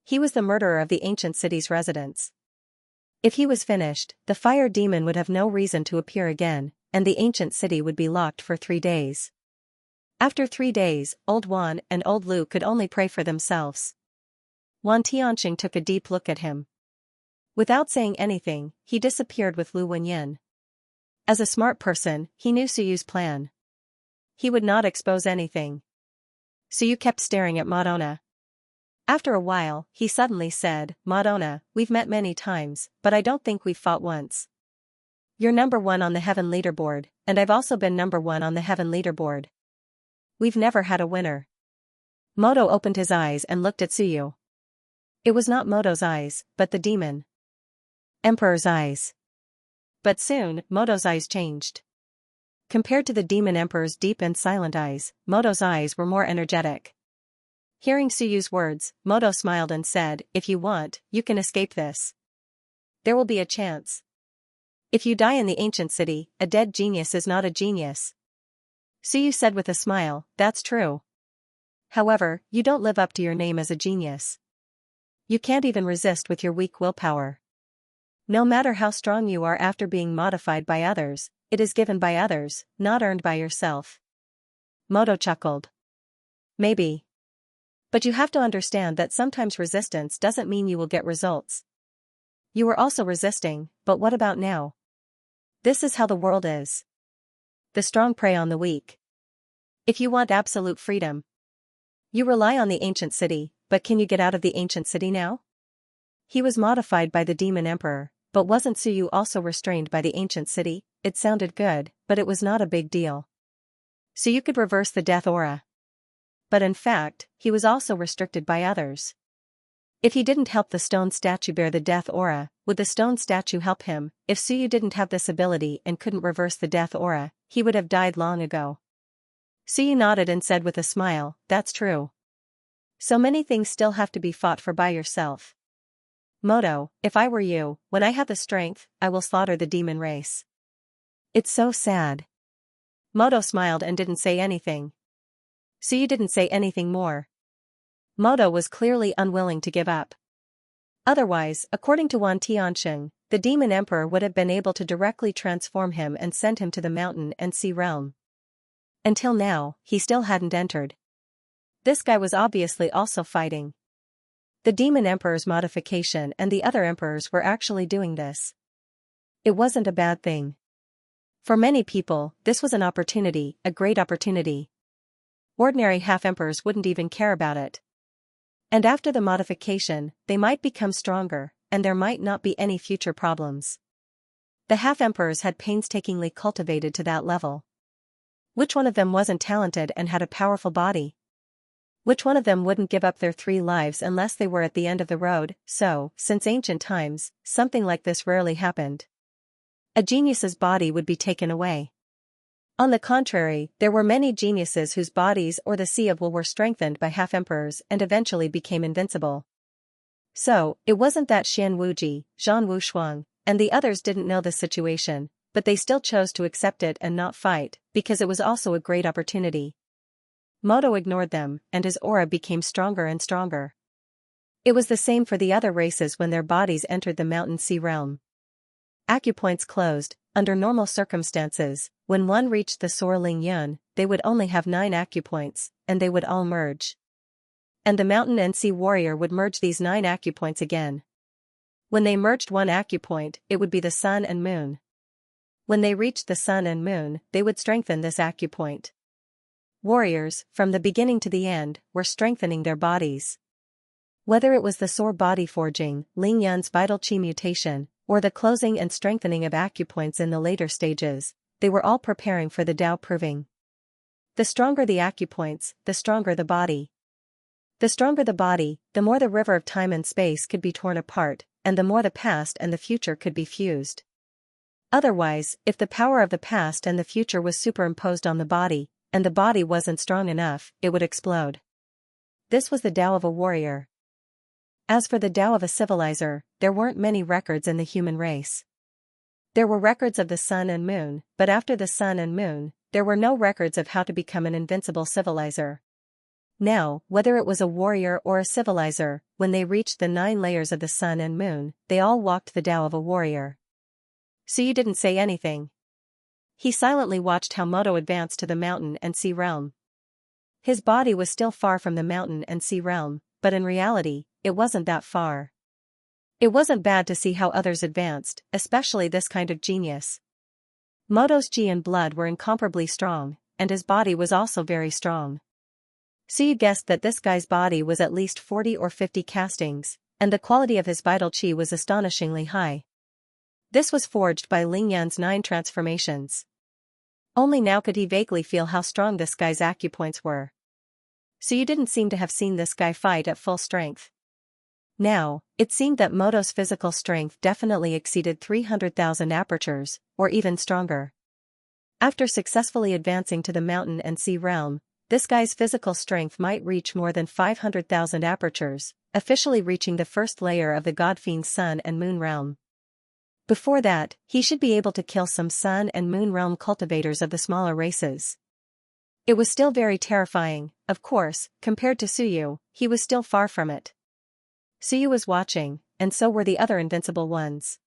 He was the murderer of the ancient city's residents. If he was finished, the fire demon would have no reason to appear again, and the ancient city would be locked for 3 days. After 3 days, Old Wan and Old Lu could only pray for themselves. Wan Tianxing took a deep look at him. Without saying anything, he disappeared with Lu Wenyan. As a smart person, he knew Suyu's plan. He would not expose anything. Suyu kept staring at Madonna. After a while, he suddenly said, "Madonna, we've met many times, but I don't think we've fought once. You're number 1 on the heaven leaderboard, and I've also been number 1 on the heaven leaderboard. We've never had a winner." Moto opened his eyes and looked at Suyu. It was not Moto's eyes, but the demon Emperor's eyes. But soon, Moto's eyes changed. Compared to the Demon Emperor's deep and silent eyes, Moto's eyes were more energetic. Hearing Suyu's words, Moto smiled and said, "If you want, you can escape this. There will be a chance. If you die in the ancient city, a dead genius is not a genius." Suyu said with a smile, "That's true. However, you don't live up to your name as a genius. You can't even resist with your weak willpower. No matter how strong you are after being modified by others, it is given by others, not earned by yourself." Moto chuckled. "Maybe. But you have to understand that sometimes resistance doesn't mean you will get results. You were also resisting, but what about now? This is how the world is. The strong prey on the weak. If you want absolute freedom, you rely on the ancient city, but can you get out of the ancient city now?" He was modified by the Demon Emperor, but wasn't Suyu also restrained by the ancient city? It sounded good, but it was not a big deal. Suyu could reverse the death aura. But in fact, he was also restricted by others. If he didn't help the stone statue bear the death aura, would the stone statue help him? If Suyu didn't have this ability and couldn't reverse the death aura, he would have died long ago. Suyu nodded and said with a smile, "That's true. So many things still have to be fought for by yourself. Moto, if I were you, when I have the strength, I will slaughter the demon race." It's so sad. Moto smiled and didn't say anything. So you didn't say anything more. Moto was clearly unwilling to give up. Otherwise, according to Wan Tiansheng, the demon emperor would have been able to directly transform him and send him to the mountain and sea realm. Until now, he still hadn't entered. This guy was obviously also fighting. The demon emperor's modification and the other emperors were actually doing this. It wasn't a bad thing. For many people, this was an opportunity, a great opportunity. Ordinary half-emperors wouldn't even care about it. And after the modification, they might become stronger, and there might not be any future problems. The half-emperors had painstakingly cultivated to that level. Which one of them wasn't talented and had a powerful body? Which one of them wouldn't give up their 3 lives unless they were at the end of the road? So, since ancient times, something like this rarely happened. A genius's body would be taken away. On the contrary, there were many geniuses whose bodies or the sea of will were strengthened by half-emperors and eventually became invincible. So, it wasn't that Xian Wuji, Zhan Wushuang, and the others didn't know the situation, but they still chose to accept it and not fight, because it was also a great opportunity. Moto ignored them, and his aura became stronger and stronger. It was the same for the other races when their bodies entered the mountain sea realm. Acupoints closed. Under normal circumstances, when one reached the Soar Ling Yun, they would only have 9 acupoints, and they would all merge. And the mountain and sea warrior would merge these 9 acupoints again. When they merged one acupoint, it would be the sun and moon. When they reached the sun and moon, they would strengthen this acupoint. Warriors, from the beginning to the end, were strengthening their bodies. Whether it was the Soar body forging, Ling Yun's vital qi mutation, or the closing and strengthening of acupoints in the later stages, they were all preparing for the Tao proving. The stronger the acupoints, the stronger the body. The stronger the body, the more the river of time and space could be torn apart, and the more the past and the future could be fused. Otherwise, if the power of the past and the future was superimposed on the body, and the body wasn't strong enough, it would explode. This was the Tao of a warrior. As for the Tao of a civilizer, there weren't many records in the human race. There were records of the sun and moon, but after the sun and moon, there were no records of how to become an invincible civilizer. Now, whether it was a warrior or a civilizer, when they reached the 9 layers of the sun and moon, they all walked the Tao of a warrior. So you didn't say anything. He silently watched how Moto advanced to the mountain and sea realm. His body was still far from the mountain and sea realm, but in reality, it wasn't that far. It wasn't bad to see how others advanced, especially this kind of genius. Moto's qi and blood were incomparably strong, and his body was also very strong. So you guessed that this guy's body was at least 40 or 50 castings, and the quality of his vital qi was astonishingly high. This was forged by Ling Yun's 9 transformations. Only now could he vaguely feel how strong this guy's acupoints were. So you didn't seem to have seen this guy fight at full strength. Now, it seemed that Moto's physical strength definitely exceeded 300,000 apertures, or even stronger. After successfully advancing to the mountain and sea realm, this guy's physical strength might reach more than 500,000 apertures, officially reaching the first layer of the God-Fiend Sun and Moon realm. Before that, he should be able to kill some Sun and Moon realm cultivators of the smaller races. It was still very terrifying, of course, compared to Suyu, he was still far from it. Suyu was watching, and so were the other invincible ones.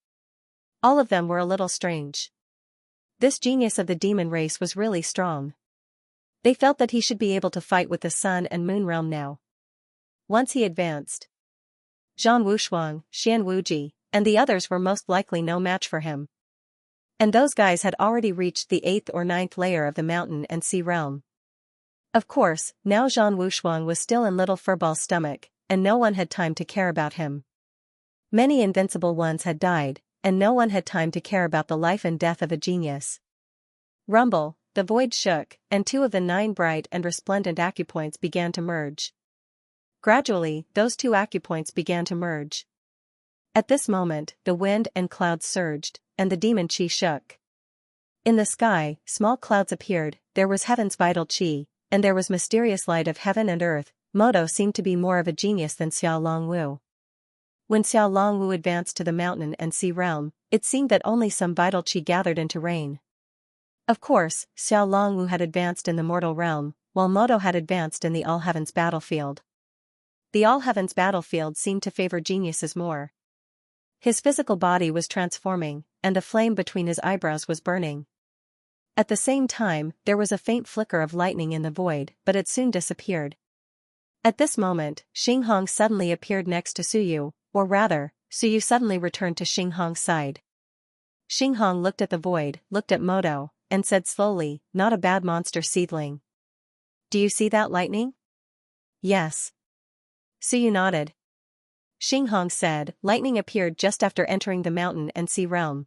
All of them were a little strange. This genius of the demon race was really strong. They felt that he should be able to fight with the Sun and Moon realm now. Once he advanced, Zhan Wushuang, Xian Wuji, and the others were most likely no match for him. And those guys had already reached the 8th or 9th layer of the mountain and sea realm. Of course, now Zhan Wushuang was still in little Furball's stomach, and no one had time to care about him. Many invincible ones had died, and no one had time to care about the life and death of a genius. Rumble, the void shook, and 2 of the 9 bright and resplendent acupoints began to merge. Gradually, those 2 acupoints began to merge. At this moment, the wind and clouds surged, and the demon qi shook. In the sky, small clouds appeared, there was heaven's vital qi, and there was mysterious light of heaven and earth. Moto seemed to be more of a genius than Xiao Longwu. When Xiao Longwu advanced to the mountain and sea realm, it seemed that only some vital qi gathered into rain. Of course, Xiao Longwu had advanced in the mortal realm, while Modo had advanced in the All-Heavens battlefield. The All-Heavens battlefield seemed to favor geniuses more. His physical body was transforming, and a flame between his eyebrows was burning. At the same time, there was a faint flicker of lightning in the void, but it soon disappeared. At this moment, Xinghong suddenly appeared next to Suyu, or rather, Suyu suddenly returned to Xinghong's side. Xinghong looked at the void, looked at Modo, and said slowly, "Not a bad monster seedling. Do you see that lightning?" "Yes." Suyu nodded. Xinghong said, "Lightning appeared just after entering the mountain and sea realm.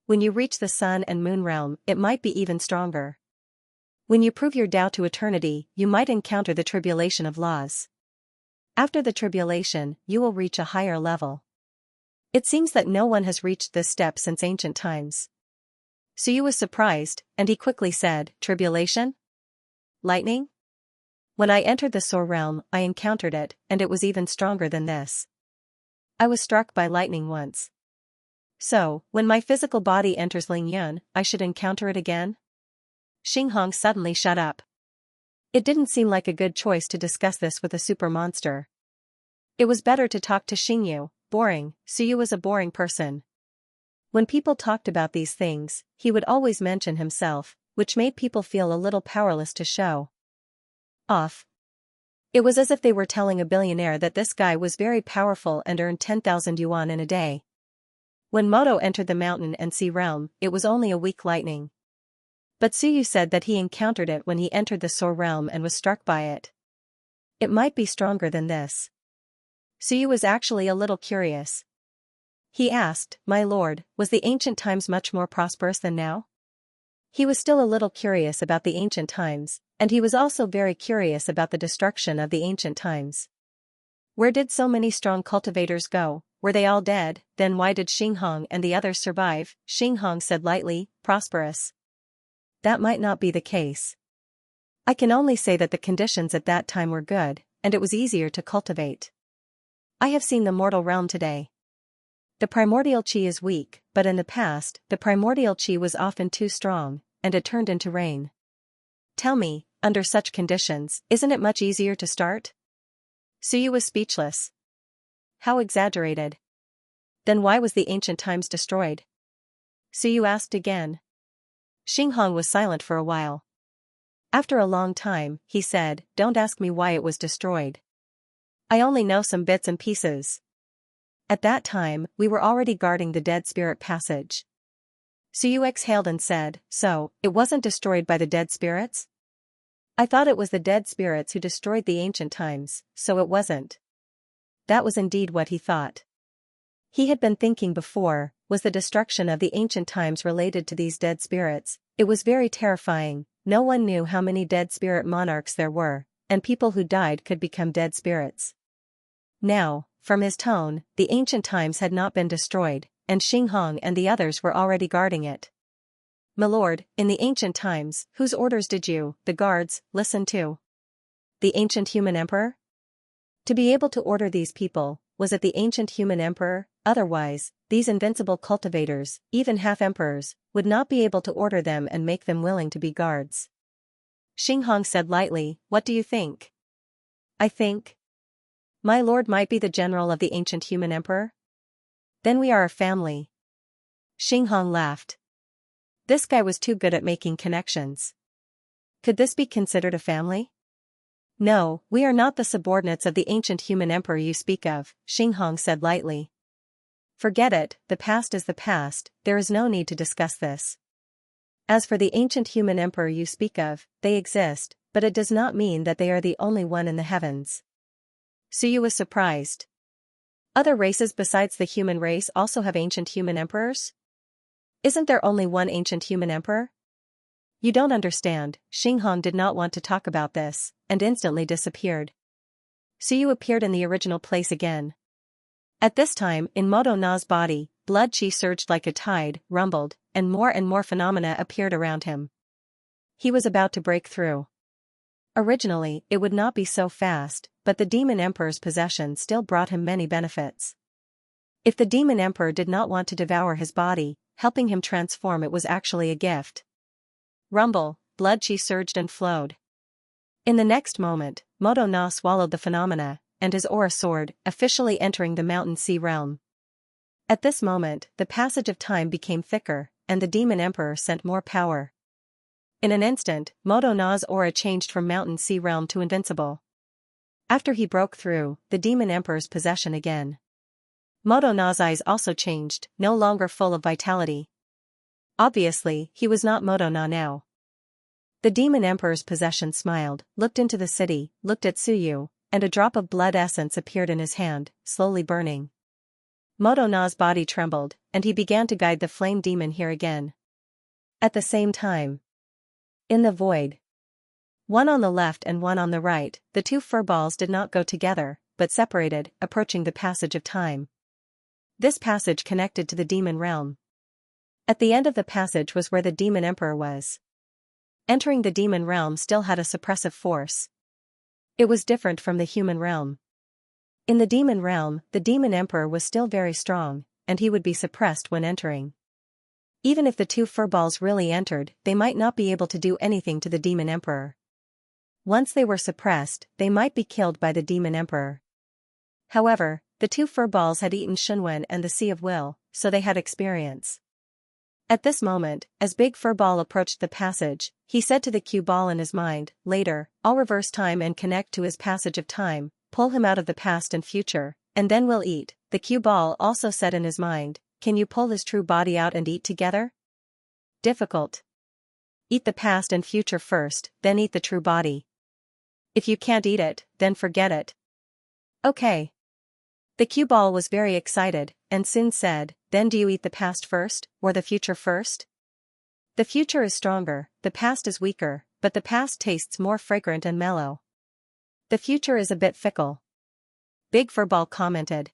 When you reach the sun and moon realm, it might be even stronger. When you prove your Tao to eternity, you might encounter the tribulation of laws. After the tribulation, you will reach a higher level. It seems that no one has reached this step since ancient times." Suyu was surprised, and he quickly said, "Tribulation? Lightning? When I entered the Soul realm, I encountered it, and it was even stronger than this. I was struck by lightning once. So, when my physical body enters Ling Yun, I should encounter it again?" Xinghong suddenly shut up. It didn't seem like a good choice to discuss this with a super monster. It was better to talk to Xingyu. Boring. Suyu was a boring person. When people talked about these things, he would always mention himself, which made people feel a little powerless to show off. It was as if they were telling a billionaire that this guy was very powerful and earned 10,000 yuan in a day. When Moto entered the mountain and sea realm, it was only a weak lightning. But Suyu said that he encountered it when he entered the Soul realm and was struck by it. It might be stronger than this. Suyu was actually a little curious. He asked, "My lord, was the ancient times much more prosperous than now?" He was still a little curious about the ancient times, and he was also very curious about the destruction of the ancient times. Where did so many strong cultivators go? Were they all dead? Then why did Xinghong and the others survive? Xinghong said lightly, "Prosperous. That might not be the case. I can only say that the conditions at that time were good, and it was easier to cultivate. I have seen the mortal realm today. The primordial chi is weak, but in the past, the primordial chi was often too strong, and it turned into rain. Tell me, under such conditions, isn't it much easier to start?" Suyu was speechless. How exaggerated. Then why was the ancient times destroyed? Suyu asked again. Xinghong was silent for a while. After a long time, he said, "Don't ask me why it was destroyed. I only know some bits and pieces. At that time, we were already guarding the dead spirit passage." Suyu exhaled and said, "So, it wasn't destroyed by the dead spirits? I thought it was the dead spirits who destroyed the ancient times, so it wasn't." That was indeed what he thought. He had been thinking before, was the destruction of the ancient times related to these dead spirits? It was very terrifying. No one knew how many dead spirit monarchs there were, and people who died could become dead spirits. Now, from his tone, the ancient times had not been destroyed, and Xinghong and the others were already guarding it. "My lord, in the ancient times, whose orders did you, the guards, listen to? The ancient human emperor? To be able to order these people, was it the ancient human emperor? Otherwise, these invincible cultivators, even half-emperors, would not be able to order them and make them willing to be guards." Xinghong said lightly, "What do you think?" "I think my lord might be the general of the ancient human emperor. Then we are a family." Xinghong laughed. This guy was too good at making connections. Could this be considered a family? "No, we are not the subordinates of the ancient human emperor you speak of," Xinghong said lightly. "Forget it, the past is the past, there is no need to discuss this. As for the ancient human emperor you speak of, they exist, but it does not mean that they are the only one in the heavens." Suyu was surprised. Other races besides the human race also have ancient human emperors? Isn't there only one ancient human emperor? You don't understand. Xinghong did not want to talk about this, and instantly disappeared. Suyu appeared in the original place again. At this time, in Moto Na's body, blood chi surged like a tide, rumbled, and more phenomena appeared around him. He was about to break through. Originally, it would not be so fast, but the Demon Emperor's possession still brought him many benefits. If the Demon Emperor did not want to devour his body, helping him transform it was actually a gift. rumble, blood chi surged and flowed. In the next moment, Moto Na swallowed the phenomena, and his aura soared, officially entering the mountain sea realm. At this moment, the passage of time became thicker, and the demon emperor sent more power. In an instant, Moto Na's aura changed from mountain sea realm to invincible. After he broke through, the demon emperor's possession again. Moto Na's eyes also changed, no longer full of vitality. Obviously, he was not Moto Na now. The demon emperor's possession smiled, looked into the city, looked at Suyu, and a drop of blood essence appeared in his hand, slowly burning. Moto Na's body trembled, and he began to guide the flame demon here again. At the same time, in the void, one on the left and one on the right, the two furballs did not go together, but separated, approaching the passage of time. This passage connected to the demon realm. At the end of the passage was where the demon emperor was. Entering the demon realm still had a suppressive force. It was different from the human realm. In the demon realm, the demon emperor was still very strong, and he would be suppressed when entering. Even if the two furballs really entered, they might not be able to do anything to the demon emperor. Once they were suppressed, they might be killed by the demon emperor. However, the two furballs had eaten Shunwen and the Sea of Will, so they had experience. At this moment, as Big Furball approached the passage, he said to the cue ball in his mind, "Later, I'll reverse time and connect to his passage of time, pull him out of the past and future, and then we'll eat." The cue ball also said in his mind, "Can you pull his true body out and eat together?" Difficult. Eat the past and future first, then eat the true body. If you can't eat it, then forget it. Okay. The cue ball was very excited, and soon said, "Then do you eat the past first, or the future first?" The future is stronger, the past is weaker, but the past tastes more fragrant and mellow. The future is a bit fickle. Big Furball commented.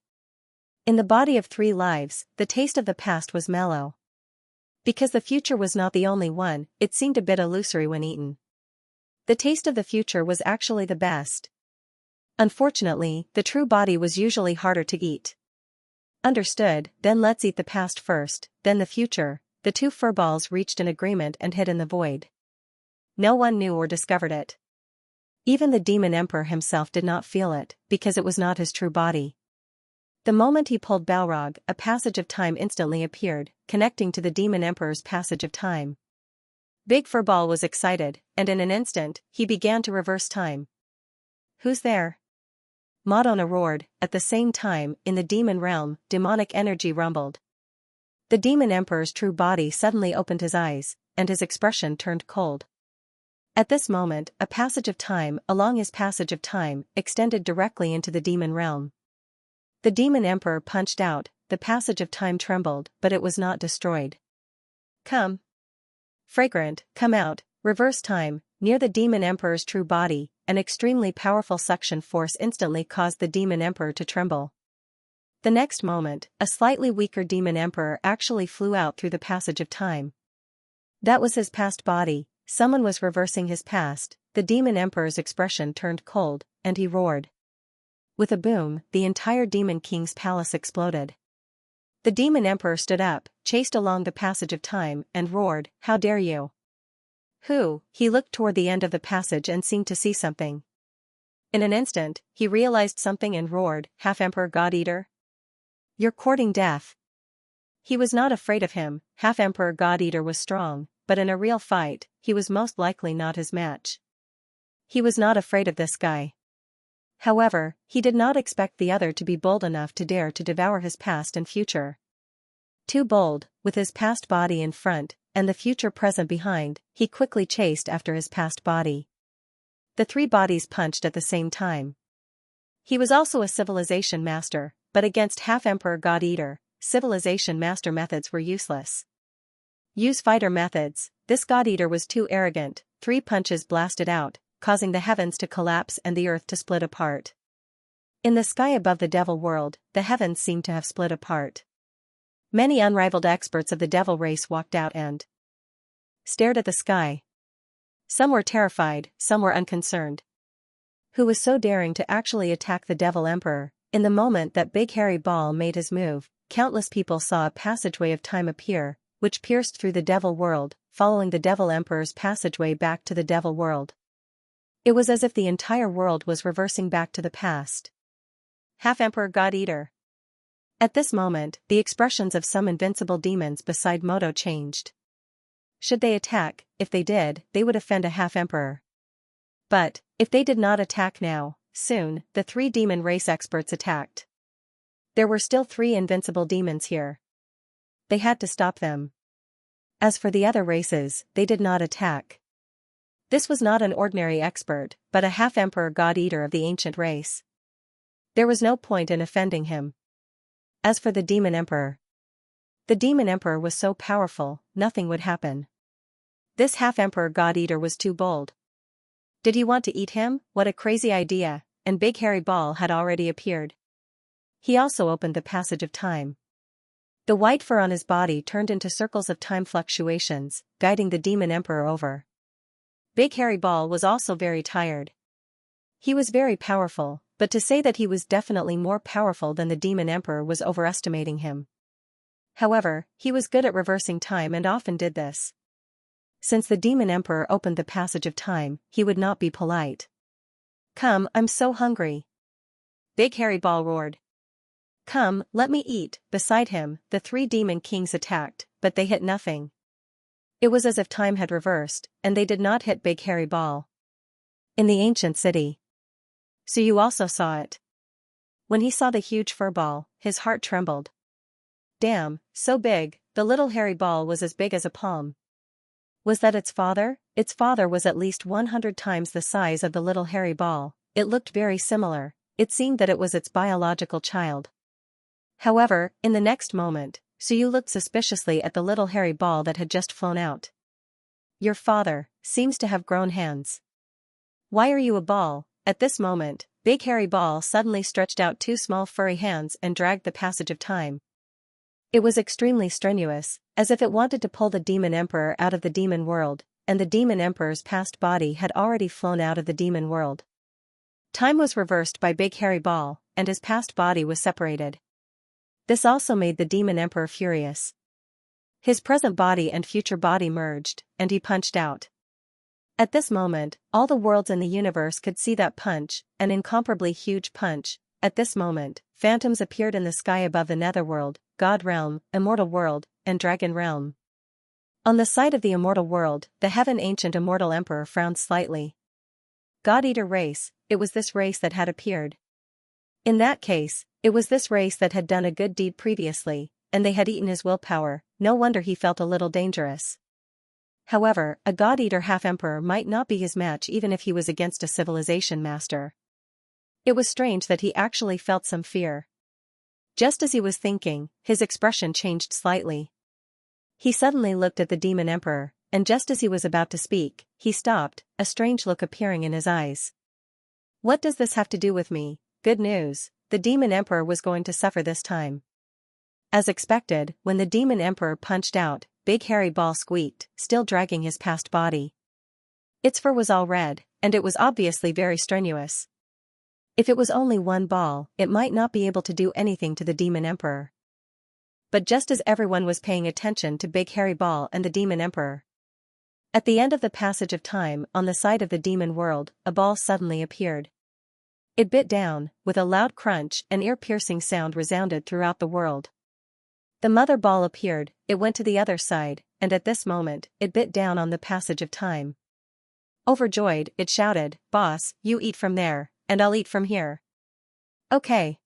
In the body of 3 lives, the taste of the past was mellow. Because the future was not the only one, it seemed a bit illusory when eaten. The taste of the future was actually the best. Unfortunately, the true body was usually harder to eat. Understood, then let's eat the past first, then the future. The two furballs reached an agreement and hid in the void. No one knew or discovered it. Even the demon emperor himself did not feel it, because it was not his true body. The moment he pulled Balrog, a passage of time instantly appeared, connecting to the demon emperor's passage of time. Big Furball was excited, and in an instant, he began to reverse time. "Who's there?" Madonna roared. At the same time, in the demon realm, demonic energy rumbled. The demon emperor's true body suddenly opened his eyes, and his expression turned cold. At this moment, a passage of time, along his passage of time, extended directly into the demon realm. The demon emperor punched out, the passage of time trembled, but it was not destroyed. "Come. Fragrant, come out." Reverse time. Near the demon emperor's true body, an extremely powerful suction force instantly caused the demon emperor to tremble. The next moment, a slightly weaker demon emperor actually flew out through the passage of time. That was his past body. Someone was reversing his past. The demon emperor's expression turned cold, and he roared. With a boom, the entire demon king's palace exploded. The demon emperor stood up, chased along the passage of time, and roared, "How dare you?" "Who?" He looked toward the end of the passage and seemed to see something. In an instant, he realized something and roared, "Half-Emperor God-Eater? You're courting death." He was not afraid of him. Half-Emperor God-Eater was strong, but in a real fight, he was most likely not his match. He was not afraid of this guy. However, he did not expect the other to be bold enough to dare to devour his past and future. Too bold, with his past body in front, and the future present behind, he quickly chased after his past body. The 3 bodies punched at the same time. He was also a civilization master, but against Half-Emperor God-Eater, civilization master methods were useless. Use fighter methods. This God-Eater was too arrogant. 3 punches blasted out, causing the heavens to collapse and the earth to split apart. In the sky above the devil world, the heavens seemed to have split apart. Many unrivaled experts of the devil race walked out and stared at the sky. Some were terrified, some were unconcerned. Who was so daring to actually attack the devil emperor? In the moment that Big Hairy Ball made his move, countless people saw a passageway of time appear, which pierced through the Devil world, following the Devil Emperor's passageway back to the Devil world. It was as if the entire world was reversing back to the past. Half-Emperor God-Eater. At this moment, the expressions of some invincible demons beside Moto changed. Should they attack? If they did, they would offend a half-emperor. But, if they did not attack now, soon, the 3 demon race experts attacked. There were still 3 invincible demons here. They had to stop them. As for the other races, they did not attack. This was not an ordinary expert, but a half-emperor God-Eater of the ancient race. There was no point in offending him. As for the Demon Emperor. The Demon Emperor was so powerful, nothing would happen. This half-emperor God-Eater was too bold. Did he want to eat him? What a crazy idea, and Big Hairy Ball had already appeared. He also opened the passage of time. The white fur on his body turned into circles of time fluctuations, guiding the Demon Emperor over. Big Hairy Ball was also very tired. He was very powerful, but to say that he was definitely more powerful than the Demon Emperor was overestimating him. However, he was good at reversing time and often did this. Since the Demon Emperor opened the passage of time, he would not be polite. "Come, I'm so hungry." Big Hairy Ball roared. "Come, let me eat." Beside him, the 3 demon kings attacked, but they hit nothing. It was as if time had reversed, and they did not hit Big Hairy Ball. In the ancient city. So you also saw it. When he saw the huge fur ball, his heart trembled. Damn, so big, the little hairy ball was as big as a palm. Was that its father? Its father was at least 100 times the size of the little hairy ball. It looked very similar. It seemed that it was its biological child. However, in the next moment, Suyu looked suspiciously at the little hairy ball that had just flown out. "Your father seems to have grown hands. Why are you a ball?" At this moment, Big Hairy Ball suddenly stretched out 2 small furry hands and dragged the passage of time. It was extremely strenuous, as if it wanted to pull the Demon Emperor out of the demon world, and the Demon Emperor's past body had already flown out of the demon world. Time was reversed by Big Hairy Ball, and his past body was separated. This also made the Demon Emperor furious. His present body and future body merged, and he punched out. At this moment, all the worlds in the universe could see that punch, an incomparably huge punch. At this moment, phantoms appeared in the sky above the Netherworld, God Realm, Immortal World, and Dragon Realm. On the side of the Immortal World, the Heaven Ancient Immortal Emperor frowned slightly. God-Eater race, it was this race that had appeared. In that case, it was this race that had done a good deed previously, and they had eaten his willpower. No wonder he felt a little dangerous. However, a God-Eater half-emperor might not be his match even if he was against a civilization master. It was strange that he actually felt some fear. Just as he was thinking, his expression changed slightly. He suddenly looked at the Demon Emperor, and just as he was about to speak, he stopped, a strange look appearing in his eyes. "What does this have to do with me?" Good news, the Demon Emperor was going to suffer this time. As expected, when the Demon Emperor punched out, Big Hairy Ball squeaked, still dragging his past body. Its fur was all red, and it was obviously very strenuous. If it was only one ball, it might not be able to do anything to the Demon Emperor. But just as everyone was paying attention to Big Hairy Ball and the Demon Emperor, at the end of the passage of time, on the side of the demon world, a ball suddenly appeared. It bit down, with a loud crunch, an ear-piercing sound resounded throughout the world. The mother ball appeared, it went to the other side, and at this moment, it bit down on the passage of time. Overjoyed, it shouted, "Boss, you eat from there, and I'll eat from here." "Okay."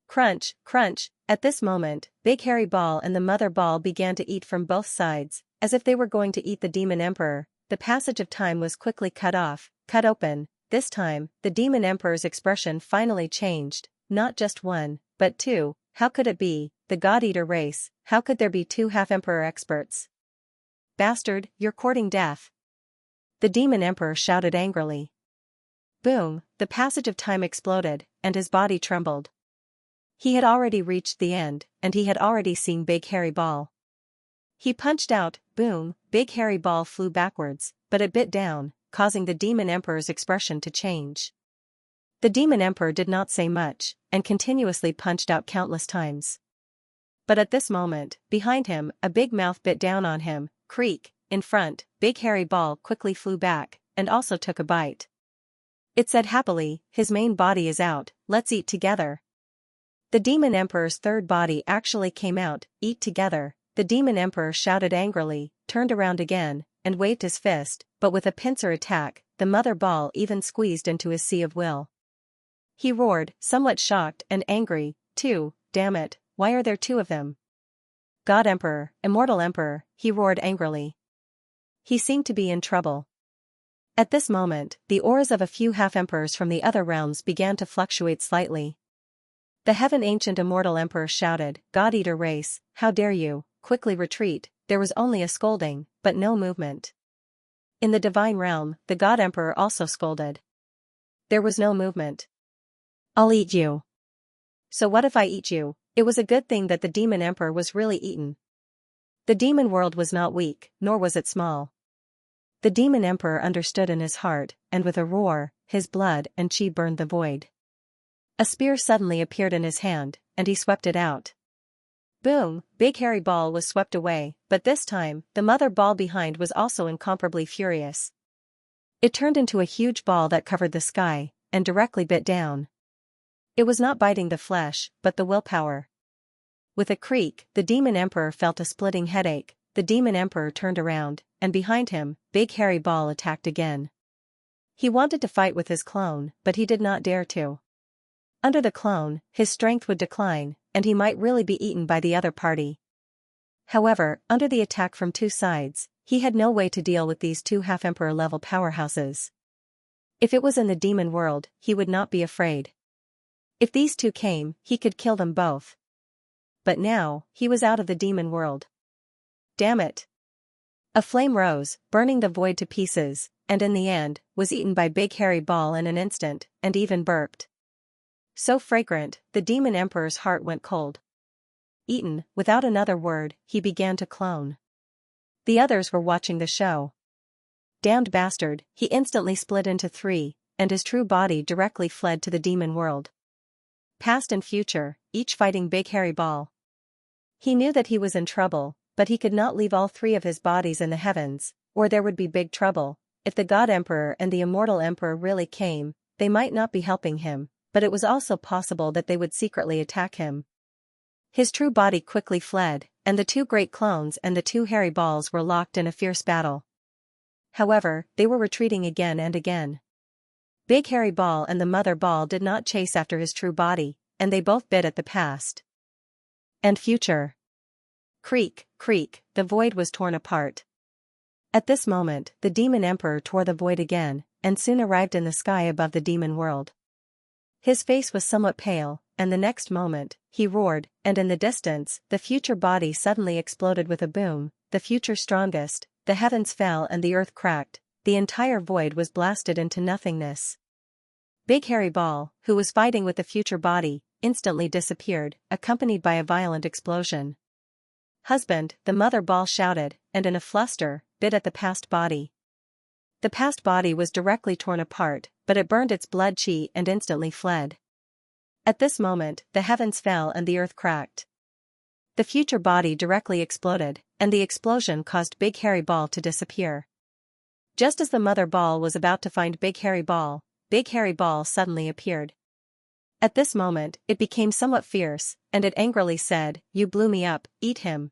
Crunch, crunch. At this moment, Big Hairy Ball and the mother ball began to eat from both sides, as if they were going to eat the Demon Emperor. The passage of time was quickly cut off, cut open. This time, the Demon Emperor's expression finally changed, not just one, but 2. How could it be? The God-Eater race, how could there be 2 half-emperor experts? "Bastard, you're courting death!" the Demon Emperor shouted angrily. Boom, the passage of time exploded, and his body trembled. He had already reached the end, and he had already seen Big Hairy Ball. He punched out, boom, Big Hairy Ball flew backwards, but it bit down, causing the Demon Emperor's expression to change. The Demon Emperor did not say much, and continuously punched out countless times. But at this moment, behind him, a big mouth bit down on him. Creak. In front, big hairy ball quickly flew back, and also took a bite. It said happily, his main body is out, let's eat together. The Demon Emperor's third body actually came out, eat together. The Demon Emperor shouted angrily, turned around again, and waved his fist, but with a pincer attack, the mother ball even squeezed into his sea of will. He roared, somewhat shocked and angry, too, damn it, why are there two of them? God Emperor, Immortal Emperor, he roared angrily. He seemed to be in trouble. At this moment, the auras of a few half-emperors from the other realms began to fluctuate slightly. The Heaven Ancient Immortal Emperor shouted, God-Eater race, how dare you, quickly retreat. There was only a scolding, but no movement. In the Divine Realm, the God Emperor also scolded. There was no movement. I'll eat you. So what if I eat you? It was a good thing that the Demon Emperor was really eaten. The demon world was not weak, nor was it small. The Demon Emperor understood in his heart, and with a roar, his blood and chi burned the void. A spear suddenly appeared in his hand, and he swept it out. Boom, big hairy ball was swept away, but this time, the mother ball behind was also incomparably furious. It turned into a huge ball that covered the sky, and directly bit down. It was not biting the flesh, but the willpower. With a creak, the Demon Emperor felt a splitting headache. The Demon Emperor turned around, and behind him, big hairy ball attacked again. He wanted to fight with his clone, but he did not dare to. Under the clone, his strength would decline, and he might really be eaten by the other party. However, under the attack from two sides, he had no way to deal with these two half-emperor level powerhouses. If it was in the demon world, he would not be afraid. If these two came, he could kill them both. But now, he was out of the demon world. Damn it! A flame rose, burning the void to pieces, and in the end, was eaten by big hairy ball in an instant, and even burped. So fragrant, the Demon Emperor's heart went cold. Eaten, without another word, he began to clone. The others were watching the show. Damned bastard, he instantly split into three, and his true body directly fled to the demon world. Past and future, each fighting big hairy ball. He knew that he was in trouble, but he could not leave all three of his bodies in the heavens, or there would be big trouble. If the God Emperor and the Immortal Emperor really came, they might not be helping him, but it was also possible that they would secretly attack him. His true body quickly fled, and the two great clones and the two hairy balls were locked in a fierce battle. However, they were retreating again and again. Big hairy ball and the mother ball did not chase after his true body, and they both bit at the past and future. Creak, creak, the void was torn apart. At this moment, the Demon Emperor tore the void again, and soon arrived in the sky above the demon world. His face was somewhat pale, and the next moment, he roared, and in the distance, the future body suddenly exploded with a boom, the future strongest, the heavens fell and the earth cracked, the entire void was blasted into nothingness. Big hairy ball, who was fighting with the future body, instantly disappeared, accompanied by a violent explosion. Husband, the mother ball shouted, and in a fluster, bit at the past body. The past body was directly torn apart, but it burned its blood chi and instantly fled. At this moment, the heavens fell and the earth cracked. The future body directly exploded, and the explosion caused Big Hairy Ball to disappear. Just as the mother ball was about to find Big Hairy Ball suddenly appeared. At this moment, it became somewhat fierce, and it angrily said, "You blew me up, eat him."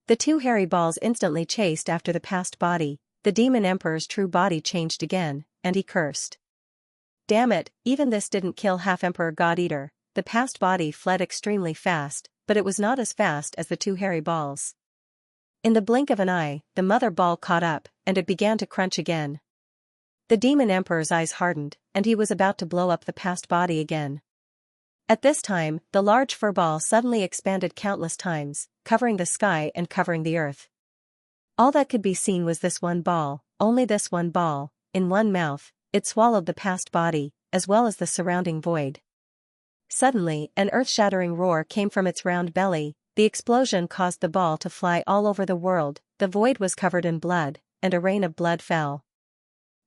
The two hairy balls instantly chased after the past body. The Demon Emperor's true body changed again, and he cursed. Damn it, even this didn't kill Half-Emperor God-Eater. The past body fled extremely fast, but it was not as fast as the two hairy balls. In the blink of an eye, the mother ball caught up, and it began to crunch again. The Demon Emperor's eyes hardened, and he was about to blow up the past body again. At this time, the large fur ball suddenly expanded countless times, covering the sky and covering the earth. All that could be seen was this one ball, only this one ball. In one mouth, it swallowed the past body, as well as the surrounding void. Suddenly, an earth-shattering roar came from its round belly. The explosion caused the ball to fly all over the world. The void was covered in blood, and a rain of blood fell.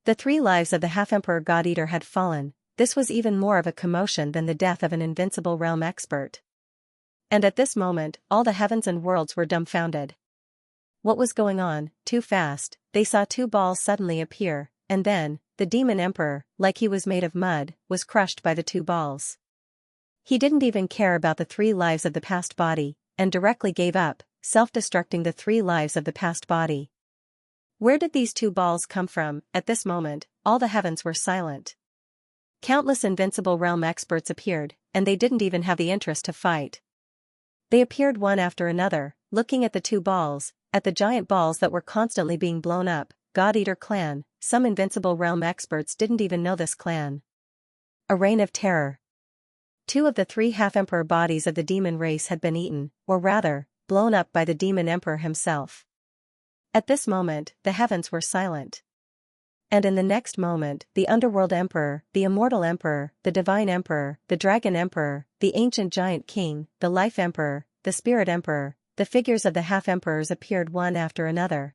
The 3 lives of the Half-Emperor God-Eater had fallen. This was even more of a commotion than the death of an invincible realm expert. And at this moment, all the heavens and worlds were dumbfounded. What was going on? Too fast, they saw two balls suddenly appear, and then, the demon emperor, like he was made of mud, was crushed by the two balls. He didn't even care about the 3 lives of the past body, and directly gave up, self-destructing the 3 lives of the past body. Where did these 2 balls come from? At this moment, all the heavens were silent. Countless invincible realm experts appeared, and they didn't even have the interest to fight. They appeared one after another, looking at the 2 balls, at the giant balls that were constantly being blown up. God-Eater clan. Some invincible realm experts didn't even know this clan. A reign of terror. 2 of the 3 half-emperor bodies of the demon race had been eaten, or rather, blown up by the demon emperor himself. At this moment, the heavens were silent. And in the next moment, the underworld emperor, the immortal emperor, the divine emperor, the dragon emperor, the ancient giant king, the life emperor, the spirit emperor, the figures of the half-emperors appeared one after another.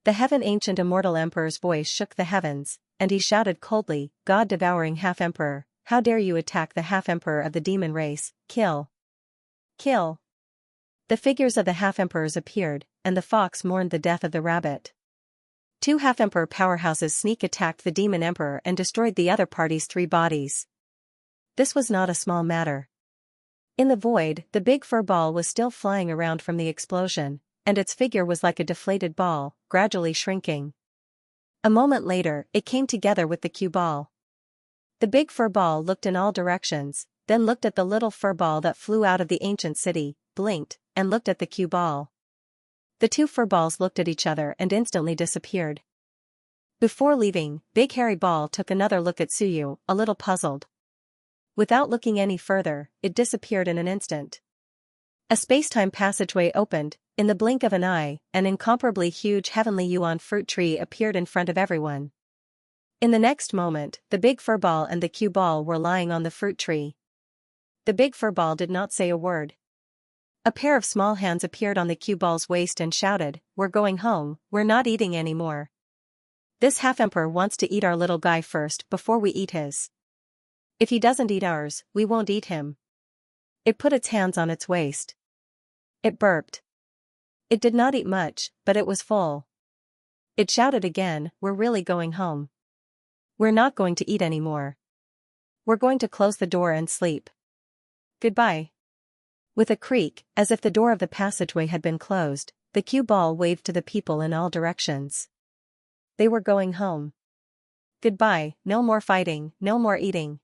The heaven ancient immortal emperor's voice shook the heavens, and he shouted coldly, God-devouring half-emperor, how dare you attack the half-emperor of the demon race? Kill! Kill! The figures of the half-emperors appeared, and the fox mourned the death of the rabbit. 2 half-emperor powerhouses sneak attacked the demon emperor and destroyed the other party's 3 bodies. This was not a small matter. In the void, the big fur ball was still flying around from the explosion, and its figure was like a deflated ball, gradually shrinking. A moment later, it came together with the cue ball. The big fur ball looked in all directions, then looked at the little fur ball that flew out of the ancient city, blinked, and looked at the cue ball. The 2 fur balls looked at each other and instantly disappeared. Before leaving, Big Hairy Ball took another look at Suyu, a little puzzled. Without looking any further, it disappeared in an instant. A space-time passageway opened. In the blink of an eye, an incomparably huge heavenly yuan fruit tree appeared in front of everyone. In the next moment, the big fur ball and the cue ball were lying on the fruit tree. The big fur ball did not say a word. A pair of small hands appeared on the cue ball's waist and shouted, "We're going home, we're not eating anymore. This half-emperor wants to eat our little guy first before we eat his. If he doesn't eat ours, we won't eat him." It put its hands on its waist. It burped. It did not eat much, but it was full. It shouted again, "We're really going home. We're not going to eat anymore. We're going to close the door and sleep. Goodbye." With a creak, as if the door of the passageway had been closed, the cue ball waved to the people in all directions. They were going home. Goodbye, no more fighting, no more eating.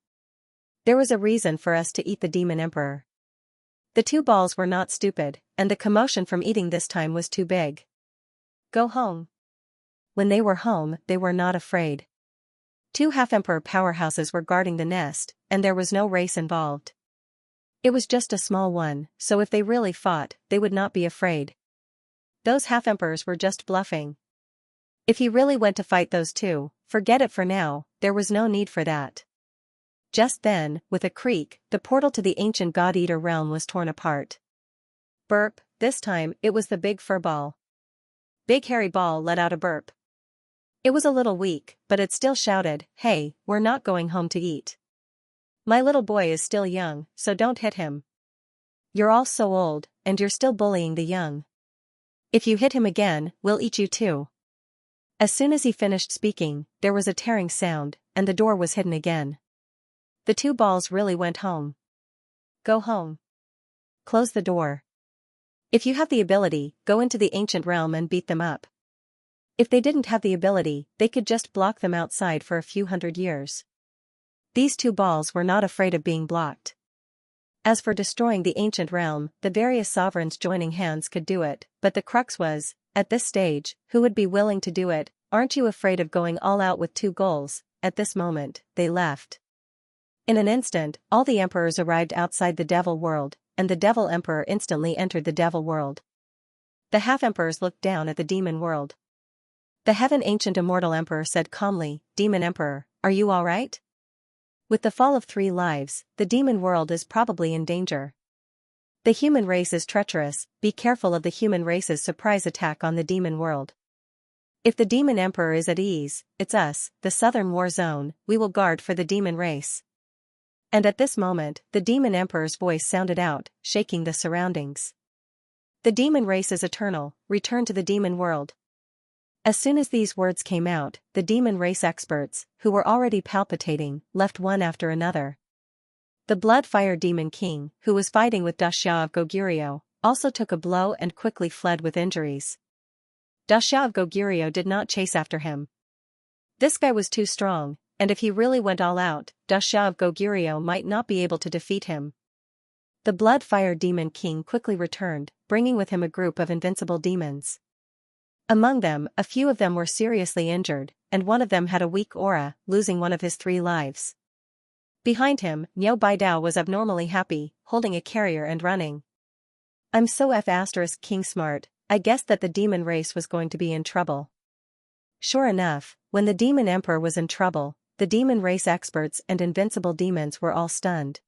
There was a reason for us to eat the demon emperor. The 2 balls were not stupid, and the commotion from eating this time was too big. Go home. When they were home, they were not afraid. 2 half-emperor powerhouses were guarding the nest, and there was no race involved. It was just a small one, so if they really fought, they would not be afraid. Those half-emperors were just bluffing. If he really went to fight those 2, forget it for now, there was no need for that. Just then, with a creak, the portal to the ancient God-Eater realm was torn apart. Burp, this time, it was the big fur ball. Big Hairy Ball let out a burp. It was a little weak, but it still shouted, "Hey, we're not going home to eat. My little boy is still young, so don't hit him. You're all so old, and you're still bullying the young. If you hit him again, we'll eat you too." As soon as he finished speaking, there was a tearing sound, and the door was hidden again. The 2 balls really went home. Go home. Close the door. If you have the ability, go into the ancient realm and beat them up. If they didn't have the ability, they could just block them outside for a few hundred years. These 2 balls were not afraid of being blocked. As for destroying the ancient realm, the various sovereigns joining hands could do it, but the crux was, at this stage, who would be willing to do it? Aren't you afraid of going all out with 2 goals? At this moment, they left. In an instant, all the emperors arrived outside the devil world, and the devil emperor instantly entered the devil world. The half-emperors looked down at the demon world. The heaven ancient immortal emperor said calmly, "Demon emperor, are you all right? With the fall of 3 lives, the demon world is probably in danger. The human race is treacherous, be careful of the human race's surprise attack on the demon world. If the demon emperor is at ease, it's us, the southern war zone, we will guard for the demon race. And at this moment, the demon emperor's voice sounded out, shaking the surroundings. The demon race is eternal, return to the demon world. As soon as these words came out, the demon race experts, who were already palpitating, left one after another. The blood-fire demon king, who was fighting with Xianxia of Goguryeo, also took a blow and quickly fled with injuries. Xianxia of Goguryeo did not chase after him. This guy was too strong, and if he really went all out, Xianxia of Goguryeo might not be able to defeat him. The blood-fire demon king quickly returned, bringing with him a group of invincible demons. Among them, a few of them were seriously injured, and one of them had a weak aura, losing one of his 3 lives. Behind him, Niu Baidao was abnormally happy, holding a carrier and running. I'm so King smart, I guessed that the demon race was going to be in trouble. Sure enough, when the demon emperor was in trouble, the demon race experts and invincible demons were all stunned.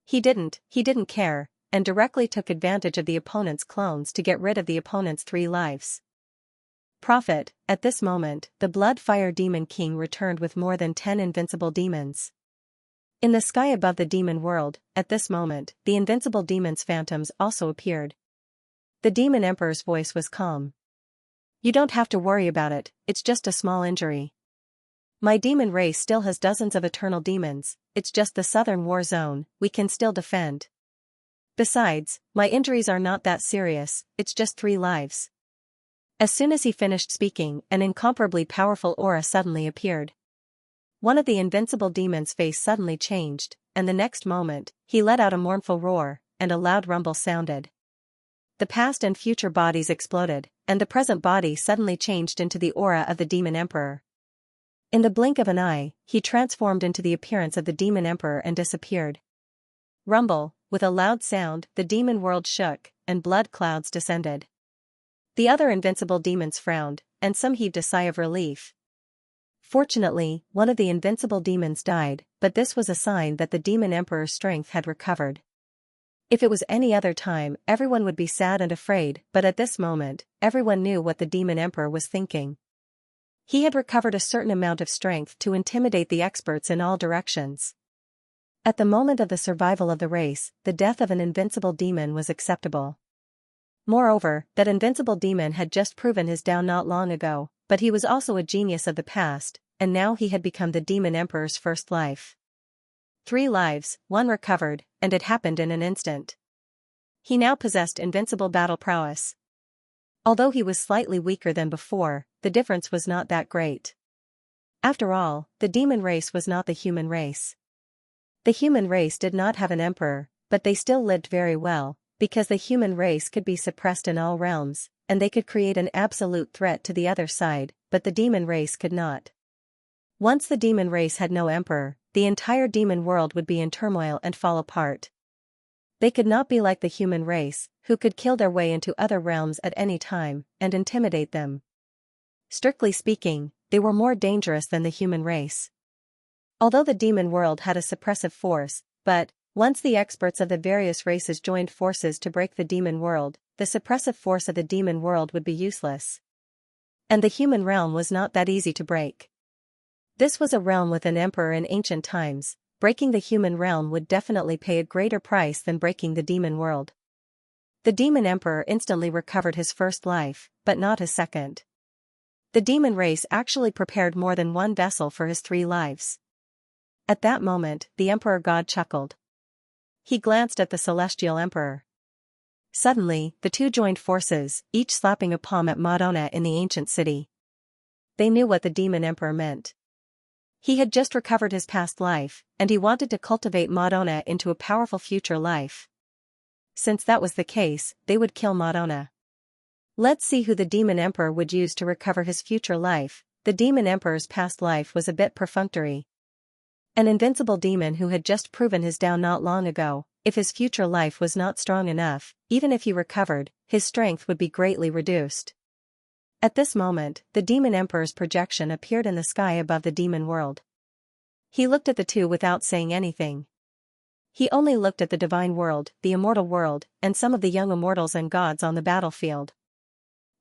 He didn't care, and directly took advantage of the opponent's clones to get rid of the opponent's 3 lives. Prophet, at this moment, the blood-fire demon king returned with more than 10 invincible demons. In the sky above the demon world, at this moment, the invincible demon's phantoms also appeared. The demon emperor's voice was calm. You don't have to worry about it, it's just a small injury. My demon race still has dozens of eternal demons, it's just the southern war zone, we can still defend. Besides, my injuries are not that serious, it's just 3 lives. As soon as he finished speaking, an incomparably powerful aura suddenly appeared. One of the invincible demons' face suddenly changed, and the next moment, he let out a mournful roar, and a loud rumble sounded. The past and future bodies exploded, and the present body suddenly changed into the aura of the demon emperor. In the blink of an eye, he transformed into the appearance of the demon emperor and disappeared. Rumble, with a loud sound, the demon world shook, and blood clouds descended. The other invincible demons frowned, and some heaved a sigh of relief. Fortunately, one of the invincible demons died, but this was a sign that the demon emperor's strength had recovered. If it was any other time, everyone would be sad and afraid, but at this moment, everyone knew what the demon emperor was thinking. He had recovered a certain amount of strength to intimidate the experts in all directions. At the moment of the survival of the race, the death of an invincible demon was acceptable. Moreover, that invincible demon had just proven his down not long ago, but he was also a genius of the past, and now he had become the demon emperor's first life. 3 lives, 1 recovered, and it happened in an instant. He now possessed invincible battle prowess. Although he was slightly weaker than before, the difference was not that great. After all, the demon race was not the human race. The human race did not have an emperor, but they still lived very well, because the human race could be suppressed in all realms, and they could create an absolute threat to the other side, but the demon race could not. Once the demon race had no emperor, the entire demon world would be in turmoil and fall apart. They could not be like the human race, who could kill their way into other realms at any time, and intimidate them. Strictly speaking, they were more dangerous than the human race. Although the demon world had a suppressive force, but, once the experts of the various races joined forces to break the demon world, the suppressive force of the demon world would be useless. And the human realm was not that easy to break. This was a realm with an emperor in ancient times. Breaking the human realm would definitely pay a greater price than breaking the demon world. The demon emperor instantly recovered his first life, but not his second. The demon race actually prepared more than 1 vessel for his 3 lives. At that moment, the emperor god chuckled. He glanced at the celestial emperor. Suddenly, the 2 joined forces, each slapping a palm at Madonna in the ancient city. They knew what the demon emperor meant. He had just recovered his past life, and he wanted to cultivate Madonna into a powerful future life. Since that was the case, they would kill Madonna. Let's see who the demon emperor would use to recover his future life. The demon emperor's past life was a bit perfunctory. An invincible demon who had just proven his down not long ago. If his future life was not strong enough, even if he recovered, his strength would be greatly reduced. At this moment, the demon emperor's projection appeared in the sky above the demon world. He looked at the 2 without saying anything. He only looked at the divine world, the immortal world, and some of the young immortals and gods on the battlefield.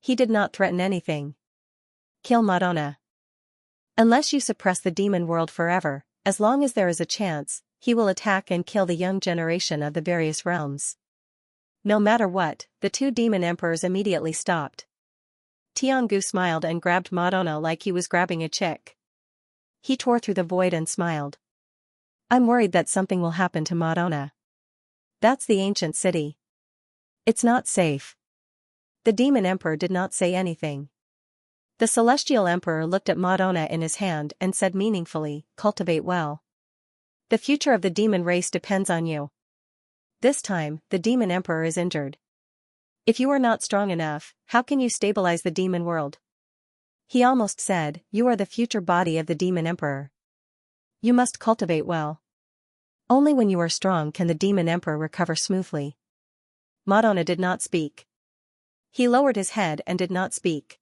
He did not threaten anything. Kill Madonna. Unless you suppress the demon world forever, as long as there is a chance, he will attack and kill the young generation of the various realms. No matter what, the two demon emperors immediately stopped. Tiangu smiled and grabbed Madonna like he was grabbing a chick. He tore through the void and smiled. I'm worried that something will happen to Madonna. That's the ancient city. It's not safe. The demon emperor did not say anything. The celestial emperor looked at Madonna in his hand and said meaningfully, cultivate well. The future of the demon race depends on you. This time, the demon emperor is injured. If you are not strong enough, how can you stabilize the demon world? He almost said, you are the future body of the demon emperor. You must cultivate well. Only when you are strong can the demon emperor recover smoothly. Madonna did not speak. He lowered his head and did not speak.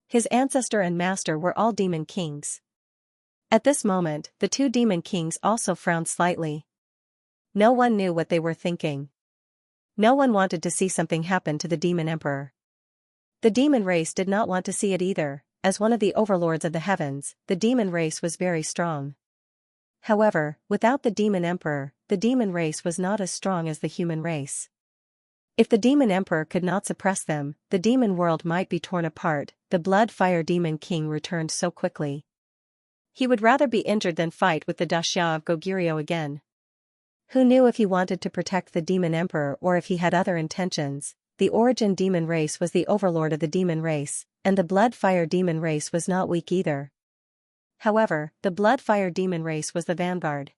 His ancestor and master were all demon kings. At this moment, the two demon kings also frowned slightly. No one knew what they were thinking. No one wanted to see something happen to the demon emperor. The demon race did not want to see it either. As one of the overlords of the heavens, the demon race was very strong. However, without the demon emperor, the demon race was not as strong as the human race. If the demon emperor could not suppress them, the demon world might be torn apart. The blood-fire demon king returned so quickly. He would rather be injured than fight with the Daxia of Goguryeo again. Who knew if he wanted to protect the demon emperor or if he had other intentions? The origin demon race was the overlord of the demon race, and the blood-fire demon race was not weak either. However, the blood-fire demon race was the vanguard.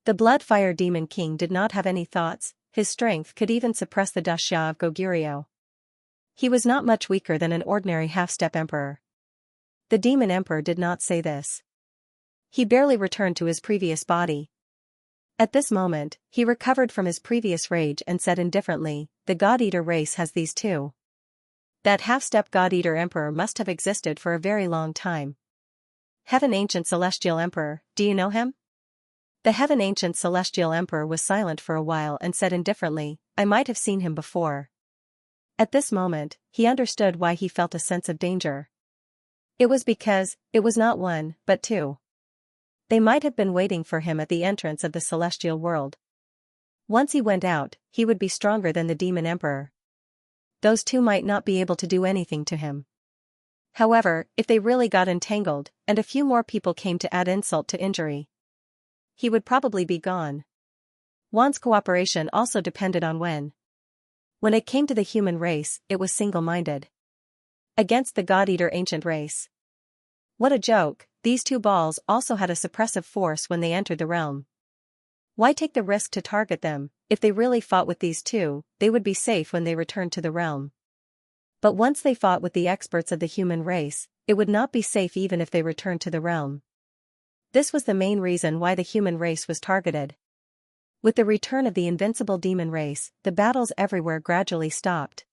The blood-fire demon king did not have any thoughts. His strength could even suppress the Daxia of Goguryeo. He was not much weaker than an ordinary half-step emperor. The demon emperor did not say this. He barely returned to his previous body. At this moment, he recovered from his previous rage and said indifferently, the God-Eater race has these two. That half-step God-Eater emperor must have existed for a very long time. Heaven Ancient Celestial Emperor, do you know him? The Heaven Ancient Celestial Emperor was silent for a while and said indifferently, I might have seen him before. At this moment, he understood why he felt a sense of danger. It was because, it was not one, but two. They might have been waiting for him at the entrance of the celestial world. Once he went out, he would be stronger than the demon emperor. Those two might not be able to do anything to him. However, if they really got entangled, and a few more people came to add insult to injury, he would probably be gone. Wan's cooperation also depended on Wen. When it came to the human race, it was single-minded. Against the God-Eater ancient race. What a joke, these two balls also had a suppressive force when they entered the realm. Why take the risk to target them? If they really fought with these two, they would be safe when they returned to the realm. But once they fought with the experts of the human race, it would not be safe even if they returned to the realm. This was the main reason why the human race was targeted. With the return of the invincible demon race, the battles everywhere gradually stopped.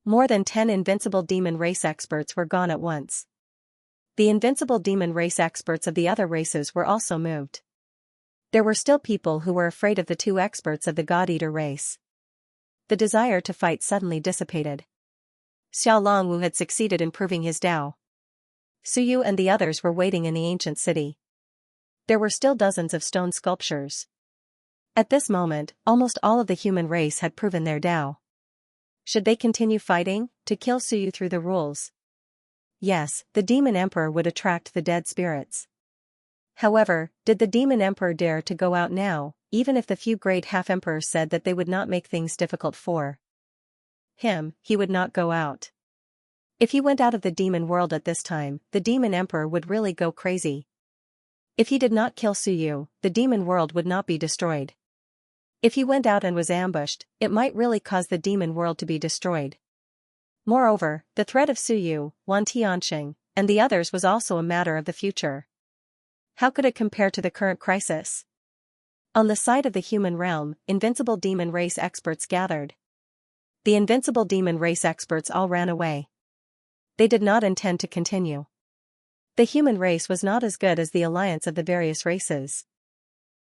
More than 10 invincible demon race experts were gone at once. The invincible demon race experts of the other races were also moved. There were still people who were afraid of the two experts of the God-Eater race. The desire to fight suddenly dissipated. Xiao Longwu had succeeded in proving his Tao. Suyu and the others were waiting in the ancient city. There were still dozens of stone sculptures. At this moment, almost all of the human race had proven their Tao. Should they continue fighting, to kill Suyu through the rules? Yes, the demon emperor would attract the dead spirits. However, did the demon emperor dare to go out now, even if the few great half-emperors said that they would not make things difficult for him, he would not go out. If he went out of the demon world at this time, the demon emperor would really go crazy. If he did not kill Suyu, the demon world would not be destroyed. If he went out and was ambushed, it might really cause the demon world to be destroyed. Moreover, the threat of Suyu, Wan Tianxing, and the others was also a matter of the future. How could it compare to the current crisis? On the side of the human realm, invincible demon race experts gathered. The invincible demon race experts all ran away. They did not intend to continue. The human race was not as good as the alliance of the various races.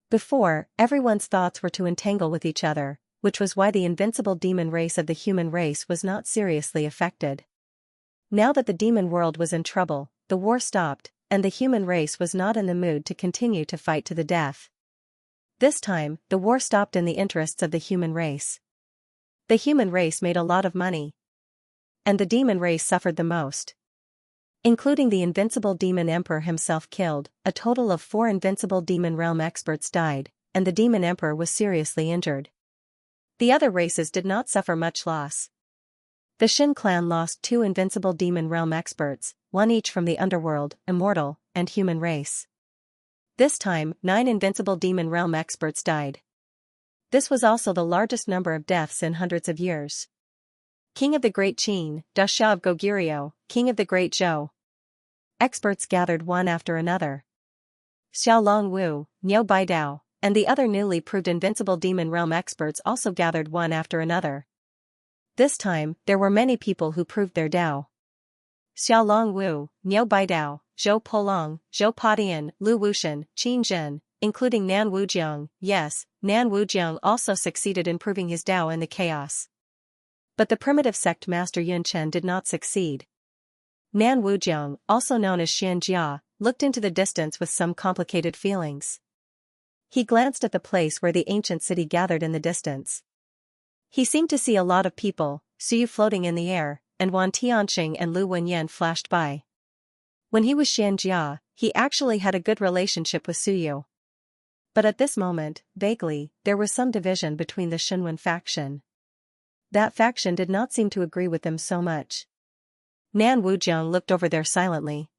Before, everyone's thoughts were to entangle with each other, which was why the invincible demon race of the human race was not seriously affected. Now that the demon world was in trouble, the war stopped, and the human race was not in the mood to continue to fight to the death. This time, the war stopped in the interests of the human race. The human race made a lot of money. And the demon race suffered the most. Including the invincible demon emperor himself killed, a total of 4 invincible demon realm experts died, and the demon emperor was seriously injured. The other races did not suffer much loss. The Xin clan lost 2 invincible demon realm experts, 1 each from the underworld, immortal, and human race. This time, 9 invincible demon realm experts died. This was also the largest number of deaths in hundreds of years. King of the Great Qin, Dashao of Goguryeo, King of the Great Zhou. Experts gathered one after another. Xiao Long Wu, Niu Baidao, and the other newly proved invincible demon realm experts also gathered one after another. This time, there were many people who proved their Dao. Xiao Long Wu, Niu Baidao, Zhou Polong, Zhou Padian, Lu Wushan, Qin Zhen, including Nan Wujiang. Yes, Nan Wujiang also succeeded in proving his Dao in the chaos. But the primitive sect master Yun Chen did not succeed. Nan Wujiang, also known as Xianxia, looked into the distance with some complicated feelings. He glanced at the place where the ancient city gathered in the distance. He seemed to see a lot of people, Suyu floating in the air, and Wan Tianxing and Lu Wenyan flashed by. When he was Xianxia, he actually had a good relationship with Suyu. But at this moment, vaguely, there was some division between the Xinwen faction. That faction did not seem to agree with them so much. Nan Wujiang looked over there silently.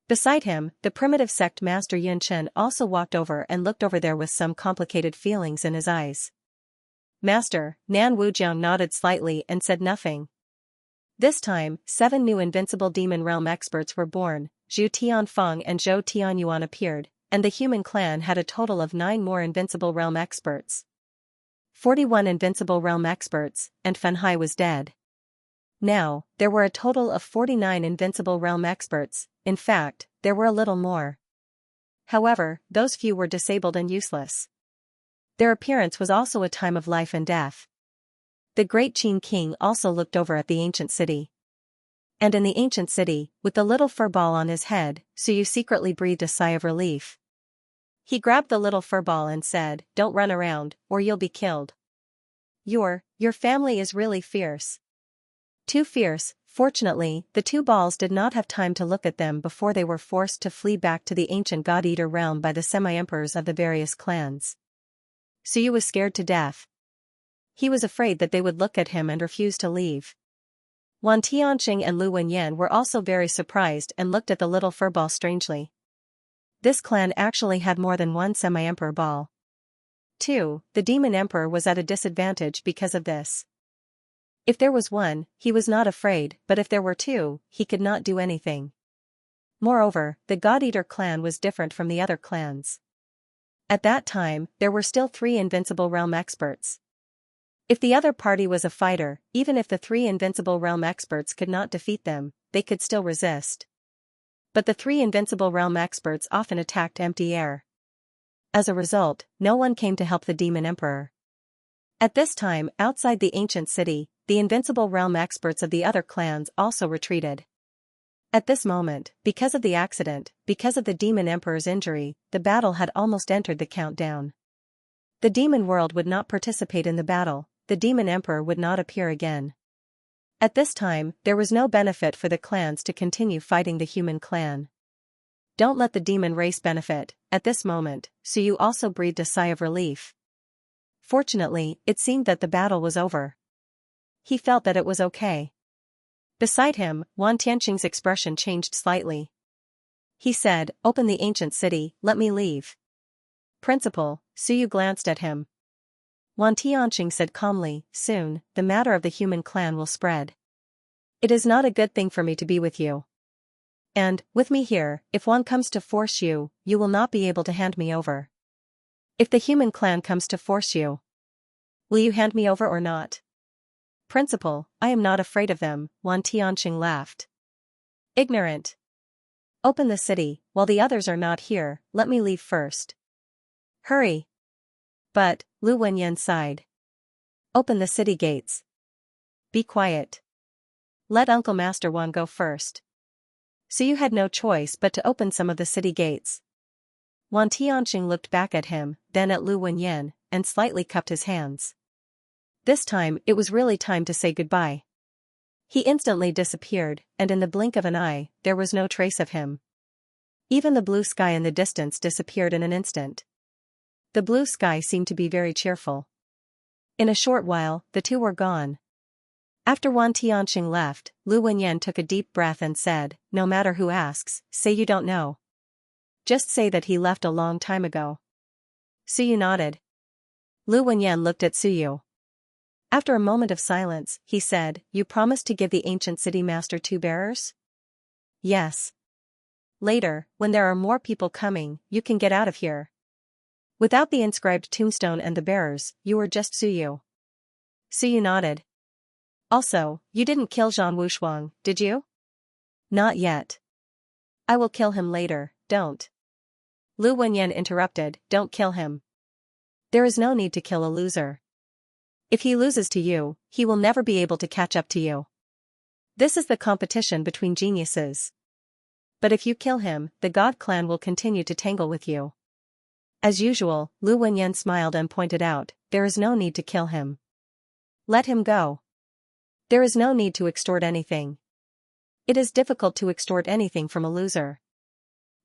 Beside him, the primitive sect master Yun Chen also walked over and looked over there with some complicated feelings in his eyes. Master, Nan Wujiang nodded slightly and said nothing. This time, 7 new invincible demon realm experts were born, Zhu Tianfeng and Zhou Tianyuan appeared, and the human clan had a total of 9 more invincible realm experts. 41 invincible realm experts, and Fenhai was dead. Now, there were a total of 49 invincible realm experts, in fact, there were a little more. However, those few were disabled and useless. Their appearance was also a time of life and death. The great Qin king also looked over at the ancient city. And in the ancient city, with the little fur ball on his head, Suyu secretly breathed a sigh of relief. He grabbed the little fur ball and said, "Don't run around, or you'll be killed. Your family is really fierce." Too fierce. Fortunately, the 2 balls did not have time to look at them before they were forced to flee back to the ancient God-Eater realm by the semi-emperors of the various clans. Suyu was scared to death. He was afraid that they would look at him and refuse to leave. Wan Tianxing and Lu Wenyan were also very surprised and looked at the little fur ball strangely. This clan actually had more than one semi-emperor ball. 2. The demon emperor was at a disadvantage because of this. If there was one, he was not afraid, but if there were 2, he could not do anything. Moreover, the God-Eater clan was different from the other clans. At that time, there were still 3 invincible realm experts. If the other party was a fighter, even if the 3 invincible realm experts could not defeat them, they could still resist. But the 3 invincible realm experts often attacked empty air. As a result, no one came to help the demon emperor. At this time, outside the ancient city, the invincible realm experts of the other clans also retreated. At this moment, because of the accident, because of the demon emperor's injury, the battle had almost entered the countdown. The demon world would not participate in the battle, the demon emperor would not appear again. At this time, there was no benefit for the clans to continue fighting the human clan. Don't let the demon race benefit. At this moment, Suyu also breathed a sigh of relief. Fortunately, it seemed that the battle was over. He felt that it was okay. Beside him, Wan Tianxing's expression changed slightly. He said, "Open the ancient city, let me leave." "Principal," Suyu glanced at him. Wan Tianxing said calmly, "Soon, the matter of the human clan will spread. It is not a good thing for me to be with you. And, with me here, if one comes to force you, you will not be able to hand me over. If the human clan comes to force you, will you hand me over or not?" "Principal, I am not afraid of them," Wan Tianxing laughed. "Ignorant. Open the city, while the others are not here, let me leave first." "Hurry." "But," Lu Wenyan sighed. "Open the city gates." "Be quiet. Let Uncle Master Wan go first." So you had no choice but to open some of the city gates. Wan Tianxing looked back at him, then at Lu Wenyan, and slightly cupped his hands. This time it was really time to say goodbye. He instantly disappeared, and in the blink of an eye, there was no trace of him. Even the blue sky in the distance disappeared in an instant. The blue sky seemed to be very cheerful. In a short while, the two were gone. After Wan Tianxing left, Lu Wenyan took a deep breath and said, "No matter who asks, say you don't know. Just say that he left a long time ago." Suyu nodded. Lu Wenyan looked at Suyu. After a moment of silence, he said, "You promised to give the ancient city master 2 bearers?" "Yes. Later, when there are more people coming, you can get out of here. Without the inscribed tombstone and the bearers, you were just Suyu." Suyu nodded. "Also, you didn't kill Zhan Wushuang, did you?" "Not yet. I will kill him later, don't." Lu Wenyan interrupted, "Don't kill him. There is no need to kill a loser. If he loses to you, he will never be able to catch up to you. This is the competition between geniuses. But if you kill him, the God clan will continue to tangle with you." As usual, Lu Wenyan smiled and pointed out, "There is no need to kill him. Let him go. There is no need to extort anything. It is difficult to extort anything from a loser.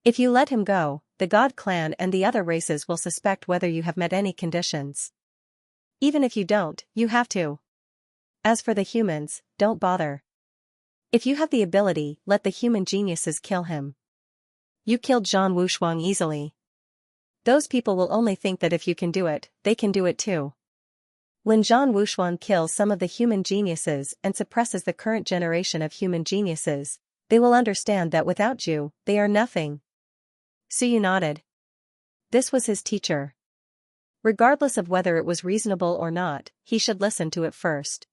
If you let him go, the God clan and the other races will suspect whether you have met any conditions. Even if you don't, you have to. As for the humans, don't bother. If you have the ability, let the human geniuses kill him. You killed Zhan Wushuang easily. Those people will only think that if you can do it, they can do it too. When Zhan Wushuang kills some of the human geniuses and suppresses the current generation of human geniuses, they will understand that without you, they are nothing." Suyu nodded. This was his teacher. Regardless of whether it was reasonable or not, he should listen to it first.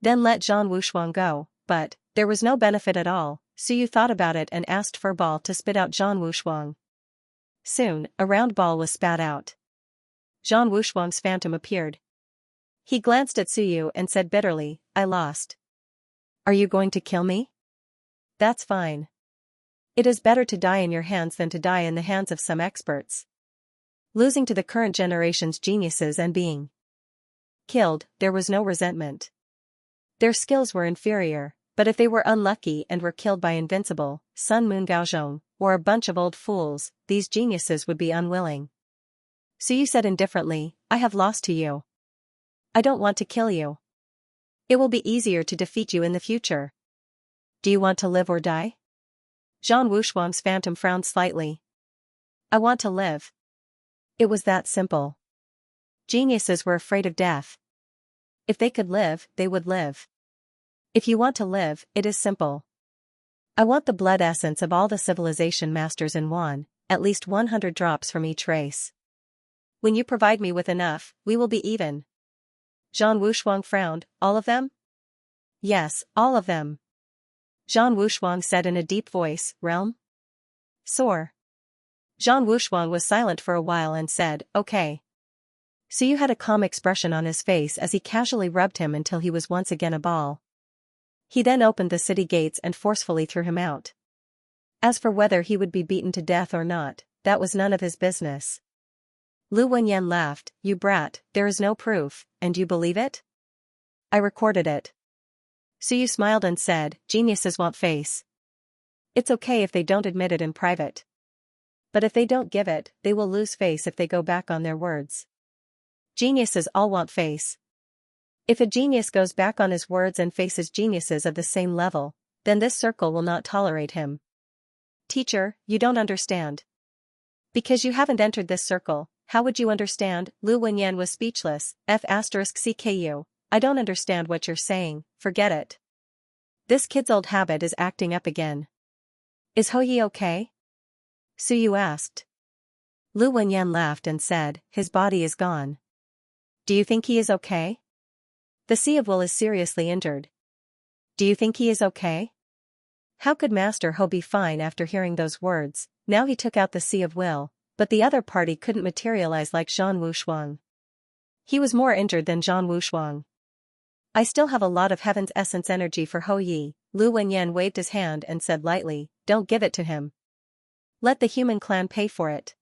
Then let Zhan Wushuang go, but there was no benefit at all. Suyu thought about it and asked Furball to spit out Zhan Wushuang. Soon, a round ball was spat out. Zhan Wushuang's phantom appeared. He glanced at Suyu and said bitterly, "I lost. Are you going to kill me? That's fine. It is better to die in your hands than to die in the hands of some experts. Losing to the current generation's geniuses and being killed, there was no resentment. Their skills were inferior, but if they were unlucky and were killed by Invincible, Sun Moon Gaozhong, or a bunch of old fools, these geniuses would be unwilling." Suyu said indifferently, "I have lost to you. I don't want to kill you. It will be easier to defeat you in the future. Do you want to live or die?" Zhan Wushuang's phantom frowned slightly. "I want to live." It was that simple. Geniuses were afraid of death. If they could live, they would live. If you want to live, it is simple. I want the blood essence of all the civilization masters in Wan, at least 100 drops from each race. When you provide me with enough, we will be even. Zhan Wushuang frowned, "All of them?" "Yes, all of them." Zhan Wushuang said in a deep voice, "Realm? Soar." Zhan Wushuang was silent for a while and said, "Okay." Suyu had a calm expression on his face as he casually rubbed him until he was once again a ball. He then opened the city gates and forcefully threw him out. As for whether he would be beaten to death or not, that was none of his business. Lu Wenyan laughed, "You brat, there is no proof, and you believe it?" "I recorded it." Suyu smiled and said, "Geniuses want face. It's okay if they don't admit it in private. But if they don't give it, they will lose face if they go back on their words. Geniuses all want face. If a genius goes back on his words and faces geniuses of the same level, then this circle will not tolerate him." "Teacher, you don't understand. Because you haven't entered this circle, how would you understand?" Lu Wenyan was speechless. F***CKU, "I don't understand what you're saying, forget it. This kid's old habit is acting up again." "Is Houyi okay?" Suyu asked. Lu Wenyan laughed and said, "His body is gone." "Do you think he is okay?" "The Sea of Will is seriously injured." "Do you think he is okay?" How could Master Ho be fine after hearing those words? Now he took out the Sea of Will, but the other party couldn't materialize like Zhan Wushuang. He was more injured than Zhan Wushuang. "I still have a lot of Heaven's Essence energy for Ho Yi." Lu Wenyan waved his hand and said lightly, "Don't give it to him. Let the human clan pay for it.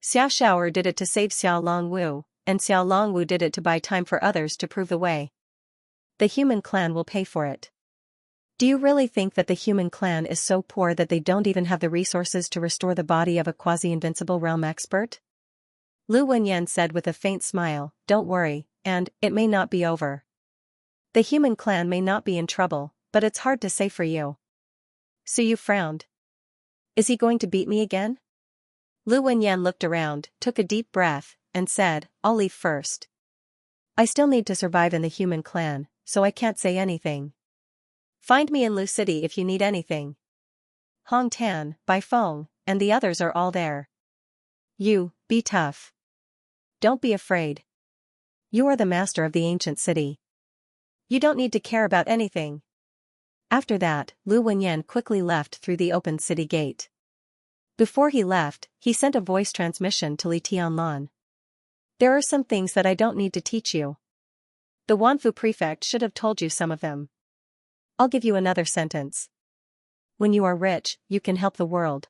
Xiao Shaoer did it to save Xiao Longwu, and Xiao Longwu did it to buy time for others to prove the way. The human clan will pay for it. Do you really think that the human clan is so poor that they don't even have the resources to restore the body of a quasi-invincible realm expert? Lu Wenyan said with a faint smile, don't worry, and it may not be over. The human clan may not be in trouble, but it's hard to say for you. Su Yu frowned. Is he going to beat me again? Lu Wenyan looked around, took a deep breath, and said, I'll leave first. I still need to survive in the human clan, so I can't say anything. Find me in Lu City if you need anything. Hong Tan, Bai Feng, and the others are all there. You, be tough. Don't be afraid. You are the master of the ancient city. You don't need to care about anything. After that, Lu Wenyan quickly left through the open city gate. Before he left, he sent a voice transmission to Li Tianlan. There are some things that I don't need to teach you. The Wanfu prefect should have told you some of them. I'll give you another sentence. When you are rich, you can help the world.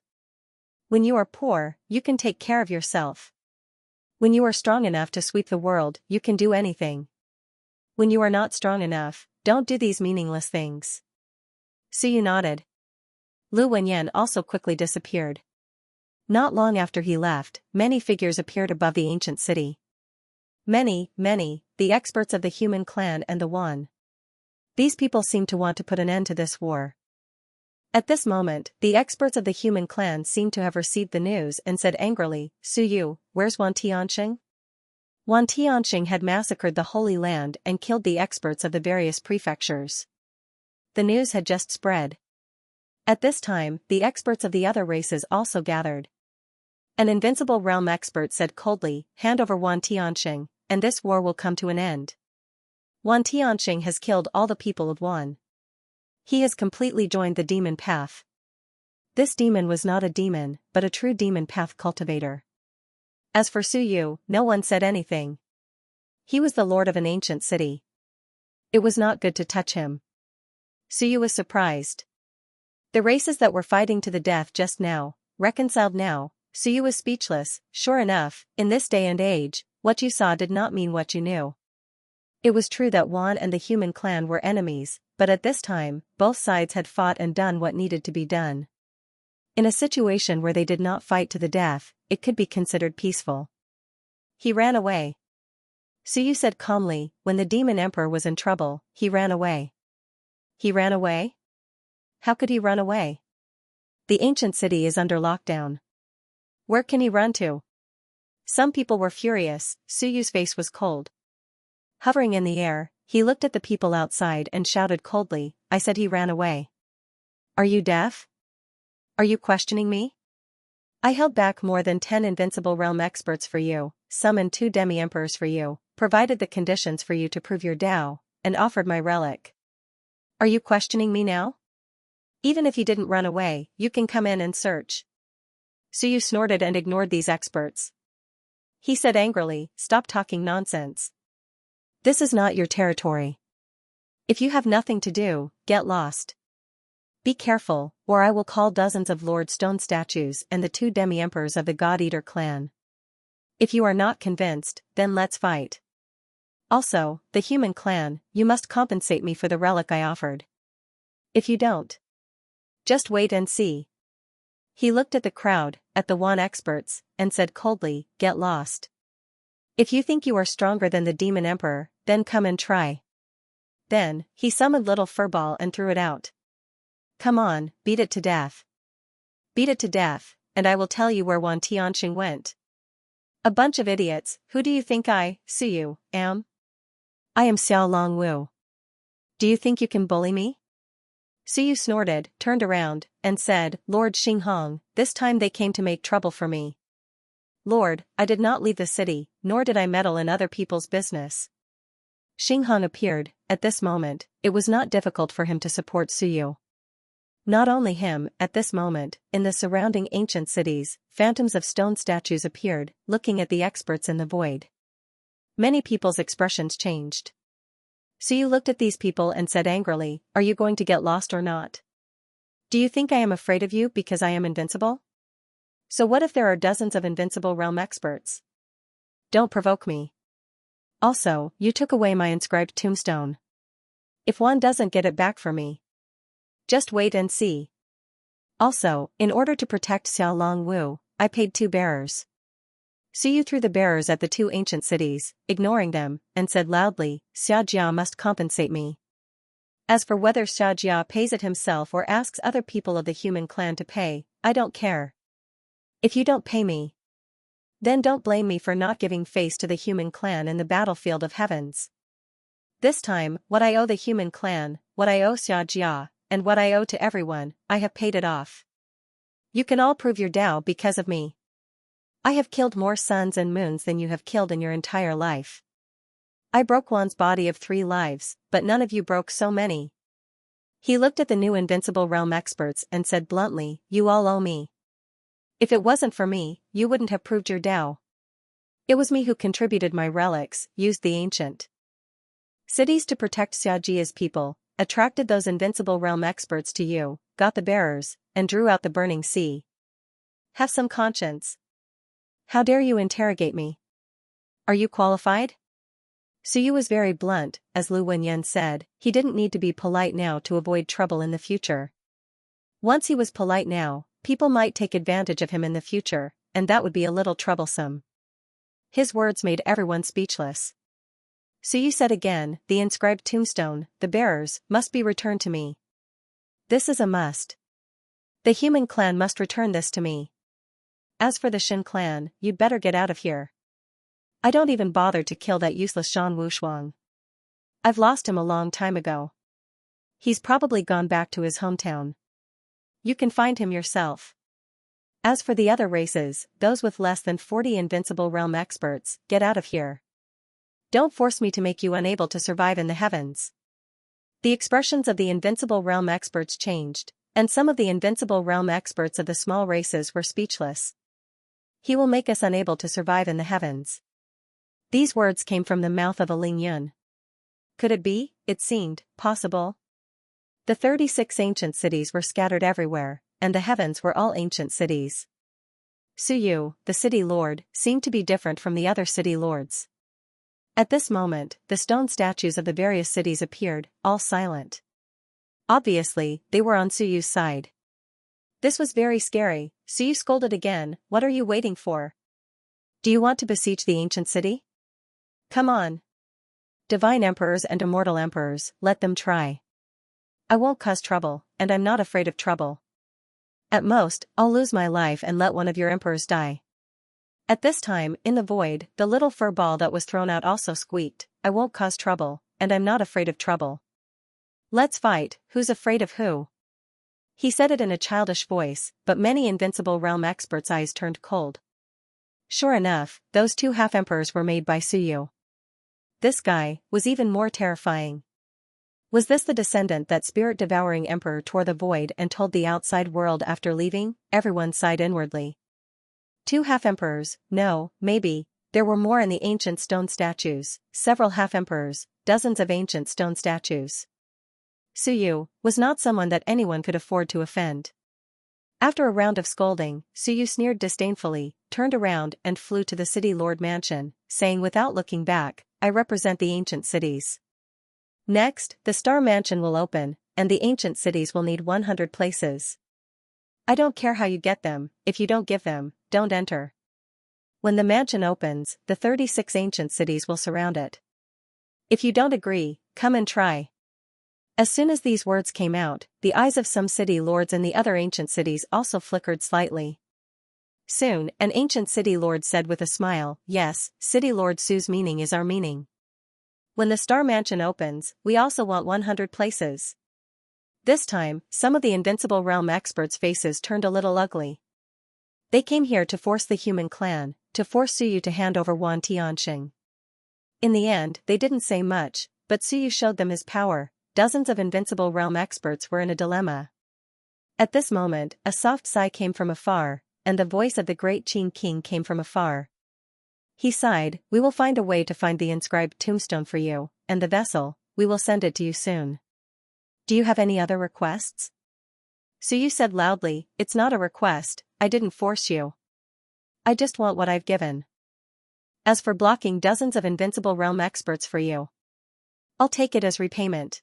When you are poor, you can take care of yourself. When you are strong enough to sweep the world, you can do anything. When you are not strong enough, don't do these meaningless things. Su Yu nodded. Lu Wenyan also quickly disappeared. Not long after he left, many figures appeared above the ancient city. Many, the experts of the human clan and the Wan. These people seemed to want to put an end to this war. At this moment, the experts of the human clan seemed to have received the news and said angrily, Su Yu, where's Wan Tianxing? Wan Tianxing had massacred the Holy Land and killed the experts of the various prefectures. The news had just spread. At this time, the experts of the other races also gathered. An invincible realm expert said coldly, hand over Wan Tianxing, and this war will come to an end. Wan Tianxing has killed all the people of Wan. He has completely joined the demon path. This demon was not a demon, but a true demon path cultivator. As for Su Yu, no one said anything. He was the lord of an ancient city. It was not good to touch him. Su Yu was surprised. The races that were fighting to the death just now, reconciled now, Su Yu was speechless. Sure enough, in this day and age, what you saw did not mean what you knew. It was true that Wan and the human clan were enemies, but at this time, both sides had fought and done what needed to be done. In a situation where they did not fight to the death, it could be considered peaceful. He ran away. Su Yu said calmly, when the demon emperor was in trouble, he ran away. He ran away? How could he run away? The ancient city is under lockdown. Where can he run to? Some people were furious. Su Yu's face was cold. Hovering in the air, he looked at the people outside and shouted coldly, I said he ran away. Are you deaf? Are you questioning me? I held back more than 10 invincible realm experts for you, summoned 2 demi-emperors for you, provided the conditions for you to prove your Tao, and offered my relic. Are you questioning me now? Even if he didn't run away, you can come in and search. Su Yu snorted and ignored these experts. He said angrily, stop talking nonsense. This is not your territory. If you have nothing to do, get lost. Be careful, or I will call dozens of Lord Stone statues and the 2 demi-emperors of the God-Eater clan. If you are not convinced, then let's fight. Also, the human clan, you must compensate me for the relic I offered. If you don't, just wait and see. He looked at the crowd, at the Wan experts, and said coldly, get lost. If you think you are stronger than the demon emperor, then come and try. Then, he summoned little furball and threw it out. Come on, beat it to death. Beat it to death, and I will tell you where Wan Tianxing went. A bunch of idiots, who do you think I, Su Yu, am? I am Xiao Longwu. Do you think you can bully me? Su Yu snorted, turned around, and said, Lord Xinghong, this time they came to make trouble for me. Lord, I did not leave the city, nor did I meddle in other people's business. Xinghong appeared. At this moment, it was not difficult for him to support Su Yu. Not only him, at this moment, in the surrounding ancient cities, phantoms of stone statues appeared, looking at the experts in the void. Many people's expressions changed. Su Yu looked at these people and said angrily, are you going to get lost or not? Do you think I am afraid of you because I am invincible? So what if there are dozens of invincible realm experts? Don't provoke me. Also, you took away my inscribed tombstone. If one doesn't get it back for me, just wait and see. Also, in order to protect Xiao Long Wu, I paid 2 bearers. So you threw the bearers at the 2 ancient cities, ignoring them, and said loudly, Xianxia must compensate me. As for whether Xianxia pays it himself or asks other people of the human clan to pay, I don't care. If you don't pay me, then don't blame me for not giving face to the human clan in the battlefield of heavens. This time, what I owe the human clan, what I owe Xianxia, and what I owe to everyone, I have paid it off. You can all prove your Tao because of me. I have killed more suns and moons than you have killed in your entire life. I broke one's body of 3 lives, but none of you broke so many. He looked at the new invincible realm experts and said bluntly, you all owe me. If it wasn't for me, you wouldn't have proved your Tao. It was me who contributed my relics, used the ancient cities to protect Xiaojia's people, attracted those invincible realm experts to you, got the bearers, and drew out the burning sea. Have some conscience. How dare you interrogate me? Are you qualified? Suyu was very blunt, as Lu Wenyan said, he didn't need to be polite now to avoid trouble in the future. Once he was polite now, people might take advantage of him in the future, and that would be a little troublesome. His words made everyone speechless. Suyu said again, the inscribed tombstone, the bearers, must be returned to me. This is a must. The human clan must return this to me. As for the Shin clan, you'd better get out of here. I don't even bother to kill that useless Shan Wushuang. I've lost him a long time ago. He's probably gone back to his hometown. You can find him yourself. As for the other races, those with less than 40 invincible realm experts, get out of here. Don't force me to make you unable to survive in the heavens. The expressions of the invincible realm experts changed, and some of the invincible realm experts of the small races were speechless. He will make us unable to survive in the heavens. These words came from the mouth of a Ling Yun. Could it be? It seemed possible. The 36 ancient cities were scattered everywhere, and the heavens were all ancient cities. Suyu, the city lord, seemed to be different from the other city lords. At this moment, the stone statues of the various cities appeared, all silent. Obviously, they were on Suyu's side. This was very scary. Suyu scolded again, what are you waiting for? Do you want to besiege the ancient city? Come on. Divine emperors and immortal emperors, let them try. I won't cause trouble, and I'm not afraid of trouble. At most, I'll lose my life and let one of your emperors die. At this time, in the void, the little fur ball that was thrown out also squeaked, I won't cause trouble, and I'm not afraid of trouble. Let's fight, who's afraid of who? He said it in a childish voice, but many invincible realm experts' eyes turned cold. Sure enough, those 2 half-emperors were made by Suyu. This guy was even more terrifying. Was this the descendant that spirit-devouring emperor tore the void and told the outside world after leaving? Everyone sighed inwardly. 2 half-emperors, no, maybe, there were more in the ancient stone statues, several half-emperors, dozens of ancient stone statues. Suyu was not someone that anyone could afford to offend. After a round of scolding, Suyu sneered disdainfully, turned around and flew to the city lord mansion, saying without looking back, I represent the ancient cities. Next, the star mansion will open, and the ancient cities will need 100 places. I don't care how you get them, if you don't give them, don't enter. When the mansion opens, the 36 ancient cities will surround it. If you don't agree, come and try. As soon as these words came out, the eyes of some city lords in the other ancient cities also flickered slightly. Soon, an ancient city lord said with a smile, yes, City Lord Su's meaning is our meaning. When the star mansion opens, we also want 100 places. This time, some of the invincible realm experts' faces turned a little ugly. They came here to force the human clan, to force Suyu to hand over Wan Tianxing. In the end, they didn't say much, but Suyu showed them his power. Dozens of invincible realm experts were in a dilemma. At this moment, a soft sigh came from afar, and the voice of the great Qin King came from afar. He sighed, we will find a way to find the inscribed tombstone for you, and the vessel, we will send it to you soon. Do you have any other requests? Suyu said loudly, it's not a request, I didn't force you. I just want what I've given. As for blocking dozens of invincible realm experts for you, I'll take it as repayment.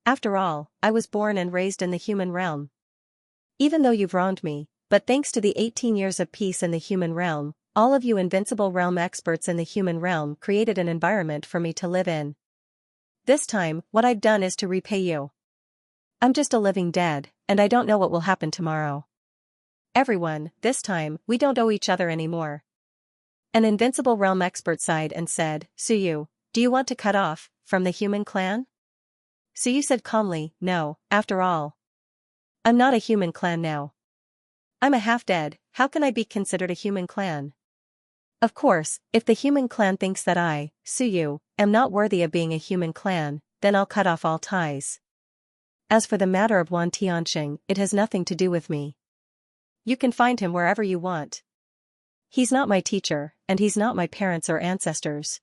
After all, I was born and raised in the human realm. Even though you've wronged me, but thanks to the 18 years of peace in the human realm, all of you invincible realm experts in the human realm created an environment for me to live in. This time, what I've done is to repay you. I'm just a living dead, and I don't know what will happen tomorrow. Everyone, this time, we don't owe each other anymore. An invincible realm expert sighed and said, Suyu, do you want to cut off from the human clan? Suyu said calmly, no, after all. I'm not a human clan now. I'm a half-dead, how can I be considered a human clan? Of course, if the human clan thinks that I, Suyu, am not worthy of being a human clan, then I'll cut off all ties. As for the matter of Wan Tianxing, it has nothing to do with me. You can find him wherever you want. He's not my teacher, and he's not my parents or ancestors.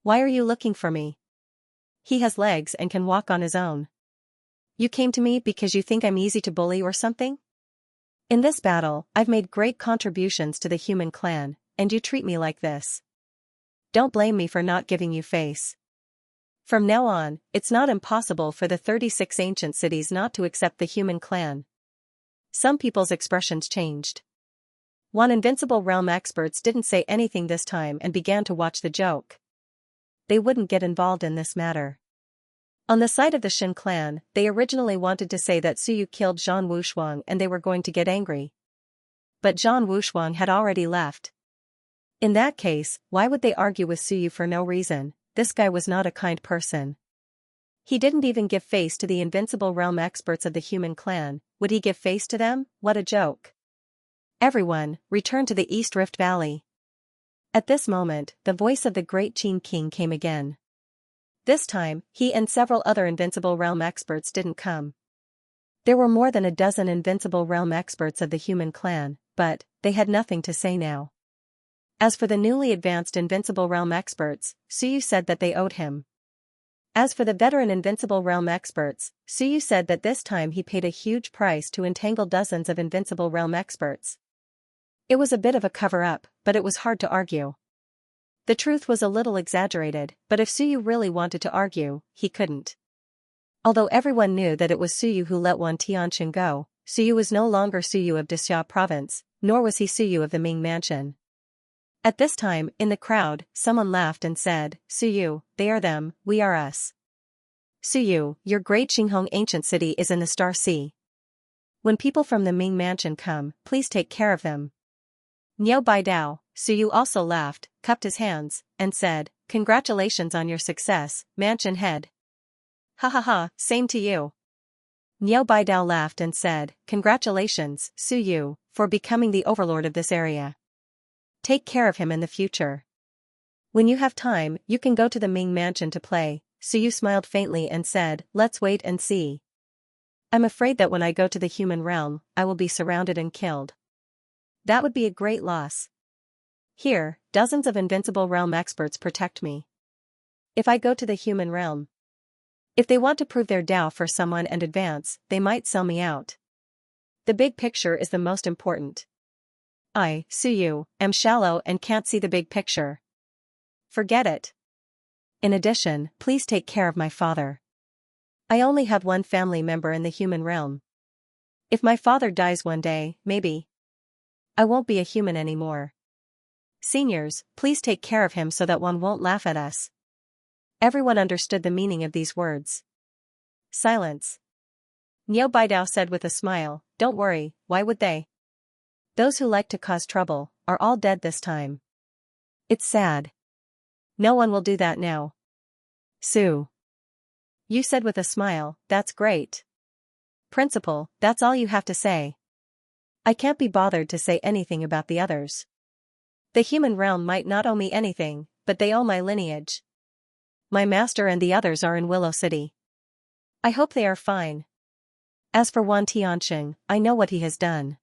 Why are you looking for me? He has legs and can walk on his own. You came to me because you think I'm easy to bully or something? In this battle, I've made great contributions to the human clan, and you treat me like this. Don't blame me for not giving you face. From now on, it's not impossible for the 36 ancient cities not to accept the human clan. Some people's expressions changed. One invincible realm experts didn't say anything this time and began to watch the joke. They wouldn't get involved in this matter. On the side of the Shin clan, they originally wanted to say that Suyu killed Zhang Wushuang and they were going to get angry. But Zhang Wushuang had already left. In that case, why would they argue with Suyu for no reason? This guy was not a kind person. He didn't even give face to the invincible realm experts of the human clan. Would he give face to them? What a joke. Everyone, return to the East Rift Valley. At this moment, the voice of the great Qin King came again. This time, he and several other invincible realm experts didn't come. There were more than a dozen invincible realm experts of the human clan, but they had nothing to say now. As for the newly advanced invincible realm experts, Suyu said that they owed him. As for the veteran invincible realm experts, Suyu said that this time he paid a huge price to entangle dozens of invincible realm experts. It was a bit of a cover-up, but it was hard to argue. The truth was a little exaggerated, but if Suyu really wanted to argue, he couldn't. Although everyone knew that it was Suyu who let Wan Tianxing go, Suyu was no longer Suyu of Dixia province, nor was he Suyu of the Ming mansion. At this time, in the crowd, someone laughed and said, Suyu, they are them, we are us. Suyu, your great Xinghong ancient city is in the Star Sea. When people from the Ming mansion come, please take care of them. Niao Baidao, Suyu also laughed, cupped his hands, and said, congratulations on your success, mansion head. Ha ha ha, same to you. Niao Baidao laughed and said, congratulations, Suyu, for becoming the overlord of this area. Take care of him in the future. When you have time, you can go to the Ming mansion to play. Suyu smiled faintly and said, let's wait and see. I'm afraid that when I go to the human realm, I will be surrounded and killed. That would be a great loss. Here, dozens of invincible realm experts protect me. If I go to the human realm, if they want to prove their Dao for someone and advance, they might sell me out. The big picture is the most important. I, Suyu, am shallow and can't see the big picture. Forget it. In addition, please take care of my father. I only have one family member in the human realm. If my father dies one day, maybe I won't be a human anymore. Seniors, please take care of him so that one won't laugh at us. Everyone understood the meaning of these words. Silence. Niao Baidao said with a smile, don't worry, why would they? Those who like to cause trouble are all dead this time. It's sad. No one will do that now. Sue. You said with a smile, that's great. Principal, that's all you have to say. I can't be bothered to say anything about the others. The human realm might not owe me anything, but they owe my lineage. My master and the others are in Willow City. I hope they are fine. As for Wan Tianxing, I know what he has done.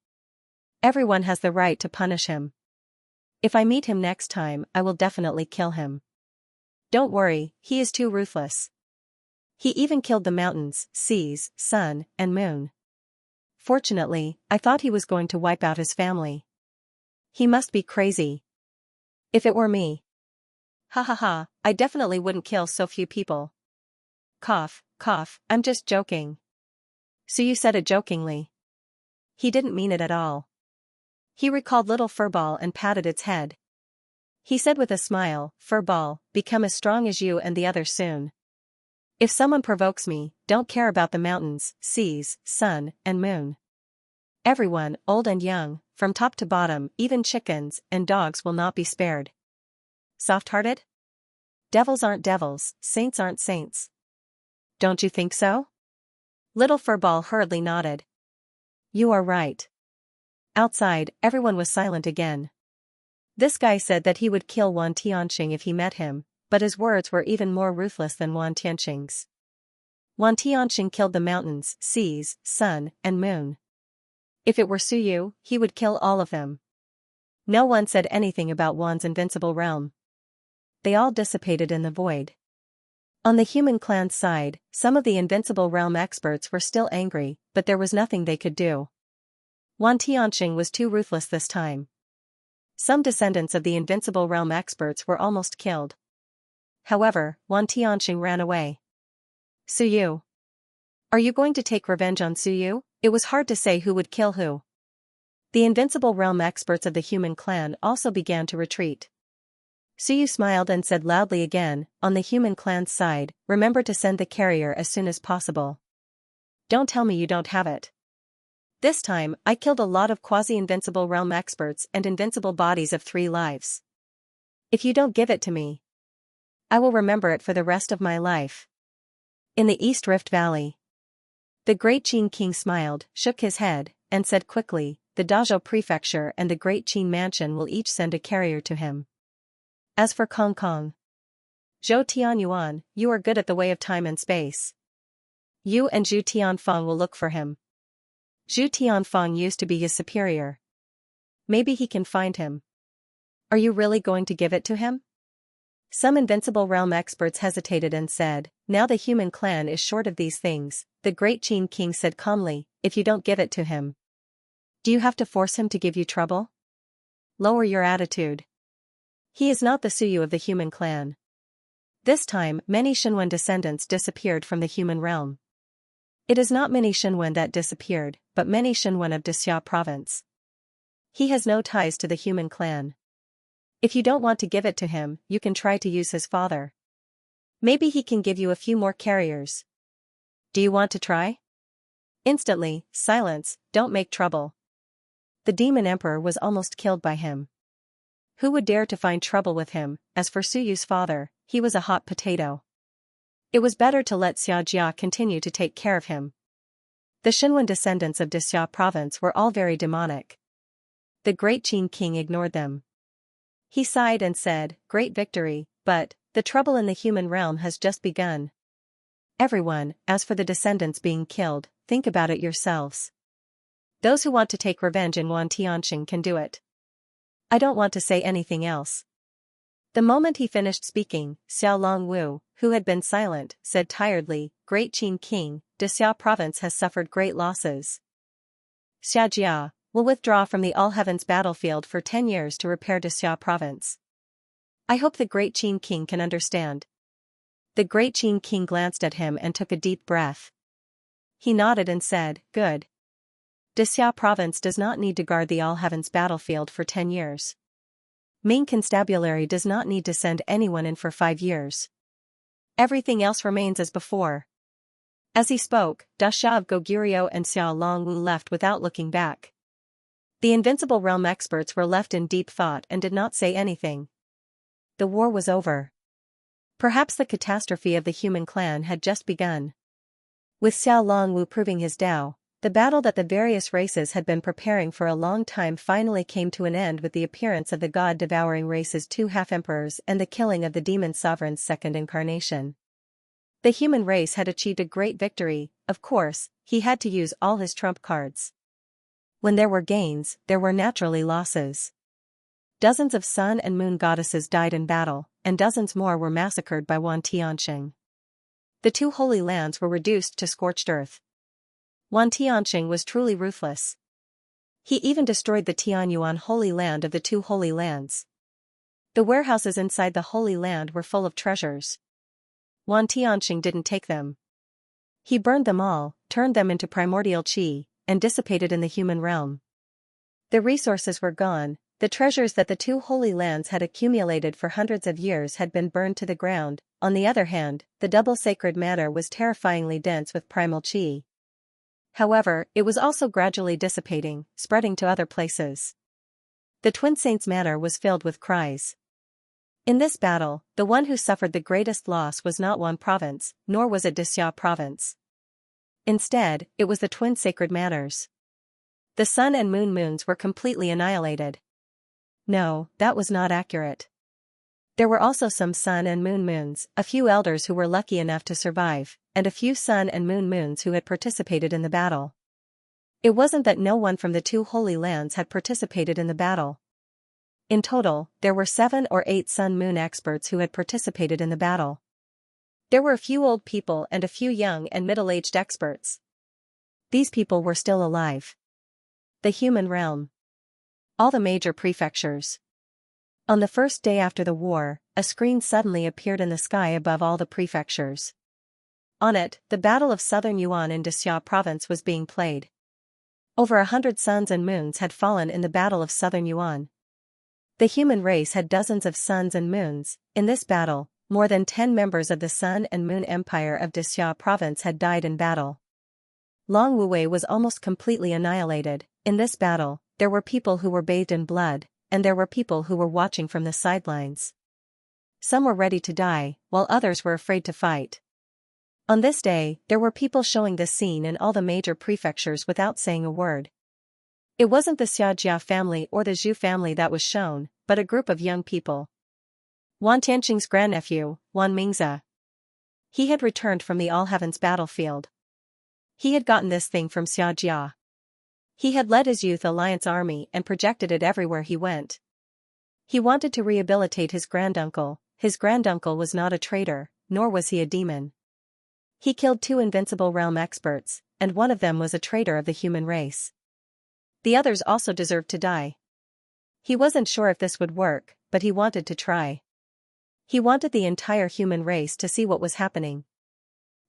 Everyone has the right to punish him. If I meet him next time, I will definitely kill him. Don't worry, he is too ruthless. He even killed the mountains, seas, sun, and moon. Fortunately, I thought he was going to wipe out his family. He must be crazy. If it were me. Ha ha ha, I definitely wouldn't kill so few people. Cough, cough, I'm just joking. So you said it jokingly. He didn't mean it at all. He recalled little furball and patted its head. He said with a smile, Furball, become as strong as you and the others soon. If someone provokes me, don't care about the mountains, seas, sun, and moon. Everyone, old and young, from top to bottom, even chickens and dogs will not be spared. Soft-hearted? Devils aren't devils, saints aren't saints. Don't you think so? Little Furball hurriedly nodded. You are right. Outside, everyone was silent again. This guy said that he would kill Wan Tianxing if he met him, but his words were even more ruthless than Wan Tianxing's. Wan Tianxing killed the mountains, seas, sun, and moon. If it were Suyu, he would kill all of them. No one said anything about Wan's invincible realm. They all dissipated in the void. On the human clan's side, some of the invincible realm experts were still angry, but there was nothing they could do. Wan Tianxing was too ruthless this time. Some descendants of the invincible realm experts were almost killed. However, Wan Tianxing ran away. Suyu. Are you going to take revenge on Suyu? It was hard to say who would kill who. The invincible realm experts of the human clan also began to retreat. Suyu smiled and said loudly again, on the human clan's side, remember to send the carrier as soon as possible. Don't tell me you don't have it. This time, I killed a lot of quasi-invincible realm experts and invincible bodies of 3 lives. If you don't give it to me, I will remember it for the rest of my life. In the East Rift Valley. The Great Qin King smiled, shook his head, and said quickly, the Dazhou Prefecture and the Great Qin Mansion will each send a carrier to him. As for Kong Kong. Zhou Tianyuan, you are good at the way of time and space. You and Zhu Tianfeng will look for him. Zhu Tianfeng used to be his superior. Maybe he can find him. Are you really going to give it to him? Some invincible realm experts hesitated and said, now the human clan is short of these things. The Great Qin King said calmly, if you don't give it to him. Do you have to force him to give you trouble? Lower your attitude. He is not the Suyu of the human clan. This time, many Shenwen descendants disappeared from the human realm. It is not many Shenwen that disappeared, but many Shenwen of Dixia province. He has no ties to the human clan. If you don't want to give it to him, you can try to use his father. Maybe he can give you a few more carriers. Do you want to try? Instantly, silence, don't make trouble. The demon emperor was almost killed by him. Who would dare to find trouble with him? As for Suyu's father, he was a hot potato. It was better to let Xianxia continue to take care of him. The Shenwen descendants of Dixia province were all very demonic. The Great Qin King ignored them. He sighed and said, great victory, but the trouble in the human realm has just begun. Everyone, as for the descendants being killed, think about it yourselves. Those who want to take revenge in Wan Tianxing can do it. I don't want to say anything else. The moment he finished speaking, Xiao Longwu, who had been silent, said tiredly, Great Qin King, Dixia province has suffered great losses. Xiajia will withdraw from the All Heavens battlefield for 10 years to repair Dixia province. I hope the Great Qin King can understand. The Great Qin King glanced at him and took a deep breath. He nodded and said, good. Dixia province does not need to guard the All Heavens battlefield for 10 years. Ming Constabulary does not need to send anyone in for 5 years. Everything else remains as before. As he spoke, Dasha of Goguryeo and Xiao Longwu left without looking back. The invincible realm experts were left in deep thought and did not say anything. The war was over. Perhaps the catastrophe of the human clan had just begun. With Xiao Longwu proving his Tao, the battle that the various races had been preparing for a long time finally came to an end with the appearance of the god-devouring race's 2 half-emperors and the killing of the demon sovereign's second incarnation. The human race had achieved a great victory. Of course, he had to use all his trump cards. When there were gains, there were naturally losses. Dozens of sun and moon goddesses died in battle, and dozens more were massacred by Wan Tianxing. The 2 holy lands were reduced to scorched earth. Wan Tianxing was truly ruthless. He even destroyed the Tianyuan Holy Land of the two Holy Lands. The warehouses inside the Holy Land were full of treasures. Wan Tianxing didn't take them. He burned them all, turned them into primordial qi, and dissipated in the human realm. The resources were gone, the treasures that the two Holy Lands had accumulated for hundreds of years had been burned to the ground. On the other hand, the double sacred matter was terrifyingly dense with primal qi. However, it was also gradually dissipating, spreading to other places. The Twin Saints' matter was filled with cries. In this battle, the one who suffered the greatest loss was not Wan province, nor was it Dixia province. Instead, it was the twin sacred matters. The sun and moons were completely annihilated. No, that was not accurate. There were also some sun and moons, a few elders who were lucky enough to survive, and a few sun and moons who had participated in the battle. It wasn't that no one from the two Holy Lands had participated in the battle. In total, there were 7 or 8 sun-moon experts who had participated in the battle. There were a few old people and a few young and middle-aged experts. These people were still alive. The human realm. All the major prefectures. On the first day after the war, a screen suddenly appeared in the sky above all the prefectures. On it, the Battle of Southern Yuan in Dixia province was being played. Over 100 suns and moons had fallen in the Battle of Southern Yuan. The human race had dozens of suns and moons. In this battle, more than 10 members of the Sun and Moon Empire of Dixia province had died in battle. Long Wuwei was almost completely annihilated. In this battle, there were people who were bathed in blood, and there were people who were watching from the sidelines. Some were ready to die, while others were afraid to fight. On this day, there were people showing this scene in all the major prefectures without saying a word. It wasn't the Xianxia family or the Zhu family that was shown, but a group of young people. Wan Tianxing's grandnephew, Wan Mingzi. He had returned from the All Heavens battlefield. He had gotten this thing from Xianxia. He had led his youth alliance army and projected it everywhere he went. He wanted to rehabilitate his granduncle. His granduncle was not a traitor, nor was he a demon. He killed 2 invincible realm experts, and one of them was a traitor of the human race. The others also deserved to die. He wasn't sure if this would work, but he wanted to try. He wanted the entire human race to see what was happening.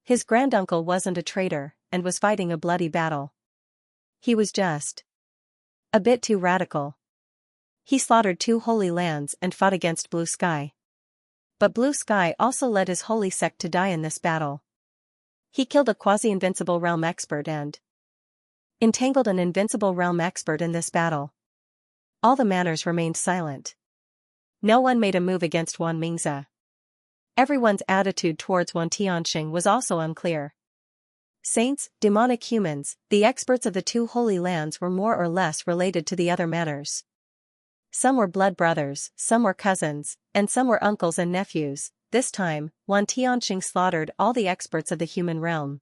His granduncle wasn't a traitor, and was fighting a bloody battle. He was just a bit too radical. He slaughtered 2 holy lands and fought against Blue Sky. But Blue Sky also led his holy sect to die in this battle. He killed a quasi-invincible realm expert and entangled an invincible realm expert in this battle. All the manners remained silent. No one made a move against Wan Mingzi. Everyone's attitude towards Wan Tianxing was also unclear. Saints, demonic humans, the experts of the two Holy Lands were more or less related to the other matters. Some were blood brothers, some were cousins, and some were uncles and nephews. This time, Wan Tianxing slaughtered all the experts of the human realm.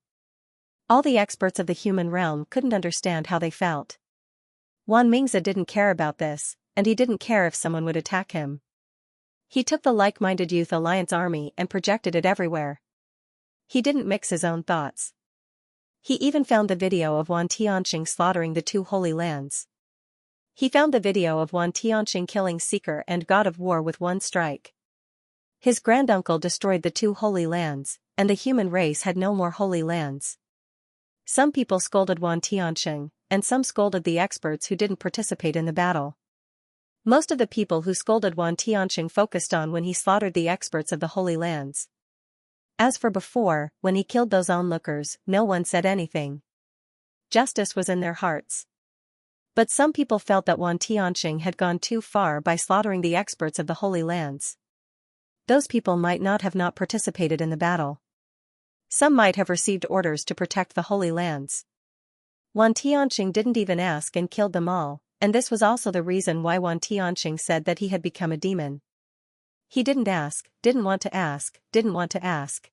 All the experts of the human realm couldn't understand how they felt. Wan Mingzi didn't care about this, and he didn't care if someone would attack him. He took the like-minded Youth Alliance army and projected it everywhere. He didn't mix his own thoughts. He even found the video of Wan Tianxing slaughtering the two Holy Lands. He found the video of Wan Tianxing killing Seeker and God of War with one strike. His granduncle destroyed the two Holy Lands, and the human race had no more Holy Lands. Some people scolded Wan Tianxing, and some scolded the experts who didn't participate in the battle. Most of the people who scolded Wan Tianxing focused on when he slaughtered the experts of the Holy Lands. As for before, when he killed those onlookers, no one said anything. Justice was in their hearts. But some people felt that Wan Tianxing had gone too far by slaughtering the experts of the Holy Lands. Those people might not have not participated in the battle. Some might have received orders to protect the Holy Lands. Wan Tianxing didn't even ask and killed them all, and this was also the reason why Wan Tianxing said that he had become a demon. He didn't ask, didn't want to ask, didn't want to ask.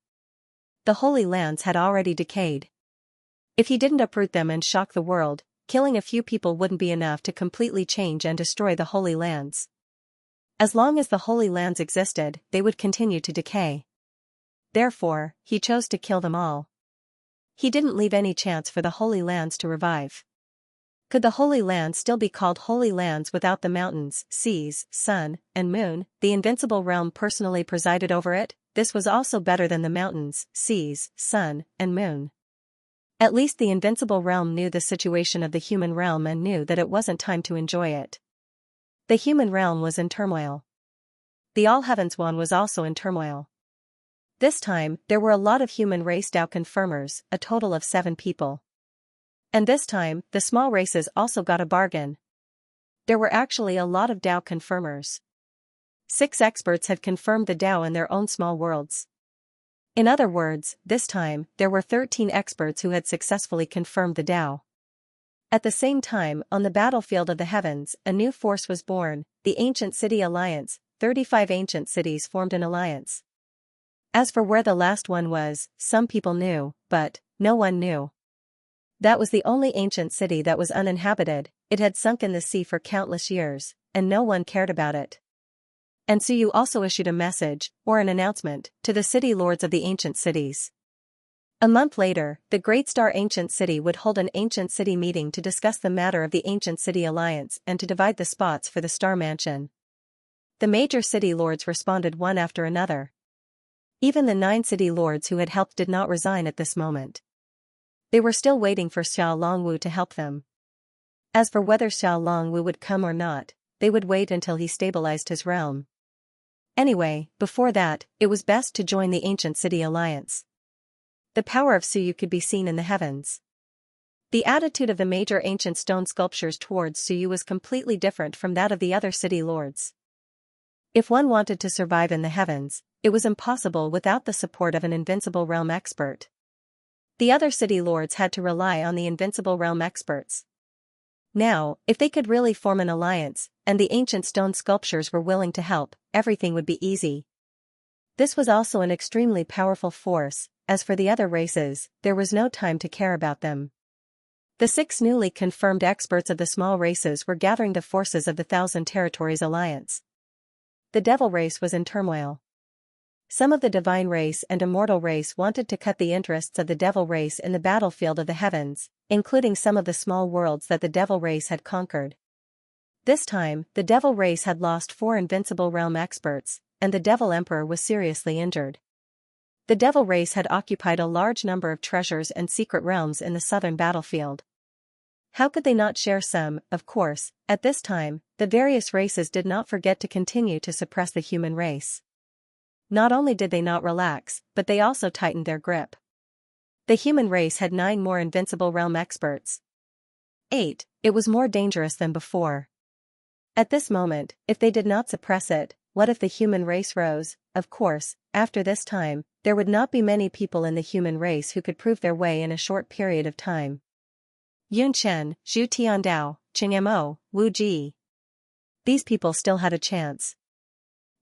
The Holy Lands had already decayed. If he didn't uproot them and shock the world, killing a few people wouldn't be enough to completely change and destroy the Holy Lands. As long as the Holy Lands existed, they would continue to decay. Therefore, he chose to kill them all. He didn't leave any chance for the Holy Lands to revive. Could the Holy Land still be called Holy Lands without the mountains, seas, sun, and moon? The invincible realm personally presided over it. This was also better than the mountains, seas, sun, and moon. At least the invincible realm knew the situation of the human realm and knew that it wasn't time to enjoy it. The human realm was in turmoil. The All Heavens One was also in turmoil. This time, there were a lot of human race Tao confirmers, a total of 7 people. And this time, the small races also got a bargain. There were actually a lot of Tao confirmers. 6 experts had confirmed the Tao in their own small worlds. In other words, this time, there were 13 experts who had successfully confirmed the Tao. At the same time, on the battlefield of the heavens, a new force was born, the Ancient City Alliance. 35 ancient cities formed an alliance. As for where the last one was, some people knew, but no one knew. That was the only ancient city that was uninhabited. It had sunk in the sea for countless years, and no one cared about it. And Suyu also issued a message, or an announcement, to the city lords of the ancient cities. A month later, the Great Star Ancient City would hold an Ancient City meeting to discuss the matter of the Ancient City Alliance and to divide the spots for the Star Mansion. The major city lords responded one after another. Even the 9 city lords who had helped did not resign at this moment. They were still waiting for Xiao Longwu to help them. As for whether Xiao Longwu would come or not, they would wait until he stabilized his realm. Anyway, before that, it was best to join the Ancient City Alliance. The power of Suyu could be seen in the heavens. The attitude of the major ancient stone sculptures towards Suyu was completely different from that of the other city lords. If one wanted to survive in the heavens, it was impossible without the support of an invincible realm expert. The other city lords had to rely on the invincible realm experts. Now, if they could really form an alliance, and the ancient stone sculptures were willing to help, everything would be easy. This was also an extremely powerful force. As for the other races, there was no time to care about them. The 6 newly confirmed experts of the small races were gathering the forces of the Thousand Territories Alliance. The devil race was in turmoil. Some of the divine race and immortal race wanted to cut the interests of the devil race in the battlefield of the heavens, including some of the small worlds that the devil race had conquered. This time, the devil race had lost 4 invincible realm experts, and the devil emperor was seriously injured. The devil race had occupied a large number of treasures and secret realms in the southern battlefield. How could they not share some? Of course, at this time, the various races did not forget to continue to suppress the human race. Not only did they not relax, but they also tightened their grip. The human race had 9 more invincible realm experts. 8. It was more dangerous than before. At this moment, if they did not suppress it, what if the human race rose? Of course, after this time, there would not be many people in the human race who could prove their way in a short period of time. Yun Chen, Zhu Tiandao, Qing Mo, Wu Ji. These people still had a chance.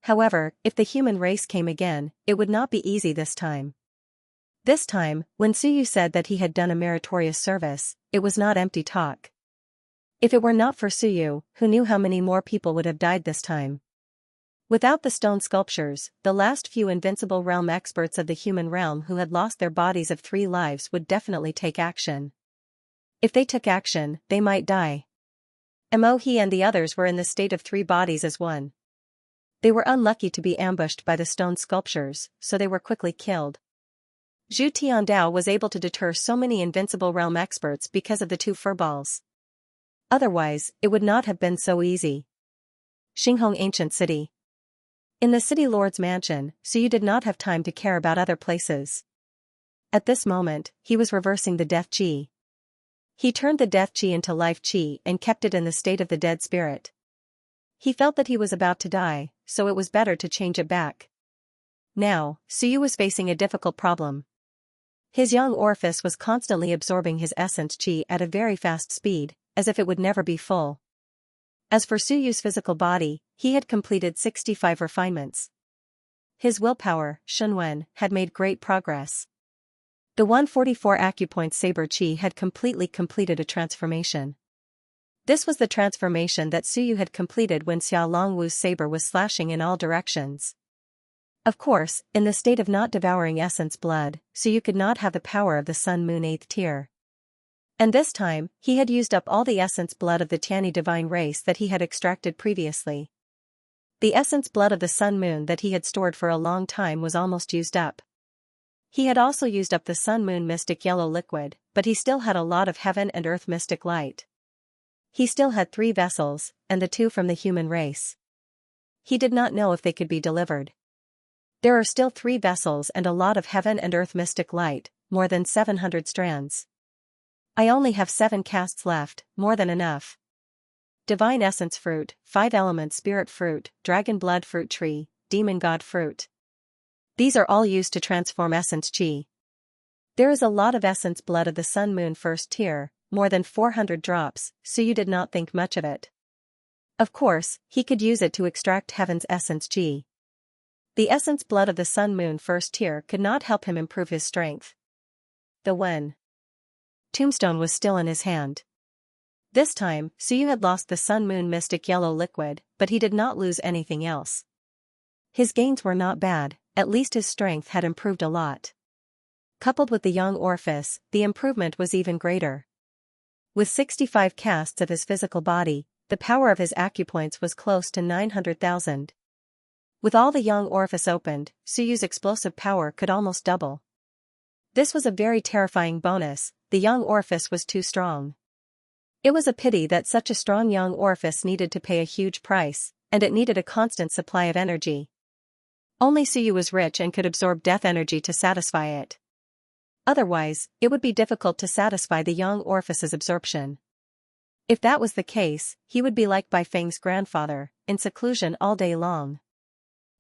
However, if the human race came again, it would not be easy this time. This time, when Suyu said that he had done a meritorious service, it was not empty talk. If it were not for Suyu, who knew how many more people would have died this time? Without the stone sculptures, the last few invincible realm experts of the human realm who had lost their bodies of 3 lives would definitely take action. If they took action, they might die. He and the others were in the state of 3 bodies as one. They were unlucky to be ambushed by the stone sculptures, so they were quickly killed. Zhu Tiandao was able to deter so many invincible realm experts because of the 2 furballs. Otherwise, it would not have been so easy. Xinghong Ancient City. In the city lord's mansion, Suyu did not have time to care about other places. At this moment, he was reversing the death chi. He turned the death chi into life chi and kept it in the state of the dead spirit. He felt that he was about to die, so it was better to change it back. Now, Suyu was facing a difficult problem. His young orifice was constantly absorbing his essence chi at a very fast speed, as if it would never be full. As for Suyu's physical body, he had completed 65 refinements. His willpower, Shunwen, had made great progress. The 144 acupoint saber chi had completely completed a transformation. This was the transformation that Suyu had completed when Xiao Longwu's saber was slashing in all directions. Of course, in the state of not devouring essence blood, Suyu could not have the power of the Sun Moon 8th tier. And this time, he had used up all the essence blood of the Tianyi divine race that he had extracted previously. The essence blood of the Sun-Moon that he had stored for a long time was almost used up. He had also used up the Sun-Moon mystic yellow liquid, but he still had a lot of heaven and earth mystic light. He still had 3 vessels, and the 2 from the human race. He did not know if they could be delivered. There are still 3 vessels and a lot of heaven and earth mystic light, more than 700 strands. I only have 7 casts left, more than enough. Divine Essence Fruit, 5 Element Spirit Fruit, Dragon Blood Fruit Tree, Demon God Fruit. These are all used to transform Essence Chi. There is a lot of Essence Blood of the Sun-Moon first tier, more than 400 drops, so you did not think much of it. Of course, he could use it to extract Heaven's Essence Chi. The Essence Blood of the Sun-Moon first tier could not help him improve his strength. The Wen Tombstone was still in his hand. This time, Suyu had lost the Sun-Moon mystic yellow liquid, but he did not lose anything else. His gains were not bad, at least his strength had improved a lot. Coupled with the young orifice, the improvement was even greater. With 65 casts of his physical body, the power of his acupoints was close to 900,000. With all the young orifice opened, Suyu's explosive power could almost double. This was a very terrifying bonus. The young orifice was too strong. It was a pity that such a strong young orifice needed to pay a huge price, and it needed a constant supply of energy. Only Suyu was rich and could absorb death energy to satisfy it. Otherwise, it would be difficult to satisfy the young orifice's absorption. If that was the case, he would be like Bai Feng's grandfather, in seclusion all day long.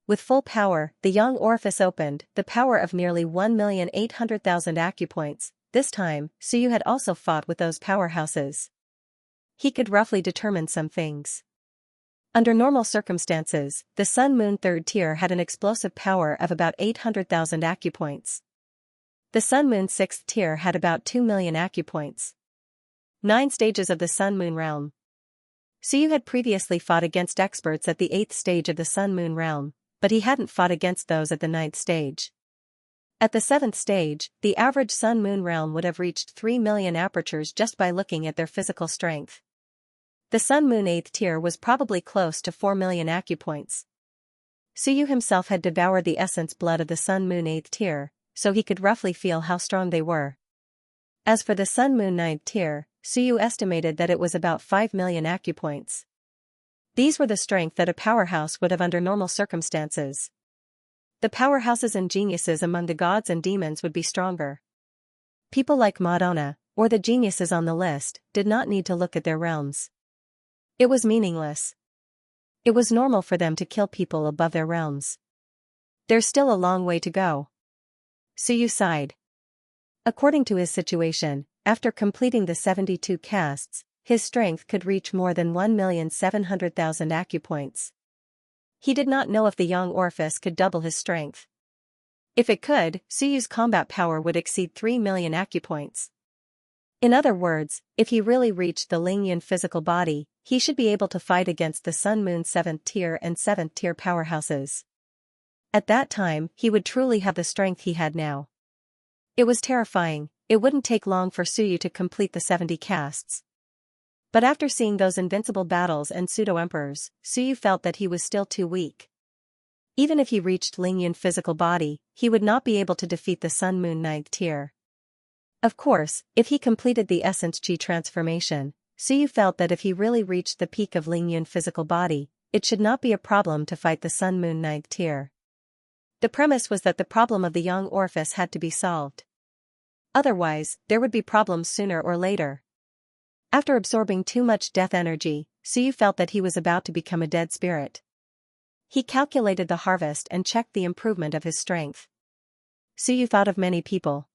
With full power, the young orifice opened, the power of nearly 1,800,000 acupoints. This time, Suyu had also fought with those powerhouses. He could roughly determine some things. Under normal circumstances, the Sun-Moon third tier had an explosive power of about 800,000 acupoints. The Sun-Moon sixth tier had about 2 million acupoints. 9 stages of the Sun-Moon realm. Suyu had previously fought against experts at the 8th stage of the Sun-Moon realm, but he hadn't fought against those at the 9th stage. At the 7th stage, the average Sun-Moon realm would have reached 3 million apertures just by looking at their physical strength. The Sun-Moon 8th tier was probably close to 4 million acupoints. Suyu himself had devoured the essence blood of the Sun-Moon 8th tier, so he could roughly feel how strong they were. As for the Sun-Moon 9th tier, Suyu estimated that it was about 5 million acupoints. These were the strength that a powerhouse would have under normal circumstances. The powerhouses and geniuses among the gods and demons would be stronger. People like Madonna, or the geniuses on the list, did not need to look at their realms. It was meaningless. It was normal for them to kill people above their realms. There's still a long way to go. Suyu sighed. According to his situation, after completing the 72 casts, his strength could reach more than 1,700,000 acupoints. He did not know if the young orifice could double his strength. If it could, Suyu's combat power would exceed 3 million acupoints. In other words, if he really reached the Lingyun physical body, he should be able to fight against the Sun-Moon 7th tier and 7th tier powerhouses. At that time, he would truly have the strength he had now. It was terrifying. It wouldn't take long for Suyu to complete the 70 casts. But after seeing those invincible battles and pseudo-emperors, Suyu felt that he was still too weak. Even if he reached Lingyun physical body, he would not be able to defeat the Sun-Moon 9th tier. Of course, if he completed the Essence Chi transformation, Suyu felt that if he really reached the peak of Lingyun physical body, it should not be a problem to fight the Sun-Moon 9th tier. The premise was that the problem of the young orifice had to be solved. Otherwise, there would be problems sooner or later. After absorbing too much death energy, Suyu felt that he was about to become a dead spirit. He calculated the harvest and checked the improvement of his strength. Suyu thought of many people.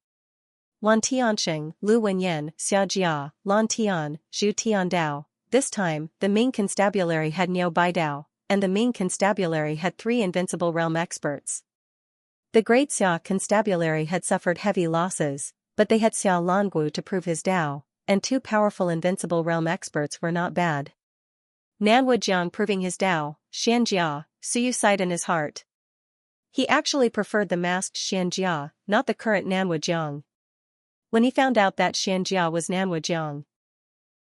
Wan Tianxing, Lu Wenyan, Xianxia, Lan Tian, Zhu Tiandao. This time, the Ming Constabulary had Niu Baidao, and the Ming Constabulary had 3 invincible realm experts. The Great Xia Constabulary had suffered heavy losses, but they had Xia Langu to prove his Dao, and 2 powerful invincible realm experts were not bad. Nanwu Jiang proving his Dao, Xianxia, Suyu sighed in his heart. He actually preferred the masked Xianxia, not the current Nanwu Jiang. When he found out that Xianxia was Nanwu,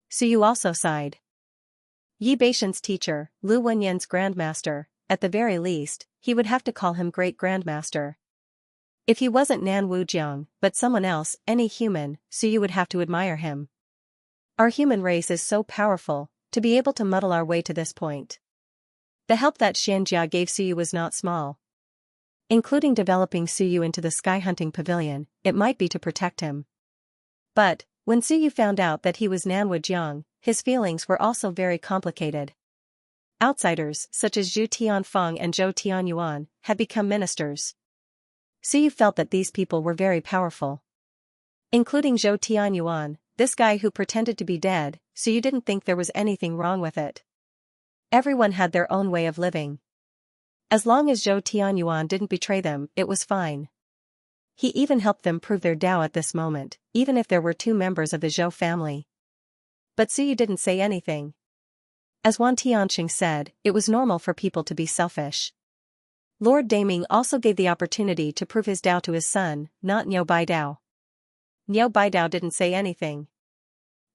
Suyu also sighed. Yi Beishan's teacher, Lu Wenyan's grandmaster, at the very least, he would have to call him great grandmaster. If he wasn't Nanwu, but someone else, any human, Suyu would have to admire him. Our human race is so powerful, to be able to muddle our way to this point. The help that Xianxia gave Suyu was not small. Including developing Suyu into the sky hunting pavilion, it might be to protect him. But, when Suyu found out that he was Nanwu, his feelings were also very complicated. Outsiders, such as Zhu Tianfeng and Zhou Tianyuan, had become ministers. Suyu felt that these people were very powerful. Including Zhou Tianyuan, this guy who pretended to be dead, Suyu didn't think there was anything wrong with it. Everyone had their own way of living. As long as Zhou Tianyuan didn't betray them, it was fine. He even helped them prove their Dao at this moment, even if there were 2 members of the Zhou family. But Suyu didn't say anything. As Wan Tianxing said, it was normal for people to be selfish. Lord Daming also gave the opportunity to prove his Dao to his son, not Niu Baidao. Niu Baidao didn't say anything.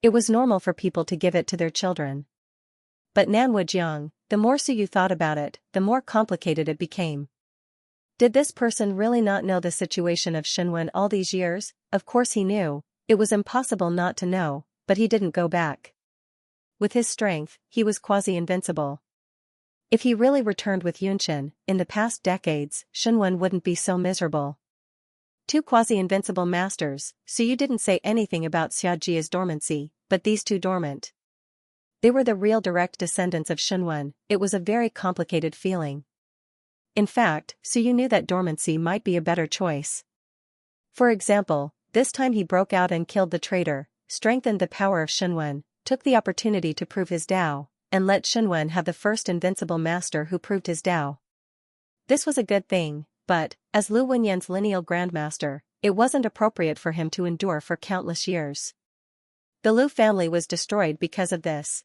It was normal for people to give it to their children. But Nanwu, the more Suyu thought about it, the more complicated it became. Did this person really not know the situation of Shenwen all these years? Of course he knew, it was impossible not to know, but he didn't go back. With his strength, he was quasi-invincible. If he really returned with Yunchen, in the past decades, Shenwen wouldn't be so miserable. 2 quasi-invincible masters, Suyu didn't say anything about Xiajia's dormancy, but these 2 dormant. They were the real direct descendants of Shenwen. It was a very complicated feeling. In fact, Suyu knew that dormancy might be a better choice. For example, this time he broke out and killed the traitor, strengthened the power of Shenwen, took the opportunity to prove his Dao, and let Shenwen have the first invincible master who proved his Dao. This was a good thing, but, as Lu Wenyan's lineal grandmaster, it wasn't appropriate for him to endure for countless years. The Lu family was destroyed because of this.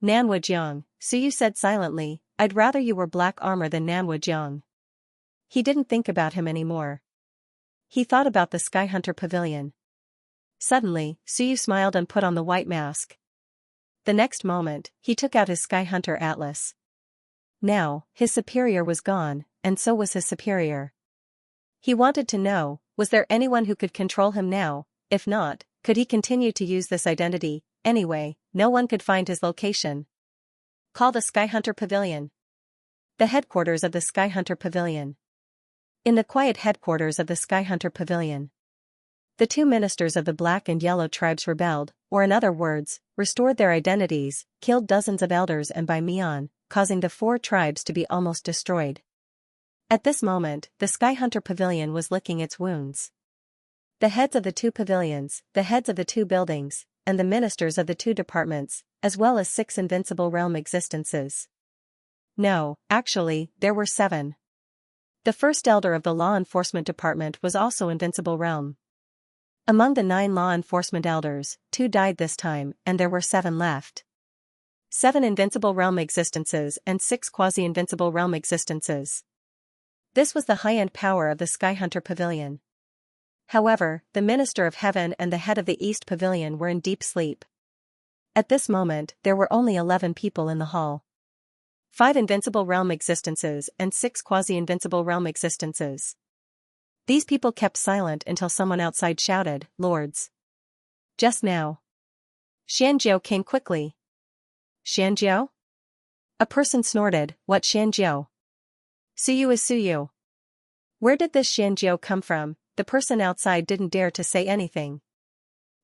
Nanwu, Suyu said silently, I'd rather you were black armor than Nanwu. He didn't think about him anymore. He thought about the Sky Hunter Pavilion. Suddenly, Suyu smiled and put on the white mask. The next moment, he took out his Sky Hunter Atlas. Now, his superior was gone, and so was his superior. He wanted to know, was there anyone who could control him now? If not, could he continue to use this identity? Anyway, no one could find his location. Call the Sky Hunter Pavilion. The headquarters of the Sky Hunter Pavilion. In the quiet headquarters of the Sky Hunter Pavilion, the 2 ministers of the Black and Yellow tribes rebelled, or in other words, restored their identities, killed dozens of elders and by Mian, causing the 4 tribes to be almost destroyed. At this moment, the Sky Hunter Pavilion was licking its wounds. The heads of the 2 pavilions, the heads of the 2 buildings, and the ministers of the 2 departments, as well as 6 invincible realm existences. No, actually, there were 7. The first elder of the law enforcement department was also invincible realm. Among the 9 law enforcement elders, 2 died this time, and there were 7 left. 7 invincible realm existences and 6 quasi-invincible realm existences. This was the high-end power of the Sky Hunter Pavilion. However, the Minister of Heaven and the head of the East Pavilion were in deep sleep. At this moment, there were only 11 people in the hall. 5 invincible realm existences and 6 quasi-invincible realm existences. These people kept silent until someone outside shouted, Lords. Just now. Xianzhou came quickly. Xianzhou? A person snorted, what Xianzhou? Suyu is Suyu. Where did this Xianzhou come from? The person outside didn't dare to say anything.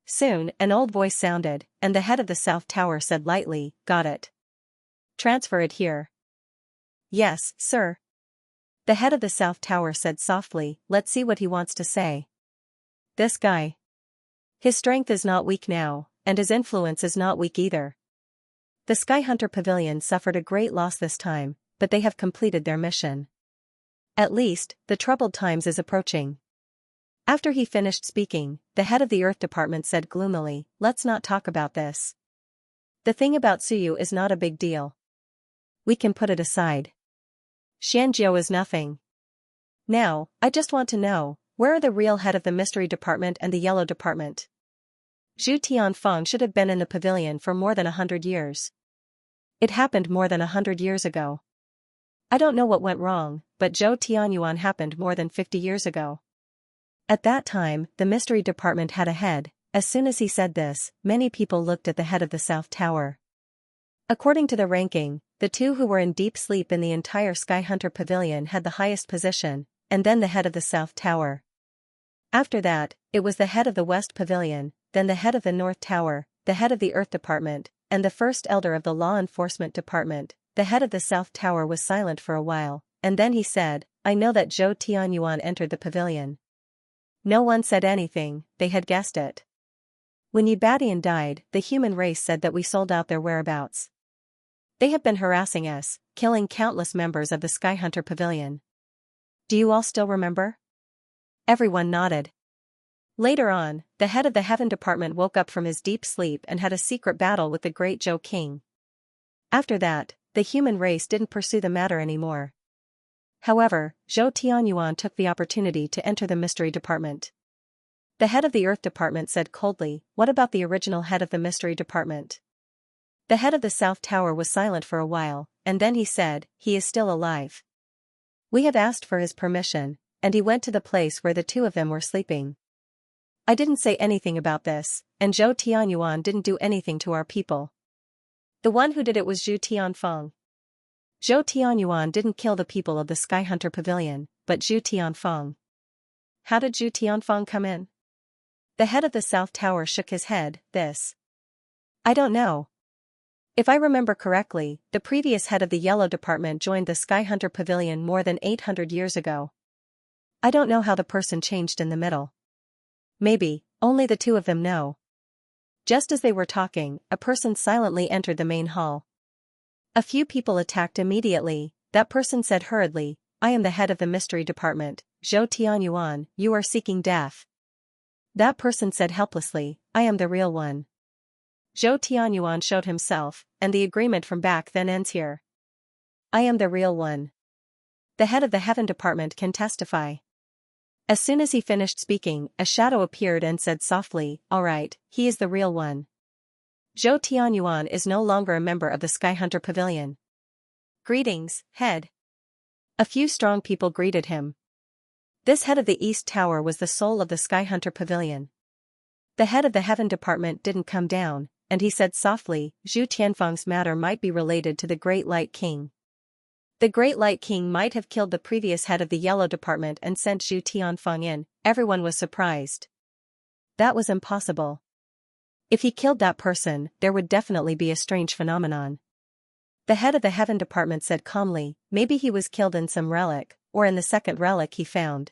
Soon, an old voice sounded, and the head of the South Tower said lightly, got it. Transfer it here. Yes, sir. The head of the South Tower said softly, let's see what he wants to say. This guy. His strength is not weak now, and his influence is not weak either. The Sky Hunter Pavilion suffered a great loss this time, but they have completed their mission. At least, the troubled times is approaching. After he finished speaking, the head of the Earth Department said gloomily, let's not talk about this. The thing about Suyu is not a big deal. We can put it aside. Xianzhou is nothing. Now, I just want to know, Where are the real head of the mystery department and the yellow department? Zhu Tianfeng should have been in the pavilion for more than 100 years. It happened more than 100 years ago. I don't know what went wrong, but Zhou Tianyuan happened more than 50 years ago. At that time, the mystery department had a head. As soon as he said this, many people looked at the head of the South Tower. According to the ranking, the two who were in deep sleep in the entire Sky Hunter Pavilion had the highest position, and then the head of the South Tower. After that, it was the head of the West Pavilion, then the head of the North Tower, the head of the Earth Department, and the first elder of the Law Enforcement Department. The head of the South Tower was silent for a while, and then he said, "I know that Zhou Tianyuan entered the pavilion." No one said anything, they had guessed it. When Yibadian died, the human race said that we sold out their whereabouts. They have been harassing us, killing countless members of the Sky Hunter Pavilion. Do you all still remember? Everyone nodded. Later on, the head of the Heaven Department woke up from his deep sleep and had a secret battle with the great Zhou King. After that, the human race didn't pursue the matter anymore. However, Zhou Tianyuan took the opportunity to enter the mystery department. The head of the Earth Department said coldly, "What about the original head of the mystery department?" The head of the South Tower was silent for a while, and then he said, "He is still alive. We have asked for his permission, and he went to the place where the two of them were sleeping. I didn't say anything about this, and Zhou Tianyuan didn't do anything to our people. The one who did it was Zhu Tianfeng. Zhou Tianyuan didn't kill the people of the Sky Hunter Pavilion, but Zhu Tianfeng. How did Zhu Tianfeng come in?" The head of the South Tower shook his head. I don't know. If I remember correctly, the previous head of the Yellow Department joined the Sky Hunter Pavilion more than 800 years ago. I don't know how the person changed in the middle. Maybe, only the two of them know. Just as they were talking, a person silently entered the main hall. A few people attacked immediately. That person said hurriedly, "I am the head of the mystery department, Zhou Tianyuan, you are seeking death." That person said helplessly, "I am the real one." Zhou Tianyuan showed himself, and the agreement from back then ends here. I am the real one. The head of the Heaven Department can testify. As soon as he finished speaking, a shadow appeared and said softly, "All right, he is the real one." Zhou Tianyuan is no longer a member of the Sky Hunter Pavilion. Greetings, head. A few strong people greeted him. This head of the East Tower was the soul of the Sky Hunter Pavilion. The head of the Heaven Department didn't come down, and he said softly, "Zhu Tianfeng's matter might be related to the Great Light King. The Great Light King might have killed the previous head of the Yellow Department and sent Zhu Tianfeng in." Everyone was surprised. That was impossible. If he killed that person, there would definitely be a strange phenomenon. The head of the Heaven Department said calmly, "Maybe he was killed in some relic, or in the second relic he found.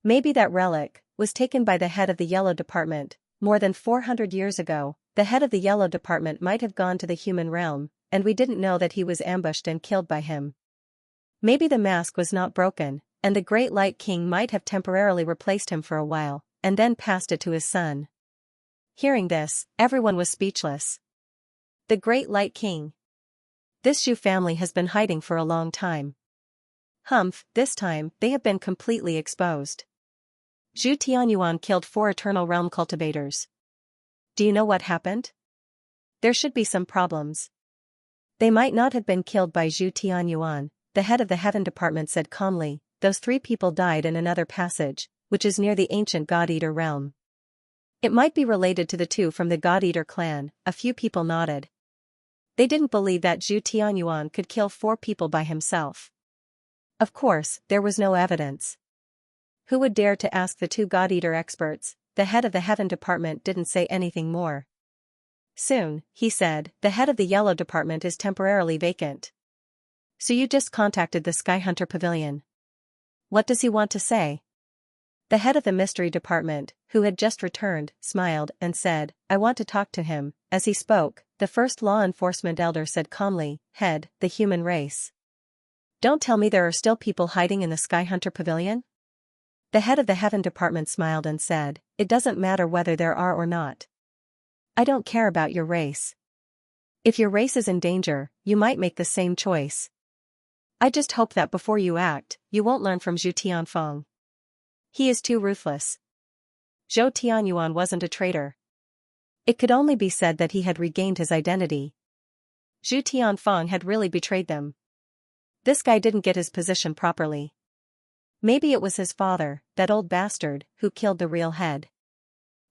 Maybe that relic was taken by the head of the Yellow Department. More than 400 years ago, the head of the Yellow Department might have gone to the human realm, and we didn't know that he was ambushed and killed by him. Maybe the mask was not broken, and the Great Light King might have temporarily replaced him for a while, and then passed it to his son." Hearing this, everyone was speechless. The Great Light King. This Zhu family has been hiding for a long time. Humph, this time, they have been completely exposed. Zhu Tianyuan killed 4 Eternal Realm cultivators. Do you know what happened? There should be some problems. They might not have been killed by Zhu Tianyuan, the head of the Heaven Department said calmly. Those 3 people died in another passage, which is near the ancient God-Eater realm. It might be related to the 2 from the God-Eater clan. A few people nodded. They didn't believe that Zhu Tianyuan could kill 4 people by himself. Of course, there was no evidence. Who would dare to ask the 2 God-Eater experts? The head of the Heaven Department didn't say anything more. Soon, he said, "The head of the Yellow Department is temporarily vacant. So you just contacted the Sky Hunter Pavilion. What does he want to say?" The head of the Mystery Department, who had just returned, smiled and said, "I want to talk to him." As he spoke, the first law enforcement elder said calmly, "Head, the human race. Don't tell me there are still people hiding in the Sky Hunter Pavilion?" The head of the Heaven Department smiled and said, "It doesn't matter whether there are or not. I don't care about your race. If your race is in danger, you might make the same choice. I just hope that before you act, you won't learn from Zhu Tianfeng." He is too ruthless. Zhou Tianyuan wasn't a traitor. It could only be said that he had regained his identity. Zhu Tianfeng had really betrayed them. This guy didn't get his position properly. Maybe it was his father, that old bastard, who killed the real head.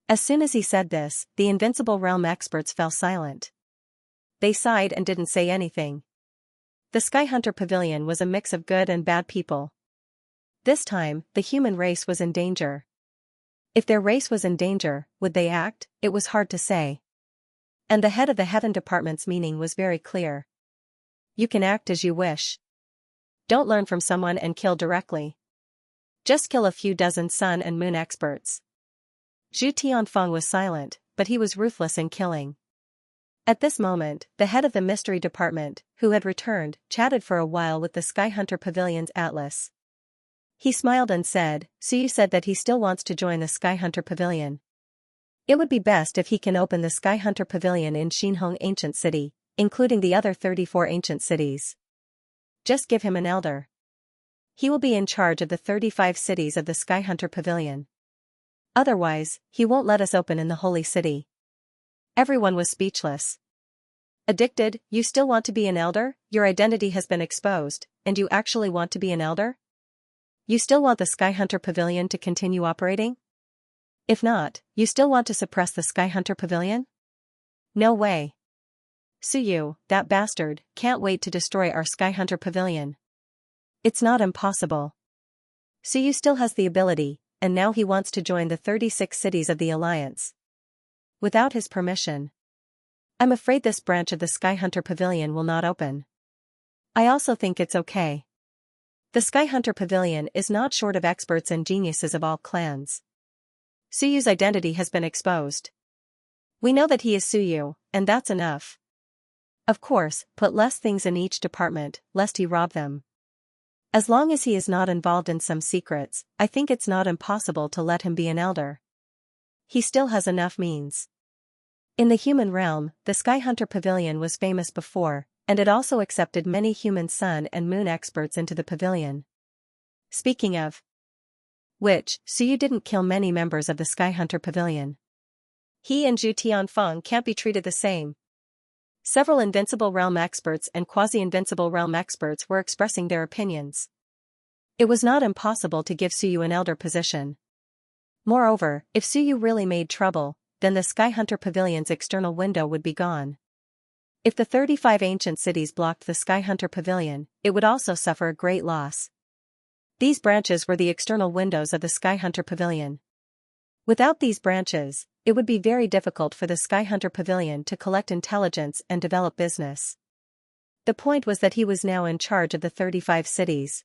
As soon as he said this, the Invincible Realm experts fell silent. They sighed and didn't say anything. The Sky Hunter Pavilion was a mix of good and bad people. This time, the human race was in danger. If their race was in danger, would they act? It was hard to say. And the head of the Heaven Department's meaning was very clear. You can act as you wish. Don't learn from someone and kill directly. Just kill a few dozen sun and moon experts. Zhu Tianfeng was silent, but he was ruthless in killing. At this moment, the head of the Mystery Department, who had returned, chatted for a while with the Sky Hunter Pavilion's Atlas. He smiled and said, "So you said that he still wants to join the Sky Hunter Pavilion. It would be best if he can open the Sky Hunter Pavilion in Xinhong Ancient City, including the other 34 ancient cities. Just give him an elder. He will be in charge of the 35 cities of the Sky Hunter Pavilion. Otherwise, he won't let us open in the Holy City." Everyone was speechless. Addicted, you still want to be an elder? Your identity has been exposed, and you actually want to be an elder? You still want the Sky Hunter Pavilion to continue operating? If not, you still want to suppress the Sky Hunter Pavilion? No way. Suyu, that bastard, can't wait to destroy our Sky Hunter Pavilion. It's not impossible. Suyu still has the ability, and now he wants to join the 36 cities of the Alliance. Without his permission. I'm afraid this branch of the Sky Hunter Pavilion will not open. I also think it's okay. The Sky Hunter Pavilion is not short of experts and geniuses of all clans. Suyu's identity has been exposed. We know that he is Suyu, and that's enough. Of course, put less things in each department, lest he rob them. As long as he is not involved in some secrets, I think it's not impossible to let him be an elder. He still has enough means. In the human realm, the Sky Hunter Pavilion was famous before, and it also accepted many human sun and moon experts into the pavilion. Speaking of which, Suyu didn't kill many members of the Sky Hunter Pavilion. He and Zhu Tianfeng can't be treated the same. Several Invincible Realm experts and Quasi-Invincible Realm experts were expressing their opinions. It was not impossible to give Suyu an elder position. Moreover, if Suyu really made trouble, then the Sky Hunter Pavilion's external window would be gone. If the 35 ancient cities blocked the Sky Hunter Pavilion, it would also suffer a great loss. These branches were the external windows of the Sky Hunter Pavilion. Without these branches, it would be very difficult for the Sky Hunter Pavilion to collect intelligence and develop business. The point was that he was now in charge of the 35 cities.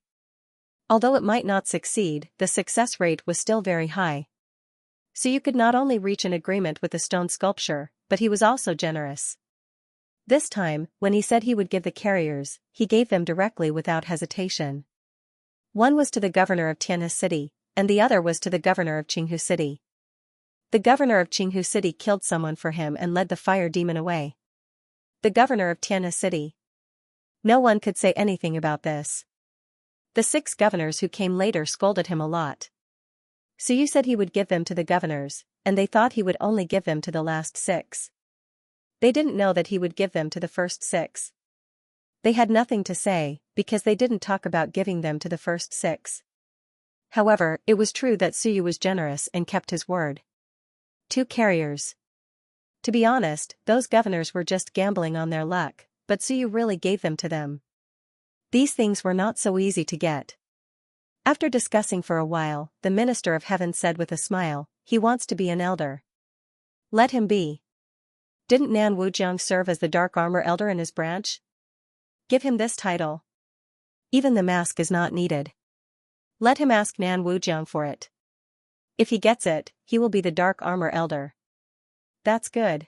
Although it might not succeed, the success rate was still very high. So you could not only reach an agreement with the stone sculpture, but he was also generous. This time, when he said he would give the carriers, he gave them directly without hesitation. One was to the governor of Tianhe City, and the other was to the governor of Qinghu City. The governor of Qinghu City killed someone for him and led the fire demon away. The governor of Tianhe City. No one could say anything about this. The 6 governors who came later scolded him a lot. So you said he would give them to the governors, and they thought he would only give them to the last 6. They didn't know that he would give them to the first 6. They had nothing to say, because they didn't talk about giving them to the first 6. However, it was true that Suyu was generous and kept his word. 2 carriers. To be honest, those governors were just gambling on their luck, but Suyu really gave them to them. These things were not so easy to get. After discussing for a while, the Minister of Heaven said with a smile, "He wants to be an elder. Let him be. Didn't Nan Wujiang serve as the Dark Armor Elder in his branch? Give him this title. Even the mask is not needed. Let him ask Nan Wujiang for it. If he gets it, he will be the Dark Armor Elder. That's good.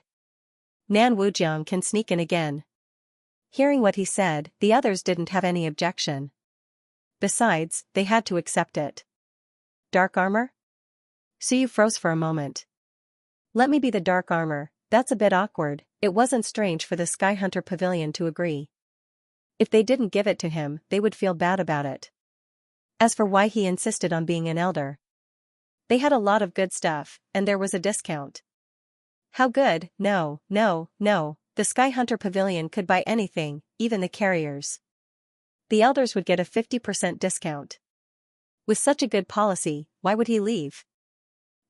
Nan Wujiang can sneak in again." Hearing what he said, the others didn't have any objection. Besides, they had to accept it. Dark armor? Suyu froze for a moment. Let me be the Dark Armor. That's a bit awkward. It wasn't strange for the Sky Hunter Pavilion to agree. If they didn't give it to him, they would feel bad about it. As for why he insisted on being an elder, They had a lot of good stuff, and there was a discount. How good? No, no, no, the Sky Hunter Pavilion could buy anything, even the carriers. The elders would get a 50% discount. With such a good policy, why would he leave?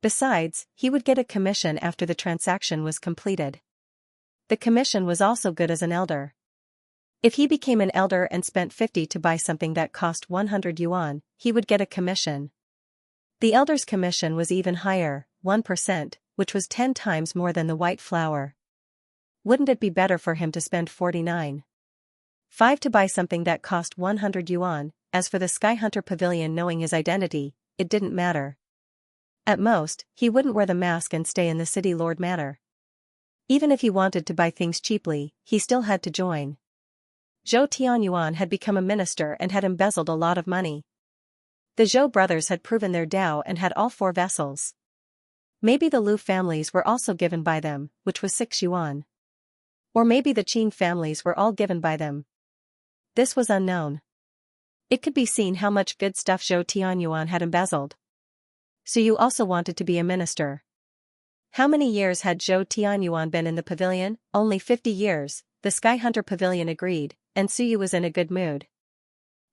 Besides, he would get a commission after the transaction was completed. The commission was also good as an elder. If he became an elder and spent 50 to buy something that cost 100 yuan, he would get a commission. The elder's commission was even higher, 1%, which was 10 times more than the white flower. Wouldn't it be better for him to spend 49.5 to buy something that cost 100 yuan? As for the Sky Hunter Pavilion, knowing his identity, it didn't matter. At most, he wouldn't wear the mask and stay in the city lord manor. Even if he wanted to buy things cheaply, he still had to join. Zhou Tianyuan had become a minister and had embezzled a lot of money. The Zhou brothers had proven their Dao and had all 4 vessels. Maybe the Lu families were also given by them, which was 6 yuan. Or maybe the Qing families were all given by them. This was unknown. It could be seen how much good stuff Zhou Tianyuan had embezzled. So you also wanted to be a minister. How many years had Zhou Tianyuan been in the pavilion? Only 50 years, the Sky Hunter Pavilion agreed, and Suyu was in a good mood.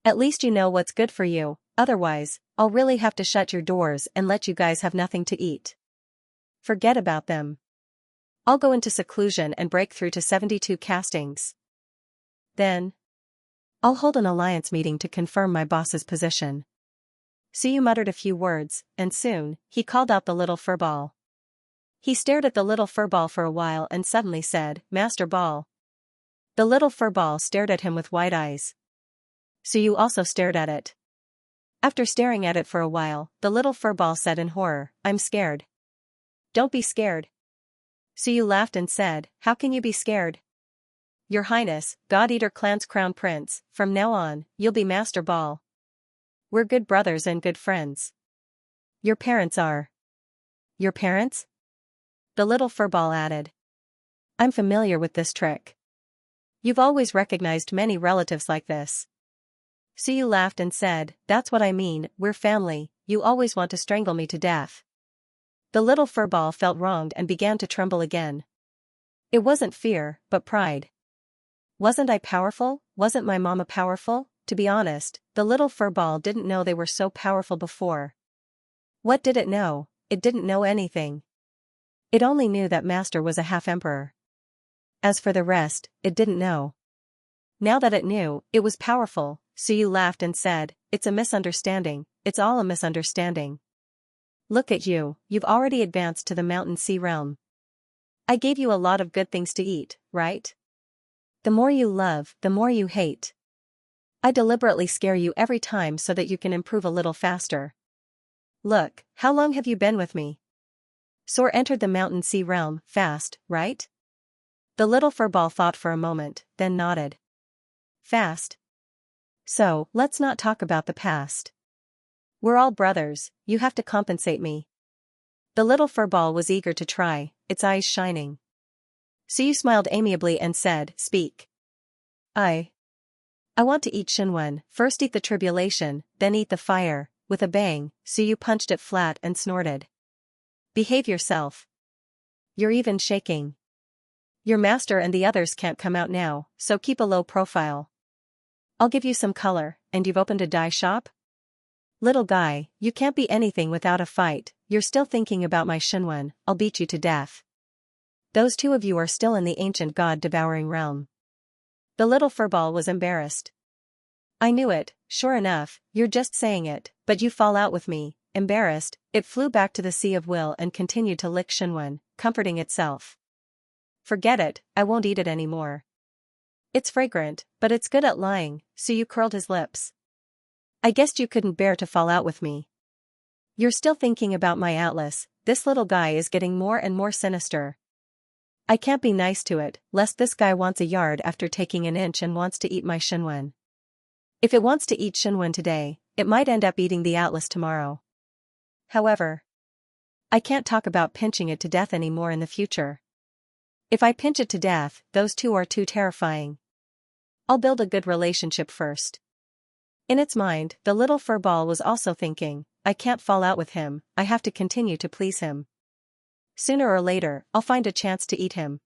At least you know what's good for you, otherwise, I'll really have to shut your doors and let you guys have nothing to eat. Forget about them. I'll go into seclusion and break through to 72 castings. Then, I'll hold an alliance meeting to confirm my boss's position. Suyu muttered a few words, and soon, he called out the little furball. He stared at the little furball for a while and suddenly said, "Master Ball." The little furball stared at him with wide eyes. Suyu also stared at it. After staring at it for a while, the little furball said in horror, "I'm scared." "Don't be scared." Suyu laughed and said, "How can you be scared? Your Highness, God-Eater Clan's crown prince, from now on, you'll be Master Ball. We're good brothers and good friends. Your parents are." "Your parents?" The little furball added. "I'm familiar with this trick. You've always recognized many relatives like this." Suyu laughed and said, "That's what I mean, we're family, you always want to strangle me to death." The little furball felt wronged and began to tremble again. It wasn't fear, but pride. Wasn't I powerful? Wasn't my mama powerful? To be honest, the little furball didn't know they were so powerful before. What did it know? It didn't know anything. It only knew that Master was a half-emperor. As for the rest, it didn't know. Now that it knew, it was powerful, Suyu laughed and said, "It's a misunderstanding, it's all a misunderstanding. Look at you, you've already advanced to the Mountain Sea realm. I gave you a lot of good things to eat, right? The more you love, the more you hate. I deliberately scare you every time so that you can improve a little faster. Look, how long have you been with me? Soar entered the Mountain Sea realm, fast, right?" The little furball thought for a moment, then nodded. "Fast. So, let's not talk about the past. We're all brothers, you have to compensate me." The little furball was eager to try, its eyes shining. Suyu smiled amiably and said, "Speak." I want to eat Xinwen, first eat the tribulation, then eat the fire." With a bang, Suyu punched it flat and snorted. "Behave yourself. You're even shaking. Your master and the others can't come out now, so keep a low profile. I'll give you some color, and you've opened a dye shop? Little guy, you can't be anything without a fight, you're still thinking about my Xinwen, I'll beat you to death. Those 2 of you are still in the ancient god-devouring realm." The little furball was embarrassed. "I knew it, sure enough, you're just saying it, but you fall out with me." Embarrassed, it flew back to the Sea of Will and continued to lick Xinwen, comforting itself. "Forget it, I won't eat it anymore. It's fragrant, but it's good at lying." Suyu curled his lips. "I guessed you couldn't bear to fall out with me. You're still thinking about my atlas." This little guy is getting more and more sinister. I can't be nice to it, lest this guy wants a yard after taking an inch and wants to eat my Xinwen. If it wants to eat Xinwen today, it might end up eating the atlas tomorrow. However, I can't talk about pinching it to death anymore in the future. If I pinch it to death, those 2 are too terrifying. I'll build a good relationship first. In its mind, the little fur ball was also thinking, I can't fall out with him, I have to continue to please him. Sooner or later, I'll find a chance to eat him.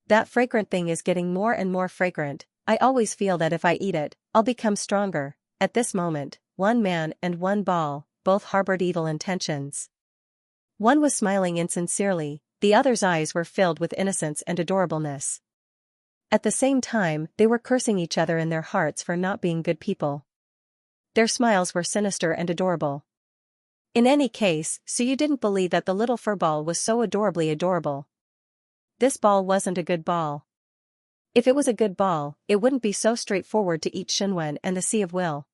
That fragrant thing is getting more and more fragrant, I always feel that if I eat it, I'll become stronger. At this moment, one man and one ball, both harbored evil intentions. One was smiling insincerely, the other's eyes were filled with innocence and adorableness. At the same time, they were cursing each other in their hearts for not being good people. Their smiles were sinister and adorable. In any case, Suyu didn't believe that the little fur ball was so adorably adorable. This ball wasn't a good ball. If it was a good ball, it wouldn't be so straightforward to eat Xunwen and the Sea of Will.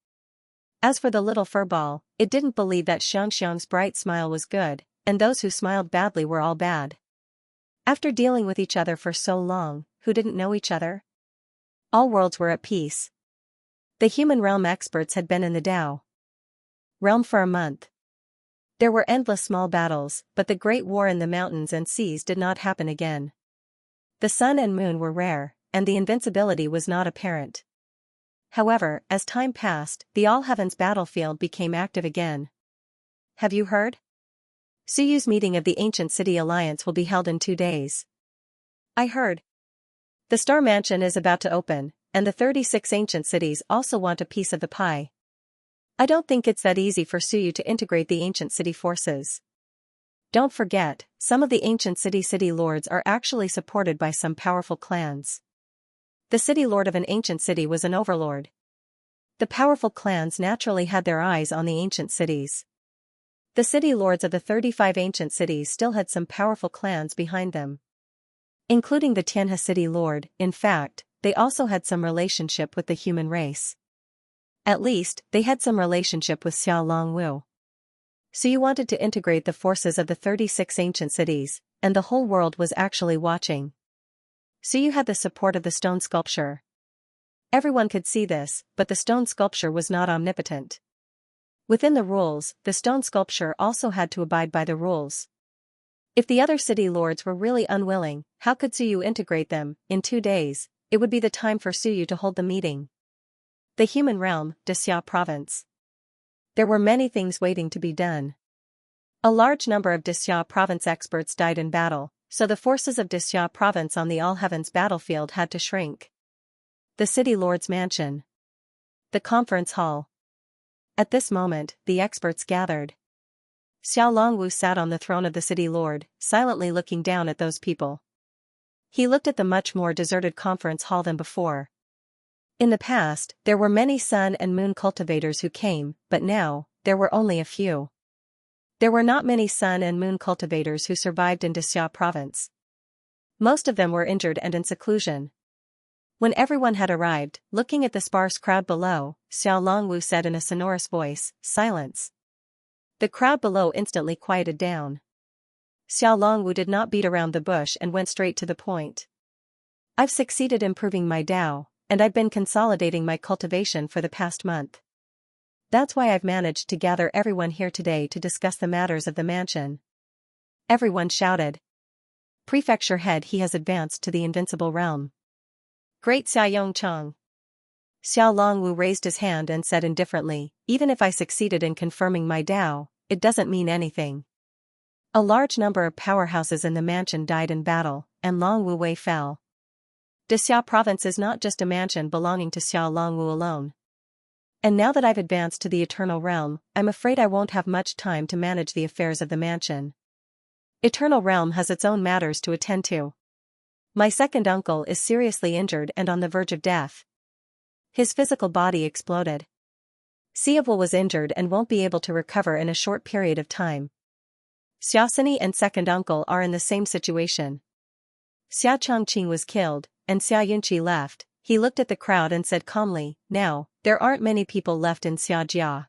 As for the little fur ball, it didn't believe that Xianxia's bright smile was good, and those who smiled badly were all bad. After dealing with each other for so long, who didn't know each other? All worlds were at peace. The human realm experts had been in the Tao realm for a month. There were endless small battles, but the great war in the mountains and seas did not happen again. The sun and moon were rare, and the invincibility was not apparent. However, as time passed, the All-Heavens battlefield became active again. Have you heard? Suyu's meeting of the Ancient City Alliance will be held in 2 days. I heard. The Star Mansion is about to open, and the 36 ancient cities also want a piece of the pie. I don't think it's that easy for Suyu to integrate the ancient city forces. Don't forget, some of the ancient city lords are actually supported by some powerful clans. The city lord of an ancient city was an overlord. The powerful clans naturally had their eyes on the ancient cities. The city lords of the 35 ancient cities still had some powerful clans behind them, including the Tianhe city lord. In fact, they also had some relationship with the human race. At least, they had some relationship with Xiao Longwu. So you wanted to integrate the forces of the 36 ancient cities, and the whole world was actually watching. So you had the support of the stone sculpture. Everyone could see this, but the stone sculpture was not omnipotent. Within the rules, the stone sculpture also had to abide by the rules. If the other city lords were really unwilling, how could Suyu integrate them? In 2 days, it would be the time for Suyu to hold the meeting. The human realm, Xia province. There were many things waiting to be done. A large number of Xia province experts died in battle, so the forces of Xia province on the All-Heavens battlefield had to shrink. The city lord's mansion. The conference hall. At this moment, the experts gathered. Xiao Longwu sat on the throne of the city lord, silently looking down at those people. He looked at the much more deserted conference hall than before. In the past, there were many sun and moon cultivators who came, but now, there were only a few. There were not many sun and moon cultivators who survived in Xia province. Most of them were injured and in seclusion. When everyone had arrived, looking at the sparse crowd below, Xiao Longwu said in a sonorous voice, "Silence." The crowd below instantly quieted down. Xiao Longwu did not beat around the bush and went straight to the point. I've succeeded improving my Tao, and I've been consolidating my cultivation for the past month. That's why I've managed to gather everyone here today to discuss the matters of the mansion. Everyone shouted. Prefecture head, he has advanced to the invincible realm. Great Xiaoyong Chong. Xiao Longwu raised his hand and said indifferently, even if I succeeded in confirming my Tao, it doesn't mean anything. A large number of powerhouses in the mansion died in battle, and Longwu Wei fell. Xia province is not just a mansion belonging to Xiao Longwu alone. And now that I've advanced to the Eternal Realm, I'm afraid I won't have much time to manage the affairs of the mansion. Eternal Realm has its own matters to attend to. My second uncle is seriously injured and on the verge of death. His physical body exploded. Siavul was injured and won't be able to recover in a short period of time. Xiaosini and second uncle are in the same situation. Xia Chongqing was killed, and Xia Yunqi left. He looked at the crowd and said calmly, now, there aren't many people left in Xia Jia.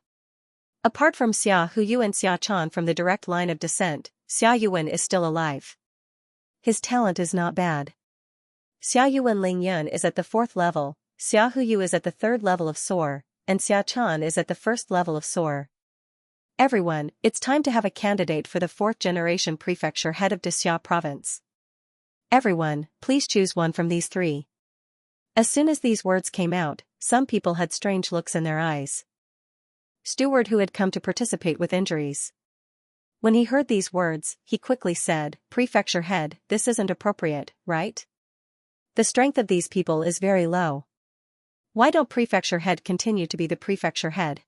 Apart from Xia Huyu and Xia Chan from the direct line of descent, Xia Yuan is still alive. His talent is not bad. Xia Yuan Ling Yun is at the 4th level, Xia Huyu is at the 3rd level of Soar, and Xia Chan is at the 1st level of Soar. Everyone, it's time to have a candidate for the 4th generation prefecture head of Xia province. Everyone, please choose one from these 3. As soon as these words came out, some people had strange looks in their eyes. Steward who had come to participate with injuries. When he heard these words, he quickly said, Prefecture head, this isn't appropriate, right? The strength of these people is very low. Why don't prefecture head continue to be the prefecture head?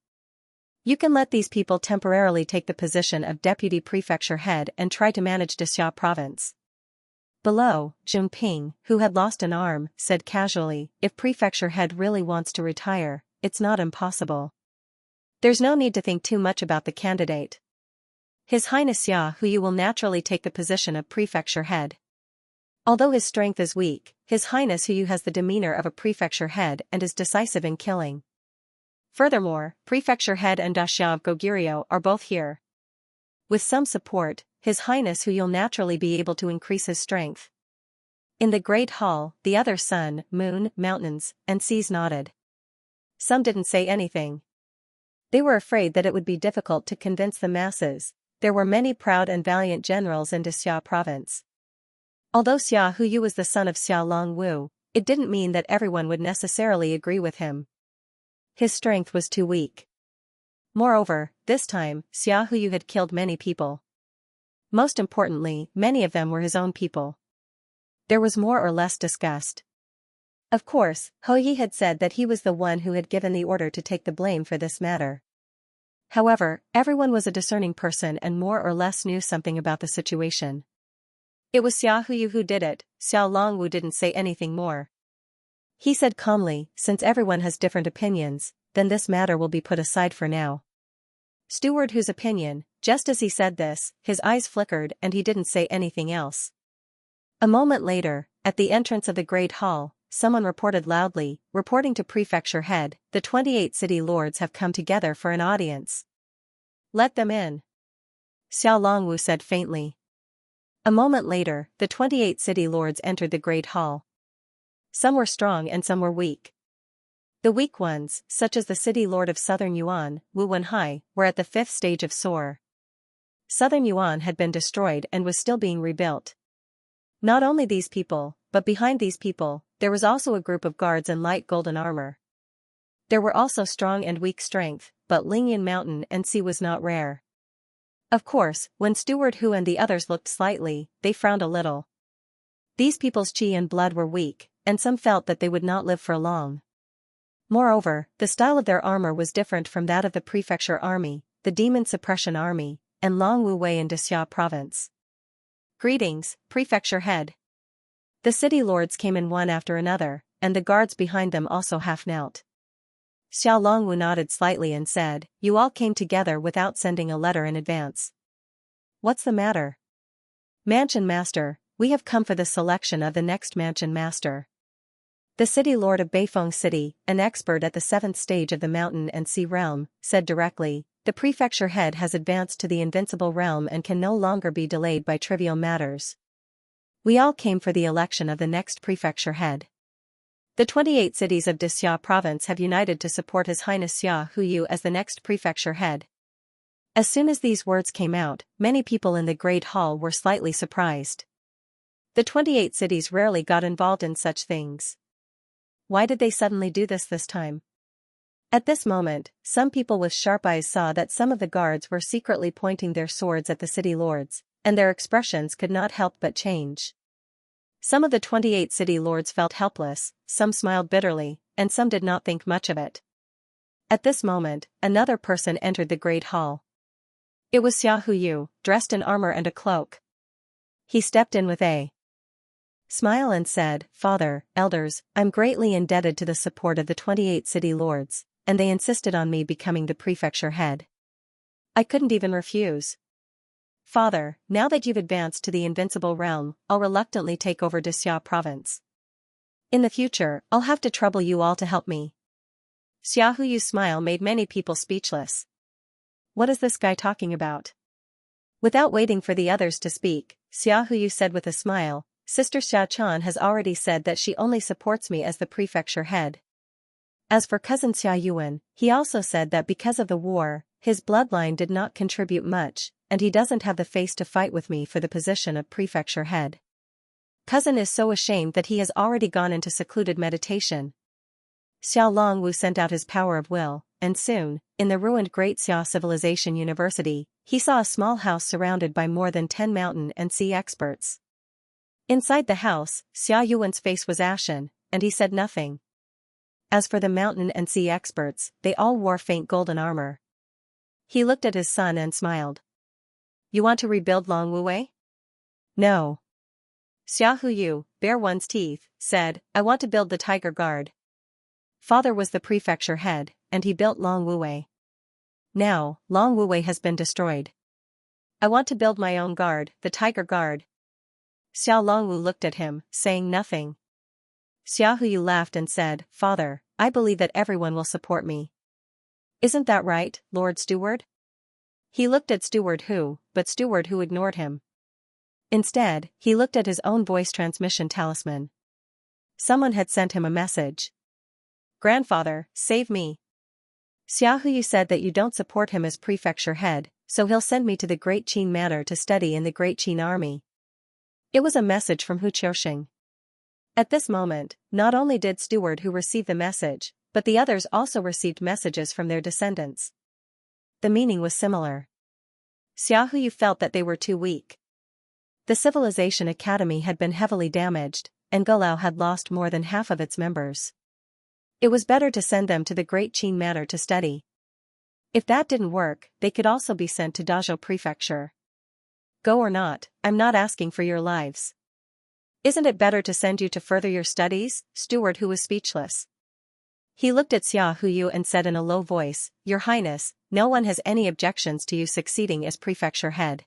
You can let these people temporarily take the position of deputy prefecture head and try to manage Dixia province. Below, Junping, who had lost an arm, said casually, if prefecture head really wants to retire, it's not impossible. There's no need to think too much about the candidate. His Highness Xia Huyu will naturally take the position of prefecture head. Although his strength is weak, His Highness Huyu has the demeanor of a prefecture head and is decisive in killing. Furthermore, prefecture head and Daxia of Goguryeo are both here. With some support, His Highness Huyu will naturally be able to increase his strength. In the Great Hall, the other sun, moon, mountains, and seas nodded. Some didn't say anything. They were afraid that it would be difficult to convince the masses. There were many proud and valiant generals in Dixia province. Although Xia Huyu was the son of Xia Longwu, it didn't mean that everyone would necessarily agree with him. His strength was too weak. Moreover, this time, Xia Huyu had killed many people. Most importantly, many of them were his own people. There was more or less disgust. Of course, Hou Yi had said that he was the one who had given the order to take the blame for this matter. However, everyone was a discerning person and more or less knew something about the situation. It was Xia Huyu who did it. Xiao Longwu didn't say anything more. He said calmly, since everyone has different opinions, then this matter will be put aside for now. Steward whose opinion, just as he said this, his eyes flickered and he didn't say anything else. A moment later, at the entrance of the Great Hall, someone reported loudly, reporting to prefecture head, the 28 city lords have come together for an audience. Let them in. Xiao Longwu said faintly. A moment later, the 28 city lords entered the Great Hall. Some were strong and some were weak. The weak ones, such as the city lord of Southern Yuan, Wu Wenhai, were at the 5th stage of Soar. Southern Yuan had been destroyed and was still being rebuilt. Not only these people, but behind these people, there was also a group of guards in light golden armor. There were also strong and weak strength, but Lingyan Mountain and Sea was not rare. Of course, when Steward Hu and the others looked slightly, they frowned a little. These people's qi and blood were weak, and some felt that they would not live for long. Moreover, the style of their armor was different from that of the prefecture army, the demon suppression army, and Long Wu Wei in Dixia province. Greetings, prefecture head. The city lords came in one after another, and the guards behind them also half knelt. Xiao Longwu nodded slightly and said, You all came together without sending a letter in advance. What's the matter? Mansion Master, we have come for the selection of the next Mansion Master. The city lord of Beifeng City, an expert at the 7th stage of the Mountain and Sea realm, said directly, The prefecture head has advanced to the invincible realm and can no longer be delayed by trivial matters. We all came for the election of the next prefecture head. The 28 cities of Dixia province have united to support His Highness Xia Huyu as the next prefecture head. As soon as these words came out, many people in the Great Hall were slightly surprised. The 28 cities rarely got involved in such things. Why did they suddenly do this time? At this moment, some people with sharp eyes saw that some of the guards were secretly pointing their swords at the city lords, and their expressions could not help but change. Some of the 28 city lords felt helpless, some smiled bitterly, and some did not think much of it. At this moment, another person entered the Great Hall. It was Xia Huyu, dressed in armor and a cloak. He stepped in with a smile and said, Father, elders, I'm greatly indebted to the support of the 28 city lords, and they insisted on me becoming the prefecture head. I couldn't even refuse. Father, now that you've advanced to the invincible realm, I'll reluctantly take over Dixia province. In the future, I'll have to trouble you all to help me. Xia Huyu's smile made many people speechless. What is this guy talking about? Without waiting for the others to speak, Xia Huyu said with a smile, Sister Xia Chan has already said that she only supports me as the prefecture head. As for cousin Xia Yuan, he also said that because of the war, his bloodline did not contribute much, and he doesn't have the face to fight with me for the position of prefecture head. Cousin is so ashamed that he has already gone into secluded meditation. Xiao Longwu sent out his power of will, and soon, in the ruined Great Xia Civilization University, he saw a small house surrounded by more than 10 mountain and sea experts. Inside the house, Xia Yuan's face was ashen, and he said nothing. As for the mountain and sea experts, they all wore faint golden armor. He looked at his son and smiled. You want to rebuild Longwu? No. Xia Huyu, bare one's teeth, said, I want to build the Tiger Guard. Father was the prefecture head, and he built Longwu. Now, Longwu has been destroyed. I want to build my own guard, the Tiger Guard. Xiao Longwu looked at him, saying nothing. Xia Huyu laughed and said, Father, I believe that everyone will support me. Isn't that right, Lord Steward? He looked at Steward Hu, but Steward Hu ignored him. Instead, he looked at his own voice transmission talisman. Someone had sent him a message. Grandfather, save me. Xia Huyu said that you don't support him as prefecture head, so he'll send me to the Great Qin Manor to study in the Great Qin army. It was a message from Hu Qiuxing. At this moment, not only did Steward Hu receive the message, but the others also received messages from their descendants. The meaning was similar. Xia Huyu felt that they were too weak. The Civilization Academy had been heavily damaged, and Gulao had lost more than half of its members. It was better to send them to the Great Qin Manor to study. If that didn't work, they could also be sent to Dazhou Prefecture. Go or not, I'm not asking for your lives. Isn't it better to send you to further your studies? Steward Hu was speechless. He looked at Xia Huyu and said in a low voice, Your Highness, no one has any objections to you succeeding as prefecture head.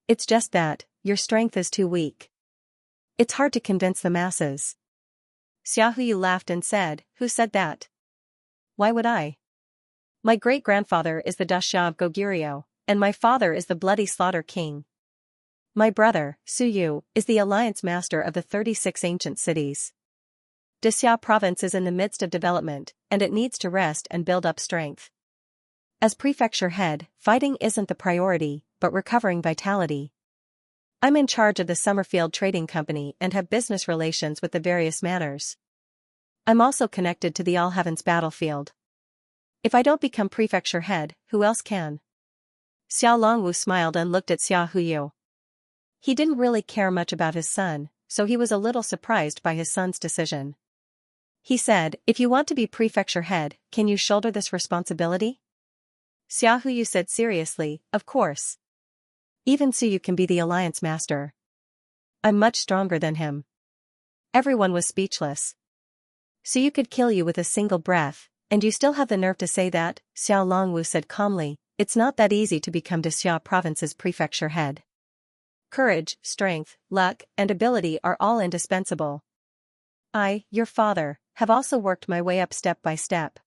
It's just that, your strength is too weak. It's hard to convince the masses. Xia Huyu laughed and said, Who said that? Why would I? My great-grandfather is the Dasha of Goguryeo, and my father is the Bloody Slaughter King. My brother, Su Yu, is the alliance master of the 36 ancient cities. Dixia province is in the midst of development, and it needs to rest and build up strength. As prefecture head, fighting isn't the priority, but recovering vitality. I'm in charge of the Summerfield Trading Company and have business relations with the various manors. I'm also connected to the All Heavens battlefield. If I don't become prefecture head, who else can? Xiao Longwu smiled and looked at Xia Huyu. He didn't really care much about his son, so he was a little surprised by his son's decision. He said, If you want to be prefecture head, can you shoulder this responsibility? Xia Huyu said seriously, Of course. Even Su Yu can be the alliance master. I'm much stronger than him. Everyone was speechless. Su Yu could kill you with a single breath, and you still have the nerve to say that? Xiao Longwu said calmly, It's not that easy to become Dixia province's prefecture head. Courage, strength, luck, and ability are all indispensable. I, your father, have also worked my way up step by step.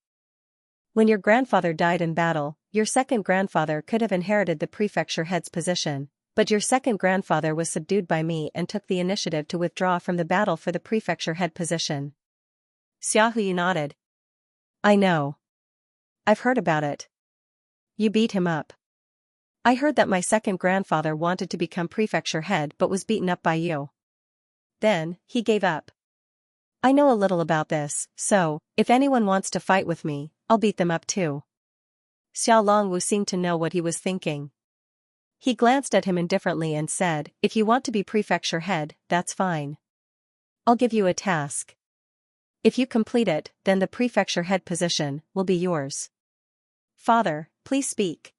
When your grandfather died in battle, your second grandfather could have inherited the prefecture head's position, but your second grandfather was subdued by me and took the initiative to withdraw from the battle for the prefecture head position. Xia Huyu nodded. I know. I've heard about it. You beat him up. I heard that my second grandfather wanted to become prefecture head but was beaten up by you. Then, he gave up. I know a little about this, so, if anyone wants to fight with me, I'll beat them up too. Xiao Longwu seemed to know what he was thinking. He glanced at him indifferently and said, If you want to be prefecture head, that's fine. I'll give you a task. If you complete it, then the prefecture head position will be yours. Father, please speak.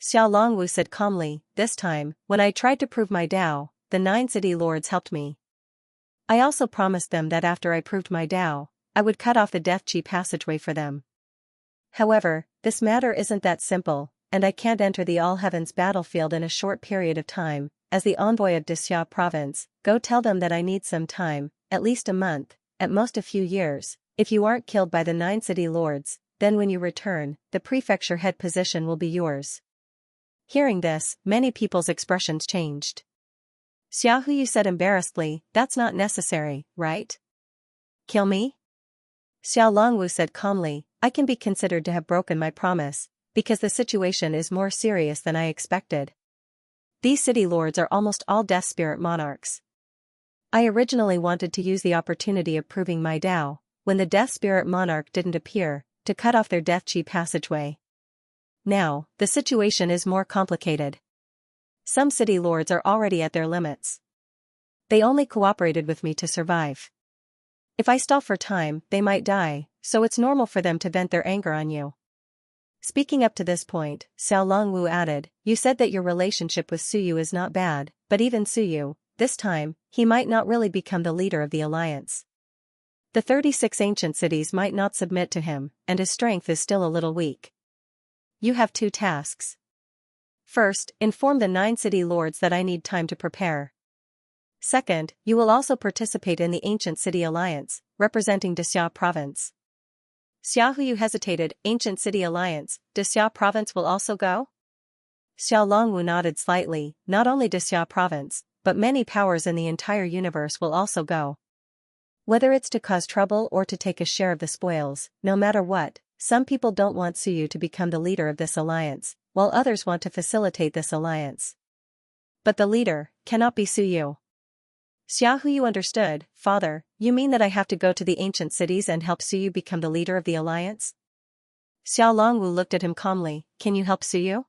Xiao Longwu said calmly, This time, when I tried to prove my Tao, the 9 city lords helped me. I also promised them that after I proved my Tao, I would cut off the Death Chi passageway for them. However, this matter isn't that simple, and I can't enter the All Heavens battlefield in a short period of time. As the envoy of Dixia province, go tell them that I need some time, at least a month, at most a few years. If you aren't killed by the 9 city lords, then when you return, the prefecture head position will be yours. Hearing this, many people's expressions changed. Xia Huyu said embarrassedly, That's not necessary, right? Kill me? Xiao Longwu said calmly, I can be considered to have broken my promise, because the situation is more serious than I expected. These city lords are almost all death spirit monarchs. I originally wanted to use the opportunity of proving my Tao, when the Death Spirit Monarch didn't appear, to cut off their Death Chi passageway. Now, the situation is more complicated. Some city lords are already at their limits. They only cooperated with me to survive. If I stall for time, they might die, so it's normal for them to vent their anger on you. Speaking up to this point, Xiao Longwu added, you said that your relationship with Suyu is not bad, but even Suyu, this time, he might not really become the leader of the alliance. The 36 ancient cities might not submit to him, and his strength is still a little weak. You have 2 tasks. First, inform the 9 city lords that I need time to prepare. Second, you will also participate in the Ancient City Alliance, representing Dexia Province. Xia Huyu hesitated. Ancient City Alliance, Dexia Province will also go? Xiao Longwu nodded slightly. Not only Dexia Province, but many powers in the entire universe will also go. Whether it's to cause trouble or to take a share of the spoils, no matter what, some people don't want Suyu to become the leader of this alliance, while others want to facilitate this alliance. But the leader cannot be Suyu. Xia Huyu understood. Father, you mean that I have to go to the ancient cities and help Suyu become the leader of the alliance? Xiao Longwu looked at him calmly. Can you help Suyu?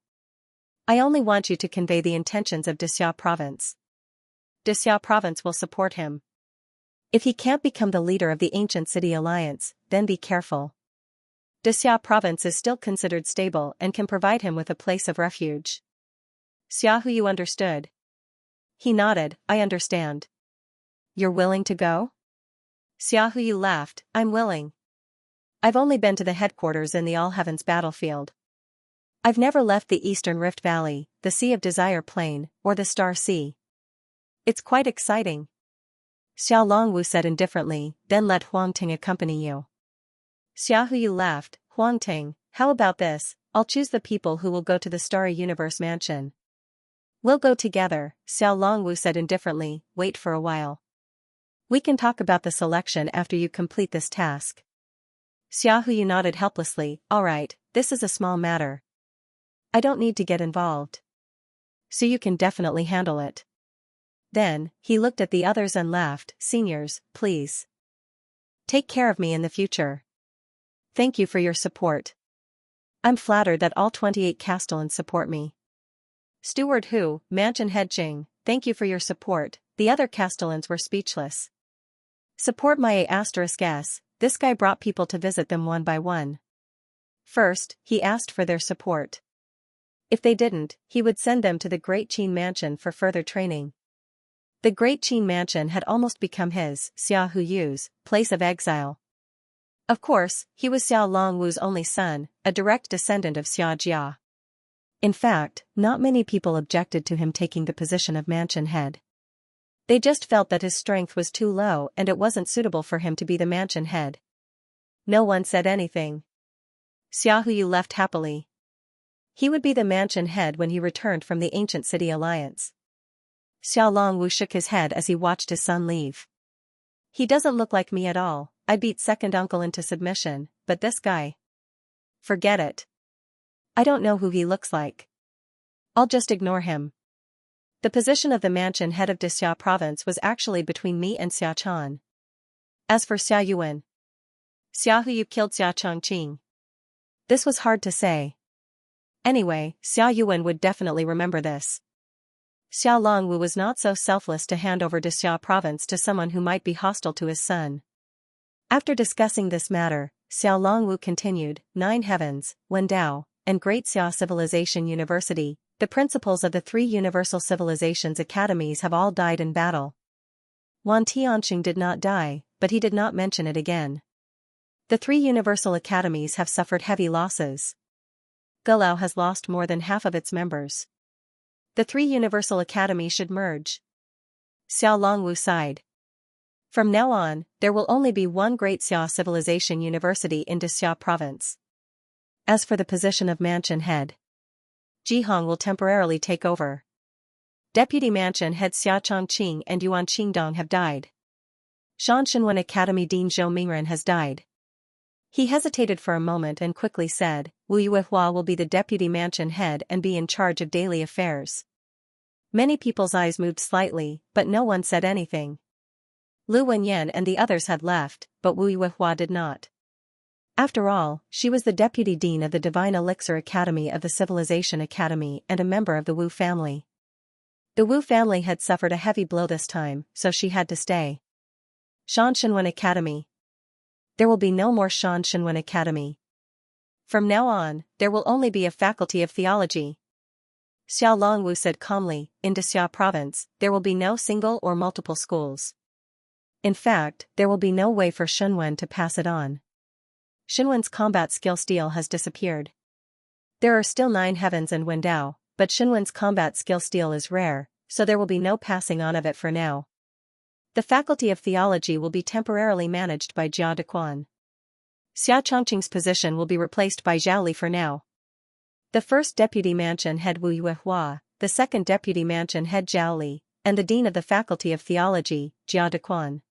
I only want you to convey the intentions of Dexia Province. Dexia Province will support him. If he can't become the leader of the Ancient City Alliance, then be careful. Dexia Province is still considered stable and can provide him with a place of refuge. Xia Huyu understood. He nodded. I understand. You're willing to go? Xia Huyu laughed. I'm willing. I've only been to the headquarters in the All Heavens battlefield. I've never left the Eastern Rift Valley, the Sea of Desire Plain, or the Star Sea. It's quite exciting. Xiao Longwu said indifferently, then let Huang Ting accompany you. Xia Huyu laughed. Huang Ting, how about this? I'll choose the people who will go to the Starry Universe Mansion. We'll go together, Xiao Longwu said indifferently. Wait for a while. We can talk about the selection after you complete this task. Xia Huyu nodded helplessly. All right, this is a small matter. I don't need to get involved. So you can definitely handle it. Then, he looked at the others and laughed. Seniors, please. Take care of me in the future. Thank you for your support. I'm flattered that all 28 Castellans support me. Steward Hu, Mansion Head Ching, thank you for your support. The other Castellans were speechless. Support my *s. This guy brought people to visit them one by one. First, he asked for their support. If they didn't, he would send them to the Great Qin Mansion for further training. The Great Qin Mansion had almost become his, Xia Huyu's, place of exile. Of course, he was Xiao Longwu's only son, a direct descendant of Xia Jia. In fact, not many people objected to him taking the position of mansion head. They just felt that his strength was too low and it wasn't suitable for him to be the mansion head. No one said anything. Xia Huyu left happily. He would be the mansion head when he returned from the Ancient City Alliance. Xiao Longwu shook his head as he watched his son leave. He doesn't look like me at all. I beat second uncle into submission, but this guy. Forget it. I don't know who he looks like. I'll just ignore him. The position of the mansion head of Dexia Province was actually between me and Xia Chan. As for Xia Yuan, Xia Huyu killed Xia Chongqing. This was hard to say. Anyway, Xia Yuan would definitely remember this. Xiao Longwu was not so selfless to hand over Dexia Province to someone who might be hostile to his son. After discussing this matter, Xiao Longwu continued, 9 Heavens, Wendao, and Great Xia Civilization University, the principals of the 3 Universal Civilizations Academies have all died in battle. Wan Tianqing did not die, but he did not mention it again. The 3 Universal Academies have suffered heavy losses. Gulao has lost more than half of its members. The 3 Universal Academies should merge. Xiao Longwu sighed. From now on, there will only be one Great Xia Civilization University in Dexia Province. As for the position of mansion head, Jihong will temporarily take over. Deputy mansion head Xia Chongqing and Yuan Qingdong have died. Shanshanwen Academy Dean Zhou Mingren has died. He hesitated for a moment and quickly said, Wu Yuehua will be the deputy mansion head and be in charge of daily affairs. Many people's eyes moved slightly, but no one said anything. Lu Wenyan and the others had left, but Wu Yuehua did not. After all, she was the deputy dean of the Divine Elixir Academy of the Civilization Academy and a member of the Wu family. The Wu family had suffered a heavy blow this time, so she had to stay. Shan Shenwen Academy. There will be no more Shan Shenwen Academy. From now on, there will only be a faculty of theology. Xiao Longwu said calmly, in Xia province, there will be no single or multiple schools. In fact, there will be no way for Shenwen to pass it on. Shenwen's combat skill steel has disappeared. There are still 9 heavens and Wendao, but Shenwen's combat skill steel is rare, so there will be no passing on of it for now. The Faculty of Theology will be temporarily managed by Jia Dequan. Xia Chongqing's position will be replaced by Zhao Li for now. The first deputy mansion head Wu Yuehua, the second deputy mansion head Zhao Li, and the dean of the Faculty of Theology, Jia Dequan.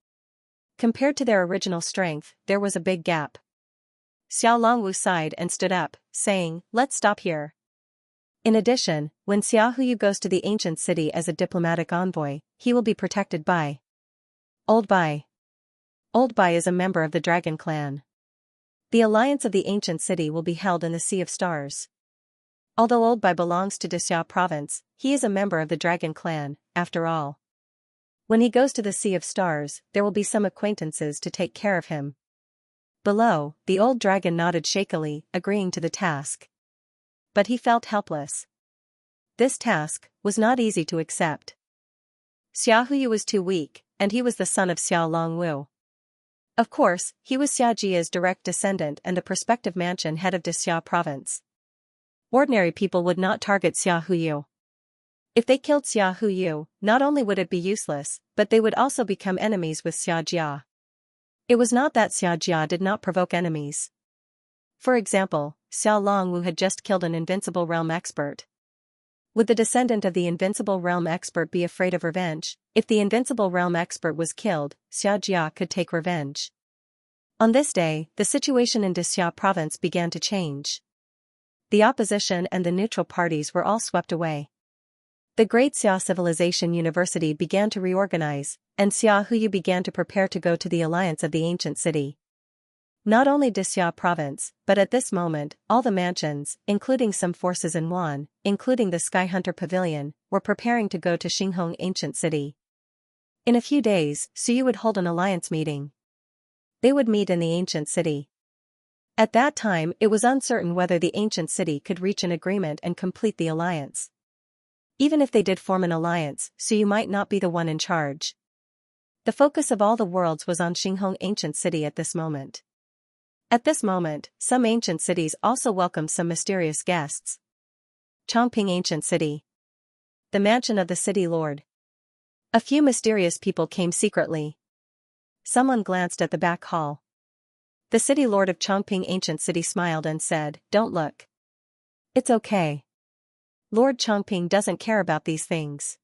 Compared to their original strength, there was a big gap. Xiao Longwu sighed and stood up, saying, "Let's stop here." In addition, when Xia Huyu goes to the ancient city as a diplomatic envoy, he will be protected by Old Bai. Old Bai is a member of the Dragon Clan. The alliance of the ancient city will be held in the Sea of Stars. Although Old Bai belongs to Xia province, he is a member of the Dragon Clan, after all. When he goes to the Sea of Stars, there will be some acquaintances to take care of him. Below, the old dragon nodded shakily, agreeing to the task. But he felt helpless. This task was not easy to accept. Xia Huyu was too weak, and he was the son of Xiao Longwu. Of course, he was Xia Jia's direct descendant and the prospective mansion head of Xia province. Ordinary people would not target Xia Huyu. If they killed Xia Huyu, not only would it be useless, but they would also become enemies with Xia Jia. It was not that Xia Jia did not provoke enemies. For example, Xiao Longwu had just killed an Invincible Realm expert. Would the descendant of the Invincible Realm expert be afraid of revenge? If the Invincible Realm expert was killed, Xia Jia could take revenge. On this day, the situation in Xia province began to change. The opposition and the neutral parties were all swept away. The Great Xia Civilization University began to reorganize, and Xia Huyu began to prepare to go to the alliance of the ancient city. Not only Xia province, but at this moment, all the mansions, including some forces in Wan, including the Sky Hunter Pavilion, were preparing to go to Xinghong ancient city. In a few days, Suyu would hold an alliance meeting. They would meet in the ancient city. At that time, it was uncertain whether the ancient city could reach an agreement and complete the alliance. Even if they did form an alliance, Suyu might not be the one in charge. The focus of all the worlds was on Xinghong ancient city at this moment. At this moment, some ancient cities also welcomed some mysterious guests. Chongping Ancient City. The mansion of the city lord. A few mysterious people came secretly. Someone glanced at the back hall. The city lord of Chongping Ancient City smiled and said, "Don't look. It's okay. Lord Chongping doesn't care about these things."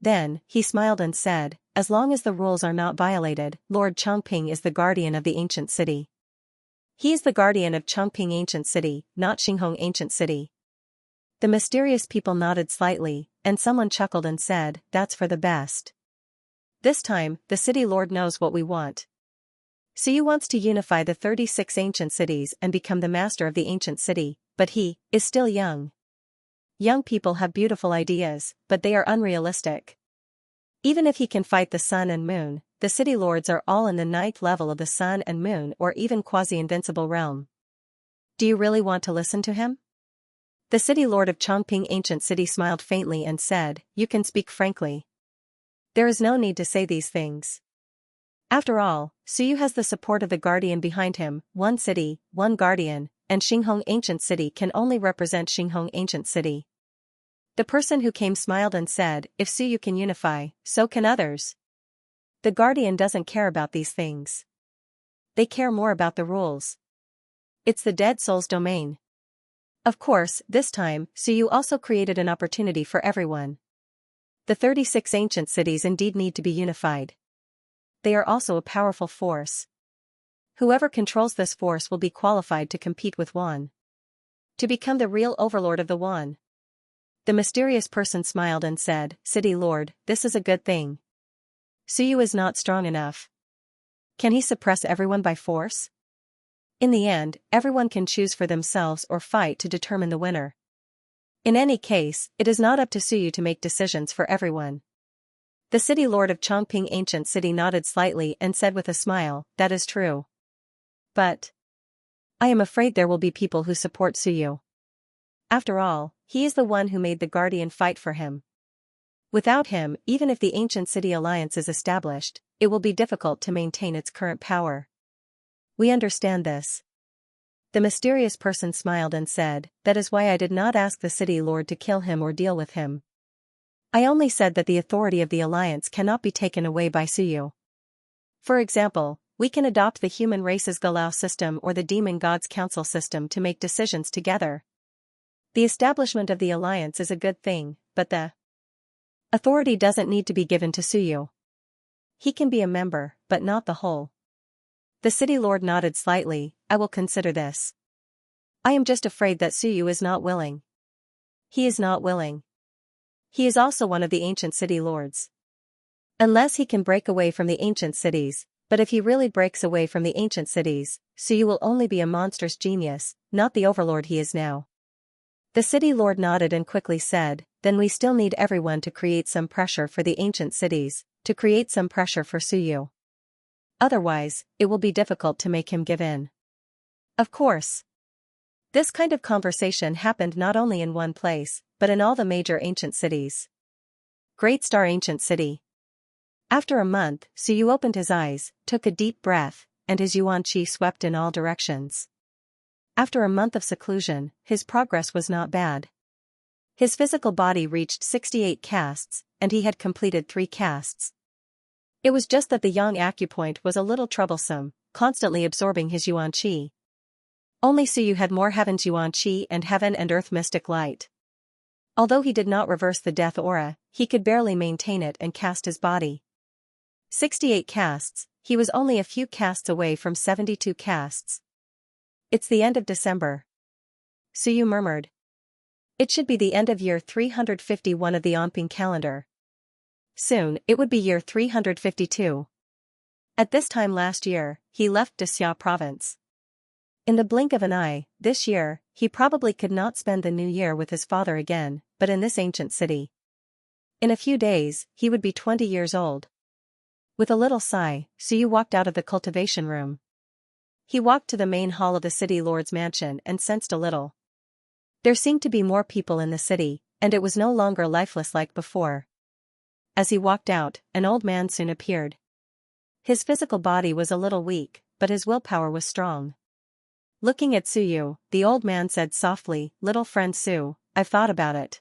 Then, he smiled and said, "As long as the rules are not violated, Lord Chongping is the guardian of the ancient city. He is the guardian of Chongping Ancient City, not Xinghong Ancient City." The mysterious people nodded slightly, and someone chuckled and said, "That's for the best. This time, the city lord knows what we want. Suyu wants to unify the 36 ancient cities and become the master of the ancient city, but he is still young. Young people have beautiful ideas, but they are unrealistic. Even if he can fight the sun and moon, the city lords are all in the 9th level of the sun and moon or even quasi-invincible realm. Do you really want to listen to him?" The city lord of Chongping Ancient City smiled faintly and said, "You can speak frankly. There is no need to say these things. After all, Suyu has the support of the guardian behind him, one city, one guardian, and Xinghong Ancient City can only represent Xinghong Ancient City." The person who came smiled and said, "If Suyu can unify, so can others. The guardian doesn't care about these things. They care more about the rules. It's the dead soul's domain." Of course, this time, Suyu also created an opportunity for everyone. The 36 ancient cities indeed need to be unified. They are also a powerful force. Whoever controls this force will be qualified to compete with Wan. To become the real overlord of the Wan. The mysterious person smiled and said, "City Lord, this is a good thing. Suyu is not strong enough. Can he suppress everyone by force? In the end, everyone can choose for themselves or fight to determine the winner. In any case, it is not up to Suyu to make decisions for everyone. The city lord of Chongping Ancient City nodded slightly and said with a smile, "That is true. But I am afraid there will be people who support Suyu. After all, he is the one who made the Guardian fight for him. Without him, even if the Ancient City Alliance is established, it will be difficult to maintain its current power. We understand this." The mysterious person smiled and said, "That is why I did not ask the city lord to kill him or deal with him. I only said that the authority of the alliance cannot be taken away by Suyu. For example, we can adopt the human race's Galao system or the demon god's council system to make decisions together. The establishment of the alliance is a good thing, but the authority doesn't need to be given to Suyu. He can be a member, but not the whole." The city lord nodded slightly. "I will consider this. I am just afraid that Suyu is not willing." He is not willing. He is also one of the ancient city lords. Unless he can break away from the ancient cities, but if he really breaks away from the ancient cities, Suyu will only be a monstrous genius, not the overlord he is now. The city lord nodded and quickly said, "Then we still need everyone to create some pressure for the ancient cities, to create some pressure for Suyu. Otherwise, it will be difficult to make him give in." Of course. This kind of conversation happened not only in one place, but in all the major ancient cities. Great Star Ancient City. After a month, Suyu opened his eyes, took a deep breath, and his yuan qi swept in all directions. After a month of seclusion, his progress was not bad. His physical body reached 68 castes, and he had completed 3 castes. It was just that the yang acupoint was a little troublesome, constantly absorbing his yuan qi. Only Suyu had more heaven's yuan qi and heaven and earth mystic light. Although he did not reverse the death aura, he could barely maintain it and cast his body. 68 castes, he was only a few castes away from 72 castes. "It's the end of December," Suyu murmured. "It should be the end of year 351 of the Onping calendar. Soon, it would be year 352. At this time last year, he left Xia province. In the blink of an eye, this year, he probably could not spend the new year with his father again, but in this ancient city. In a few days, he would be 20 years old." With a little sigh, Suyu walked out of the cultivation room. He walked to the main hall of the city lord's mansion and sensed a little. There seemed to be more people in the city, and it was no longer lifeless like before. As he walked out, an old man soon appeared. His physical body was a little weak, but his willpower was strong. Looking at Suyu, the old man said softly, "Little friend Su, I've thought about it.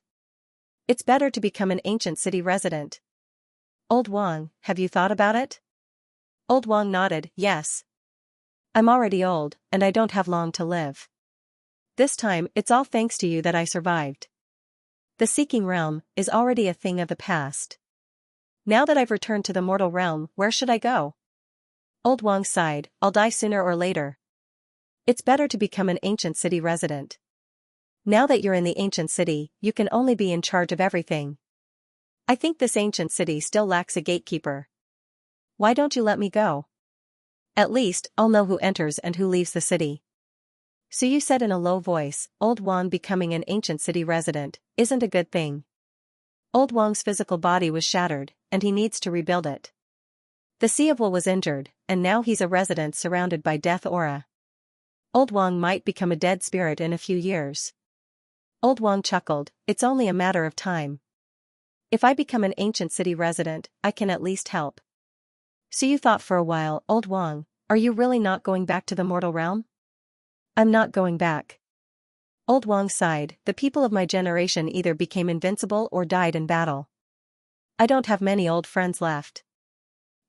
It's better to become an ancient city resident." "Old Wang, have you thought about it?" Old Wang nodded, "Yes. I'm already old, and I don't have long to live. This time, it's all thanks to you that I survived. The seeking realm is already a thing of the past. Now that I've returned to the mortal realm, where should I go?" Old Wang sighed, "I'll die sooner or later. It's better to become an ancient city resident. Now that you're in the ancient city, you can only be in charge of everything. I think this ancient city still lacks a gatekeeper. Why don't you let me go? At least, I'll know who enters and who leaves the city." Suyu said in a low voice, "Old Wang becoming an ancient city resident isn't a good thing. Old Wang's physical body was shattered, and he needs to rebuild it. The Seavul was injured, and now he's a resident surrounded by death aura. Old Wang might become a dead spirit in a few years." Old Wang chuckled, "It's only a matter of time. If I become an ancient city resident, I can at least help." Suyu thought for a while. "Old Wang, are you really not going back to the mortal realm?" "I'm not going back." Old Wang sighed, "The people of my generation either became invincible or died in battle. I don't have many old friends left.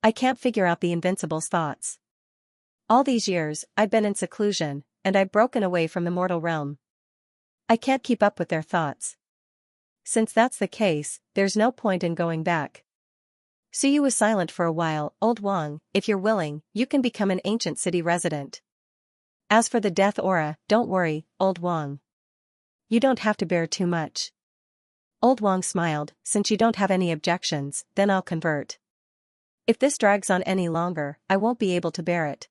I can't figure out the invincible's thoughts. All these years, I've been in seclusion, and I've broken away from the mortal realm. I can't keep up with their thoughts. Since that's the case, there's no point in going back." Suyu was silent for a while. "Old Wang, if you're willing, you can become an ancient city resident. As for the death aura, don't worry, Old Wang. You don't have to bear too much." Old Wang smiled, "Since you don't have any objections, then I'll convert." If this drags on any longer, I won't be able to bear it.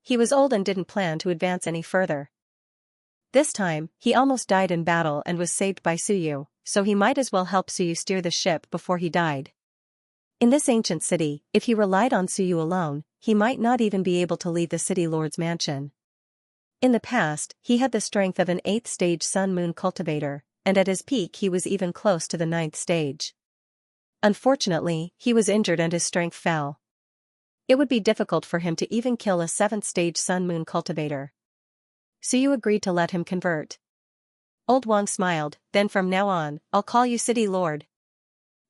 He was old and didn't plan to advance any further. This time, he almost died in battle and was saved by Suyu, so he might as well help Suyu steer the ship before he died. In this ancient city, if he relied on Suyu alone, he might not even be able to leave the city lord's mansion. In the past, he had the strength of an 8th stage sun-moon cultivator, and at his peak he was even close to the 9th stage. Unfortunately, he was injured and his strength fell. It would be difficult for him to even kill a 7th stage sun-moon cultivator. Suyu agreed to let him convert. Old Wang smiled, then from now on, I'll call you City Lord.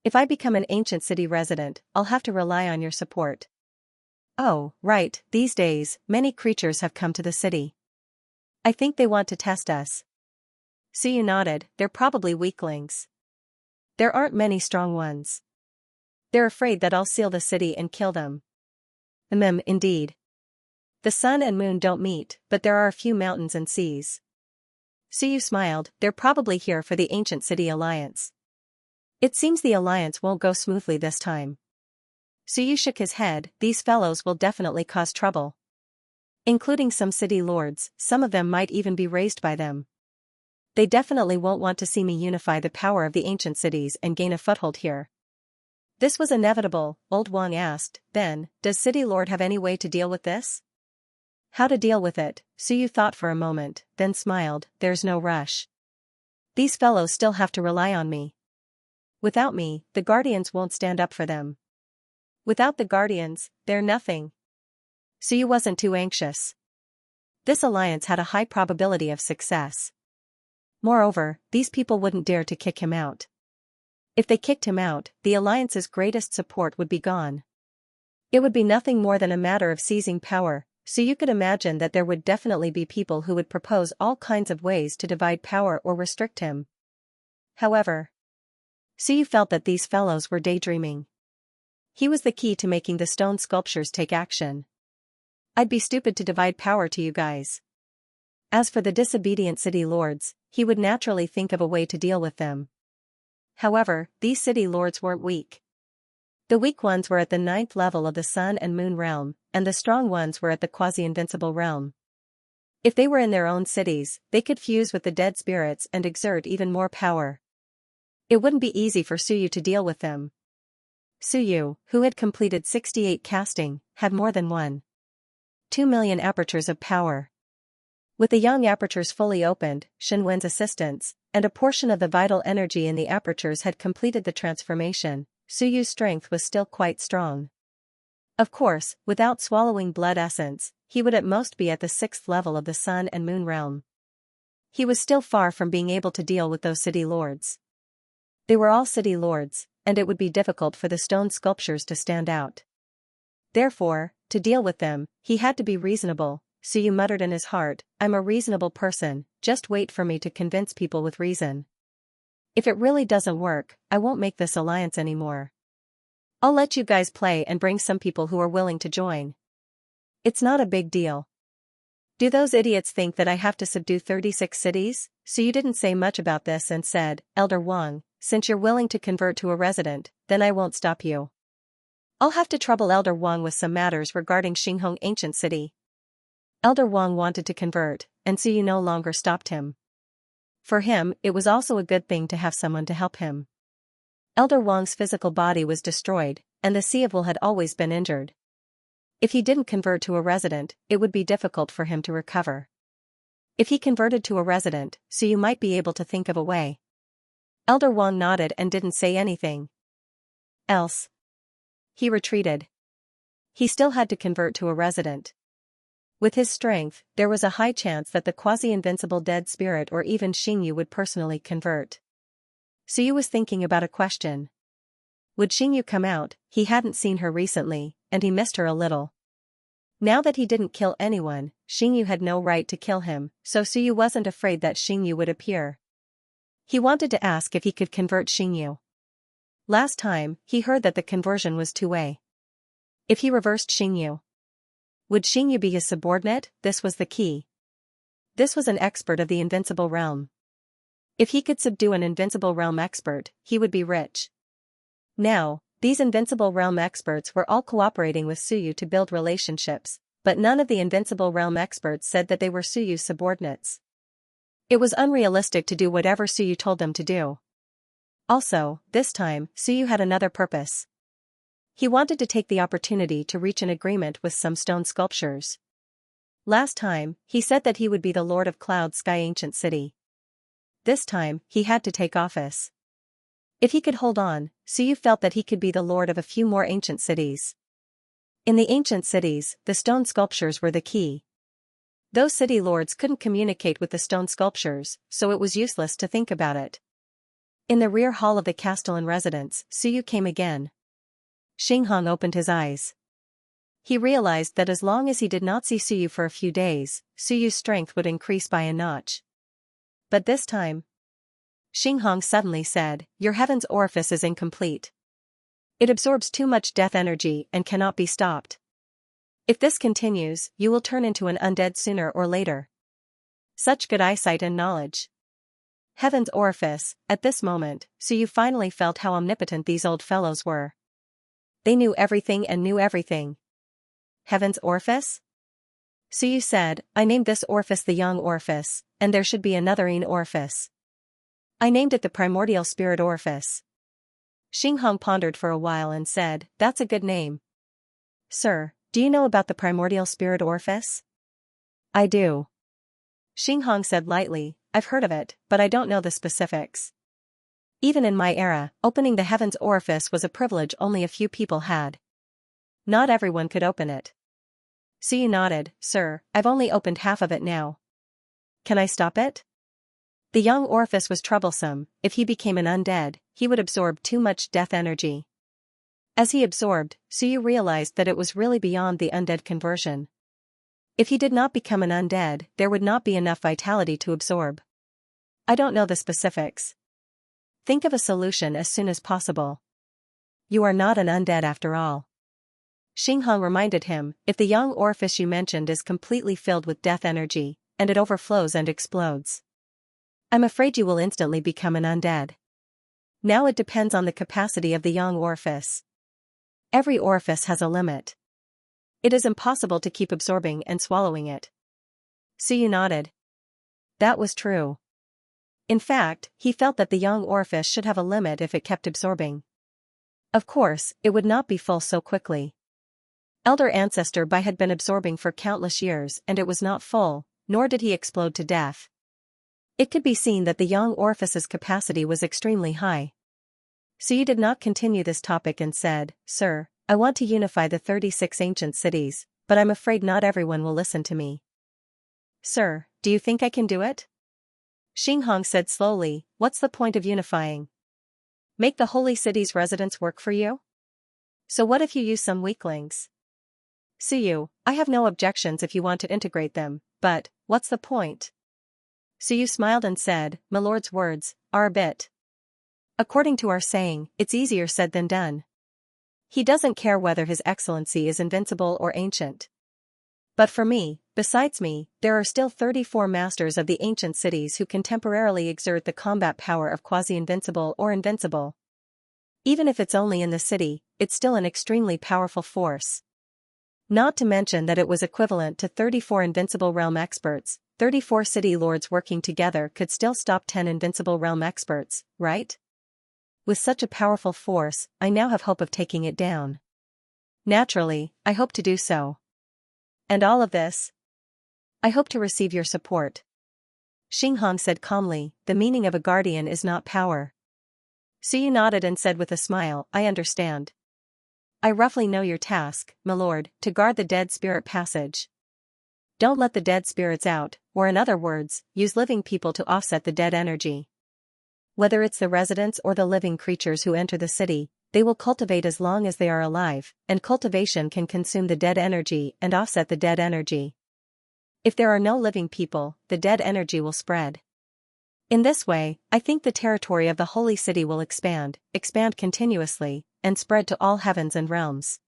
If I become an ancient city resident, I'll have to rely on your support. Oh, right, these days, many creatures have come to the city. I think they want to test us. Suyu nodded, they're probably weaklings. There aren't many strong ones. They're afraid that I'll seal the city and kill them. Indeed. The sun and moon don't meet, but there are a few mountains and seas. Suyu smiled, they're probably here for the Ancient City Alliance. It seems the alliance won't go smoothly this time. Suyu shook his head, these fellows will definitely cause trouble. Including some city lords, some of them might even be raised by them. They definitely won't want to see me unify the power of the ancient cities and gain a foothold here. This was inevitable, Old Wang asked, then, does City Lord have any way to deal with this? How to deal with it, Suyu thought for a moment, then smiled, there's no rush. These fellows still have to rely on me. Without me, the Guardians won't stand up for them. Without the Guardians, they're nothing. Suyu wasn't too anxious. This alliance had a high probability of success. Moreover, these people wouldn't dare to kick him out. If they kicked him out, the alliance's greatest support would be gone. It would be nothing more than a matter of seizing power, so you could imagine that there would definitely be people who would propose all kinds of ways to divide power or restrict him. However, Suyu felt that these fellows were daydreaming. He was the key to making the stone sculptures take action. I'd be stupid to divide power to you guys. As for the disobedient city lords, he would naturally think of a way to deal with them. However, these city lords weren't weak. The weak ones were at the 9th level of the Sun and Moon realm, and the strong ones were at the quasi-invincible realm. If they were in their own cities, they could fuse with the dead spirits and exert even more power. It wouldn't be easy for Suyu to deal with them. Suyu, who had completed 68 casting, had more than 1.2 million apertures of power. With the young apertures fully opened, Shenwen's assistance, and a portion of the vital energy in the apertures had completed the transformation, Suyu's strength was still quite strong. Of course, without swallowing blood essence, he would at most be at the 6th level of the Sun and Moon realm. He was still far from being able to deal with those city lords. They were all city lords, and it would be difficult for the stone sculptures to stand out. Therefore, to deal with them, he had to be reasonable. Suyu muttered in his heart, I'm a reasonable person, just wait for me to convince people with reason. If it really doesn't work, I won't make this alliance anymore. I'll let you guys play and bring some people who are willing to join. It's not a big deal. Do those idiots think that I have to subdue 36 cities? Suyu didn't say much about this and said, Elder Wang, since you're willing to convert to a resident, then I won't stop you. I'll have to trouble Elder Wang with some matters regarding Xinghong Ancient City. Elder Wang wanted to convert, and Suyu no longer stopped him. For him, it was also a good thing to have someone to help him. Elder Wang's physical body was destroyed, and the Seavil had always been injured. If he didn't convert to a resident, it would be difficult for him to recover. If he converted to a resident, Suyu might be able to think of a way. Elder Wang nodded and didn't say anything else. He retreated. He still had to convert to a resident. With his strength, there was a high chance that the quasi-invincible dead spirit or even Xingyu would personally convert. Suyu was thinking about a question. Would Xingyu come out? He hadn't seen her recently, and he missed her a little. Now that he didn't kill anyone, Xingyu had no right to kill him, so Suyu wasn't afraid that Xingyu would appear. He wanted to ask if he could convert Xingyu. Last time, he heard that the conversion was two-way. If he reversed Xingyu, would Xingyu be his subordinate? This was the key. This was an expert of the invincible realm. If he could subdue an invincible realm expert, he would be rich. Now, These Invincible Realm experts were all cooperating with Suyu to build relationships, but none of the Invincible Realm experts said that they were Suyu's subordinates. It was unrealistic to do whatever Suyu told them to do. Also, this time, Suyu had another purpose. He wanted to take the opportunity to reach an agreement with some stone sculptures. Last time, he said that he would be the Lord of Cloud Sky Ancient City. This time, he had to take office. If he could hold on, Suyu felt that he could be the lord of a few more ancient cities. In the ancient cities, the stone sculptures were the key. Those city lords couldn't communicate with the stone sculptures, so it was useless to think about it. In the rear hall of the Castellan residence, Suyu came again. Xinghong opened his eyes. He realized that as long as he did not see Suyu for a few days, Suyu's strength would increase by a notch. But this time, Xinghong suddenly said, "Your heaven's orifice is incomplete. It absorbs too much death energy and cannot be stopped. If this continues, you will turn into an undead sooner or later." Such good eyesight and knowledge. Heaven's orifice, at this moment, Suyu finally felt how omnipotent these old fellows were. They knew everything and knew everything. Heaven's orifice? Suyu said, "I named this orifice the Young Orifice, and there should be another Yin Orifice. I named it the Primordial Spirit Orifice." Xinghong pondered for a while and said, "That's a good name." "Sir, do you know about the Primordial Spirit Orifice?" "I do." Xinghong said lightly, "I've heard of it, but I don't know the specifics. Even in my era, opening the Heaven's Orifice was a privilege only a few people had. Not everyone could open it." Suyu nodded, "Sir, I've only opened half of it now. Can I stop it?" The Young Orifice was troublesome. If he became an undead, he would absorb too much death energy. As he absorbed, Suyu realized that it was really beyond the undead conversion. If he did not become an undead, there would not be enough vitality to absorb. "I don't know the specifics. Think of a solution as soon as possible. You are not an undead after all." Xinghong reminded him, "If the Young Orifice you mentioned is completely filled with death energy, and it overflows and explodes, I'm afraid you will instantly become an undead. Now it depends on the capacity of the Young Orifice. Every orifice has a limit. It is impossible to keep absorbing and swallowing it." Suyu nodded. That was true. In fact, he felt that the Young Orifice should have a limit if it kept absorbing. Of course, it would not be full so quickly. Elder Ancestor Bai had been absorbing for countless years and it was not full, nor did he explode to death. It could be seen that the Young Orifice's capacity was extremely high. Suyu did not continue this topic and said, "Sir, I want to unify the 36 ancient cities, but I'm afraid not everyone will listen to me." "Sir, do you think I can do it?" Xinghong said slowly, "What's the point of unifying? Make the holy city's residents work for you? So what if you use some weaklings?" "Suyu, I have no objections if you want to integrate them, but, what's the point?" Suyu smiled and said, "My lord's words are a bit. According to our saying, it's easier said than done. He doesn't care whether his excellency is invincible or ancient. But for me, besides me, there are still 34 masters of the ancient cities who can temporarily exert the combat power of quasi-invincible or invincible. Even if it's only in the city, it's still an extremely powerful force. Not to mention that it was equivalent to 34 invincible realm experts. 34 city lords working together could still stop 10 invincible realm experts, right? With such a powerful force, I now have hope of taking it down. Naturally, I hope to do so. And all of this? I hope to receive your support." Xinghong said calmly, "The meaning of a guardian is not power." Suyu nodded and said with a smile, "I understand. I roughly know your task, my lord, to guard the dead spirit passage. Don't let the dead spirits out, or in other words, use living people to offset the dead energy. Whether it's the residents or the living creatures who enter the city, they will cultivate as long as they are alive, and cultivation can consume the dead energy and offset the dead energy. If there are no living people, the dead energy will spread. In this way, I think the territory of the holy city will expand continuously, and spread to all heavens and realms."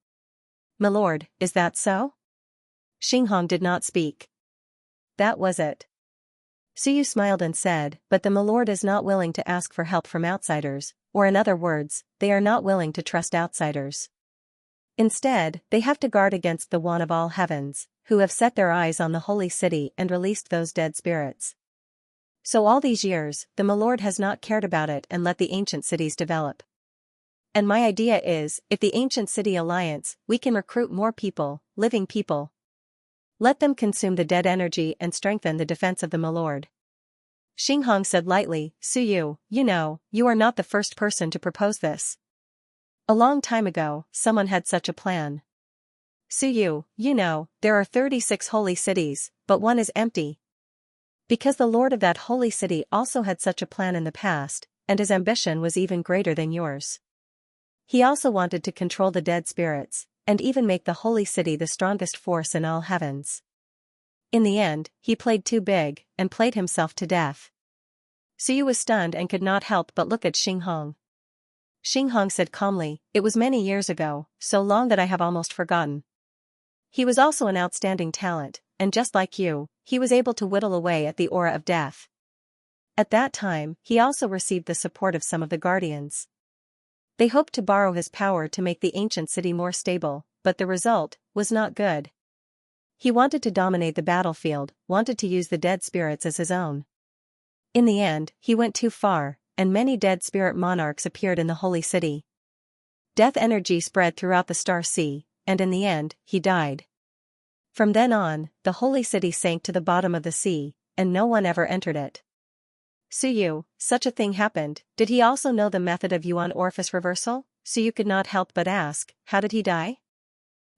"My lord, is that so?" Xinghong did not speak. That was it. Suyu smiled and said, but the milord is not willing to ask for help from outsiders, or in other words, they are not willing to trust outsiders. Instead, they have to guard against the one of all heavens, who have set their eyes on the holy city and released those dead spirits. So all these years, the milord has not cared about it and let the ancient cities develop. And my idea is, if the ancient city alliance, we can recruit more people, living people. Let them consume the dead energy and strengthen the defense of the milord. Xinghong said lightly, Suyu, you are not the first person to propose this. A long time ago, someone had such a plan. Suyu, there are 36 holy cities, but one is empty. Because the lord of that holy city also had such a plan in the past, and his ambition was even greater than yours. He also wanted to control the dead spirits, and even make the holy city the strongest force in all heavens. In the end, he played too big, and played himself to death. Suyu was stunned and could not help but look at Xinghong. Xinghong said calmly, it was many years ago, so long that I have almost forgotten. He was also an outstanding talent, and just like you, he was able to whittle away at the aura of death. At that time, he also received the support of some of the guardians. They hoped to borrow his power to make the ancient city more stable, but the result was not good. He wanted to dominate the battlefield, wanted to use the dead spirits as his own. In the end, he went too far, and many dead spirit monarchs appeared in the holy city. Death energy spread throughout the star sea, and in the end, he died. From then on, the holy city sank to the bottom of the sea, and no one ever entered it. Suyu, such a thing happened, did he also know the method of Yuan orifice reversal? Suyu could not help but ask, how did he die?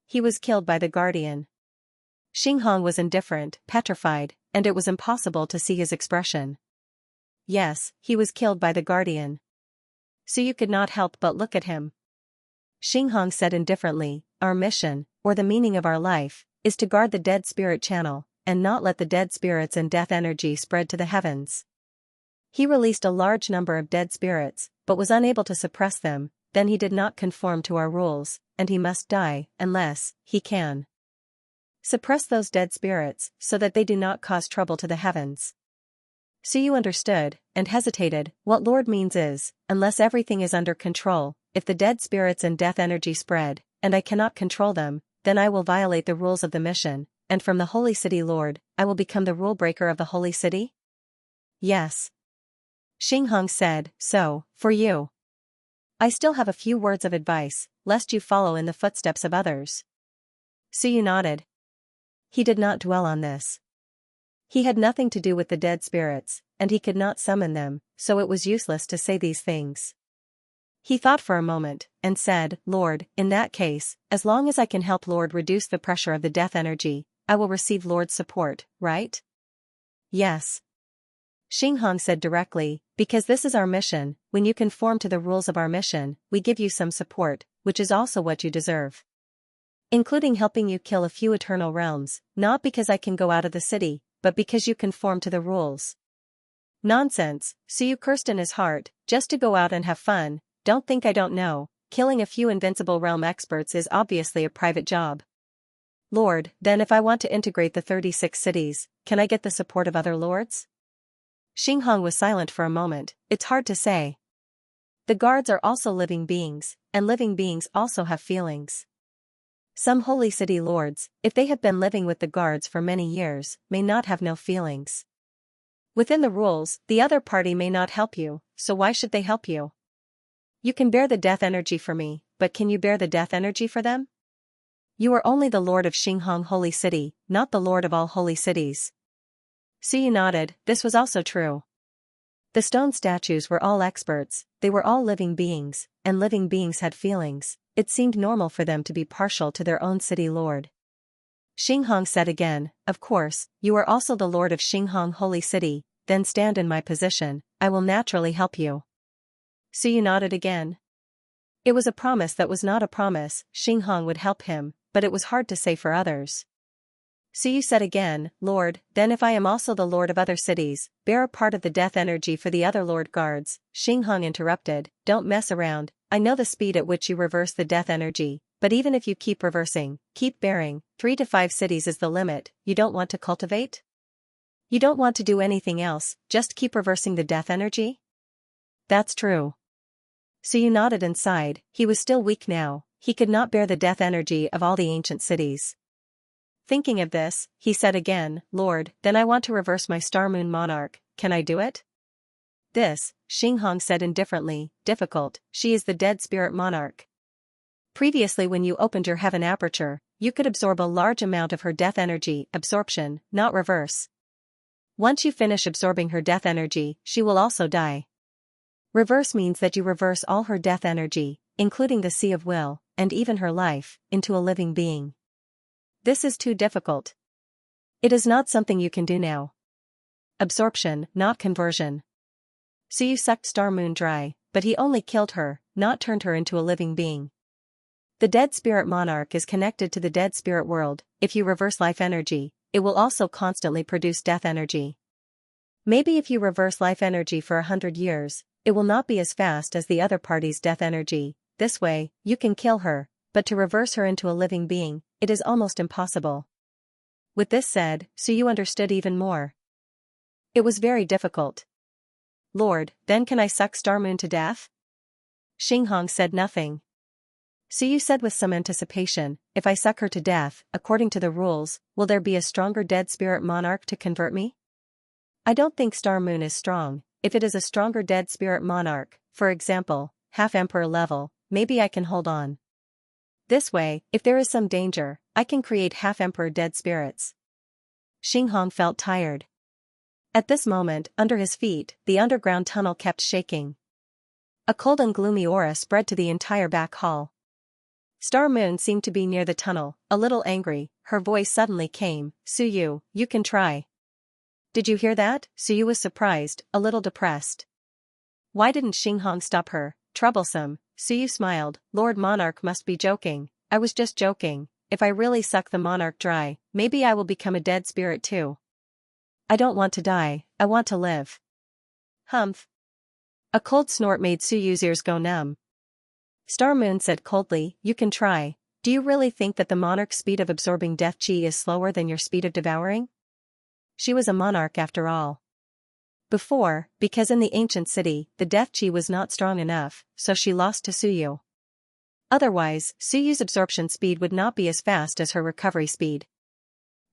He was killed by the guardian. Xinghong was indifferent, petrified, and it was impossible to see his expression. Yes, he was killed by the guardian. Suyu could not help but look at him. Xinghong said indifferently, our mission, or the meaning of our life, is to guard the dead spirit channel, and not let the dead spirits and death energy spread to the heavens. He released a large number of dead spirits, but was unable to suppress them, then he did not conform to our rules, and he must die, unless he can suppress those dead spirits, so that they do not cause trouble to the heavens. Suyu understood, and hesitated, what Lord means is, unless everything is under control, if the dead spirits and death energy spread, and I cannot control them, then I will violate the rules of the mission, and from the holy city Lord, I will become the rule breaker of the holy city? Yes. Xinghong said, so, for you. I still have a few words of advice, lest you follow in the footsteps of others. Suyu nodded. He did not dwell on this. He had nothing to do with the dead spirits, and he could not summon them, so it was useless to say these things. He thought for a moment, and said, Lord, in that case, as long as I can help Lord reduce the pressure of the death energy, I will receive Lord's support, right? Yes. Xinghong said directly, because this is our mission, when you conform to the rules of our mission, we give you some support, which is also what you deserve. Including helping you kill a few eternal realms, not because I can go out of the city, but because you conform to the rules. Nonsense, Suyu cursed in his heart, just to go out and have fun, don't think I don't know, killing a few invincible realm experts is obviously a private job. Lord, then if I want to integrate the 36 cities, can I get the support of other lords? Xinghong was silent for a moment, it's hard to say. The guards are also living beings, and living beings also have feelings. Some holy city lords, if they have been living with the guards for many years, may not have no feelings. Within the rules, the other party may not help you, so why should they help you? You can bear the death energy for me, but can you bear the death energy for them? You are only the lord of Xinghong Holy City, not the lord of all holy cities. Suyu nodded, this was also true. The stone statues were all experts, they were all living beings, and living beings had feelings, it seemed normal for them to be partial to their own city lord. Xinghong said again, of course, you are also the lord of Xinghong Holy City, then stand in my position, I will naturally help you. Suyu nodded again. It was a promise that was not a promise, Xinghong would help him, but it was hard to say for others. Suyu said again, Lord, then if I am also the lord of other cities, bear a part of the death energy for the other lord guards. Xinghong interrupted, don't mess around, I know the speed at which you reverse the death energy, but even if you keep reversing, keep bearing, 3 to 5 cities is the limit, you don't want to cultivate? You don't want to do anything else, just keep reversing the death energy? That's true. Suyu nodded and sighed. He was still weak now, he could not bear the death energy of all the ancient cities. Thinking of this, he said again, Lord, then I want to reverse my Star Moon Monarch, can I do it? This, Xinghong said indifferently, difficult, she is the dead spirit monarch. Previously when you opened your heaven aperture, you could absorb a large amount of her death energy, absorption, not reverse. Once you finish absorbing her death energy, she will also die. Reverse means that you reverse all her death energy, including the sea of will, and even her life, into a living being. This is too difficult. It is not something you can do now. Absorption, not conversion. Suyu sucked Star Moon dry, but he only killed her, not turned her into a living being. The dead spirit monarch is connected to the dead spirit world. If you reverse life energy, it will also constantly produce death energy. Maybe if you reverse life energy for 100 years, it will not be as fast as the other party's death energy. This way, you can kill her, but to reverse her into a living being, it is almost impossible. With this said, Suyu understood even more. It was very difficult. Lord, then can I suck Star Moon to death? Xinghong said nothing. Suyu said with some anticipation, if I suck her to death, according to the rules, will there be a stronger dead spirit monarch to convert me? I don't think Star Moon is strong. If it is a stronger dead spirit monarch, for example, half-emperor level, maybe I can hold on. This way, if there is some danger, I can create half-emperor dead spirits. Xinghong felt tired. At this moment, under his feet, the underground tunnel kept shaking. A cold and gloomy aura spread to the entire back hall. Star Moon seemed to be near the tunnel, a little angry. Her voice suddenly came, Suyu, you can try. Did you hear that? Suyu was surprised, a little depressed. Why didn't Xinghong stop her? Troublesome. Suyu smiled, Lord Monarch must be joking. I was just joking. If I really suck the monarch dry, maybe I will become a dead spirit too. I don't want to die, I want to live. Humph. A cold snort made Suyu's ears go numb. Star Moon said coldly, you can try. Do you really think that the monarch's speed of absorbing death chi is slower than your speed of devouring? She was a monarch after all. Before, because in the ancient city, the death chi was not strong enough, so she lost to Suyu. Otherwise, Suyu's absorption speed would not be as fast as her recovery speed.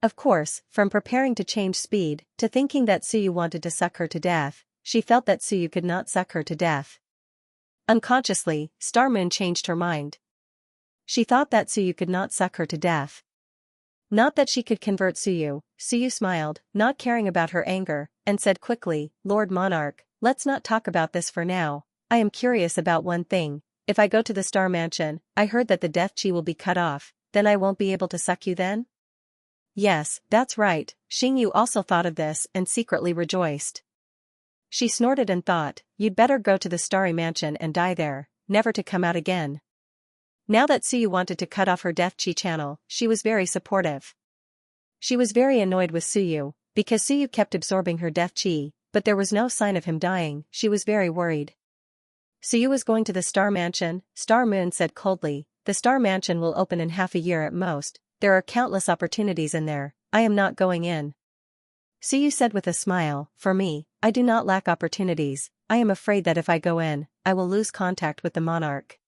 Of course, from preparing to change speed, to thinking that Suyu wanted to suck her to death, she felt that Suyu could not suck her to death. Unconsciously, Star Moon changed her mind. She thought that Suyu could not suck her to death. Not that she could convert Suyu. Suyu smiled, not caring about her anger, and said quickly, Lord Monarch, let's not talk about this for now. I am curious about one thing. If I go to the Star Mansion, I heard that the death chi will be cut off, then I won't be able to suck you then? Yes, that's right. Xingyu also thought of this and secretly rejoiced. She snorted and thought, you'd better go to the Starry Mansion and die there, never to come out again. Now that Suyu wanted to cut off her death chi channel, she was very supportive. She was very annoyed with Suyu, because Suyu kept absorbing her death chi, but there was no sign of him dying. She was very worried. Suyu was going to the Star Mansion, Star Moon said coldly. The Star Mansion will open in half a year at most. There are countless opportunities in there. I am not going in. Suyu said with a smile, for me, I do not lack opportunities. I am afraid that if I go in, I will lose contact with the monarch.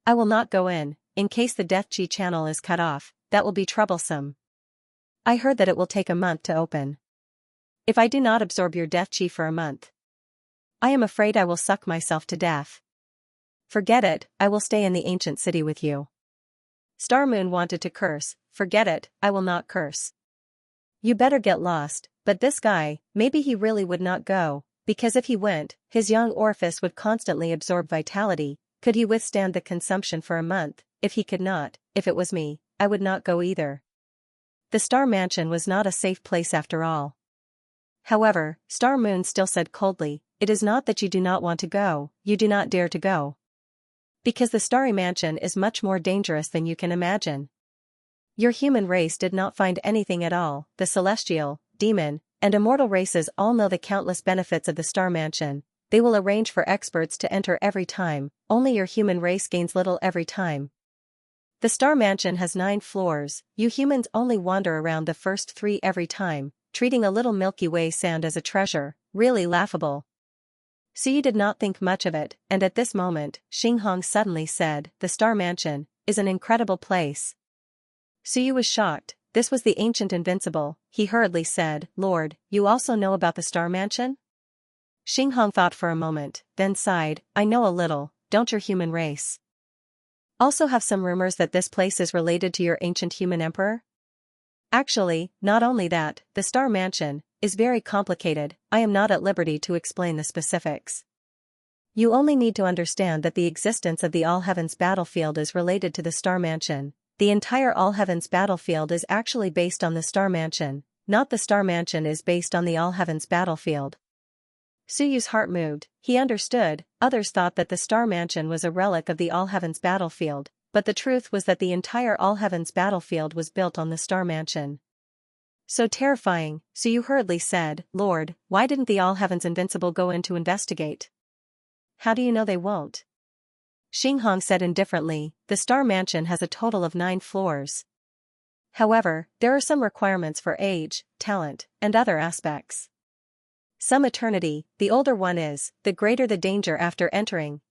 I will not go in case the death chi channel is cut off, that will be troublesome. I heard that it will take a month to open. If I do not absorb your death chi for a month, I am afraid I will suck myself to death. Forget it, I will stay in the ancient city with you. Star Moon wanted to curse, forget it, I will not curse. You better get lost, but this guy, maybe he really would not go, because if he went, his young orifice would constantly absorb vitality. Could he withstand the consumption for a month? If he could not, if it was me, I would not go either. The Star Mansion was not a safe place after all. However, Star Moon still said coldly, it is not that you do not want to go, you do not dare to go. Because the Starry Mansion is much more dangerous than you can imagine. Your human race did not find anything at all. The celestial, demon, and immortal races all know the countless benefits of the Star Mansion. They will arrange for experts to enter every time. Only your human race gains little every time. The Star Mansion has 9 floors. You humans only wander around the first 3 every time. treating a little Milky Way sand as a treasure, really laughable. Suyu did not think much of it, and at this moment, Xinghong suddenly said, "The Star Mansion is an incredible place." Suyu was shocked. This was the ancient invincible. He hurriedly said, "Lord, you also know about the Star Mansion?" Xinghong thought for a moment, then sighed, "I know a little, don't your human race also have some rumors that this place is related to your ancient human emperor?" "Actually, not only that, the Star Mansion is very complicated. I am not at liberty to explain the specifics. You only need to understand that the existence of the All Heavens battlefield is related to the Star Mansion. The entire All Heavens battlefield is actually based on the Star Mansion, not the Star Mansion is based on the All Heavens battlefield." Suyu's heart moved. He understood. Others thought that the Star Mansion was a relic of the All Heavens battlefield, but the truth was that the entire All Heavens battlefield was built on the Star Mansion. So terrifying, Suyu hurriedly said, "Lord, why didn't the All Heavens Invincible go in to investigate?" "How do you know they won't?" Xinghong said indifferently, "The Star Mansion has a total of 9 floors. However, there are some requirements for age, talent, and other aspects. Some eternity, the older one is, the greater the danger after entering.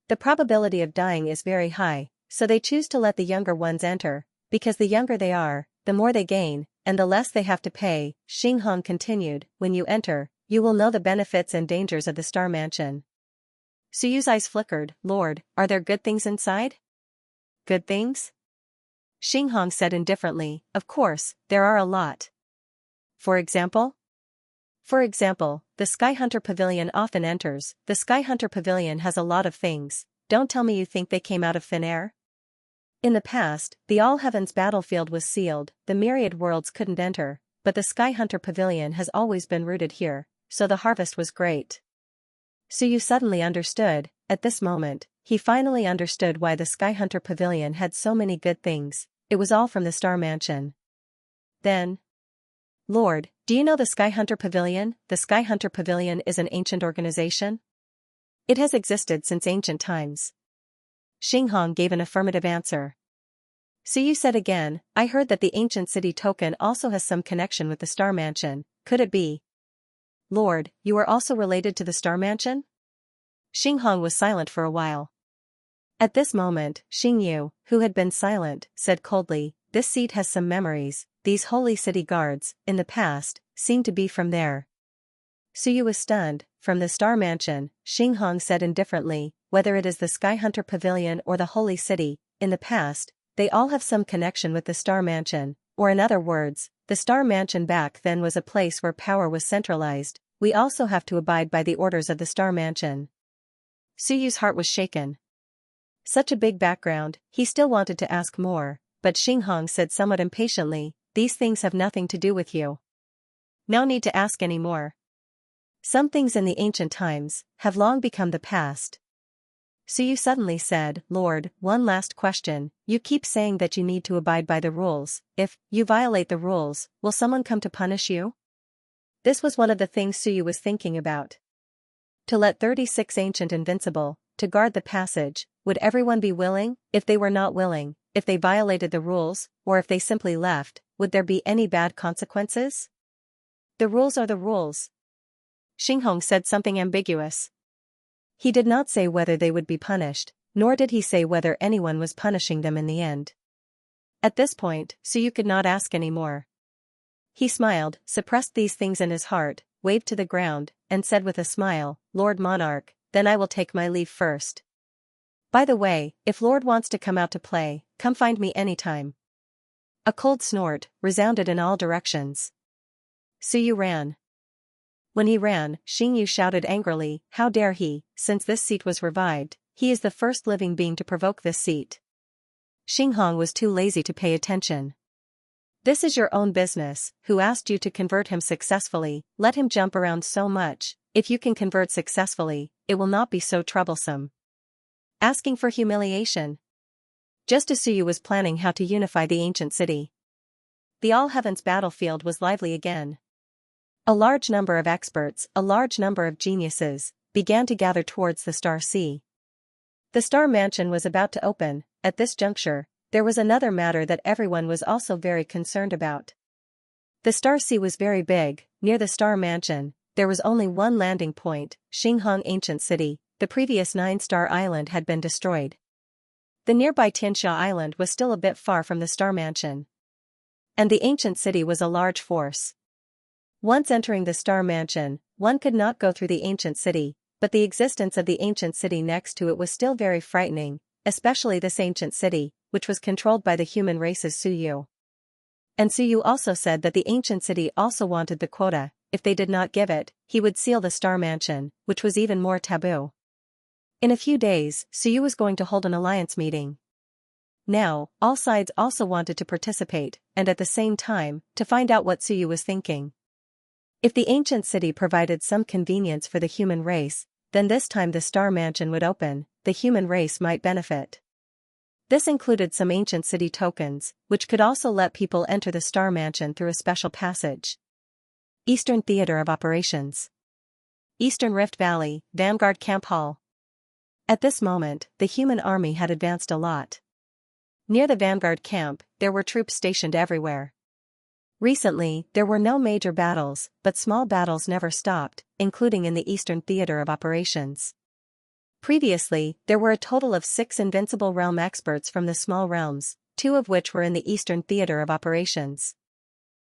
The probability of dying is very high, so they choose to let the younger ones enter, because the younger they are, the more they gain, and the less they have to pay." Xinghong continued, "When you enter, you will know the benefits and dangers of the Star Mansion." Suyu's eyes flickered. "Lord, are there good things inside?" "Good things?" Xinghong said indifferently, "Of course, there are a lot. For example?" "For example, the Sky Hunter Pavilion often enters. The Sky Hunter Pavilion has a lot of things. Don't tell me you think they came out of thin air?" In the past, the All Heavens battlefield was sealed, the Myriad worlds couldn't enter, but the Sky Hunter Pavilion has always been rooted here, so the harvest was great. Suyu suddenly understood. At this moment, he finally understood why the Sky Hunter Pavilion had so many good things. It was all from the Star Mansion. Then, "Lord, do you know the Sky Hunter Pavilion?" "The Sky Hunter Pavilion is an ancient organization. It has existed since ancient times." Xinghong gave an affirmative answer. Suyu said again, "I heard that the ancient city token also has some connection with the Star Mansion. Could it be?" "Lord, you are also related to the Star Mansion?" Xinghong was silent for a while. At this moment, Xingyu, who had been silent, said coldly, "This seat has some memories. These holy city guards, in the past, seem to be from there." Suyu was stunned. "From the Star Mansion," Xinghong said indifferently, "whether it is the Sky Hunter Pavilion or the Holy City, in the past, they all have some connection with the Star Mansion, or in other words, the Star Mansion back then was a place where power was centralized. We also have to abide by the orders of the Star Mansion." Suyu's heart was shaken. Such a big background, he still wanted to ask more, but Xinghong said somewhat impatiently, "These things have nothing to do with you. No need to ask any more. Some things in the ancient times have long become the past." Suyu suddenly said, "Lord, one last question. You keep saying that you need to abide by the rules. If you violate the rules, will someone come to punish you?" This was one of the things Suyu was thinking about. To let 36 ancient invincible to guard the passage, would everyone be willing? If they were not willing, if they violated the rules, or if they simply left, would there be any bad consequences? "The rules are the rules." Xinghong said something ambiguous. He did not say whether they would be punished, nor did he say whether anyone was punishing them in the end. At this point, Suyu could not ask any more. He smiled, suppressed these things in his heart, waved to the ground, and said with a smile, "Lord Monarch, then I will take my leave first. By the way, if Lord wants to come out to play, come find me anytime." A cold snort resounded in all directions. Suyu ran. When he ran, Xingyu shouted angrily, "How dare he, since this seat was revived, he is the first living being to provoke this seat." Xinghong was too lazy to pay attention. "This is your own business. Who asked you to convert him successfully? Let him jump around so much. If you can convert successfully, it will not be so troublesome." Asking for humiliation. Just as Suyu was planning how to unify the ancient city, the All Heavens battlefield was lively again. A large number of experts, a large number of geniuses, began to gather towards the Star Sea. The Star Mansion was about to open. At this juncture, there was another matter that everyone was also very concerned about. The star sea was very big. Near the star mansion, there was only one landing point, Xinghong Ancient City. The previous 9-star island had been destroyed. The nearby Xianxia Island was still a bit far from the star mansion. And the ancient city was a large force. Once entering the star mansion, one could not go through the ancient city, but the existence of the ancient city next to it was still very frightening, especially this ancient city, which was controlled by the human race's Suyu. And Suyu also said that the ancient city also wanted the quota. If they did not give it, he would seal the star mansion, which was even more taboo. In a few days, Suyu was going to hold an alliance meeting. Now, all sides also wanted to participate, and at the same time, to find out what Suyu was thinking. If the ancient city provided some convenience for the human race, then this time the star mansion would open, the human race might benefit. This included some ancient city tokens, which could also let people enter the star mansion through a special passage. Eastern Theater of Operations. Eastern Rift Valley, Vanguard Camp Hall. At this moment, the human army had advanced a lot. Near the Vanguard camp, there were troops stationed everywhere. Recently, there were no major battles, but small battles never stopped, including in the Eastern Theater of Operations. Previously, there were a total of 6 invincible realm experts from the small realms, 2 of which were in the Eastern Theater of Operations.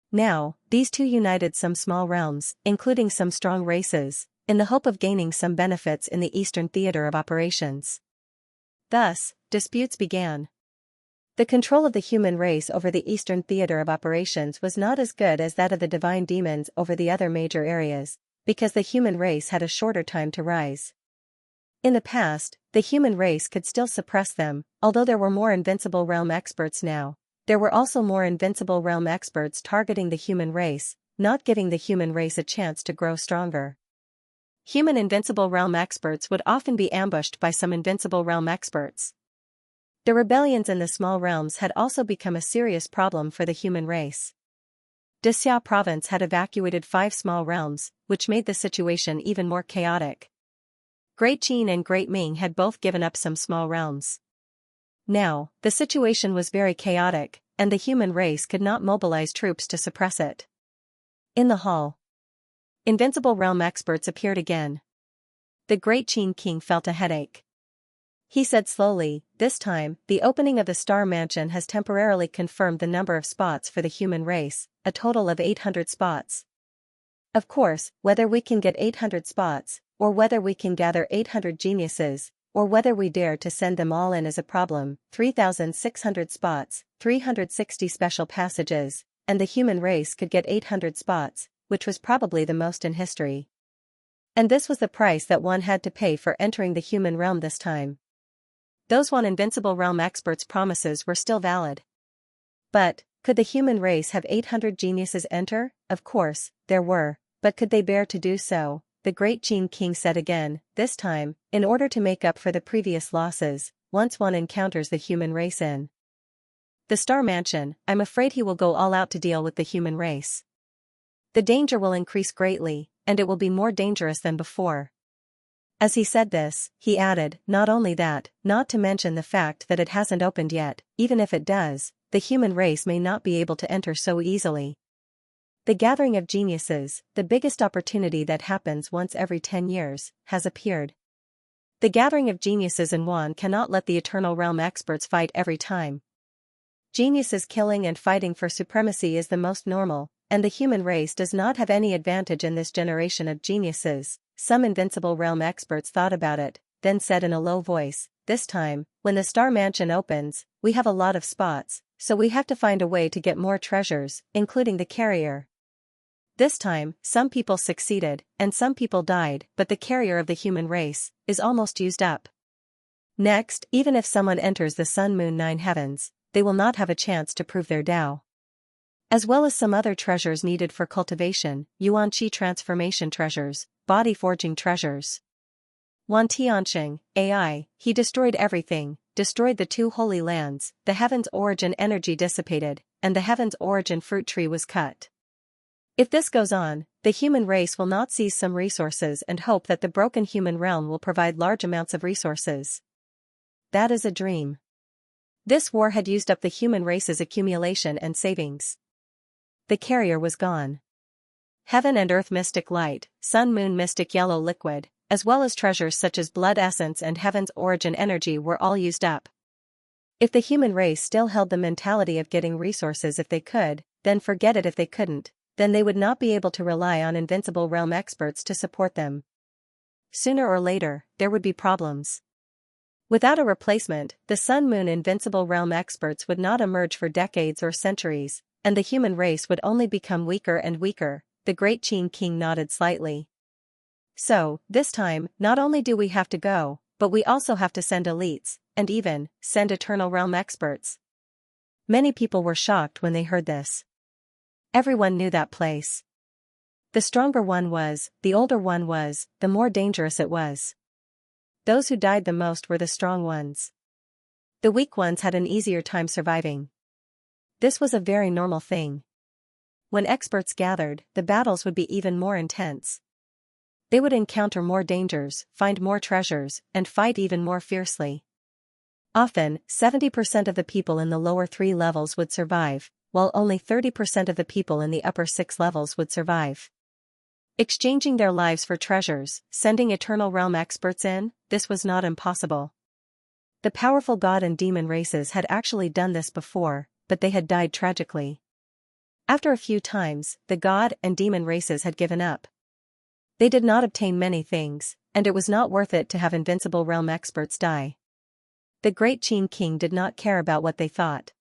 Now, these 2 united some small realms, including some strong races, in the hope of gaining some benefits in the Eastern Theater of Operations. Thus, disputes began. The control of the human race over the Eastern Theater of Operations was not as good as that of the divine demons over the other major areas, because the human race had a shorter time to rise. In the past, the human race could still suppress them, although there were more invincible realm experts now. There were also more invincible realm experts targeting the human race, not giving the human race a chance to grow stronger. Human invincible realm experts would often be ambushed by some invincible realm experts. The rebellions in the small realms had also become a serious problem for the human race. Dixia province had evacuated 5 small realms, which made the situation even more chaotic. Great Qin and Great Ming had both given up some small realms. Now, the situation was very chaotic, and the human race could not mobilize troops to suppress it. In the hall, invincible realm experts appeared again. The Great Qin king felt a headache. He said slowly, "This time, the opening of the Star Mansion has temporarily confirmed the number of spots for the human race, a total of 800 spots. Of course, whether we can get 800 spots, or whether we can gather 800 geniuses, or whether we dare to send them all in is a problem. 3,600 spots, 360 special passages, and the human race could get 800 spots, which was probably the most in history. And this was the price that one had to pay for entering the human realm this time. Those one invincible realm experts' promises were still valid. But, could the human race have 800 geniuses enter? Of course, there were, but could they bear to do so? The Great Qin king said again, this time, in order to make up for the previous losses, once one encounters the human race in the Star Mansion, I'm afraid he will go all out to deal with the human race. The danger will increase greatly, and it will be more dangerous than before. As he said this, he added, not only that, not to mention the fact that it hasn't opened yet, even if it does, the human race may not be able to enter so easily. The gathering of geniuses, the biggest opportunity that happens once every 10 years, has appeared. The gathering of geniuses in one cannot let the Eternal Realm experts fight every time. Geniuses killing and fighting for supremacy is the most normal, and the human race does not have any advantage in this generation of geniuses. Some invincible realm experts thought about it, then said in a low voice, this time, when the Star Mansion opens, we have a lot of spots, so we have to find a way to get more treasures, including the carrier. This time, some people succeeded, and some people died, but the carrier of the human race is almost used up. Next, even if someone enters the Sun Moon 9 heavens, they will not have a chance to prove their Tao. As well as some other treasures needed for cultivation, Yuan Qi transformation treasures, body forging treasures. Wan Tianxing, AI, he destroyed everything, destroyed the 2 holy lands, the heaven's origin energy dissipated, and the heaven's origin fruit tree was cut. If this goes on, the human race will not seize some resources and hope that the broken human realm will provide large amounts of resources. That is a dream. This war had used up the human race's accumulation and savings. The carrier was gone. Heaven and earth mystic light, sun moon mystic yellow liquid, as well as treasures such as blood essence and heaven's origin energy were all used up. If the human race still held the mentality of getting resources if they could, then forget it if they couldn't, then they would not be able to rely on invincible realm experts to support them. Sooner or later, there would be problems. Without a replacement, the sun moon invincible realm experts would not emerge for decades or centuries, and the human race would only become weaker and weaker. The great Qin King nodded slightly. So, this time, not only do we have to go, but we also have to send elites, and even, send eternal realm experts. Many people were shocked when they heard this. Everyone knew that place. The stronger one was, the older one was, the more dangerous it was. Those who died the most were the strong ones. The weak ones had an easier time surviving. This was a very normal thing. When experts gathered, the battles would be even more intense. They would encounter more dangers, find more treasures, and fight even more fiercely. Often, 70% of the people in the lower 3 levels would survive, while only 30% of the people in the upper 6 levels would survive. Exchanging their lives for treasures, sending eternal realm experts in, this was not impossible. The powerful god and demon races had actually done this before, but they had died tragically. After a few times, the god and demon races had given up. They did not obtain many things, and it was not worth it to have invincible realm experts die. The great Qin King did not care about what they thought.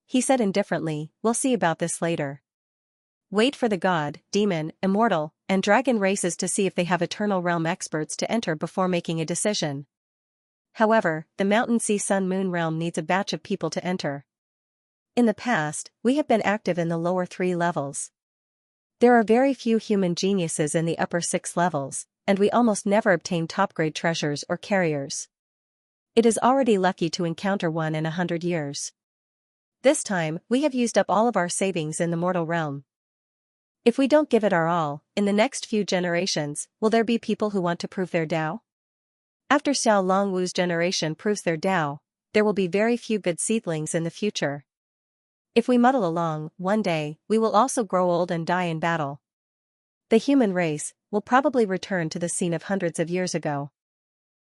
He said indifferently, "We'll see about this later. Wait for the god, demon, immortal, and dragon races to see if they have eternal realm experts to enter before making a decision." However, the Mountain Sea Sun Moon realm needs a batch of people to enter. In the past, we have been active in the lower 3 levels. There are very few human geniuses in the upper 6 levels, and we almost never obtain top-grade treasures or carriers. It is already lucky to encounter one in 100 years. This time, we have used up all of our savings in the mortal realm. If we don't give it our all, in the next few generations, will there be people who want to prove their Tao? After Xiao Longwu's generation proves their Tao, there will be very few good seedlings in the future. If we muddle along, one day, we will also grow old and die in battle. The human race will probably return to the scene of hundreds of years ago.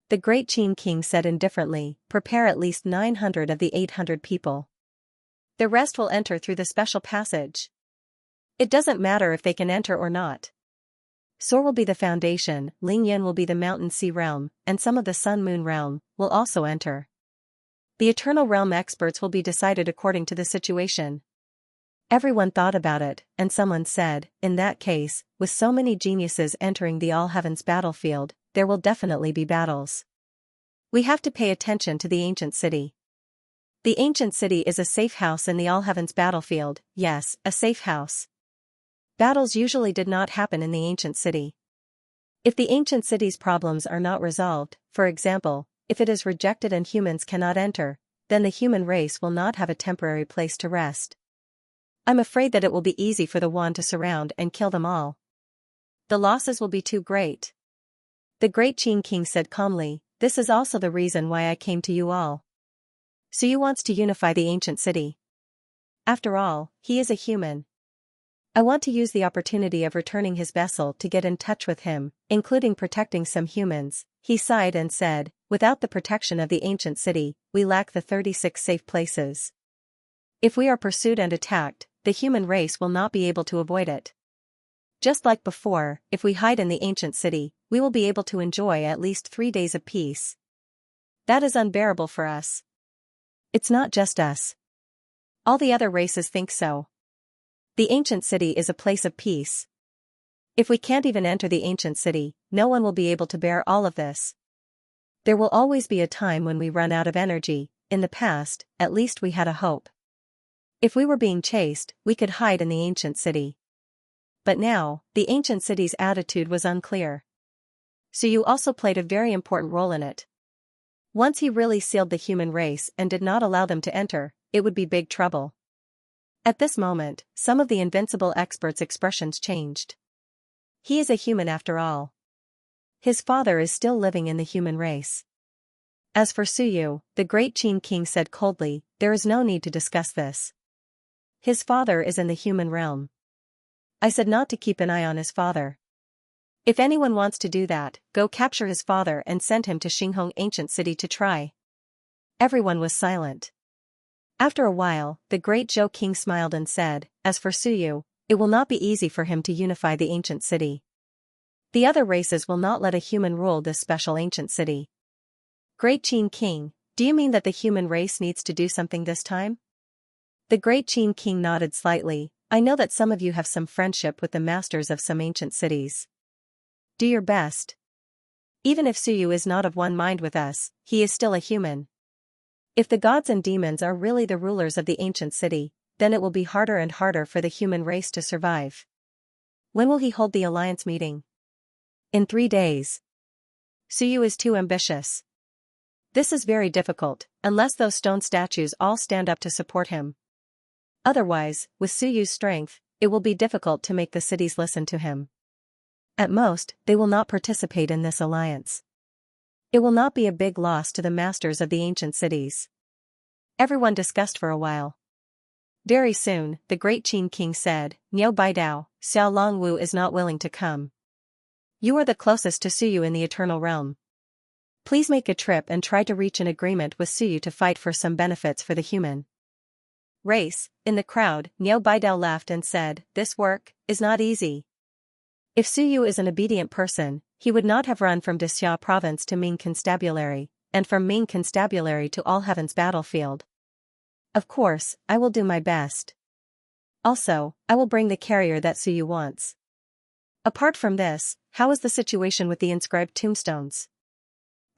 The great Qin King said indifferently, "Prepare at least 900 of the 800 people. The rest will enter through the special passage. It doesn't matter if they can enter or not. Sor will be the foundation, Lingyan will be the Mountain Sea realm, and some of the Sun Moon realm will also enter. The Eternal Realm experts will be decided according to the situation." Everyone thought about it, and someone said, "In that case, with so many geniuses entering the All Heavens battlefield, there will definitely be battles. We have to pay attention to the ancient city. The ancient city is a safe house in the All Heavens battlefield, yes, a safe house. Battles usually did not happen in the ancient city. If the ancient city's problems are not resolved, for example, if it is rejected and humans cannot enter, then the human race will not have a temporary place to rest. I'm afraid that it will be easy for the Wan to surround and kill them all. The losses will be too great." The great Qin King said calmly, "This is also the reason why I came to you all. Suyu wants to unify the ancient city. After all, he is a human. I want to use the opportunity of returning his vessel to get in touch with him, including protecting some humans." He sighed and said, "Without the protection of the ancient city, we lack the 36 safe places. If we are pursued and attacked, the human race will not be able to avoid it. Just like before, if we hide in the ancient city, we will be able to enjoy at least 3 days of peace. That is unbearable for us. It's not just us. All the other races think so. The ancient city is a place of peace. If we can't even enter the ancient city, no one will be able to bear all of this. There will always be a time when we run out of energy. In the past, at least we had a hope. If we were being chased, we could hide in the ancient city. But now, the ancient city's attitude was unclear. Suyu also played a very important role in it. Once he really sealed the human race and did not allow them to enter, it would be big trouble. At this moment, some of the invincible experts' expressions changed. He is a human after all. His father is still living in the human race. As for Suyu, the great Qin King said coldly, "There is no need to discuss this. His father is in the human realm. I said not to keep an eye on his father. If anyone wants to do that, go capture his father and send him to Xinghong ancient city to try. Everyone was silent. After a while, the great Zhou king smiled and said, as for Suyu, it will not be easy for him to unify the ancient city. The other races will not let a human rule this special ancient city. Great Qin king, do you mean that the human race needs to do something this time? The great Qin king nodded slightly. I know that some of you have some friendship with the masters of some ancient cities. Do your best. Even if Suyu is not of one mind with us, he is still a human. If the gods and demons are really the rulers of the ancient city, then it will be harder and harder for the human race to survive. When will he hold the alliance meeting? In 3 days. Suyu is too ambitious. This is very difficult, unless those stone statues all stand up to support him. Otherwise, with Suyu's strength, it will be difficult to make the cities listen to him. At most, they will not participate in this alliance. It will not be a big loss to the masters of the ancient cities. Everyone discussed for a while. Very soon, the great Qin king said, Niu Baidao, Xiao Longwu is not willing to come. You are the closest to Suyu in the eternal realm. Please make a trip and try to reach an agreement with Suyu to fight for some benefits for the human race. In the crowd, Niu Baidao laughed and said, this work is not easy. If Suyu is an obedient person, he would not have run from Dixia province to Ming Constabulary, and from Ming Constabulary to All Heaven's battlefield. Of course, I will do my best. Also, I will bring the carrier that Suyu wants. Apart from this, how is the situation with the inscribed tombstones?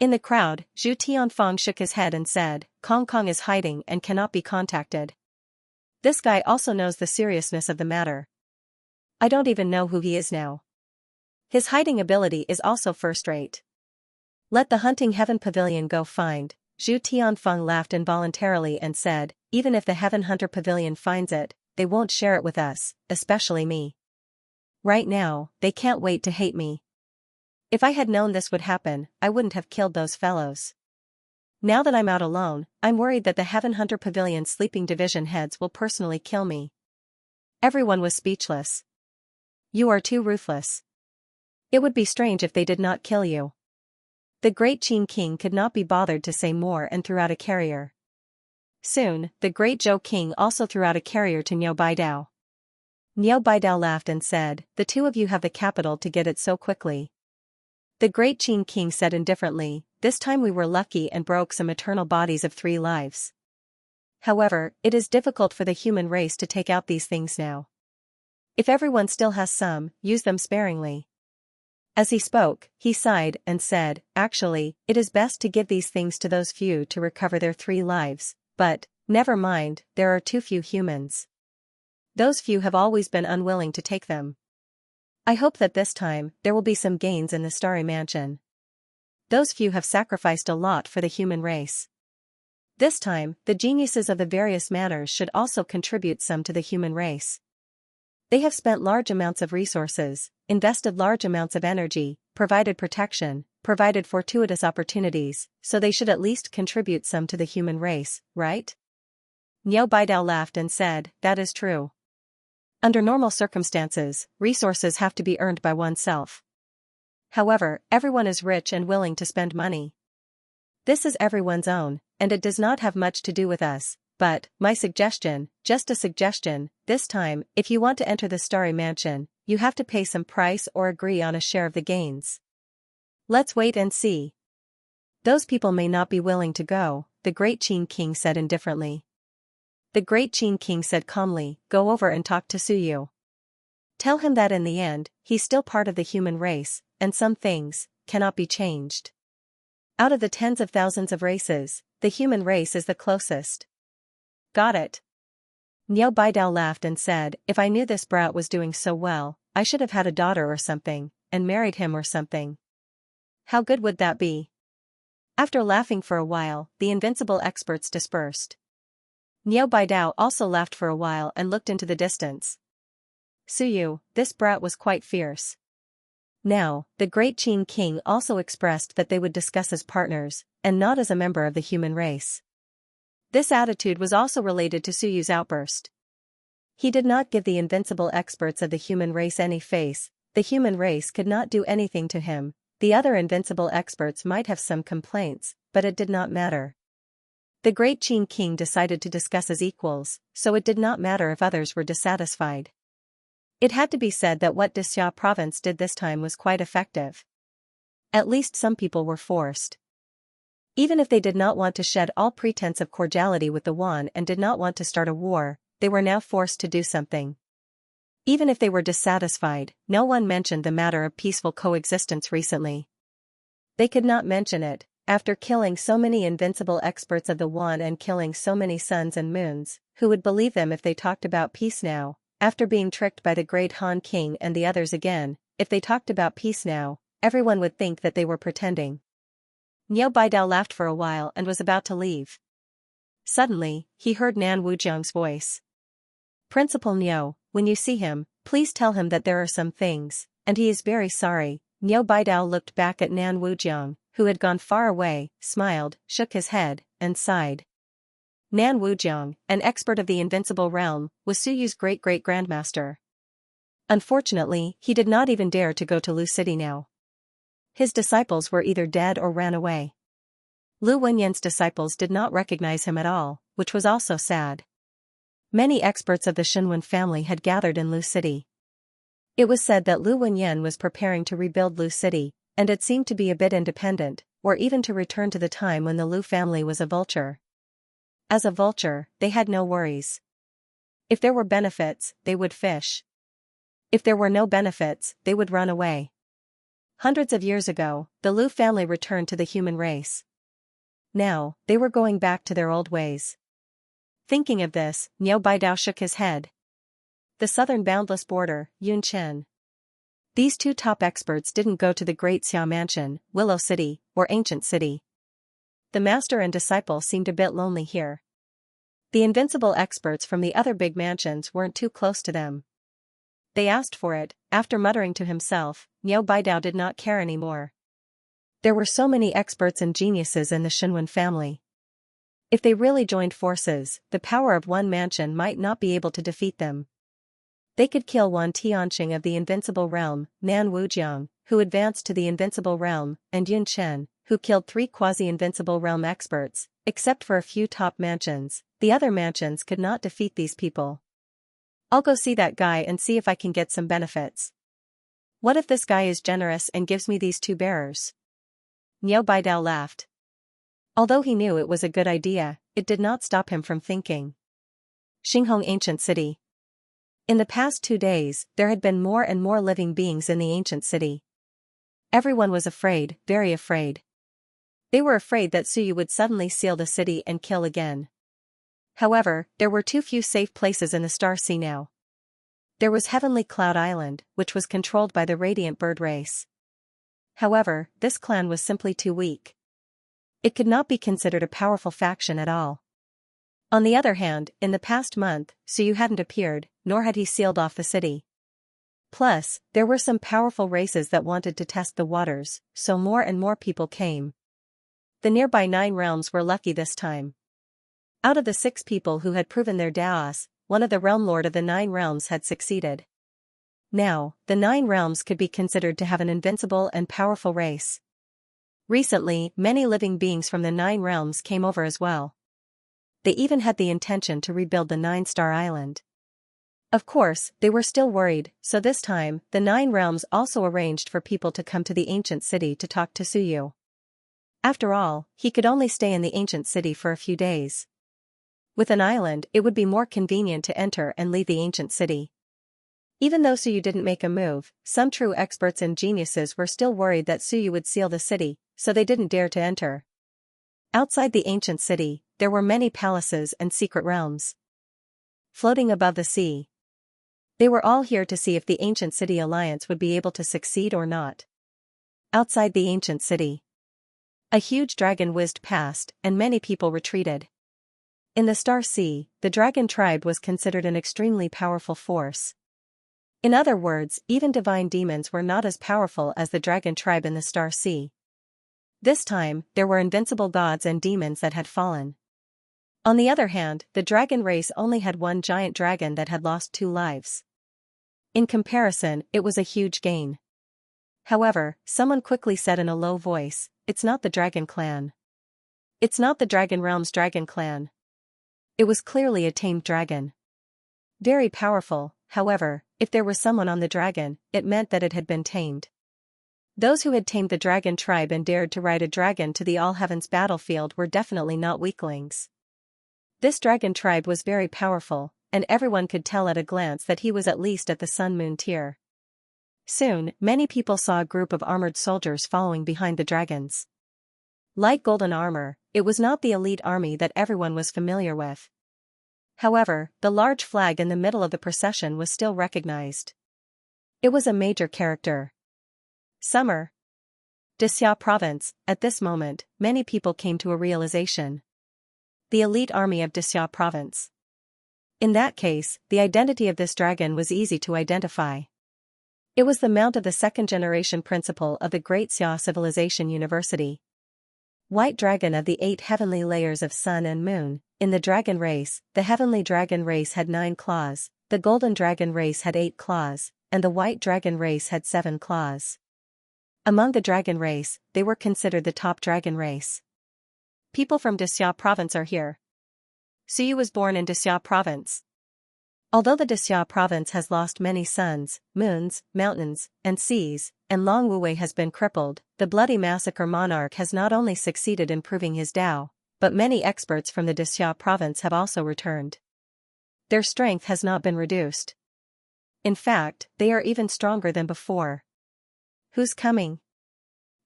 In the crowd, Zhu Tianfang shook his head and said, Kong Kong is hiding and cannot be contacted. This guy also knows the seriousness of the matter. I don't even know who he is now. His hiding ability is also first-rate. Let the Hunting Heaven Pavilion go find. Zhu Tianfeng laughed involuntarily and said, even if the Heaven Hunter Pavilion finds it, they won't share it with us, especially me. Right now, they can't wait to hate me. If I had known this would happen, I wouldn't have killed those fellows. Now that I'm out alone, I'm worried that the Heaven Hunter Pavilion's sleeping division heads will personally kill me. Everyone was speechless. You are too ruthless. It would be strange if they did not kill you. The great Qin king could not be bothered to say more and threw out a carrier. Soon, the great Zhou king also threw out a carrier to Niu Baidao. Niu Baidao laughed and said, the two of you have the capital to get it so quickly. The great Qin king said indifferently, this time we were lucky and broke some eternal bodies of 3 lives. However, it is difficult for the human race to take out these things now. If everyone still has some, use them sparingly. As he spoke, he sighed and said, actually, it is best to give these things to those few to recover their 3 lives, but, never mind, there are too few humans. Those few have always been unwilling to take them. I hope that this time, there will be some gains in the Starry Mansion. Those few have sacrificed a lot for the human race. This time, the geniuses of the various manners should also contribute some to the human race. They have spent large amounts of resources, invested large amounts of energy, provided protection, provided fortuitous opportunities, so they should at least contribute some to the human race, right? Niu Baidao laughed and said, that is true. Under normal circumstances, resources have to be earned by oneself. However, everyone is rich and willing to spend money. This is everyone's own, and it does not have much to do with us. But, my suggestion, just a suggestion, this time, if you want to enter the Starry Mansion, you have to pay some price or agree on a share of the gains. Let's wait and see. Those people may not be willing to go, the great Qin king said indifferently. The great Qin king said calmly, go over and talk to Suyu. Tell him that in the end, he's still part of the human race, and some things cannot be changed. Out of the tens of thousands of races, the human race is the closest. Got it. Niu Baidao laughed and said, if I knew this brat was doing so well, I should have had a daughter or something, and married him or something. How good would that be? After laughing for a while, the invincible experts dispersed. Niu Baidao also laughed for a while and looked into the distance. Suyu, this brat was quite fierce. Now, the great Qin king also expressed that they would discuss as partners, and not as a member of the human race. This attitude was also related to Suyu's outburst. He did not give the invincible experts of the human race any face. The human race could not do anything to him. The other invincible experts might have some complaints, but it did not matter. The great Qin king decided to discuss as equals, so it did not matter if others were dissatisfied. It had to be said that what Dixia province did this time was quite effective. At least some people were forced. Even if they did not want to shed all pretense of cordiality with the Yuan and did not want to start a war, they were now forced to do something. Even if they were dissatisfied, no one mentioned the matter of peaceful coexistence recently. They could not mention it. After killing so many invincible experts of the Yuan and killing so many suns and moons, who would believe them if they talked about peace now? After being tricked by the great Han King and the others again, if they talked about peace now, everyone would think that they were pretending. Niu Baidao laughed for a while and was about to leave. Suddenly, he heard Nan Wujiang's voice. Principal Niu, when you see him, please tell him that there are some things, and he is very sorry. Niu Baidao looked back at Nan Wujiang, who had gone far away, smiled, shook his head, and sighed. Nan Wujiang, an expert of the invincible realm, was Su Yu's great-great-grandmaster. Unfortunately, he did not even dare to go to Lu City now. His disciples were either dead or ran away. Lu Wenyan's disciples did not recognize him at all, which was also sad. Many experts of the Shenwen family had gathered in Lu City. It was said that Lu Wenyan was preparing to rebuild Lu City, and it seemed to be a bit independent, or even to return to the time when the Lu family was a vulture. As a vulture, they had no worries. If there were benefits, they would fish. If there were no benefits, they would run away. Hundreds of years ago, the Lu family returned to the human race. Now, they were going back to their old ways. Thinking of this, Niu Baidao shook his head. The southern boundless border, Yunchen. These two top experts didn't go to the Great Xia Mansion, Willow City, or Ancient City. The master and disciple seemed a bit lonely here. The invincible experts from the other big mansions weren't too close to them. They asked for it. After muttering to himself, Niu Baidao did not care anymore. There were so many experts and geniuses in the Shenwen family. If they really joined forces, the power of one mansion might not be able to defeat them. They could kill Wan Tianxing of the invincible realm, Nan Wujiang, who advanced to the invincible realm, and Yun Chen, who killed 3 quasi-invincible realm experts. Except for a few top mansions, the other mansions could not defeat these people. I'll go see that guy and see if I can get some benefits. What if this guy is generous and gives me these 2 bearers? Niu Baidao laughed. Although he knew it was a good idea, it did not stop him from thinking. Xinghong Ancient City. In the past 2 days, there had been more and more living beings in the ancient city. Everyone was afraid, very afraid. They were afraid that Su Yu would suddenly seal the city and kill again. However, there were too few safe places in the Star Sea now. There was Heavenly Cloud Island, which was controlled by the Radiant Bird race. However, this clan was simply too weak. It could not be considered a powerful faction at all. On the other hand, in the past month, Su Yu hadn't appeared, nor had he sealed off the city. Plus, there were some powerful races that wanted to test the waters, so more and more people came. The nearby 9 realms were lucky this time. Out of the 6 people who had proven their Daos, one of the realm lord of the 9 realms had succeeded. Now, the 9 realms could be considered to have an invincible and powerful race. Recently, many living beings from the 9 realms came over as well. They even had the intention to rebuild the 9-star island. Of course, they were still worried, so this time, the 9 realms also arranged for people to come to the ancient city to talk to Su Yu. After all, he could only stay in the ancient city for a few days. With an island, it would be more convenient to enter and leave the ancient city. Even though Su Yu didn't make a move, some true experts and geniuses were still worried that Su Yu would seal the city, so they didn't dare to enter. Outside the ancient city, there were many palaces and secret realms. Floating above the sea. They were all here to see if the ancient city alliance would be able to succeed or not. Outside the ancient city, a huge dragon whizzed past, and many people retreated. In the Star Sea, the dragon tribe was considered an extremely powerful force. In other words, even divine demons were not as powerful as the dragon tribe in the Star Sea. This time, there were invincible gods and demons that had fallen. On the other hand, the dragon race only had one giant dragon that had lost 2 lives. In comparison, it was a huge gain. However, someone quickly said in a low voice, "It's not the dragon clan. It's not the dragon realm's dragon clan." It was clearly a tamed dragon. Very powerful, however, if there was someone on the dragon, it meant that it had been tamed. Those who had tamed the dragon tribe and dared to ride a dragon to the All Heavens battlefield were definitely not weaklings. This dragon tribe was very powerful, and everyone could tell at a glance that he was at least at the Sun-Moon tier. Soon, many people saw a group of armored soldiers following behind the dragons. Light golden armor, it was not the elite army that everyone was familiar with. However, the large flag in the middle of the procession was still recognized. It was a major character. Summer. Xianxia province. At this moment, many people came to a realization. The elite army of Xianxia province. In that case, the identity of this dragon was easy to identify. It was the mount of the second-generation principal of the Great Xia Civilization University. White dragon of the 8 heavenly layers of sun and moon. In the dragon race, the heavenly dragon race had 9 claws, the golden dragon race had 8 claws, and the white dragon race had 7 claws. Among the dragon race, they were considered the top dragon race. People from Xianxia province are here. Suyu was born in Xianxia province. Although the Xianxia province has lost many suns, moons, mountains, and seas, and Long Wuwei has been crippled, the Bloody Massacre monarch has not only succeeded in proving his Tao, but many experts from the Xianxia province have also returned. Their strength has not been reduced. In fact, they are even stronger than before. Who's coming?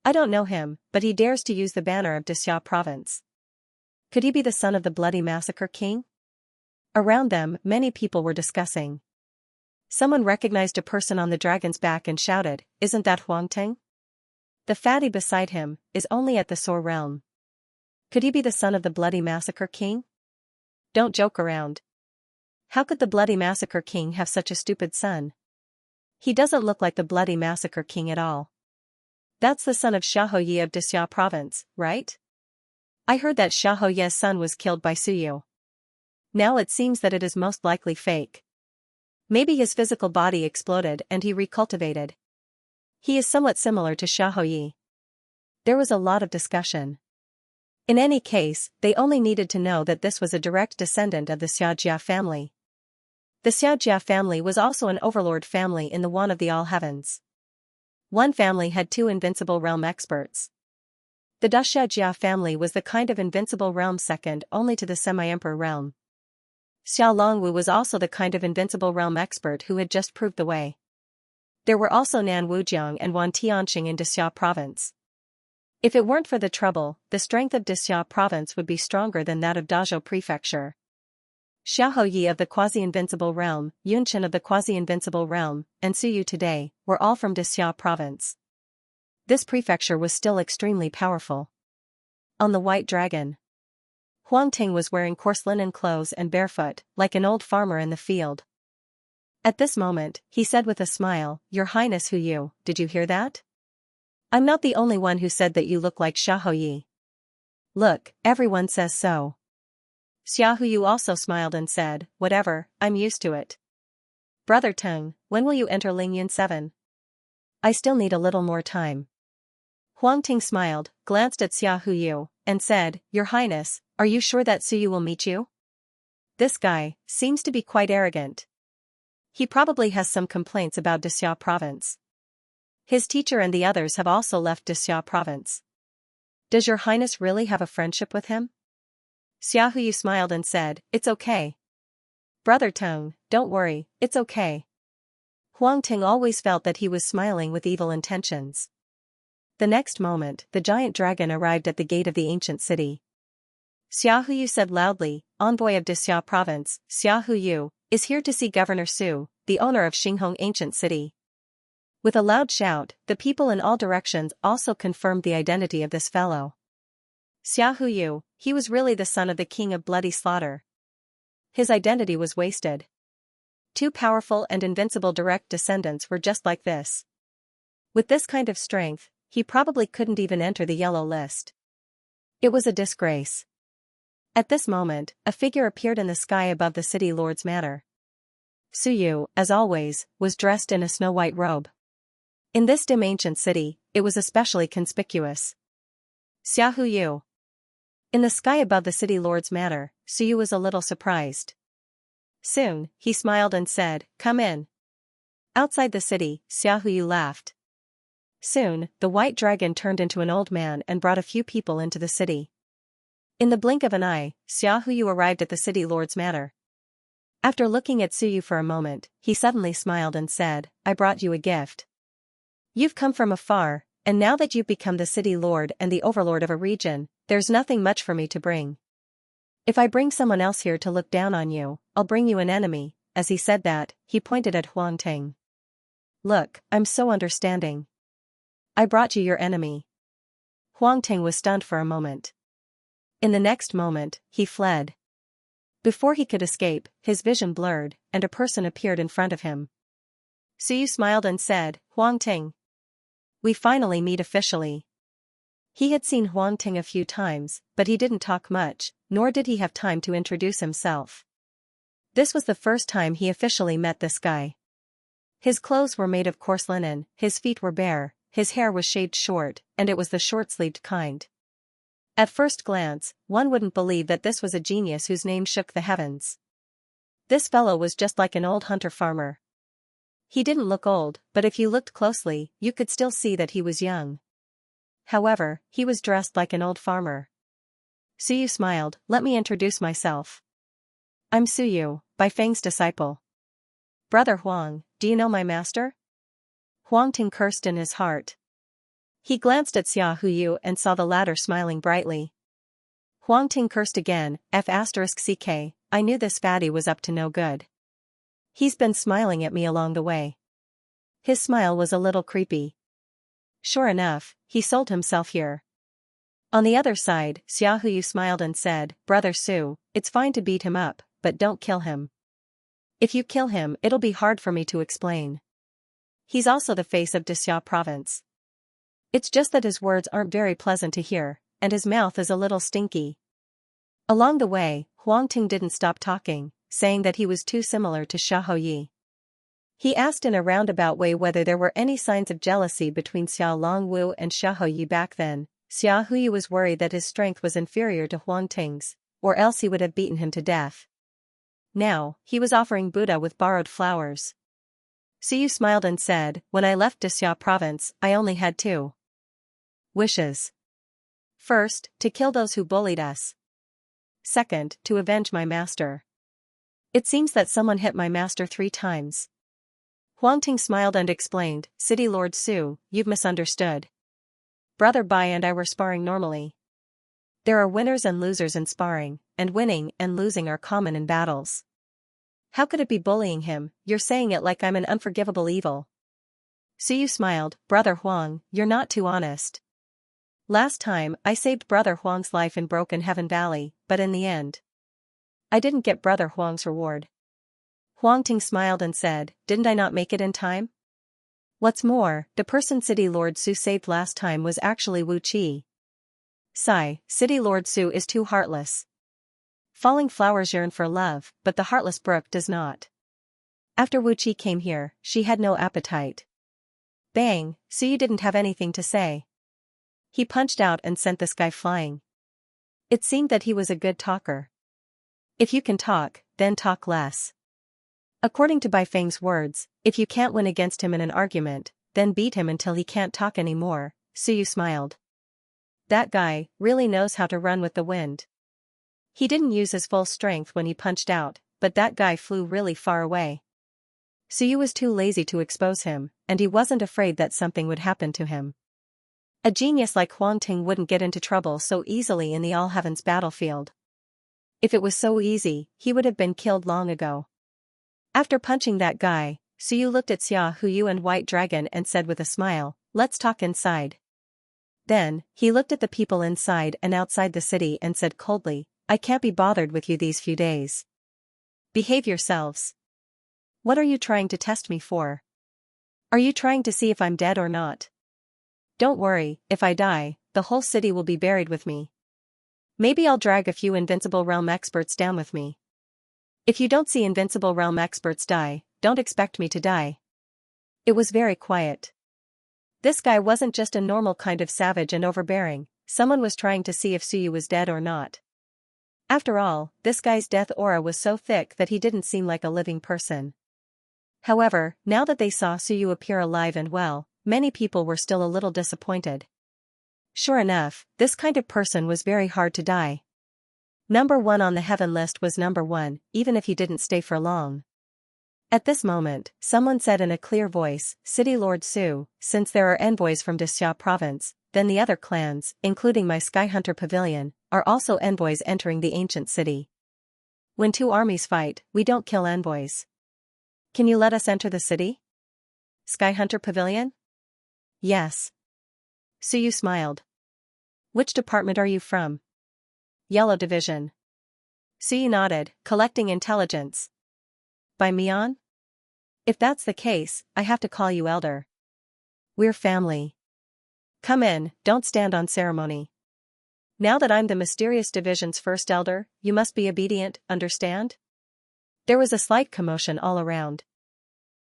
I don't know him, but he dares to use the banner of Xianxia province. Could he be the son of the Bloody Massacre king? Around them, many people were discussing. Someone recognized a person on the dragon's back and shouted, "Isn't that Huangting?" The fatty beside him is only at the Soar realm. Could he be the son of the Bloody Massacre king? Don't joke around. How could the Bloody Massacre king have such a stupid son? He doesn't look like the Bloody Massacre king at all. That's the son of Xiaoyi of Xianxia province, right? I heard that Xiaoyi's son was killed by Suyu. Now it seems that it is most likely fake. Maybe his physical body exploded and he recultivated. He is somewhat similar to Xiaoyi. There was a lot of discussion. In any case, they only needed to know that this was a direct descendant of the Xianxia family. The Xianxia family was also an overlord family in the one of the All Heavens. One family had 2 invincible realm experts. The Xianxia family was the kind of invincible realm second only to the semi-emperor realm. Xiao Longwu was also the kind of invincible realm expert who had just proved the way. There were also Nan Wujiang and Wan Tianxing in Xianxia province. If it weren't for the trouble, the strength of Xianxia province would be stronger than that of Dazhou prefecture. Xiaoyi of the quasi-invincible realm, Yunchen of the quasi-invincible realm, and Suyu today, were all from Xianxia province. This prefecture was still extremely powerful. On the white dragon, Huangting was wearing coarse linen clothes and barefoot, like an old farmer in the field. At this moment, he said with a smile, "Your Highness Huyu, did you hear that? I'm not the only one who said that you look like Xiaoyi. Look, everyone says so." Xiaoyu also smiled and said, "Whatever, I'm used to it." Brother Teng, when will you enter Lingyun 7? I still need a little more time. Huangting smiled, glanced at Xiaoyu, and said, "Your Highness, are you sure that Suyu will meet you? This guy seems to be quite arrogant. He probably has some complaints about Xianxia province. His teacher and the others have also left Xianxia province. Does your Highness really have a friendship with him?" Xiaoyu smiled and said, "It's okay. Brother Teng, don't worry, it's okay." Huangting always felt that he was smiling with evil intentions. The next moment, the giant dragon arrived at the gate of the ancient city. Xiaoyu said loudly, "Envoy of Xianxia province, Xiaoyu, is here to see Governor Su, the owner of Xinghong ancient city." With a loud shout, the people in all directions also confirmed the identity of this fellow. Xiaoyu, he was really the son of the king of bloody slaughter. His identity was wasted. 2 powerful and invincible direct descendants were just like this. With this kind of strength, he probably couldn't even enter the yellow list. It was a disgrace. At this moment, a figure appeared in the sky above the city lord's manor. Suyu, as always, was dressed in a snow-white robe. In this dim ancient city, it was especially conspicuous. Xiaohuyu. In the sky above the city lord's manor, Suyu was a little surprised. Soon, he smiled and said, "Come in." Outside the city, Xiaohuyu laughed. Soon, the white dragon turned into an old man and brought a few people into the city. In the blink of an eye, Xiaohuyu arrived at the city lord's manor. After looking at Suyu for a moment, he suddenly smiled and said, "I brought you a gift. You've come from afar, and now that you've become the city lord and the overlord of a region, there's nothing much for me to bring. If I bring someone else here to look down on you, I'll bring you an enemy." As he said that, he pointed at Huangting. "Look, I'm so understanding. I brought you your enemy." Huangting was stunned for a moment. In the next moment, he fled. Before he could escape, his vision blurred, and a person appeared in front of him. Suyu smiled and said, "Huangting. We finally meet officially." He had seen Huangting a few times, but he didn't talk much, nor did he have time to introduce himself. This was the first time he officially met this guy. His clothes were made of coarse linen, his feet were bare, his hair was shaved short, and it was the short-sleeved kind. At first glance, one wouldn't believe that this was a genius whose name shook the heavens. This fellow was just like an old hunter-farmer. He didn't look old, but if you looked closely, you could still see that he was young. However, he was dressed like an old farmer. Suyu smiled. "Let me introduce myself. I'm Suyu, Bai Feng's disciple." "Brother Huang, do you know my master?" Huangting cursed in his heart. He glanced at Xiaohuyu and saw the latter smiling brightly. Huangting cursed again. F***ck, I knew this fatty was up to no good. He's been smiling at me along the way. His smile was a little creepy. Sure enough, he sold himself here. On the other side, Xiaohuyu smiled and said, "Brother Su, it's fine to beat him up, but don't kill him. If you kill him, it'll be hard for me to explain. He's also the face of Dixia province. It's just that his words aren't very pleasant to hear, and his mouth is a little stinky." Along the way, Huangting didn't stop talking, saying that he was too similar to Xiaohuyu. He asked in a roundabout way whether there were any signs of jealousy between Xiao Longwu and Xiaohuyu back then. Xiaohuyu was worried that his strength was inferior to Huangting's, or else he would have beaten him to death. Now, he was offering Buddha with borrowed flowers. Suyu smiled and said, "When I left Dixia province, I only had 2 wishes. First, to kill those who bullied us. Second, to avenge my master. It seems that someone hit my master 3 times. Huangting smiled and explained, "City Lord Su, you've misunderstood. Brother Bai and I were sparring normally. There are winners and losers in sparring, and winning and losing are common in battles. How could it be bullying him? You're saying it like I'm an unforgivable evil." Suyu smiled, "Brother Huang, you're not too honest. Last time, I saved Brother Huang's life in Broken Heaven Valley, but in the end, I didn't get Brother Huang's reward." Huangting smiled and said, "Didn't I not make it in time? What's more, the person City Lord Su saved last time was actually Wu Qi. Sigh, City Lord Su is too heartless. Falling flowers yearn for love, but the heartless brook does not. After Wu Qi came here, she had no appetite." Bang, Suyu didn't have anything to say. He punched out and sent this guy flying. It seemed that he was a good talker. If you can talk, then talk less. According to Bai Feng's words, if you can't win against him in an argument, then beat him until he can't talk anymore. Suyu smiled. That guy really knows how to run with the wind. He didn't use his full strength when he punched out, but that guy flew really far away. Suyu was too lazy to expose him, and he wasn't afraid that something would happen to him. A genius like Huangting wouldn't get into trouble so easily in the All Heavens battlefield. If it was so easy, he would have been killed long ago. After punching that guy, Suyu looked at Xiaohuyu and White Dragon and said with a smile, "Let's talk inside." Then, he looked at the people inside and outside the city and said coldly, "I can't be bothered with you these few days. Behave yourselves. What are you trying to test me for? Are you trying to see if I'm dead or not? Don't worry, if I die, the whole city will be buried with me. Maybe I'll drag a few Invincible Realm experts down with me. If you don't see Invincible Realm experts die, don't expect me to die. It was very quiet. This guy wasn't just a normal kind of savage and overbearing, someone was trying to see if Suyu was dead or not. After all, this guy's death aura was so thick that he didn't seem like a living person. However, now that they saw Suyu appear alive and well, many people were still a little disappointed. Sure enough, this kind of person was very hard to die. Number 1 on the heaven list was number 1, even if he didn't stay for long. At this moment, someone said in a clear voice, City Lord Su, since there are envoys from Xianxia province, then the other clans, including my Skyhunter Pavilion, are also envoys entering the ancient city. When two armies fight, we don't kill envoys. Can you let us enter the city? Skyhunter Pavilion? Yes. Suyu smiled. Which department are you from? Yellow Division. Suyu nodded, collecting intelligence. By Mian? If that's the case, I have to call you Elder. We're family. Come in, don't stand on ceremony. Now that I'm the Mysterious Division's first Elder, you must be obedient, understand? There was a slight commotion all around.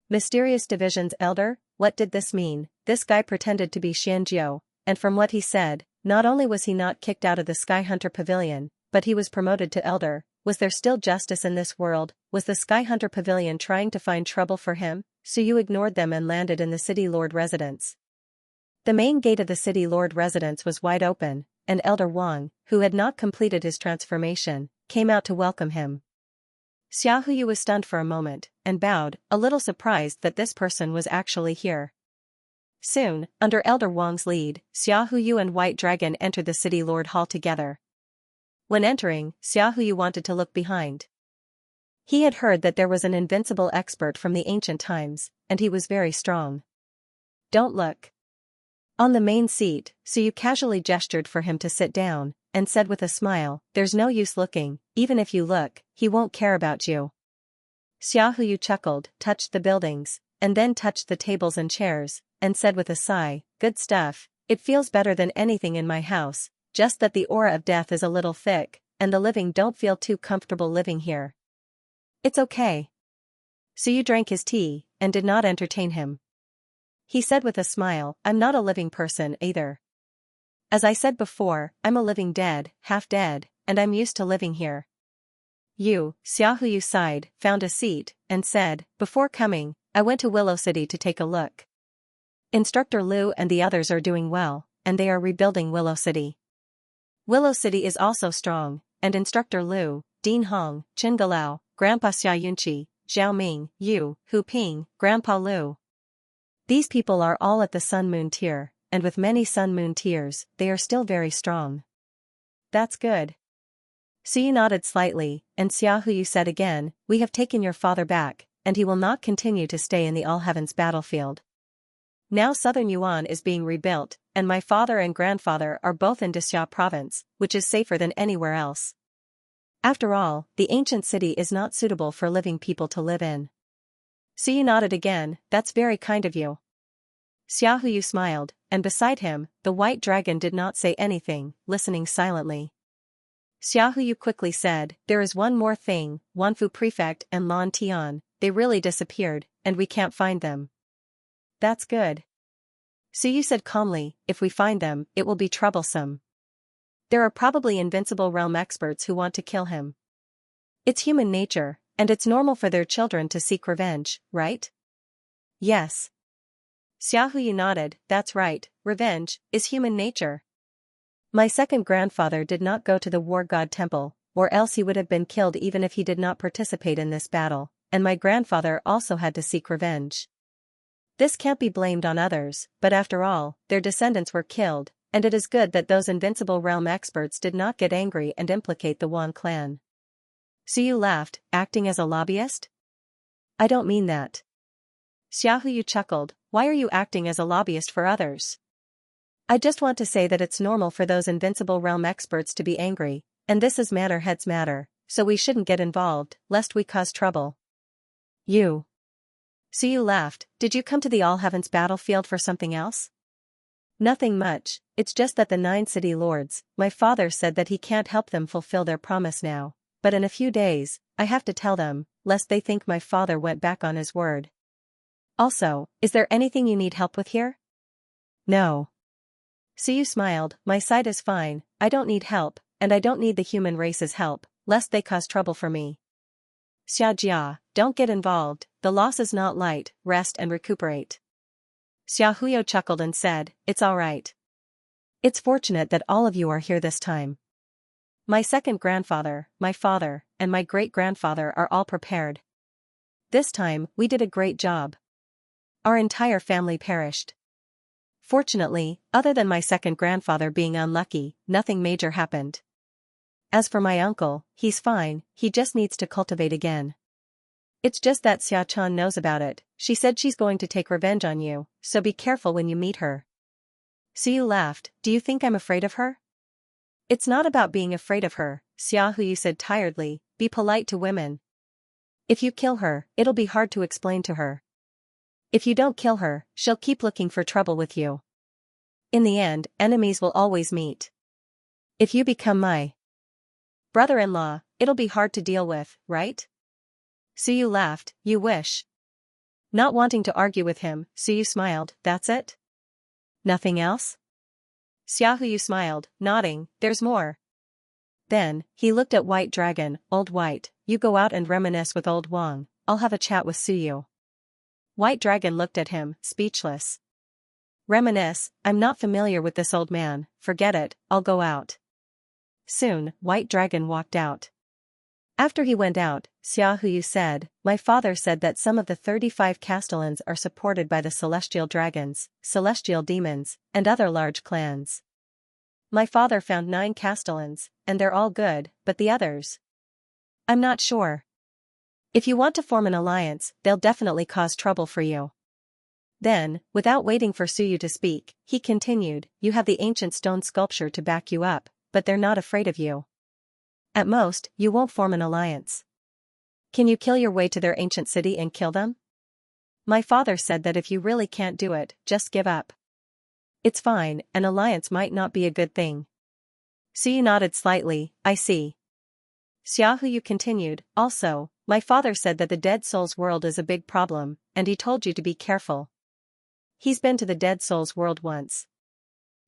Mysterious Division's Elder? What did this mean? This guy pretended to be Xianxia, and from what he said, not only was he not kicked out of the Skyhunter Pavilion, but he was promoted to Elder. Was there still justice in this world? Was the Skyhunter Pavilion trying to find trouble for him? Suyu ignored them and landed in the City Lord residence. The main gate of the City Lord residence was wide open, and Elder Wang, who had not completed his transformation, came out to welcome him. Xiaohuyu was stunned for a moment, and bowed, a little surprised that this person was actually here. Soon, under Elder Wang's lead, Xiaohuyu and White Dragon entered the City Lord Hall together. When entering, Xiaohuyu wanted to look behind. He had heard that there was an invincible expert from the ancient times, and he was very strong. Don't look. On the main seat, Suyu casually gestured for him to sit down, and said with a smile, there's no use looking, even if you look, he won't care about you. Xiaohuyu chuckled, touched the buildings, and then touched the tables and chairs, and said with a sigh, good stuff, it feels better than anything in my house. Just that the aura of death is a little thick, and the living don't feel too comfortable living here. It's okay. Suyu drank his tea, and did not entertain him. He said with a smile, I'm not a living person either. As I said before, I'm a living dead, half dead, and I'm used to living here. Xiaohuyu sighed, found a seat, and said, before coming, I went to Willow City to take a look. Instructor Liu and the others are doing well, and they are rebuilding Willow City. Willow City is also strong, and Instructor Liu, Dean Hong, Chen Galao, Grandpa Xiaoyunqi, Zhao Ming, Yu, Hu Ping, Grandpa Liu. These people are all at the Sun Moon tier, and with many Sun Moon tiers, they are still very strong. That's good. Suyu nodded slightly, and Xiaohuyu said again, we have taken your father back, and he will not continue to stay in the All Heavens battlefield. Now Southern Yuan is being rebuilt, and my father and grandfather are both in Xianxia province, which is safer than anywhere else. After all, the ancient city is not suitable for living people to live in. Suyu nodded again, that's very kind of you. Xiaohuyu smiled, and beside him, the White Dragon did not say anything, listening silently. Xiaohuyu quickly said, there is one more thing, Wanfu Prefect and Lan Tian, they really disappeared, and we can't find them. That's good. Suyu said calmly, if we find them, it will be troublesome. There are probably Invincible Realm experts who want to kill him. It's human nature, and it's normal for their children to seek revenge, right? Yes. Xiaohuyu nodded, that's right, revenge is human nature. My second grandfather did not go to the War God Temple, or else he would have been killed even if he did not participate in this battle, and my grandfather also had to seek revenge. This can't be blamed on others, but after all, their descendants were killed, and it is good that those Invincible Realm experts did not get angry and implicate the Wan clan. Suyu laughed, acting as a lobbyist? I don't mean that. Xiaohuyu chuckled, why are you acting as a lobbyist for others? I just want to say that it's normal for those Invincible Realm experts to be angry, and this is matter heads matter, so we shouldn't get involved, lest we cause trouble. Suyu laughed, did you come to the All Heavens battlefield for something else? Nothing much, it's just that the 9 city lords, my father said that he can't help them fulfill their promise now, but in a few days, I have to tell them, lest they think my father went back on his word. Also, is there anything you need help with here? No. Xiu smiled, my side is fine, I don't need help, and I don't need the human race's help, lest they cause trouble for me. Xianxia, don't get involved, the loss is not light, rest and recuperate. Xiaohuyo chuckled and said, it's alright. It's fortunate that all of you are here this time. My second grandfather, my father, and my great-grandfather are all prepared. This time, we did a great job. Our entire family perished. Fortunately, other than my second grandfather being unlucky, nothing major happened. As for my uncle, he's fine, he just needs to cultivate again. It's just that Xia-chan knows about it, she said she's going to take revenge on you, so be careful when you meet her. Xiu laughed, do you think I'm afraid of her? It's not about being afraid of her, Xiaohuyu said tiredly, be polite to women. If you kill her, it'll be hard to explain to her. If you don't kill her, she'll keep looking for trouble with you. In the end, enemies will always meet. If you become my brother-in-law, it'll be hard to deal with, right? Xiu laughed, you wish. Not wanting to argue with him, Xiu smiled, that's it? Nothing else? Xiaohuyu smiled, nodding, there's more. Then, he looked at White Dragon, Old White, you go out and reminisce with Old Wang, I'll have a chat with Suyu. White Dragon looked at him, speechless. Reminisce, I'm not familiar with this old man, forget it, I'll go out. Soon, White Dragon walked out. After he went out, Xiaohuyu said, my father said that some of the 35 castellans are supported by the celestial dragons, celestial demons, and other large clans. My father found 9 castellans, and they're all good, but the others? I'm not sure. If you want to form an alliance, they'll definitely cause trouble for you. Then, without waiting for Suyu to speak, he continued, you have the ancient stone sculpture to back you up, but they're not afraid of you. At most, you won't form an alliance. Can you kill your way to their ancient city and kill them? My father said that if you really can't do it, just give up. It's fine, an alliance might not be a good thing. Suyu nodded slightly, I see. Xiaohuyu continued, also, my father said that the Dead Souls world is a big problem, and he told you to be careful. He's been to the Dead Souls world once.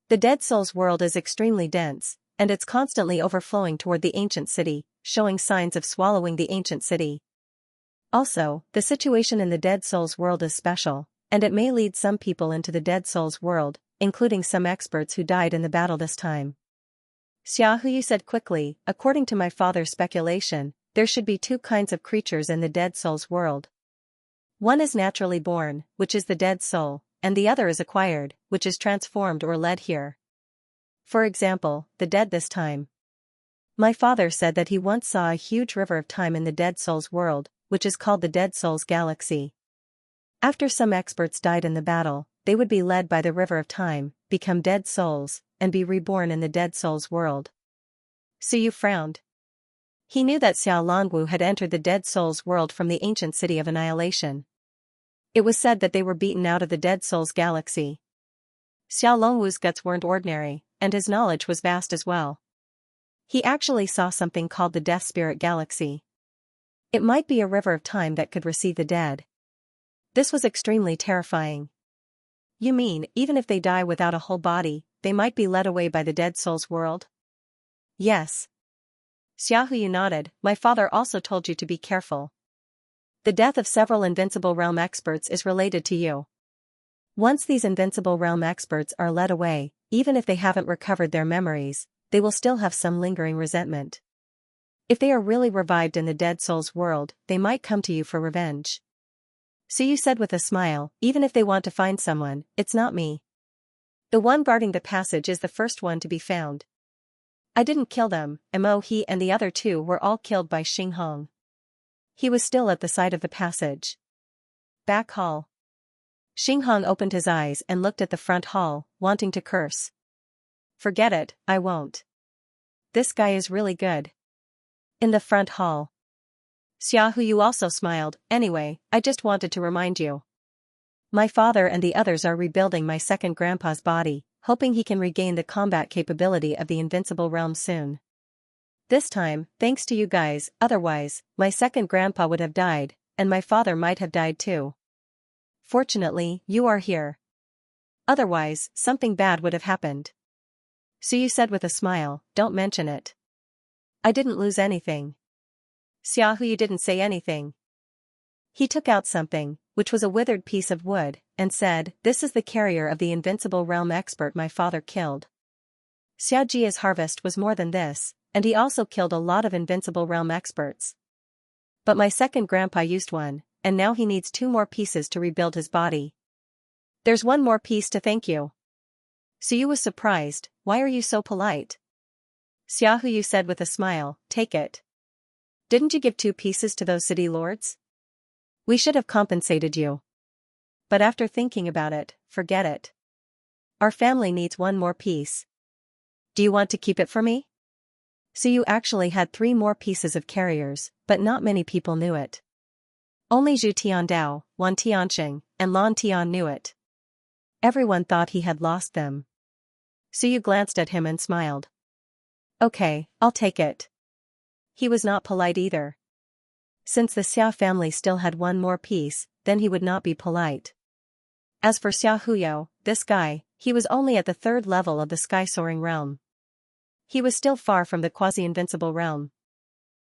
The Dead Souls world is extremely dense, and it's constantly overflowing toward the ancient city, showing signs of swallowing the ancient city. Also, the situation in the Dead Souls world is special, and it may lead some people into the Dead Souls world, including some experts who died in the battle this time. Xiaohuyu said quickly, according to my father's speculation, there should be 2 kinds of creatures in the Dead Souls world. One is naturally born, which is the dead soul, and the other is acquired, which is transformed or led here. For example, the dead this time. My father said that he once saw a huge river of time in the Dead Souls world, which is called the Dead Souls Galaxy. After some experts died in the battle, they would be led by the river of time, become dead souls, and be reborn in the Dead Souls world. Suyu frowned. He knew that Xiao Longwu had entered the Dead Souls world from the ancient city of annihilation. It was said that they were beaten out of the Dead Souls Galaxy. Xiao Longwu's guts weren't ordinary, and his knowledge was vast as well. He actually saw something called the Death Spirit Galaxy. It might be a river of time that could receive the dead. This was extremely terrifying. You mean, even if they die without a whole body, they might be led away by the Dead Souls world? Yes. Xiaohuyu nodded, my father also told you to be careful. The death of several Invincible Realm experts is related to you. Once these Invincible Realm experts are led away, even if they haven't recovered their memories, they will still have some lingering resentment. If they are really revived in the Dead Souls world, they might come to you for revenge. Suyu said with a smile, even if they want to find someone, it's not me. The one guarding the passage is the first one to be found. I didn't kill them, he and the other 2 were all killed by Xinghong. He was still at the side of the passage. Back hall. Xinghong opened his eyes and looked at the front hall, wanting to curse. Forget it, I won't. This guy is really good. In the front hall. Xiaohuyu also smiled, anyway, I just wanted to remind you. My father and the others are rebuilding my second grandpa's body, hoping he can regain the combat capability of the invincible realm soon. This time, thanks to you guys, otherwise, my second grandpa would have died, and my father might have died too. Fortunately, you are here. Otherwise, something bad would have happened. Suyu said with a smile, don't mention it. I didn't lose anything. Xiaohu didn't say anything. He took out something, which was a withered piece of wood, and said, this is the carrier of the invincible realm expert my father killed. Xiaojia's harvest was more than this, and he also killed a lot of invincible realm experts. But my second grandpa used one, and now he needs 2 more pieces to rebuild his body. There's 1 more piece to thank you. Suyu was surprised, why are you so polite? Xiaohu said with a smile, take it. Didn't you give 2 pieces to those city lords? We should have compensated you. But after thinking about it, forget it. Our family needs 1 more piece. Do you want to keep it for me? Suyu actually had 3 more pieces of carriers, but not many people knew it. Only Zhu Tiandao, Wan Tianxing, and Lan Tian knew it. Everyone thought he had lost them. Suyu glanced at him and smiled. Okay, I'll take it. He was not polite either. Since the Xia family still had 1 more piece, then he would not be polite. As for Xiaohu, this guy, he was only at the 3rd level of the sky-soaring realm. He was still far from the quasi-invincible realm.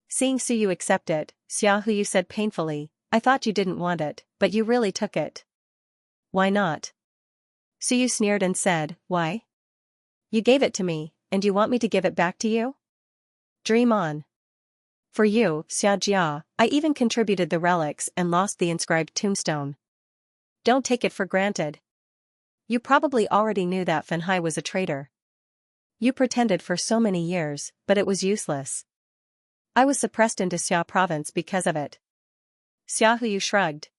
Seeing Suyu accept it, Xiaohu said painfully, I thought you didn't want it, but you really took it. Why not? Suyu sneered and said, why? You gave it to me, and you want me to give it back to you? Dream on. For you, Xianxia, I even contributed the relics and lost the inscribed tombstone. Don't take it for granted. You probably already knew that Fenhai was a traitor. You pretended for so many years, but it was useless. I was suppressed into Xia province because of it. Xiaohu shrugged.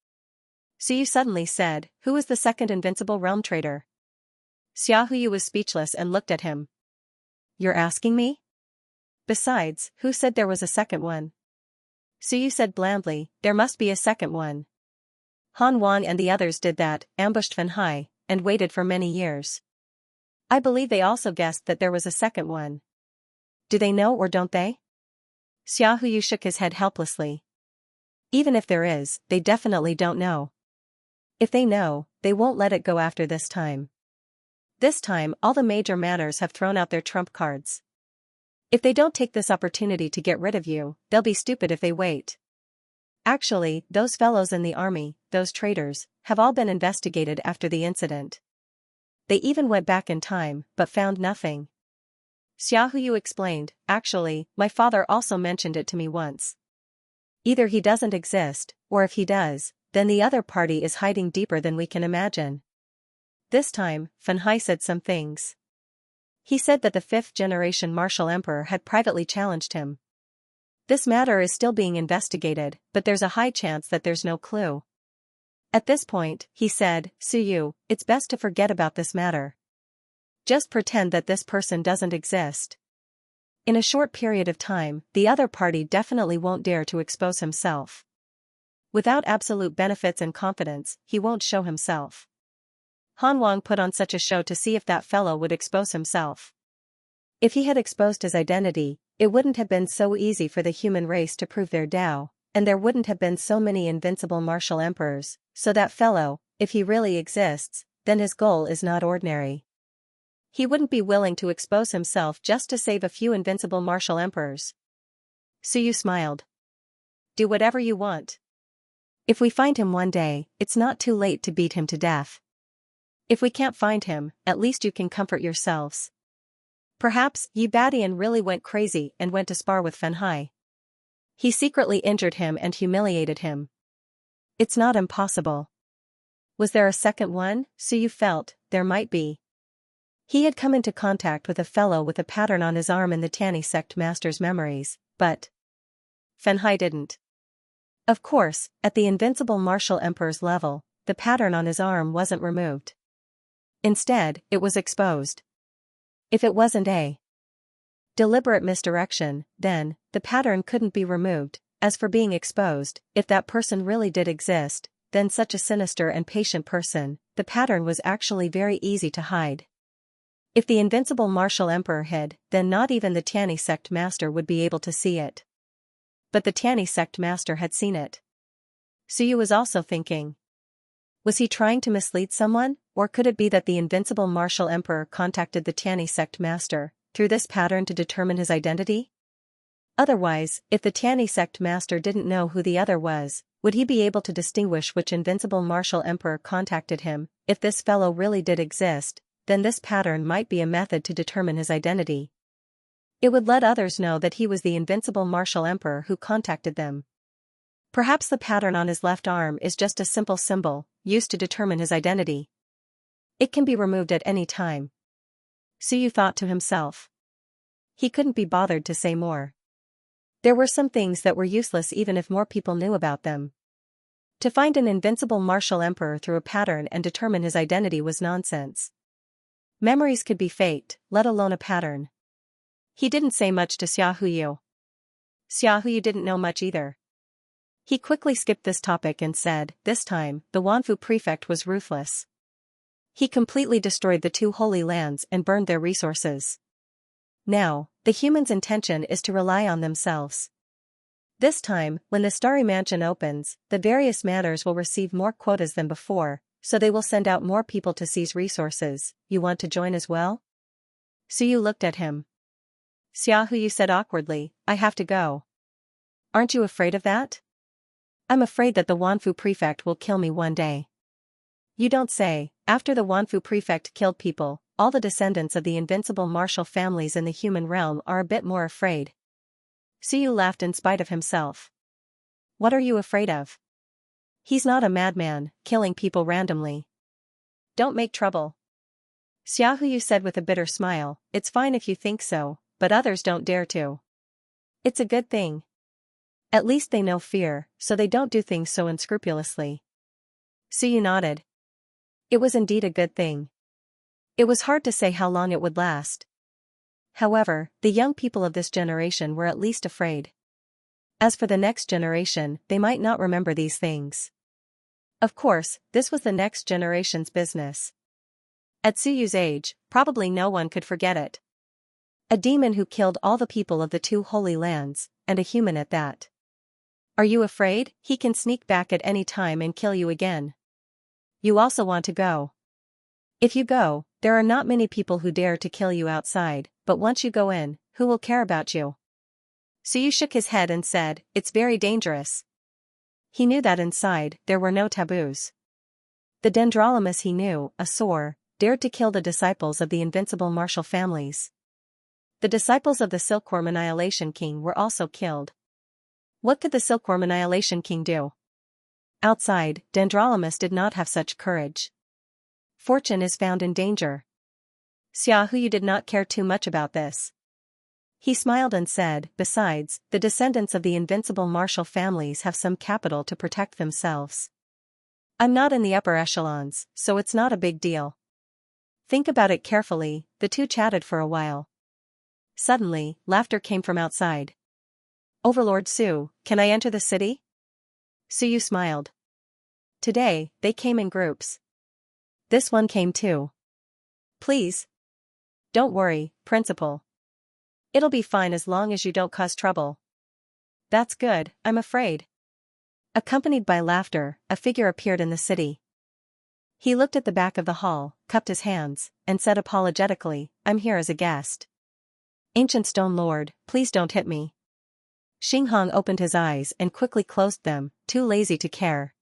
Suyu suddenly said, who is the second invincible realm traitor? Xiaohu was speechless and looked at him. You're asking me? Besides, who said there was a second one? Suyu said blandly, there must be a second one. Han Wan and the others did that, ambushed Fenhai, and waited for many years. I believe they also guessed that there was a second one. Do they know or don't they? Xiaohu shook his head helplessly. Even if there is, they definitely don't know. If they know, they won't let it go after this time. This time all the major manners have thrown out their trump cards. If they don't take this opportunity to get rid of you, they'll be stupid if they wait. Actually, those fellows in the army, those traitors, have all been investigated after the incident. They even went back in time, but found nothing. Xiaohu explained, actually, my father also mentioned it to me once. Either he doesn't exist, or if he does, then the other party is hiding deeper than we can imagine. This time, Fenhai said some things. He said that the 5th-generation martial emperor had privately challenged him. This matter is still being investigated, but there's a high chance that there's no clue. At this point, he said, Suyu, it's best to forget about this matter. Just pretend that this person doesn't exist. In a short period of time, the other party definitely won't dare to expose himself. Without absolute benefits and confidence, he won't show himself. Han Wang put on such a show to see if that fellow would expose himself. If he had exposed his identity, it wouldn't have been so easy for the human race to prove their Tao, and there wouldn't have been so many invincible martial emperors, so that fellow, if he really exists, then his goal is not ordinary. He wouldn't be willing to expose himself just to save a few invincible martial emperors. Suyu smiled. Do whatever you want. If we find him one day, it's not too late to beat him to death. If we can't find him, at least you can comfort yourselves. Perhaps Yi Badian really went crazy and went to spar with Fenhai. He secretly injured him and humiliated him. It's not impossible. Was there a second one? Suyu felt, there might be. He had come into contact with a fellow with a pattern on his arm in the Tani sect master's memories, but Fenhai didn't. Of course, at the invincible martial emperor's level, the pattern on his arm wasn't removed. Instead, it was exposed. If it wasn't a deliberate misdirection, then, the pattern couldn't be removed. As for being exposed, if that person really did exist, then such a sinister and patient person, the pattern was actually very easy to hide. If the invincible martial emperor hid, then not even the Tianyi sect master would be able to see it. But the Tianyi sect master had seen it. Suyu was also thinking. Was he trying to mislead someone, or could it be that the invincible martial emperor contacted the Tianyi sect master, through this pattern to determine his identity? Otherwise, if the Tianyi sect master didn't know who the other was, would he be able to distinguish which invincible martial emperor contacted him? If this fellow really did exist, then this pattern might be a method to determine his identity. It would let others know that he was the invincible martial emperor who contacted them. Perhaps the pattern on his left arm is just a simple symbol, used to determine his identity. It can be removed at any time. Suyu thought to himself. He couldn't be bothered to say more. There were some things that were useless even if more people knew about them. To find an invincible martial emperor through a pattern and determine his identity was nonsense. Memories could be faked, let alone a pattern. He didn't say much to Xiaohuyu. Xiaohuyu didn't know much either. He quickly skipped this topic and said, this time, the Wanfu prefect was ruthless. He completely destroyed the 2 holy lands and burned their resources. Now, the humans' intention is to rely on themselves. This time, when the Starry Mansion opens, the various manors will receive more quotas than before, so they will send out more people to seize resources. You want to join as well? Suyu looked at him. Xiaohuyu said awkwardly, I have to go. Aren't you afraid of that? I'm afraid that the Wanfu prefect will kill me one day. You don't say. After the Wanfu prefect killed people, all the descendants of the invincible martial families in the human realm are a bit more afraid. Suyu laughed in spite of himself. What are you afraid of? He's not a madman, killing people randomly. Don't make trouble. Xiaohuyu said with a bitter smile, it's fine if you think so, but others don't dare to. It's a good thing. At least they know fear, so they don't do things so unscrupulously. Suyu nodded. It was indeed a good thing. It was hard to say how long it would last. However, the young people of this generation were at least afraid. As for the next generation, they might not remember these things. Of course, this was the next generation's business. At Suyu's age, probably no one could forget it. A demon who killed all the people of the 2 holy lands, and a human at that. Are you afraid? He can sneak back at any time and kill you again. You also want to go. If you go, there are not many people who dare to kill you outside, but once you go in, who will care about you? Suyu shook his head and said, it's very dangerous. He knew that inside, there were no taboos. The Dendrolamus he knew, a Sor, dared to kill the disciples of the invincible martial families. The disciples of the Silkworm Annihilation King were also killed. What could the Silkworm Annihilation King do? Outside, Dendrolamus did not have such courage. Fortune is found in danger. Xiaohuyu did not care too much about this. He smiled and said, besides, the descendants of the invincible martial families have some capital to protect themselves. I'm not in the upper echelons, so it's not a big deal. Think about it carefully. The two chatted for a while. Suddenly, laughter came from outside. Overlord Su, can I enter the city? Suyu smiled. Today, they came in groups. This one came too. Please. Don't worry, Principal. It'll be fine as long as you don't cause trouble. That's good, I'm afraid. Accompanied by laughter, a figure appeared in the city. He looked at the back of the hall, cupped his hands, and said apologetically, I'm here as a guest. Ancient Stone Lord, please don't hit me. Xinghong opened his eyes and quickly closed them, too lazy to care.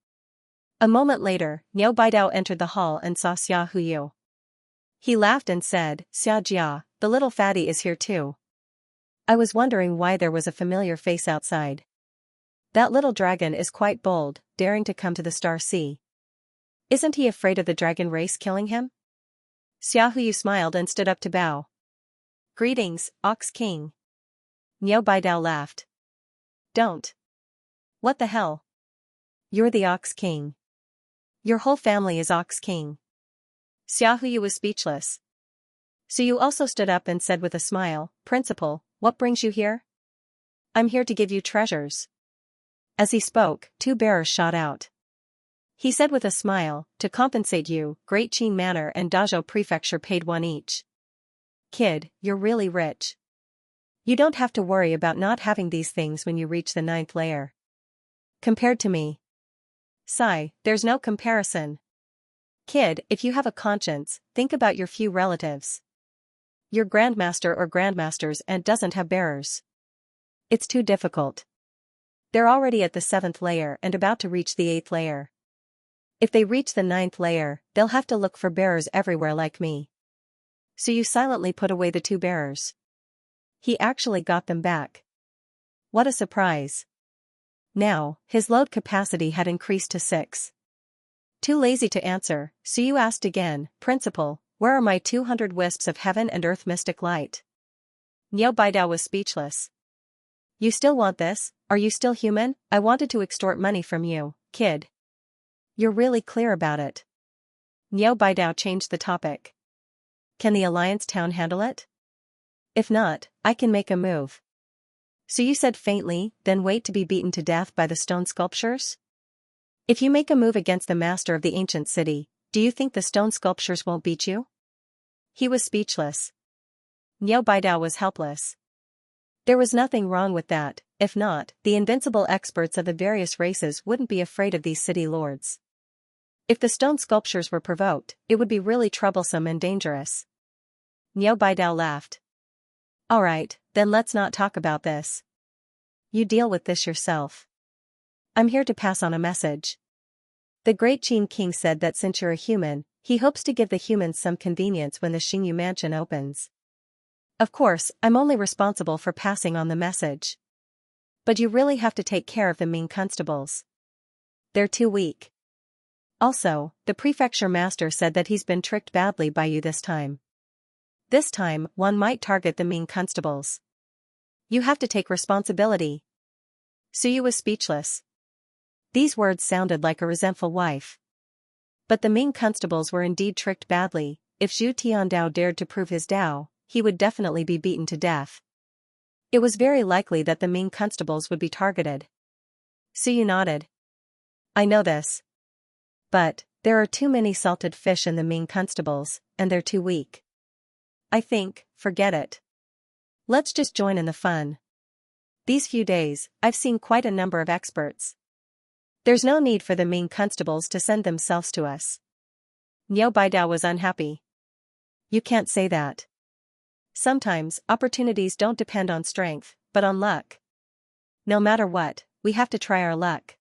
A moment later, Niu Baidao entered the hall and saw Xiaohuyu. He laughed and said, Xiajia, the little fatty is here too. I was wondering why there was a familiar face outside. That little dragon is quite bold, daring to come to the Star Sea. Isn't he afraid of the dragon race killing him? Xiaohuyu smiled and stood up to bow. Greetings, Ox King. Niu Baidao laughed. Don't. What the hell? You're the Ox King. Your whole family is Ox King. Xiaohuyu was speechless. Suyu also stood up and said with a smile, Principal, what brings you here? I'm here to give you treasures. As he spoke, two bearers shot out. He said with a smile, to compensate you, Great Qin Manor and Dazhou Prefecture paid one each. Kid, you're really rich. You don't have to worry about not having these things when you reach the 9th layer. Compared to me. Sigh, there's no comparison. Kid, if you have a conscience, think about your few relatives. Your grandmaster or grandmasters and doesn't have bearers. It's too difficult. They're already at the 7th layer and about to reach the 8th layer. If they reach the 9th layer, they'll have to look for bearers everywhere like me. So you silently put away the 2 bearers. He actually got them back. What a surprise. Now, his load capacity had increased to 6. Too lazy to answer, so you asked again, Principal, where are my 200 wisps of heaven and earth mystic light? Niao Baidao was speechless. You still want this? Are you still human? I wanted to extort money from you, kid. You're really clear about it. Niao Baidao changed the topic. Can the Alliance town handle it? If not, I can make a move. So you said faintly, then wait to be beaten to death by the stone sculptures? If you make a move against the master of the ancient city, do you think the stone sculptures won't beat you? He was speechless. Niao Baidao was helpless. There was nothing wrong with that. If not, the invincible experts of the various races wouldn't be afraid of these city lords. If the stone sculptures were provoked, it would be really troublesome and dangerous. Niao Baidao laughed. Alright, then let's not talk about this. You deal with this yourself. I'm here to pass on a message. The great Qin King said that since you're a human, he hopes to give the humans some convenience when the Xingyu mansion opens. Of course, I'm only responsible for passing on the message. But you really have to take care of the Ming constables. They're too weak. Also, the prefecture master said that he's been tricked badly by you this time. This time, one might target the Ming constables. You have to take responsibility. Suyu was speechless. These words sounded like a resentful wife. But the Ming constables were indeed tricked badly. If Zhu Tiandao dared to prove his Dao, he would definitely be beaten to death. It was very likely that the Ming constables would be targeted. Suyu nodded. I know this. But, there are too many salted fish in the Ming constables, and they're too weak. I think, forget it. Let's just join in the fun. These few days, I've seen quite a number of experts. There's no need for the Ming constables to send themselves to us. Niao Baidao was unhappy. You can't say that. Sometimes, opportunities don't depend on strength, but on luck. No matter what, we have to try our luck.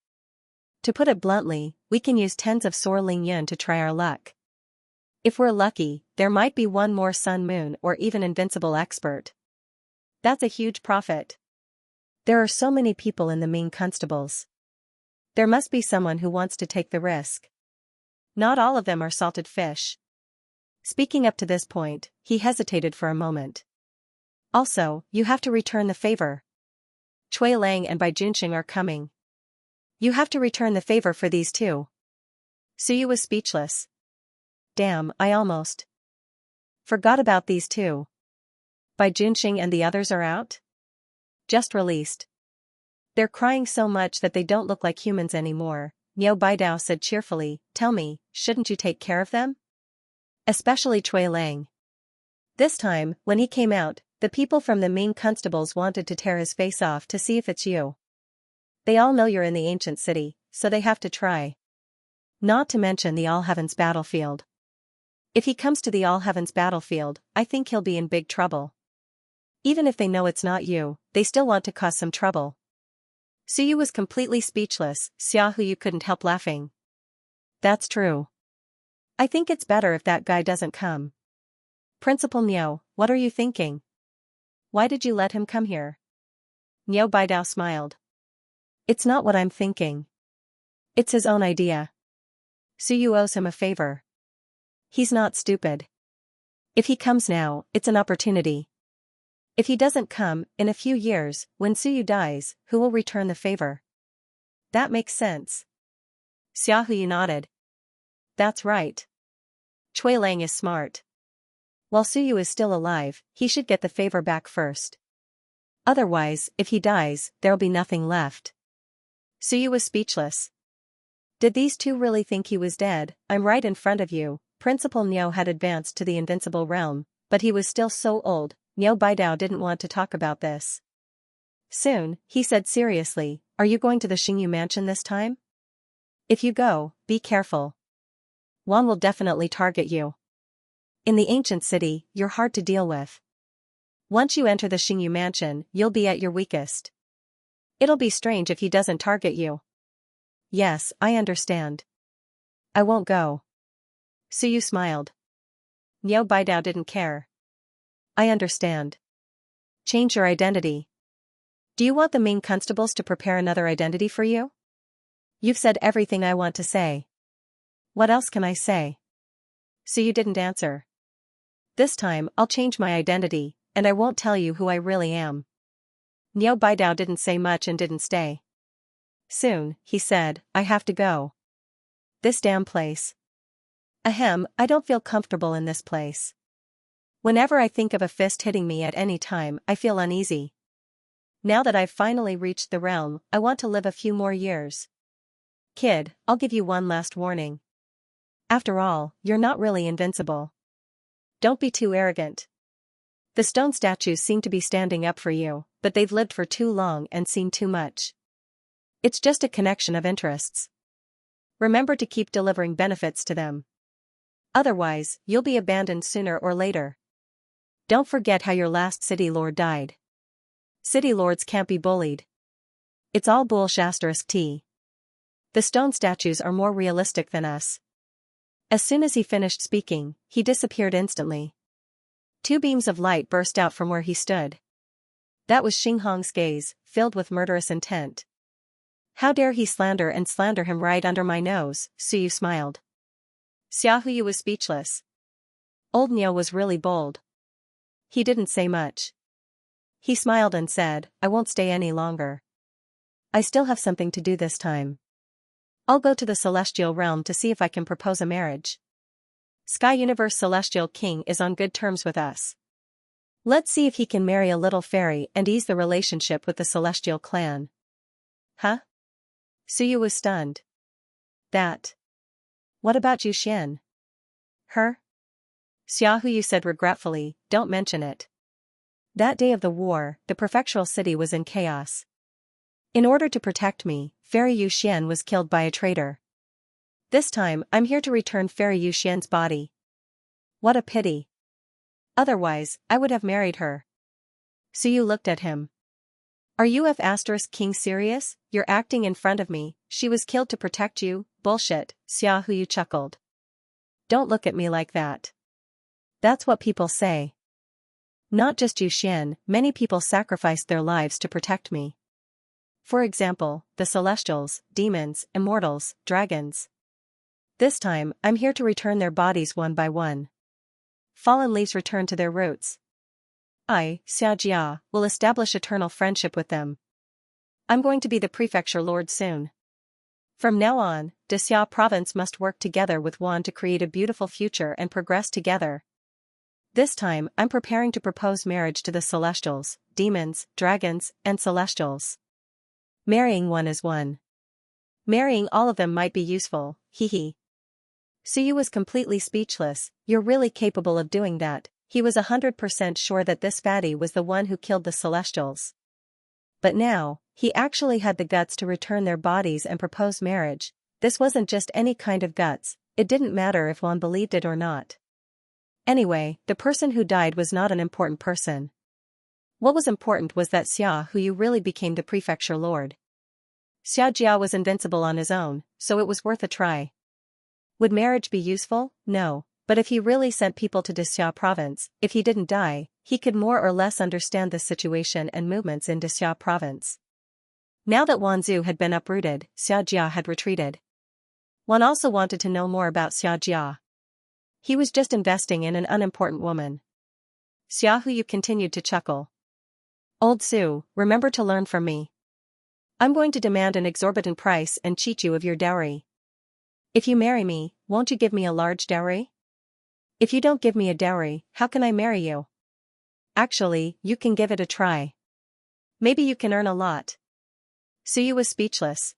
To put it bluntly, we can use tens of Soar Ling Yun to try our luck. If we're lucky, there might be one more Sun Moon or even invincible expert. That's a huge profit. There are so many people in the Ming constables. There must be someone who wants to take the risk. Not all of them are salted fish. Speaking up to this point, he hesitated for a moment. Also, you have to return the favor. Cui Lang and Bai Junxing are coming. You have to return the favor for these two. Suyu was speechless. Damn, I almost forgot about these two. Bai Junxing and the others are out? Just released. They're crying so much that they don't look like humans anymore, Niao Baidao said cheerfully. Tell me, shouldn't you take care of them? Especially Cui Lang. This time, when he came out, the people from the Ming constables wanted to tear his face off to see if it's you. They all know you're in the ancient city, so they have to try. Not to mention the All Heavens battlefield. If he comes to the All Heavens battlefield, I think he'll be in big trouble. Even if they know it's not you, they still want to cause some trouble. Suyu was completely speechless. Xiaohu couldn't help laughing. That's true. I think it's better if that guy doesn't come. Principal Niao, what are you thinking? Why did you let him come here? Niao Baidao smiled. It's not what I'm thinking. It's his own idea. Suyu owes him a favor. He's not stupid. If he comes now, it's an opportunity. If he doesn't come, in a few years, when Suyu dies, who will return the favor? That makes sense. Xiaohu nodded. That's right. Cui Lang is smart. While Suyu is still alive, he should get the favor back first. Otherwise, if he dies, there'll be nothing left. Suyu was speechless. Did these two really think he was dead? I'm right in front of you. Principal Niao had advanced to the invincible realm, But he was still so old, Niu Baidao didn't want to talk about this. Soon, he said seriously, "Are you going to the Xingyu mansion this time? If you go, be careful. Wan will definitely target you. In the ancient city, you're hard to deal with. Once you enter the Xingyu mansion, you'll be at your weakest. It'll be strange if he doesn't target you." "Yes, I understand. I won't go." Suyu smiled. Niu Baidao didn't care. "I understand. Change your identity. Do you want the main constables to prepare another identity for you? You've said everything I want to say. What else can I say?" Suyu didn't answer. "This time, I'll change my identity, and I won't tell you who I really am." Niu Baidao didn't say much and didn't stay. Soon, he said, "I have to go. This damn place. Ahem, I don't feel comfortable in this place. Whenever I think of a fist hitting me at any time, I feel uneasy. Now that I've finally reached the realm, I want to live a few more years. Kid, I'll give you one last warning. After all, you're not really invincible. Don't be too arrogant. The stone statues seem to be standing up for you, but they've lived for too long and seen too much. It's just a connection of interests. Remember to keep delivering benefits to them. Otherwise, you'll be abandoned sooner or later. Don't forget how your last city lord died. City lords can't be bullied. It's all bullshit. The stone statues are more realistic than us." As soon as he finished speaking, he disappeared instantly. Two beams of light burst out from where he stood. That was Xinghong's gaze, filled with murderous intent. "How dare he slander him right under my nose," Suyu smiled. Xiaohuyu was speechless. Old Niu was really bold. He didn't say much. He smiled and said, "I won't stay any longer. I still have something to do this time. I'll go to the Celestial Realm to see if I can propose a marriage. Sky Universe Celestial King is on good terms with us. Let's see if he can marry a little fairy and ease the relationship with the Celestial clan." "Huh?" Suyu was stunned. "That. What about Yu Xian?" "Her?" Xiaohuyu said regretfully, "Don't mention it. That day of the war, the prefectural city was in chaos. In order to protect me, Fairy Yu Xian was killed by a traitor. This time, I'm here to return Fairy Yu Xian's body. What a pity. Otherwise, I would have married her." Suyu looked at him. "Are you King serious? You're acting in front of me. She was killed to protect you." "Bullshit," Xiaohuyu chuckled. "Don't look at me like that. That's what people say. Not just Yu Xian, many people sacrificed their lives to protect me. For example, the Celestials, demons, immortals, dragons. This time, I'm here to return their bodies one by one. Fallen leaves return to their roots. I, Xianxia, will establish eternal friendship with them. I'm going to be the prefecture lord soon. From now on, Xia province must work together with Wan to create a beautiful future and progress together. This time, I'm preparing to propose marriage to the Celestials, demons, dragons, and Celestials. Marrying one is one. Marrying all of them might be useful, hee. Suyu was completely speechless. "You're really capable of doing that." He was 100% sure that this fatty was the one who killed the Celestials. But now, he actually had the guts to return their bodies and propose marriage. This wasn't just any kind of guts, it didn't matter if one believed it or not. Anyway, the person who died was not an important person. What was important was that Xiaohuyu really became the prefecture lord. Xiaojia was invincible on his own, so it was worth a try. Would marriage be useful? No, but if he really sent people to Xia province, if he didn't die, he could more or less understand the situation and movements in Xia province. Now that Wanzhou had been uprooted, Xiaojia had retreated. Wan also wanted to know more about Xiaojia. He was just investing in an unimportant woman. Xiaohuyu continued to chuckle. "Old Su, remember to learn from me. I'm going to demand an exorbitant price and cheat you of your dowry. If you marry me, won't you give me a large dowry? If you don't give me a dowry, how can I marry you? Actually, you can give it a try. Maybe you can earn a lot." Suyu was speechless.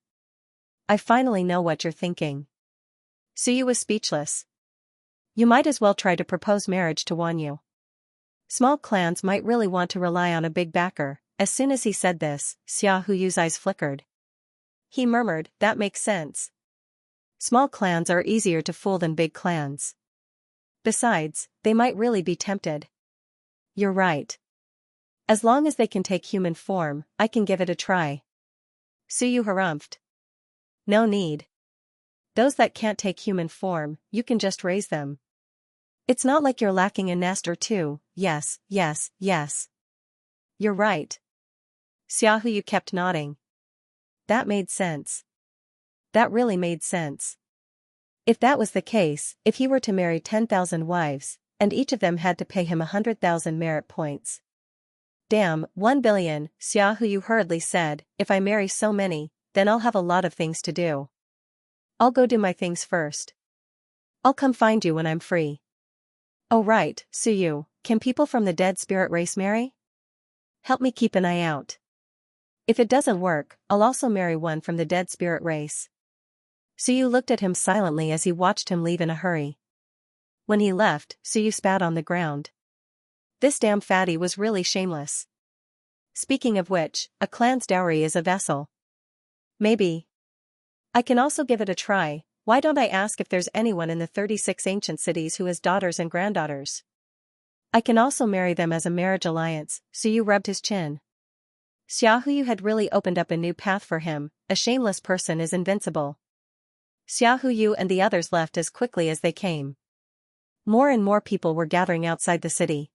"I finally know what you're thinking." Suyu was speechless. "You might as well try to propose marriage to Wanyu. Small clans might really want to rely on a big backer. As soon as he said this, Xiaohuyu's eyes flickered. He murmured, that makes sense. Small clans are easier to fool than big clans. Besides, they might really be tempted. You're right. As long as they can take human form, I can give it a try. Suyu harumphed. No need. Those that can't take human form, you can just raise them. It's not like you're lacking a nest or two. Yes, yes, yes. You're right. Xiaohuyu kept nodding. That made sense. That really made sense. If that was the case, if he were to marry 10,000 wives, and each of them had to pay him 100,000 merit points. Damn, 1 billion, Xiaohuyu hurriedly said, if I marry so many, then I'll have a lot of things to do. I'll go do my things first. I'll come find you when I'm free. Oh right, Suyu, can people from the dead spirit race marry? Help me keep an eye out. If it doesn't work, I'll also marry one from the dead spirit race. Suyu looked at him silently as he watched him leave in a hurry. When he left, Suyu spat on the ground. This damn fatty was really shameless. Speaking of which, a clan's dowry is a vessel. Maybe. I can also give it a try. Why don't I ask if there's anyone in the 36 ancient cities who has daughters and granddaughters? I can also marry them as a marriage alliance. Suyu rubbed his chin. Xiaohuyu had really opened up a new path for him. A shameless person is invincible. Xiaohuyu and the others left as quickly as they came. More and more people were gathering outside the city.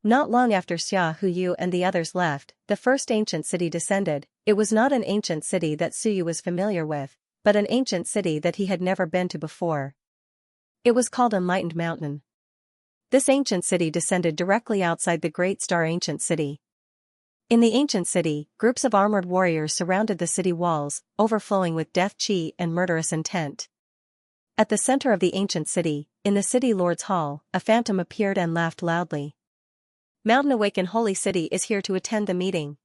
Not long after Xiaohuyu and the others left, the first ancient city descended. It was not an ancient city that Suyu was familiar with, but an ancient city that he had never been to before. It was called Enlightened Mountain. This ancient city descended directly outside the Great Star Ancient City. In the ancient city, groups of armored warriors surrounded the city walls, overflowing with death chi and murderous intent. At the center of the ancient city, in the city lord's hall, a phantom appeared and laughed loudly. Mountain Awaken Holy City is here to attend the meeting.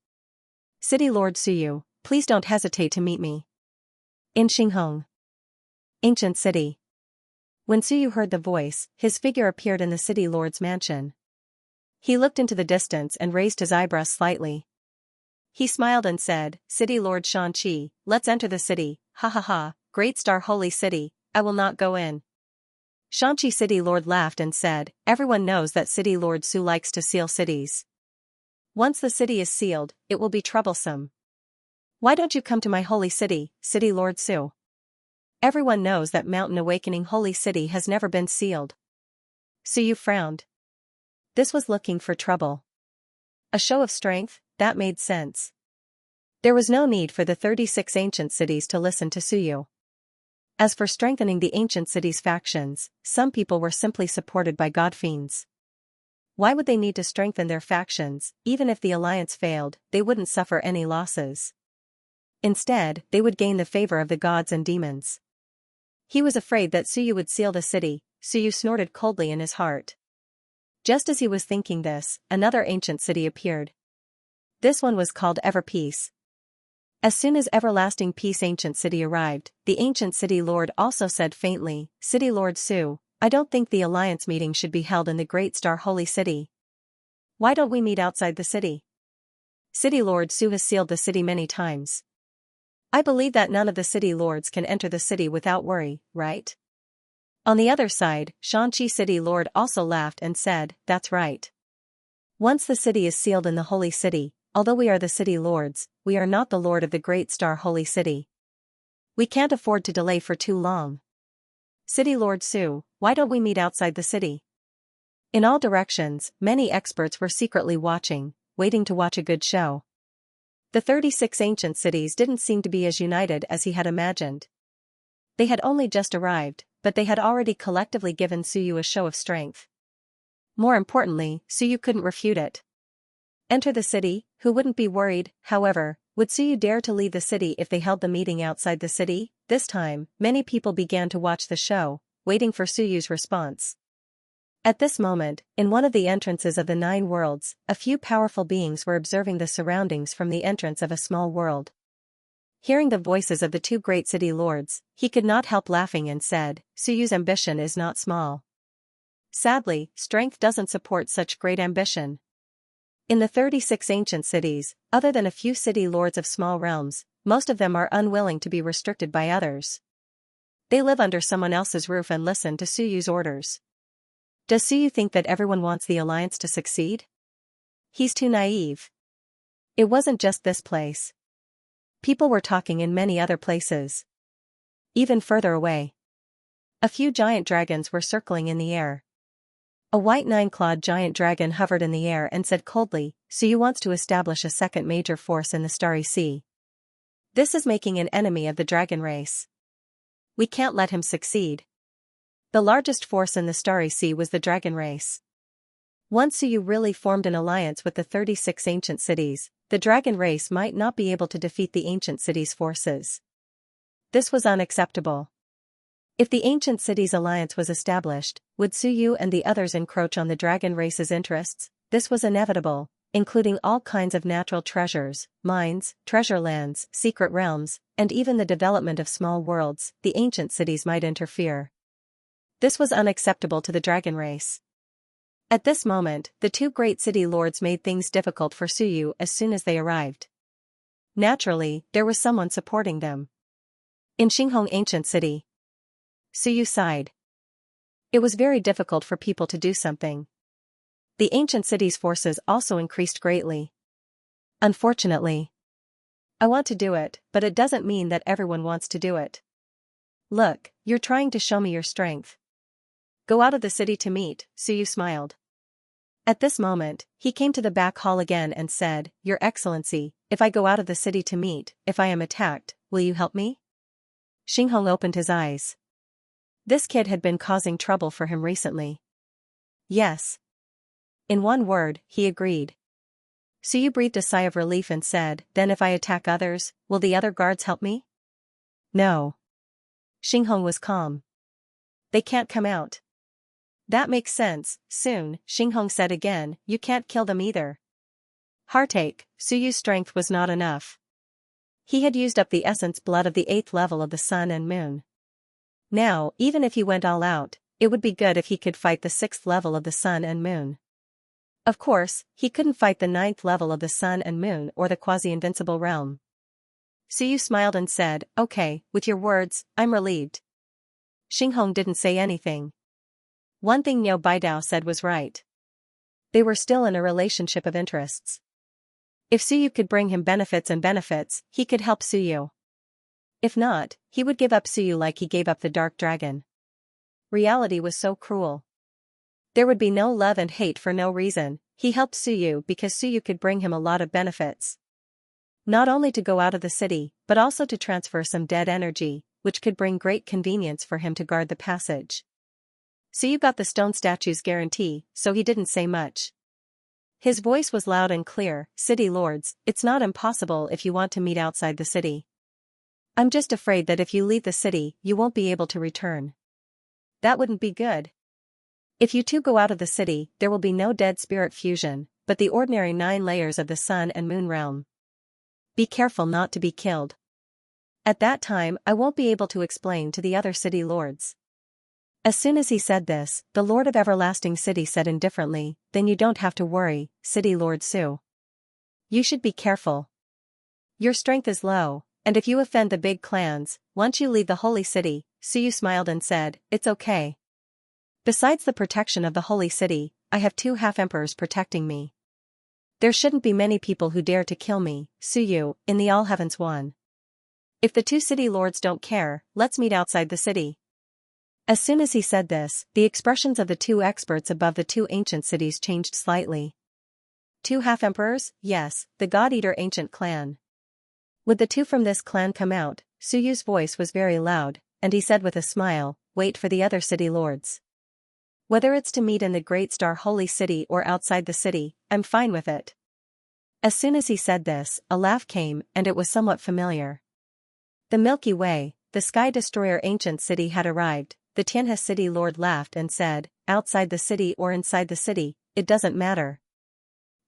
City Lord Suyu, please don't hesitate to meet me. In Xinghong. Ancient City. When Suyu heard the voice, his figure appeared in the city lord's mansion. He looked into the distance and raised his eyebrows slightly. He smiled and said, City Lord Xianxia, let's enter the city, ha ha ha, Great Star Holy City, I will not go in. Xianxia City Lord laughed and said, everyone knows that City Lord Su likes to seal cities. Once the city is sealed, it will be troublesome. Why don't you come to my holy city, City Lord Su? Everyone knows that Mountain Awakening Holy City has never been sealed. Suyu frowned. This was looking for trouble. A show of strength, that made sense. There was no need for the 36 ancient cities to listen to Suyu. As for strengthening the ancient cities' factions, some people were simply supported by god fiends. Why would they need to strengthen their factions? Even if the alliance failed, they wouldn't suffer any losses. Instead, they would gain the favor of the gods and demons. He was afraid that Suyu would seal the city. Suyu snorted coldly in his heart. Just as he was thinking this, another ancient city appeared. This one was called Ever Peace. As soon as Everlasting Peace Ancient City arrived, the Ancient City Lord also said faintly, City Lord Su, I don't think the alliance meeting should be held in the Great Star Holy City. Why don't we meet outside the city? City Lord Su has sealed the city many times. I believe that none of the city lords can enter the city without worry, right? On the other side, Xianxia City Lord also laughed and said, that's right. Once the city is sealed in the Holy City, although we are the city lords, we are not the lord of the Great Star Holy City. We can't afford to delay for too long. City Lord Su, why don't we meet outside the city? In all directions, many experts were secretly watching, waiting to watch a good show. The 36 ancient cities didn't seem to be as united as he had imagined. They had only just arrived, but they had already collectively given Suyu a show of strength. More importantly, Suyu couldn't refute it. Enter the city, who wouldn't be worried? However, would Suyu dare to leave the city if they held the meeting outside the city? This time, many people began to watch the show, waiting for Suyu's response. At this moment, in one of the entrances of the 9 worlds, a few powerful beings were observing the surroundings from the entrance of a small world. Hearing the voices of the 2 great city lords, he could not help laughing and said, Suyu's ambition is not small. Sadly, strength doesn't support such great ambition. In the 36 ancient cities, other than a few city lords of small realms, most of them are unwilling to be restricted by others. They live under someone else's roof and listen to Suyu's orders. Does Suyu think that everyone wants the alliance to succeed? He's too naive. It wasn't just this place. People were talking in many other places. Even further away. A few giant dragons were circling in the air. A white nine-clawed giant dragon hovered in the air and said coldly, Suyu wants to establish a second major force in the Starry Sea. This is making an enemy of the dragon race. We can't let him succeed. The largest force in the Starry Sea was the dragon race. Once Suyu really formed an alliance with the 36 ancient cities, the dragon race might not be able to defeat the ancient cities' forces. This was unacceptable. If the ancient cities' alliance was established, would Suyu and the others encroach on the dragon race's interests? This was inevitable, including all kinds of natural treasures, mines, treasure lands, secret realms, and even the development of small worlds. The ancient cities might interfere. This was unacceptable to the dragon race. At this moment, the two great city lords made things difficult for Suyu as soon as they arrived. Naturally, there was someone supporting them. In Xinhong Ancient City. Suyu sighed. It was very difficult for people to do something. The ancient city's forces also increased greatly. Unfortunately. I want to do it, but it doesn't mean that everyone wants to do it. Look, you're trying to show me your strength. Go out of the city to meet, Suyu smiled. At this moment, he came to the back hall again and said, Your Excellency, if I go out of the city to meet, if I am attacked, will you help me? Xinhong opened his eyes. This kid had been causing trouble for him recently. Yes. In one word, he agreed. Suyu breathed a sigh of relief and said, Then if I attack others, will the other guards help me? No. Xinhong was calm. They can't come out. That makes sense. Soon, Xinhong said again, you can't kill them either. Heartache, Suyu's strength was not enough. He had used up the essence blood of the 8th level of the sun and moon. Now, even if he went all out, it would be good if he could fight the 6th level of the sun and moon. Of course, he couldn't fight the 9th level of the sun and moon or the quasi-invincible realm. Suyu smiled and said, Okay, with your words, I'm relieved. Xinhong didn't say anything. One thing Niu Baidao said was right. They were still in a relationship of interests. If Suyu could bring him benefits, he could help Suyu. If not, he would give up Suyu like he gave up the Dark Dragon. Reality was so cruel. There would be no love and hate for no reason. He helped Suyu because Suyu could bring him a lot of benefits. Not only to go out of the city, but also to transfer some dead energy, which could bring great convenience for him to guard the passage. Suyu got the stone statue's guarantee, so he didn't say much. His voice was loud and clear, City Lords, it's not impossible if you want to meet outside the city. I'm just afraid that if you leave the city, you won't be able to return. That wouldn't be good. If you two go out of the city, there will be no dead spirit fusion, but the ordinary 9 layers of the sun and moon realm. Be careful not to be killed. At that time, I won't be able to explain to the other city lords. As soon as he said this, the Lord of Everlasting City said indifferently, Then you don't have to worry, City Lord Su. You should be careful. Your strength is low, and if you offend the big clans, once you leave the holy city, Suyu smiled and said, It's okay. Besides the protection of the holy city, I have 2 half-emperors protecting me. There shouldn't be many people who dare to kill me, Suyu, in the All Heavens One. If the 2 city lords don't care, let's meet outside the city. As soon as he said this, the expressions of the 2 experts above the 2 ancient cities changed slightly. 2 half-emperors? Yes, the God-Eater ancient clan. Would the 2 from this clan come out? Suyu's voice was very loud, and he said with a smile, Wait for the other city lords. Whether it's to meet in the Great Star Holy City or outside the city, I'm fine with it. As soon as he said this, a laugh came, and it was somewhat familiar. The Milky Way, the Sky Destroyer ancient city had arrived. The Tianhe city lord laughed and said, Outside the city or inside the city, it doesn't matter.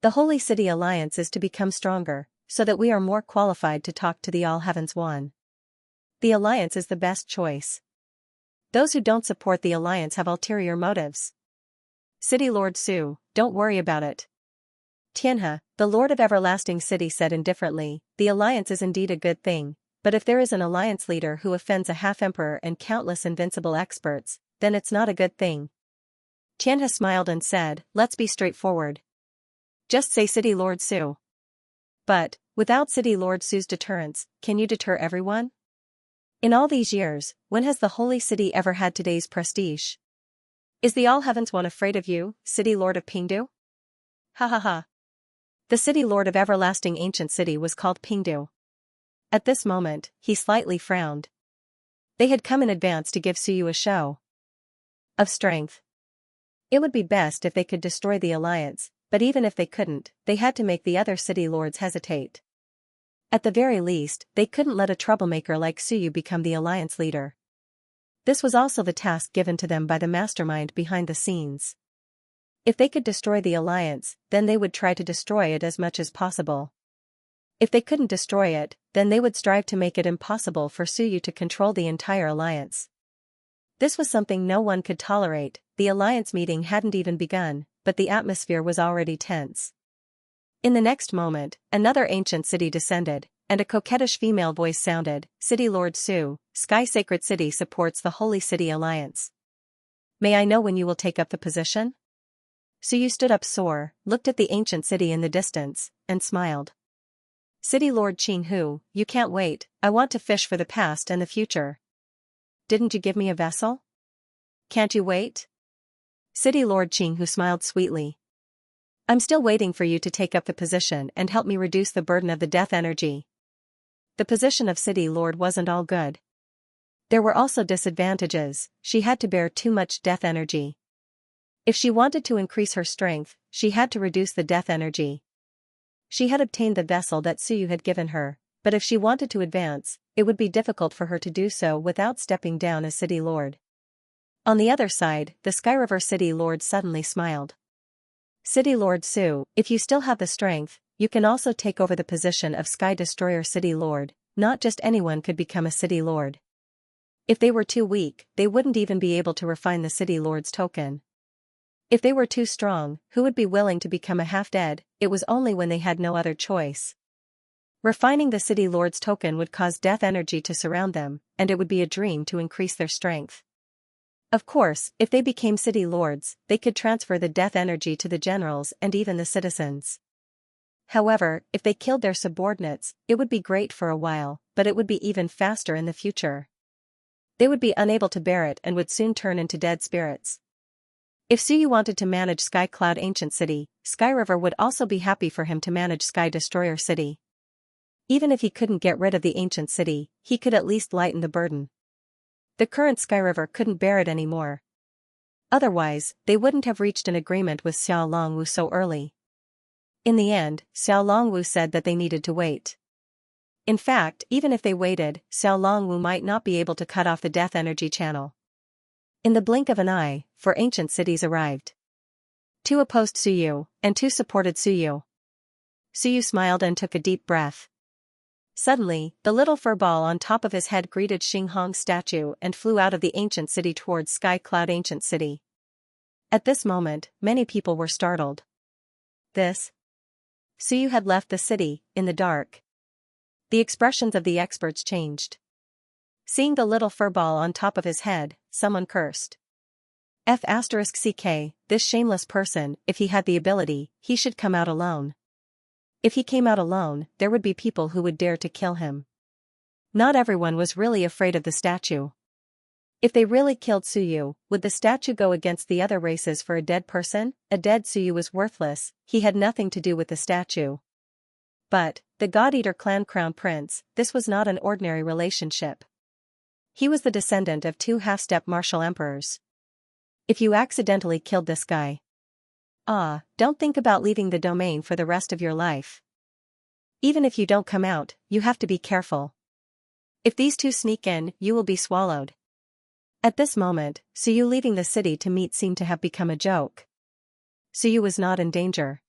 The Holy City Alliance is to become stronger, so that we are more qualified to talk to the All Heavens One. The Alliance is the best choice. Those who don't support the Alliance have ulterior motives. City Lord Su, don't worry about it. Tianhe, the Lord of Everlasting City said indifferently, the alliance is indeed a good thing, but if there is an alliance leader who offends a half-emperor and countless invincible experts, then it's not a good thing. Tianhe smiled and said, let's be straightforward. Just say City Lord Su. But, without City Lord Su's deterrence, can you deter everyone? In all these years, when has the Holy City ever had today's prestige? Is the All Heavens One afraid of you, City Lord of Pingdu? Ha ha ha. The City Lord of Everlasting Ancient City was called Pingdu. At this moment, he slightly frowned. They had come in advance to give Suyu a show of strength. It would be best if they could destroy the alliance, but even if they couldn't, they had to make the other city lords hesitate. At the very least, they couldn't let a troublemaker like Suyu become the alliance leader. This was also the task given to them by the mastermind behind the scenes. If they could destroy the alliance, then they would try to destroy it as much as possible. If they couldn't destroy it, then they would strive to make it impossible for Suyu to control the entire alliance. This was something no one could tolerate. The alliance meeting hadn't even begun, but the atmosphere was already tense. In the next moment, another ancient city descended, and a coquettish female voice sounded, City Lord Su, Sky Sacred City supports the Holy City Alliance. May I know when you will take up the position? Suyu stood up sore, looked at the ancient city in the distance, and smiled. City Lord Qinghu, you can't wait, I want to fish for the past and the future. Didn't you give me a vessel? Can't you wait? City Lord Qinghu smiled sweetly. I'm still waiting for you to take up the position and help me reduce the burden of the death energy. The position of City Lord wasn't all good. There were also disadvantages. She had to bear too much death energy. If she wanted to increase her strength, she had to reduce the death energy. She had obtained the vessel that Suyu had given her, but if she wanted to advance, it would be difficult for her to do so without stepping down as City Lord. On the other side, the Sky River City Lord suddenly smiled. City Lord Su, if you still have the strength, you can also take over the position of Sky Destroyer City Lord. Not just anyone could become a City Lord. If they were too weak, they wouldn't even be able to refine the City Lord's token. If they were too strong, who would be willing to become a half-dead? It was only when they had no other choice. Refining the City Lord's token would cause death energy to surround them, and it would be a dream to increase their strength. Of course, if they became City Lords, they could transfer the death energy to the generals and even the citizens. However, if they killed their subordinates, it would be great for a while, but it would be even faster in the future. They would be unable to bear it and would soon turn into dead spirits. If Suyu wanted to manage Sky Cloud Ancient City, Sky River would also be happy for him to manage Sky Destroyer City. Even if he couldn't get rid of the ancient city, he could at least lighten the burden. The current Sky River couldn't bear it anymore. Otherwise, they wouldn't have reached an agreement with Xiao Longwu so early. In the end, Xiao Longwu said that they needed to wait. In fact, even if they waited, Xiao Longwu might not be able to cut off the death energy channel. In the blink of an eye, 4 ancient cities arrived. 2 opposed Suyu, and 2 supported Suyu. Suyu smiled and took a deep breath. Suddenly, the little fur ball on top of his head greeted Xinghong's statue and flew out of the ancient city towards Sky Cloud Ancient City. At this moment, many people were startled. Suyu had left the city, in the dark. The expressions of the experts changed. Seeing the little fur ball on top of his head, someone cursed. F***ck, this shameless person, if he had the ability, he should come out alone. If he came out alone, there would be people who would dare to kill him. Not everyone was really afraid of the statue. If they really killed Suyu, would the statue go against the other races for a dead person? A dead Suyu was worthless, he had nothing to do with the statue. But, the God-Eater clan crown prince, this was not an ordinary relationship. He was the descendant of 2 half-step martial emperors. If you accidentally killed this guy, don't think about leaving the domain for the rest of your life. Even if you don't come out, you have to be careful. If these 2 sneak in, you will be swallowed. At this moment, Suyu leaving the city to meet seemed to have become a joke. Suyu was not in danger.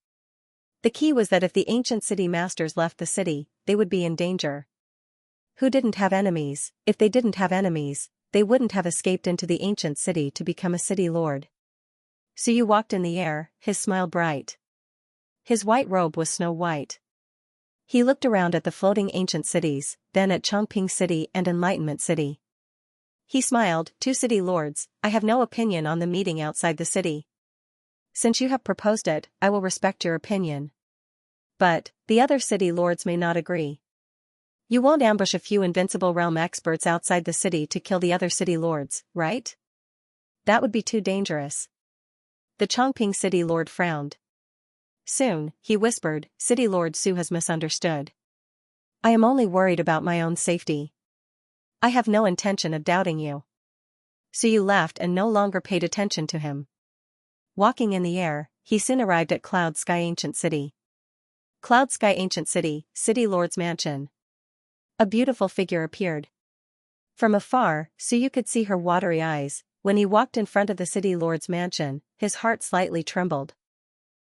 The key was that if the ancient city masters left the city, they would be in danger. Who didn't have enemies? If they didn't have enemies, they wouldn't have escaped into the ancient city to become a city lord. Suyu walked in the air, his smile bright. His white robe was snow white. He looked around at the floating ancient cities, then at Chongping City and Enlightenment City. He smiled, "Two city lords, I have no opinion on the meeting outside the city. Since you have proposed it, I will respect your opinion. But, the other city lords may not agree. You won't ambush a few invincible realm experts outside the city to kill the other city lords, right? That would be too dangerous." The Chongping City Lord frowned. Soon, he whispered, "City Lord Su has misunderstood. I am only worried about my own safety. I have no intention of doubting you." Suyu laughed and no longer paid attention to him. Walking in the air, he soon arrived at Cloud Sky Ancient City. Cloud Sky Ancient City, City Lord's Mansion. A beautiful figure appeared. From afar, Suyu could see her watery eyes. When he walked in front of the City Lord's mansion, his heart slightly trembled.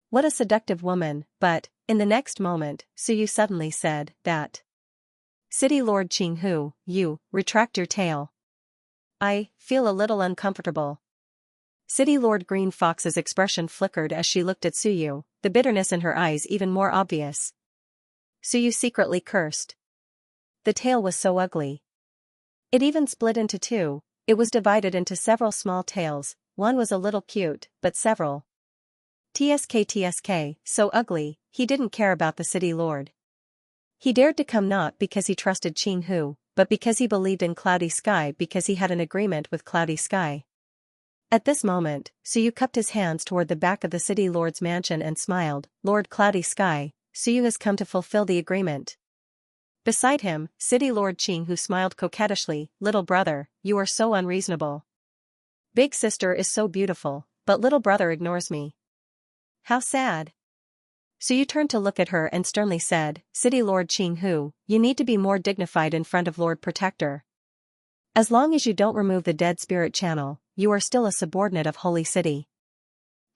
What a seductive woman, but, in the next moment, Suyu suddenly said, "That City Lord Qinghu, you, retract your tail. I feel a little uncomfortable." City Lord Green Fox's expression flickered as she looked at Suyu, the bitterness in her eyes even more obvious. Suyu secretly cursed. The tail was so ugly. It even split into two. It was divided into several small tails, one was a little cute, but several. TSK, so ugly, he didn't care about the city lord. He dared to come not because he trusted Qinghu, but because he believed in Cloudy Sky because he had an agreement with Cloudy Sky. At this moment, Suyu cupped his hands toward the back of the city lord's mansion and smiled, "Lord Cloudy Sky, Suyu has come to fulfill the agreement." Beside him, City Lord Qinghu smiled coquettishly, "Little brother, you are so unreasonable. Big sister is so beautiful, but little brother ignores me. How sad." Suyu turned to look at her and sternly said, "City Lord Qinghu, you need to be more dignified in front of Lord Protector. As long as you don't remove the dead spirit channel, you are still a subordinate of Holy City.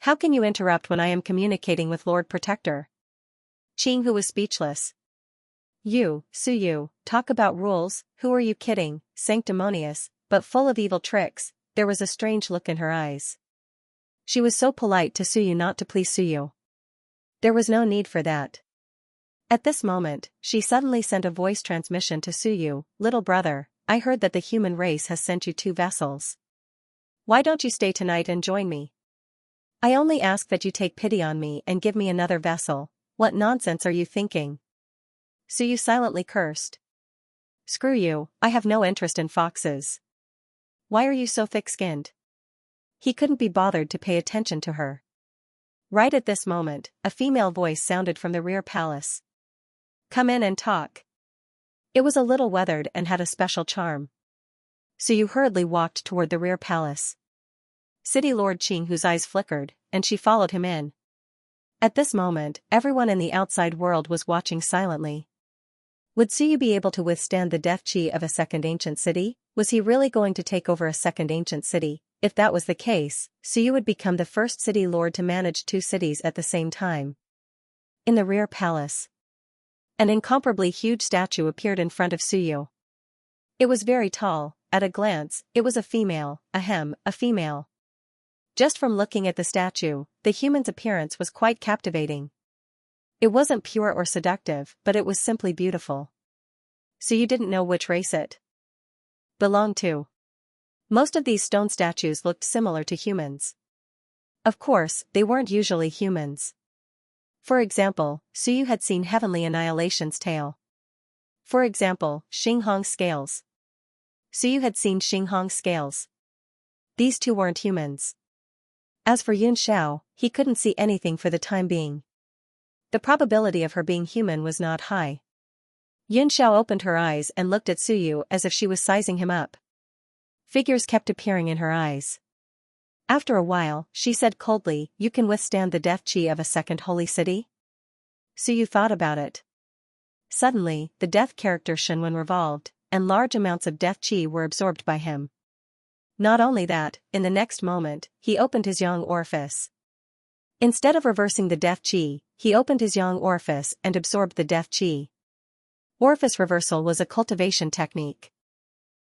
How can you interrupt when I am communicating with Lord Protector?" Qinghu was speechless. "You, Suyu, talk about rules, who are you kidding?" Sanctimonious, but full of evil tricks, there was a strange look in her eyes. She was so polite to Suyu not to please Suyu. There was no need for that. At this moment, she suddenly sent a voice transmission to Suyu, "Little brother, I heard that the human race has sent you 2 vessels. Why don't you stay tonight and join me? I only ask that you take pity on me and give me another vessel. What nonsense are you thinking?" Suyu silently cursed. "Screw you, I have no interest in foxes. Why are you so thick-skinned?" He couldn't be bothered to pay attention to her. Right at this moment, a female voice sounded from the rear palace. "Come in and talk." It was a little weathered and had a special charm. Suyu hurriedly walked toward the rear palace. City Lord Qinghu's eyes flickered, and she followed him in. At this moment, everyone in the outside world was watching silently. Would Suyu be able to withstand the death chi of a second ancient city? Was he really going to take over a second ancient city? If that was the case, Suyu would become the first city lord to manage 2 cities at the same time. In the rear palace, an incomparably huge statue appeared in front of Suyu. It was very tall. At a glance, it was a female, a female. Just from looking at the statue, the human's appearance was quite captivating. It wasn't pure or seductive, but it was simply beautiful. Suyu didn't know which race it belonged to. Most of these stone statues looked similar to humans. Of course, they weren't usually humans. For example, Suyu had seen Heavenly Annihilation's tail. For example, Xinghong's scales. Suyu had seen Xinghong's scales. These 2 weren't humans. As for Xianxia, he couldn't see anything for the time being. The probability of her being human was not high. Xianxia opened her eyes and looked at Suyu as if she was sizing him up. Figures kept appearing in her eyes. After a while, she said coldly, "You can withstand the death chi of a second holy city?" Suyu thought about it. Suddenly, the death character Shenwen revolved, and large amounts of death chi were absorbed by him. Not only that, in the next moment, he opened his yang orifice. Instead of reversing the death chi, he opened his yang orifice and absorbed the death chi. Orifice reversal was a cultivation technique.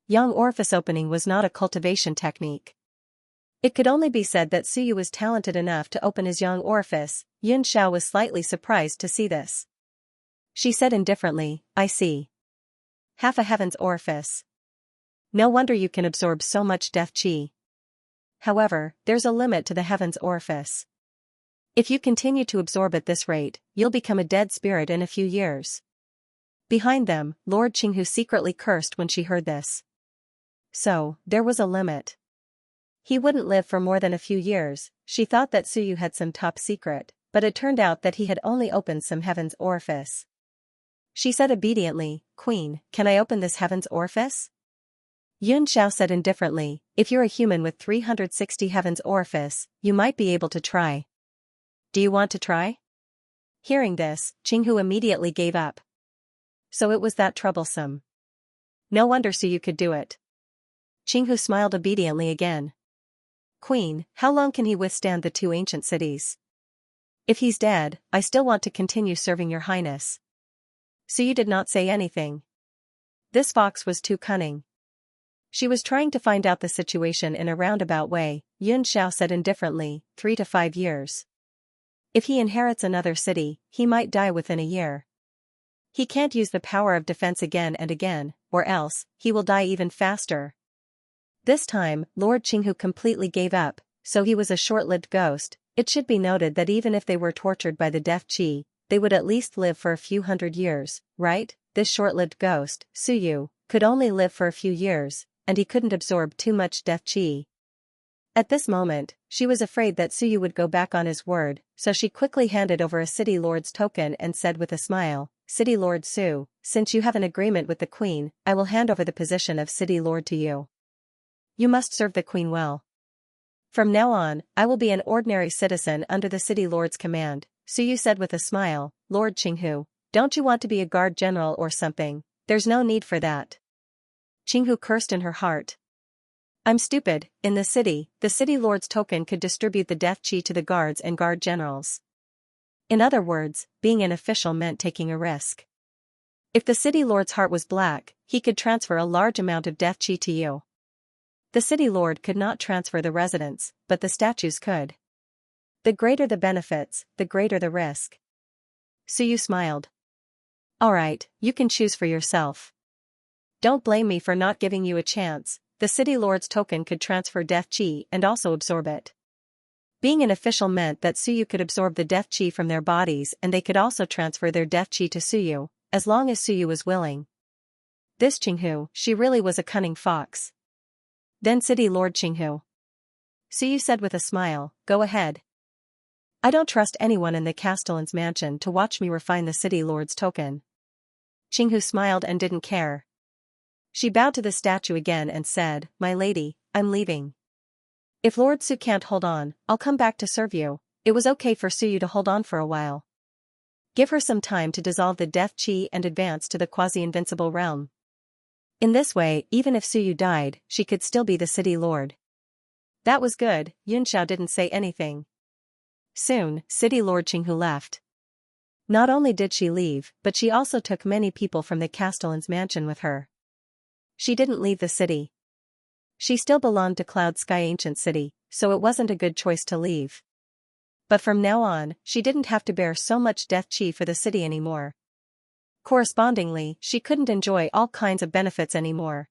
Yang orifice opening was not a cultivation technique. It could only be said that Suyu was talented enough to open his young orifice. Xianxia was slightly surprised to see this. She said indifferently, I see. Half a heaven's orifice. No wonder you can absorb so much death qi. However, there's a limit to the heaven's orifice. If you continue to absorb at this rate, you'll become a dead spirit in a few years. Behind them, Lord Qinghu secretly cursed when she heard this. So, there was a limit. He wouldn't live for more than a few years. She thought that Suyu had some top secret, but it turned out that he had only opened some heaven's orifice. She said obediently, Queen, can I open this heaven's orifice? Yun Xiao said indifferently, if you're a human with 360 heaven's orifice, you might be able to try. Do you want to try? Hearing this, Qinghu immediately gave up. So it was that troublesome. No wonder Suyu could do it. Qinghu smiled obediently again. Queen, how long can he withstand the two ancient cities? If he's dead, I still want to continue serving your highness. Suyu did not say anything. This fox was too cunning. She was trying to find out the situation in a roundabout way. Yun Xiao said indifferently, 3 to 5 years. If he inherits another city, he might die within a year. He can't use the power of defense again and again, or else, he will die even faster. This time, Lord Qinghu completely gave up, so he was a short-lived ghost. It should be noted that even if they were tortured by the death qi, they would at least live for a few hundred years, right? This short-lived ghost, Suyu, could only live for a few years, and he couldn't absorb too much death qi. At this moment, she was afraid that Suyu would go back on his word, so she quickly handed over a city lord's token and said with a smile, City Lord Su, since you have an agreement with the queen, I will hand over the position of city lord to you. You must serve the queen well. From now on, I will be an ordinary citizen under the city lord's command, Suyu said with a smile. Lord Qinghu, don't you want to be a guard general or something? There's no need for that. Qinghu cursed in her heart. I'm stupid. In the city lord's token could distribute the death qi to the guards and guard generals. In other words, being an official meant taking a risk. If the city lord's heart was black, he could transfer a large amount of death qi to you. The city lord could not transfer the residents, but the statues could. The greater the benefits, the greater the risk. Suyu smiled. Alright, you can choose for yourself. Don't blame me for not giving you a chance. The city lord's token could transfer death qi and also absorb it. Being an official meant that Suyu could absorb the death qi from their bodies and they could also transfer their death qi to Suyu, as long as Suyu was willing. This Qinghu, she really was a cunning fox. Then City Lord Qinghu. Suyu said with a smile, go ahead. I don't trust anyone in the Castellan's mansion to watch me refine the city lord's token. Qinghu smiled and didn't care. She bowed to the statue again and said, My lady, I'm leaving. If Lord Su can't hold on, I'll come back to serve you. It was okay for Suyu to hold on for a while. Give her some time to dissolve the death qi and advance to the quasi-invincible realm. In this way, even if Suyu died, she could still be the city lord. That was good. Yun Xiao didn't say anything. Soon, City Lord Qinghu left. Not only did she leave, but she also took many people from the Castellan's mansion with her. She didn't leave the city. She still belonged to Cloud Sky Ancient City, so it wasn't a good choice to leave. But from now on, she didn't have to bear so much death qi for the city anymore. Correspondingly, she couldn't enjoy all kinds of benefits anymore.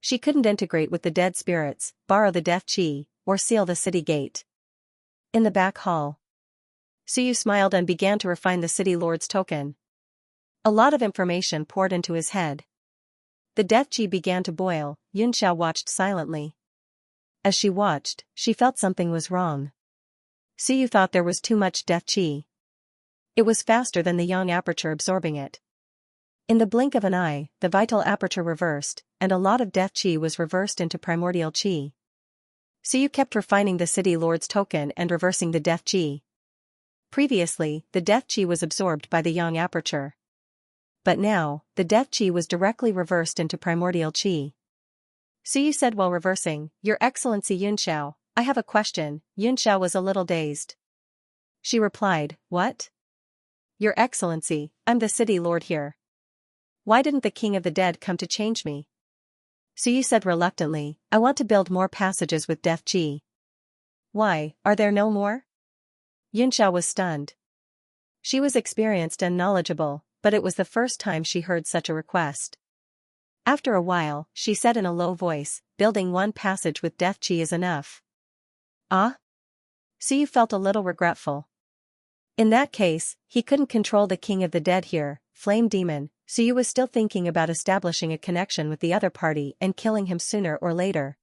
She couldn't integrate with the dead spirits, borrow the death qi, or seal the city gate. In the back hall, Suyu smiled and began to refine the city lord's token. A lot of information poured into his head. The death qi began to boil. Yun Xiao watched silently. As she watched, she felt something was wrong. Suyu thought there was too much death qi. It was faster than the yang aperture absorbing it. In the blink of an eye, the vital aperture reversed, and a lot of death qi was reversed into primordial qi. Suyu kept refining the city lord's token and reversing the death qi. Previously, the death qi was absorbed by the yang aperture. But now, the death qi was directly reversed into primordial qi. Suyu said while reversing, Your Excellency Yun Xiao, I have a question. Yun Xiao was a little dazed. She replied, What? Your Excellency, I'm the city lord here. Why didn't the king of the dead come to change me? Suyu said reluctantly, I want to build more passages with death qi. Why, are there no more? Xianxia was stunned. She was experienced and knowledgeable, but it was the first time she heard such a request. After a while, she said in a low voice, building one passage with death chi is enough. Ah? So you felt a little regretful. In that case, he couldn't control the king of the dead here, Flame Demon, so you was still thinking about establishing a connection with the other party and killing him sooner or later.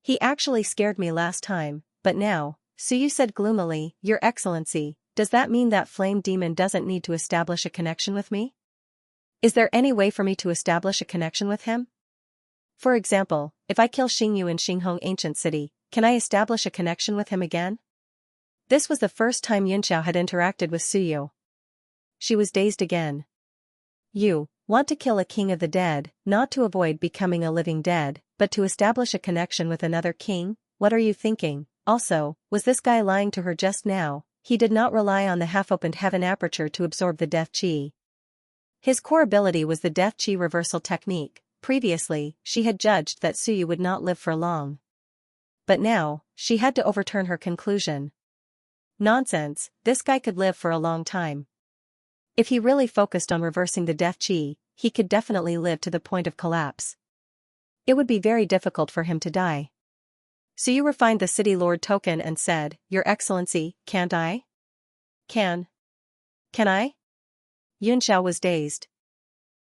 He actually scared me last time, but now, Suyu said gloomily, Your Excellency, does that mean that Flame Demon doesn't need to establish a connection with me? Is there any way for me to establish a connection with him? For example, if I kill Xingyu in Xinghong Ancient City, can I establish a connection with him again? This was the first time Xianxia had interacted with Suyu. She was dazed again. You want to kill a king of the dead, not to avoid becoming a living dead, but to establish a connection with another king? What are you thinking? Also, was this guy lying to her just now? He did not rely on the half-opened heaven aperture to absorb the death chi. His core ability was the death chi reversal technique. Previously, she had judged that Suyu would not live for long. But now, she had to overturn her conclusion. Nonsense, this guy could live for a long time. If he really focused on reversing the death chi, he could definitely live to the point of collapse. It would be very difficult for him to die. Suyu refined the City Lord token and said, Your Excellency, can't I? Can I? Xianxia was dazed.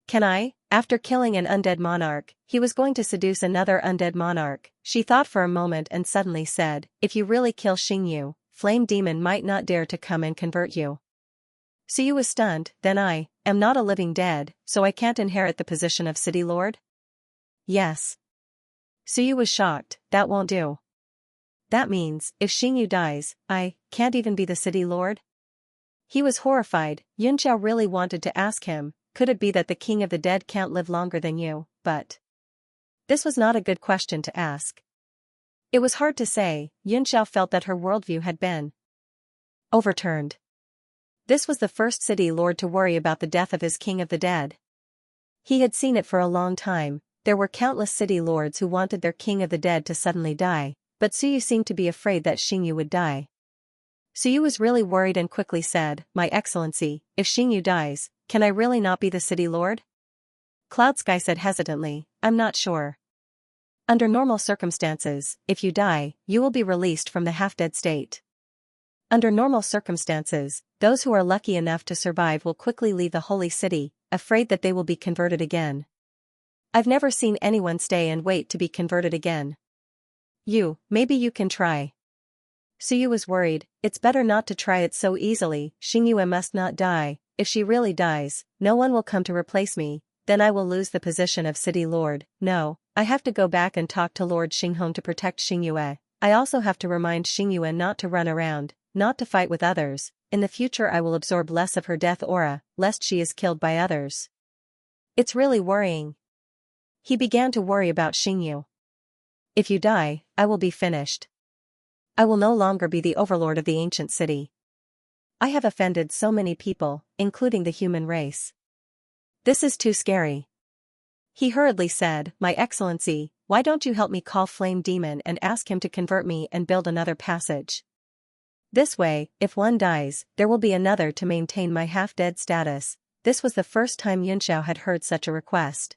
Can I? After killing an undead monarch, he was going to seduce another undead monarch. She thought for a moment and suddenly said, If you really kill Xingyu, Flame Demon might not dare to come and convert you. Suyu was stunned. Then I am not a living dead, so I can't inherit the position of City Lord? Yes. Suyu was shocked. That won't do. That means, if Xingyu dies, I can't even be the City Lord? He was horrified. Xianxia really wanted to ask him, could it be that the king of the dead can't live longer than you? But this was not a good question to ask. It was hard to say. Xianxia felt that her worldview had been overturned. This was the first City Lord to worry about the death of his king of the dead. He had seen it for a long time. There were countless City Lords who wanted their king of the dead to suddenly die, but Suyu seemed to be afraid that Xingyu would die. Suyu was really worried and quickly said, My Excellency, if Xingyu dies, can I really not be the City Lord? Cloud Sky said hesitantly, I'm not sure. Under normal circumstances, if you die, you will be released from the half-dead state. Under normal circumstances, those who are lucky enough to survive will quickly leave the holy city, afraid that they will be converted again. I've never seen anyone stay and wait to be converted again. Maybe you can try. Suyu was worried. It's better not to try it so easily. Xingyu must not die. If she really dies, no one will come to replace me, then I will lose the position of City Lord. No, I have to go back and talk to Lord Xinghong to protect Xingyu. I also have to remind Xingyu not to run around, not to fight with others. In the future I will absorb less of her death aura, lest she is killed by others. It's really worrying. He began to worry about Xingyu. If you die, I will be finished. I will no longer be the overlord of the ancient city. I have offended so many people, including the human race. This is too scary. He hurriedly said, My Excellency, why don't you help me call Flame Demon and ask him to convert me and build another passage? This way, if one dies, there will be another to maintain my half-dead status. This was the first time Xianxia had heard such a request.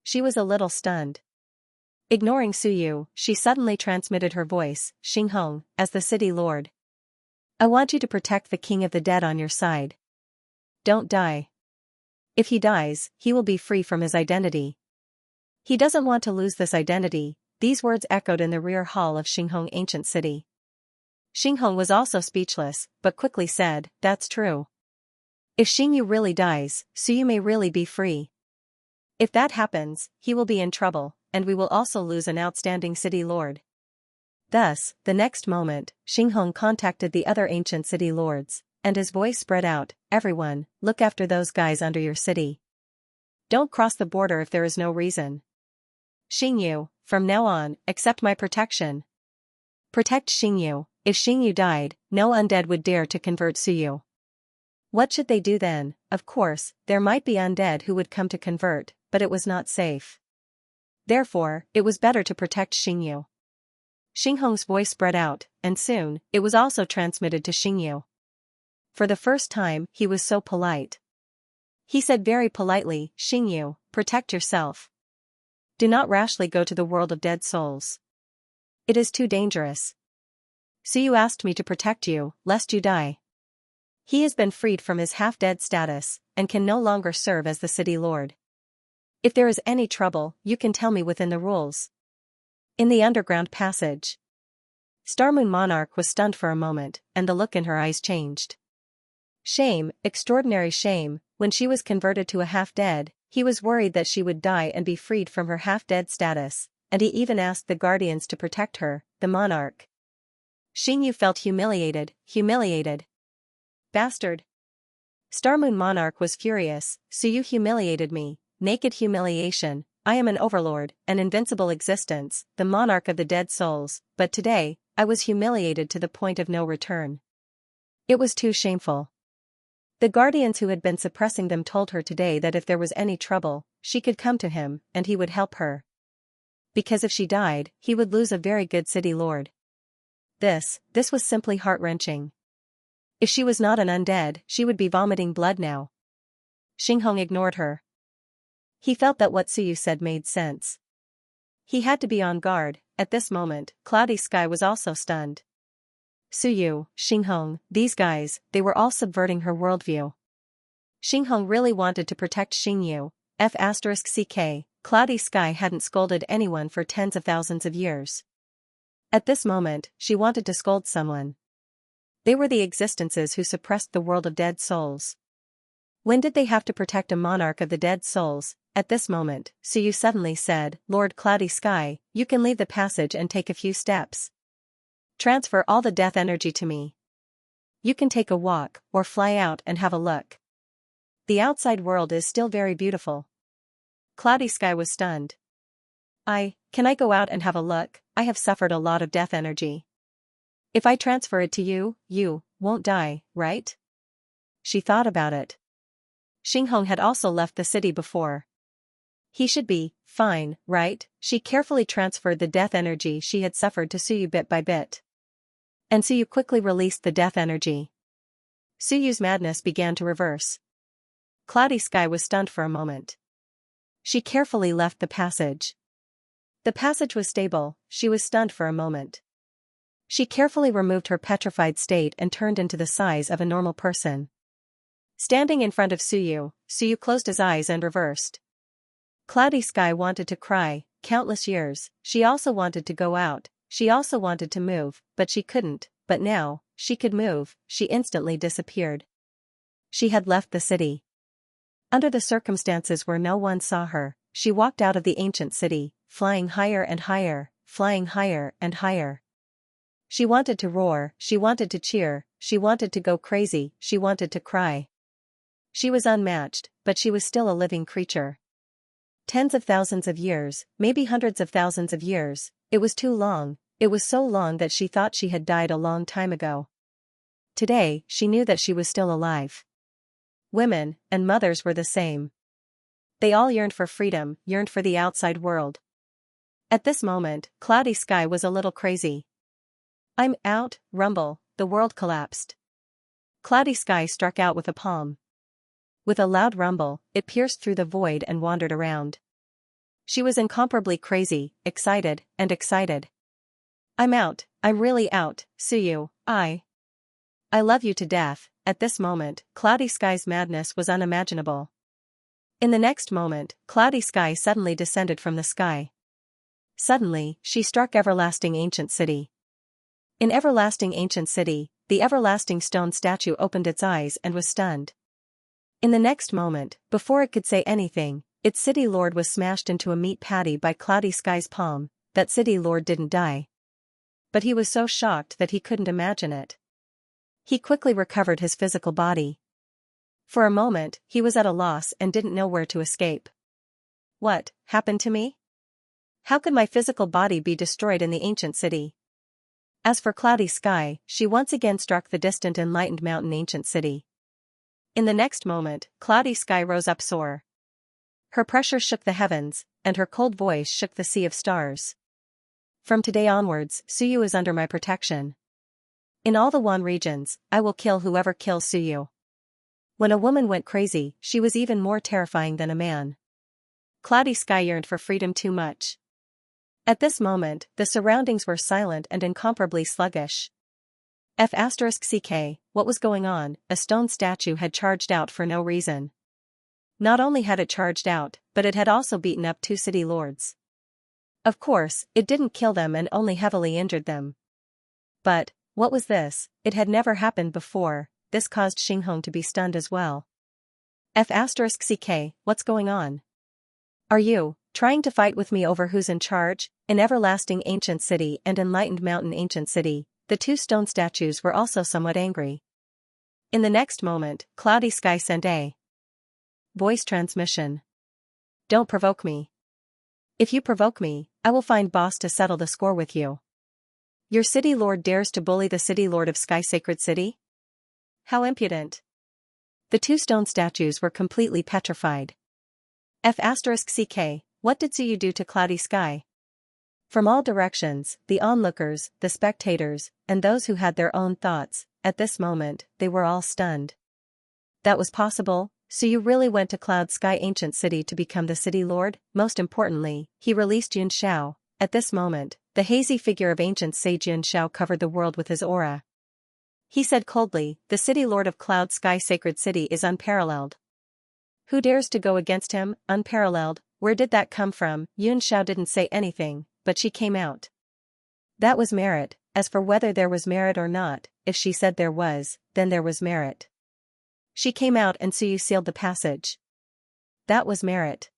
She was a little stunned. Ignoring Suyu, she suddenly transmitted her voice, Xinghong, as the City Lord. I want you to protect the king of the dead on your side. Don't die. If he dies, he will be free from his identity. He doesn't want to lose this identity. These words echoed in the rear hall of Xinghong Ancient City. Xinghong was also speechless, but quickly said, That's true. If Xingyu really dies, Suyu may really be free. If that happens, he will be in trouble, and we will also lose an outstanding City Lord. Thus, the next moment, Xinghong contacted the other ancient City Lords, and his voice spread out, Everyone, look after those guys under your city. Don't cross the border if there is no reason. Xingyu, from now on, accept my protection. Protect Xingyu. If Xingyu died, no undead would dare to convert Suyu. What should they do then? Of course, there might be undead who would come to convert, but it was not safe. Therefore, it was better to protect Xingyu. Xinghong's voice spread out, and soon, it was also transmitted to Xingyu. For the first time, he was so polite. He said very politely, Xingyu, protect yourself. Do not rashly go to the world of dead souls. It is too dangerous. Suyu asked me to protect you, lest you die. He has been freed from his half-dead status, and can no longer serve as the city lord. If there is any trouble, you can tell me within the rules. In the underground passage. Starmoon Monarch was stunned for a moment, and the look in her eyes changed. Shame, extraordinary shame. When she was converted to a half-dead, he was worried that she would die and be freed from her half-dead status, and he even asked the guardians to protect her, the monarch. Xingyu felt humiliated. Bastard. Starmoon Monarch was furious, so you humiliated me, naked humiliation. I am an overlord, an invincible existence, the monarch of the dead souls, but today, I was humiliated to the point of no return. It was too shameful. The guardians who had been suppressing them told her today that if there was any trouble, she could come to him, and he would help her. Because if she died, he would lose a very good city lord. This was simply heart-wrenching. If she was not an undead, she would be vomiting blood now. Xinghong ignored her. He felt that what Suyu said made sense. He had to be on guard. At this moment, Cloudy Sky was also stunned. Suyu, Xinghong, these guys, they were all subverting her worldview. Xinghong really wanted to protect Xingyu. F***ck, Cloudy Sky hadn't scolded anyone for tens of thousands of years. At this moment, she wanted to scold someone. They were the existences who suppressed the world of dead souls. When did they have to protect a monarch of the dead souls? At this moment, Suyu suddenly said, Lord Cloudy Sky, you can leave the passage and take a few steps. Transfer all the death energy to me. You can take a walk, or fly out and have a look. The outside world is still very beautiful. Cloudy Sky was stunned. Can I go out and have a look? I have suffered a lot of death energy. If I transfer it to you, you won't die, right? She thought about it. Xinghong had also left the city before. He should be fine, right? She carefully transferred the death energy she had suffered to Suyu bit by bit. And Suyu quickly released the death energy. Suyu's madness began to reverse. Cloudy Sky was stunned for a moment. She carefully left the passage. The passage was stable. She was stunned for a moment. She carefully removed her petrified state and turned into the size of a normal person. Standing in front of Suyu, Suyu closed his eyes and reversed. Cloudy Sky wanted to cry. Countless years. She also wanted to go out. She also wanted to move, but she couldn't. But now, she could move. She instantly disappeared. She had left the city. Under the circumstances where no one saw her, she walked out of the ancient city, flying higher and higher, flying higher and higher. She wanted to roar, she wanted to cheer, she wanted to go crazy, she wanted to cry. She was unmatched, but she was still a living creature. Tens of thousands of years, maybe hundreds of thousands of years, it was too long, it was so long that she thought she had died a long time ago. Today, she knew that she was still alive. Women and mothers were the same. They all yearned for freedom, yearned for the outside world. At this moment, Cloudy Sky was a little crazy. I'm out, rumble, the world collapsed. Cloudy Sky struck out with a palm. With a loud rumble, it pierced through the void and wandered around. She was incomparably crazy, excited. I'm out, I'm really out, Suyu, I love you to death. At this moment, Cloudy Sky's madness was unimaginable. In the next moment, Cloudy Sky suddenly descended from the sky. Suddenly, she struck Everlasting Ancient City. In Everlasting Ancient City, the everlasting stone statue opened its eyes and was stunned. In the next moment, before it could say anything, its city lord was smashed into a meat patty by Cloudy Sky's palm. That city lord didn't die. But he was so shocked that he couldn't imagine it. He quickly recovered his physical body. For a moment, he was at a loss and didn't know where to escape. What happened to me? How could my physical body be destroyed in the ancient city? As for Cloudy Sky, she once again struck the distant enlightened mountain ancient city. In the next moment, Cloudy Sky rose up soar. Her pressure shook the heavens, and her cold voice shook the sea of stars. From today onwards, Suyu is under my protection. In all the Wan regions, I will kill whoever kills Suyu. When a woman went crazy, she was even more terrifying than a man. Cloudy Sky yearned for freedom too much. At this moment, the surroundings were silent and incomparably sluggish. F***ck, what was going on? A stone statue had charged out for no reason. Not only had it charged out, but it had also beaten up 2 city lords. Of course, it didn't kill them and only heavily injured them. But, what was this? It had never happened before. This caused Xinghong to be stunned as well. F***ck, what's going on? Are you trying to fight with me over who's in charge? In Everlasting Ancient City and Enlightened Mountain Ancient City, the 2 stone statues were also somewhat angry. In the next moment, Cloudy Sky sent a voice transmission. Don't provoke me. If you provoke me, I will find boss to settle the score with you. Your city lord dares to bully the city lord of Sky Sacred City? How impudent. The 2 stone statues were completely petrified. F***ck, what did Suyu do to Cloudy Sky? From all directions, the onlookers, the spectators, and those who had their own thoughts, at this moment, they were all stunned. That was possible? Suyu really went to Cloud Sky Ancient City to become the city lord? Most importantly, he released Xianxia. At this moment, the hazy figure of ancient sage Xianxia covered the world with his aura. He said coldly, the city lord of Cloud Sky Sacred City is unparalleled. Who dares to go against him? Unparalleled? Where did that come from? Xianxia didn't say anything, but she came out. That was merit. As for whether there was merit or not, if she said there was, then there was merit. She came out and Suyu sealed the passage. That was merit.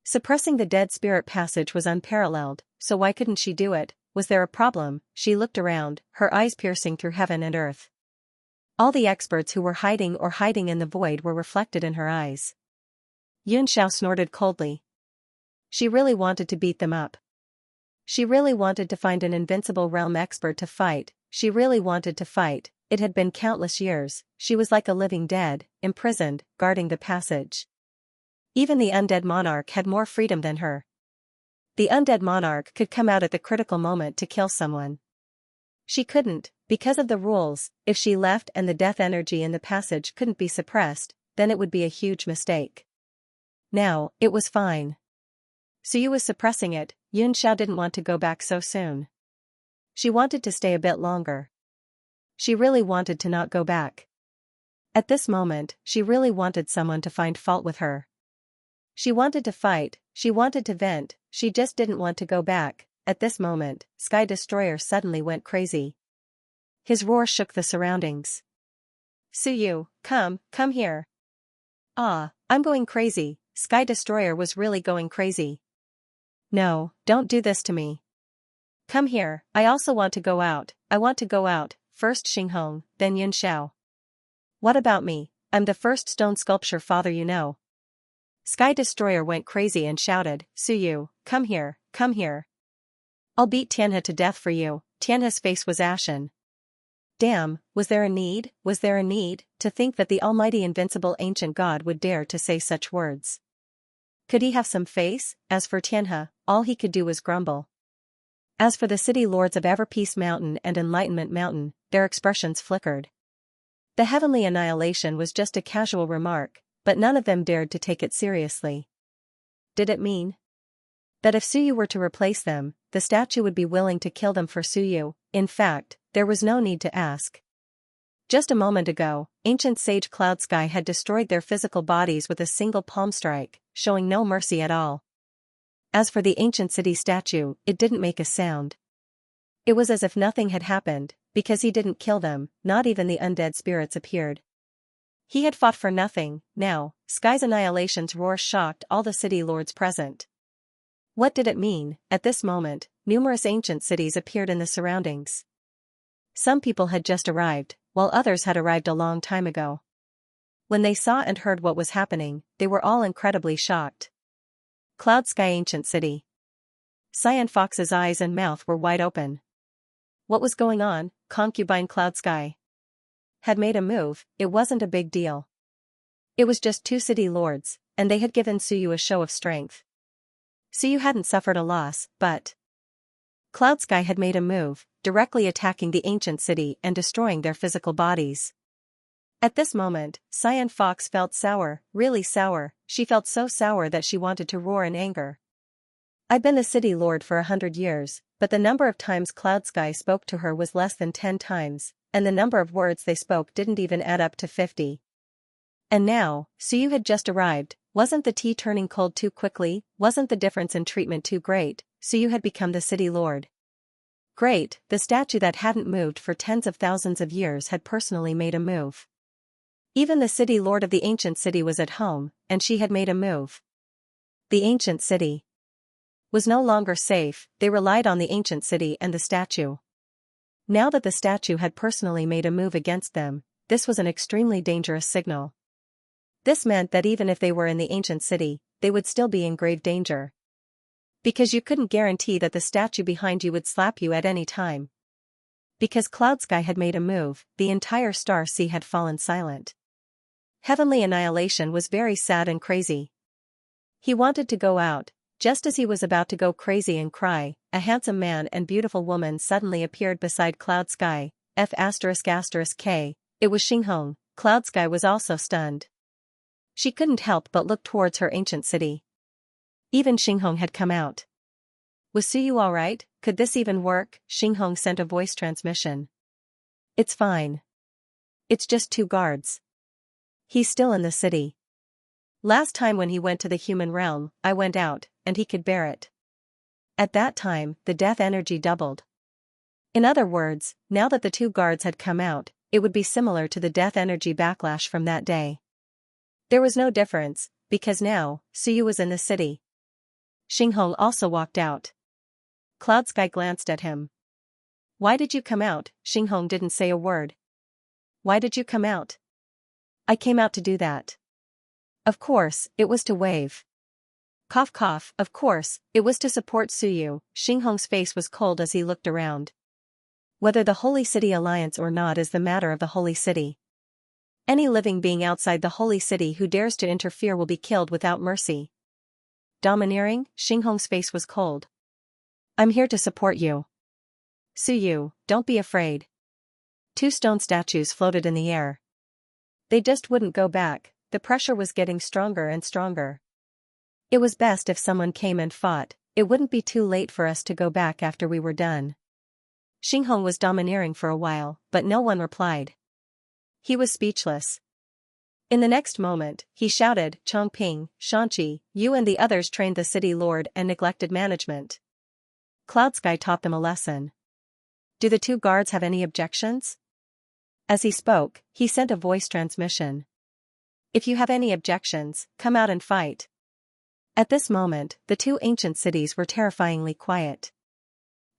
Suppressing the dead spirit passage was unparalleled, so why couldn't she do it? Was there a problem? She looked around, her eyes piercing through heaven and earth. All the experts who were hiding in the void were reflected in her eyes. Xianxia snorted coldly. She really wanted to beat them up. She really wanted to find an invincible realm expert to fight. She really wanted to fight. It had been countless years. She was like a living dead, imprisoned, guarding the passage. Even the undead monarch had more freedom than her. The undead monarch could come out at the critical moment to kill someone. She couldn't, because of the rules. If she left and the death energy in the passage couldn't be suppressed, then it would be a huge mistake. Now, it was fine. Suyu was suppressing it. Xianxia didn't want to go back so soon. She wanted to stay a bit longer. She really wanted to not go back. At this moment, she really wanted someone to find fault with her. She wanted to fight, she wanted to vent, she just didn't want to go back. At this moment, Sky Destroyer suddenly went crazy. His roar shook the surroundings. Suyu, come here. Ah, I'm going crazy. Sky Destroyer was really going crazy. No, don't do this to me. Come here, I also want to go out. I want to go out, first Xinghong, then Xianxia. What about me? I'm the first stone sculpture father you know. Sky Destroyer went crazy and shouted, Suyu, come here, come here. I'll beat Tianhe to death for you. Tianhe's face was ashen. Damn, was there a need? Was there a need? To think that the almighty invincible ancient god would dare to say such words. Could he have some face? As for Tianhe, all he could do was grumble. As for the city lords of Everpeace Mountain and Enlightenment Mountain, their expressions flickered. The heavenly annihilation was just a casual remark, but none of them dared to take it seriously. Did it mean that if Suyu were to replace them, the statue would be willing to kill them for Suyu? In fact, there was no need to ask. Just a moment ago, ancient sage Cloud Sky had destroyed their physical bodies with a single palm strike, showing no mercy at all. As for the ancient city statue, it didn't make a sound. It was as if nothing had happened, because he didn't kill them, not even the undead spirits appeared. He had fought for nothing. Now, Sky's annihilation's roar shocked all the city lords present. What did it mean? At this moment, numerous ancient cities appeared in the surroundings. Some people had just arrived, while others had arrived a long time ago. When they saw and heard what was happening, they were all incredibly shocked. Cloud Sky Ancient City. Cyan Fox's eyes and mouth were wide open. What was going on? Concubine Cloud Sky had made a move. It wasn't a big deal. It was just 2 city lords, and they had given Suyu a show of strength. Suyu hadn't suffered a loss, but Cloud Sky had made a move, directly attacking the ancient city and destroying their physical bodies. At this moment, Cyan Fox felt sour, really sour. She felt so sour that she wanted to roar in anger. I've been the city lord for 100 years, but the number of times Cloud Sky spoke to her was less than 10 times, and the number of words they spoke didn't even add up to 50. And now, Suyu had just arrived. Wasn't the tea turning cold too quickly? Wasn't the difference in treatment too great? Suyu had become the city lord. Great, the statue that hadn't moved for tens of thousands of years had personally made a move. Even the city lord of the ancient city was at home, and she had made a move. The ancient city was no longer safe. They relied on the ancient city and the statue. Now that the statue had personally made a move against them, this was an extremely dangerous signal. This meant that even if they were in the ancient city, they would still be in grave danger. Because you couldn't guarantee that the statue behind you would slap you at any time. Because Cloud Sky had made a move, the entire star sea had fallen silent. Heavenly Annihilation was very sad and crazy. He wanted to go out. Just as he was about to go crazy and cry, a handsome man and beautiful woman suddenly appeared beside Cloud Sky. F***K. It was Xinhong. Cloud Sky was also stunned. She couldn't help but look towards her ancient city. Even Xinhong had come out. Was Suyu alright? Could this even work? Xinhong sent a voice transmission. It's fine. It's just 2 guards. He's still in the city. Last time when he went to the human realm, I went out, and he could bear it. At that time, the death energy doubled. In other words, now that the 2 guards had come out, it would be similar to the death energy backlash from that day. There was no difference, because now, Suyu was in the city. Xinhong also walked out. Cloud Sky glanced at him. Why did you come out? Xinhong didn't say a word. Why did you come out? I came out to do that. Of course, it was to wave. Cough cough, of course, it was to support Suyu. Xinhong's face was cold as he looked around. Whether the Holy City Alliance or not is the matter of the Holy City. Any living being outside the Holy City who dares to interfere will be killed without mercy. Domineering? Xinhong's face was cold. I'm here to support you. Suyu, don't be afraid. 2 stone statues floated in the air. They just wouldn't go back. The pressure was getting stronger and stronger. It was best if someone came and fought. It wouldn't be too late for us to go back after we were done. Xinhong was domineering for a while, but no one replied. He was speechless. In the next moment, he shouted, Chongping, Xianxia, you and the others trained the city lord and neglected management. Cloud Sky taught them a lesson. Do the 2 guards have any objections? As he spoke, he sent a voice transmission. If you have any objections, come out and fight. At this moment, the 2 ancient cities were terrifyingly quiet.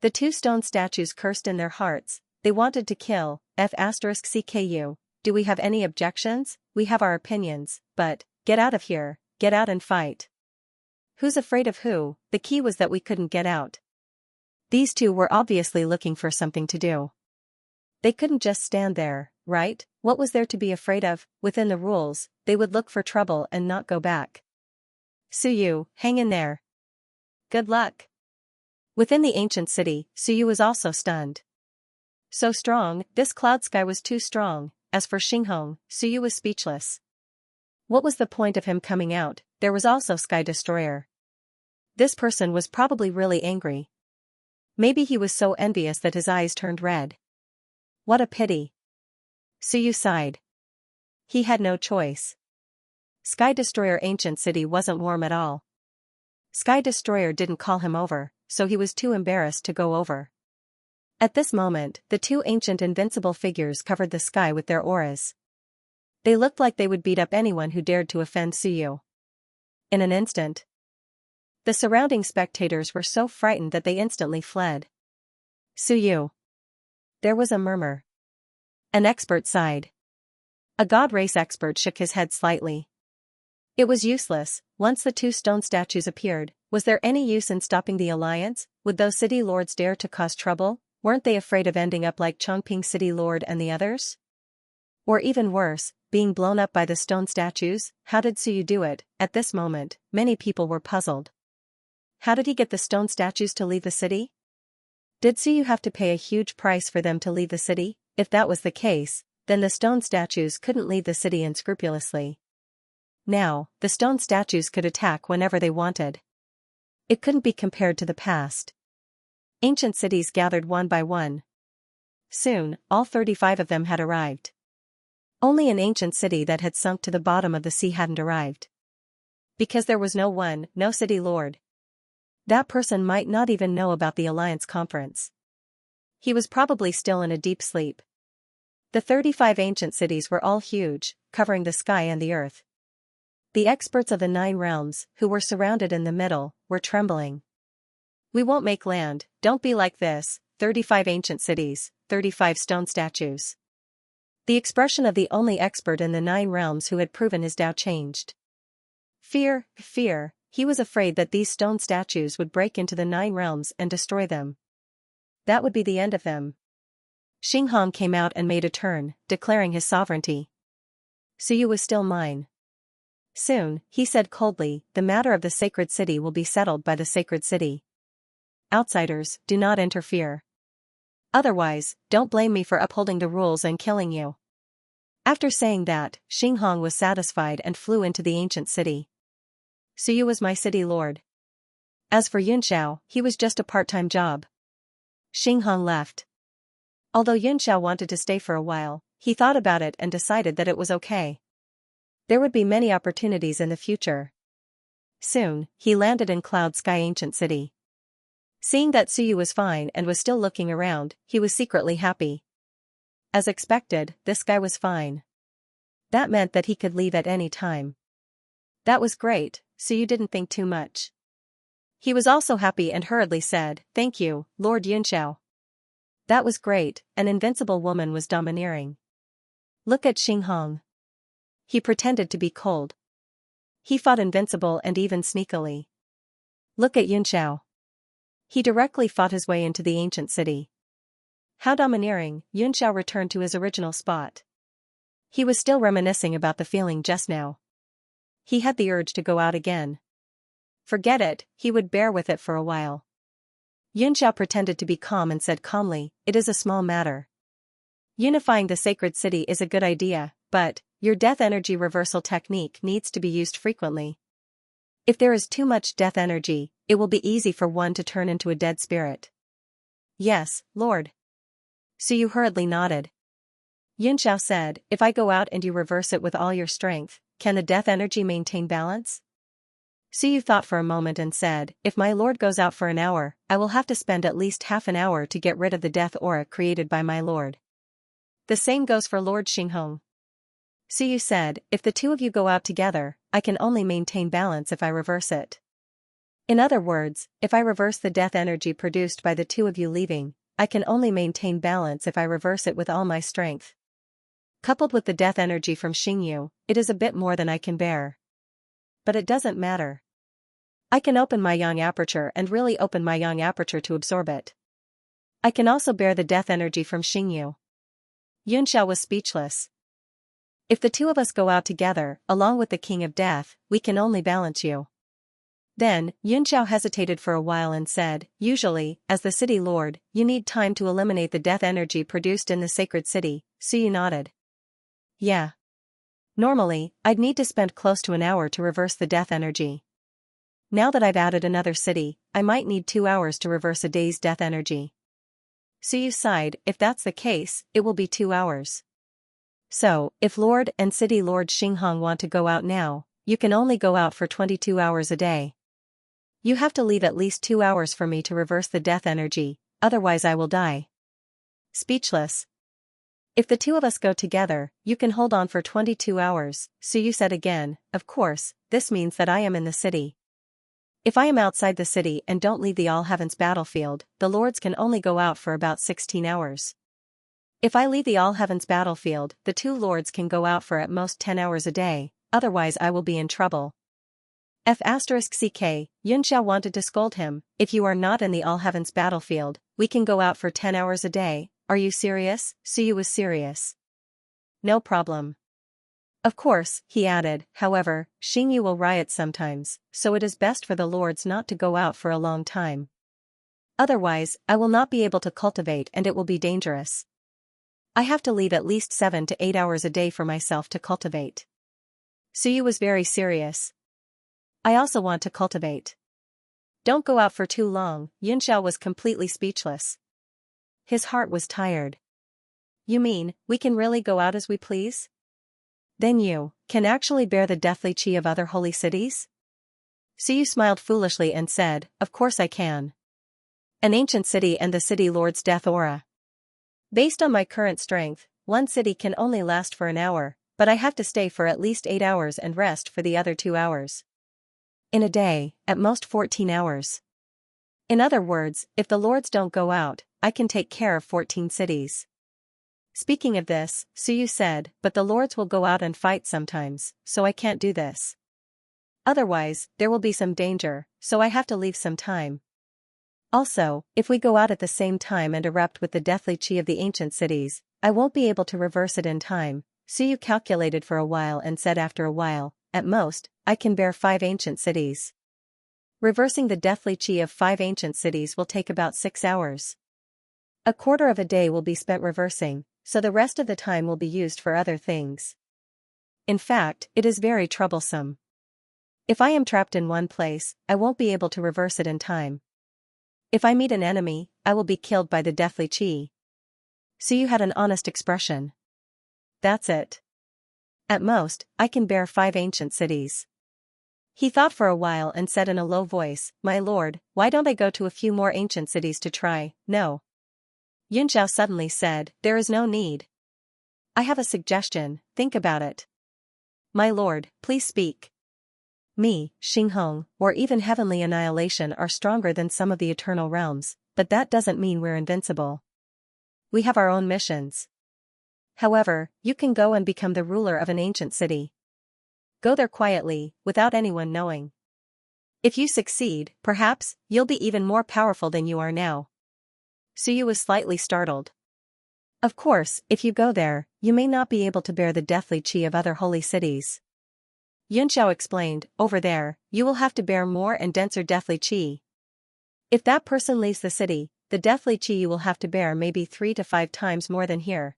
The 2 stone statues cursed in their hearts. They wanted to kill. F***CKU. Do we have any objections? We have our opinions, but, get out of here, get out and fight. Who's afraid of who? The key was that we couldn't get out. These 2 were obviously looking for something to do. They couldn't just stand there, right? What was there to be afraid of? Within the rules, they would look for trouble and not go back. Suyu, hang in there. Good luck. Within the ancient city, Suyu was also stunned. So strong, this Cloud Sky was too strong. As for Xinhong, Suyu was speechless. What was the point of him coming out? There was also Sky Destroyer. This person was probably really angry. Maybe he was so envious that his eyes turned red. What a pity. Suyu sighed. He had no choice. Sky Destroyer Ancient City wasn't warm at all. Sky Destroyer didn't call him over, so he was too embarrassed to go over. At this moment, the 2 ancient invincible figures covered the sky with their auras. They looked like they would beat up anyone who dared to offend Suyu. In an instant, the surrounding spectators were so frightened that they instantly fled. Suyu. There was a murmur. An expert sighed. A god race expert shook his head slightly. It was useless. Once the 2 stone statues appeared, was there any use in stopping the alliance? Would those city lords dare to cause trouble? Weren't they afraid of ending up like Chongping City Lord and the others? Or even worse, being blown up by the stone statues? How did Suyu do it? At this moment, many people were puzzled. How did he get the stone statues to leave the city? Did Suyu have to pay a huge price for them to leave the city? If that was the case, then the stone statues couldn't leave the city unscrupulously. Now, the stone statues could attack whenever they wanted. It couldn't be compared to the past. Ancient cities gathered one by one. Soon, all 35 of them had arrived. Only an ancient city that had sunk to the bottom of the sea hadn't arrived. Because there was no city lord. That person might not even know about the Alliance Conference. He was probably still in a deep sleep. The 35 ancient cities were all huge, covering the sky and the earth. The experts of the 9 realms, who were surrounded in the middle, were trembling. We won't make land, don't be like this, 35 ancient cities, 35 stone statues. The expression of the only expert in the 9 realms who had proven his doubt changed. Fear, he was afraid that these stone statues would break into the 9 realms and destroy them. That would be the end of them. Xinghong came out and made a turn, declaring his sovereignty. Suyu was still mine. Soon, he said coldly, the matter of the sacred city will be settled by the sacred city. Outsiders, do not interfere. Otherwise, don't blame me for upholding the rules and killing you. After saying that, Xinghong was satisfied and flew into the ancient city. Suyu was my city lord. As for Yunxiao, he was just a part-time job. Xinghong left. Although Yunxiao wanted to stay for a while, he thought about it and decided that it was okay. There would be many opportunities in the future. Soon, he landed in Cloud Sky Ancient City. Seeing that Suyu was fine and was still looking around, he was secretly happy. As expected, this guy was fine. That meant that he could leave at any time. That was great, Suyu didn't think too much. He was also happy and hurriedly said, "Thank you, Lord Yunxiao." That was great, an invincible woman was domineering. Look at Xinghong. He pretended to be cold. He fought invincible and even sneakily. Look at Yunxiao. He directly fought his way into the ancient city. How domineering, Yunxiao returned to his original spot. He was still reminiscing about the feeling just now. He had the urge to go out again. Forget it, he would bear with it for a while. Yunxiao pretended to be calm and said calmly, "It is a small matter. Unifying the sacred city is a good idea, but your death energy reversal technique needs to be used frequently. If there is too much death energy, it will be easy for one to turn into a dead spirit." "Yes, Lord." Suyu hurriedly nodded. Yunxiao said, "If I go out and you reverse it with all your strength, can the death energy maintain balance?" Suyu thought for a moment and said, "If my lord goes out for an hour, I will have to spend at least half an hour to get rid of the death aura created by my lord." The same goes for Lord Xinghong. Suyu said, "If the two of you go out together, I can only maintain balance if I reverse it. In other words, if I reverse the death energy produced by the two of you leaving, I can only maintain balance if I reverse it with all my strength. Coupled with the death energy from Xingyu, it is a bit more than I can bear. But it doesn't matter. I can open my yang aperture and really open my yang aperture to absorb it. I can also bear the death energy from Xingyu." Yunxiao was speechless. "If the two of us go out together, along with the King of Death, we can only balance you." Then, Yunxiao hesitated for a while and said, "Usually, as the city lord, you need time to eliminate the death energy produced in the sacred city." Suyu nodded. "Yeah. Normally, I'd need to spend close to an hour to reverse the death energy. Now that I've added another city, I might need 2 hours to reverse a day's death energy." Suyu sighed, "If that's the case, it will be 2 hours. So, if Lord and City Lord Xinghong want to go out now, you can only go out for 22 hours a day. You have to leave at least 2 hours for me to reverse the death energy, otherwise I will die." Speechless. "If the two of us go together, you can hold on for 22 hours, Suyu said again. "Of course, this means that I am in the city. If I am outside the city and don't leave the All Heavens battlefield, the lords can only go out for about 16 hours. If I leave the All Heavens battlefield, the two lords can go out for at most 10 hours a day, otherwise I will be in trouble." F***ck, Yunxiao wanted to scold him, "If you are not in the All Heavens battlefield, we can go out for 10 hours a day, are you serious?" Suyu was serious. "No problem. Of course," he added, "however, Xingyu will riot sometimes, so it is best for the lords not to go out for a long time." Otherwise, I will not be able to cultivate and it will be dangerous. I have to leave at least 7 to 8 hours a day for myself to cultivate. Suyu was very serious. I also want to cultivate. Don't go out for too long. Xianxia was completely speechless. His heart was tired. You mean, we can really go out as we please? Then you can actually bear the deathly chi of other holy cities? Suyu smiled foolishly and said, of course I can. An ancient city and the city lord's death aura. Based on my current strength, one city can only last for an hour, but I have to stay for at least 8 hours and rest for the other 2 hours. In a day, at most 14 hours. In other words, if the lords don't go out, I can take care of 14 cities. Speaking of this, Suyu said, but the lords will go out and fight sometimes, so I can't do this. Otherwise, there will be some danger, so I have to leave some time. Also, if we go out at the same time and erupt with the deathly chi of the ancient cities, I won't be able to reverse it in time. Suyu calculated for a while and said after a while, at most, I can bear 5 ancient cities. Reversing the deathly chi of 5 ancient cities will take about 6 hours. A quarter of a day will be spent reversing, so the rest of the time will be used for other things. In fact, it is very troublesome. If I am trapped in one place, I won't be able to reverse it in time. If I meet an enemy, I will be killed by the deathly chi. Suyu had an honest expression. That's it. At most, I can bear 5 ancient cities. He thought for a while and said in a low voice, my lord, why don't I go to a few more ancient cities to try? No. Xianxia suddenly said, there is no need. I have a suggestion, think about it. My lord, please speak. Me, Xinghong, or even heavenly annihilation are stronger than some of the eternal realms, but that doesn't mean we're invincible. We have our own missions. However, you can go and become the ruler of an ancient city. Go there quietly, without anyone knowing. If you succeed, perhaps, you'll be even more powerful than you are now. Suyu was slightly startled. Of course, if you go there, you may not be able to bear the deathly chi of other holy cities. Xianxia explained, over there, you will have to bear more and denser deathly chi. If that person leaves the city, the deathly chi you will have to bear may be 3 to 5 times more than here.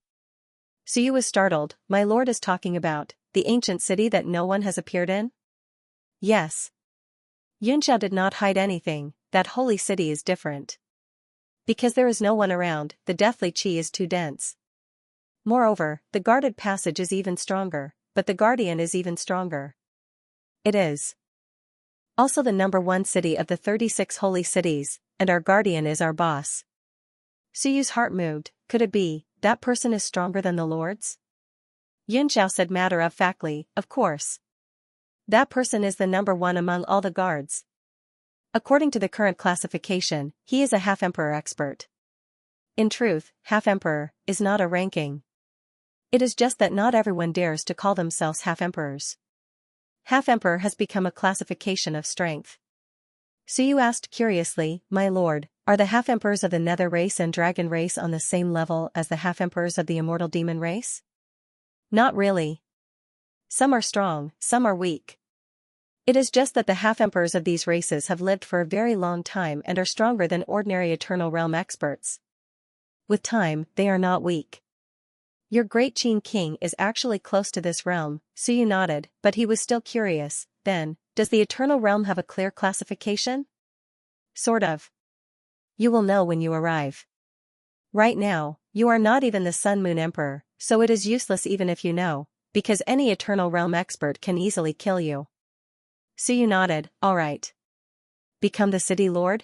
Suyu was startled, my lord is talking about the ancient city that no one has appeared in? Yes. Xianxia did not hide anything, that holy city is different. Because there is no one around, the deathly chi is too dense. Moreover, the guarded passage is even stronger, but the guardian is even stronger. It is also the number 1 city of the 36 holy cities, and our guardian is our boss. Suyu's heart moved, could it be, that person is stronger than the lords? Xianxia said matter-of-factly, of course. That person is the number 1 among all the guards. According to the current classification, he is a half-emperor expert. In truth, half-emperor is not a ranking. It is just that not everyone dares to call themselves half-emperors. Half-emperor has become a classification of strength. Suyu asked curiously, my lord, are the half-emperors of the nether race and dragon race on the same level as the half-emperors of the immortal demon race? Not really. Some are strong, some are weak. It is just that the half-emperors of these races have lived for a very long time and are stronger than ordinary eternal realm experts. With time, they are not weak. Your great Qin king is actually close to this realm, Suyu nodded, but he was still curious, then, does the eternal realm have a clear classification? Sort of. You will know when you arrive. Right now, you are not even the Sun Moon Emperor, so it is useless even if you know, because any eternal realm expert can easily kill you. Suyu nodded, alright. Become the city lord?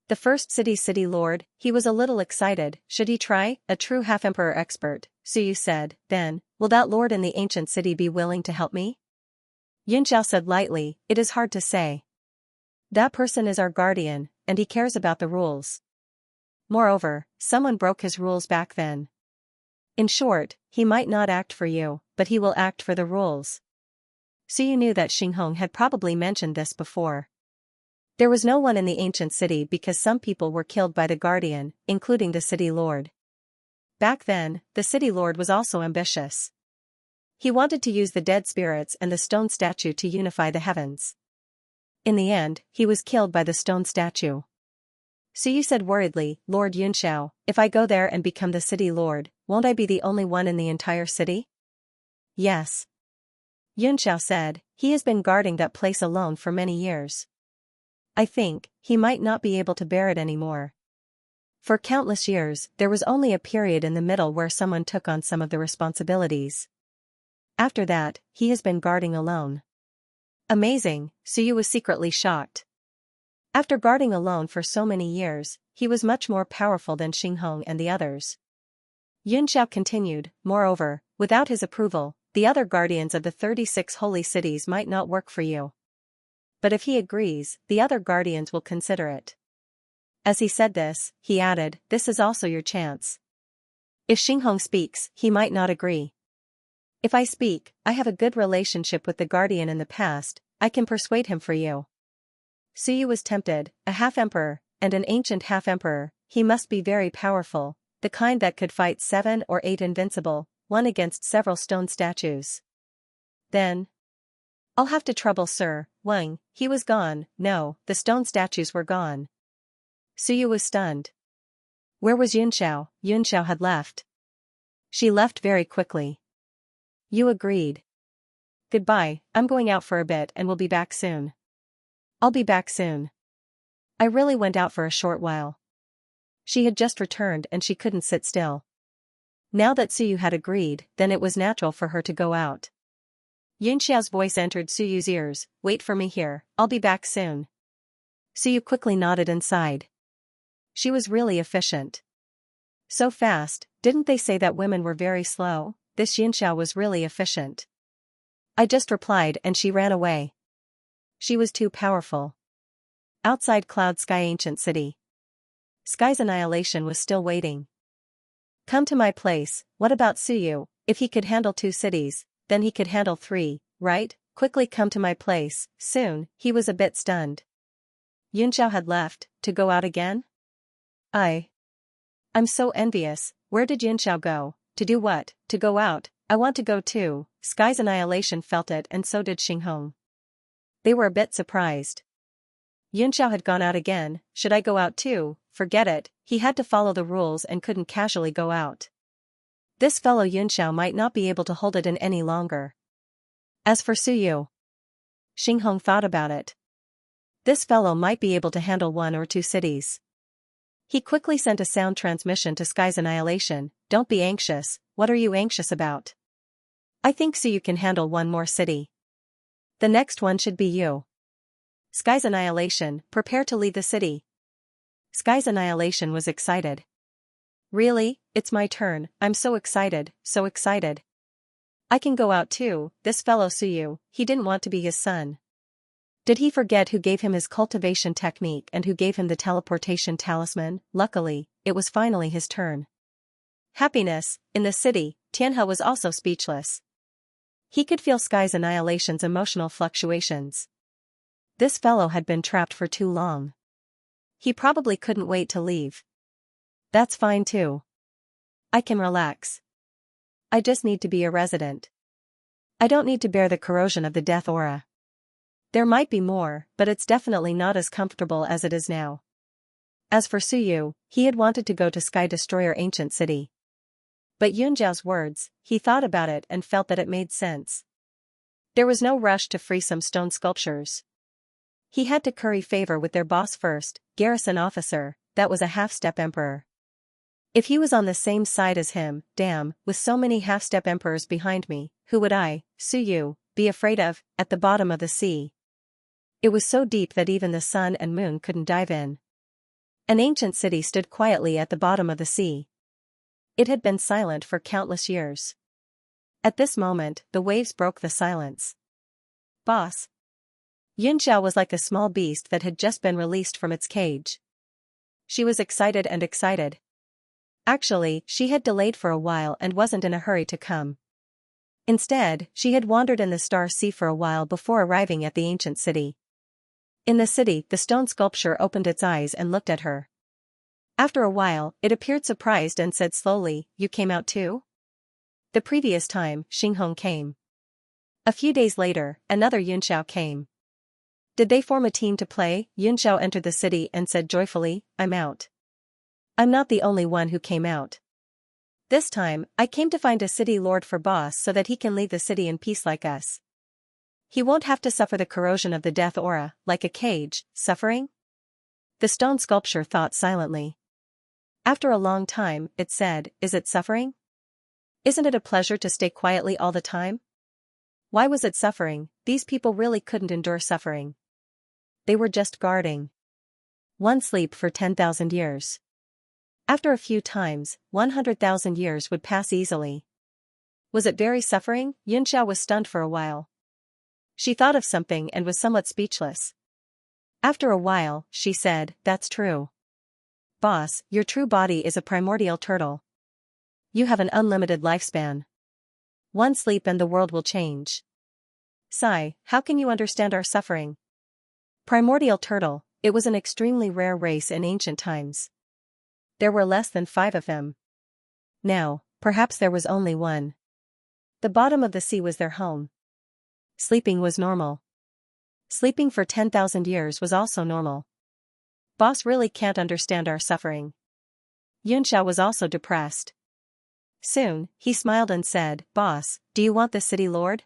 The first city lord, he was a little excited, should he try, a true half-emperor expert, Suyu said, then, will that lord in the ancient city be willing to help me? Xianxia said lightly, it is hard to say. That person is our guardian, and he cares about the rules. Moreover, someone broke his rules back then. In short, he might not act for you, but he will act for the rules. Suyu knew that Xinghong had probably mentioned this before. There was no one in the ancient city because some people were killed by the guardian, including the city lord. Back then, the city lord was also ambitious. He wanted to use the dead spirits and the stone statue to unify the heavens. In the end, he was killed by the stone statue. Suyu said worriedly, Lord Yunxiao, if I go there and become the city lord, won't I be the only one in the entire city? Yes. Yunxiao said, he has been guarding that place alone for many years. I think, he might not be able to bear it anymore. For countless years, there was only a period in the middle where someone took on some of the responsibilities. After that, he has been guarding alone. Amazing, Suyu was secretly shocked. After guarding alone for so many years, he was much more powerful than Xinghong and the others. Yunxiao continued, moreover, without his approval, the other guardians of the 36 holy cities might not work for you. But if he agrees, the other guardians will consider it. As he said this, he added, this is also your chance. If Xinghong speaks, he might not agree. If I speak, I have a good relationship with the guardian in the past, I can persuade him for you. Suyu was tempted, a half-emperor, and an ancient half-emperor, he must be very powerful, the kind that could fight 7 or 8 invincible, one against several stone statues. Then, I'll have to trouble Sir Wang, he was gone, no, the stone statues were gone. Suyu was stunned. Where was Yunxiao? Yunxiao had left. She left very quickly. You agreed. Goodbye, I'm going out for a bit and will be back soon. I'll be back soon. I really went out for a short while. She had just returned and she couldn't sit still. Now that Suyu had agreed, then it was natural for her to go out. Yunxiao's voice entered Suyu's ears, wait for me here, I'll be back soon. Suyu quickly nodded and sighed. She was really efficient. So fast, didn't they say that women were very slow? This Yunxiao was really efficient. I just replied and she ran away. She was too powerful. Outside Cloud Sky Ancient City. Sky's annihilation was still waiting. Come to my place, what about Suyu? If he could handle 2 cities, then he could handle 3, right? Quickly come to my place, soon, he was a bit stunned. Yunxiao had left, to go out again? I'm so envious, where did Yunxiao go? To do what? To go out, I want to go too. Sky's annihilation felt it and so did Xinghong. They were a bit surprised. Yunxiao had gone out again, should I go out too? Forget it, he had to follow the rules and couldn't casually go out. This fellow Yunxiao might not be able to hold it in any longer. As for Suyu, Xinghong thought about it. This fellow might be able to handle 1 or 2 cities. He quickly sent a sound transmission to Sky's annihilation, don't be anxious, what are you anxious about? I think Suyu can handle 1 more city. The next one should be you. Sky's annihilation, prepare to leave the city. Sky's annihilation was excited. Really, it's my turn, I'm so excited, so excited. I can go out too, this fellow Suyu, he didn't want to be his son. Did he forget who gave him his cultivation technique and who gave him the teleportation talisman? Luckily, it was finally his turn. Happiness, in the city, Tianhe was also speechless. He could feel Sky's annihilation's emotional fluctuations. This fellow had been trapped for too long. He probably couldn't wait to leave. That's fine too. I can relax. I just need to be a resident. I don't need to bear the corrosion of the death aura. There might be more, but it's definitely not as comfortable as it is now. As for Suyu, he had wanted to go to Sky Destroyer Ancient City. But Yunjiao's words, he thought about it and felt that it made sense. There was no rush to free some stone sculptures. He had to curry favor with their boss first, garrison officer, that was a half-step emperor. If he was on the same side as him, damn, with so many half-step emperors behind me, who would I, Suyu, be afraid of, at the bottom of the sea? It was so deep that even the sun and moon couldn't dive in. An ancient city stood quietly at the bottom of the sea. It had been silent for countless years. At this moment, the waves broke the silence. Boss. Yunxiao was like a small beast that had just been released from its cage. She was excited and excited. Actually, she had delayed for a while and wasn't in a hurry to come. Instead, she had wandered in the Star Sea for a while before arriving at the ancient city. In the city, the stone sculpture opened its eyes and looked at her. After a while, it appeared surprised and said slowly, "You came out too?" The previous time, Xinghong came. A few days later, another Yunxiao came. Did they form a team to play? Xianxia entered the city and said joyfully, I'm out. I'm not the only one who came out. This time, I came to find a city lord for boss so that he can leave the city in peace like us. He won't have to suffer the corrosion of the death aura, like a cage, suffering? The stone sculpture thought silently. After a long time, it said, is it suffering? Isn't it a pleasure to stay quietly all the time? Why was it suffering? These people really couldn't endure suffering. They were just guarding. One sleep for 10,000 years. After a few times, 100,000 years would pass easily. Was it very suffering? Xianxia was stunned for a while. She thought of something and was somewhat speechless. After a while, she said, that's true. Boss, your true body is a primordial turtle. You have an unlimited lifespan. One sleep and the world will change. Sigh, how can you understand our suffering? Primordial turtle, it was an extremely rare race in ancient times. There were less than 5 of them. Now, perhaps there was only one. The bottom of the sea was their home. Sleeping was normal. Sleeping for 10,000 years was also normal. Boss really can't understand our suffering. Xianxia was also depressed. Soon, he smiled and said, Boss, do you want the city lord?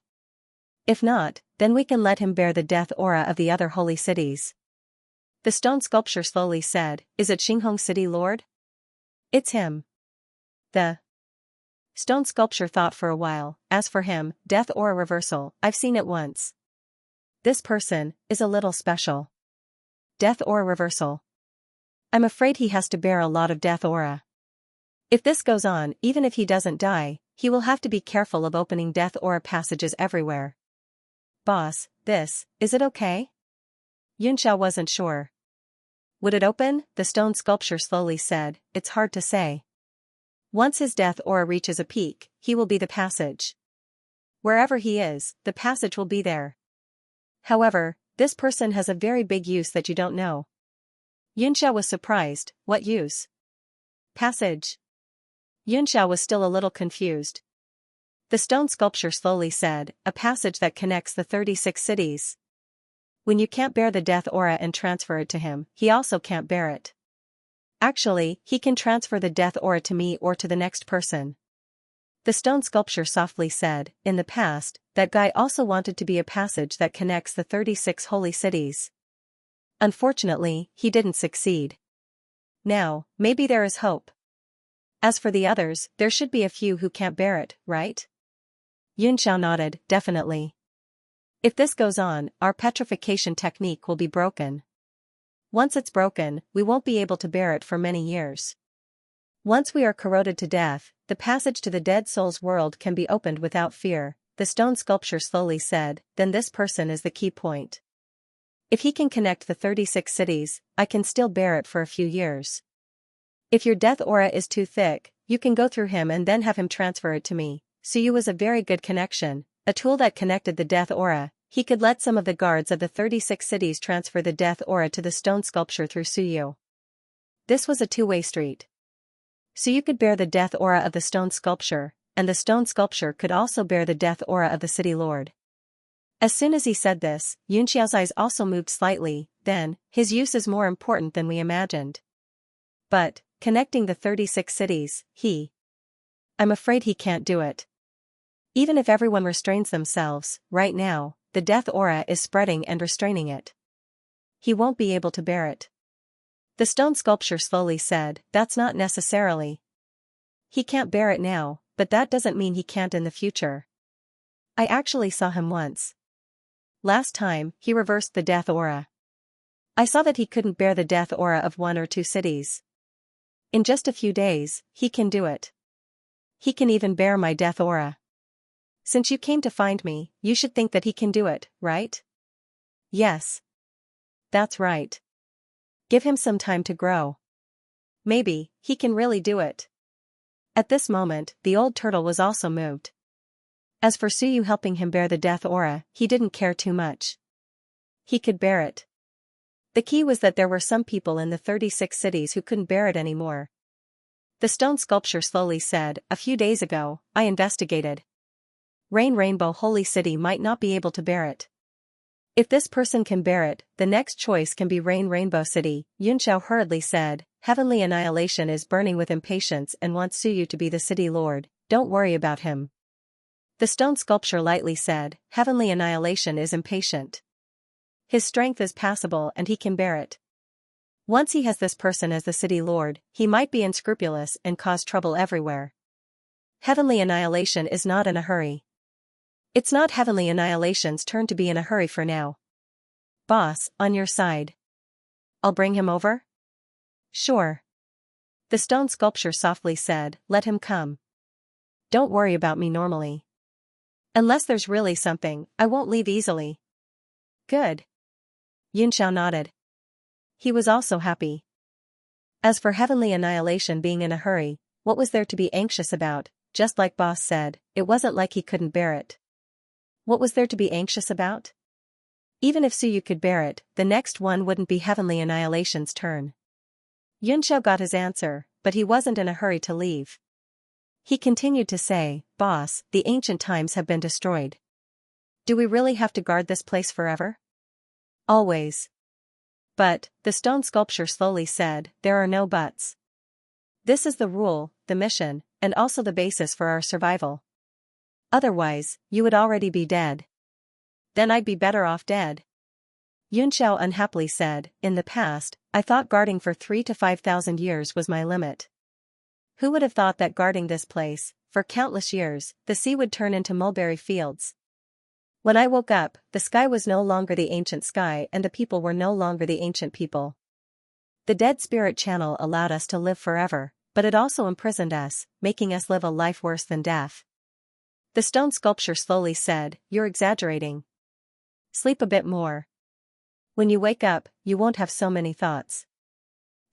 If not, then we can let him bear the death aura of the other holy cities. The stone sculpture slowly said, is it Xinhong city lord? It's him. The stone sculpture thought for a while, as for him, death aura reversal, I've seen it once. This person is a little special. Death aura reversal. I'm afraid he has to bear a lot of death aura. If this goes on, even if he doesn't die, he will have to be careful of opening death aura passages everywhere. Boss, is it okay? Xianxia wasn't sure. Would it open? The stone sculpture slowly said, it's hard to say. Once his death aura reaches a peak, he will be the passage. Wherever he is, the passage will be there. However, this person has a very big use that you don't know. Xianxia was surprised, what use? Passage. Xianxia was still a little confused. The stone sculpture slowly said, a passage that connects the 36 cities. When you can't bear the death aura and transfer it to him, he also can't bear it. Actually, he can transfer the death aura to me or to the next person. The stone sculpture softly said, in the past, that guy also wanted to be a passage that connects the 36 holy cities. Unfortunately, he didn't succeed. Now, maybe there is hope. As for the others, there should be a few who can't bear it, right? Xianxia nodded, definitely. If this goes on, our petrification technique will be broken. Once it's broken, we won't be able to bear it for many years. Once we are corroded to death, the passage to the dead soul's world can be opened without fear, the stone sculpture slowly said, then this person is the key point. If he can connect the 36 cities, I can still bear it for a few years. If your death aura is too thick, you can go through him and then have him transfer it to me. Suyu was a very good connection, a tool that connected the death aura. He could let some of the guards of the 36 cities transfer the death aura to the stone sculpture through Suyu. This was a two-way street. Suyu could bear the death aura of the stone sculpture, and the stone sculpture could also bear the death aura of the city lord. As soon as he said this, Yunxiao's eyes also moved slightly, then, his use is more important than we imagined. But, connecting the 36 cities, I'm afraid he can't do it. Even if everyone restrains themselves, right now, the death aura is spreading and restraining it. He won't be able to bear it. The stone sculpture slowly said, that's not necessarily. He can't bear it now, but that doesn't mean he can't in the future. I actually saw him once. Last time, he reversed the death aura. I saw that he couldn't bear the death aura of 1 or 2 cities. In just a few days, he can do it. He can even bear my death aura. Since you came to find me, you should think that he can do it, right? Yes. That's right. Give him some time to grow. Maybe, he can really do it. At this moment, the old turtle was also moved. As for Suyu helping him bear the death aura, he didn't care too much. He could bear it. The key was that there were some people in the 36 cities who couldn't bear it anymore. The stone sculpture slowly said, a few days ago, I investigated. Rainbow Holy City might not be able to bear it. If this person can bear it, the next choice can be Rainbow City, Xianxia hurriedly said. Heavenly Annihilation is burning with impatience and wants Suyu to be the city lord. Don't worry about him. The stone sculpture lightly said. Heavenly Annihilation is impatient. His strength is passable and he can bear it. Once he has this person as the city lord, he might be unscrupulous and cause trouble everywhere. Heavenly Annihilation is not in a hurry. It's not Heavenly Annihilation's turn to be in a hurry for now. Boss, on your side. I'll bring him over? Sure. The stone sculpture softly said. Let him come. Don't worry about me normally. Unless there's really something, I won't leave easily. Good. Xianxia nodded. He was also happy. As for Heavenly Annihilation being in a hurry, what was there to be anxious about? Just like Boss said, it wasn't like he couldn't bear it. What was there to be anxious about? Even if Suyu could bear it, the next one wouldn't be Heavenly Annihilation's turn. Xianxia got his answer, but he wasn't in a hurry to leave. He continued to say, Boss, the ancient times have been destroyed. Do we really have to guard this place forever? Always. But, the stone sculpture slowly said, there are no buts. This is the rule, the mission, and also the basis for our survival. Otherwise, you would already be dead. Then I'd be better off dead. Xianxia unhappily said, in the past, I thought guarding for 3,000 to 5,000 years was my limit. Who would have thought that guarding this place, for countless years, the sea would turn into mulberry fields? When I woke up, the sky was no longer the ancient sky and the people were no longer the ancient people. The dead spirit channel allowed us to live forever, but it also imprisoned us, making us live a life worse than death. The stone sculpture slowly said, you're exaggerating. Sleep a bit more. When you wake up, you won't have so many thoughts.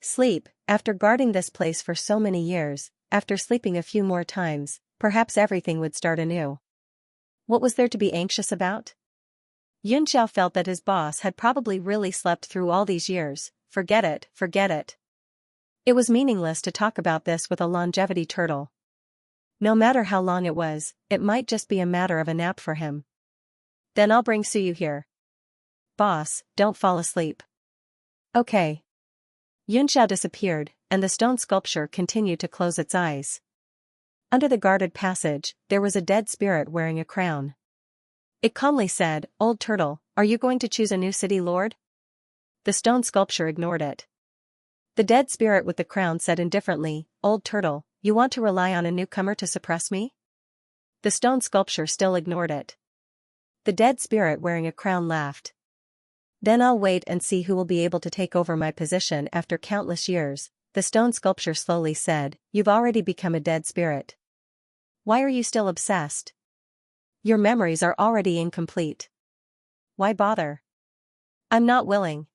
Sleep, after guarding this place for so many years, after sleeping a few more times, perhaps everything would start anew. What was there to be anxious about? Xianxia felt that his boss had probably really slept through all these years. Forget it, forget it. It was meaningless to talk about this with a longevity turtle. No matter how long it was, it might just be a matter of a nap for him. Then I'll bring Suyu here. Boss, don't fall asleep. Okay. Xianxia disappeared, and the stone sculpture continued to close its eyes. Under the guarded passage, there was a dead spirit wearing a crown. It calmly said, Old Turtle, are you going to choose a new city lord? The stone sculpture ignored it. The dead spirit with the crown said indifferently, Old Turtle, you want to rely on a newcomer to suppress me? The stone sculpture still ignored it. The dead spirit wearing a crown laughed. Then I'll wait and see who will be able to take over my position after countless years, the stone sculpture slowly said, you've already become a dead spirit. Why are you still obsessed? Your memories are already incomplete. Why bother? I'm not willing.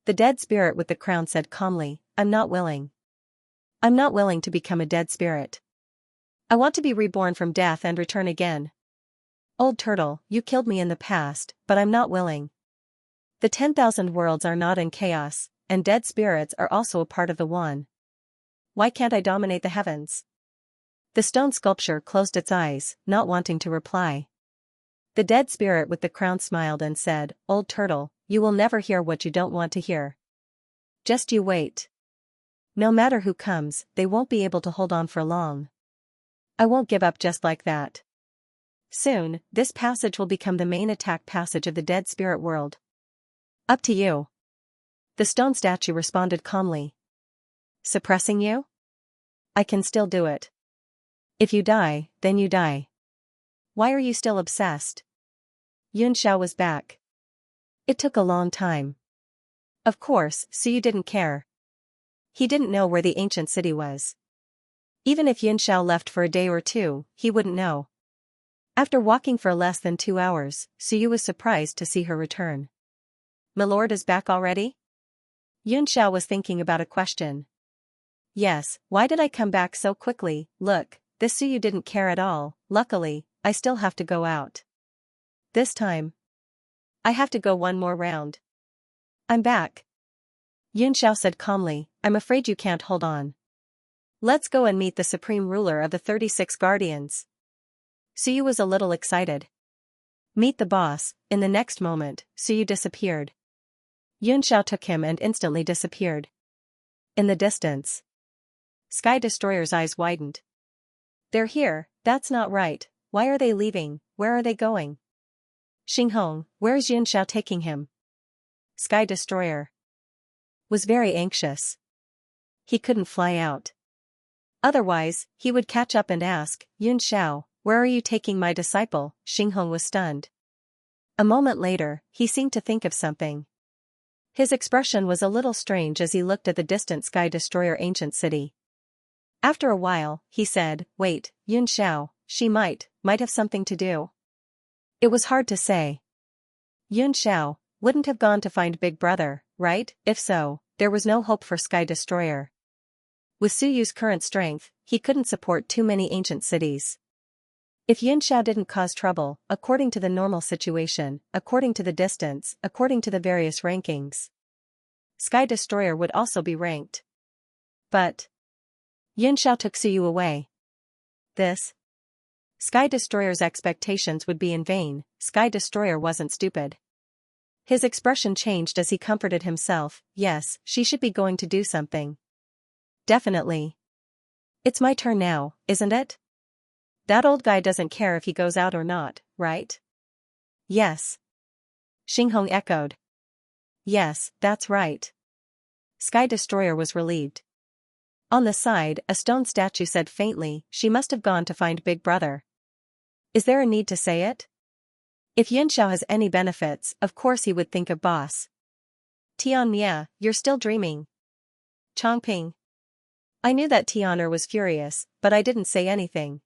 The dead spirit with the crown said calmly, I'm not willing. I'm not willing to become a dead spirit. I want to be reborn from death and return again. Old Turtle, you killed me in the past, but I'm not willing. The 10,000 worlds are not in chaos, and dead spirits are also a part of the one. Why can't I dominate the heavens? The stone sculpture closed its eyes, not wanting to reply. The dead spirit with the crown smiled and said, Old Turtle, you will never hear what you don't want to hear. Just you wait. No matter who comes, they won't be able to hold on for long. I won't give up just like that. Soon, this passage will become the main attack passage of the dead spirit world. Up to you. The stone statue responded calmly. Suppressing you? I can still do it. If you die, then you die. Why are you still obsessed? Xianxia was back. It took a long time. Of course, Suyu didn't care. He didn't know where the ancient city was. Even if Xianxia left for a day or two, he wouldn't know. After walking for less than 2 hours, Suyu was surprised to see her return. Milord is back already? Xianxia was thinking about a question. Yes, why did I come back so quickly? Look, this Suyu didn't care at all. Luckily, I still have to go out. This time, I have to go one more round. I'm back. Xianxia said calmly, I'm afraid you can't hold on. Let's go and meet the supreme ruler of the 36 guardians. Suyu was a little excited. Meet the boss. In the next moment, Suyu disappeared. Xianxia took him and instantly disappeared. In the distance, Sky Destroyer's eyes widened. They're here, that's not right. Why are they leaving? Where are they going? Xinghong, where's Xianxia taking him? Sky Destroyer was very anxious. He couldn't fly out. Otherwise, he would catch up and ask, Xianxia, where are you taking my disciple? Xinghong was stunned. A moment later, he seemed to think of something. His expression was a little strange as he looked at the distant Sky Destroyer ancient city. After a while, he said, wait, Xianxia, she might have something to do. It was hard to say. Xianxia wouldn't have gone to find Big Brother, right? If so, there was no hope for Sky Destroyer. With Suyu's current strength, he couldn't support too many ancient cities. If Xianxia didn't cause trouble, according to the normal situation, according to the distance, according to the various rankings, Sky Destroyer would also be ranked. But Xianxia took Suyu away. This Sky Destroyer's expectations would be in vain. Sky Destroyer wasn't stupid. His expression changed as he comforted himself. Yes, she should be going to do something. Definitely. It's my turn now, isn't it? That old guy doesn't care if he goes out or not, right? Yes. Xinghong echoed. Yes, that's right. Sky Destroyer was relieved. On the side, a stone statue said faintly, she must have gone to find Big Brother. Is there a need to say it? If Xianxia has any benefits, of course he would think of boss. Tianmia, you're still dreaming. Chongping. I knew that Tian'er was furious, but I didn't say anything.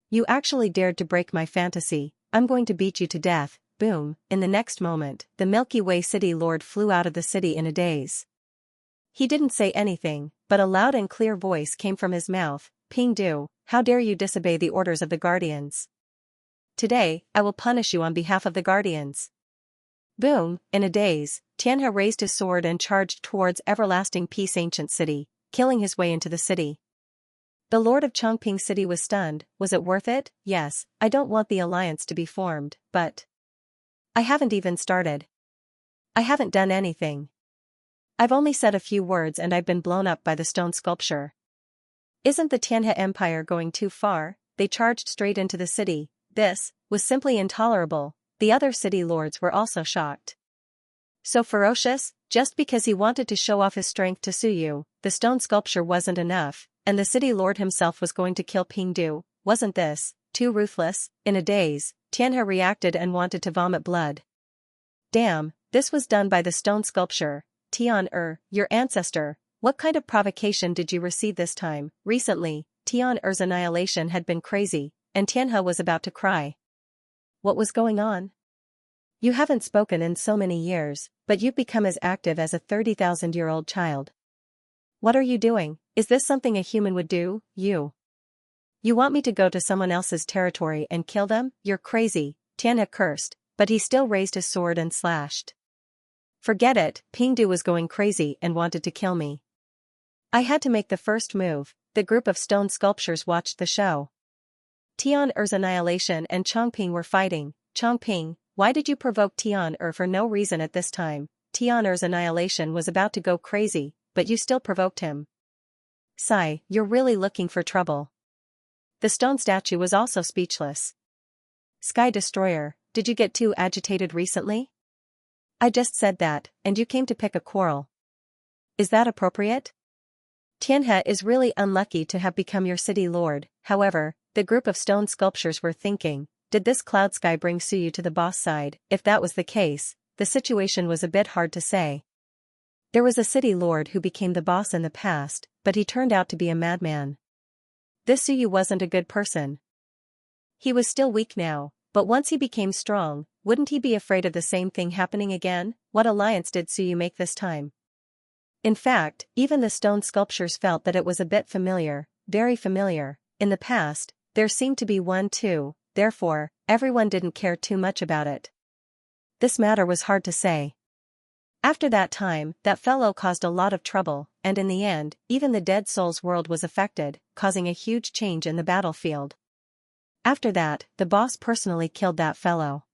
You actually dared to break my fantasy. I'm going to beat you to death. Boom. In the next moment, the Milky Way City Lord flew out of the city in a daze. He didn't say anything, but a loud and clear voice came from his mouth. Pingdu, how dare you disobey the orders of the Guardians? Today, I will punish you on behalf of the Guardians. Boom. In a daze, Tianhe raised his sword and charged towards Everlasting Peace Ancient City, killing his way into the city. The Lord of Chongping City was stunned. Was it worth it? Yes, I don't want the alliance to be formed, but I haven't even started. I haven't done anything. I've only said a few words and I've been blown up by the stone sculpture. Isn't the Tianhe Empire going too far? They charged straight into the city. This was simply intolerable. The other city lords were also shocked. So ferocious? Just because he wanted to show off his strength to Suyu, the stone sculpture wasn't enough, and the city lord himself was going to kill Pingdu. Wasn't this too ruthless? In a daze, Tianhe reacted and wanted to vomit blood. Damn, this was done by the stone sculpture. Tian'er, your ancestor, what kind of provocation did you receive this time? Recently, Tian'er's annihilation had been crazy, and Tianhe was about to cry. What was going on? You haven't spoken in so many years, but you've become as active as a 30,000-year-old child. What are you doing? Is this something a human would do? You want me to go to someone else's territory and kill them? You're crazy, Tianhe cursed, but he still raised his sword and slashed. Forget it, Pingdu was going crazy and wanted to kill me. I had to make the first move. The group of stone sculptures watched the show. Tian'er's annihilation and Chongping were fighting. Chongping, why did you provoke Tian'er for no reason at this time? Tian'er's annihilation was about to go crazy, but you still provoked him. Sigh, you're really looking for trouble. The stone statue was also speechless. Sky Destroyer, did you get too agitated recently? I just said that, and you came to pick a quarrel. Is that appropriate? Tianhe is really unlucky to have become your city lord. However, the group of stone sculptures were thinking, did this cloud sky bring Suyu to the boss side? If that was the case, the situation was a bit hard to say. There was a city lord who became the boss in the past, but he turned out to be a madman. This Suyu wasn't a good person. He was still weak now, but once he became strong, wouldn't he be afraid of the same thing happening again? What alliance did Suyu make this time? In fact, even the stone sculptures felt that it was a bit familiar, very familiar. In the past, there seemed to be one too, therefore, everyone didn't care too much about it. This matter was hard to say. After that time, that fellow caused a lot of trouble, and in the end, even the Dead Souls world was affected, causing a huge change in the battlefield. After that, the boss personally killed that fellow.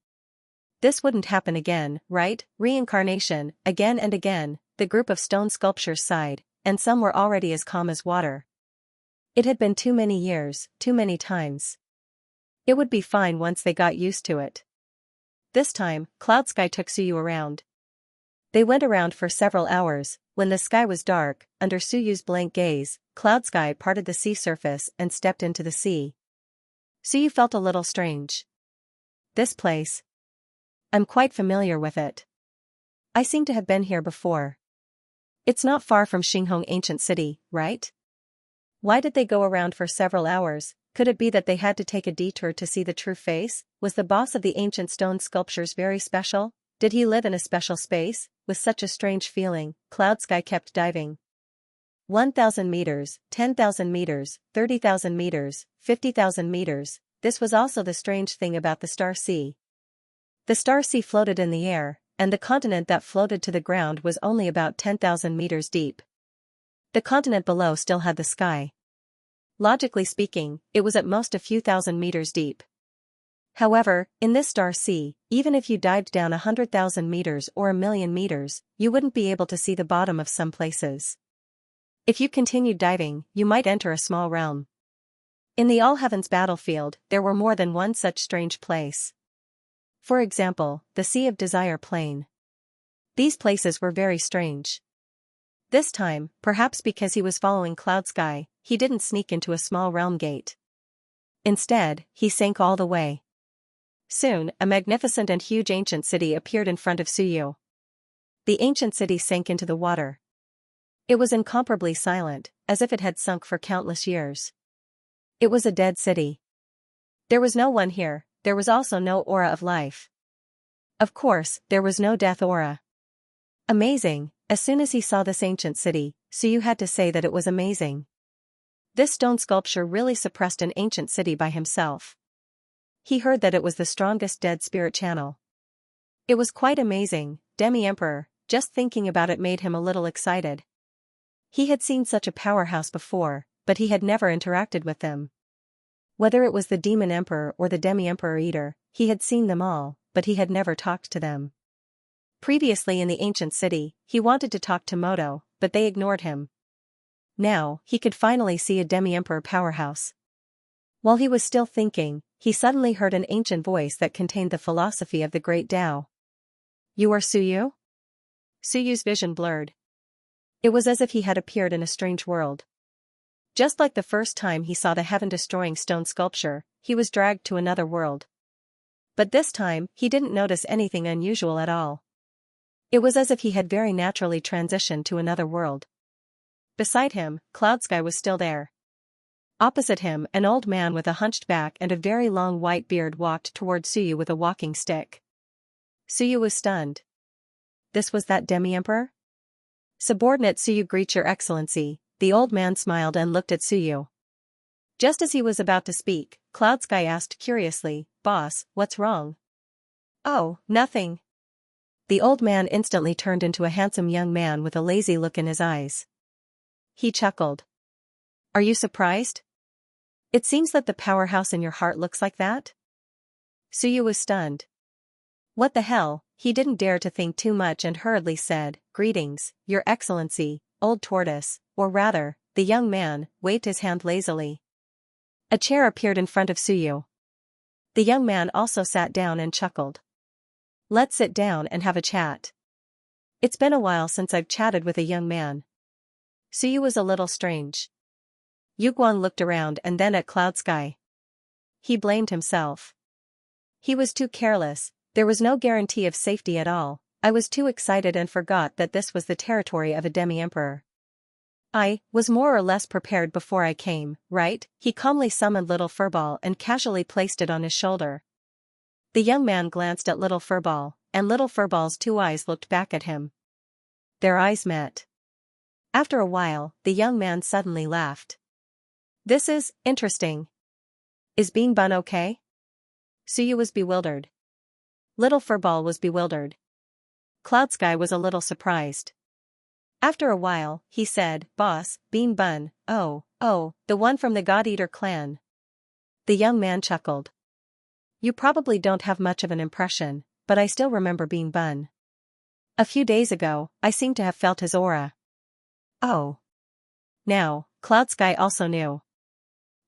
This wouldn't happen again, right? Reincarnation, again and again, the group of stone sculptures sighed, and some were already as calm as water. It had been too many years, too many times. It would be fine once they got used to it. This time, Cloud Sky took Suyu around. They went around for several hours. When the sky was dark, under Suyu's blank gaze, Cloud Sky parted the sea surface and stepped into the sea. Suyu felt a little strange. This place. I'm quite familiar with it. I seem to have been here before. It's not far from Xinghong Ancient City, right? Why did they go around for several hours? Could it be that they had to take a detour to see the true face? Was the boss of the ancient stone sculptures very special? Did he live in a special space? With such a strange feeling, Cloud Sky kept diving. 1,000 meters, 10,000 meters, 30,000 meters, 50,000 meters. This was also the strange thing about the Star Sea. The Star Sea floated in the air, and the continent that floated to the ground was only about 10,000 meters deep. The continent below still had the sky. Logically speaking, it was at most a few thousand meters deep. However, in this Star Sea, even if you dived down 100,000 meters or 1,000,000 meters, you wouldn't be able to see the bottom of some places. If you continued diving, you might enter a small realm. In the All Heavens battlefield, there were more than one such strange place. For example, the Sea of Desire Plain. These places were very strange. This time, perhaps because he was following Cloud Sky, he didn't sneak into a small realm gate. Instead, he sank all the way. Soon, a magnificent and huge ancient city appeared in front of Suyu. The ancient city sank into the water. It was incomparably silent, as if it had sunk for countless years. It was a dead city. There was no one here, there was also no aura of life. Of course, there was no death aura. Amazing. As soon as he saw this ancient city, Suyu had to say that it was amazing. This stone sculpture really suppressed an ancient city by himself. He heard that it was the strongest dead spirit channel. It was quite amazing. Demi-Emperor, just thinking about it made him a little excited. He had seen such a powerhouse before, but he had never interacted with them. Whether it was the Demon Emperor or the Demi-Emperor Eater, he had seen them all, but he had never talked to them. Previously in the ancient city, he wanted to talk to Moto, but they ignored him. Now, he could finally see a Demi-Emperor powerhouse. While he was still thinking, he suddenly heard an ancient voice that contained the philosophy of the Great Tao. You are Suyu? Suyu's vision blurred. It was as if he had appeared in a strange world. Just like the first time he saw the heaven-destroying stone sculpture, he was dragged to another world. But this time, he didn't notice anything unusual at all. It was as if he had very naturally transitioned to another world. Beside him, Cloud Sky was still there. Opposite him, an old man with a hunched back and a very long white beard walked toward Suyu with a walking stick. Suyu was stunned. This was that Demi-Emperor? Subordinate Suyu greets your excellency. The old man smiled and looked at Suyu. Just as he was about to speak, Cloud Sky asked curiously, Boss, what's wrong? Oh, nothing. The old man instantly turned into a handsome young man with a lazy look in his eyes. He chuckled. Are you surprised? It seems that the powerhouse in your heart looks like that? Suyu was stunned. What the hell? He didn't dare to think too much and hurriedly said, Greetings, your excellency, old tortoise, or rather, the young man, waved his hand lazily. A chair appeared in front of Suyu. The young man also sat down and chuckled. Let's sit down and have a chat. It's been a while since I've chatted with a young man. Suyu was a little strange. Yuguan looked around and then at Cloud Sky. He blamed himself. He was too careless, there was no guarantee of safety at all. I was too excited and forgot that this was the territory of a demi-emperor. I was more or less prepared before I came, right? He calmly summoned Little Furball and casually placed it on his shoulder. The young man glanced at Little Furball, and Little Furball's two eyes looked back at him. Their eyes met. After a while, the young man suddenly laughed. This is interesting. Is Bean Bun okay? Suyu was bewildered. Little Furball was bewildered. Cloud Sky was a little surprised. After a while, he said, Boss, Bean Bun, oh, the one from the God Eater clan. The young man chuckled. You probably don't have much of an impression, but I still remember being Bun. A few days ago, I seem to have felt his aura. Oh. Now, Cloud Sky also knew.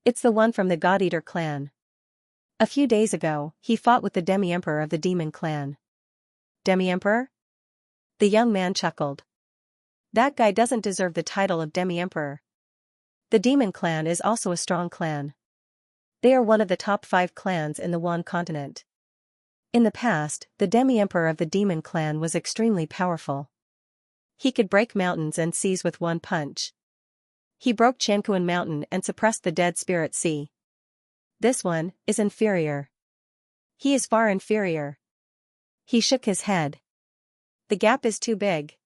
It's the one from the God-Eater clan. A few days ago, he fought with the Demi-Emperor of the Demon clan. Demi-Emperor? The young man chuckled. That guy doesn't deserve the title of Demi-Emperor. The Demon clan is also a strong clan. They are one of the top 5 clans in the Wan continent. In the past, the Demi-Emperor of the Demon clan was extremely powerful. He could break mountains and seas with one punch. He broke Xianxia Mountain and suppressed the Dead Spirit Sea. This one is inferior. He is far inferior. He shook his head. The gap is too big.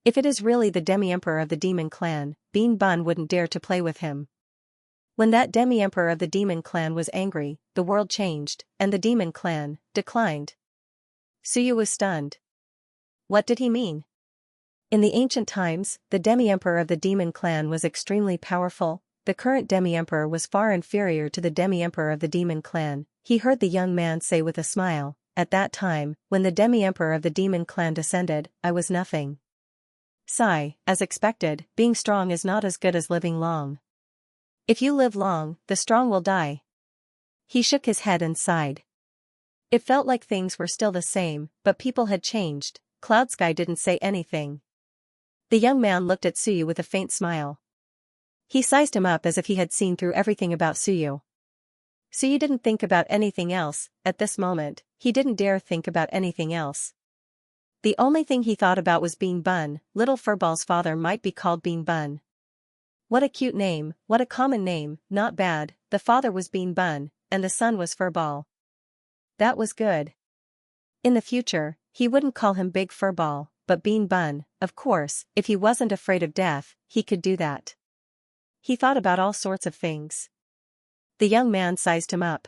If it is really the Demi-Emperor of the Demon clan, Bean Bun wouldn't dare to play with him. When that Demi-Emperor of the Demon clan was angry, the world changed, and the Demon clan declined. Suyu was stunned. What did he mean? In the ancient times, the Demi-Emperor of the Demon clan was extremely powerful. The current Demi-Emperor was far inferior to the Demi-Emperor of the Demon clan, he heard the young man say with a smile. At that time, when the Demi-Emperor of the Demon clan descended, I was nothing. Sigh, as expected, being strong is not as good as living long. If you live long, the strong will die. He shook his head and sighed. It felt like things were still the same, but people had changed. Cloud Sky didn't say anything. The young man looked at Suyu with a faint smile. He sized him up as if he had seen through everything about Suyu. Suyu didn't think about anything else. At this moment, he didn't dare think about anything else. The only thing he thought about was Bean Bun. Little Furball's father might be called Bean Bun. What a cute name, what a common name, not bad. The father was Bean Bun, and the son was Furball. That was good. In the future, he wouldn't call him Big Furball, but Bean Bun. Of course, if he wasn't afraid of death, he could do that. He thought about all sorts of things. The young man sized him up.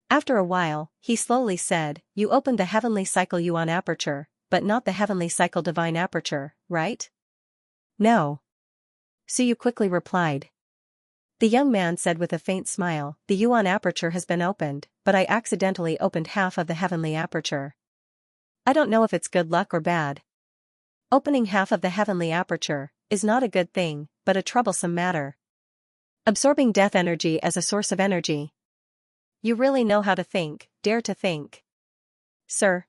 After a while, he slowly said, You opened the Heavenly Cycle Yuan Aperture, but not the Heavenly Cycle Divine Aperture, right? No. Suyu quickly replied. The young man said with a faint smile, The Yuan Aperture has been opened, but I accidentally opened half of the Heavenly Aperture. I don't know if it's good luck or bad. Opening half of the Heavenly Aperture is not a good thing, but a troublesome matter. Absorbing death energy as a source of energy. You really know how to think, dare to think. Sir.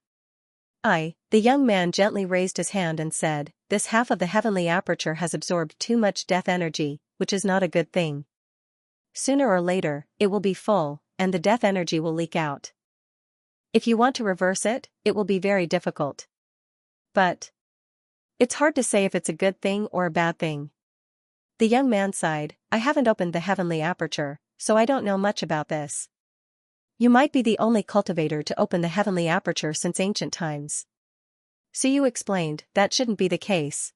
The young man gently raised his hand and said, This half of the Heavenly Aperture has absorbed too much death energy, which is not a good thing. Sooner or later, it will be full, and the death energy will leak out. If you want to reverse it, it will be very difficult. But it's hard to say if it's a good thing or a bad thing. The young man sighed, I haven't opened the Heavenly Aperture, so I don't know much about this. You might be the only cultivator to open the Heavenly Aperture since ancient times. Suyu explained, that shouldn't be the case.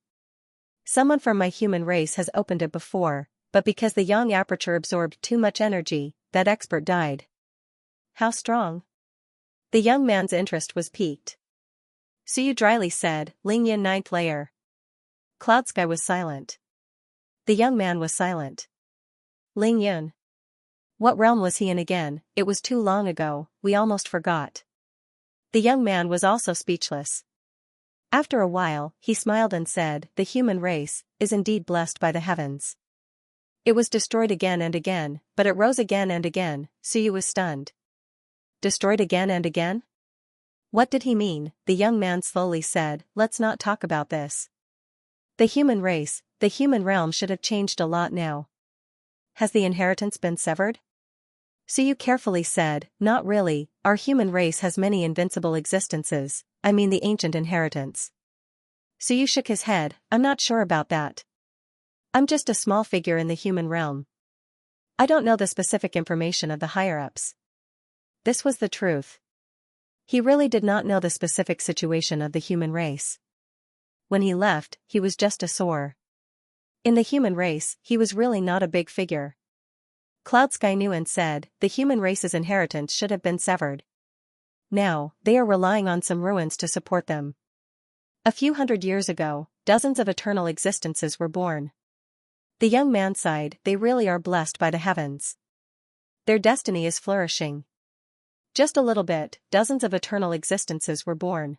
Someone from my human race has opened it before, but because the young aperture absorbed too much energy, that expert died. How strong? The young man's interest was piqued. Suyu dryly said, Lingyan 9th layer. Cloud Sky was silent. The young man was silent. Lingyan. What realm was he in again? It was too long ago, we almost forgot. The young man was also speechless. After a while, he smiled and said, The human race is indeed blessed by the heavens. It was destroyed again and again, but it rose again and again. Suyu was stunned. Destroyed again and again? What did he mean? The young man slowly said, Let's not talk about this. The human race, the human realm should have changed a lot now. Has the inheritance been severed? Suyu carefully said, Not really, our human race has many invincible existences, I mean the ancient inheritance. Suyu shook his head, I'm not sure about that. I'm just a small figure in the human realm. I don't know the specific information of the higher-ups. This was the truth. He really did not know the specific situation of the human race. When he left, he was just a sore. In the human race, he was really not a big figure. Cloud Sky knew and said, The human race's inheritance should have been severed. Now, they are relying on some ruins to support them. A few hundred years ago, dozens of eternal existences were born. The young man sighed, They really are blessed by the heavens. Their destiny is flourishing. Just a little bit, dozens of eternal existences were born.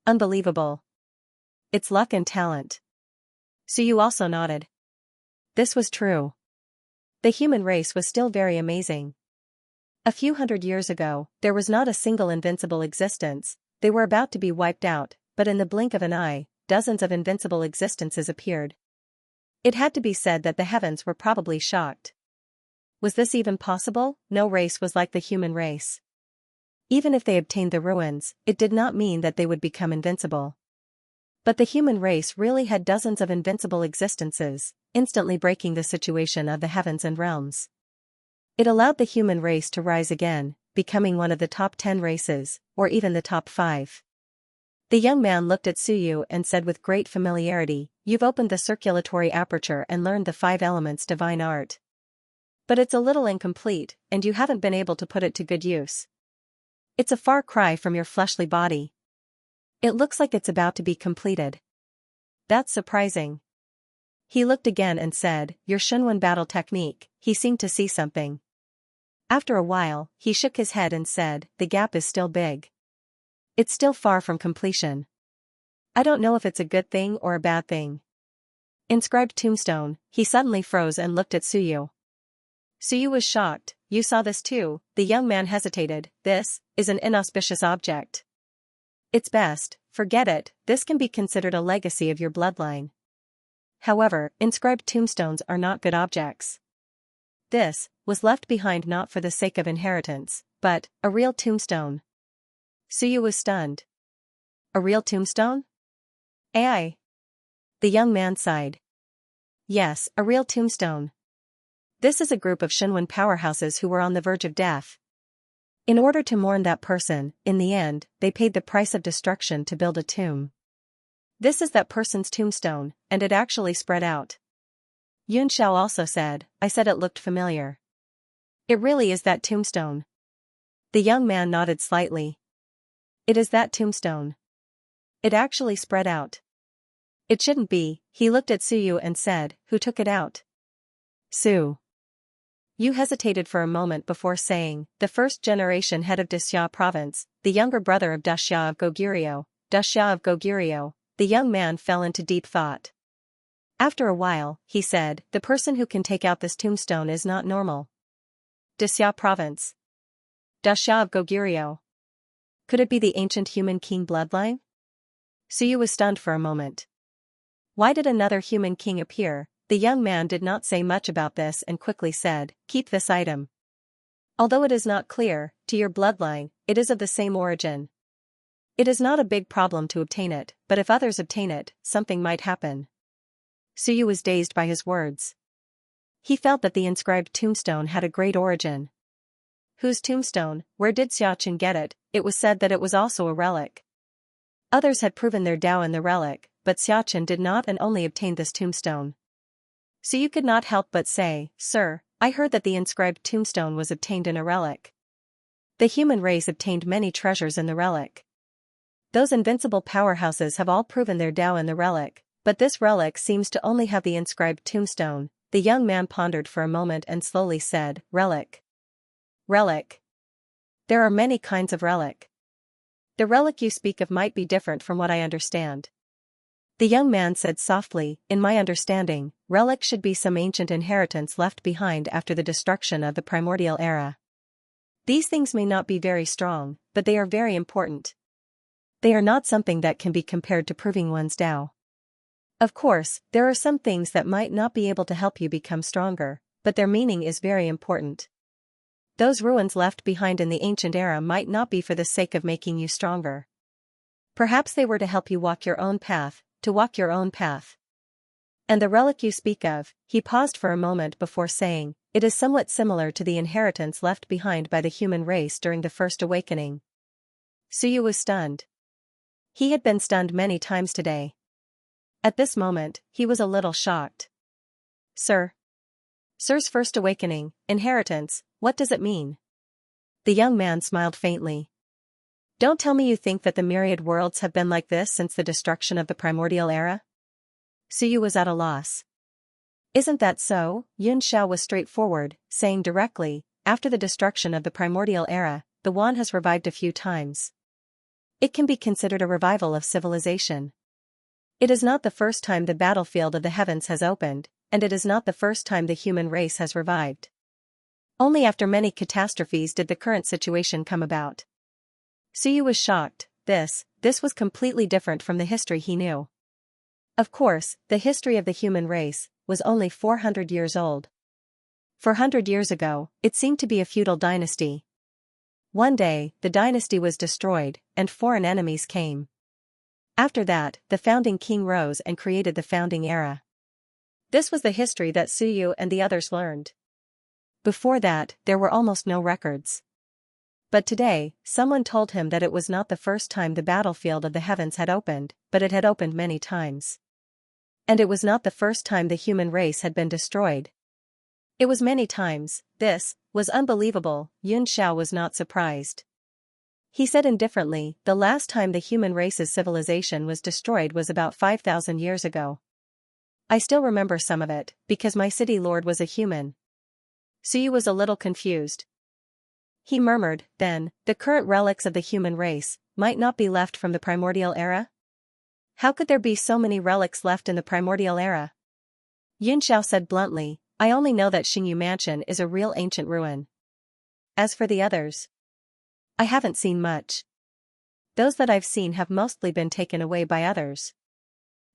Unbelievable. It's luck and talent. Suyu also nodded. This was true. The human race was still very amazing. A few hundred years ago, there was not a single invincible existence. They were about to be wiped out, but in the blink of an eye, dozens of invincible existences appeared. It had to be said that the heavens were probably shocked. Was this even possible? No race was like the human race. Even if they obtained the ruins, it did not mean that they would become invincible. But the human race really had dozens of invincible existences, instantly breaking the situation of the heavens and realms. It allowed the human race to rise again, becoming one of the top 10 races, or even the top 5. The young man looked at Suyu and said with great familiarity, "You've opened the circulatory aperture and learned the 5 elements divine art. But it's a little incomplete, and you haven't been able to put it to good use. It's a far cry from your fleshly body. It looks like it's about to be completed. That's surprising." He looked again and said, "Your Shunwen battle technique." He seemed to see something. After a while, he shook his head and said, "The gap is still big. It's still far from completion. I don't know if it's a good thing or a bad thing." Inscribed tombstone. He suddenly froze and looked at Suyu. Suyu was shocked. "You saw this too?" The young man hesitated. "This is an inauspicious object. It's best, forget it. This can be considered a legacy of your bloodline. However, inscribed tombstones are not good objects. This was left behind not for the sake of inheritance, but a real tombstone." Suyu was stunned. "A real tombstone? AI?" The young man sighed. "Yes, a real tombstone. This is a group of Shinwen powerhouses who were on the verge of death. In order to mourn that person, in the end, they paid the price of destruction to build a tomb. This is that person's tombstone, and it actually spread out." Xianxia also said, "I said it looked familiar. It really is that tombstone." The young man nodded slightly. "It is that tombstone. It actually spread out. It shouldn't be." He looked at Suyu and said, "Who took it out?" "Su." You hesitated for a moment before saying, "The first-generation head of Dixia province, the younger brother of Dixia of Goguryeo." Dixia of Goguryeo. The young man fell into deep thought. After a while, he said, "The person who can take out this tombstone is not normal. Dixia province. Dixia of Goguryeo. Could it be the ancient human king bloodline?" Suyu was stunned for a moment. Why did another human king appear? The young man did not say much about this and quickly said, "Keep this item. Although it is not clear, to your bloodline, it is of the same origin. It is not a big problem to obtain it, but if others obtain it, something might happen." Suyu was dazed by his words. He felt that the inscribed tombstone had a great origin. Whose tombstone? Where did Xianxia get it? It was said that it was also a relic. Others had proven their Tao in the relic, but Xianxia did not and only obtained this tombstone. Suyu could not help but say, "Sir, I heard that the inscribed tombstone was obtained in a relic. The human race obtained many treasures in the relic. Those invincible powerhouses have all proven their Tao in the relic, but this relic seems to only have the inscribed tombstone." The young man pondered for a moment and slowly said, "Relic. Relic. There are many kinds of relic. The relic you speak of might be different from what I understand." The young man said softly, "In my understanding, relic should be some ancient inheritance left behind after the destruction of the primordial era. These things may not be very strong, but they are very important. They are not something that can be compared to proving one's Tao. Of course, there are some things that might not be able to help you become stronger, but their meaning is very important. Those ruins left behind in the ancient era might not be for the sake of making you stronger. Perhaps they were to help you walk your own path, to walk your own path. And the relic you speak of," he paused for a moment before saying, "it is somewhat similar to the inheritance left behind by the human race during the First Awakening." Suyu was stunned. He had been stunned many times today. At this moment, he was a little shocked. "Sir? Sir's First Awakening, inheritance, what does it mean?" The young man smiled faintly. "Don't tell me you think that the myriad worlds have been like this since the destruction of the primordial era?" Suyu was at a loss. "Isn't that so?" Xianxia was straightforward, saying directly, "After the destruction of the primordial era, the Yuan has revived a few times. It can be considered a revival of civilization. It is not the first time the battlefield of the heavens has opened, and it is not the first time the human race has revived. Only after many catastrophes did the current situation come about. Suyu was shocked. This was completely different from the history he knew. Of course, the history of the human race was only 400 years old. 400 years ago, it seemed to be a feudal dynasty. One day, the dynasty was destroyed, and foreign enemies came. After that, the founding king rose and created the founding era. This was the history that Suyu and the others learned. Before that, there were almost no records. But today, someone told him that it was not the first time the battlefield of the heavens had opened, but it had opened many times. And it was not the first time the human race had been destroyed. It was many times. This was unbelievable. Xianxia was not surprised. He said indifferently, the last time the human race's civilization was destroyed was about 5,000 years ago. I still remember some of it, because my city lord was a human. Suyu was a little confused. He murmured, then, the current relics of the human race might not be left from the primordial era? How could there be so many relics left in the primordial era? Xianxia said bluntly, I only know that Xingyu Mansion is a real ancient ruin. As for the others, I haven't seen much. Those that I've seen have mostly been taken away by others.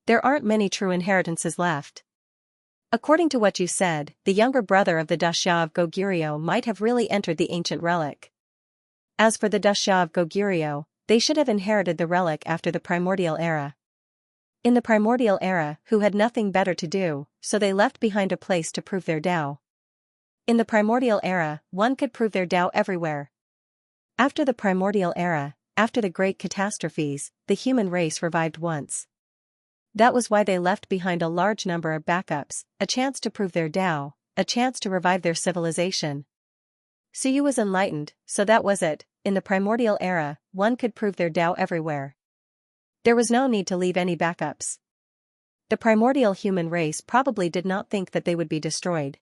There aren't many true inheritances left. According to what you said, the younger brother of the Daxia of Goguryeo might have really entered the ancient relic. As for the Daxia of Goguryeo, they should have inherited the relic after the primordial era. In the primordial era, who had nothing better to do, so they left behind a place to prove their Tao. In the primordial era, one could prove their Tao everywhere. After the primordial era, after the great catastrophes, the human race revived once. That was why they left behind a large number of backups, a chance to prove their Tao, a chance to revive their civilization. Suyu was enlightened, so that was it. In the primordial era, one could prove their Tao everywhere. There was no need to leave any backups. The primordial human race probably did not think that they would be destroyed.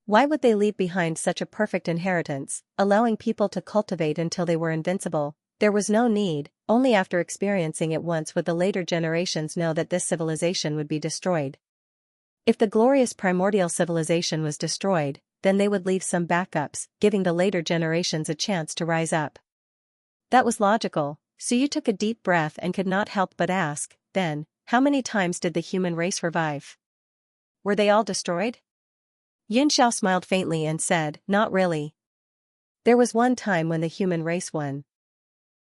Why would they leave behind such a perfect inheritance, allowing people to cultivate until they were invincible? There was no need. Only after experiencing it once would the later generations know that this civilization would be destroyed. If the glorious primordial civilization was destroyed, then they would leave some backups, giving the later generations a chance to rise up. That was logical. Suyu took a deep breath and could not help but ask, then, how many times did the human race revive? Were they all destroyed? Xianxia smiled faintly and said, not really. There was one time when the human race won.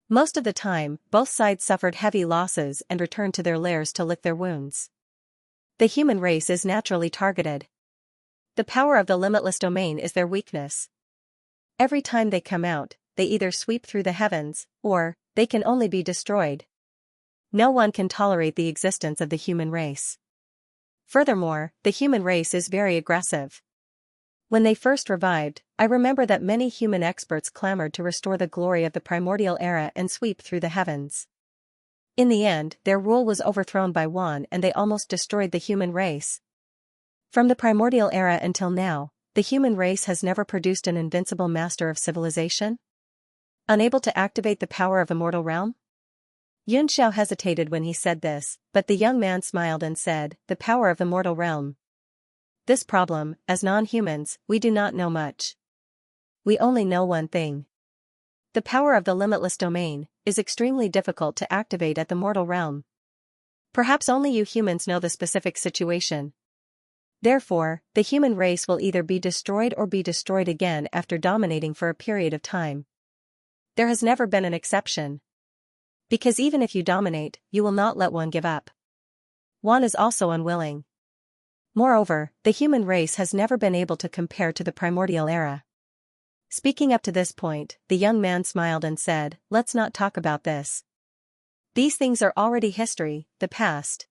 Most of the time, both sides suffered heavy losses and returned to their lairs to lick their wounds. The human race is naturally targeted. The power of the limitless domain is their weakness. Every time they come out, they either sweep through the heavens, or they can only be destroyed. No one can tolerate the existence of the human race. Furthermore, the human race is very aggressive. When they first revived, I remember that many human experts clamored to restore the glory of the primordial era and sweep through the heavens. In the end, their rule was overthrown by Yuan and they almost destroyed the human race. From the primordial era until now, the human race has never produced an invincible master of civilization? Unable to activate the power of immortal realm? Xianxia hesitated when he said this, but the young man smiled and said, the power of immortal realm. This problem, as non-humans, we do not know much. We only know one thing. The power of the limitless domain is extremely difficult to activate at the mortal realm. Perhaps only you humans know the specific situation. Therefore, the human race will either be destroyed or be destroyed again after dominating for a period of time. There has never been an exception. Because even if you dominate, you will not let one give up. One is also unwilling. Moreover, the human race has never been able to compare to the primordial era. Speaking up to this point, the young man smiled and said, let's not talk about this. These things are already history, the past.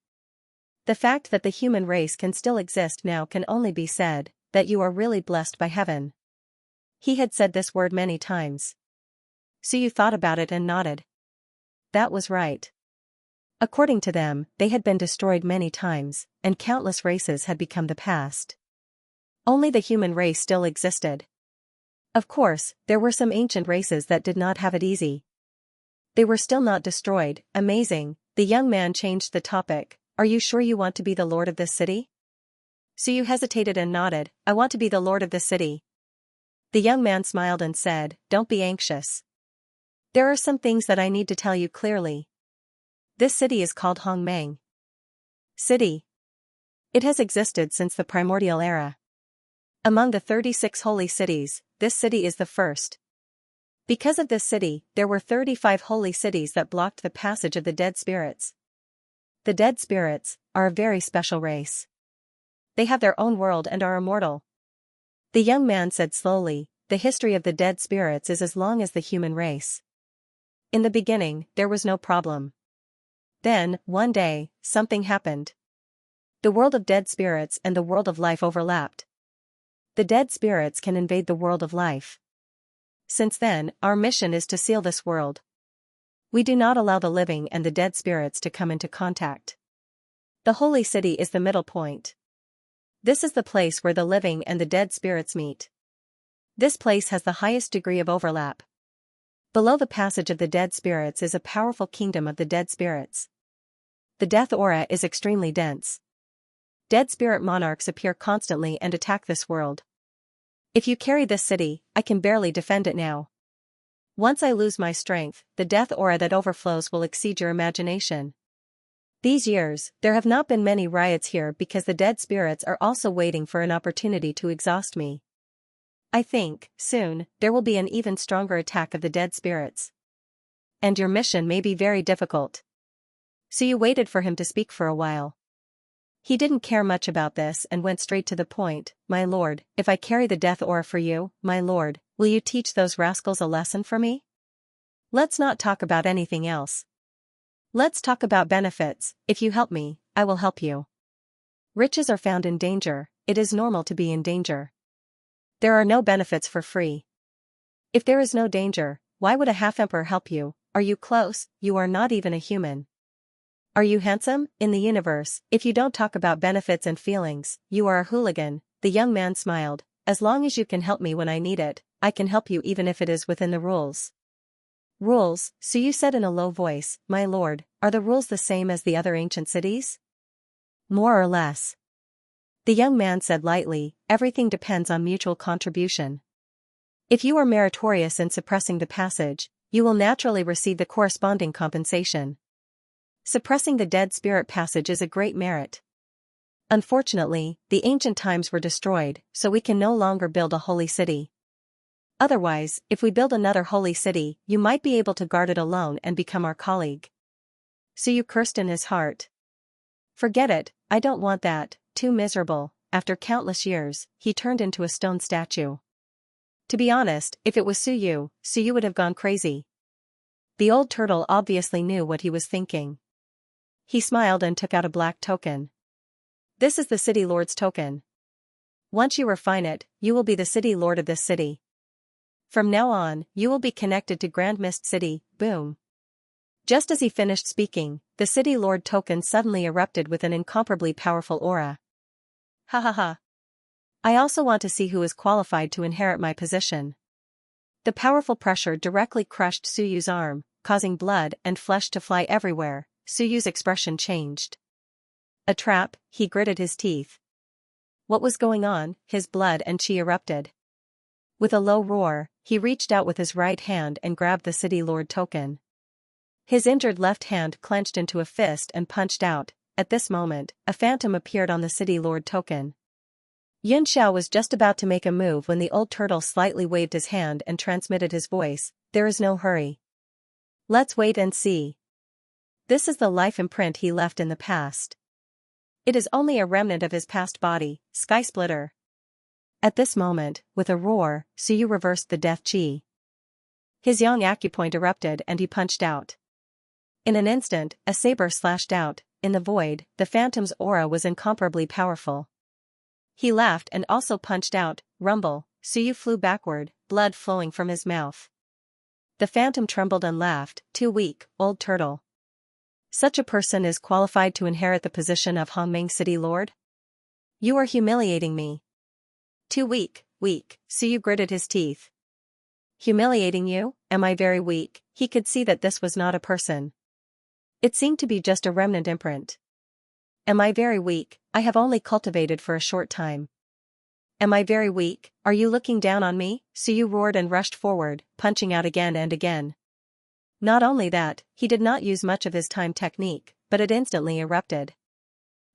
The fact that the human race can still exist now can only be said, that you are really blessed by heaven. He had said this word many times. Suyu thought about it and nodded. That was right. According to them, they had been destroyed many times, and countless races had become the past. Only the human race still existed. Of course, there were some ancient races that did not have it easy. They were still not destroyed. Amazing. The young man changed the topic. Are you sure you want to be the lord of this city? Suyu hesitated and nodded. I want to be the lord of this city. The young man smiled and said, don't be anxious. There are some things that I need to tell you clearly. This city is called Hongmeng City. It has existed since the primordial era. Among the 36 holy cities, this city is the first. Because of this city, there were 35 holy cities that blocked the passage of the dead spirits. The dead spirits are a very special race. They have their own world and are immortal. The young man said slowly, the history of the dead spirits is as long as the human race. In the beginning, there was no problem. Then, one day, something happened. The world of dead spirits and the world of life overlapped. The dead spirits can invade the world of life. Since then, our mission is to seal this world. We do not allow the living and the dead spirits to come into contact. The holy city is the middle point. This is the place where the living and the dead spirits meet. This place has the highest degree of overlap. Below the passage of the dead spirits is a powerful kingdom of the dead spirits. The death aura is extremely dense. Dead spirit monarchs appear constantly and attack this world. If you carry this city, I can barely defend it now. Once I lose my strength, the death aura that overflows will exceed your imagination. These years, there have not been many riots here because the dead spirits are also waiting for an opportunity to exhaust me. I think, soon, there will be an even stronger attack of the dead spirits. And your mission may be very difficult. So you waited for him to speak for a while. He didn't care much about this and went straight to the point. My lord, if I carry the death aura for you, my lord, will you teach those rascals a lesson for me? Let's not talk about anything else. Let's talk about benefits. If you help me, I will help you. Riches are found in danger. It is normal to be in danger. There are no benefits for free. If there is no danger, why would a half-emperor help you? Are you close? You are not even a human. Are you handsome? In the universe, if you don't talk about benefits and feelings, you are a hooligan. The young man smiled. As long as you can help me when I need it, I can help you even if it is within the rules. Rules, so you said in a low voice, my lord, are the rules the same as the other ancient cities? More or less. The young man said lightly, everything depends on mutual contribution. If you are meritorious in suppressing the passage, you will naturally receive the corresponding compensation. Suppressing the dead spirit passage is a great merit. Unfortunately, the ancient times were destroyed, so we can no longer build a holy city. Otherwise, if we build another holy city, you might be able to guard it alone and become our colleague. So you cursed in his heart. Forget it, I don't want that, too miserable. After countless years, he turned into a stone statue. To be honest, if it was Suyu would have gone crazy. The old turtle obviously knew what he was thinking. He smiled and took out a black token. This is the city lord's token. Once you refine it, you will be the city lord of this city. From now on, you will be connected to Grand Mist City. Boom. Just as he finished speaking, the city lord token suddenly erupted with an incomparably powerful aura. Ha ha ha. I also want to see who is qualified to inherit my position. The powerful pressure directly crushed Suyu's arm, causing blood and flesh to fly everywhere. Suyu's expression changed. A trap, he gritted his teeth. What was going on? His blood and chi erupted. With a low roar, he reached out with his right hand and grabbed the city lord token. His injured left hand clenched into a fist and punched out. At this moment, a phantom appeared on the city lord token. Xianxia was just about to make a move when the old turtle slightly waved his hand and transmitted his voice. There is no hurry. Let's wait and see. This is the life imprint he left in the past. It is only a remnant of his past body, Sky Splitter. At this moment, with a roar, Suyu reversed the death chi. His yang acupoint erupted and he punched out. In an instant, a saber slashed out. In the void, the phantom's aura was incomparably powerful. He laughed and also punched out. Rumble, Suyu flew backward, blood flowing from his mouth. The phantom trembled and laughed. Too weak, old turtle. Such a person is qualified to inherit the position of Hongmeng City Lord? You are humiliating me. Too weak, Suyu gritted his teeth. Humiliating you? Am I very weak? He could see that this was not a person. It seemed to be just a remnant imprint. Am I very weak? I have only cultivated for a short time. Am I very weak? Are you looking down on me? Suyu roared and rushed forward, punching out again and again. Not only that, he did not use much of his time technique, but it instantly erupted.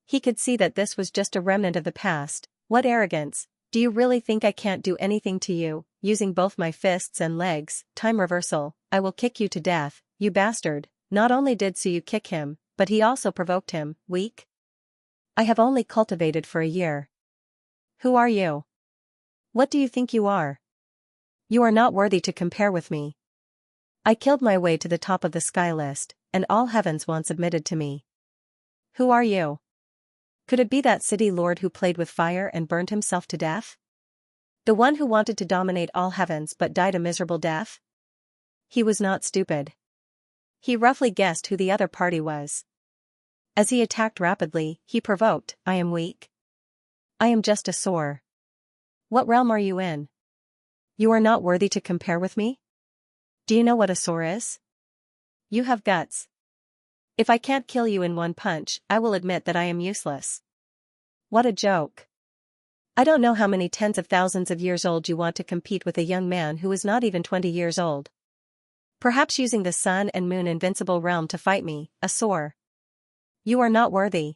He could see that this was just a remnant of the past. What arrogance! Do you really think I can't do anything to you? Using both my fists and legs, time reversal, I will kick you to death, you bastard. Not only did Suyu kick him, but he also provoked him. Weak? I have only cultivated for a year. Who are you? What do you think you are? You are not worthy to compare with me. I killed my way to the top of the sky list, and all heavens once submitted to me. Who are you? Could it be that city lord who played with fire and burned himself to death? The one who wanted to dominate all heavens but died a miserable death? He was not stupid. He roughly guessed who the other party was. As he attacked rapidly, he provoked, I am weak. I am just a sore. What realm are you in? You are not worthy to compare with me? Do you know what a sore is? You have guts. If I can't kill you in one punch, I will admit that I am useless. What a joke. I don't know how many tens of thousands of years old you want to compete with a young man who is not even 20 years old. Perhaps using the sun and moon invincible realm to fight me, a sore. You are not worthy.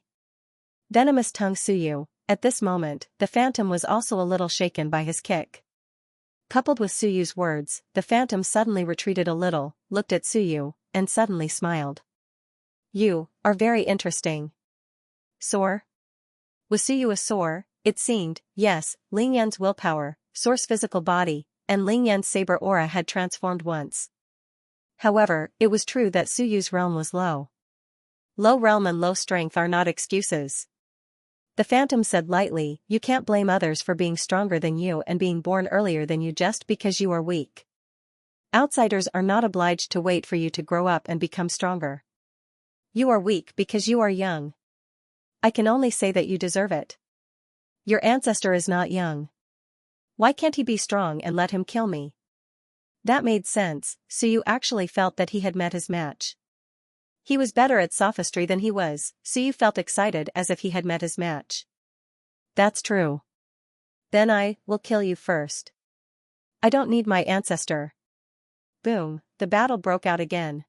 Venomous tongue Suyu. At this moment, the phantom was also a little shaken by his kick. Coupled with Suyu's words, the phantom suddenly retreated a little, looked at Suyu, and suddenly smiled. You are very interesting. Sore? Was Suyu a sore? It seemed, yes. Ling Yan's willpower, Sore's physical body, and Ling Yan's saber aura had transformed once. However, it was true that Suyu's realm was low. Low realm and low strength are not excuses. The phantom said lightly, you can't blame others for being stronger than you and being born earlier than you just because you are weak. Outsiders are not obliged to wait for you to grow up and become stronger. You are weak because you are young. I can only say that you deserve it. Your ancestor is not young. Why can't he be strong and let him kill me? That made sense. Suyu actually felt that he had met his match. He was better at sophistry than he was. Suyu felt excited as if he had met his match. That's true. Then I will kill you first. I don't need my ancestor. Boom, the battle broke out again.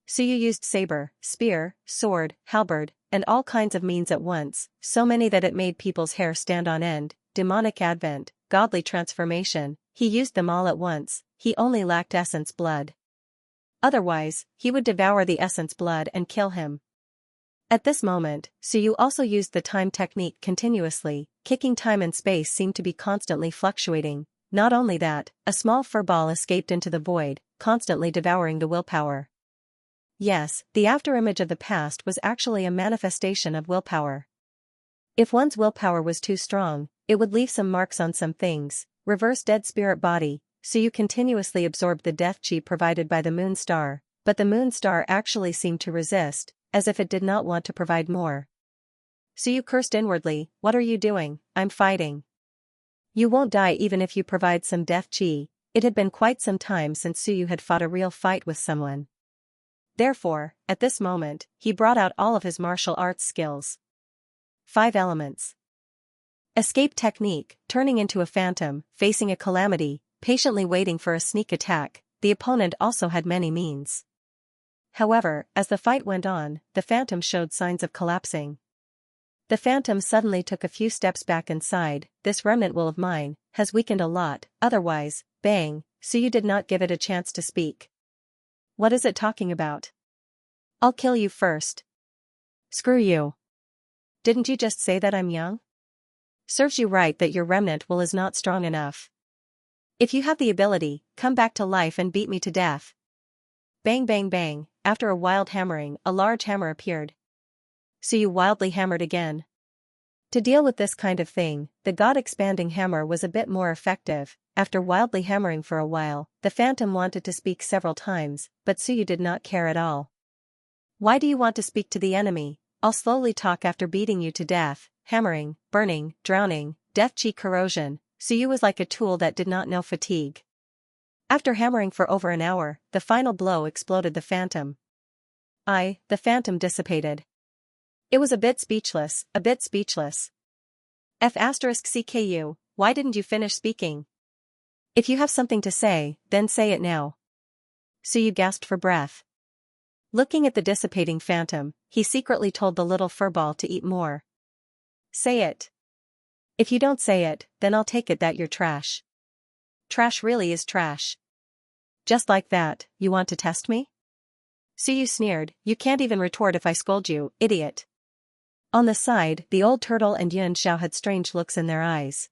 Suyu used saber, spear, sword, halberd, and all kinds of means at once, so many that it made people's hair stand on end. Demonic advent, godly transformation, he used them all at once. He only lacked essence blood. Otherwise, he would devour the essence blood and kill him. At this moment, Suyu also used the time technique continuously. Kicking time and space seemed to be constantly fluctuating. Not only that, a small fur ball escaped into the void, constantly devouring the willpower. Yes, the afterimage of the past was actually a manifestation of willpower. If one's willpower was too strong, it would leave some marks on some things. Reverse dead spirit body. Suyu continuously absorbed the death chi provided by the moon star, but the moon star actually seemed to resist, as if it did not want to provide more. Suyu cursed inwardly, what are you doing? I'm fighting. You won't die even if you provide some death chi. It had been quite some time since Suyu had fought a real fight with someone. Therefore, at this moment, he brought out all of his martial arts skills. 5 elements. Escape technique, turning into a phantom, facing a calamity, patiently waiting for a sneak attack. The opponent also had many means. However, as the fight went on, the phantom showed signs of collapsing. The phantom suddenly took a few steps back inside. This remnant will of mine has weakened a lot, otherwise, bang, Suyu did not give it a chance to speak. What is it talking about? I'll kill you first. Screw you. Didn't you just say that I'm young? Serves you right that your remnant will is not strong enough. If you have the ability, come back to life and beat me to death. Bang bang bang, after a wild hammering, a large hammer appeared. Suyu wildly hammered again. To deal with this kind of thing, the god-expanding hammer was a bit more effective. After wildly hammering for a while, the phantom wanted to speak several times, but Suyu did not care at all. Why do you want to speak to the enemy? I'll slowly talk after beating you to death. Hammering, burning, drowning, death chi corrosion. Suyu was like a tool that did not know fatigue. After hammering for over an hour, the final blow exploded the phantom. The phantom dissipated. It was a bit speechless, a bit speechless. CKU, why didn't you finish speaking? If you have something to say, then say it now. Suyu gasped for breath. Looking at the dissipating phantom, he secretly told the little furball to eat more. Say it. If you don't say it, then I'll take it that you're trash. Trash really is trash. Just like that, you want to test me? Suyu sneered, you can't even retort if I scold you, idiot. On the side, the old turtle and Xianxia had strange looks in their eyes.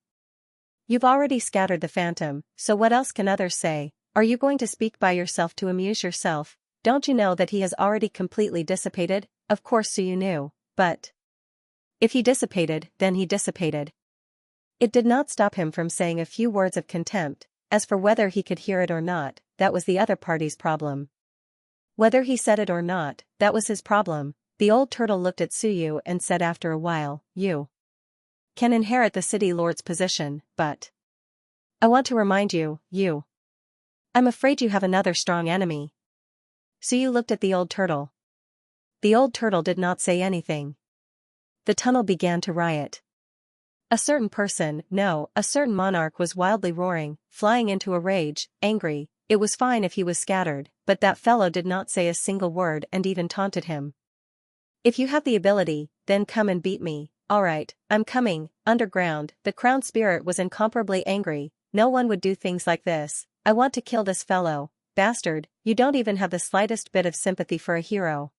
You've already scattered the phantom, so what else can others say? Are you going to speak by yourself to amuse yourself? Don't you know that he has already completely dissipated? Of course Suyu knew, but if he dissipated, then he dissipated. It did not stop him from saying a few words of contempt. As for whether he could hear it or not, that was the other party's problem. Whether he said it or not, that was his problem. The old turtle looked at Suyu and said after a while, you can inherit the city lord's position, but I want to remind you, I'm afraid you have another strong enemy. Suyu looked at the old turtle. The old turtle did not say anything. The tunnel began to riot. A certain monarch was wildly roaring, flying into a rage, angry. It was fine if he was scattered, but that fellow did not say a single word and even taunted him. If you have the ability, then come and beat me. Alright, I'm coming. Underground, the crown spirit was incomparably angry. No one would do things like this. I want to kill this fellow. Bastard, you don't even have the slightest bit of sympathy for a hero.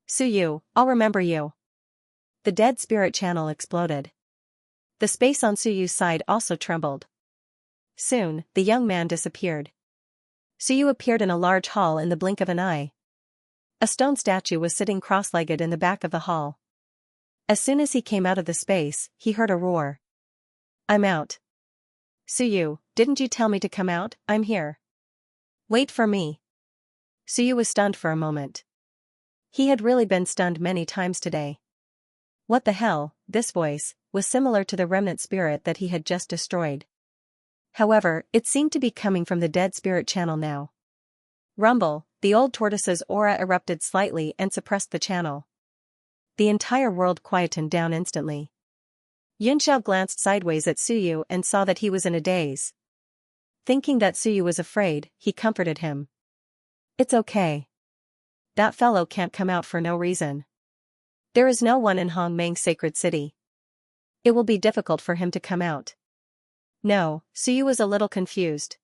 Suyu, I'll remember you. The dead spirit channel exploded. The space on Suyu's side also trembled. Soon, the young man disappeared. Suyu appeared in a large hall in the blink of an eye. A stone statue was sitting cross-legged in the back of the hall. As soon as he came out of the space, he heard a roar. I'm out. Suyu, didn't you tell me to come out? I'm here. Wait for me. Suyu was stunned for a moment. He had really been stunned many times today. What the hell, this voice was similar to the remnant spirit that he had just destroyed. However, it seemed to be coming from the dead spirit channel now. Rumble, the old tortoise's aura erupted slightly and suppressed the channel. The entire world quietened down instantly. Yunxiao glanced sideways at Suyu and saw that he was in a daze. Thinking that Suyu was afraid, he comforted him. It's okay. That fellow can't come out for no reason. There is no one in Hongmeng's sacred city. It will be difficult for him to come out. No, Suyu was a little confused.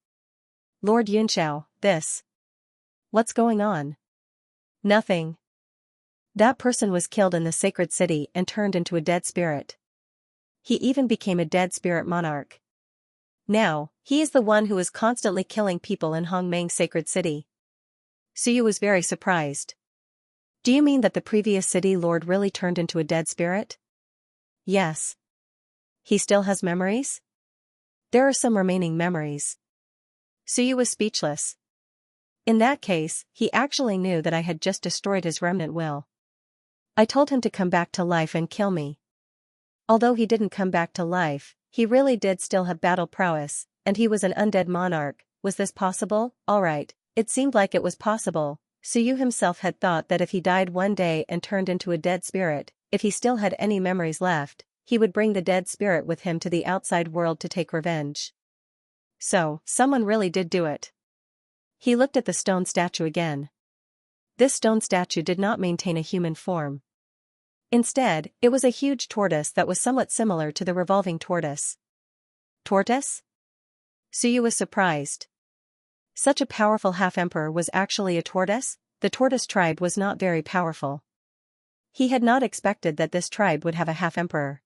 Lord Yunxiao, this. What's going on? Nothing. That person was killed in the sacred city and turned into a dead spirit. He even became a dead spirit monarch. Now, he is the one who is constantly killing people in Hongmeng's sacred city. Suyu was very surprised. Do you mean that the previous city lord really turned into a dead spirit? Yes. He still has memories? There are some remaining memories. Suyu was speechless. In that case, he actually knew that I had just destroyed his remnant will. I told him to come back to life and kill me. Although he didn't come back to life, he really did still have battle prowess, and he was an undead monarch. Was this possible? Alright, it seemed like it was possible. Suyu himself had thought that if he died one day and turned into a dead spirit, if he still had any memories left, he would bring the dead spirit with him to the outside world to take revenge. So, someone really did do it. He looked at the stone statue again. This stone statue did not maintain a human form. Instead, it was a huge tortoise that was somewhat similar to the revolving tortoise. Tortoise? Suyu was surprised. Such a powerful half-emperor was actually a tortoise? The tortoise tribe was not very powerful. He had not expected that this tribe would have a half-emperor.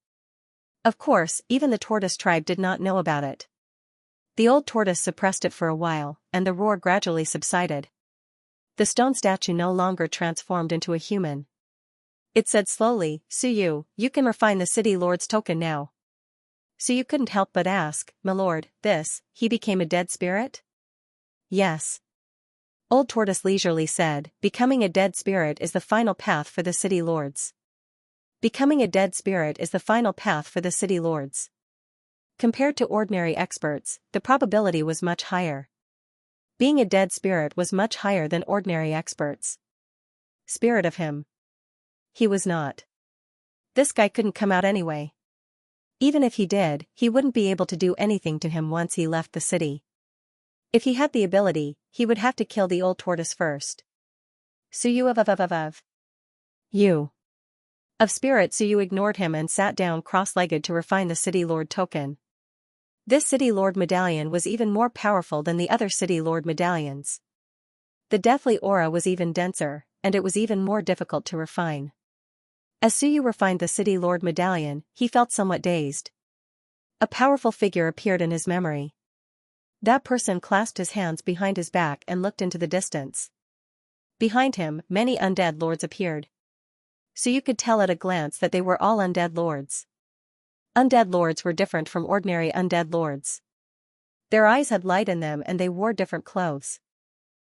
Of course, even the tortoise tribe did not know about it. The old tortoise suppressed it for a while, and the roar gradually subsided. The stone statue no longer transformed into a human. It said slowly, Suyu, you can refine the city lord's token now. Suyu couldn't help but ask, my lord, he became a dead spirit? Yes. Old tortoise leisurely said, becoming a dead spirit is the final path for the city lords. Becoming a dead spirit is the final path for the city lords. Compared to ordinary experts, the probability was much higher. Being a dead spirit was much higher than ordinary experts. Spirit of him. He was not. This guy couldn't come out anyway. Even if he did, he wouldn't be able to do anything to him once he left the city. If he had the ability, he would have to kill the old tortoise first. Suyu of. You. Of spirit, Suyu ignored him and sat down cross-legged to refine the City Lord token. This City Lord medallion was even more powerful than the other City Lord medallions. The deathly aura was even denser, and it was even more difficult to refine. As Suyu refined the City Lord medallion, he felt somewhat dazed. A powerful figure appeared in his memory. That person clasped his hands behind his back and looked into the distance. Behind him, many undead lords appeared. Suyu could tell at a glance that they were all undead lords. Undead lords were different from ordinary undead lords. Their eyes had light in them and they wore different clothes.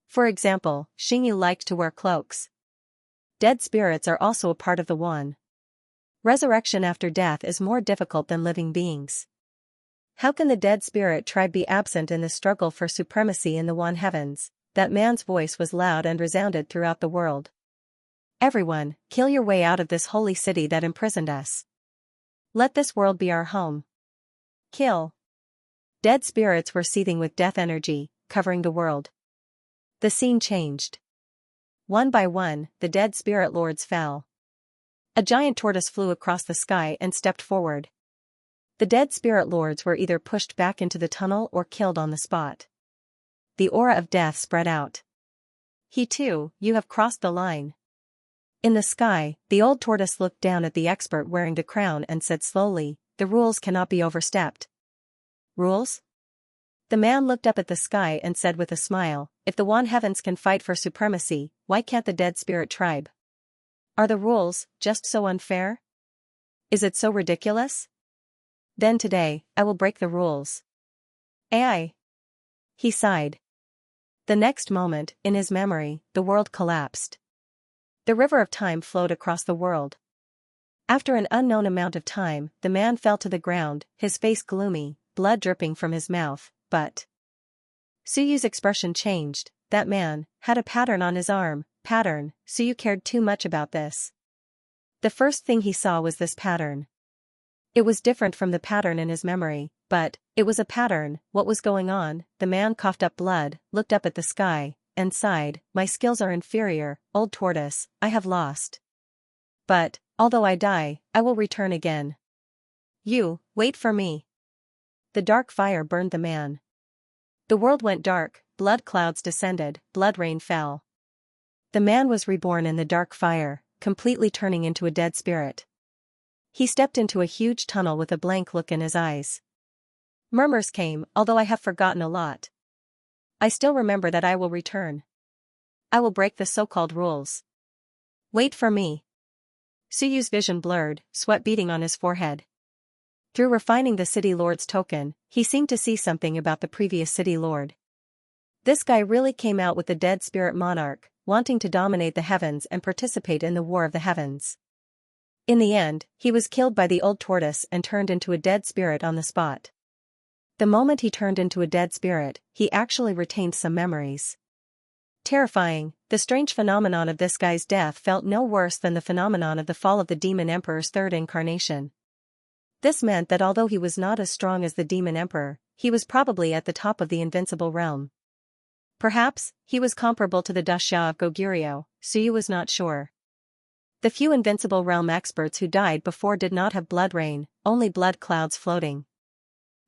For example, Xingyu liked to wear cloaks. Dead spirits are also a part of the One. Resurrection after death is more difficult than living beings. How can the dead spirit tribe be absent in the struggle for supremacy in the One heavens? That man's voice was loud and resounded throughout the world. Everyone, kill your way out of this holy city that imprisoned us. Let this world be our home. Kill. Dead spirits were seething with death energy, covering the world. The scene changed. One by one, the dead spirit lords fell. A giant tortoise flew across the sky and stepped forward. The dead spirit lords were either pushed back into the tunnel or killed on the spot. The aura of death spread out. He too, you have crossed the line. In the sky, the old tortoise looked down at the expert wearing the crown and said slowly, the rules cannot be overstepped. Rules? The man looked up at the sky and said with a smile, if the One heavens can fight for supremacy, why can't the dead spirit tribe? Are the rules just so unfair? Is it so ridiculous? Then today, I will break the rules. AI. He sighed. The next moment, in his memory, the world collapsed. The river of time flowed across the world. After an unknown amount of time, the man fell to the ground, his face gloomy, blood dripping from his mouth, but Suyu's expression changed. That man had a pattern on his arm. Pattern. Suyu cared too much about this. The first thing he saw was this pattern. It was different from the pattern in his memory, but it was a pattern. What was going on? The man coughed up blood, looked up at the sky, and sighed, my skills are inferior, old tortoise, I have lost. But, although I die, I will return again. You, wait for me. The dark fire burned the man. The world went dark, blood clouds descended, blood rain fell. The man was reborn in the dark fire, completely turning into a dead spirit. He stepped into a huge tunnel with a blank look in his eyes. Murmurs came, although I have forgotten a lot. I still remember that I will return. I will break the so-called rules. Wait for me. Suyu's vision blurred, sweat beading on his forehead. Through refining the City Lord's token, he seemed to see something about the previous City Lord. This guy really came out with the dead spirit monarch, wanting to dominate the heavens and participate in the war of the heavens. In the end, he was killed by the old tortoise and turned into a dead spirit on the spot. The moment he turned into a dead spirit, he actually retained some memories. Terrifying, the strange phenomenon of this guy's death felt no worse than the phenomenon of the fall of the Demon Emperor's third incarnation. This meant that although he was not as strong as the Demon Emperor, he was probably at the top of the invincible realm. Perhaps, he was comparable to the Daxia of Goguryeo, Suyu was not sure. The few invincible realm experts who died before did not have blood rain, only blood clouds floating.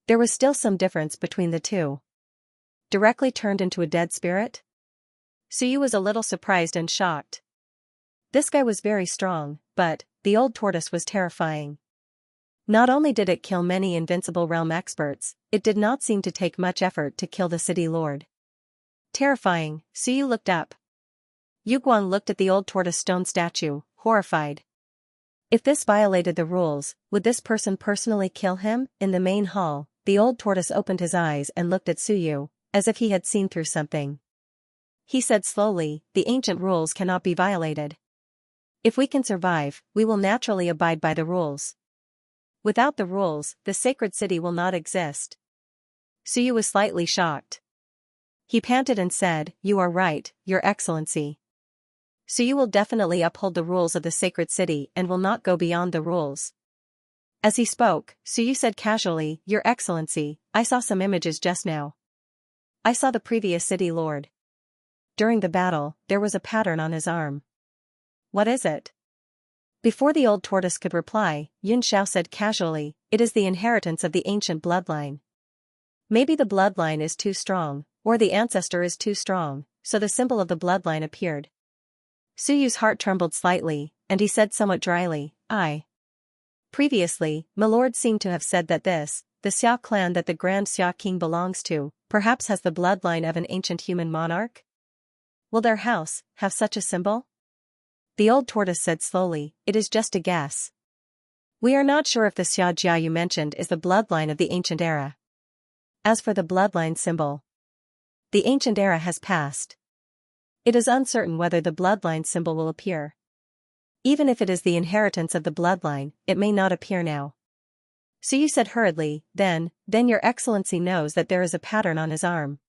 There was still some difference between the two. Directly turned into a dead spirit? Suyu was a little surprised and shocked. This guy was very strong, but the old tortoise was terrifying. Not only did it kill many invincible realm experts, it did not seem to take much effort to kill the City Lord. Terrifying, Suyu looked up. Yuguan looked at the old tortoise stone statue, horrified. If this violated the rules, would this person personally kill him? In the main hall, the old tortoise opened his eyes and looked at Suyu, as if he had seen through something. He said slowly, the ancient rules cannot be violated. If we can survive, we will naturally abide by the rules. Without the rules, the sacred city will not exist. Suyu was slightly shocked. He panted and said, "You are right, Your Excellency. So you will definitely uphold the rules of the sacred city and will not go beyond the rules." As he spoke, Suyu said casually, "Your Excellency, I saw some images just now. I saw the previous city lord. During the battle, there was a pattern on his arm." "What is it?" Before the old tortoise could reply, Xianxia said casually, "It is the inheritance of the ancient bloodline. Maybe the bloodline is too strong, or the ancestor is too strong, so the symbol of the bloodline appeared." Suyu's heart trembled slightly, and he said somewhat dryly, Previously, Milord seemed to have said that the Xia clan that the Grand Xia King belongs to, perhaps has the bloodline of an ancient human monarch? Will their house have such a symbol?" The old tortoise said slowly, "It is just a guess. We are not sure if the Xia Jia you mentioned is the bloodline of the ancient era. As for the bloodline symbol, the ancient era has passed. It is uncertain whether the bloodline symbol will appear. Even if it is the inheritance of the bloodline, it may not appear now." Suyu said hurriedly, then Your Excellency knows that there is a pattern on his arm.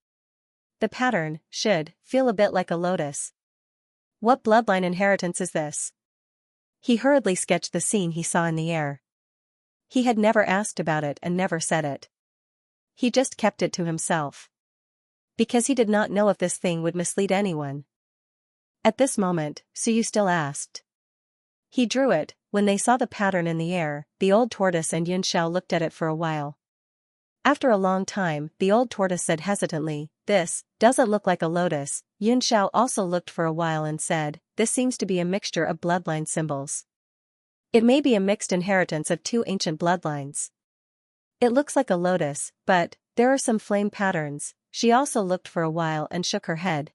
The pattern should feel a bit like a lotus. What bloodline inheritance is this?" He hurriedly sketched the scene he saw in the air. He had never asked about it and never said it. He just kept it to himself. Because he did not know if this thing would mislead anyone. At this moment, Suyu still asked. He drew it. When they saw the pattern in the air, the old tortoise and Xianxia looked at it for a while. After a long time, the old tortoise said hesitantly, "This doesn't look like a lotus." Xianxia also looked for a while and said, "This seems to be a mixture of bloodline symbols. It may be a mixed inheritance of two ancient bloodlines. It looks like a lotus, but there are some flame patterns." She also looked for a while and shook her head.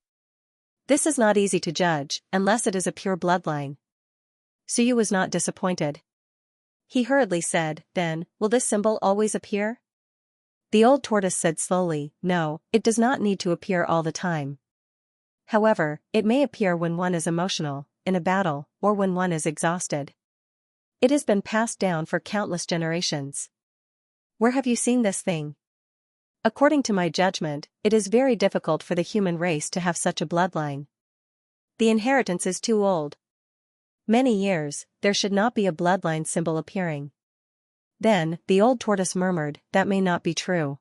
"This is not easy to judge, unless it is a pure bloodline." Suyu was not disappointed. He hurriedly said, "Then, will this symbol always appear?" The old tortoise said slowly, "No, it does not need to appear all the time. However, it may appear when one is emotional, in a battle, or when one is exhausted. It has been passed down for countless generations." "Where have you seen this thing?" "According to my judgment, it is very difficult for the human race to have such a bloodline. The inheritance is too old. Many years, there should not be a bloodline symbol appearing." Then, the old tortoise murmured, "That may not be true.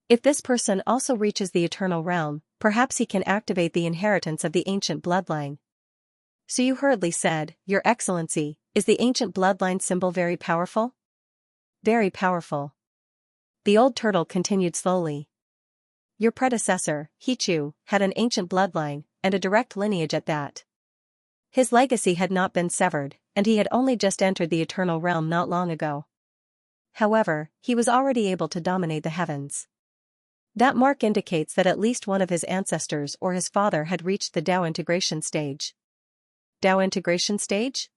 If this person also reaches the eternal realm, perhaps he can activate the inheritance of the ancient bloodline." Suyu hurriedly said, "Your Excellency, is the ancient bloodline symbol very powerful?" "Very powerful." The old turtle continued slowly. "Your predecessor, Hichu, had an ancient bloodline, and a direct lineage at that. His legacy had not been severed, and he had only just entered the eternal realm not long ago. However, he was already able to dominate the heavens. That mark indicates that at least one of his ancestors or his father had reached the Dao integration stage." "Dao integration stage?"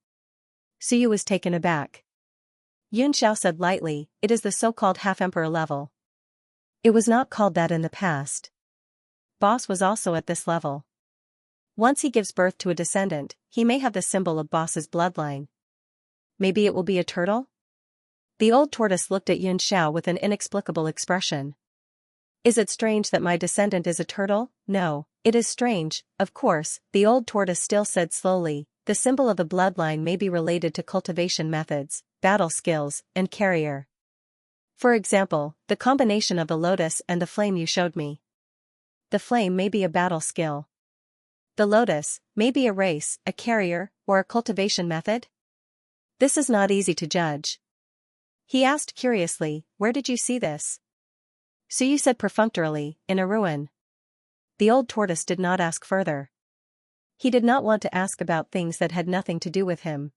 Suyu was taken aback. Xiao said lightly, "It is the so-called half-emperor level. It was not called that in the past. Boss was also at this level. Once he gives birth to a descendant, he may have the symbol of Boss's bloodline. Maybe it will be a turtle?" The old tortoise looked at Xiao with an inexplicable expression. "Is it strange that my descendant is a turtle?" "No, it is strange, of course," the old tortoise still said slowly. "The symbol of the bloodline may be related to cultivation methods, battle skills, and carrier. For example, the combination of the lotus and the flame you showed me. The flame may be a battle skill. The lotus may be a race, a carrier, or a cultivation method. This is not easy to judge." He asked curiously, "Where did you see this?" Suyu said perfunctorily, "In a ruin." The old tortoise did not ask further. He did not want to ask about things that had nothing to do with him.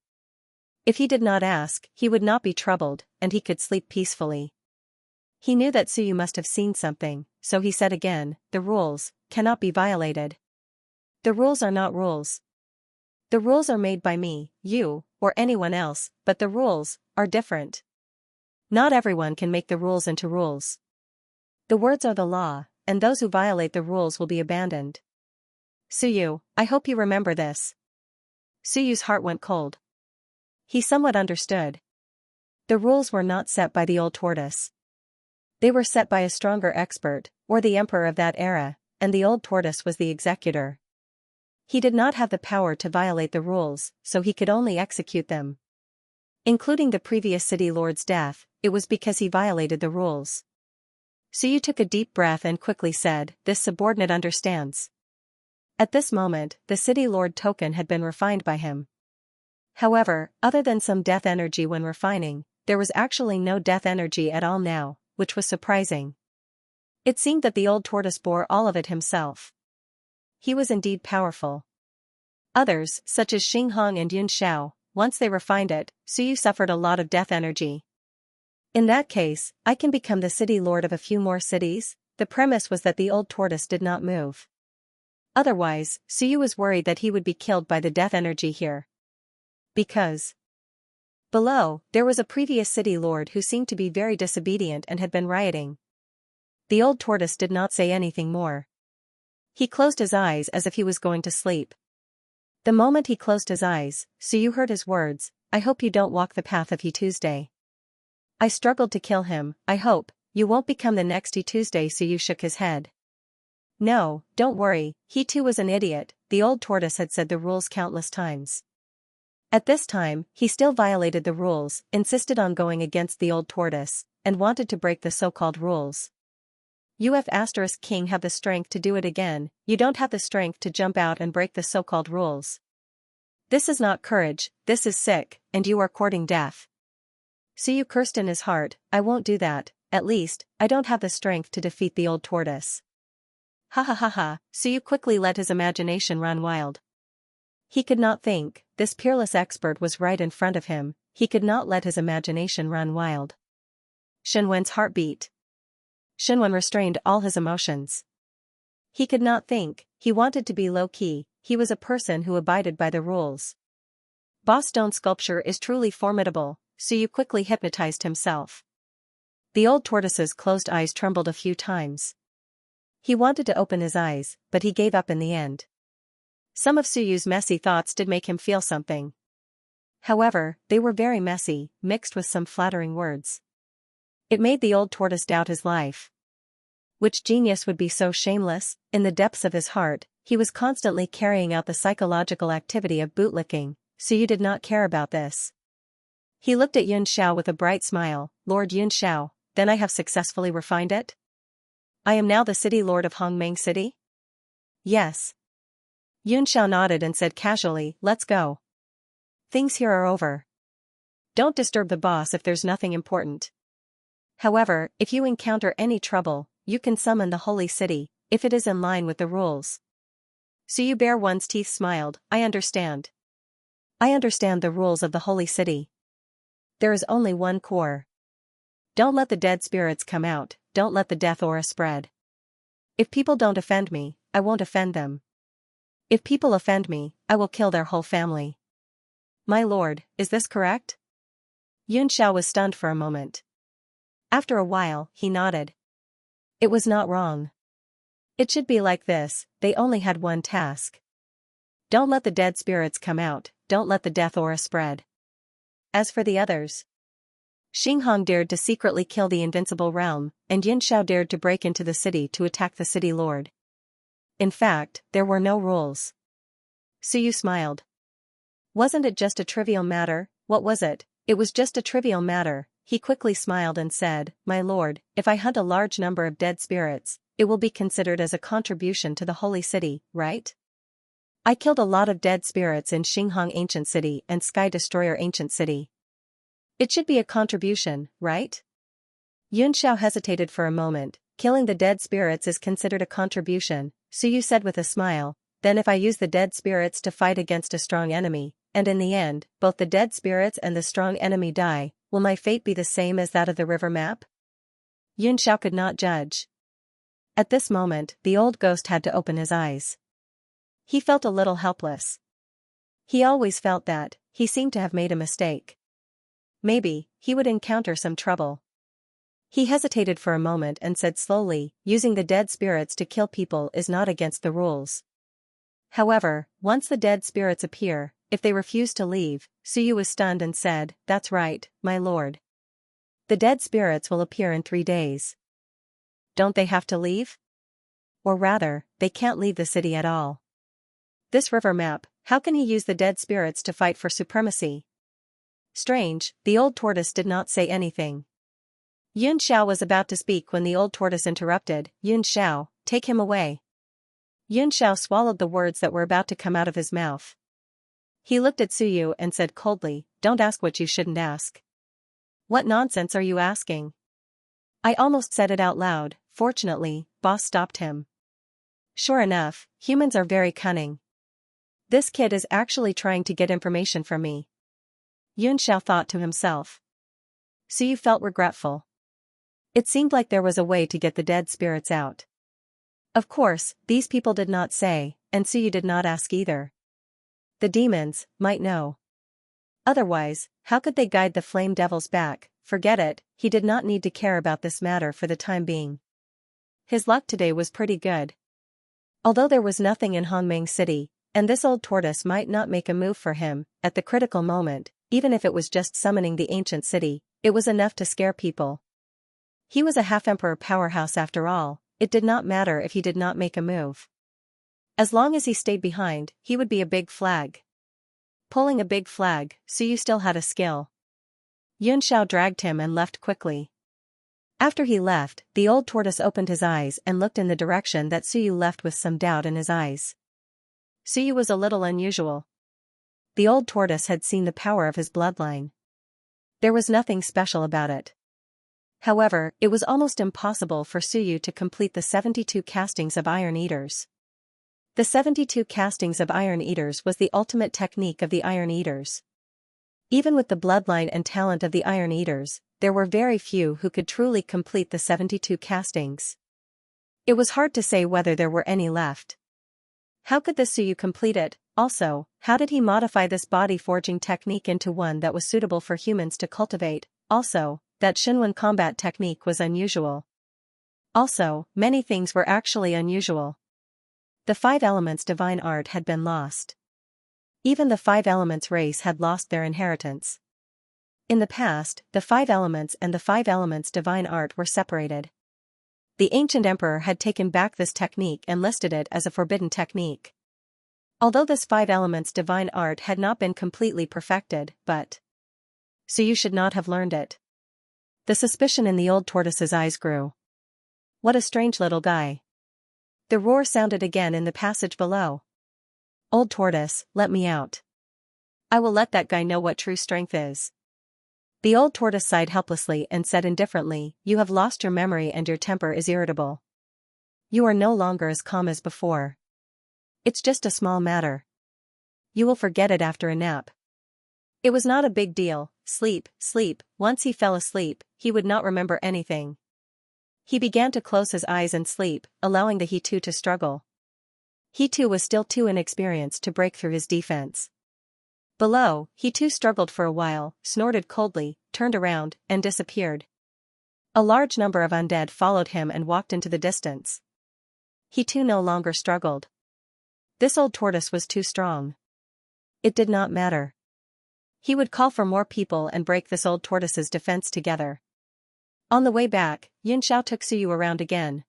If he did not ask, he would not be troubled, and he could sleep peacefully. He knew that Suyu must have seen something, so he said again, "The rules cannot be violated. The rules are not rules. The rules are made by me, you, or anyone else, but the rules are different. Not everyone can make the rules into rules. The words are the law, and those who violate the rules will be abandoned. Suyu, I hope you remember this." Suyu's heart went cold. He somewhat understood. The rules were not set by the old tortoise. They were set by a stronger expert, or the emperor of that era, and the old tortoise was the executor. He did not have the power to violate the rules, so he could only execute them. Including the previous city lord's death, it was because he violated the rules. Suyu took a deep breath and quickly said, "This subordinate understands." At this moment, the city lord token had been refined by him. However, other than some death energy when refining, there was actually no death energy at all now, which was surprising. It seemed that the old tortoise bore all of it himself. He was indeed powerful. Others, such as Xinghong and Yun Xiao, once they refined it, Suyu suffered a lot of death energy. In that case, I can become the city lord of a few more cities. The premise was that the old tortoise did not move. Otherwise, Suyu was worried that he would be killed by the death energy here. Because below, there was a previous city lord who seemed to be very disobedient and had been rioting. The old tortoise did not say anything more. He closed his eyes as if he was going to sleep. The moment he closed his eyes, Suyu heard his words, "I hope you don't walk the path of He Tuesday. I struggled to kill him, I hope you won't become the next He Tuesday." Suyu shook his head. "No, don't worry, he too was an idiot," the old tortoise had said the rules countless times. At this time, he still violated the rules, insisted on going against the old tortoise, and wanted to break the so-called rules. You *King have the strength to do it again, you don't have the strength to jump out and break the so-called rules. This is not courage, this is sick, and you are courting death. Suyu cursed in his heart, "I won't do that, at least, I don't have the strength to defeat the old tortoise." Ha ha ha ha, Suyu quickly let his imagination run wild. He could not think, this peerless expert was right in front of him, he could not let his imagination run wild. Shenwen's heart beat. Shenwen restrained all his emotions. He could not think, he wanted to be low-key, he was a person who abided by the rules. Boss stone sculpture is truly formidable, Suyu quickly hypnotized himself. The old tortoise's closed eyes trembled a few times. He wanted to open his eyes, but he gave up in the end. Some of Suyu's messy thoughts did make him feel something. However, they were very messy, mixed with some flattering words. It made the old tortoise doubt his life. Which genius would be so shameless? In the depths of his heart, he was constantly carrying out the psychological activity of bootlicking, Suyu did not care about this. He looked at Yun Xiao with a bright smile, "Lord Yun Xiao, then I have successfully refined it? I am now the city lord of Hongmeng City?" "Yes." Yun Xiao nodded and said casually, "Let's go. Things here are over. Don't disturb the boss if there's nothing important. However, if you encounter any trouble, you can summon the holy city, if it is in line with the rules." Suyu bare one's teeth smiled, "I understand. I understand the rules of the holy city. There is only one core. Don't let the dead spirits come out, don't let the death aura spread. If people don't offend me, I won't offend them. If people offend me, I will kill their whole family. My lord, is this correct?" Yun Xiao was stunned for a moment. After a while, he nodded. It was not wrong. It should be like this, they only had one task. Don't let the dead spirits come out, don't let the death aura spread. As for the others, Xinghong dared to secretly kill the invincible realm, and Yin Xiao dared to break into the city to attack the city lord. In fact, there were no rules. Suyu smiled. Wasn't it just a trivial matter? What was it? It was just a trivial matter. He quickly smiled and said, "My lord, if I hunt a large number of dead spirits, it will be considered as a contribution to the holy city, right? I killed a lot of dead spirits in Xinghong Ancient City and Sky Destroyer Ancient City. It should be a contribution, right?" Yun Xiao hesitated for a moment. Killing the dead spirits is considered a contribution, Suyu said with a smile. Then if I use the dead spirits to fight against a strong enemy, and in the end, both the dead spirits and the strong enemy die, will my fate be the same as that of the river map? Yun Xiao could not judge. At this moment, the old ghost had to open his eyes. He felt a little helpless. He always felt that, he seemed to have made a mistake. Maybe, he would encounter some trouble. He hesitated for a moment and said slowly, "Using the dead spirits to kill people is not against the rules. However, once the dead spirits appear, if they refuse to leave," Suyu was stunned and said, "That's right, my lord. The dead spirits will appear in 3 days. Don't they have to leave? or rather, they can't leave the city at all. This river map, how can he use the dead spirits to fight for supremacy? Strange, the old tortoise did not say anything. Xianxia was about to speak when the old tortoise interrupted. Xianxia, take him away. Xianxia swallowed the words that were about to come out of his mouth. He looked at Suyu and said coldly, don't ask what you shouldn't ask. What nonsense are you asking? I almost said it out loud. Fortunately, boss stopped him. Sure enough, humans are very cunning. This kid is actually trying to get information from me. Xianxia thought to himself. Suyu felt regretful. It seemed like there was a way to get the dead spirits out. Of course, these people did not say, and Suyu did not ask either. The demons might know. Otherwise, how could they guide the flame devils back? Forget it, he did not need to care about this matter for the time being. His luck today was pretty good. Although there was nothing in Hongming City, and this old tortoise might not make a move for him, at the critical moment, even if it was just summoning the ancient city, it was enough to scare people. He was a half-emperor powerhouse after all, it did not matter if he did not make a move. As long as he stayed behind, he would be a big flag. Pulling a big flag, Suyu still had a skill. Xianxia dragged him and left quickly. After he left, the old tortoise opened his eyes and looked in the direction that Suyu left with some doubt in his eyes. Suyu was a little unusual. The old tortoise had seen the power of his bloodline. There was nothing special about it. However, it was almost impossible for Suyu to complete the 72 castings of Iron Eaters. The 72 castings of Iron Eaters was the ultimate technique of the Iron Eaters. Even with the bloodline and talent of the Iron Eaters, there were very few who could truly complete the 72 castings. It was hard to say whether there were any left. How could the Suyu complete it? Also, how did he modify this body forging technique into one that was suitable for humans to cultivate? Also, that Shinwen combat technique was unusual. Also, many things were actually unusual. The 5 elements divine art had been lost. Even the 5 elements race had lost their inheritance. In the past, the 5 elements and the 5 elements divine art were separated. The ancient emperor had taken back this technique and listed it as a forbidden technique. Although this 5 elements divine art had not been completely perfected, but Suyu should not have learned it. The suspicion in the old tortoise's eyes grew. What a strange little guy. The roar sounded again in the passage below. Old tortoise, let me out. I will let that guy know what true strength is. The old tortoise sighed helplessly and said indifferently, you have lost your memory and your temper is irritable. You are no longer as calm as before. It's just a small matter. You will forget it after a nap. It was not a big deal. Sleep, sleep. Once he fell asleep, he would not remember anything. He began to close his eyes and sleep, allowing the he too to struggle. He too was still too inexperienced to break through his defense. Below, he too struggled for a while, snorted coldly, turned around, and disappeared. A large number of undead followed him and walked into the distance. He too no longer struggled. This old tortoise was too strong. It did not matter. He would call for more people and break this old tortoise's defense together. On the way back, Xianxia took Suyu around again.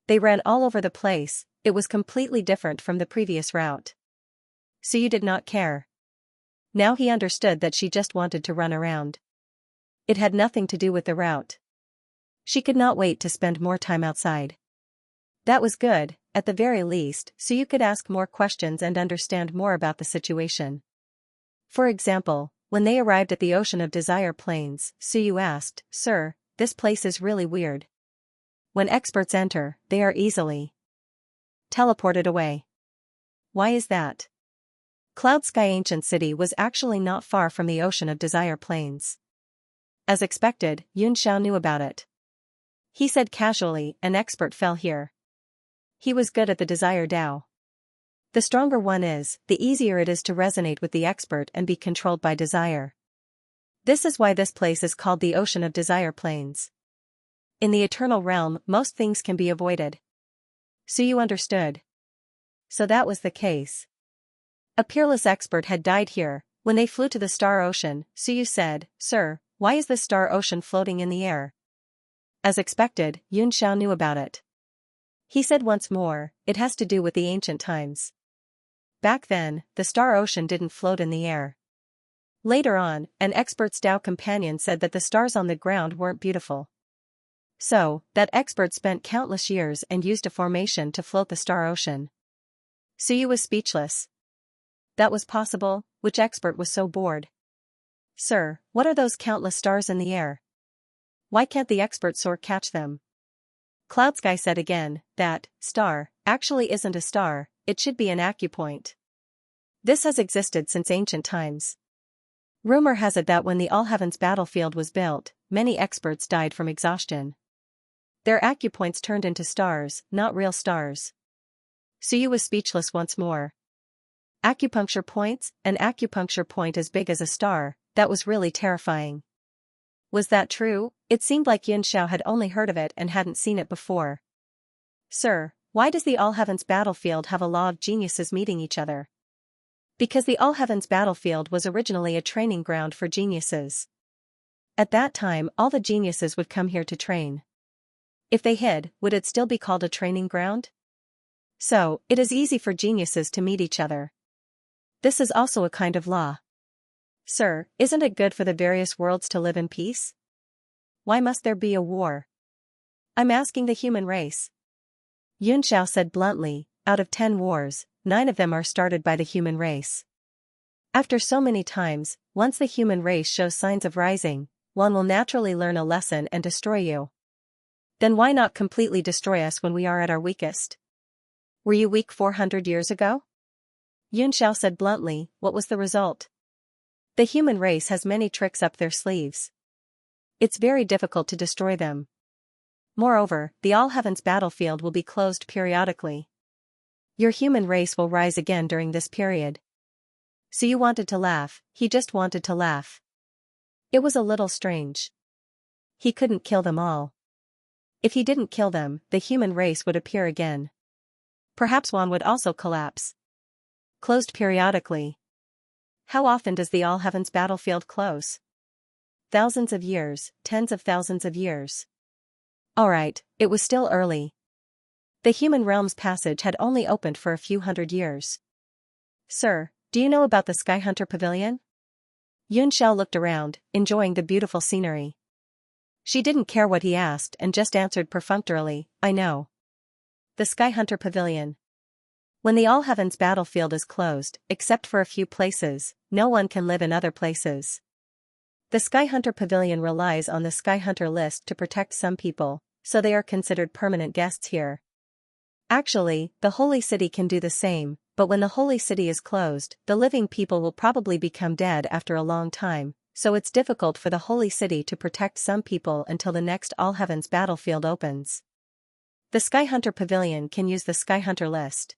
They ran all over the place, it was completely different from the previous route. Suyu did not care. Now he understood that she just wanted to run around. It had nothing to do with the route. She could not wait to spend more time outside. That was good, at the very least, Suyu could ask more questions and understand more about the situation. For example, when they arrived at the Ocean of Desire Plains, Suyu asked, Sir, this place is really weird. When experts enter, they are easily teleported away. Why is that? Cloud Sky Ancient City was actually not far from the Ocean of Desire Plains. As expected, Xianxia knew about it. He said casually, an expert fell here. He was good at the Desire Dao. The stronger one is, the easier it is to resonate with the expert and be controlled by desire. This is why this place is called the Ocean of Desire Plains. In the Eternal Realm, most things can be avoided. Suyu understood. So that was the case. A peerless expert had died here. When they flew to the Star Ocean, Suyu said, Sir, why is this Star Ocean floating in the air? As expected, Xianxia knew about it. He said once more, it has to do with the ancient times. Back then, the star ocean didn't float in the air. Later on, an expert's Tao companion said that the stars on the ground weren't beautiful. So, that expert spent countless years and used a formation to float the star ocean. Suyu was speechless. That was possible, which expert was so bored? Sir, what are those countless stars in the air? Why can't the expert soar catch them? Cloud Sky said again, that star actually isn't a star, it should be an acupoint. This has existed since ancient times. Rumor has it that when the All Heavens battlefield was built, many experts died from exhaustion. Their acupoints turned into stars, not real stars. Suyu was speechless once more. Acupuncture points, an acupuncture point as big as a star, that was really terrifying. Was that true? It seemed like Xianxia had only heard of it and hadn't seen it before. Sir, why does the All Heavens battlefield have a law of geniuses meeting each other? Because the All Heavens battlefield was originally a training ground for geniuses. At that time, all the geniuses would come here to train. If they hid, would it still be called a training ground? So, it is easy for geniuses to meet each other. This is also a kind of law. Sir, isn't it good for the various worlds to live in peace? Why must there be a war? I'm asking the human race. Yunxiao said bluntly, out of 10 wars, 9 of them are started by the human race. After so many times, once the human race shows signs of rising, one will naturally learn a lesson and destroy you. Then why not completely destroy us when we are at our weakest? Were you weak 400 years ago? Yunxiao said bluntly, what was the result? The human race has many tricks up their sleeves. It's very difficult to destroy them. Moreover, the All Heavens battlefield will be closed periodically. Your human race will rise again during this period. So you wanted to laugh, he just wanted to laugh. It was a little strange. He couldn't kill them all. If he didn't kill them, the human race would appear again. Perhaps one would also collapse. Closed periodically. How often does the All Heavens battlefield close? Thousands of years, tens of thousands of years. Alright, it was still early. The human realm's passage had only opened for a few hundred years. Sir, do you know about the Sky Hunter Pavilion? Yunxiao looked around, enjoying the beautiful scenery. She didn't care what he asked and just answered perfunctorily, I know. The Sky Hunter Pavilion. When the All Heavens battlefield is closed, except for a few places, no one can live in other places. The Sky Hunter Pavilion relies on the Sky Hunter list to protect some people, so they are considered permanent guests here. Actually, the Holy City can do the same, but when the Holy City is closed, the living people will probably become dead after a long time, so it's difficult for the Holy City to protect some people until the next All Heavens battlefield opens. The Sky Hunter Pavilion can use the Sky Hunter list.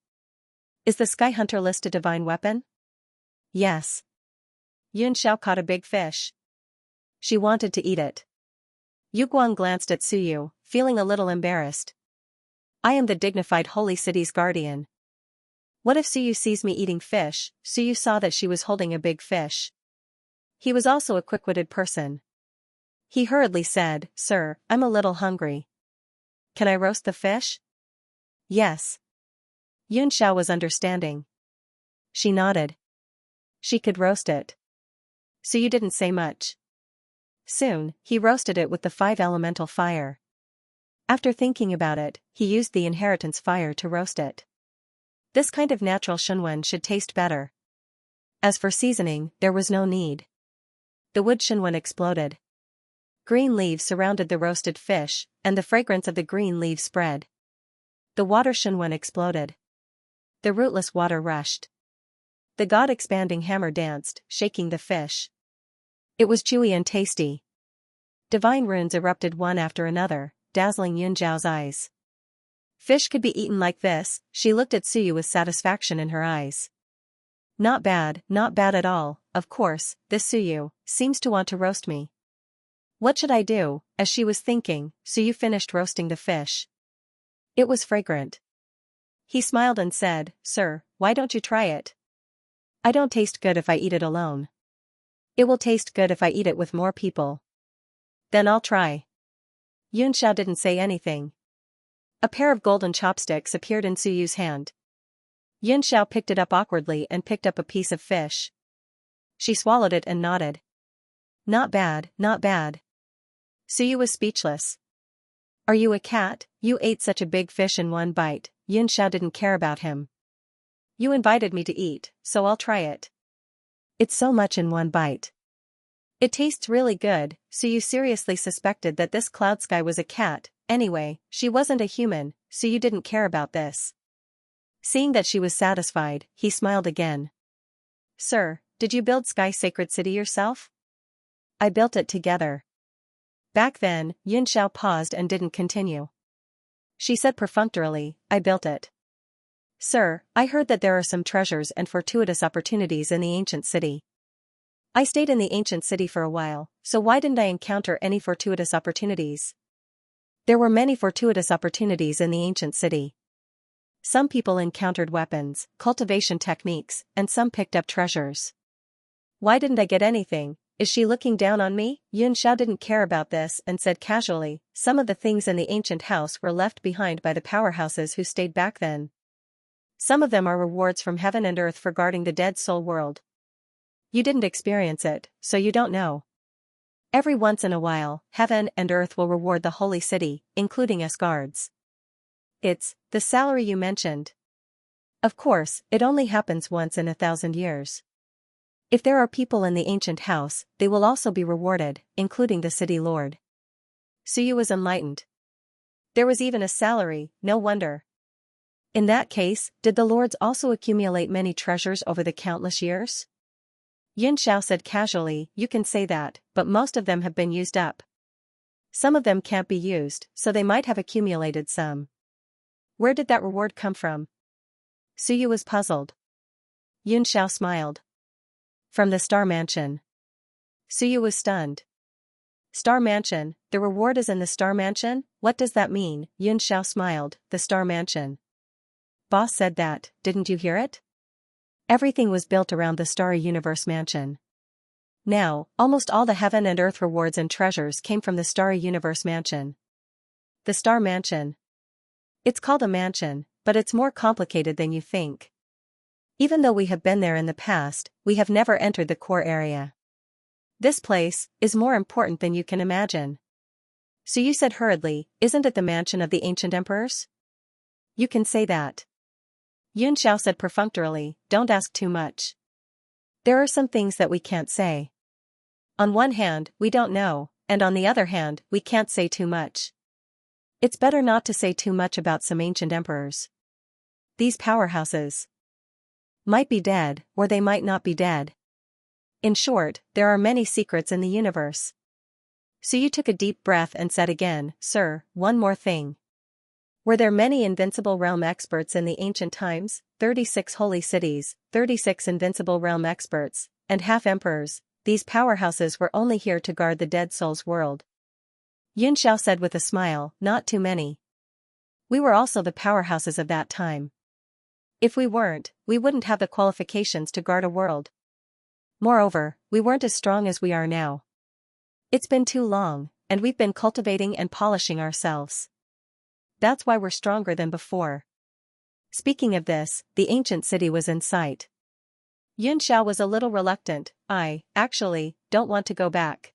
Is the Sky Hunter list a divine weapon? Yes. Yunxiao caught a big fish. She wanted to eat it. Yuguang glanced at Suyu, feeling a little embarrassed. I am the dignified Holy City's guardian. What if Suyu sees me eating fish? Suyu saw that she was holding a big fish. He was also a quick-witted person. He hurriedly said, Sir, I'm a little hungry. Can I roast the fish? Yes. Yunxiao was understanding. She nodded. She could roast it. Suyu didn't say much. Soon, he roasted it with the 5 elemental fire. After thinking about it, he used the inheritance fire to roast it. This kind of natural shunwen should taste better. As for seasoning, there was no need. The wood shunwen exploded. Green leaves surrounded the roasted fish, and the fragrance of the green leaves spread. The water shunwen exploded. The rootless water rushed. The God-expanding hammer danced, shaking the fish. It was chewy and tasty. Divine runes erupted one after another, dazzling Yunxiao's eyes. Fish could be eaten like this, she looked at Suyu with satisfaction in her eyes. Not bad at all, of course, this Suyu seems to want to roast me. What should I do? As she was thinking, Suyu finished roasting the fish. It was fragrant. He smiled and said, Sir, why don't you try it? I don't taste good if I eat it alone. It will taste good if I eat it with more people. Then I'll try. Yunxiao didn't say anything. A pair of golden chopsticks appeared in Suyu's hand. Xianxia picked it up awkwardly and picked up a piece of fish. She swallowed it and nodded. Not bad, not bad. Suyu was speechless. Are you a cat? You ate such a big fish in one bite. Xianxia didn't care about him. You invited me to eat, so I'll try it. It's so much in one bite. It tastes really good. Suyu seriously suspected that this cloud sky was a cat. Anyway, she wasn't a human, so you didn't care about this. Seeing that she was satisfied, he smiled again. Sir, did you build Sky Sacred City yourself? I built it together. Back then, Xianxia paused and didn't continue. She said perfunctorily, I built it. Sir, I heard that there are some treasures and fortuitous opportunities in the ancient city. I stayed in the ancient city for a while, so why didn't I encounter any fortuitous opportunities? There were many fortuitous opportunities in the ancient city. Some people encountered weapons, cultivation techniques, and some picked up treasures. Why didn't I get anything? Is she looking down on me? Xianxia didn't care about this and said casually, some of the things in the ancient house were left behind by the powerhouses who stayed back then. Some of them are rewards from heaven and earth for guarding the dead soul world. You didn't experience it, so you don't know. Every once in a while, heaven and earth will reward the holy city, including us guards. It's the salary you mentioned. Of course, it only happens once in 1,000 years. If there are people in the ancient house, they will also be rewarded, including the city lord. Suyu was enlightened. There was even a salary, no wonder. In that case, did the lords also accumulate many treasures over the countless years? Xianxia said casually, you can say that, but most of them have been used up. Some of them can't be used, so they might have accumulated some. Where did that reward come from? Suyu was puzzled. Xianxia smiled. From the Star Mansion. Suyu was stunned. Star Mansion, the reward is in the Star Mansion? What does that mean? Xianxia smiled, the Star Mansion. Boss said that, didn't you hear it? Everything was built around the Starry Universe Mansion. Now, almost all the heaven and earth rewards and treasures came from the Starry Universe Mansion. The Star Mansion. It's called a mansion, but it's more complicated than you think. Even though we have been there in the past, we have never entered the core area. This place is more important than you can imagine. So you said hurriedly, isn't it the mansion of the ancient emperors? You can say that. Xianxia said perfunctorily, don't ask too much. There are some things that we can't say. On one hand, we don't know, and on the other hand, we can't say too much. It's better not to say too much about some ancient emperors. These powerhouses might be dead, or they might not be dead. In short, there are many secrets in the universe. So you took a deep breath and said again, sir, one more thing. Were there many invincible realm experts in the ancient times? 36 holy cities, 36 invincible realm experts, and half-emperors. These powerhouses were only here to guard the dead soul's world. Xianxia said with a smile, not too many. We were also the powerhouses of that time. If we weren't, we wouldn't have the qualifications to guard a world. Moreover, we weren't as strong as we are now. It's been too long, and we've been cultivating and polishing ourselves. That's why we're stronger than before. Speaking of this, the ancient city was in sight. Xianxia was a little reluctant. I, actually, don't want to go back.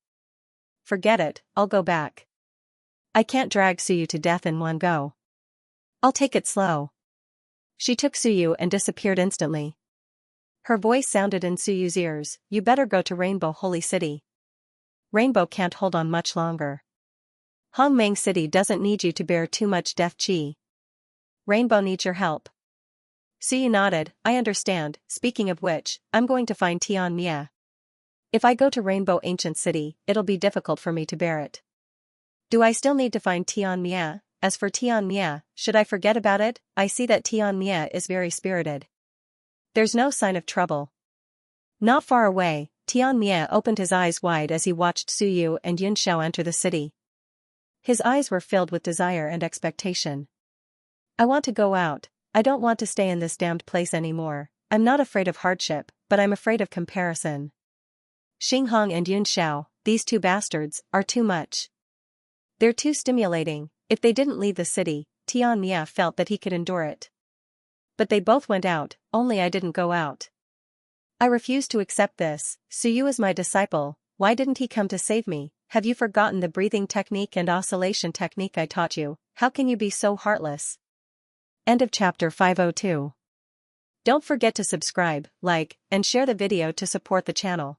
Forget it, I'll go back. I can't drag Suyu to death in one go. I'll take it slow. She took Suyu and disappeared instantly. Her voice sounded in Suyu's ears, you better go to Rainbow Holy City. Rainbow can't hold on much longer. Hongmeng City doesn't need you to bear too much death qi. Rainbow needs your help. Suyu nodded, I understand. Speaking of which, I'm going to find Xianxia. If I go to Rainbow Ancient City, it'll be difficult for me to bear it. Do I still need to find Xianxia? As for Xianxia, should I forget about it? I see that Xianxia is very spirited. There's no sign of trouble. Not far away, Xianxia opened his eyes wide as he watched Suyu and Xianxia enter the city. His eyes were filled with desire and expectation. I want to go out. I don't want to stay in this damned place anymore. I'm not afraid of hardship, but I'm afraid of comparison. Xinghong and Xianxia, these two bastards, are too much. They're too stimulating. If they didn't leave the city, Xianxia felt that he could endure it. But they both went out, only I didn't go out. I refuse to accept this. Suyu is my disciple, why didn't he come to save me? Have you forgotten the breathing technique and oscillation technique I taught you? How can you be so heartless? End of chapter 502. Don't forget to subscribe, like, and share the video to support the channel.